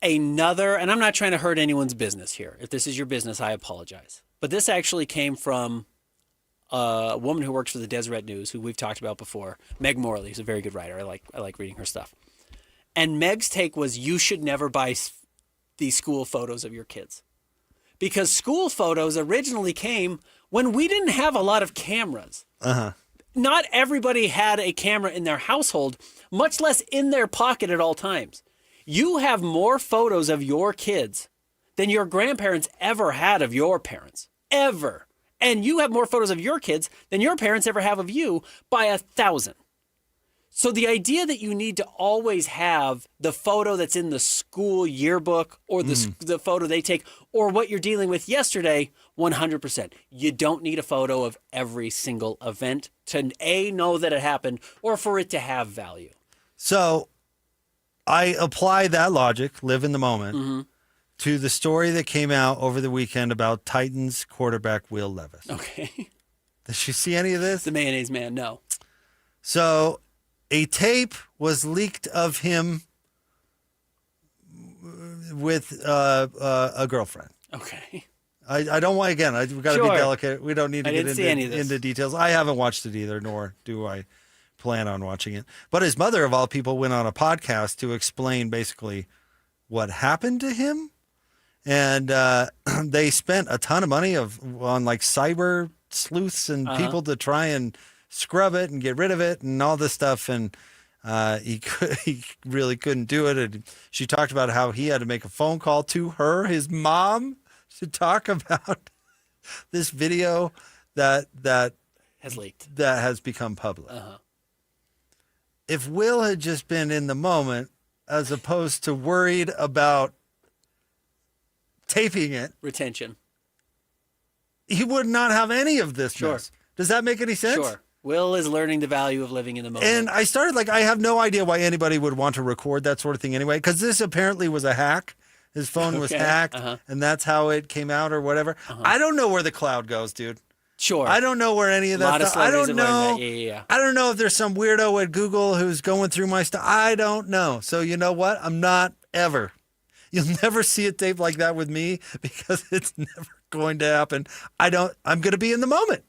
another, and I'm not trying to hurt anyone's business here. If this is your business, I apologize. But this actually came from a woman who works for the Deseret News, who we've talked about before, Meg Morley, who's a very good writer. I like reading her stuff. And Meg's take was you should never buy these school photos of your kids. Because school photos originally came when we didn't have a lot of cameras. Not everybody had a camera in their household, much less in their pocket at all times. You have more photos of your kids than your grandparents ever had of your parents. Ever. And you have more photos of your kids than your parents ever have of you by 1,000. So the idea that you need to always have the photo that's in the school yearbook or the photo they take or what you're dealing with yesterday, 100%. You don't need a photo of every single event to A, know that it happened, or for it to have value. So I apply that logic, live in the moment, to the story that came out over the weekend about Titans quarterback Will Levis. Okay. Did you see any of this? The mayonnaise man, no. So a tape was leaked of him with a girlfriend. Okay. I don't want, again, we've got to be delicate. We don't need to get into details. I haven't watched it either, nor do I plan on watching it. But his mother, of all people, went on a podcast to explain basically what happened to him And they spent a ton of money on like cyber sleuths and people to try and scrub it and get rid of it and all this stuff. And he really couldn't do it. And she talked about how he had to make a phone call to his mom, to talk about this video that has leaked, that has become public. If Will had just been in the moment, as opposed to worried about taping it, retention, he would not have any of this mess. Does that make any sense? Sure. Will is learning the value of living in the moment. And I started I have no idea why anybody would want to record that sort of thing anyway, because this apparently was a hack. His phone was hacked, and that's how it came out or whatever. I don't know where the cloud goes, dude. Sure. I don't know where any of that stuff. I don't know. Yeah. I don't know if there's some weirdo at Google who's going through my stuff. I don't know. So you know what? I'm not ever. You'll never see a tape like that with me because it's never going to happen. I'm going to be in the moment.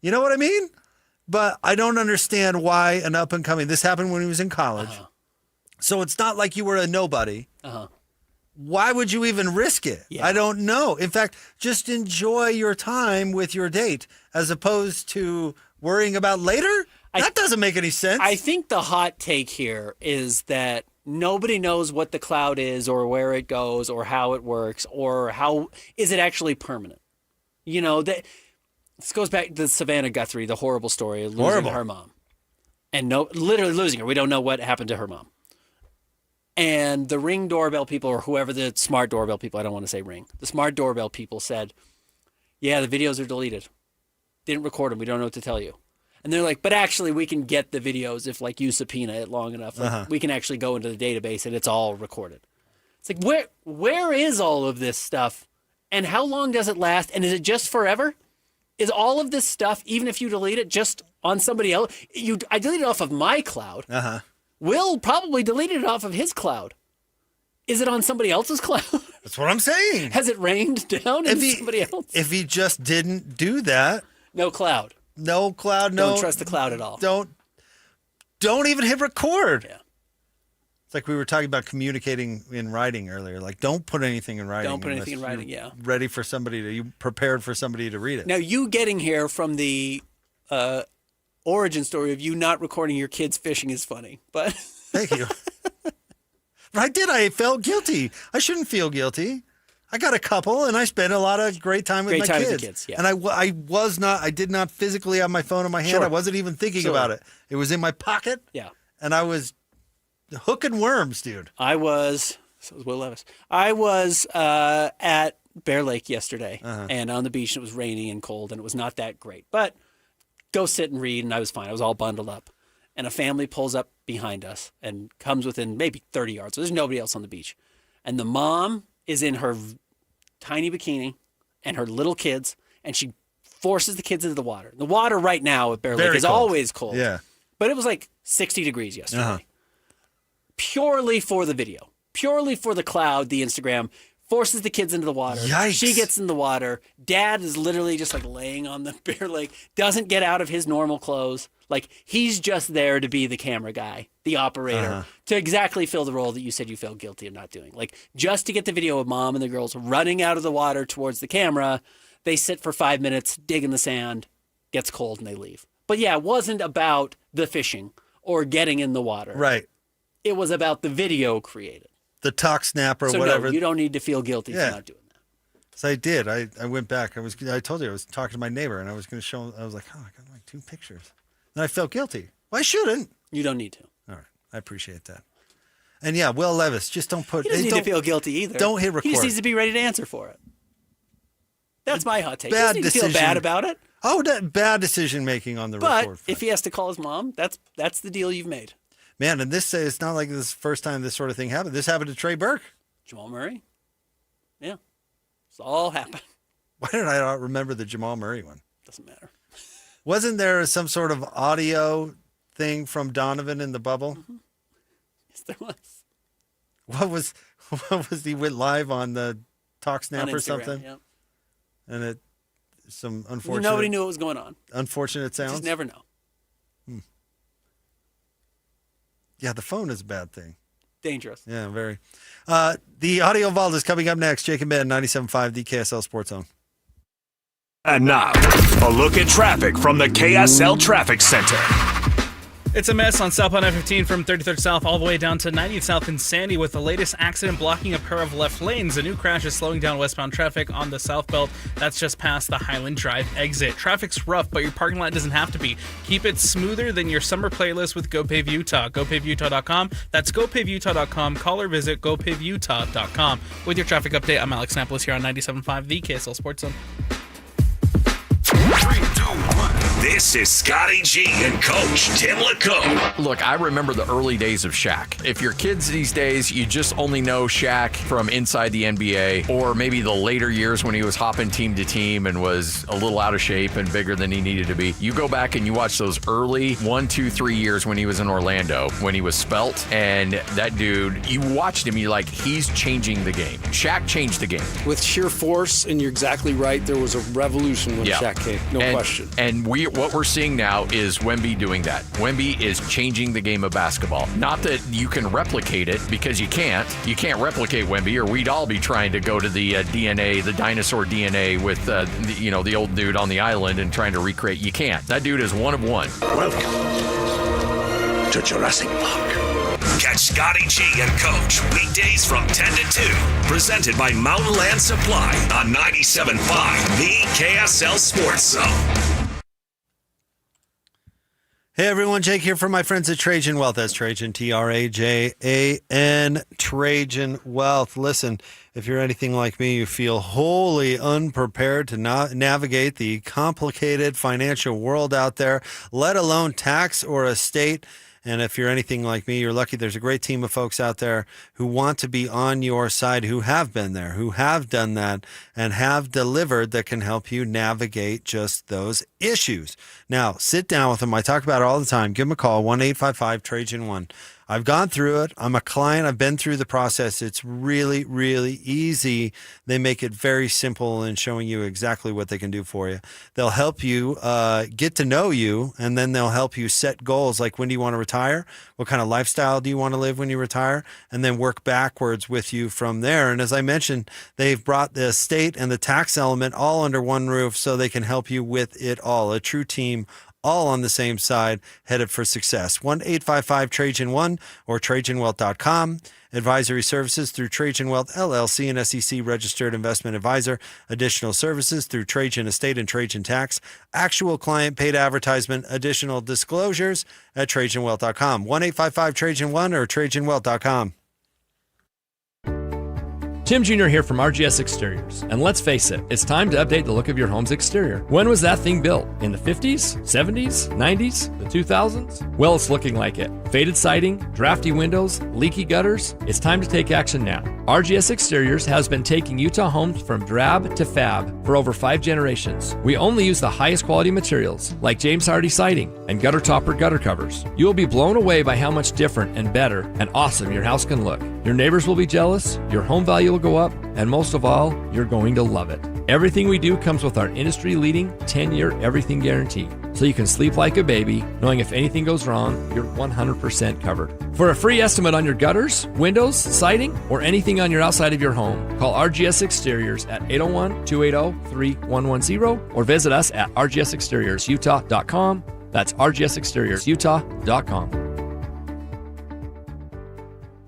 You know what I mean? But I don't understand why an up and coming. This happened when he was in college. So it's not like you were a nobody. Why would you even risk it? Yeah. I don't know. In fact, just enjoy your time with your date as opposed to worrying about later. That doesn't make any sense. I think the hot take here is that nobody knows what the cloud is or where it goes or how it works or how is it actually permanent. You know, this goes back to Savannah Guthrie, the horrible story of losing her mom. And literally losing her. We don't know what happened to her mom. And the Ring doorbell people, or whoever the smart doorbell people, I don't want to say Ring, the smart doorbell people said, yeah, the videos are deleted. Didn't record them. We don't know what to tell you. And they're like, but actually we can get the videos if you subpoena it long enough. We can actually go into the database and it's all recorded. It's like, where is all of this stuff? And how long does it last? And is it just forever? Is all of this stuff, even if you delete it, just on somebody else? I deleted it off of my cloud. Will probably deleted it off of his cloud. Is it on somebody else's cloud? That's what I'm saying. Has it rained down into somebody else? If he just didn't do that. No cloud. No cloud. Don't trust the cloud at all. Don't even hit record. Yeah. It's like we were talking about communicating in writing earlier. Don't put anything in writing. Don't put anything in writing, yeah. Ready for you prepared for somebody to read it. Now, you getting here from the origin story of you not recording your kids fishing is funny, but thank you. I felt guilty. I shouldn't feel guilty. I got a couple, and I spent a lot of great time with my kids. With the kids, yeah. And I did not physically have my phone in my hand. Sure. I wasn't even thinking about it. It was in my pocket. Yeah. And I was hooking worms, dude. So was Will Levis. I was at Bear Lake yesterday, and on the beach, and it was rainy and cold, and it was not that great. But go sit and read, and I was fine. I was all bundled up. And a family pulls up behind us and comes within maybe 30 yards. So there's nobody else on the beach. And the mom is in her tiny bikini and her little kids, and she forces the kids into the water. The water right now at Bear Lake is always cold. Yeah. But it was 60 degrees yesterday. Purely for the video. Purely for the cloud, the Instagram. Forces the kids into the water. Yikes. She gets in the water. Dad is literally just laying on the Bear Lake. Doesn't get out of his normal clothes. He's just there to be the camera guy, the operator, to exactly fill the role that you said you felt guilty of not doing. Just to get the video of mom and the girls running out of the water towards the camera. They sit for 5 minutes, dig in the sand, gets cold, and they leave. But yeah, it wasn't about the fishing or getting in the water. Right. It was about the video created. The talk snap or so whatever. No, you don't need to feel guilty for not doing that. So I did. I went back. I told you I was talking to my neighbor, and I was going to show him. I was like, I got 2 pictures. And I felt guilty. Well, I shouldn't. You don't need to. All right. I appreciate that. And yeah, Will Levis, just don't put. He doesn't need to feel guilty either. Don't hit record. He just needs to be ready to answer for it. That's my hot take. He doesn't need to feel bad about it. Oh, bad decision making on the record. But if he has to call his mom, that's the deal you've made. Man, and it's not like this is the first time this sort of thing happened. This happened to Trey Burke. Jamal Murray? Yeah. It's all happened. Why did I not remember the Jamal Murray one? Doesn't matter. Wasn't there some sort of audio thing from Donovan in the bubble? Mm-hmm. Yes, there was. What was he went live on the Talk Snap or something? Yep. And some unfortunate. Nobody knew what was going on. Unfortunate sounds. You just never know. Yeah, the phone is a bad thing. Dangerous. Yeah, very. The Audio Vault is coming up next. Jake and Ben, 97.5, the KSL Sports Zone. And now, a look at traffic from the KSL Traffic Center. It's a mess on southbound I-15 from 33rd South all the way down to 90th South in Sandy, with the latest accident blocking a pair of left lanes. A new crash is slowing down westbound traffic on the South Belt. That's just past the Highland Drive exit. Traffic's rough, but your parking lot doesn't have to be. Keep it smoother than your summer playlist with GoPave Utah. GoPaveUtah.com. That's GoPaveUtah.com. Call or visit GoPaveUtah.com. With your traffic update, I'm Alex Napolis here on 97.5, the KSL Sports Zone. 3, 2, 1. This is Scotty G and Coach Tim LeComb. Look, I remember the early days of Shaq. If your kids these days, you just only know Shaq from inside the NBA, or maybe the later years when he was hopping team to team and was a little out of shape and bigger than he needed to be. You go back and you watch those early 1, 2, 3 years when he was in Orlando, when he was svelte, and that dude, you watched him, you're like, he's changing the game. Shaq changed the game. With sheer force, and you're exactly right, there was a revolution when Shaq came, no question. And what we're seeing now is Wemby doing that. Wemby is changing the game of basketball. Not that you can replicate it, because you can't. You can't replicate Wemby, or we'd all be trying to go to the DNA, the dinosaur DNA with the old dude on the island and trying to recreate. You can't. That dude is one of one. Welcome to Jurassic Park. Catch Scotty G and Coach weekdays from 10 to 2. Presented by Mountain Land Supply on 97.5, the KSL Sports Zone. Hey everyone, Jake here from my friends at Trajan Wealth. That's Trajan, Trajan, Trajan Wealth. Listen, if you're anything like me, you feel wholly unprepared to navigate the complicated financial world out there, let alone tax or estate. And if you're anything like me, you're lucky there's a great team of folks out there who want to be on your side, who have been there, who have done that, and have delivered that can help you navigate just those issues. Now, sit down with them. I talk about it all the time. Give them a call, 1-855-TRAJAN1. I've gone through it. I'm a client. I've been through the process. It's really, really easy. They make it very simple in showing you exactly what they can do for you. They'll help you get to know you, and then they'll help you set goals like, when do you want to retire? What kind of lifestyle do you want to live when you retire? And then work backwards with you from there. And as I mentioned, they've brought the estate and the tax element all under one roof so they can help you with it all. A true team, all on the same side, headed for success. 1-855-TRAJAN1 or TrajanWealth.com. Advisory services through Trajan Wealth, LLC, an SEC-registered investment advisor. Additional services through Trajan Estate and Trajan Tax. Actual client paid advertisement. Additional disclosures at TrajanWealth.com. 1-855-TRAJAN1 or TrajanWealth.com. Tim Jr. here from RGS Exteriors. And let's face it, it's time to update the look of your home's exterior. When was that thing built? In the 50s, 70s, 90s, the 2000s? Well, it's looking like it. Faded siding, drafty windows, leaky gutters. It's time to take action now. RGS Exteriors has been taking Utah homes from drab to fab for over 5 generations. We only use the highest quality materials, like James Hardy siding and gutter topper gutter covers. You will be blown away by how much different and better and awesome your house can look. Your neighbors will be jealous, your home value will go up, and most of all, you're going to love it. Everything we do comes with our industry-leading 10-year everything guarantee, so you can sleep like a baby, knowing if anything goes wrong, you're 100% covered. For a free estimate on your gutters, windows, siding, or anything on your outside of your home, call RGS Exteriors at 801-280-3110 or visit us at rgsexteriorsutah.com. That's rgsexteriorsutah.com.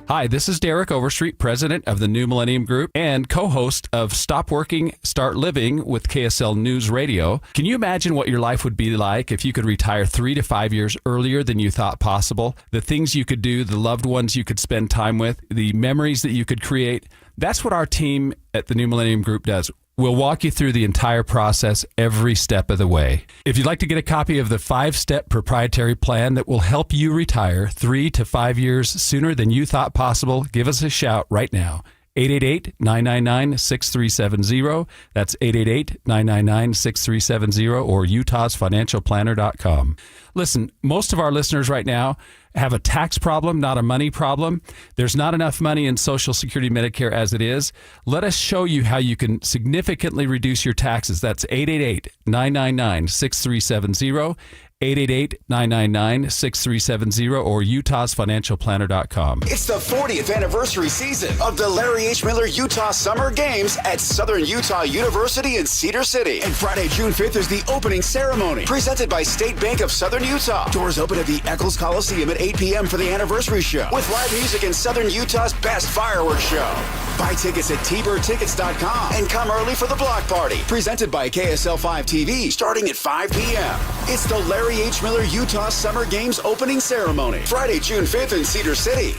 Hi, this is Derek Overstreet, president of the New Millennium Group and co-host of Stop Working, Start Living with KSL News Radio. Can you imagine what your life would be like if you could retire 3 to 5 years earlier than you thought possible? The things you could do, the loved ones you could spend time with, the memories that you could create. That's what our team at the New Millennium Group does. We'll walk you through the entire process every step of the way. If you'd like to get a copy of the 5-step proprietary plan that will help you retire 3 to 5 years sooner than you thought possible, give us a shout right now. 888-999-6370. That's 888-999-6370 or utahsfinancialplanner.com. Listen, most of our listeners right now have a tax problem, not a money problem. There's not enough money in Social Security Medicare as it is. Let us show you how you can significantly reduce your taxes. That's 888-999-6370, 888-999-6370 or utahsfinancialplanner.com. It's the 40th anniversary season of the Larry H. Miller Utah Summer Games at Southern Utah University in Cedar City. And Friday, June 5th is the opening ceremony presented by State Bank of Southern Utah. Doors open at the Eccles Coliseum at 8 p.m. for the anniversary show with live music and Southern Utah's best fireworks show. Buy tickets at tbirdtickets.com and come early for the block party presented by KSL 5 TV starting at 5 p.m. It's the Larry H. Miller Utah Summer Games opening ceremony, Friday, June 5th in Cedar City.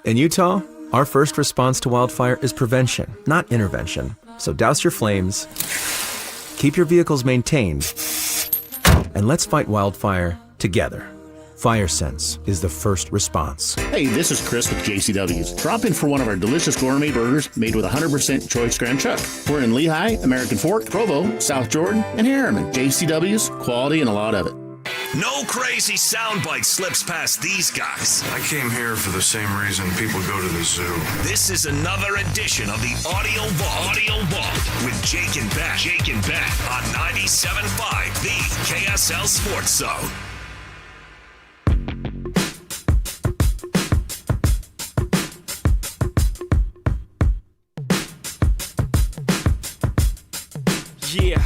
In Utah, our first response to wildfire is prevention, not intervention. So douse your flames, keep your vehicles maintained, and let's fight wildfire together. Fire Sense is the first response. Hey, this is Chris with JCW's. Drop in for one of our delicious gourmet burgers made with 100% choice graham chuck. We're in Lehigh, American Fork, Provo, South Jordan, and Harriman. JCW's, quality and a lot of it. No crazy soundbite slips past these guys. I came here for the same reason people go to the zoo. This is another edition of the Audio Vault with Jake and Ben. On 97.5, the KSL Sports Zone. Yeah,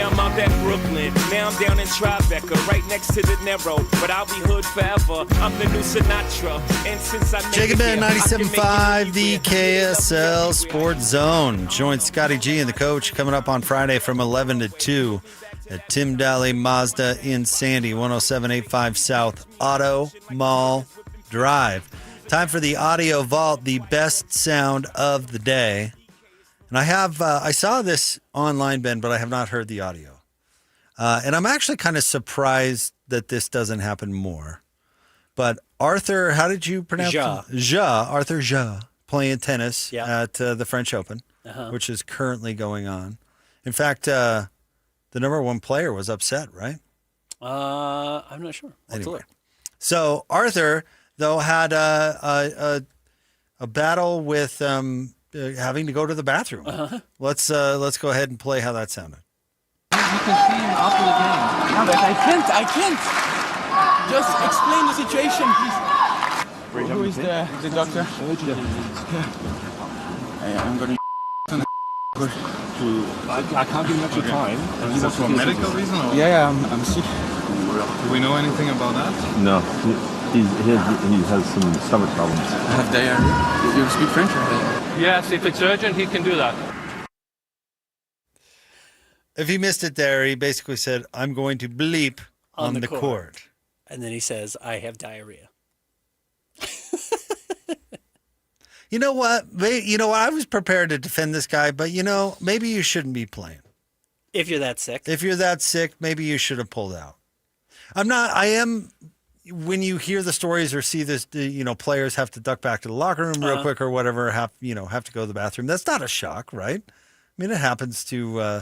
I'm out at Brooklyn. Now I'm down in Tribeca, right next to the Narrow. But I'll be hood forever. I'm the new Sinatra. And since I made Jake and Ben, it, 97.5, the KSL Sports Zone. Join Scotty G and the coach coming up on Friday from 11 to 2 at Tim Daly Mazda in Sandy, 10785 South Auto Mall Drive. Time for the Audio Vault, the best sound of the day. And I saw this online, Ben, but I have not heard the audio. And I'm actually kind of surprised that this doesn't happen more. But Arthur, how did you pronounce it? Arthur Ja, playing tennis at the French Open, which is currently going on. In fact, the number one player was upset, right? I'm not sure. Anyway, so Arthur, though, had a battle with having to go to the bathroom. Let's go ahead and play how that sounded. You can see him after the game. No, but I can't. Just explain the situation, please. Who is the doctor? I'm going I can't give much time. Is that for a medical reason? Or? Yeah, I'm sick. Do we know anything about that? No. He has some stomach problems. I have diarrhea. You speak French? Yes, if it's urgent, he can do that. If he missed it there, he basically said, I'm going to bleep on the court. And then he says, I have diarrhea. You know what? I was prepared to defend this guy, but maybe you shouldn't be playing. If you're that sick. If you're that sick, maybe you should have pulled out. When you hear the stories or see this, players have to duck back to the locker room real quick or whatever, have to go to the bathroom. That's not a shock, right? I mean, it happens to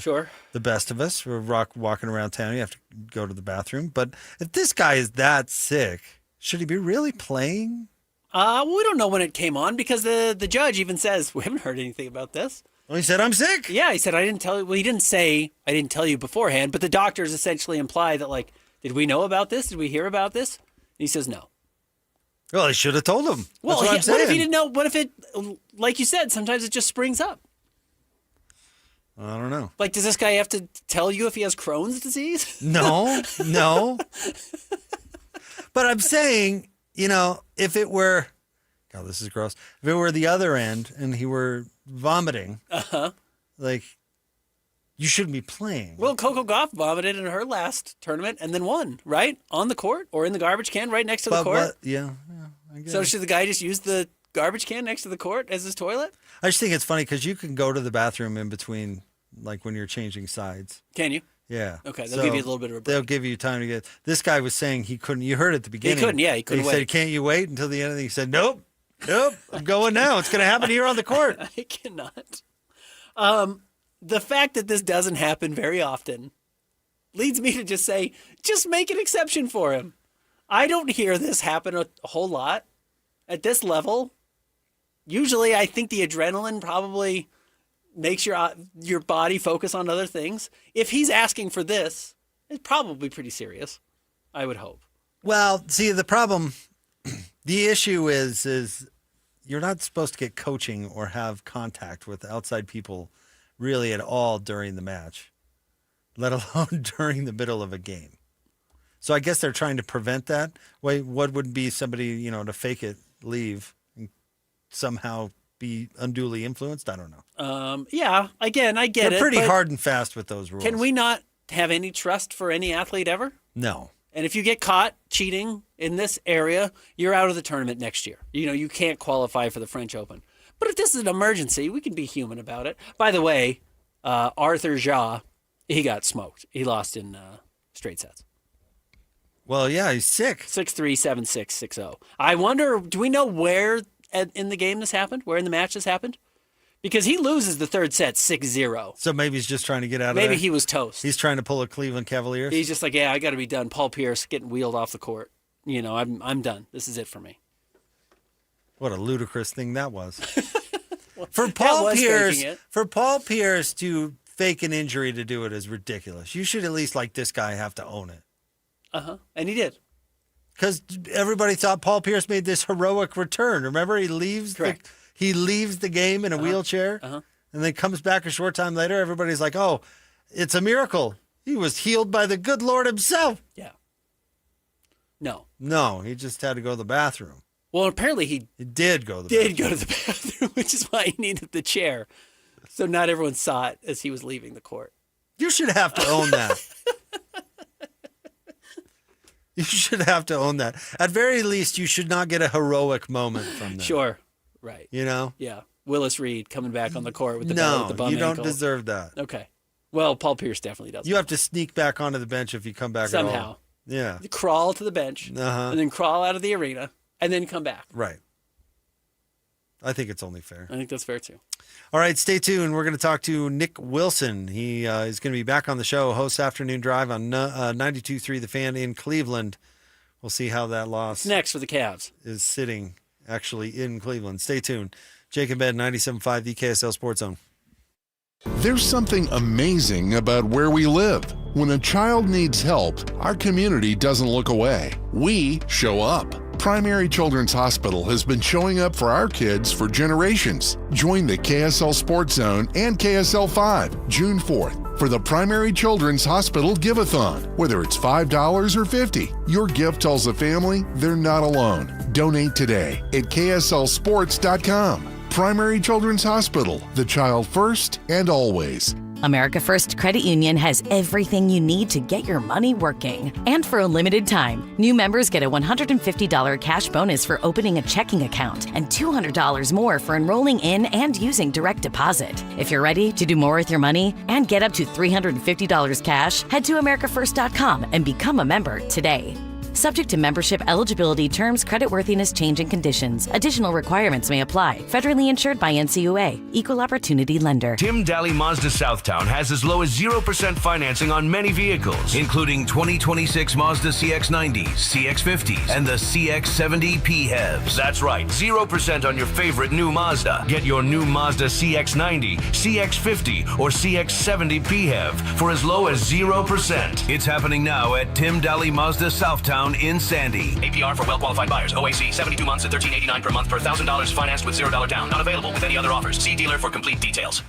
the best of us. We're walking around town. You have to go to the bathroom. But if this guy is that sick, should he be really playing? Well, we don't know when it came on because the judge even says, we haven't heard anything about this. Well, he said, I'm sick. Yeah, he said, I didn't tell you. Well, he didn't say, I didn't tell you beforehand, but the doctors essentially imply that, like, did we know about this? Did we hear about this? And he says no. Well, he should have told him. Well, That's what I'm saying. What if he didn't know? What if it, like you said, sometimes it just springs up? I don't know. Like, does this guy have to tell you if he has Crohn's disease? No. But I'm saying, if it were, God, this is gross. If it were the other end and he were vomiting, like, you shouldn't be playing. Well, Coco Gauff vomited in her last tournament and then won, right? On the court or in the garbage can right next to the court? Yeah, I guess. So should the guy just use the garbage can next to the court as his toilet? I just think it's funny because you can go to the bathroom in between, like when you're changing sides. Can you? Yeah. Okay, they'll give you a little bit of a break. They'll give you time to get. This guy was saying he couldn't. You heard at the beginning. He couldn't He wait. said, can't you wait until the end? He said, nope, I'm going now. It's going to happen here on the court. I cannot. The fact that this doesn't happen very often leads me to just say, just make an exception for him. I don't hear this happen a whole lot at this level. Usually I think the adrenaline probably makes your body focus on other things. If he's asking for this, it's probably pretty serious. I would hope. Well, see, the problem, the issue is you're not supposed to get coaching or have contact with outside people really at all during the match, let alone during the middle of a game. So I guess they're trying to prevent that. Wait, what would be somebody, to fake it, leave, and somehow be unduly influenced? I don't know. Yeah, again, I get it. They're pretty hard and fast with those rules. Can we not have any trust for any athlete ever? No. And if you get caught cheating in this area, you're out of the tournament next year. You can't qualify for the French Open. But if this is an emergency, we can be human about it. By the way, Arthur Ja, he got smoked. He lost in straight sets. Well, yeah, he's sick. 6-3, 7-6, 6-0. I wonder, do we know where in the game this happened? Where in the match this happened? Because he loses the third set 6-0. So maybe he's just trying to get out of there? Maybe he was toast. He's trying to pull a Cleveland Cavaliers? He's just like, I got to be done. Paul Pierce getting wheeled off the court. I'm done. This is it for me. What a ludicrous thing that was. For Paul Pierce to fake an injury to do it is ridiculous. You should at least, like this guy, have to own it. And he did. Because everybody thought Paul Pierce made this heroic return. Remember, he leaves the game in a wheelchair, and then comes back a short time later. Everybody's like, oh, it's a miracle. He was healed by the good Lord himself. Yeah. No. No, he just had to go to the bathroom. Well, apparently he did go to the bathroom, which is why he needed the chair. So not everyone saw it as he was leaving the court. You should have to own that. You should have to own that. At very least, you should not get a heroic moment from that. Sure. Right. Yeah. Willis Reed coming back on the court with the bum you don't ankle. deserve that. Okay. Well, Paul Pierce definitely does. You have to sneak back onto the bench if you come back somehow. at all. Yeah. You crawl to the bench and then crawl out of the arena and then come back. Right. I think it's only fair. I think that's fair too. All right, stay tuned. We're going to talk to Nick Wilson. He is going to be back on the show, hosts Afternoon Drive on 92.3 The Fan in Cleveland. We'll see how that loss next for the Cavs is sitting actually in Cleveland. Stay tuned. Jake and Ben, 97.5 the KSL Sports Zone. There's something amazing about where we live. When a child needs help, our community doesn't look away. We show up. Primary Children's Hospital has been showing up for our kids for generations. Join the KSL Sports Zone and KSL 5 June 4th for the Primary Children's Hospital Give-a-thon. Whether it's $5 or $50, your gift tells the family they're not alone. Donate today at kslsports.com. Primary Children's Hospital, the child first and always. America First Credit Union has everything you need to get your money working. And for a limited time, new members get a $150 cash bonus for opening a checking account and $200 more for enrolling in and using direct deposit. If you're ready to do more with your money and get up to $350 cash, head to americafirst.com and become a member today. Subject to membership eligibility, terms, creditworthiness, change, and conditions. Additional requirements may apply. Federally insured by NCUA. Equal Opportunity Lender. Tim Daly Mazda Southtown has as low as 0% financing on many vehicles, including 2026 Mazda CX-90s, CX-50s, and the CX-70 PHEVs. That's right, 0% on your favorite new Mazda. Get your new Mazda CX-90, CX-50, or CX-70 PHEV for as low as 0%. It's happening now at Tim Daly Mazda Southtown in Sandy. APR for well-qualified buyers. OAC 72 months at $13.89 per month per $1,000 financed with $0 down. Not available with any other offers. See dealer for complete details.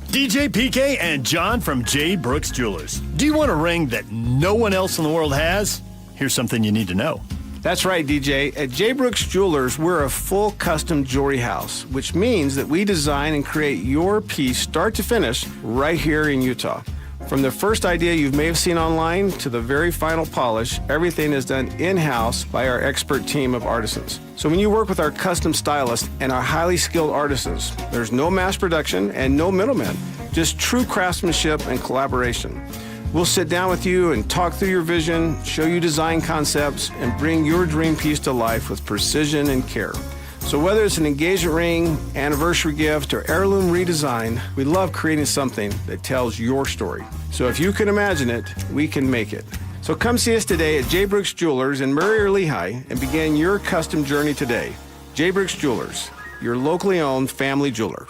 DJ PK and John from J. Brooks Jewelers. Do you want a ring that no one else in the world has? Here's something you need to know. That's right, DJ. At J. Brooks Jewelers, we're a full custom jewelry house, which means that we design and create your piece start to finish right here in Utah. From the first idea you may have seen online to the very final polish, everything is done in-house by our expert team of artisans. So when you work with our custom stylists and our highly skilled artisans, there's no mass production and no middlemen, just true craftsmanship and collaboration. We'll sit down with you and talk through your vision, show you design concepts, and bring your dream piece to life with precision and care. So whether it's an engagement ring, anniversary gift, or heirloom redesign, we love creating something that tells your story. So if you can imagine it, we can make it. So come see us today at J. Brooks Jewelers in Murray or Lehigh and begin your custom journey today. J. Brooks Jewelers, your locally owned family jeweler.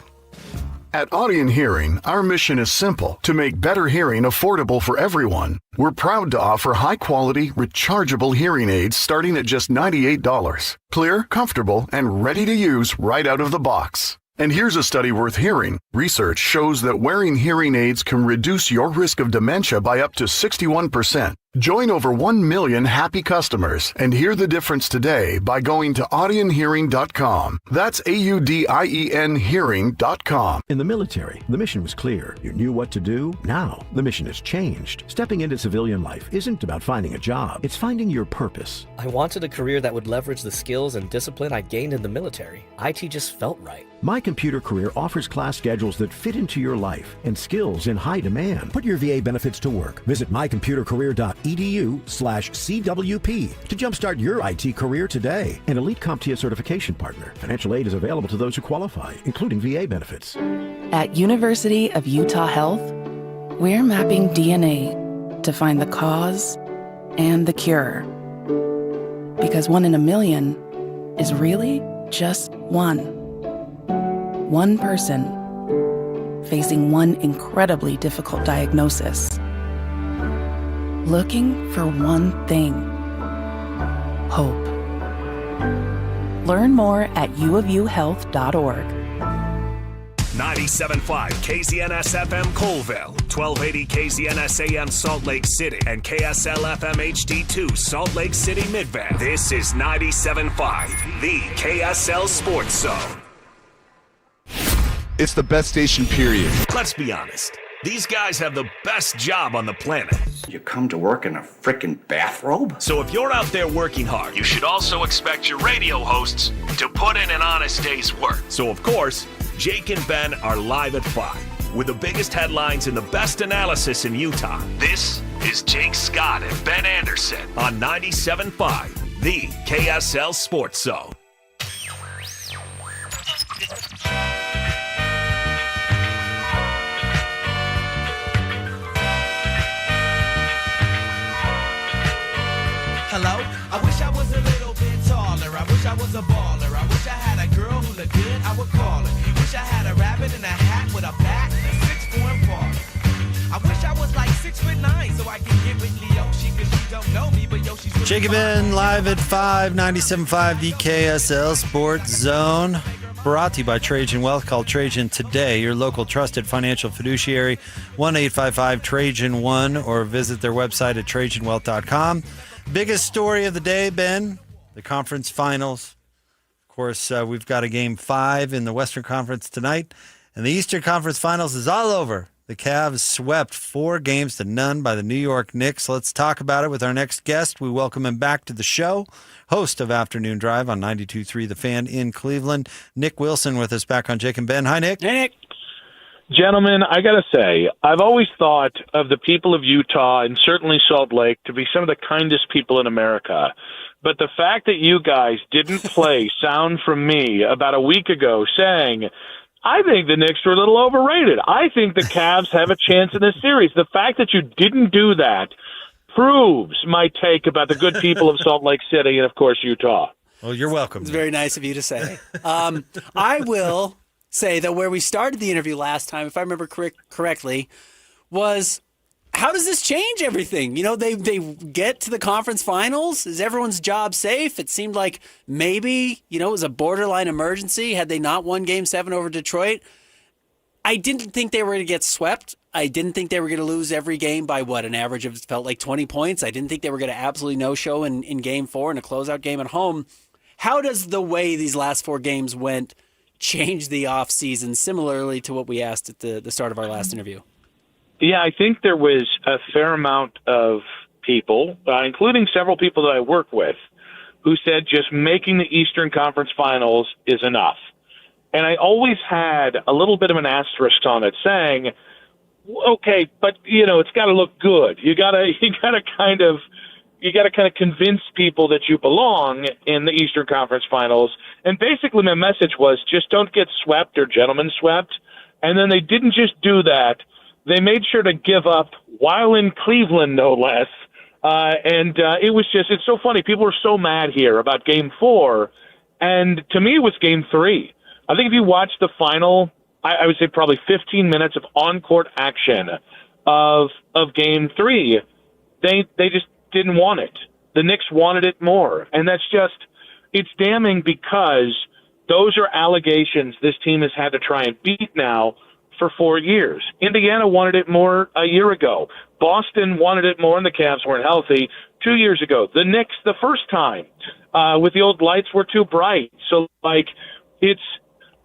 At Audion Hearing, our mission is simple: to make better hearing affordable for everyone. We're proud to offer high-quality, rechargeable hearing aids starting at just $98. Clear, comfortable, and ready to use right out of the box. And here's a study worth hearing. Research shows that wearing hearing aids can reduce your risk of dementia by up to 61%. Join over 1 million happy customers and hear the difference today by going to audionhearing.com. That's AUDIEN hearing.com. In the military, the mission was clear. You knew what to do. Now, the mission has changed. Stepping into civilian life isn't about finding a job. It's finding your purpose. I wanted a career that would leverage the skills and discipline I gained in the military. IT just felt right. My Computer Career offers class schedules that fit into your life and skills in high demand. Put your VA benefits to work. Visit mycomputercareer.edu/CWP to jumpstart your IT career today. An elite CompTIA certification partner. Financial aid is available to those who qualify, including VA benefits. At University of Utah Health, we're mapping DNA to find the cause and the cure. Because 1 in a million is really just one. One person facing one incredibly difficult diagnosis. Looking for one thing: hope. Learn more at uofuhealth.org. 97.5 KZNS FM Colville, 1280 KZNS AM Salt Lake City, and KSL FM HD2 Salt Lake City Midvale. This is 97.5, the KSL Sports Zone. It's the best station, period. Let's be honest. These guys have the best job on the planet. You come to work in a frickin' bathrobe? So if you're out there working hard, you should also expect your radio hosts to put in an honest day's work. So of course, Jake and Ben are live at 5 with the biggest headlines and the best analysis in Utah. This is Jake Scott and Ben Anderson on 97.5, the KSL Sports Zone. Hello? I wish I was a little bit taller. I wish I was a baller. I wish I had a girl who looked good, I would call her. Wish I had a rabbit in a hat with a bat and a 6'4" baller. I wish I was like 6'9" so I could get with Leoshi, cause she don't know me, but yo, she's really Jacob in live at 5, 97.5, the KSL Sports Zone. Brought to you by Trajan Wealth. Call Trajan today, your local trusted financial fiduciary, 1-855-TRAJAN-1, or visit their website at TrajanWealth.com. Biggest story of the day, Ben, the conference finals. Of course, we've got a game 5 in the Western Conference tonight, and the Eastern Conference finals is all over. The Cavs swept 4 games to none by the New York Knicks. Let's talk about it with our next guest. We welcome him back to the show, host of Afternoon Drive on 92.3 The Fan in Cleveland. Nick Wilson with us back on Jake and Ben. Hi, Nick. Hey, Nick. Gentlemen, I got to say, I've always thought of the people of Utah and certainly Salt Lake to be some of the kindest people in America. But the fact that you guys didn't play sound from me about a week ago saying, I think the Knicks are a little overrated. I think the Cavs have a chance in this series. The fact that you didn't do that proves my take about the good people of Salt Lake City and, of course, Utah. Well, you're welcome. It's very nice of you to say. I will say that where we started the interview last time, if I remember correctly, was how does this change everything? You know, they get to the conference finals. Is everyone's job safe? It seemed like maybe, it was a borderline emergency had they not won Game 7 over Detroit. I didn't think they were going to get swept. I didn't think they were going to lose every game by an average of, it felt like 20 points. I didn't think they were going to absolutely no-show in Game 4 in a closeout game at home. How does the way these last 4 games went change the offseason, similarly to what we asked at the start of our last interview? Yeah, I think there was a fair amount of people, including several people that I work with, who said just making the Eastern Conference Finals is enough. And I always had a little bit of an asterisk on it saying, okay, but it's got to look good. You got to kind of convince people that you belong in the Eastern Conference Finals. And basically my message was just don't get swept or gentlemen swept. And then they didn't just do that. They made sure to give up while in Cleveland, no less. It's so funny. People are so mad here about Game 4. And to me, it was Game 3. I think if you watch the final I would say probably 15 minutes of on-court action of Game 3, they just didn't want it. The Knicks wanted it more. And it's damning because those are allegations this team has had to try and beat now for 4 years. Indiana wanted it more a year ago. Boston wanted it more, and the Cavs weren't healthy 2 years ago. The Knicks, the first time, with the old lights were too bright. So,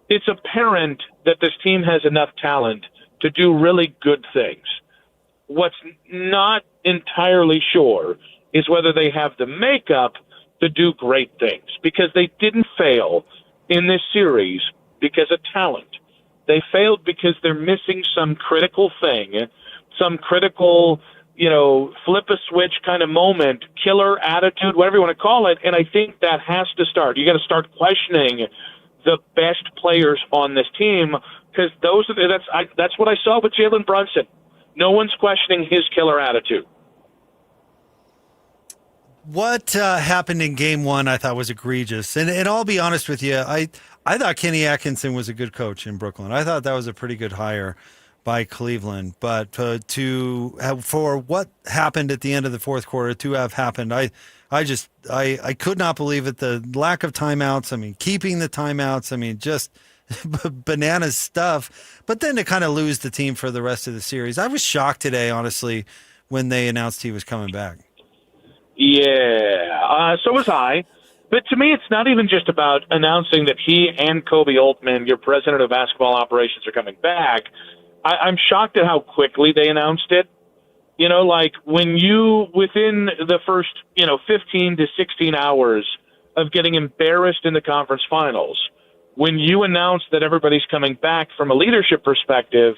it's apparent that this team has enough talent to do really good things. What's not entirely sure is whether they have the makeup to do great things, because they didn't fail in this series because of talent. They failed because they're missing some critical thing, some critical, flip a switch kind of moment, killer attitude, whatever you want to call it. And I think that has to start. You got to start questioning the best players on this team, because that's what I saw with Jalen Brunson. No one's questioning his killer attitude. What happened in Game 1 I thought was egregious. And I'll be honest with you, I thought Kenny Atkinson was a good coach in Brooklyn. I thought that was a pretty good hire by Cleveland. But for what happened at the end of the fourth quarter to have happened, I could not believe it. The lack of timeouts, keeping the timeouts, just bananas stuff. But then to kind of lose the team for the rest of the series. I was shocked today, honestly, when they announced he was coming back. Yeah, so was I. But to me, it's not even just about announcing that he and Kobe Altman, your president of basketball operations, are coming back. I'm shocked at how quickly they announced it. When within the first, 15 to 16 hours of getting embarrassed in the conference finals, when you announce that everybody's coming back from a leadership perspective,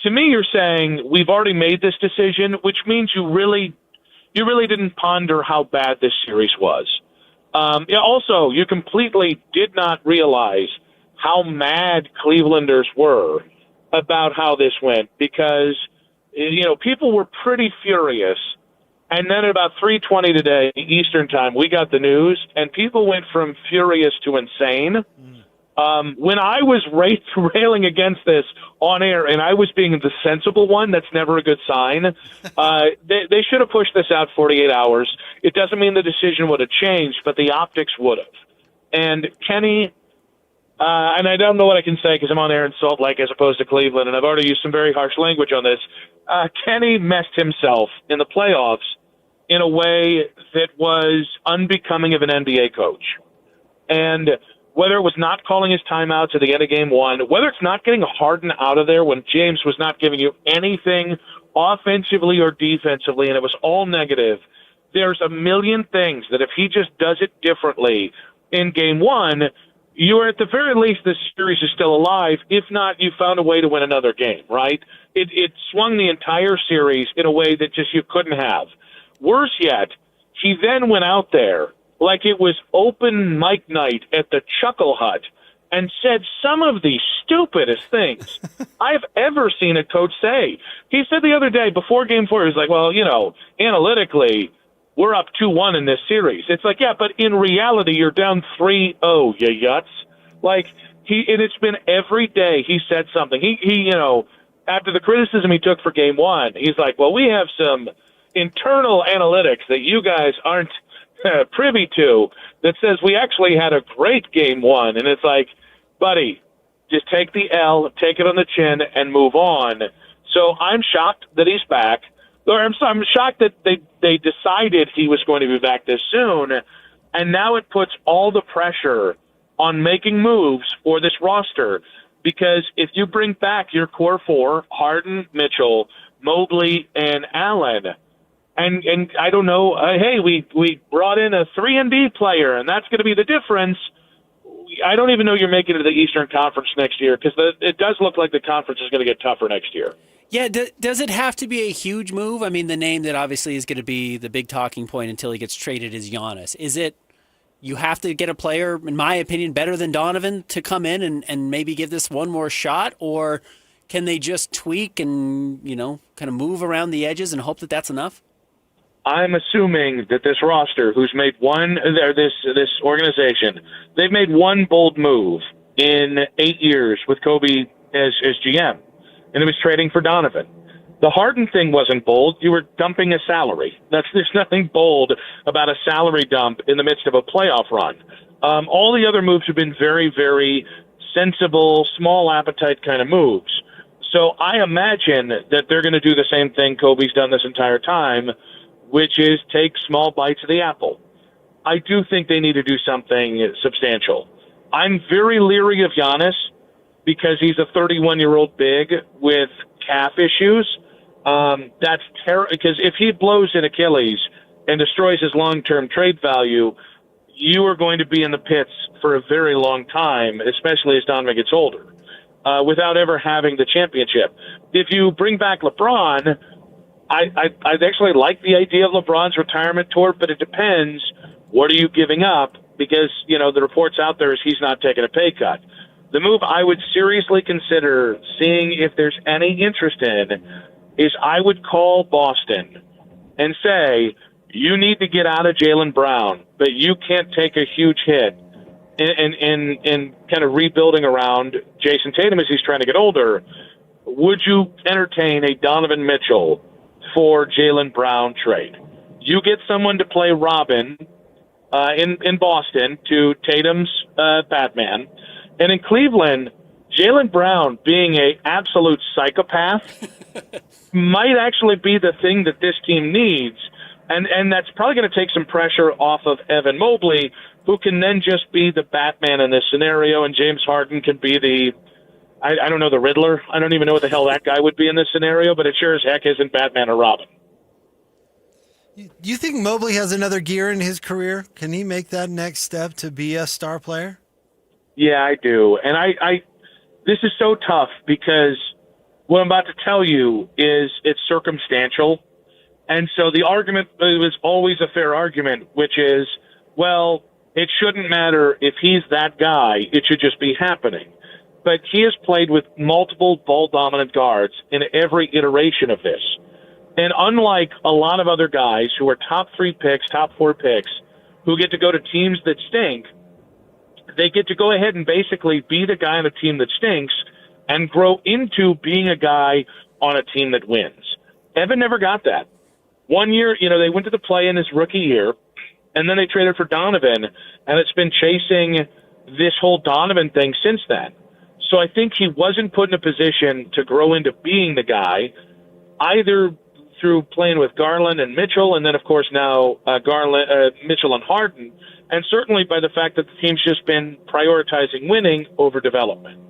to me, you're saying we've already made this decision, which means you really didn't ponder how bad this series was. Also, you completely did not realize how mad Clevelanders were about how this went, because, people were pretty furious. And then at about 3:20 today, Eastern time, we got the news, and people went from furious to insane. When I was railing against this on air, and I was being the sensible one, that's never a good sign. They should have pushed this out 48 hours. It doesn't mean the decision would have changed, but the optics would have. And Kenny, and I don't know what I can say because I'm on air in Salt Lake as opposed to Cleveland, and I've already used some very harsh language on this. Kenny messed himself in the playoffs in a way that was unbecoming of an NBA coach. And whether it was not calling his timeouts at the end of Game 1, whether it's not getting Harden out of there when James was not giving you anything offensively or defensively, and it was all negative, there's a million things that if he just does it differently in Game 1, you are at the very least, this series is still alive. If not, you found a way to win another game, right? It swung the entire series in a way that just you couldn't have. Worse yet, he then went out there like it was open mic night at the Chuckle Hut and said some of the stupidest things I've ever seen a coach say. He said the other day before Game 4, he was like, well, analytically, we're up 2-1 in this series. It's like, yeah, but in reality, you're down 3-0, you yuts. And it's been every day he said something. He after the criticism he took for Game 1, he's like, well, we have some internal analytics that you guys aren't privy to that says we actually had a great Game 1. And it's like, buddy, just take the L, take it on the chin, and move on. So I'm shocked that he's back. Or I'm shocked that they decided he was going to be back this soon, and now it puts all the pressure on making moves for this roster, because if you bring back your core four, Harden, Mitchell, Mobley, and Allen, and I don't know, hey, we brought in a 3-and-D player, and that's going to be the difference. I don't even know you're making it to the Eastern Conference next year, because it does look like the conference is going to get tougher next year. Yeah, does it have to be a huge move? I mean, the name that obviously is going to be the big talking point until he gets traded is Giannis. Is it you have to get a player, in my opinion, better than Donovan to come in and maybe give this one more shot? Or can they just tweak and, kind of move around the edges and hope that that's enough? I'm assuming that this roster, who's made this organization, they've made one bold move in 8 years with Kobe as GM, and it was trading for Donovan. The Harden thing wasn't bold. You were dumping a salary. There's nothing bold about a salary dump in the midst of a playoff run. All the other moves have been very, very sensible, small appetite kind of moves. So I imagine that they're going to do the same thing Kobe's done this entire time, which is take small bites of the apple. I do think they need to do something substantial. I'm very leery of Giannis because he's a 31-year-old big with calf issues. That's terrible because if he blows an Achilles and destroys his long-term trade value, you are going to be in the pits for a very long time, especially as Donovan gets older, without ever having the championship. If you bring back LeBron, I'd actually like the idea of LeBron's retirement tour, but it depends. What are you giving up? Because, the reports out there is he's not taking a pay cut. The move I would seriously consider seeing if there's any interest in is I would call Boston and say, you need to get out of Jaylen Brown, but you can't take a huge hit in kind of rebuilding around Jason Tatum as he's trying to get older. Would you entertain a Donovan Mitchell for Jaylen Brown trade? You get someone to play Robin in Boston to Tatum's Batman. And in Cleveland, Jaylen Brown being an absolute psychopath might actually be the thing that this team needs. And that's probably going to take some pressure off of Evan Mobley, who can then just be the Batman in this scenario, and James Harden can be the Riddler. I don't even know what the hell that guy would be in this scenario, but it sure as heck isn't Batman or Robin. You think Mobley has another gear in his career? Can he make that next step to be a star player? Yeah, I do. And I this is so tough because what I'm about to tell you is it's circumstantial. And so the argument was always a fair argument, which is, well, it shouldn't matter if he's that guy. It should just be happening. But he has played with multiple ball-dominant guards in every iteration of this. And unlike a lot of other guys who are top 3 picks, top 4 picks, who get to go to teams that stink, they get to go ahead and basically be the guy on a team that stinks and grow into being a guy on a team that wins. Evan never got that. One year, they went to the play-in his rookie year, and then they traded for Donovan, and it's been chasing this whole Donovan thing since then. So I think he wasn't put in a position to grow into being the guy, either through playing with Garland and Mitchell, and then, of course, now Mitchell and Harden, and certainly by the fact that the team's just been prioritizing winning over development.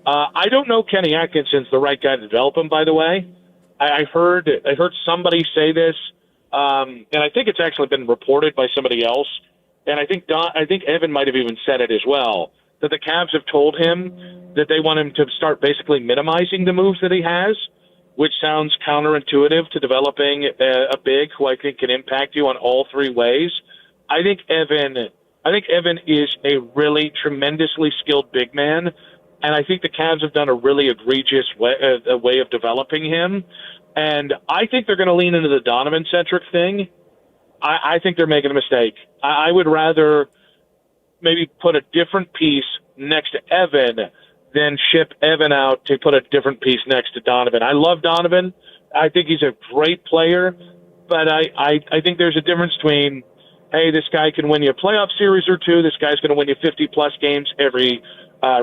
I don't know Kenny Atkinson's the right guy to develop him, by the way. I heard somebody say this, and I think it's actually been reported by somebody else, and I think Evan might have even said it as well, that the Cavs have told him that they want him to start basically minimizing the moves that he has, which sounds counterintuitive to developing a big who I think can impact you on all 3 ways. I think Evan is a really tremendously skilled big man, and I think the Cavs have done a really egregious way of developing him. And I think they're going to lean into the Donovan-centric thing. I think they're making a mistake. I would rather maybe put a different piece next to Evan than ship Evan out to put a different piece next to Donovan. I love Donovan. I think he's a great player, but I think there's a difference between, hey, this guy can win you a playoff series or 2, this guy's going to win you 50-plus games every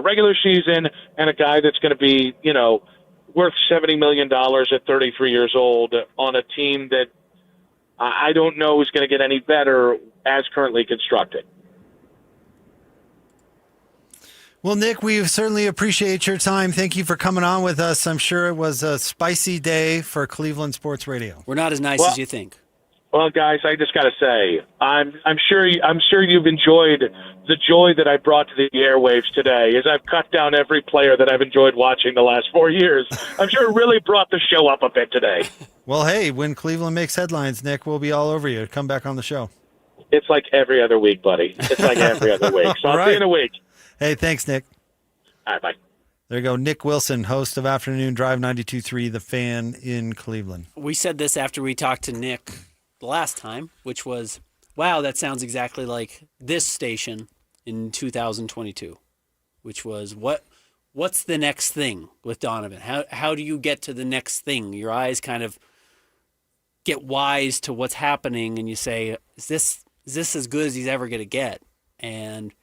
regular season, and a guy that's going to be, worth $70 million at 33 years old on a team that I don't know is going to get any better as currently constructed. Well, Nick, we certainly appreciate your time. Thank you for coming on with us. I'm sure it was a spicy day for Cleveland Sports Radio. We're not as nice as you think. Well, guys, I just got to say, I'm sure you've enjoyed the joy that I brought to the airwaves today, as I've cut down every player that I've enjoyed watching the last 4 years. I'm sure it really brought the show up a bit today. Well, hey, when Cleveland makes headlines, Nick, we'll be all over you. Come back on the show. It's like every other week, buddy. It's like every other week. So I'll see you in a week. Hey, thanks, Nick. All right, bye. There you go. Nick Wilson, host of Afternoon Drive 92.3, The Fan in Cleveland. We said this after we talked to Nick the last time, which was, wow, that sounds exactly like this station in 2022, which was, what what's the next thing with Donovan? How do you get to the next thing? Your eyes kind of get wise to what's happening, and you say, is this as good as he's ever going to get? And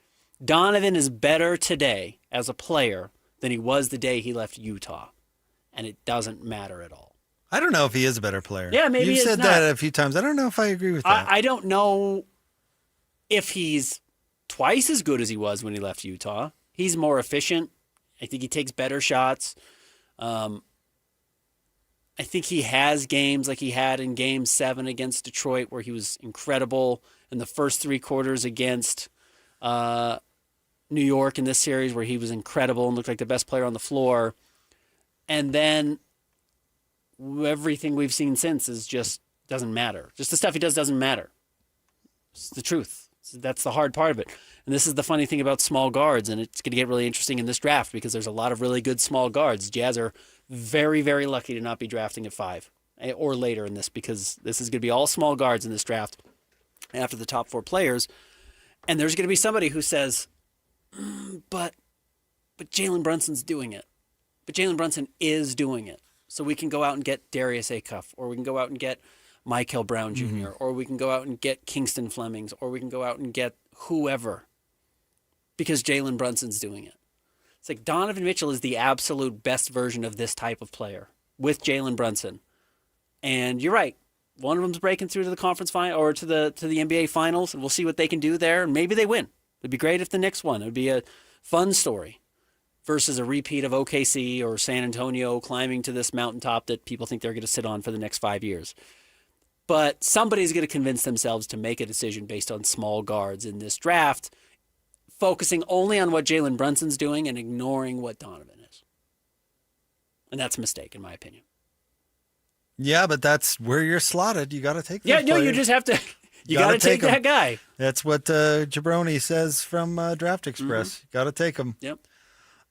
Donovan is better today as a player than he was the day he left Utah, and it doesn't matter at all. I don't know if he is a better player. Yeah, maybe You've it's said not. that a few times. I don't know if I agree with that. I don't know if he's twice as good as he was when he left Utah. He's more efficient. I think he takes better shots. I think he has games like he had in Game 7 against Detroit where he was incredible, in the first 3 quarters against New York in this series where he was incredible and looked like the best player on the floor. And then everything we've seen since is just doesn't matter. Just the stuff he does doesn't matter. It's the truth. That's the hard part of it. And this is the funny thing about small guards, and it's going to get really interesting in this draft because there's a lot of really good small guards. Jazz are very, very lucky to not be drafting at 5 or later in this because this is going to be all small guards in this draft after the top 4 players. And there's going to be somebody who says, but Jalen Brunson's doing it. But Jalen Brunson is doing it. So we can go out and get Darius Acuff, or we can go out and get Michael Brown Jr., or we can go out and get Kingston Flemings, or we can go out and get whoever because Jalen Brunson's doing it. It's like Donovan Mitchell is the absolute best version of this type of player with Jalen Brunson. And you're right. One of them's breaking through to the conference final or to the NBA finals, and we'll see what they can do there. And maybe they win. It'd be great if the Knicks won. It would be a fun story versus a repeat of OKC or San Antonio climbing to this mountaintop that people think they're going to sit on for the next 5 years. But somebody's going to convince themselves to make a decision based on small guards in this draft, focusing only on what Jalen Brunson's doing and ignoring what Donovan is. And that's a mistake, in my opinion. Yeah, but that's where you're slotted. You got to take that. Yeah, no, you just have to. You got to take that guy. That's what Jabroni says from Draft Express. You got to take him. Yep.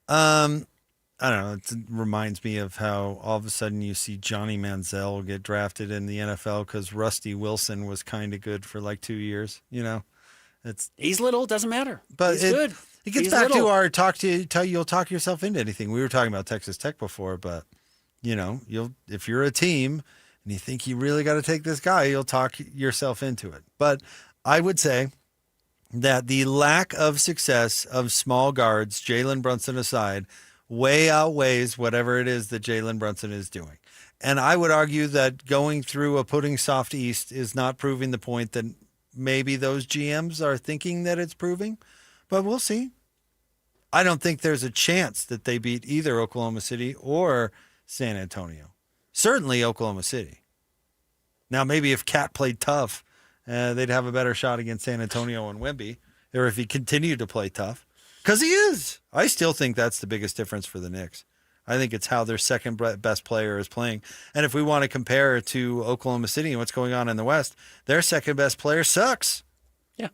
I don't know. It reminds me of how all of a sudden you see Johnny Manziel get drafted in the NFL because Rusty Wilson was kind of good for like 2 years. You know, he's little. Doesn't matter. But he's good. It gets back to our you'll talk yourself into anything. We were talking about Texas Tech before, but you know, if you're a team and you think you really got to take this guy, you'll talk yourself into it. But I would say that the lack of success of small guards, Jalen Brunson aside, way outweighs whatever it is that Jalen Brunson is doing. And I would argue that going through a pudding soft East is not proving the point that maybe those GMs are thinking that it's proving, but we'll see. I don't think there's a chance that they beat either Oklahoma City or San Antonio. Certainly Oklahoma City. Now, maybe if Cat played tough, they'd have a better shot against San Antonio and Wemby, or if he continued to play tough. Because he is. I still think that's the biggest difference for the Knicks. I think it's how their second best player is playing. And if we want to compare it to Oklahoma City and what's going on in the West, their second best player sucks. Yeah.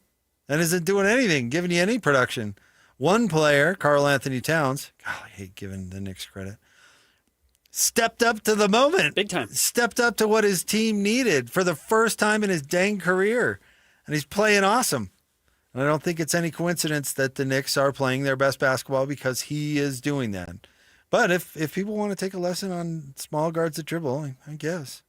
And isn't doing anything, giving you any production. One player, Karl Anthony Towns, God, I hate giving the Knicks credit, stepped up to the moment. Big time. Stepped up to what his team needed for the first time in his dang career. And he's playing awesome. And I don't think it's any coincidence that the Knicks are playing their best basketball because he is doing that. But if people want to take a lesson on small guards that dribble, I guess.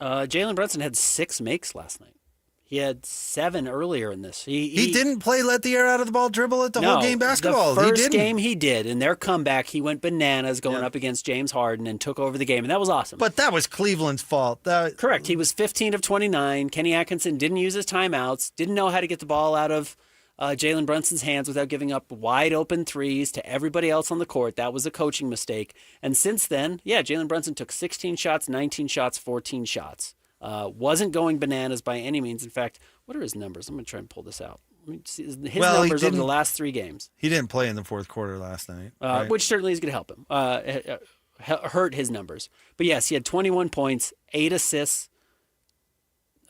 Jalen Brunson had 6 makes last night. He had 7 earlier in this. He didn't play let the air out of the ball dribble at the whole game basketball. The first game he did. In their comeback, he went bananas going up against James Harden and took over the game, and that was awesome. But that was Cleveland's fault. Correct. He was 15 of 29. Kenny Atkinson didn't use his timeouts, didn't know how to get the ball out of Jalen Brunson's hands without giving up wide open threes to everybody else on the court. That was a coaching mistake. And since then, Jalen Brunson took 16 shots, 19 shots, 14 shots. Wasn't going bananas by any means. In fact, what are his numbers? I'm going to try and pull this out. Let me see his numbers over the last 3 games. He didn't play in the fourth quarter last night. Right? Which certainly is going to help him. Hurt his numbers. But yes, he had 21 points, 8 assists,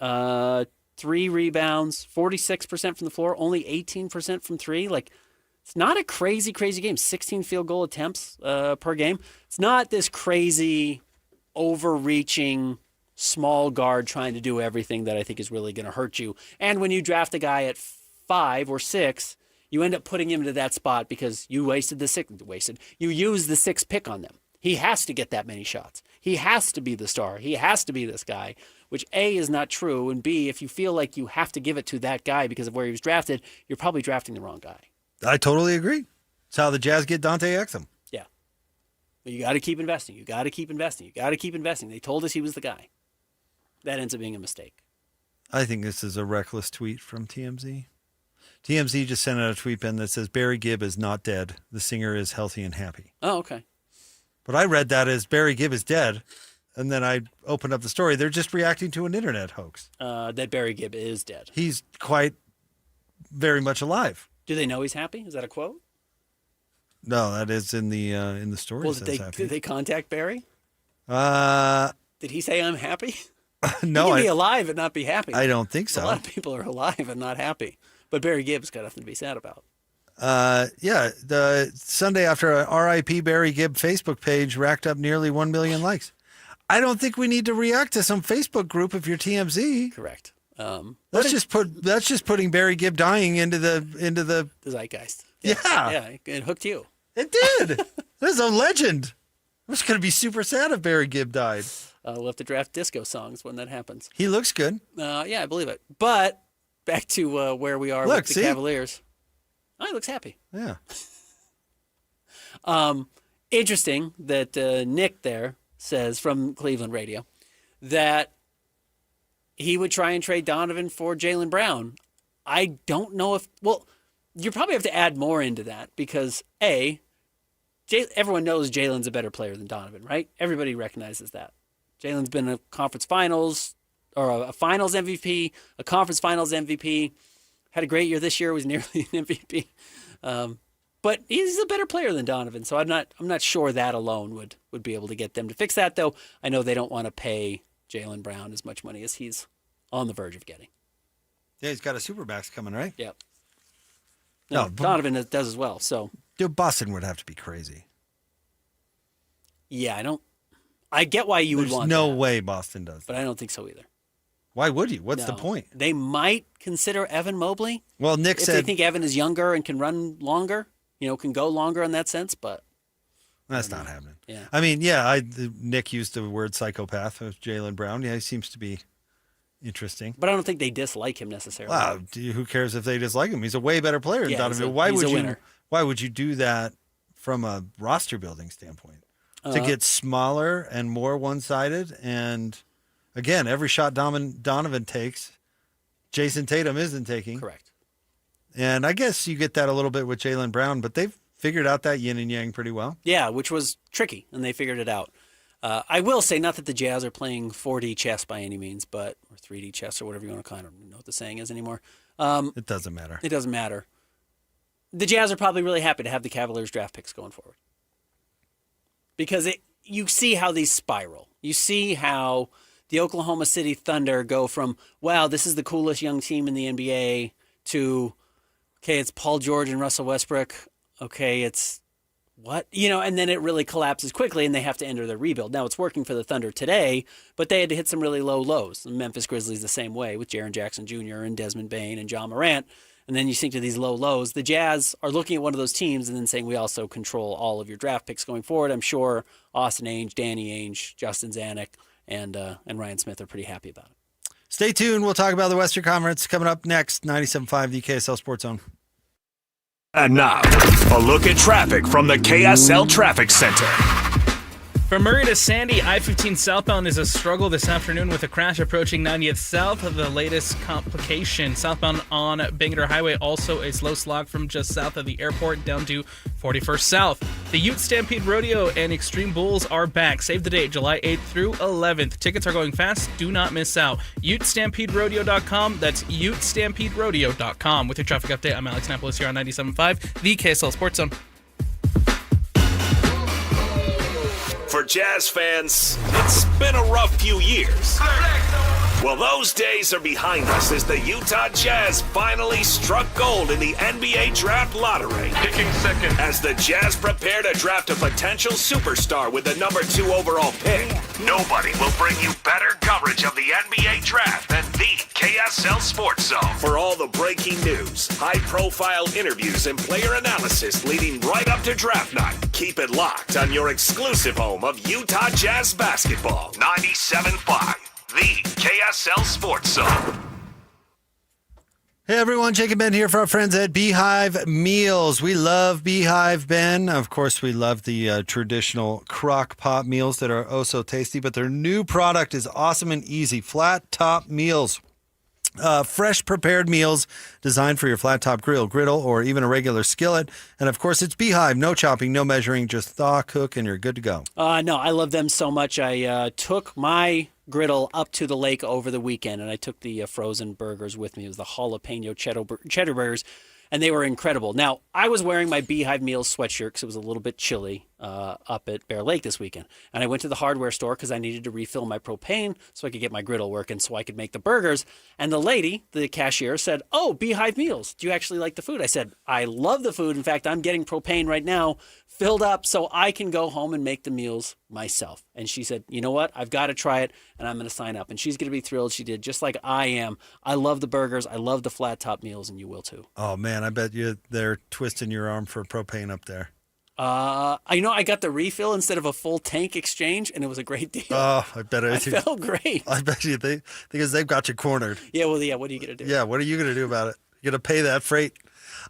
3 rebounds, 46% from the floor, only 18% from 3. Like, it's not a crazy game. 16 field goal attempts per game. It's not this crazy, overreaching small guard trying to do everything that I think is really going to hurt you. And when you draft a guy at 5 or 6, You end up putting him into that spot because you you used the 6th pick on them. He has to get that many shots. He has to be the star. He has to be this guy, which A, is not true, and B, if you feel like you have to give it to that guy because of where he was drafted, you're probably drafting the wrong guy. I totally agree. It's how the Jazz get Dante Exum. Yeah. But you got to keep investing. You got to keep investing. You got to keep investing. They told us he was the guy. That ends up being a mistake. I think this is a reckless tweet from TMZ. TMZ just sent out a tweet, Ben, that says Barry Gibb is not dead. The singer is healthy and happy. Oh, okay. But I read that as Barry Gibb is dead, and then I opened up the story. They're just reacting to an internet hoax. That Barry Gibb is dead. He's quite very much alive. Do they know he's happy? Is that a quote? No, that is in the story. Well, did they contact Barry? Did he say I'm happy? No, he can be alive and not be happy. I don't think so. A lot of people are alive and not happy. But Barry Gibb's got nothing to be sad about. Yeah, the Sunday after a RIP Barry Gibb Facebook page racked up nearly 1 million likes. I don't think we need to react to some Facebook group if you're TMZ. Correct. That's just putting Barry Gibb dying into the zeitgeist. Yeah, it hooked you. It did. This is a legend. I'm just going to be super sad if Barry Gibb died. We'll have to draft disco songs when that happens. He looks good. Yeah, I believe it. But back to where we are with the Cavaliers. Oh, he looks happy. Yeah. Interesting that Nick there says from Cleveland radio that he would try and trade Donovan for Jaylen Brown. I don't know if... Well, you probably have to add more into that because, A, everyone knows Jaylen's a better player than Donovan, right? Everybody recognizes that. Jaylen's been a conference finals or a finals MVP, a conference finals MVP, had a great year this year, was nearly an MVP. But he's a better player than Donovan, so I'm not sure that alone would be able to get them to fix that, though I know they don't want to pay Jaylen Brown as much money as he's on the verge of getting. Yeah, he's got a Supermax coming, right? Yep. No, Donovan does as well. So, dude, Boston would have to be crazy. Yeah, I get why you would want There's no that, way Boston does that. But I don't think so either. Why would you? What's the point? They might consider Evan Mobley. Well, Nick said... If they think Evan is younger and can run longer, can go longer in that sense, but... That's not happening. Yeah. I mean, Nick used the word psychopath with Jaylen Brown. Yeah, he seems to be interesting. But I don't think they dislike him necessarily. Wow, who cares if they dislike him? He's a way better player than Donovan. Why would you do that from a roster building standpoint? To get smaller and more one-sided, and again, every shot Donovan takes, Jason Tatum isn't taking. Correct. And I guess you get that a little bit with Jaylen Brown, but they've figured out that yin and yang pretty well. Yeah, which was tricky, and they figured it out. I will say, not that the Jazz are playing 4D chess by any means, or 3D chess or whatever you want to call it. I don't know what the saying is anymore. It doesn't matter. It doesn't matter. The Jazz are probably really happy to have the Cavaliers draft picks going forward. Because you see how these spiral. You see how the Oklahoma City Thunder go from, wow, this is the coolest young team in the NBA, to, okay, it's Paul George and Russell Westbrook. Okay, it's what? And then it really collapses quickly and they have to enter their rebuild. Now, it's working for the Thunder today, but they had to hit some really low lows. The Memphis Grizzlies the same way with Jaren Jackson Jr. and Desmond Bane and John Morant. And then you sink to these low lows. The Jazz are looking at one of those teams and then saying, we also control all of your draft picks going forward. I'm sure Austin Ainge, Danny Ainge, Justin Zanuck, and Ryan Smith are pretty happy about it. Stay tuned. We'll talk about the Western Conference coming up next. 97.5, the KSL Sports Zone. And now, a look at traffic from the KSL Traffic Center. From Murray to Sandy, I-15 southbound is a struggle this afternoon with a crash approaching 90th South. The latest complication southbound on Bangor Highway, also a slow slog from just south of the airport down to 41st South. The Utes Stampede Rodeo and Extreme Bulls are back. Save the date, July 8th through 11th. Tickets are going fast. Do not miss out. UtesStampedeRodeo.com. That's UtesStampedeRodeo.com. With your traffic update, I'm Alex Napolis here on 97.5, the KSL Sports Zone. For Jazz fans, it's been a rough few years. Well, those days are behind us as the Utah Jazz finally struck gold in the NBA Draft Lottery. Picking second. As the Jazz prepare to draft a potential superstar with the number 2 overall pick, nobody will bring you better coverage of the NBA Draft than the KSL Sports Zone. For all the breaking news, high-profile interviews, and player analysis leading right up to draft night, keep it locked on your exclusive home of Utah Jazz basketball. 97.5, the KSL Sports Zone. Hey everyone, Jacob Ben here for our friends at Beehive Meals. We love Beehive, Ben. Of course, we love the traditional crock pot meals that are oh so tasty, but their new product is awesome and easy. Flat top meals. Fresh prepared meals designed for your flat top grill, griddle, or even a regular skillet. And of course, it's Beehive. No chopping, no measuring, just thaw, cook, and you're good to go. No, I love them so much. I took my griddle up to the lake over the weekend, and I took the frozen burgers with me. It was the jalapeno cheddar burgers, and they were incredible. Now, I was wearing my Beehive Meals sweatshirt because it was a little bit chilly up at Bear Lake this weekend. And I went to the hardware store because I needed to refill my propane so I could get my griddle working so I could make the burgers. And the lady, the cashier, said, "Oh, Beehive Meals, do you actually like the food?" I said, "I love the food. In fact, I'm getting propane right now filled up so I can go home and make the meals myself." And she said, "You know what? I've got to try it, and I'm going to sign up." And she's going to be thrilled. She did, just like I am. I love the burgers. I love the flat top meals, and you will too. Oh, man, I bet they're twisting your arm for propane up there. I got the refill instead of a full tank exchange, and it was a great deal. Oh, I bet I felt great. I bet you because they've got you cornered. Yeah, well, yeah, what are you going to do? Yeah, what are you going to do about it? You're going to pay that freight.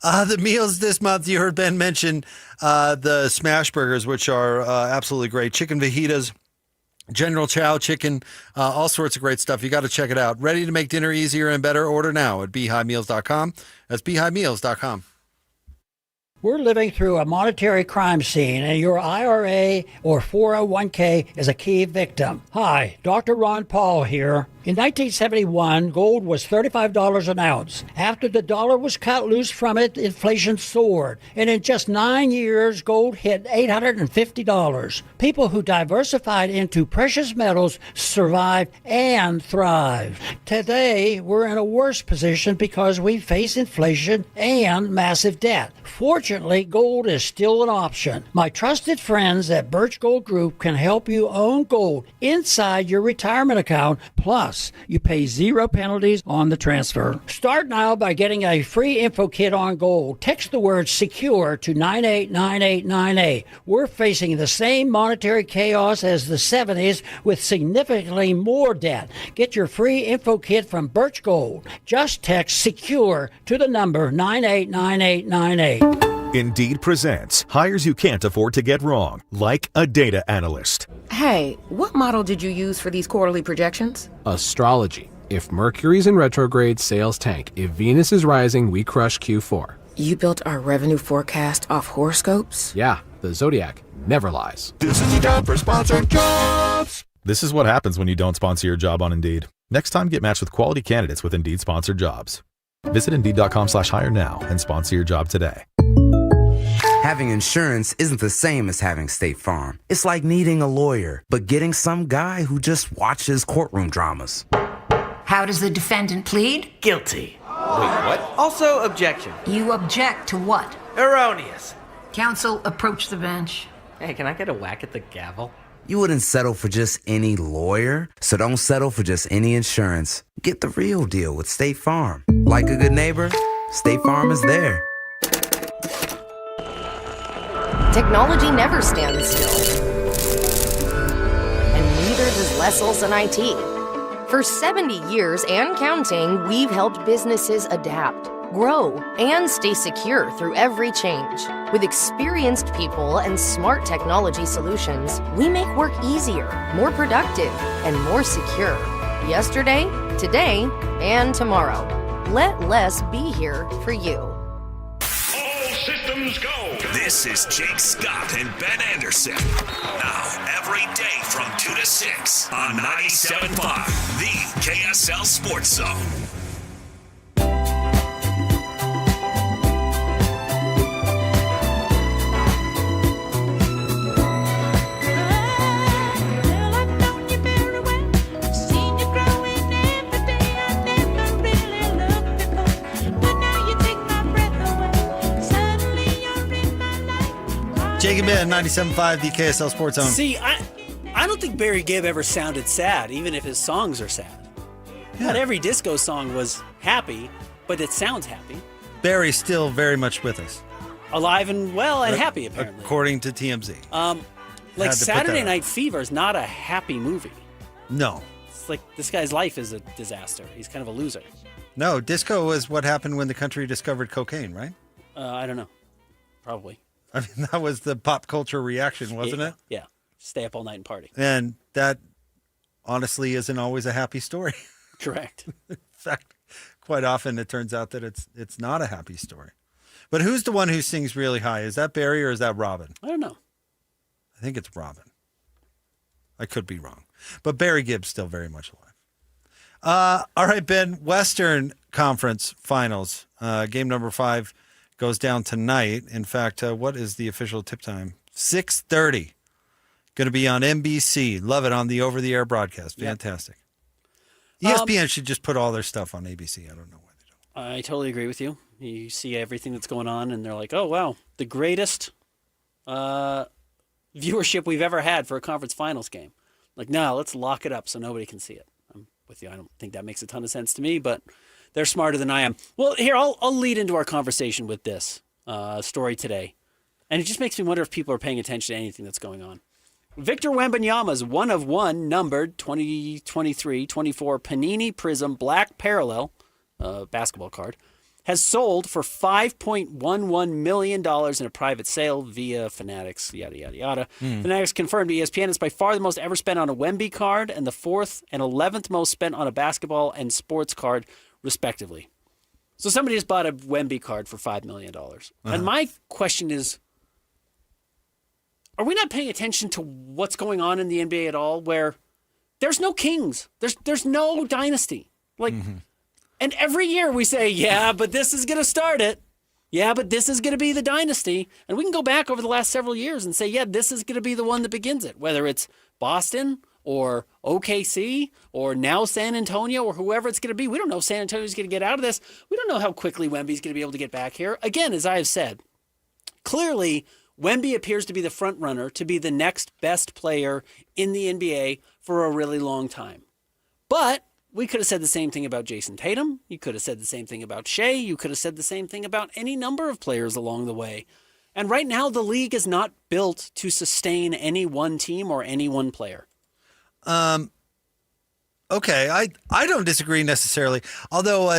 The meals this month, you heard Ben mention the smash burgers, which are absolutely great. Chicken fajitas, General Chow chicken, all sorts of great stuff. You got to check it out. Ready to make dinner easier and better? Order now at beehivemeals.com. That's beehivemeals.com. We're living through a monetary crime scene, and your IRA or 401k is a key victim. Hi, Dr. Ron Paul here. In 1971, gold was $35 an ounce. After the dollar was cut loose from it, inflation soared. And in just 9 years, gold hit $850. People who diversified into precious metals survived and thrived. Today, we're in a worse position because we face inflation and massive debt. Fortunately, gold is still an option. My trusted friends at Birch Gold Group can help you own gold inside your retirement account. Plus, you pay 0 penalties on the transfer. Start now by getting a free info kit on gold. Text the word SECURE to 989898. We're facing the same monetary chaos as the 70s with significantly more debt. Get your free info kit from Birch Gold. Just text SECURE to the number 989898. Indeed presents hires you can't afford to get wrong, like a data analyst. Hey, what model did you use for these quarterly projections? Astrology. If Mercury's in retrograde, sales tank. If Venus is rising, we crush Q4. You built our revenue forecast off horoscopes? Yeah, the Zodiac never lies. This is your time for sponsored jobs. This is what happens when you don't sponsor your job on Indeed. Next time, get matched with quality candidates with Indeed sponsored jobs. Visit Indeed.com/hire now and sponsor your job today. Having insurance isn't the same as having State Farm. It's like needing a lawyer, but getting some guy who just watches courtroom dramas. How does the defendant plead? Guilty. Wait, what? Also, objection. You object to what? Erroneous. Counsel, approach the bench. Hey, can I get a whack at the gavel? You wouldn't settle for just any lawyer, so don't settle for just any insurance. Get the real deal with State Farm. Like a good neighbor, State Farm is there. Technology never stands still. And neither does Lesselson IT. For 70 years and counting, we've helped businesses adapt, grow, and stay secure through every change. With experienced people and smart technology solutions, we make work easier, more productive, and more secure. Yesterday, today, and tomorrow. Let Les be here for you. Systems go. This is Jake Scott and Ben Anderson. Now, every day from 2 to 6 on 97.5, the KSL Sports Zone. Jacob in 97.5, the KSL Sports Zone. See, I don't think Barry Gibb ever sounded sad, even if his songs are sad. Yeah. Not every disco song was happy, but it sounds happy. Barry's still very much with us. Alive and well and happy, apparently. According to TMZ. Like Saturday Night Fever is not a happy movie. No. It's like this guy's life is a disaster. He's kind of a loser. No, disco was what happened when the country discovered cocaine, right? I don't know. Probably. I mean, that was the pop culture reaction, wasn't it? Yeah. Stay up all night and party. And that honestly isn't always a happy story. Correct. In fact, quite often it turns out that it's not a happy story. But who's the one who sings really high? Is that Barry or is that Robin? I don't know. I think it's Robin. I could be wrong. But Barry Gibb's still very much alive. All right, Ben, Western Conference Finals. Game number 5 goes down tonight. In fact, what is the official tip time? 6:30. Going to be on NBC. Love it on the over-the-air broadcast. Fantastic. Yep. ESPN should just put all their stuff on ABC. I don't know why they don't. I totally agree with you. You see everything that's going on, and they're like, oh, wow, the greatest viewership we've ever had for a conference finals game. Like, no, let's lock it up so nobody can see it. I'm with you. I don't think that makes a ton of sense to me, but they're smarter than I am. Well, here, I'll lead into our conversation with this story today. And it just makes me wonder if people are paying attention to anything that's going on. Victor Wembanyama's one-of-one numbered 2023-24 Panini Prism Black Parallel basketball card has sold for $5.11 million in a private sale via Fanatics, yada, yada, yada. Fanatics confirmed to ESPN it's by far the most ever spent on a Wemby card and the 4th and 11th most spent on a basketball and sports card, respectively. So somebody just bought a Wemby card for $5 million. And my question is, are we not paying attention to what's going on in the NBA at all, where there's no kings, there's no dynasty? Like, and every year we say, yeah, but this is going to start it. Yeah, but this is going to be the dynasty. And we can go back over the last several years and say, yeah, this is going to be the one that begins it, whether it's Boston or OKC or now San Antonio or whoever it's going to be. We don't know if San Antonio's going to get out of this. We don't know how quickly Wemby's going to be able to get back here. Again, as I have said, clearly Wemby appears to be the front runner to be the next best player in the NBA for a really long time. But we could have said the same thing about Jason Tatum. You could have said the same thing about Shea. You could have said the same thing about any number of players along the way. And right now, the league is not built to sustain any one team or any one player. Okay, I don't disagree necessarily. Although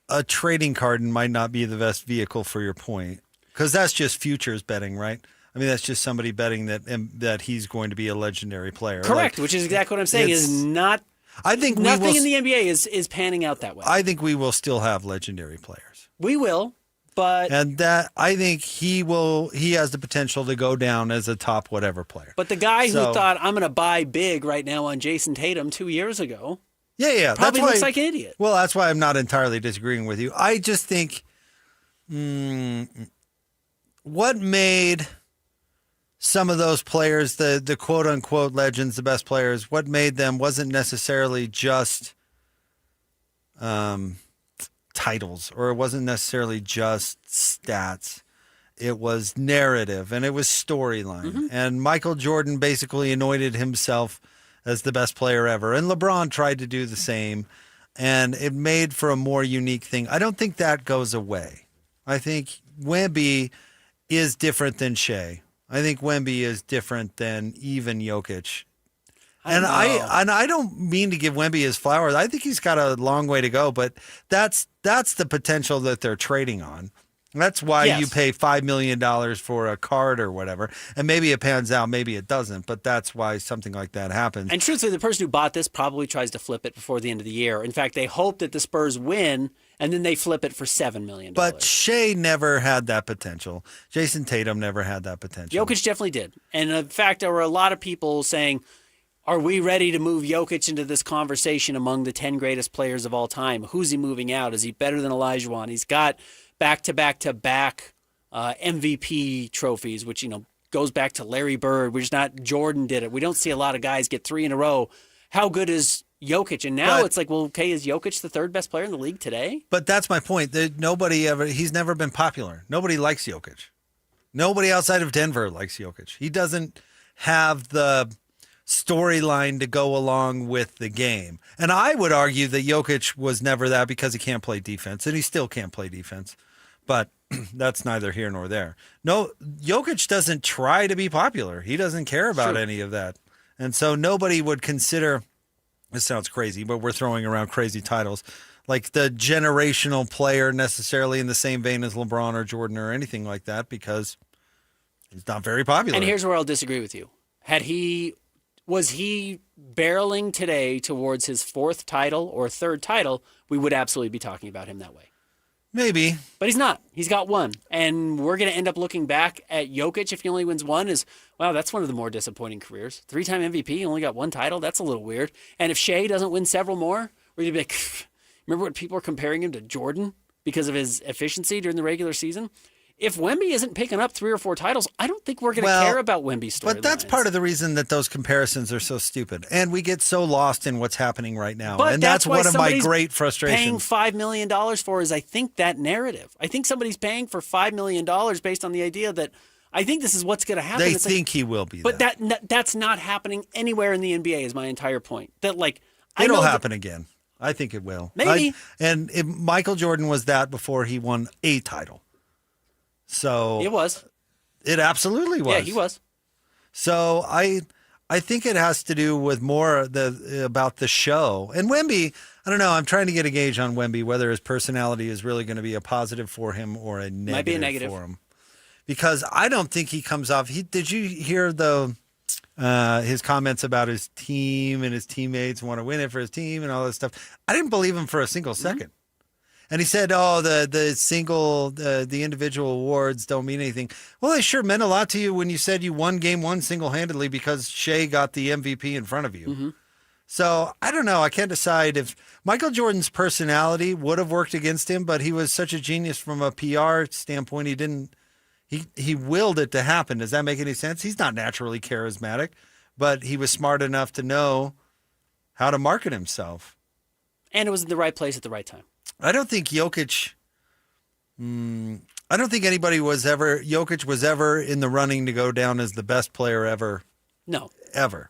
a trading card might not be the best vehicle for your point. Because that's just futures betting, right? I mean, that's just somebody betting that he's going to be a legendary player. Correct, which is exactly what I'm saying. Is not. I think nothing in the NBA is panning out that way. I think we will still have legendary players. We will, but I think he has the potential to go down as a top whatever player. But the guy who thought I'm going to buy big right now on Jason Tatum 2 years ago, probably that's looks like an idiot. Well, that's why I'm not entirely disagreeing with you. I just think. What made some of those players, the quote-unquote legends, the best players, what made them wasn't necessarily just titles, or it wasn't necessarily just stats. It was narrative, and it was storyline. And Michael Jordan basically anointed himself as the best player ever, and LeBron tried to do the same, and it made for a more unique thing. I don't think that goes away. I think Wemby is different than Shea. I think Wemby is different than even Jokic. And I don't mean to give Wemby his flowers. I think he's got a long way to go, but that's the potential that they're trading on. That's why you pay $5 million for a card or whatever. And maybe it pans out, maybe it doesn't, but that's why something like that happens. And truthfully, the person who bought this probably tries to flip it before the end of the year. In fact, they hope that the Spurs win, and then they flip it for $7 million. But Shea never had that potential. Jason Tatum never had that potential. Jokic definitely did. And in fact, there were a lot of people saying, are we ready to move Jokic into this conversation among the 10 greatest players of all time? Who's he moving out? Is he better than Olajuwon? He's got back-to-back-to-back MVP trophies, which, goes back to Larry Bird. We're just not Jordan did it. We don't see a lot of guys get 3 in a row. How good is Jokic? And now it's like, well, okay, is Jokic the third best player in the league today? But that's my point. He's never been popular. Nobody likes Jokic. Nobody outside of Denver likes Jokic. He doesn't have the storyline to go along with the game. And I would argue that Jokic was never that because he can't play defense, and he still can't play defense. But that's neither here nor there. No, Jokic doesn't try to be popular. He doesn't care about any of that. And so nobody would consider, this sounds crazy, but we're throwing around crazy titles, like the generational player necessarily in the same vein as LeBron or Jordan or anything like that, because he's not very popular. And here's where I'll disagree with you. Was he barreling today towards his 4th title or 3rd title, we would absolutely be talking about him that way. Maybe. But he's not. He's got 1. And we're going to end up looking back at Jokic if he only wins 1 as, wow, that's one of the more disappointing careers. 3-time MVP, only got 1 title. That's a little weird. And if Shea doesn't win several more, we're going to be like, remember when people were comparing him to Jordan because of his efficiency during the regular season? If Wemby isn't picking up 3 or 4 titles, I don't think we're going to care about Wemby's story. But that's part of the reason that those comparisons are so stupid. And we get so lost in what's happening right now. But and that's one of my great frustrations. Paying $5 million for is, I think, that narrative. I think somebody's paying for $5 million based on the idea that I think this is what's going to happen. They think he will be But that's not happening anywhere in the NBA is my entire point. It'll happen again. I think it will. Maybe. Michael Jordan was that before he won a title. So it was. It absolutely was. Yeah, he was. So I think it has to do with more about the show. And Wemby, I don't know. I'm trying to get a gauge on Wemby, whether his personality is really going to be a positive for him or a negative, Might be a negative for him. Because I don't think he comes off. Did you hear his comments about his team and his teammates want to win it for his team and all that stuff? I didn't believe him for a single second. And he said, the individual awards don't mean anything. Well, they sure meant a lot to you when you said you won game 1 single-handedly because Shea got the MVP in front of you. Mm-hmm. So I don't know. I can't decide if Michael Jordan's personality would have worked against him, but he was such a genius from a PR standpoint. He willed it to happen. Does that make any sense? He's not naturally charismatic, but he was smart enough to know how to market himself. And it was in the right place at the right time. I don't think Jokic. I don't think Jokic was ever in the running to go down as the best player ever. No, ever.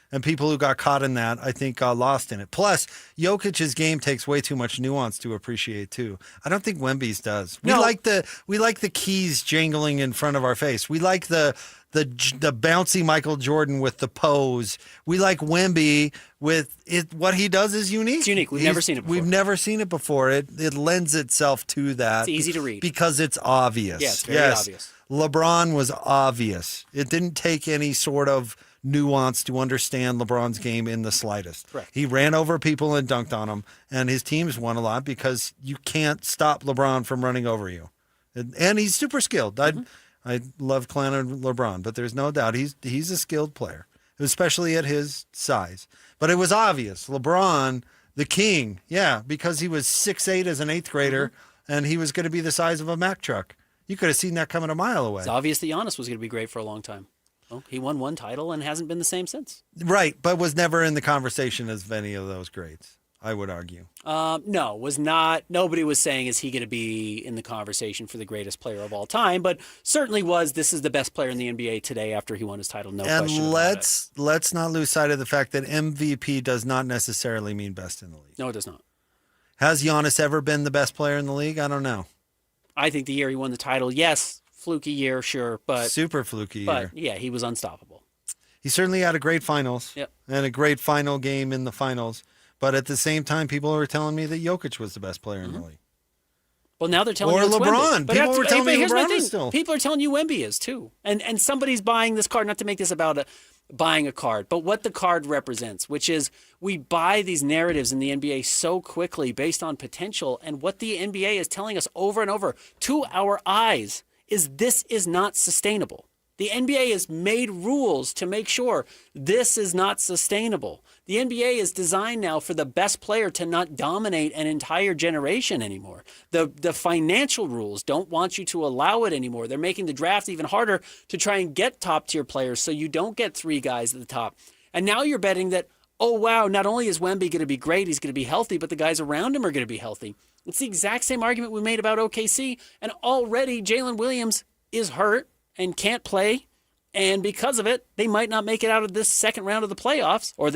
And people who got caught in that, I think, got lost in it. Plus, Jokic's game takes way too much nuance to appreciate too. I don't think Wemby's does. We like the keys jangling in front of our face. We like the bouncy Michael Jordan with the pose. We like Wemby with it. What he does is unique. It's unique. We've never seen it before. We've never seen it before. It lends itself to that. It's easy to read. Because it's obvious. Yeah, it's very obvious. LeBron was obvious. It didn't take any sort of nuance to understand LeBron's game in the slightest. Correct. He ran over people and dunked on them, and his teams won a lot because you can't stop LeBron from running over you. And he's super skilled. Mm-hmm. I love clowning LeBron, but there's no doubt he's a skilled player, especially at his size. But it was obvious. LeBron, the king, because he was 6'8" as an 8th grader, and he was going to be the size of a Mack truck. You could have seen that coming a mile away. It's obvious that Giannis was going to be great for a long time. Well, he won 1 title and hasn't been the same since. Right, but was never in the conversation as any of those greats, I would argue. No, was not. Nobody was saying, is he going to be in the conversation for the greatest player of all time? But certainly this is the best player in the NBA today after he won his title, no question about it. And let's not lose sight of the fact that MVP does not necessarily mean best in the league. No, it does not. Has Giannis ever been the best player in the league? I don't know. I think the year he won the title, yes, fluky year, sure, but super fluky year. But yeah, he was unstoppable. He certainly had a great finals. Yep. And a great final game in the finals. But at the same time, people were telling me that Jokic was the best player in the league. Well, now they're telling you it's LeBron. Wemby. People were telling me LeBron is still. People are telling you Wemby is too. And somebody's buying this card, not to make this about buying a card, but what the card represents, which is we buy these narratives in the NBA so quickly based on potential. And what the NBA is telling us over and over to our eyes is this is not sustainable. The NBA has made rules to make sure this is not sustainable. The NBA is designed now for the best player to not dominate an entire generation anymore. The financial rules don't want you to allow it anymore. They're making the draft even harder to try and get top-tier players so you don't get 3 guys at the top. And now you're betting that, oh, wow, not only is Wemby going to be great, he's going to be healthy, but the guys around him are going to be healthy. It's the exact same argument we made about OKC, and already Jalen Williams is hurt. and can't play. And because of it, they might not make it out of this second round of the playoffs or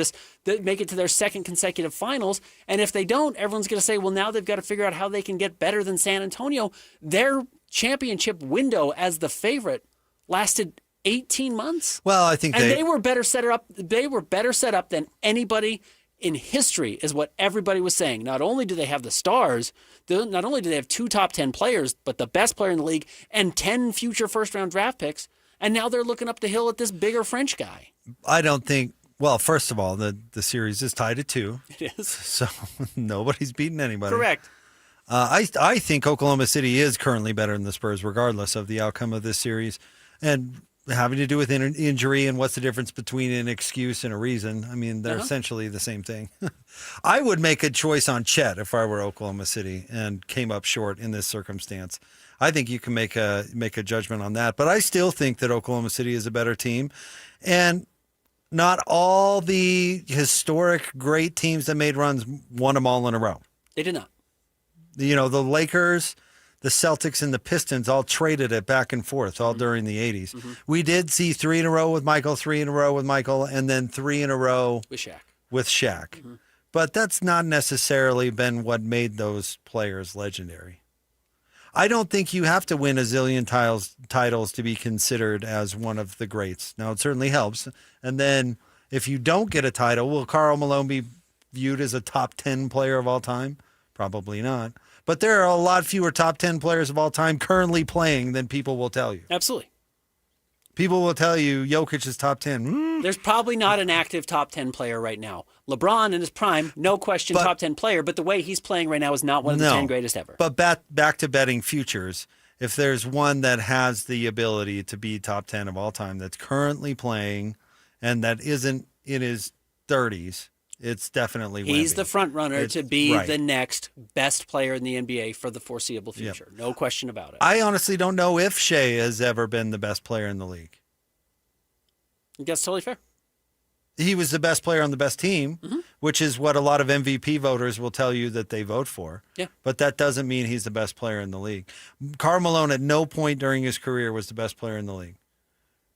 make it to their second consecutive finals. And if they don't, everyone's going to say, well, now they've got to figure out how they can get better than San Antonio. Their championship window as the favorite lasted 18 months. Well, I think they were better set up. They were better set up than anybody in history, is what everybody was saying. Not only do they have the stars, not only do they have 2 top 10 players, but the best player in the league and 10 future first-round draft picks. And now they're looking up the hill at this bigger French guy. I don't think. Well, first of all, the series is tied at 2. It is. So nobody's beating anybody. Correct. I think Oklahoma City is currently better than the Spurs, regardless of the outcome of this series. And having to do with injury and what's the difference between an excuse and a reason. I mean, they're essentially the same thing. I would make a choice on Chet if I were Oklahoma City and came up short in this circumstance. I think you can make a judgment on that. But I still think that Oklahoma City is a better team. And not all the historic great teams that made runs won them all in a row. They did not. You know, the Lakers, the Celtics, and the Pistons all traded it back and forth all during the 80s. Mm-hmm. We did see 3 in a row with Michael, 3 in a row with Michael, and then 3 in a row with Shaq. Mm-hmm. But that's not necessarily been what made those players legendary. I don't think you have to win a zillion titles to be considered as one of the greats. Now, it certainly helps. And then if you don't get a title, will Karl Malone be viewed as a top 10 player of all time? Probably not. But there are a lot fewer top 10 players of all time currently playing than people will tell you. Absolutely. People will tell you Jokic is top 10. There's probably not an active top 10 player right now. LeBron in his prime, no question, top 10 player, but the way he's playing right now is not one of the 10 greatest ever. But back to betting futures, if there's one that has the ability to be top 10 of all time that's currently playing and that isn't in his 30s, it's definitely Wemby. He's the front runner to be the next best player in the NBA for the foreseeable future. Yep. No question about it. I honestly don't know if Shea has ever been the best player in the league. That's totally fair. He was the best player on the best team, which is what a lot of MVP voters will tell you that they vote for. Yeah. But that doesn't mean he's the best player in the league. Karl Malone at no point during his career was the best player in the league.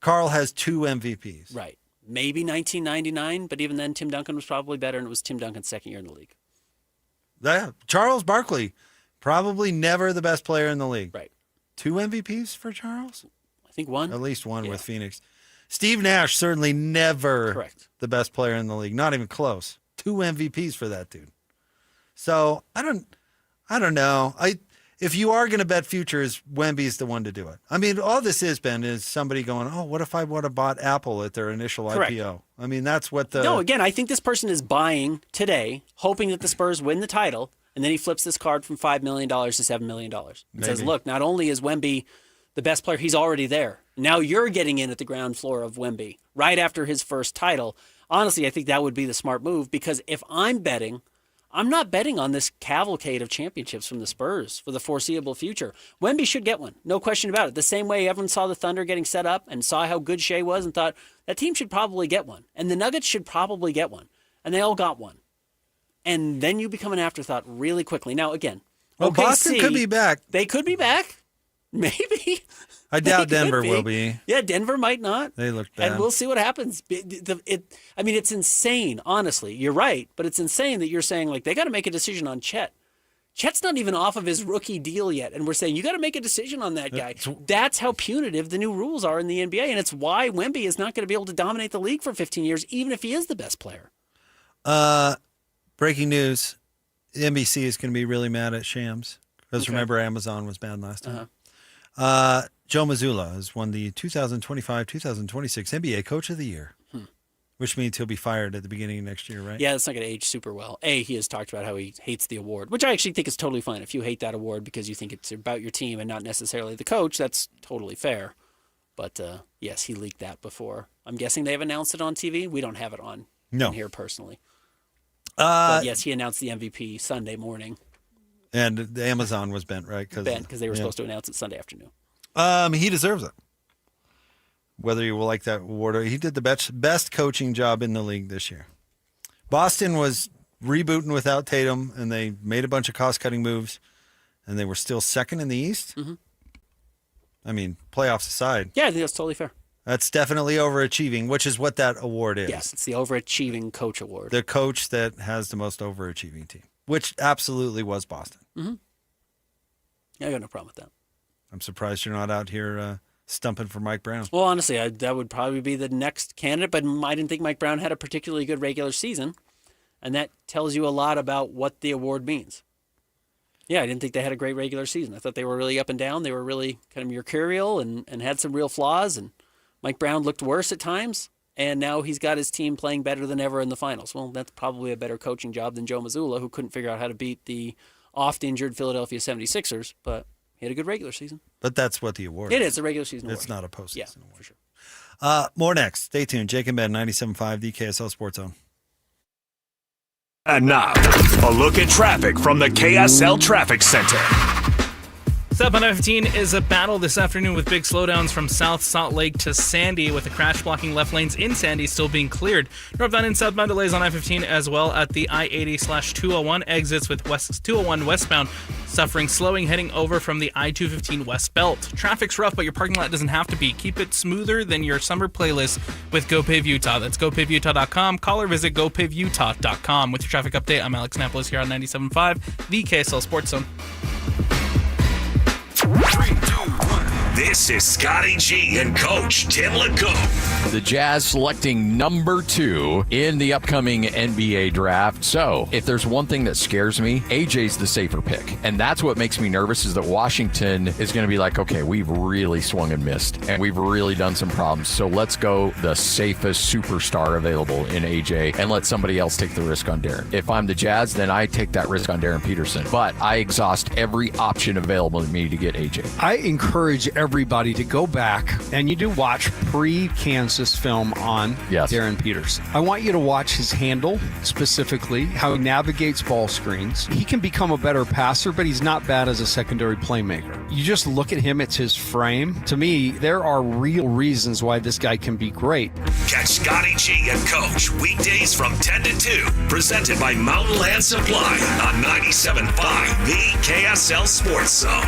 Karl has 2 MVPs. Right. Maybe 1999, but even then Tim Duncan was probably better, and it was Tim Duncan's second year in the league. Yeah. Charles Barkley, probably never the best player in the league. Right. 2 MVPs for Charles? I think 1. At least 1 with Phoenix. Steve Nash, certainly never the best player in the league. Not even close. 2 MVPs for that dude. So I don't know. If you are going to bet futures, Wemby's the one to do it. I mean, all this has been is somebody going, oh, what if I would have bought Apple at their initial IPO? I mean, that's what the... No, again, I think this person is buying today, hoping that the Spurs win the title, and then he flips this card from $5 million to $7 million. And says, look, not only is Wemby the best player, he's already there. Now you're getting in at the ground floor of Wemby right after his first title. Honestly, I think that would be the smart move, because if I'm betting, I'm not betting on this cavalcade of championships from the Spurs for the foreseeable future. Wemby should get one, no question about it. The same way everyone saw the Thunder getting set up and saw how good Shea was and thought that team should probably get one. And the Nuggets should probably get one. And they all got one. And then you become an afterthought really quickly. Now, again, well, Boston could be back. They could be back. Maybe. I doubt Denver will be. Yeah, Denver might not. They look bad. And we'll see what happens. I mean, it's insane, honestly. You're right, but it's insane that you're saying, like, they got to make a decision on Chet. Chet's not even off of his rookie deal yet, and we're saying, you got to make a decision on that guy. That's how punitive the new rules are in the NBA, and it's why Wemby is not going to be able to dominate the league for 15 years, even if he is the best player. Breaking news. NBC is going to be really mad at Shams, because remember, Amazon was bad last time. Joe Mazzulla has won the 2025-2026 NBA Coach of the Year, which means he'll be fired at the beginning of next year, right? Yeah, that's not going to age super well. He has talked about how he hates the award, which I actually think is totally fine. If you hate that award because you think it's about your team and not necessarily the coach, that's totally fair. But yes, he leaked that before. I'm guessing they've announced it on TV. We don't have it on here personally. But yes, he announced the MVP Sunday morning. And the Amazon was bent, right? Bent because they were supposed to announce it Sunday afternoon. He deserves it. Whether you will like that award or he did the best coaching job in the league this year. Boston was rebooting without Tatum, and they made a bunch of cost-cutting moves, and they were still second in the East. I mean, playoffs aside. Yeah, I think that's totally fair. That's definitely overachieving, which is what that award is. Yes, it's the overachieving coach award. The coach that has the most overachieving team, which absolutely was Boston. Mm-hmm. Yeah, I got no problem with that. I'm surprised you're not out here stumping for Mike Brown. Well, honestly, that would probably be the next candidate, but I didn't think Mike Brown had a particularly good regular season, and that tells you a lot about what the award means. Yeah, I didn't think they had a great regular season. I thought they were really up and down. They were really kind of mercurial and had some real flaws, and Mike Brown looked worse at times, and now he's got his team playing better than ever in the finals. Well, that's probably a better coaching job than Joe Mazzulla, who couldn't figure out how to beat the oft-injured Philadelphia 76ers, but he had a good regular season. But that's what the award is. is. It is a regular season award. It's not a postseason award. For sure. More next. Stay tuned. Jake and Ben, 97.5, the KSL Sports Zone. And now, a look at traffic from the KSL Traffic Center. Southbound I-15 is a battle this afternoon with big slowdowns from South Salt Lake to Sandy, with the crash blocking left lanes in Sandy still being cleared. Northbound and southbound delays on I-15 as well at the I-80/201 exits, with 201 westbound suffering slowing heading over from the I-215 west belt. Traffic's rough, but your parking lot doesn't have to be. Keep it smoother than your summer playlist with GoPave Utah. That's GoPaveUtah.com. Call or visit GoPaveUtah.com. With your traffic update, I'm Alex Napolis here on 97.5, the KSL Sports Zone. 3, 2, 1. This is Scotty G and Coach Tim LeComb. The Jazz selecting number 2 in the upcoming NBA draft. So, if there's one thing that scares me, AJ's the safer pick. And that's what makes me nervous, is that Washington is going to be like, okay, we've really swung and missed, and we've really done some problems. So let's go the safest superstar available in AJ and let somebody else take the risk on Darren. If I'm the Jazz, then I take that risk on Darren Peterson. But I exhaust every option available to me to get AJ. I encourage everybody to go back and you do watch pre-Kansas film on Darren Peterson. I want you to watch his handle, specifically how he navigates ball screens. He can become a better passer, but he's not bad as a secondary playmaker. You just look at him, it's his frame. To me, there are real reasons why this guy can be great. Catch Scotty G and Coach weekdays from 10 to 2, presented by Mountain Land Supply on 97.5, the KSL Sports Zone.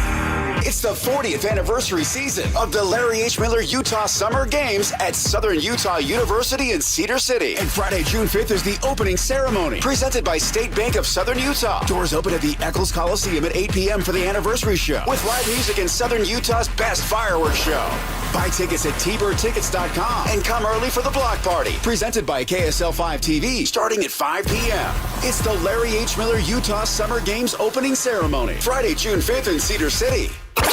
It's the 40th anniversary season of the Larry H. Miller Utah Summer Games at Southern Utah University in Cedar City. And Friday, June 5th is the opening ceremony, presented by State Bank of Southern Utah. Doors open at the Eccles Coliseum at 8 p.m. for the anniversary show, with live music and Southern Utah's best fireworks show. Buy tickets at tbirdtickets.com and come early for the block party, presented by KSL 5 TV, starting at 5 p.m. It's the Larry H. Miller Utah Summer Games opening ceremony, Friday, June 5th in Cedar City.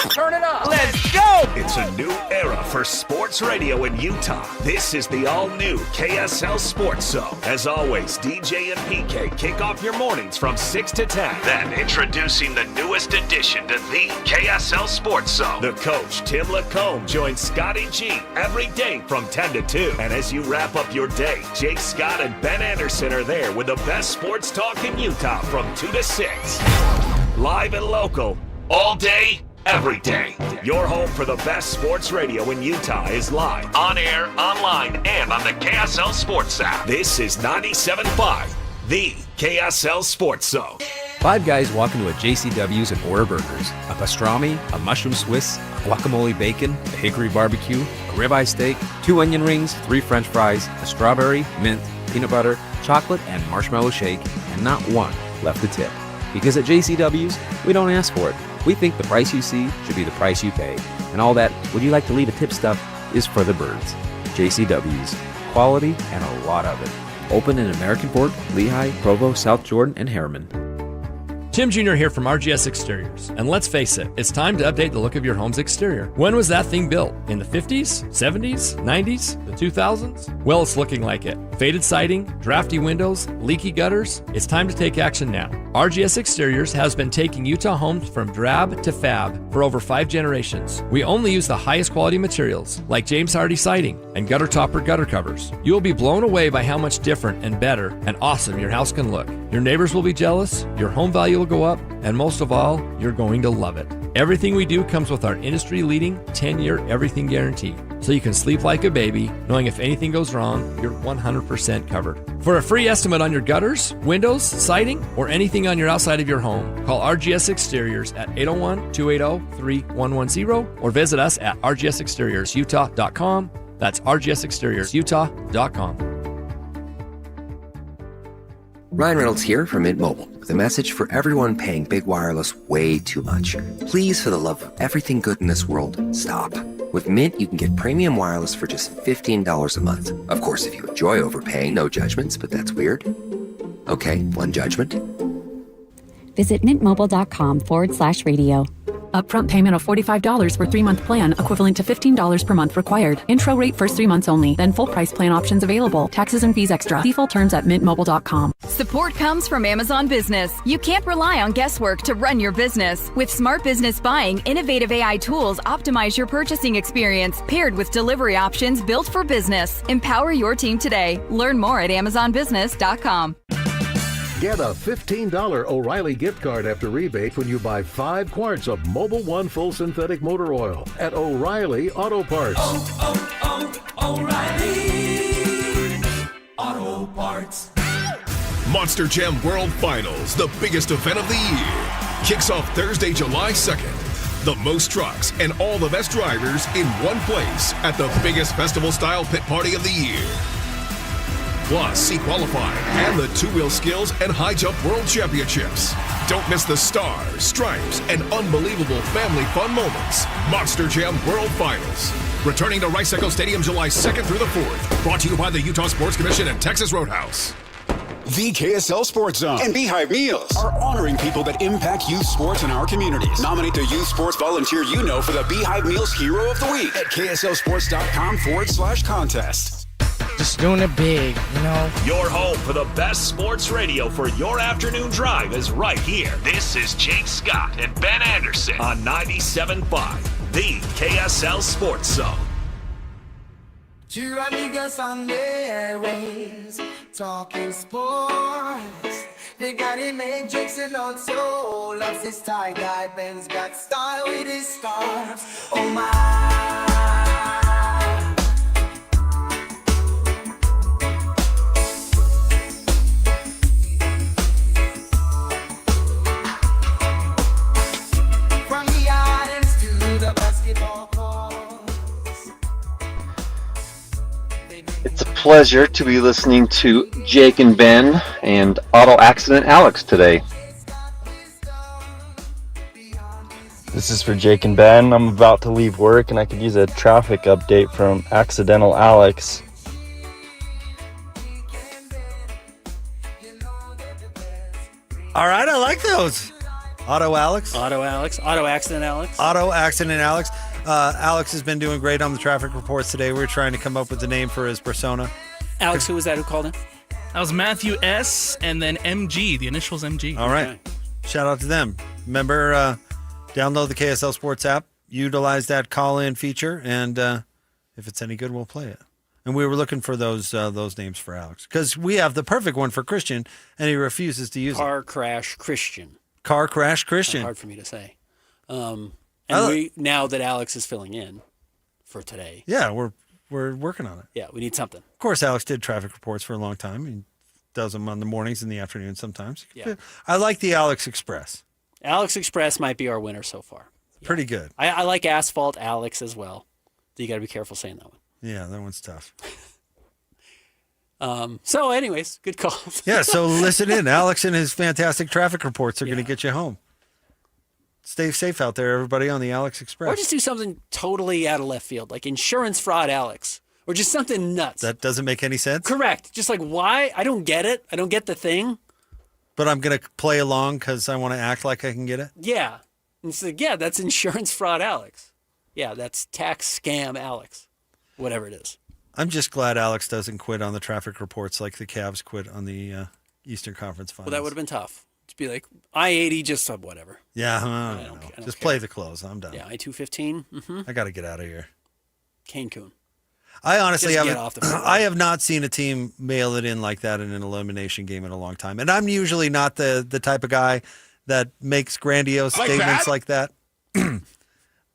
Turn it up. Let's go. It's a new era for sports radio in Utah. This is the all-new KSL Sports Zone. As always, DJ and PK kick off your mornings from 6 to 10. Then introducing the newest addition to the KSL Sports Zone. The coach, Tim LeComb, joins Scotty G every day from 10 to 2. And as you wrap up your day, Jake Scott and Ben Anderson are there with the best sports talk in Utah from 2 to 6. Live and local, all day, every day. Your home for the best sports radio in Utah is live, on air, online, and on the KSL Sports app. This is 97.5, the KSL Sports Zone. 5 guys walk into a JCW's and order burgers. A pastrami, a mushroom Swiss, a guacamole bacon, a hickory barbecue, a ribeye steak, 2 onion rings, 3 french fries, a strawberry, mint, peanut butter, chocolate, and marshmallow shake, and not one left to tip. Because at JCW's, we don't ask for it. We think the price you see should be the price you pay. And all that, would you like to leave a tip stuff, is for the birds. JCW's. Quality and a lot of it. Open in American Fork, Lehigh, Provo, South Jordan, and Harriman. Tim Jr. here from RGS Exteriors. And let's face it, it's time to update the look of your home's exterior. When was that thing built? In the 50s? 70s? 90s? The 2000s? Well, it's looking like it. Faded siding, drafty windows, leaky gutters. It's time to take action now. RGS Exteriors has been taking Utah homes from drab to fab for over 5 generations. We only use the highest quality materials, like James Hardy siding and gutter topper gutter covers. You will be blown away by how much different and better and awesome your house can look. Your neighbors will be jealous, your home value will go up, and most of all, you're going to love it. Everything we do comes with our industry-leading 10-year everything guarantee. so you can sleep like a baby, knowing if anything goes wrong, you're 100% covered. For a free estimate on your gutters, windows, siding, or anything on your outside of your home, call RGS Exteriors at 801-280-3110 or visit us at rgsexteriorsutah.com. That's rgsexteriorsutah.com. Ryan Reynolds here from Mint Mobile with a message for everyone paying big wireless way too much. Please, for the love of everything good in this world, stop. With Mint, you can get premium wireless for just $15 a month. Of course, if you enjoy overpaying, no judgments, but that's weird. Okay, one judgment. Visit mintmobile.com/radio. Upfront payment of $45 for 3-month plan, equivalent to $15 per month required. Intro rate first 3 months only, then full price plan options available. Taxes and fees extra. See full terms at mintmobile.com. Support comes from Amazon Business. You can't rely on guesswork to run your business. With smart business buying, innovative AI tools optimize your purchasing experience, paired with delivery options built for business. Empower your team today. Learn more at amazonbusiness.com. Get a $15 O'Reilly gift card after rebate when you buy 5 quarts of Mobil 1 full synthetic motor oil at O'Reilly Auto Parts. O'Reilly Auto Parts. Monster Jam World Finals, the biggest event of the year, kicks off Thursday, July 2nd. The most trucks and all the best drivers in one place at the biggest festival-style pit party of the year. Plus, see qualifying and the two-wheel skills and high jump world championships. Don't miss the stars, stripes, and unbelievable family fun moments. Monster Jam World Finals. Returning to Rice Echo Stadium July 2nd through the 4th. Brought to you by the Utah Sports Commission and Texas Roadhouse. The KSL Sports Zone and Beehive Meals are honoring people that impact youth sports in our communities. Nominate the youth sports volunteer you know for the Beehive Meals Hero of the Week at kslsports.com/contest. Just doing it big, you know. Your home for the best sports radio for your afternoon drive is right here. This is Jake Scott and Ben Anderson on 97.5, the KSL Sports Zone. Two amigos on the airways, talking sports. They got him Matrix and also loves his tie-dye. Ben's got style with his scarves. Oh my. It's a pleasure to be listening to Jake and Ben and Auto Accident Alex today. This is for Jake and Ben. I'm about to leave work and I could use a traffic update from Accidental Alex. All right, I like those. Auto Alex. Auto Alex. Auto Accident Alex. Auto Accident Alex. Alex has been doing great on the traffic reports today. We're trying to come up with a name for his persona. Alex, who was that who called in? That was Matthew S. and then MG, the initials MG. All right. Okay. Shout out to them. Remember, download the KSL Sports app, utilize that call-in feature, and if it's any good, we'll play it. And we were looking for those names for Alex because we have the perfect one for Christian, and he refuses to use Car Crash Christian. Car Crash Christian. Hard for me to say. And now that Alex is filling in for today. Yeah, we're working on it. Yeah, we need something. Of course, Alex did traffic reports for a long time. He does them on the mornings and the afternoons sometimes. Yeah. I like the Alex Express. Alex Express might be our winner so far. Yeah. Pretty good. I like Asphalt Alex as well. You got to be careful saying that one. Yeah, that one's tough. So anyways, good call. Yeah, so listen in. Alex and his fantastic traffic reports are going to get you home. Stay safe out there, everybody, on the Alex Express. Or just do something totally out of left field, like insurance fraud Alex. Or just something nuts. That doesn't make any sense? Correct. Just like, why? I don't get it. I don't get the thing. But I'm going to play along because I want to act like I can get it? Yeah. And it's like, yeah, that's insurance fraud Alex. Yeah, that's tax scam Alex. Whatever it is. I'm just glad Alex doesn't quit on the traffic reports like the Cavs quit on the Eastern Conference Finals. Well, that would have been tough. To be like, I-80, just whatever. Yeah, I don't know. Just play the close. I'm done. Yeah, I-215. Mm-hmm. I got to get out of here. Cancun. I honestly have not seen a team mail it in like that in an elimination game in a long time. And I'm usually not the type of guy that makes grandiose statements like that.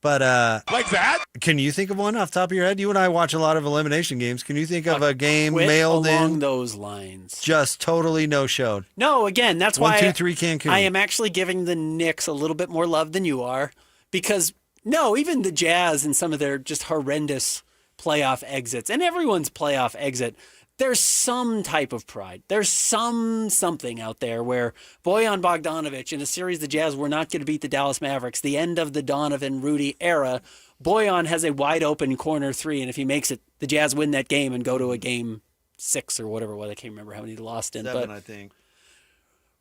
But like that? Can you think of one off the top of your head? You and I watch a lot of elimination games. Can you think of a game Quit mailed along in? those lines. Just totally no-showed. No, again, that's 1, why 2, 3 Cancun. I am actually giving the Knicks a little bit more love than you are, because no, even the Jazz and some of their just horrendous playoff exits, and everyone's playoff exit, there's some type of pride. There's something out there where Bojan Bogdanovic, in a series the Jazz were not going to beat the Dallas Mavericks, the end of the Donovan Rudy era, Bojan has a wide open corner three, and if he makes it, the Jazz win that game and go to a game 6 or whatever it was. I can't remember how many they lost in. 7, but I think.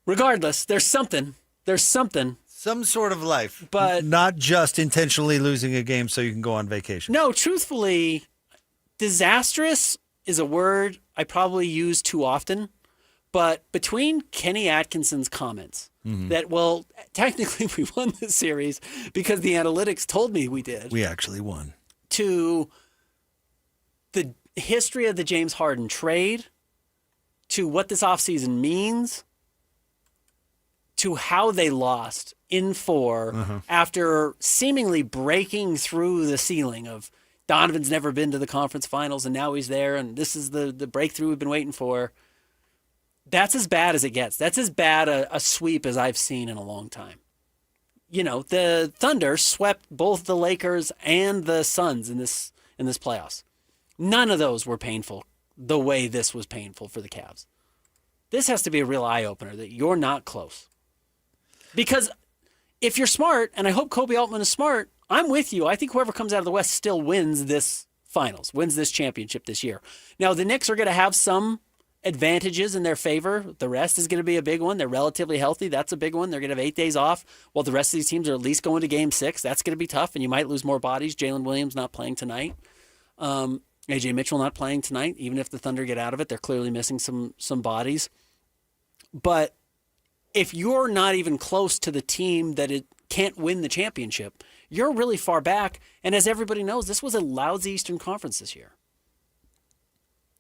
Regardless, there's something. Some sort of life. But not just intentionally losing a game so you can go on vacation. No, truthfully, disastrous is a word I probably use too often. But between Kenny Atkinson's comments that, well, technically we won this series because the analytics told me we did. We actually won. To the history of the James Harden trade, to what this offseason means, to how they lost in 4 after seemingly breaking through the ceiling of Donovan's never been to the conference finals and now he's there and this is the breakthrough we've been waiting for. That's as bad as it gets. That's as bad a sweep as I've seen in a long time. You know, the Thunder swept both the Lakers and the Suns in this playoffs. None of those were painful the way this was painful for the Cavs. This has to be a real eye-opener that you're not close. Because if you're smart, and I hope Kobe Altman is smart, I'm with you. I think whoever comes out of the West still wins this finals, wins this championship this year. Now, the Knicks are going to have some advantages in their favor. The rest is going to be a big one. They're relatively healthy. That's a big one. They're going to have 8 days off while the rest of these teams are at least going to game 6. That's going to be tough, and you might lose more bodies. Jalen Williams not playing tonight. A.J. Mitchell not playing tonight. Even if the Thunder get out of it, they're clearly missing some bodies. But if you're not even close to the team that it can't win the championship, you're really far back. And as everybody knows, this was a lousy Eastern Conference this year.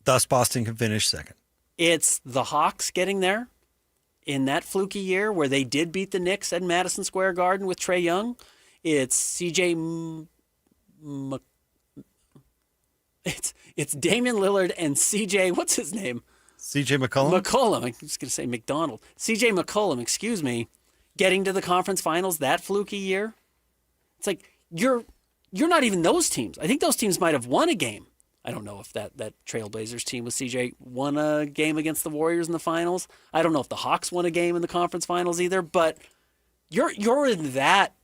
Thus, Boston can finish second. It's the Hawks getting there in that fluky year where they did beat the Knicks at Madison Square Garden with Trae Young. It's it's Damian Lillard and CJ, what's his name? CJ McCollum? McCollum. I'm just going to say McDonald. CJ McCollum, excuse me, getting to the conference finals that fluky year. It's like you're not even those teams. I think those teams might have won a game. I don't know if that Trailblazers team with CJ won a game against the Warriors in the finals. I don't know if the Hawks won a game in the conference finals either, but you're in that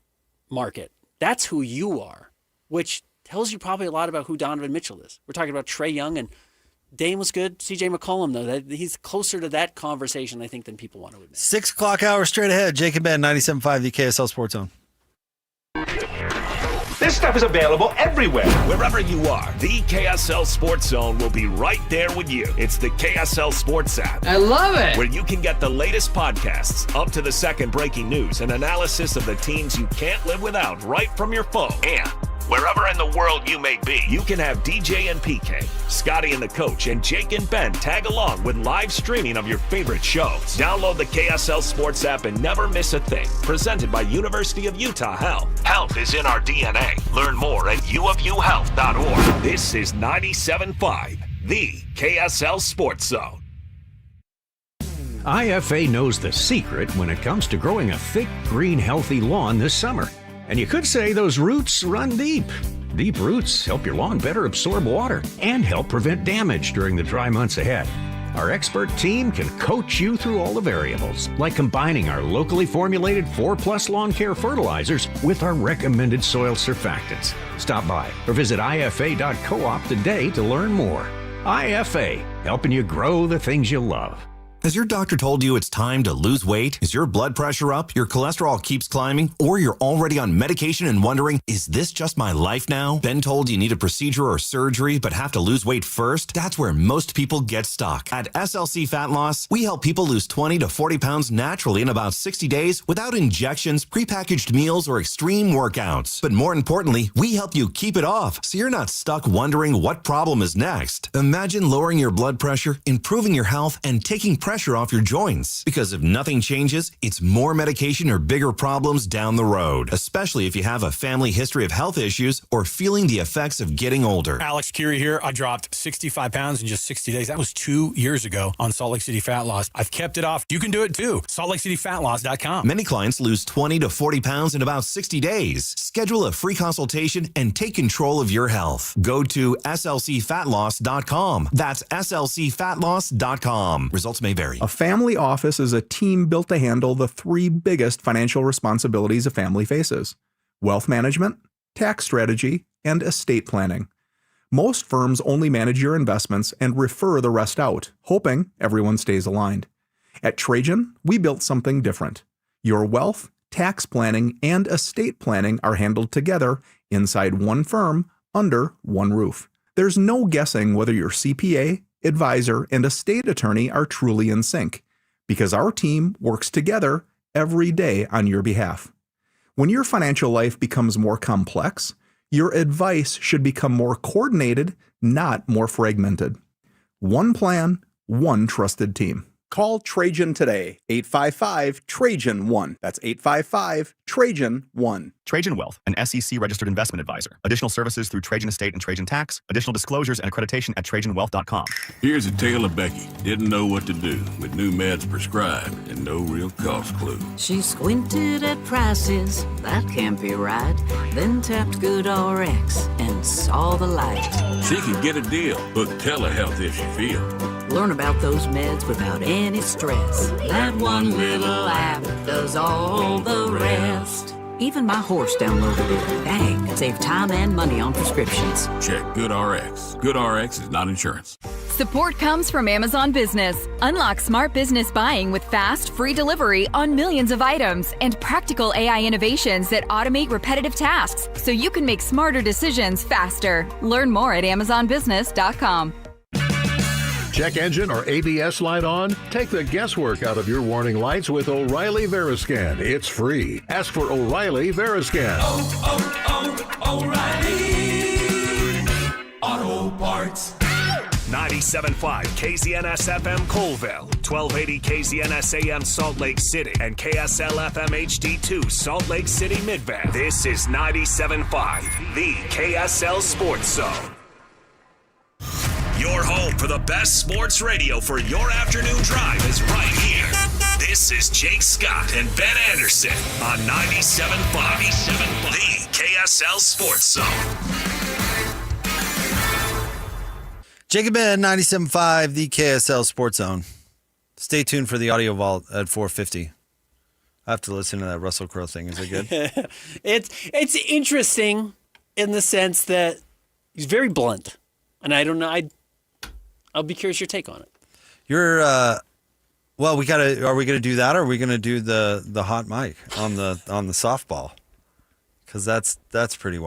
market. That's who you are, which tells you probably a lot about who Donovan Mitchell is. We're talking about Trae Young, and Dame was good. CJ McCollum, though, he's closer to that conversation, I think, than people want to admit. 6 o'clock hour straight ahead. Jake and Ben, 97.5, the KSL Sports Zone. This stuff is available everywhere. Wherever you are, the KSL Sports Zone will be right there with you. It's the KSL Sports app. I love it. Where you can get the latest podcasts, up to the second breaking news, and analysis of the teams you can't live without right from your phone. And wherever in the world you may be, you can have DJ and PK, Scotty and the Coach, and Jake and Ben tag along with live streaming of your favorite shows. Download the KSL Sports app and never miss a thing. Presented by University of Utah Health. Health is in our DNA. Learn more at uofuhealth.org. This is 97.5, the KSL Sports Zone. IFA knows the secret when it comes to growing a thick, green, healthy lawn this summer. And you could say those roots run deep. Deep roots help your lawn better absorb water and help prevent damage during the dry months ahead. Our expert team can coach you through all the variables, like combining our locally formulated 4+ lawn care fertilizers with our recommended soil surfactants. Stop by or visit ifa.coop today to learn more. IFA, helping you grow the things you love. Has your doctor told you it's time to lose weight? Is your blood pressure up, your cholesterol keeps climbing, or you're already on medication and wondering, is this just my life now? Been told you need a procedure or surgery but have to lose weight first? That's where most people get stuck. At SLC Fat Loss, we help people lose 20 to 40 pounds naturally in about 60 days without injections, prepackaged meals, or extreme workouts. But more importantly, we help you keep it off so you're not stuck wondering what problem is next. Imagine lowering your blood pressure, improving your health, and taking pressure pressure off your joints. Because if nothing changes, it's more medication or bigger problems down the road, especially if you have a family history of health issues or feeling the effects of getting older. Alex Curie here. I dropped 65 pounds in just 60 days. That was 2 years ago on Salt Lake City Fat Loss. I've kept it off. You can do it too. SaltLakeCityFatLoss.com. Many clients lose 20 to 40 pounds in about 60 days. Schedule a free consultation and take control of your health. Go to slcfatloss.com. That's slcfatloss.com. Results may vary. A family office is a team built to handle the three biggest financial responsibilities a family faces: wealth management, tax strategy, and estate planning. Most firms only manage your investments and refer the rest out, hoping everyone stays aligned. At Trajan, we built something different. Your wealth, tax planning, and estate planning are handled together inside one firm under one roof. There's no guessing whether your CPA, advisor, and estate attorney are truly in sync, because our team works together every day on your behalf. When your financial life becomes more complex, your advice should become more coordinated, not more fragmented. One plan, one trusted team. Call Trajan today, 855-TRAJAN-1. That's 855-TRAJAN-1. Trajan Wealth, an SEC-registered investment advisor. Additional services through Trajan Estate and Trajan Tax. Additional disclosures and accreditation at TrajanWealth.com. Here's a tale of Becky. Didn't know what to do with new meds prescribed and no real cost clue. She squinted at prices, that can't be right. Then tapped GoodRx and saw the light. She could get a deal. Book telehealth if she feels. Learn about those meds without any stress. That one little app does all the rest. Even my horse downloaded it. Dang, save time and money on prescriptions. Check GoodRx. GoodRx is not insurance. Support comes from Amazon Business. Unlock smart business buying with fast, free delivery on millions of items and practical AI innovations that automate repetitive tasks so you can make smarter decisions faster. Learn more at AmazonBusiness.com. Check engine or ABS light on? Take the guesswork out of your warning lights with O'Reilly Veriscan. It's free. Ask for O'Reilly Veriscan. O'Reilly Auto Parts. 97.5 KZNS FM Colville, 1280 KZNS AM Salt Lake City, and KSL FM HD2 Salt Lake City Midvale. This is 97.5, the KSL Sports Zone. Your home for the best sports radio for your afternoon drive is right here. This is Jake Scott and Ben Anderson on 97.5, the KSL Sports Zone. Jake and Ben, 97.5, the KSL Sports Zone. Stay tuned for the audio vault at 4:50. I have to listen to that Russell Crowe thing. Is it good? It's interesting in the sense that he's very blunt. And I don't know, I'll be curious your take on it. You're, well, are we gonna do that, or are we gonna do the hot mic on the softball? Because that's pretty wild.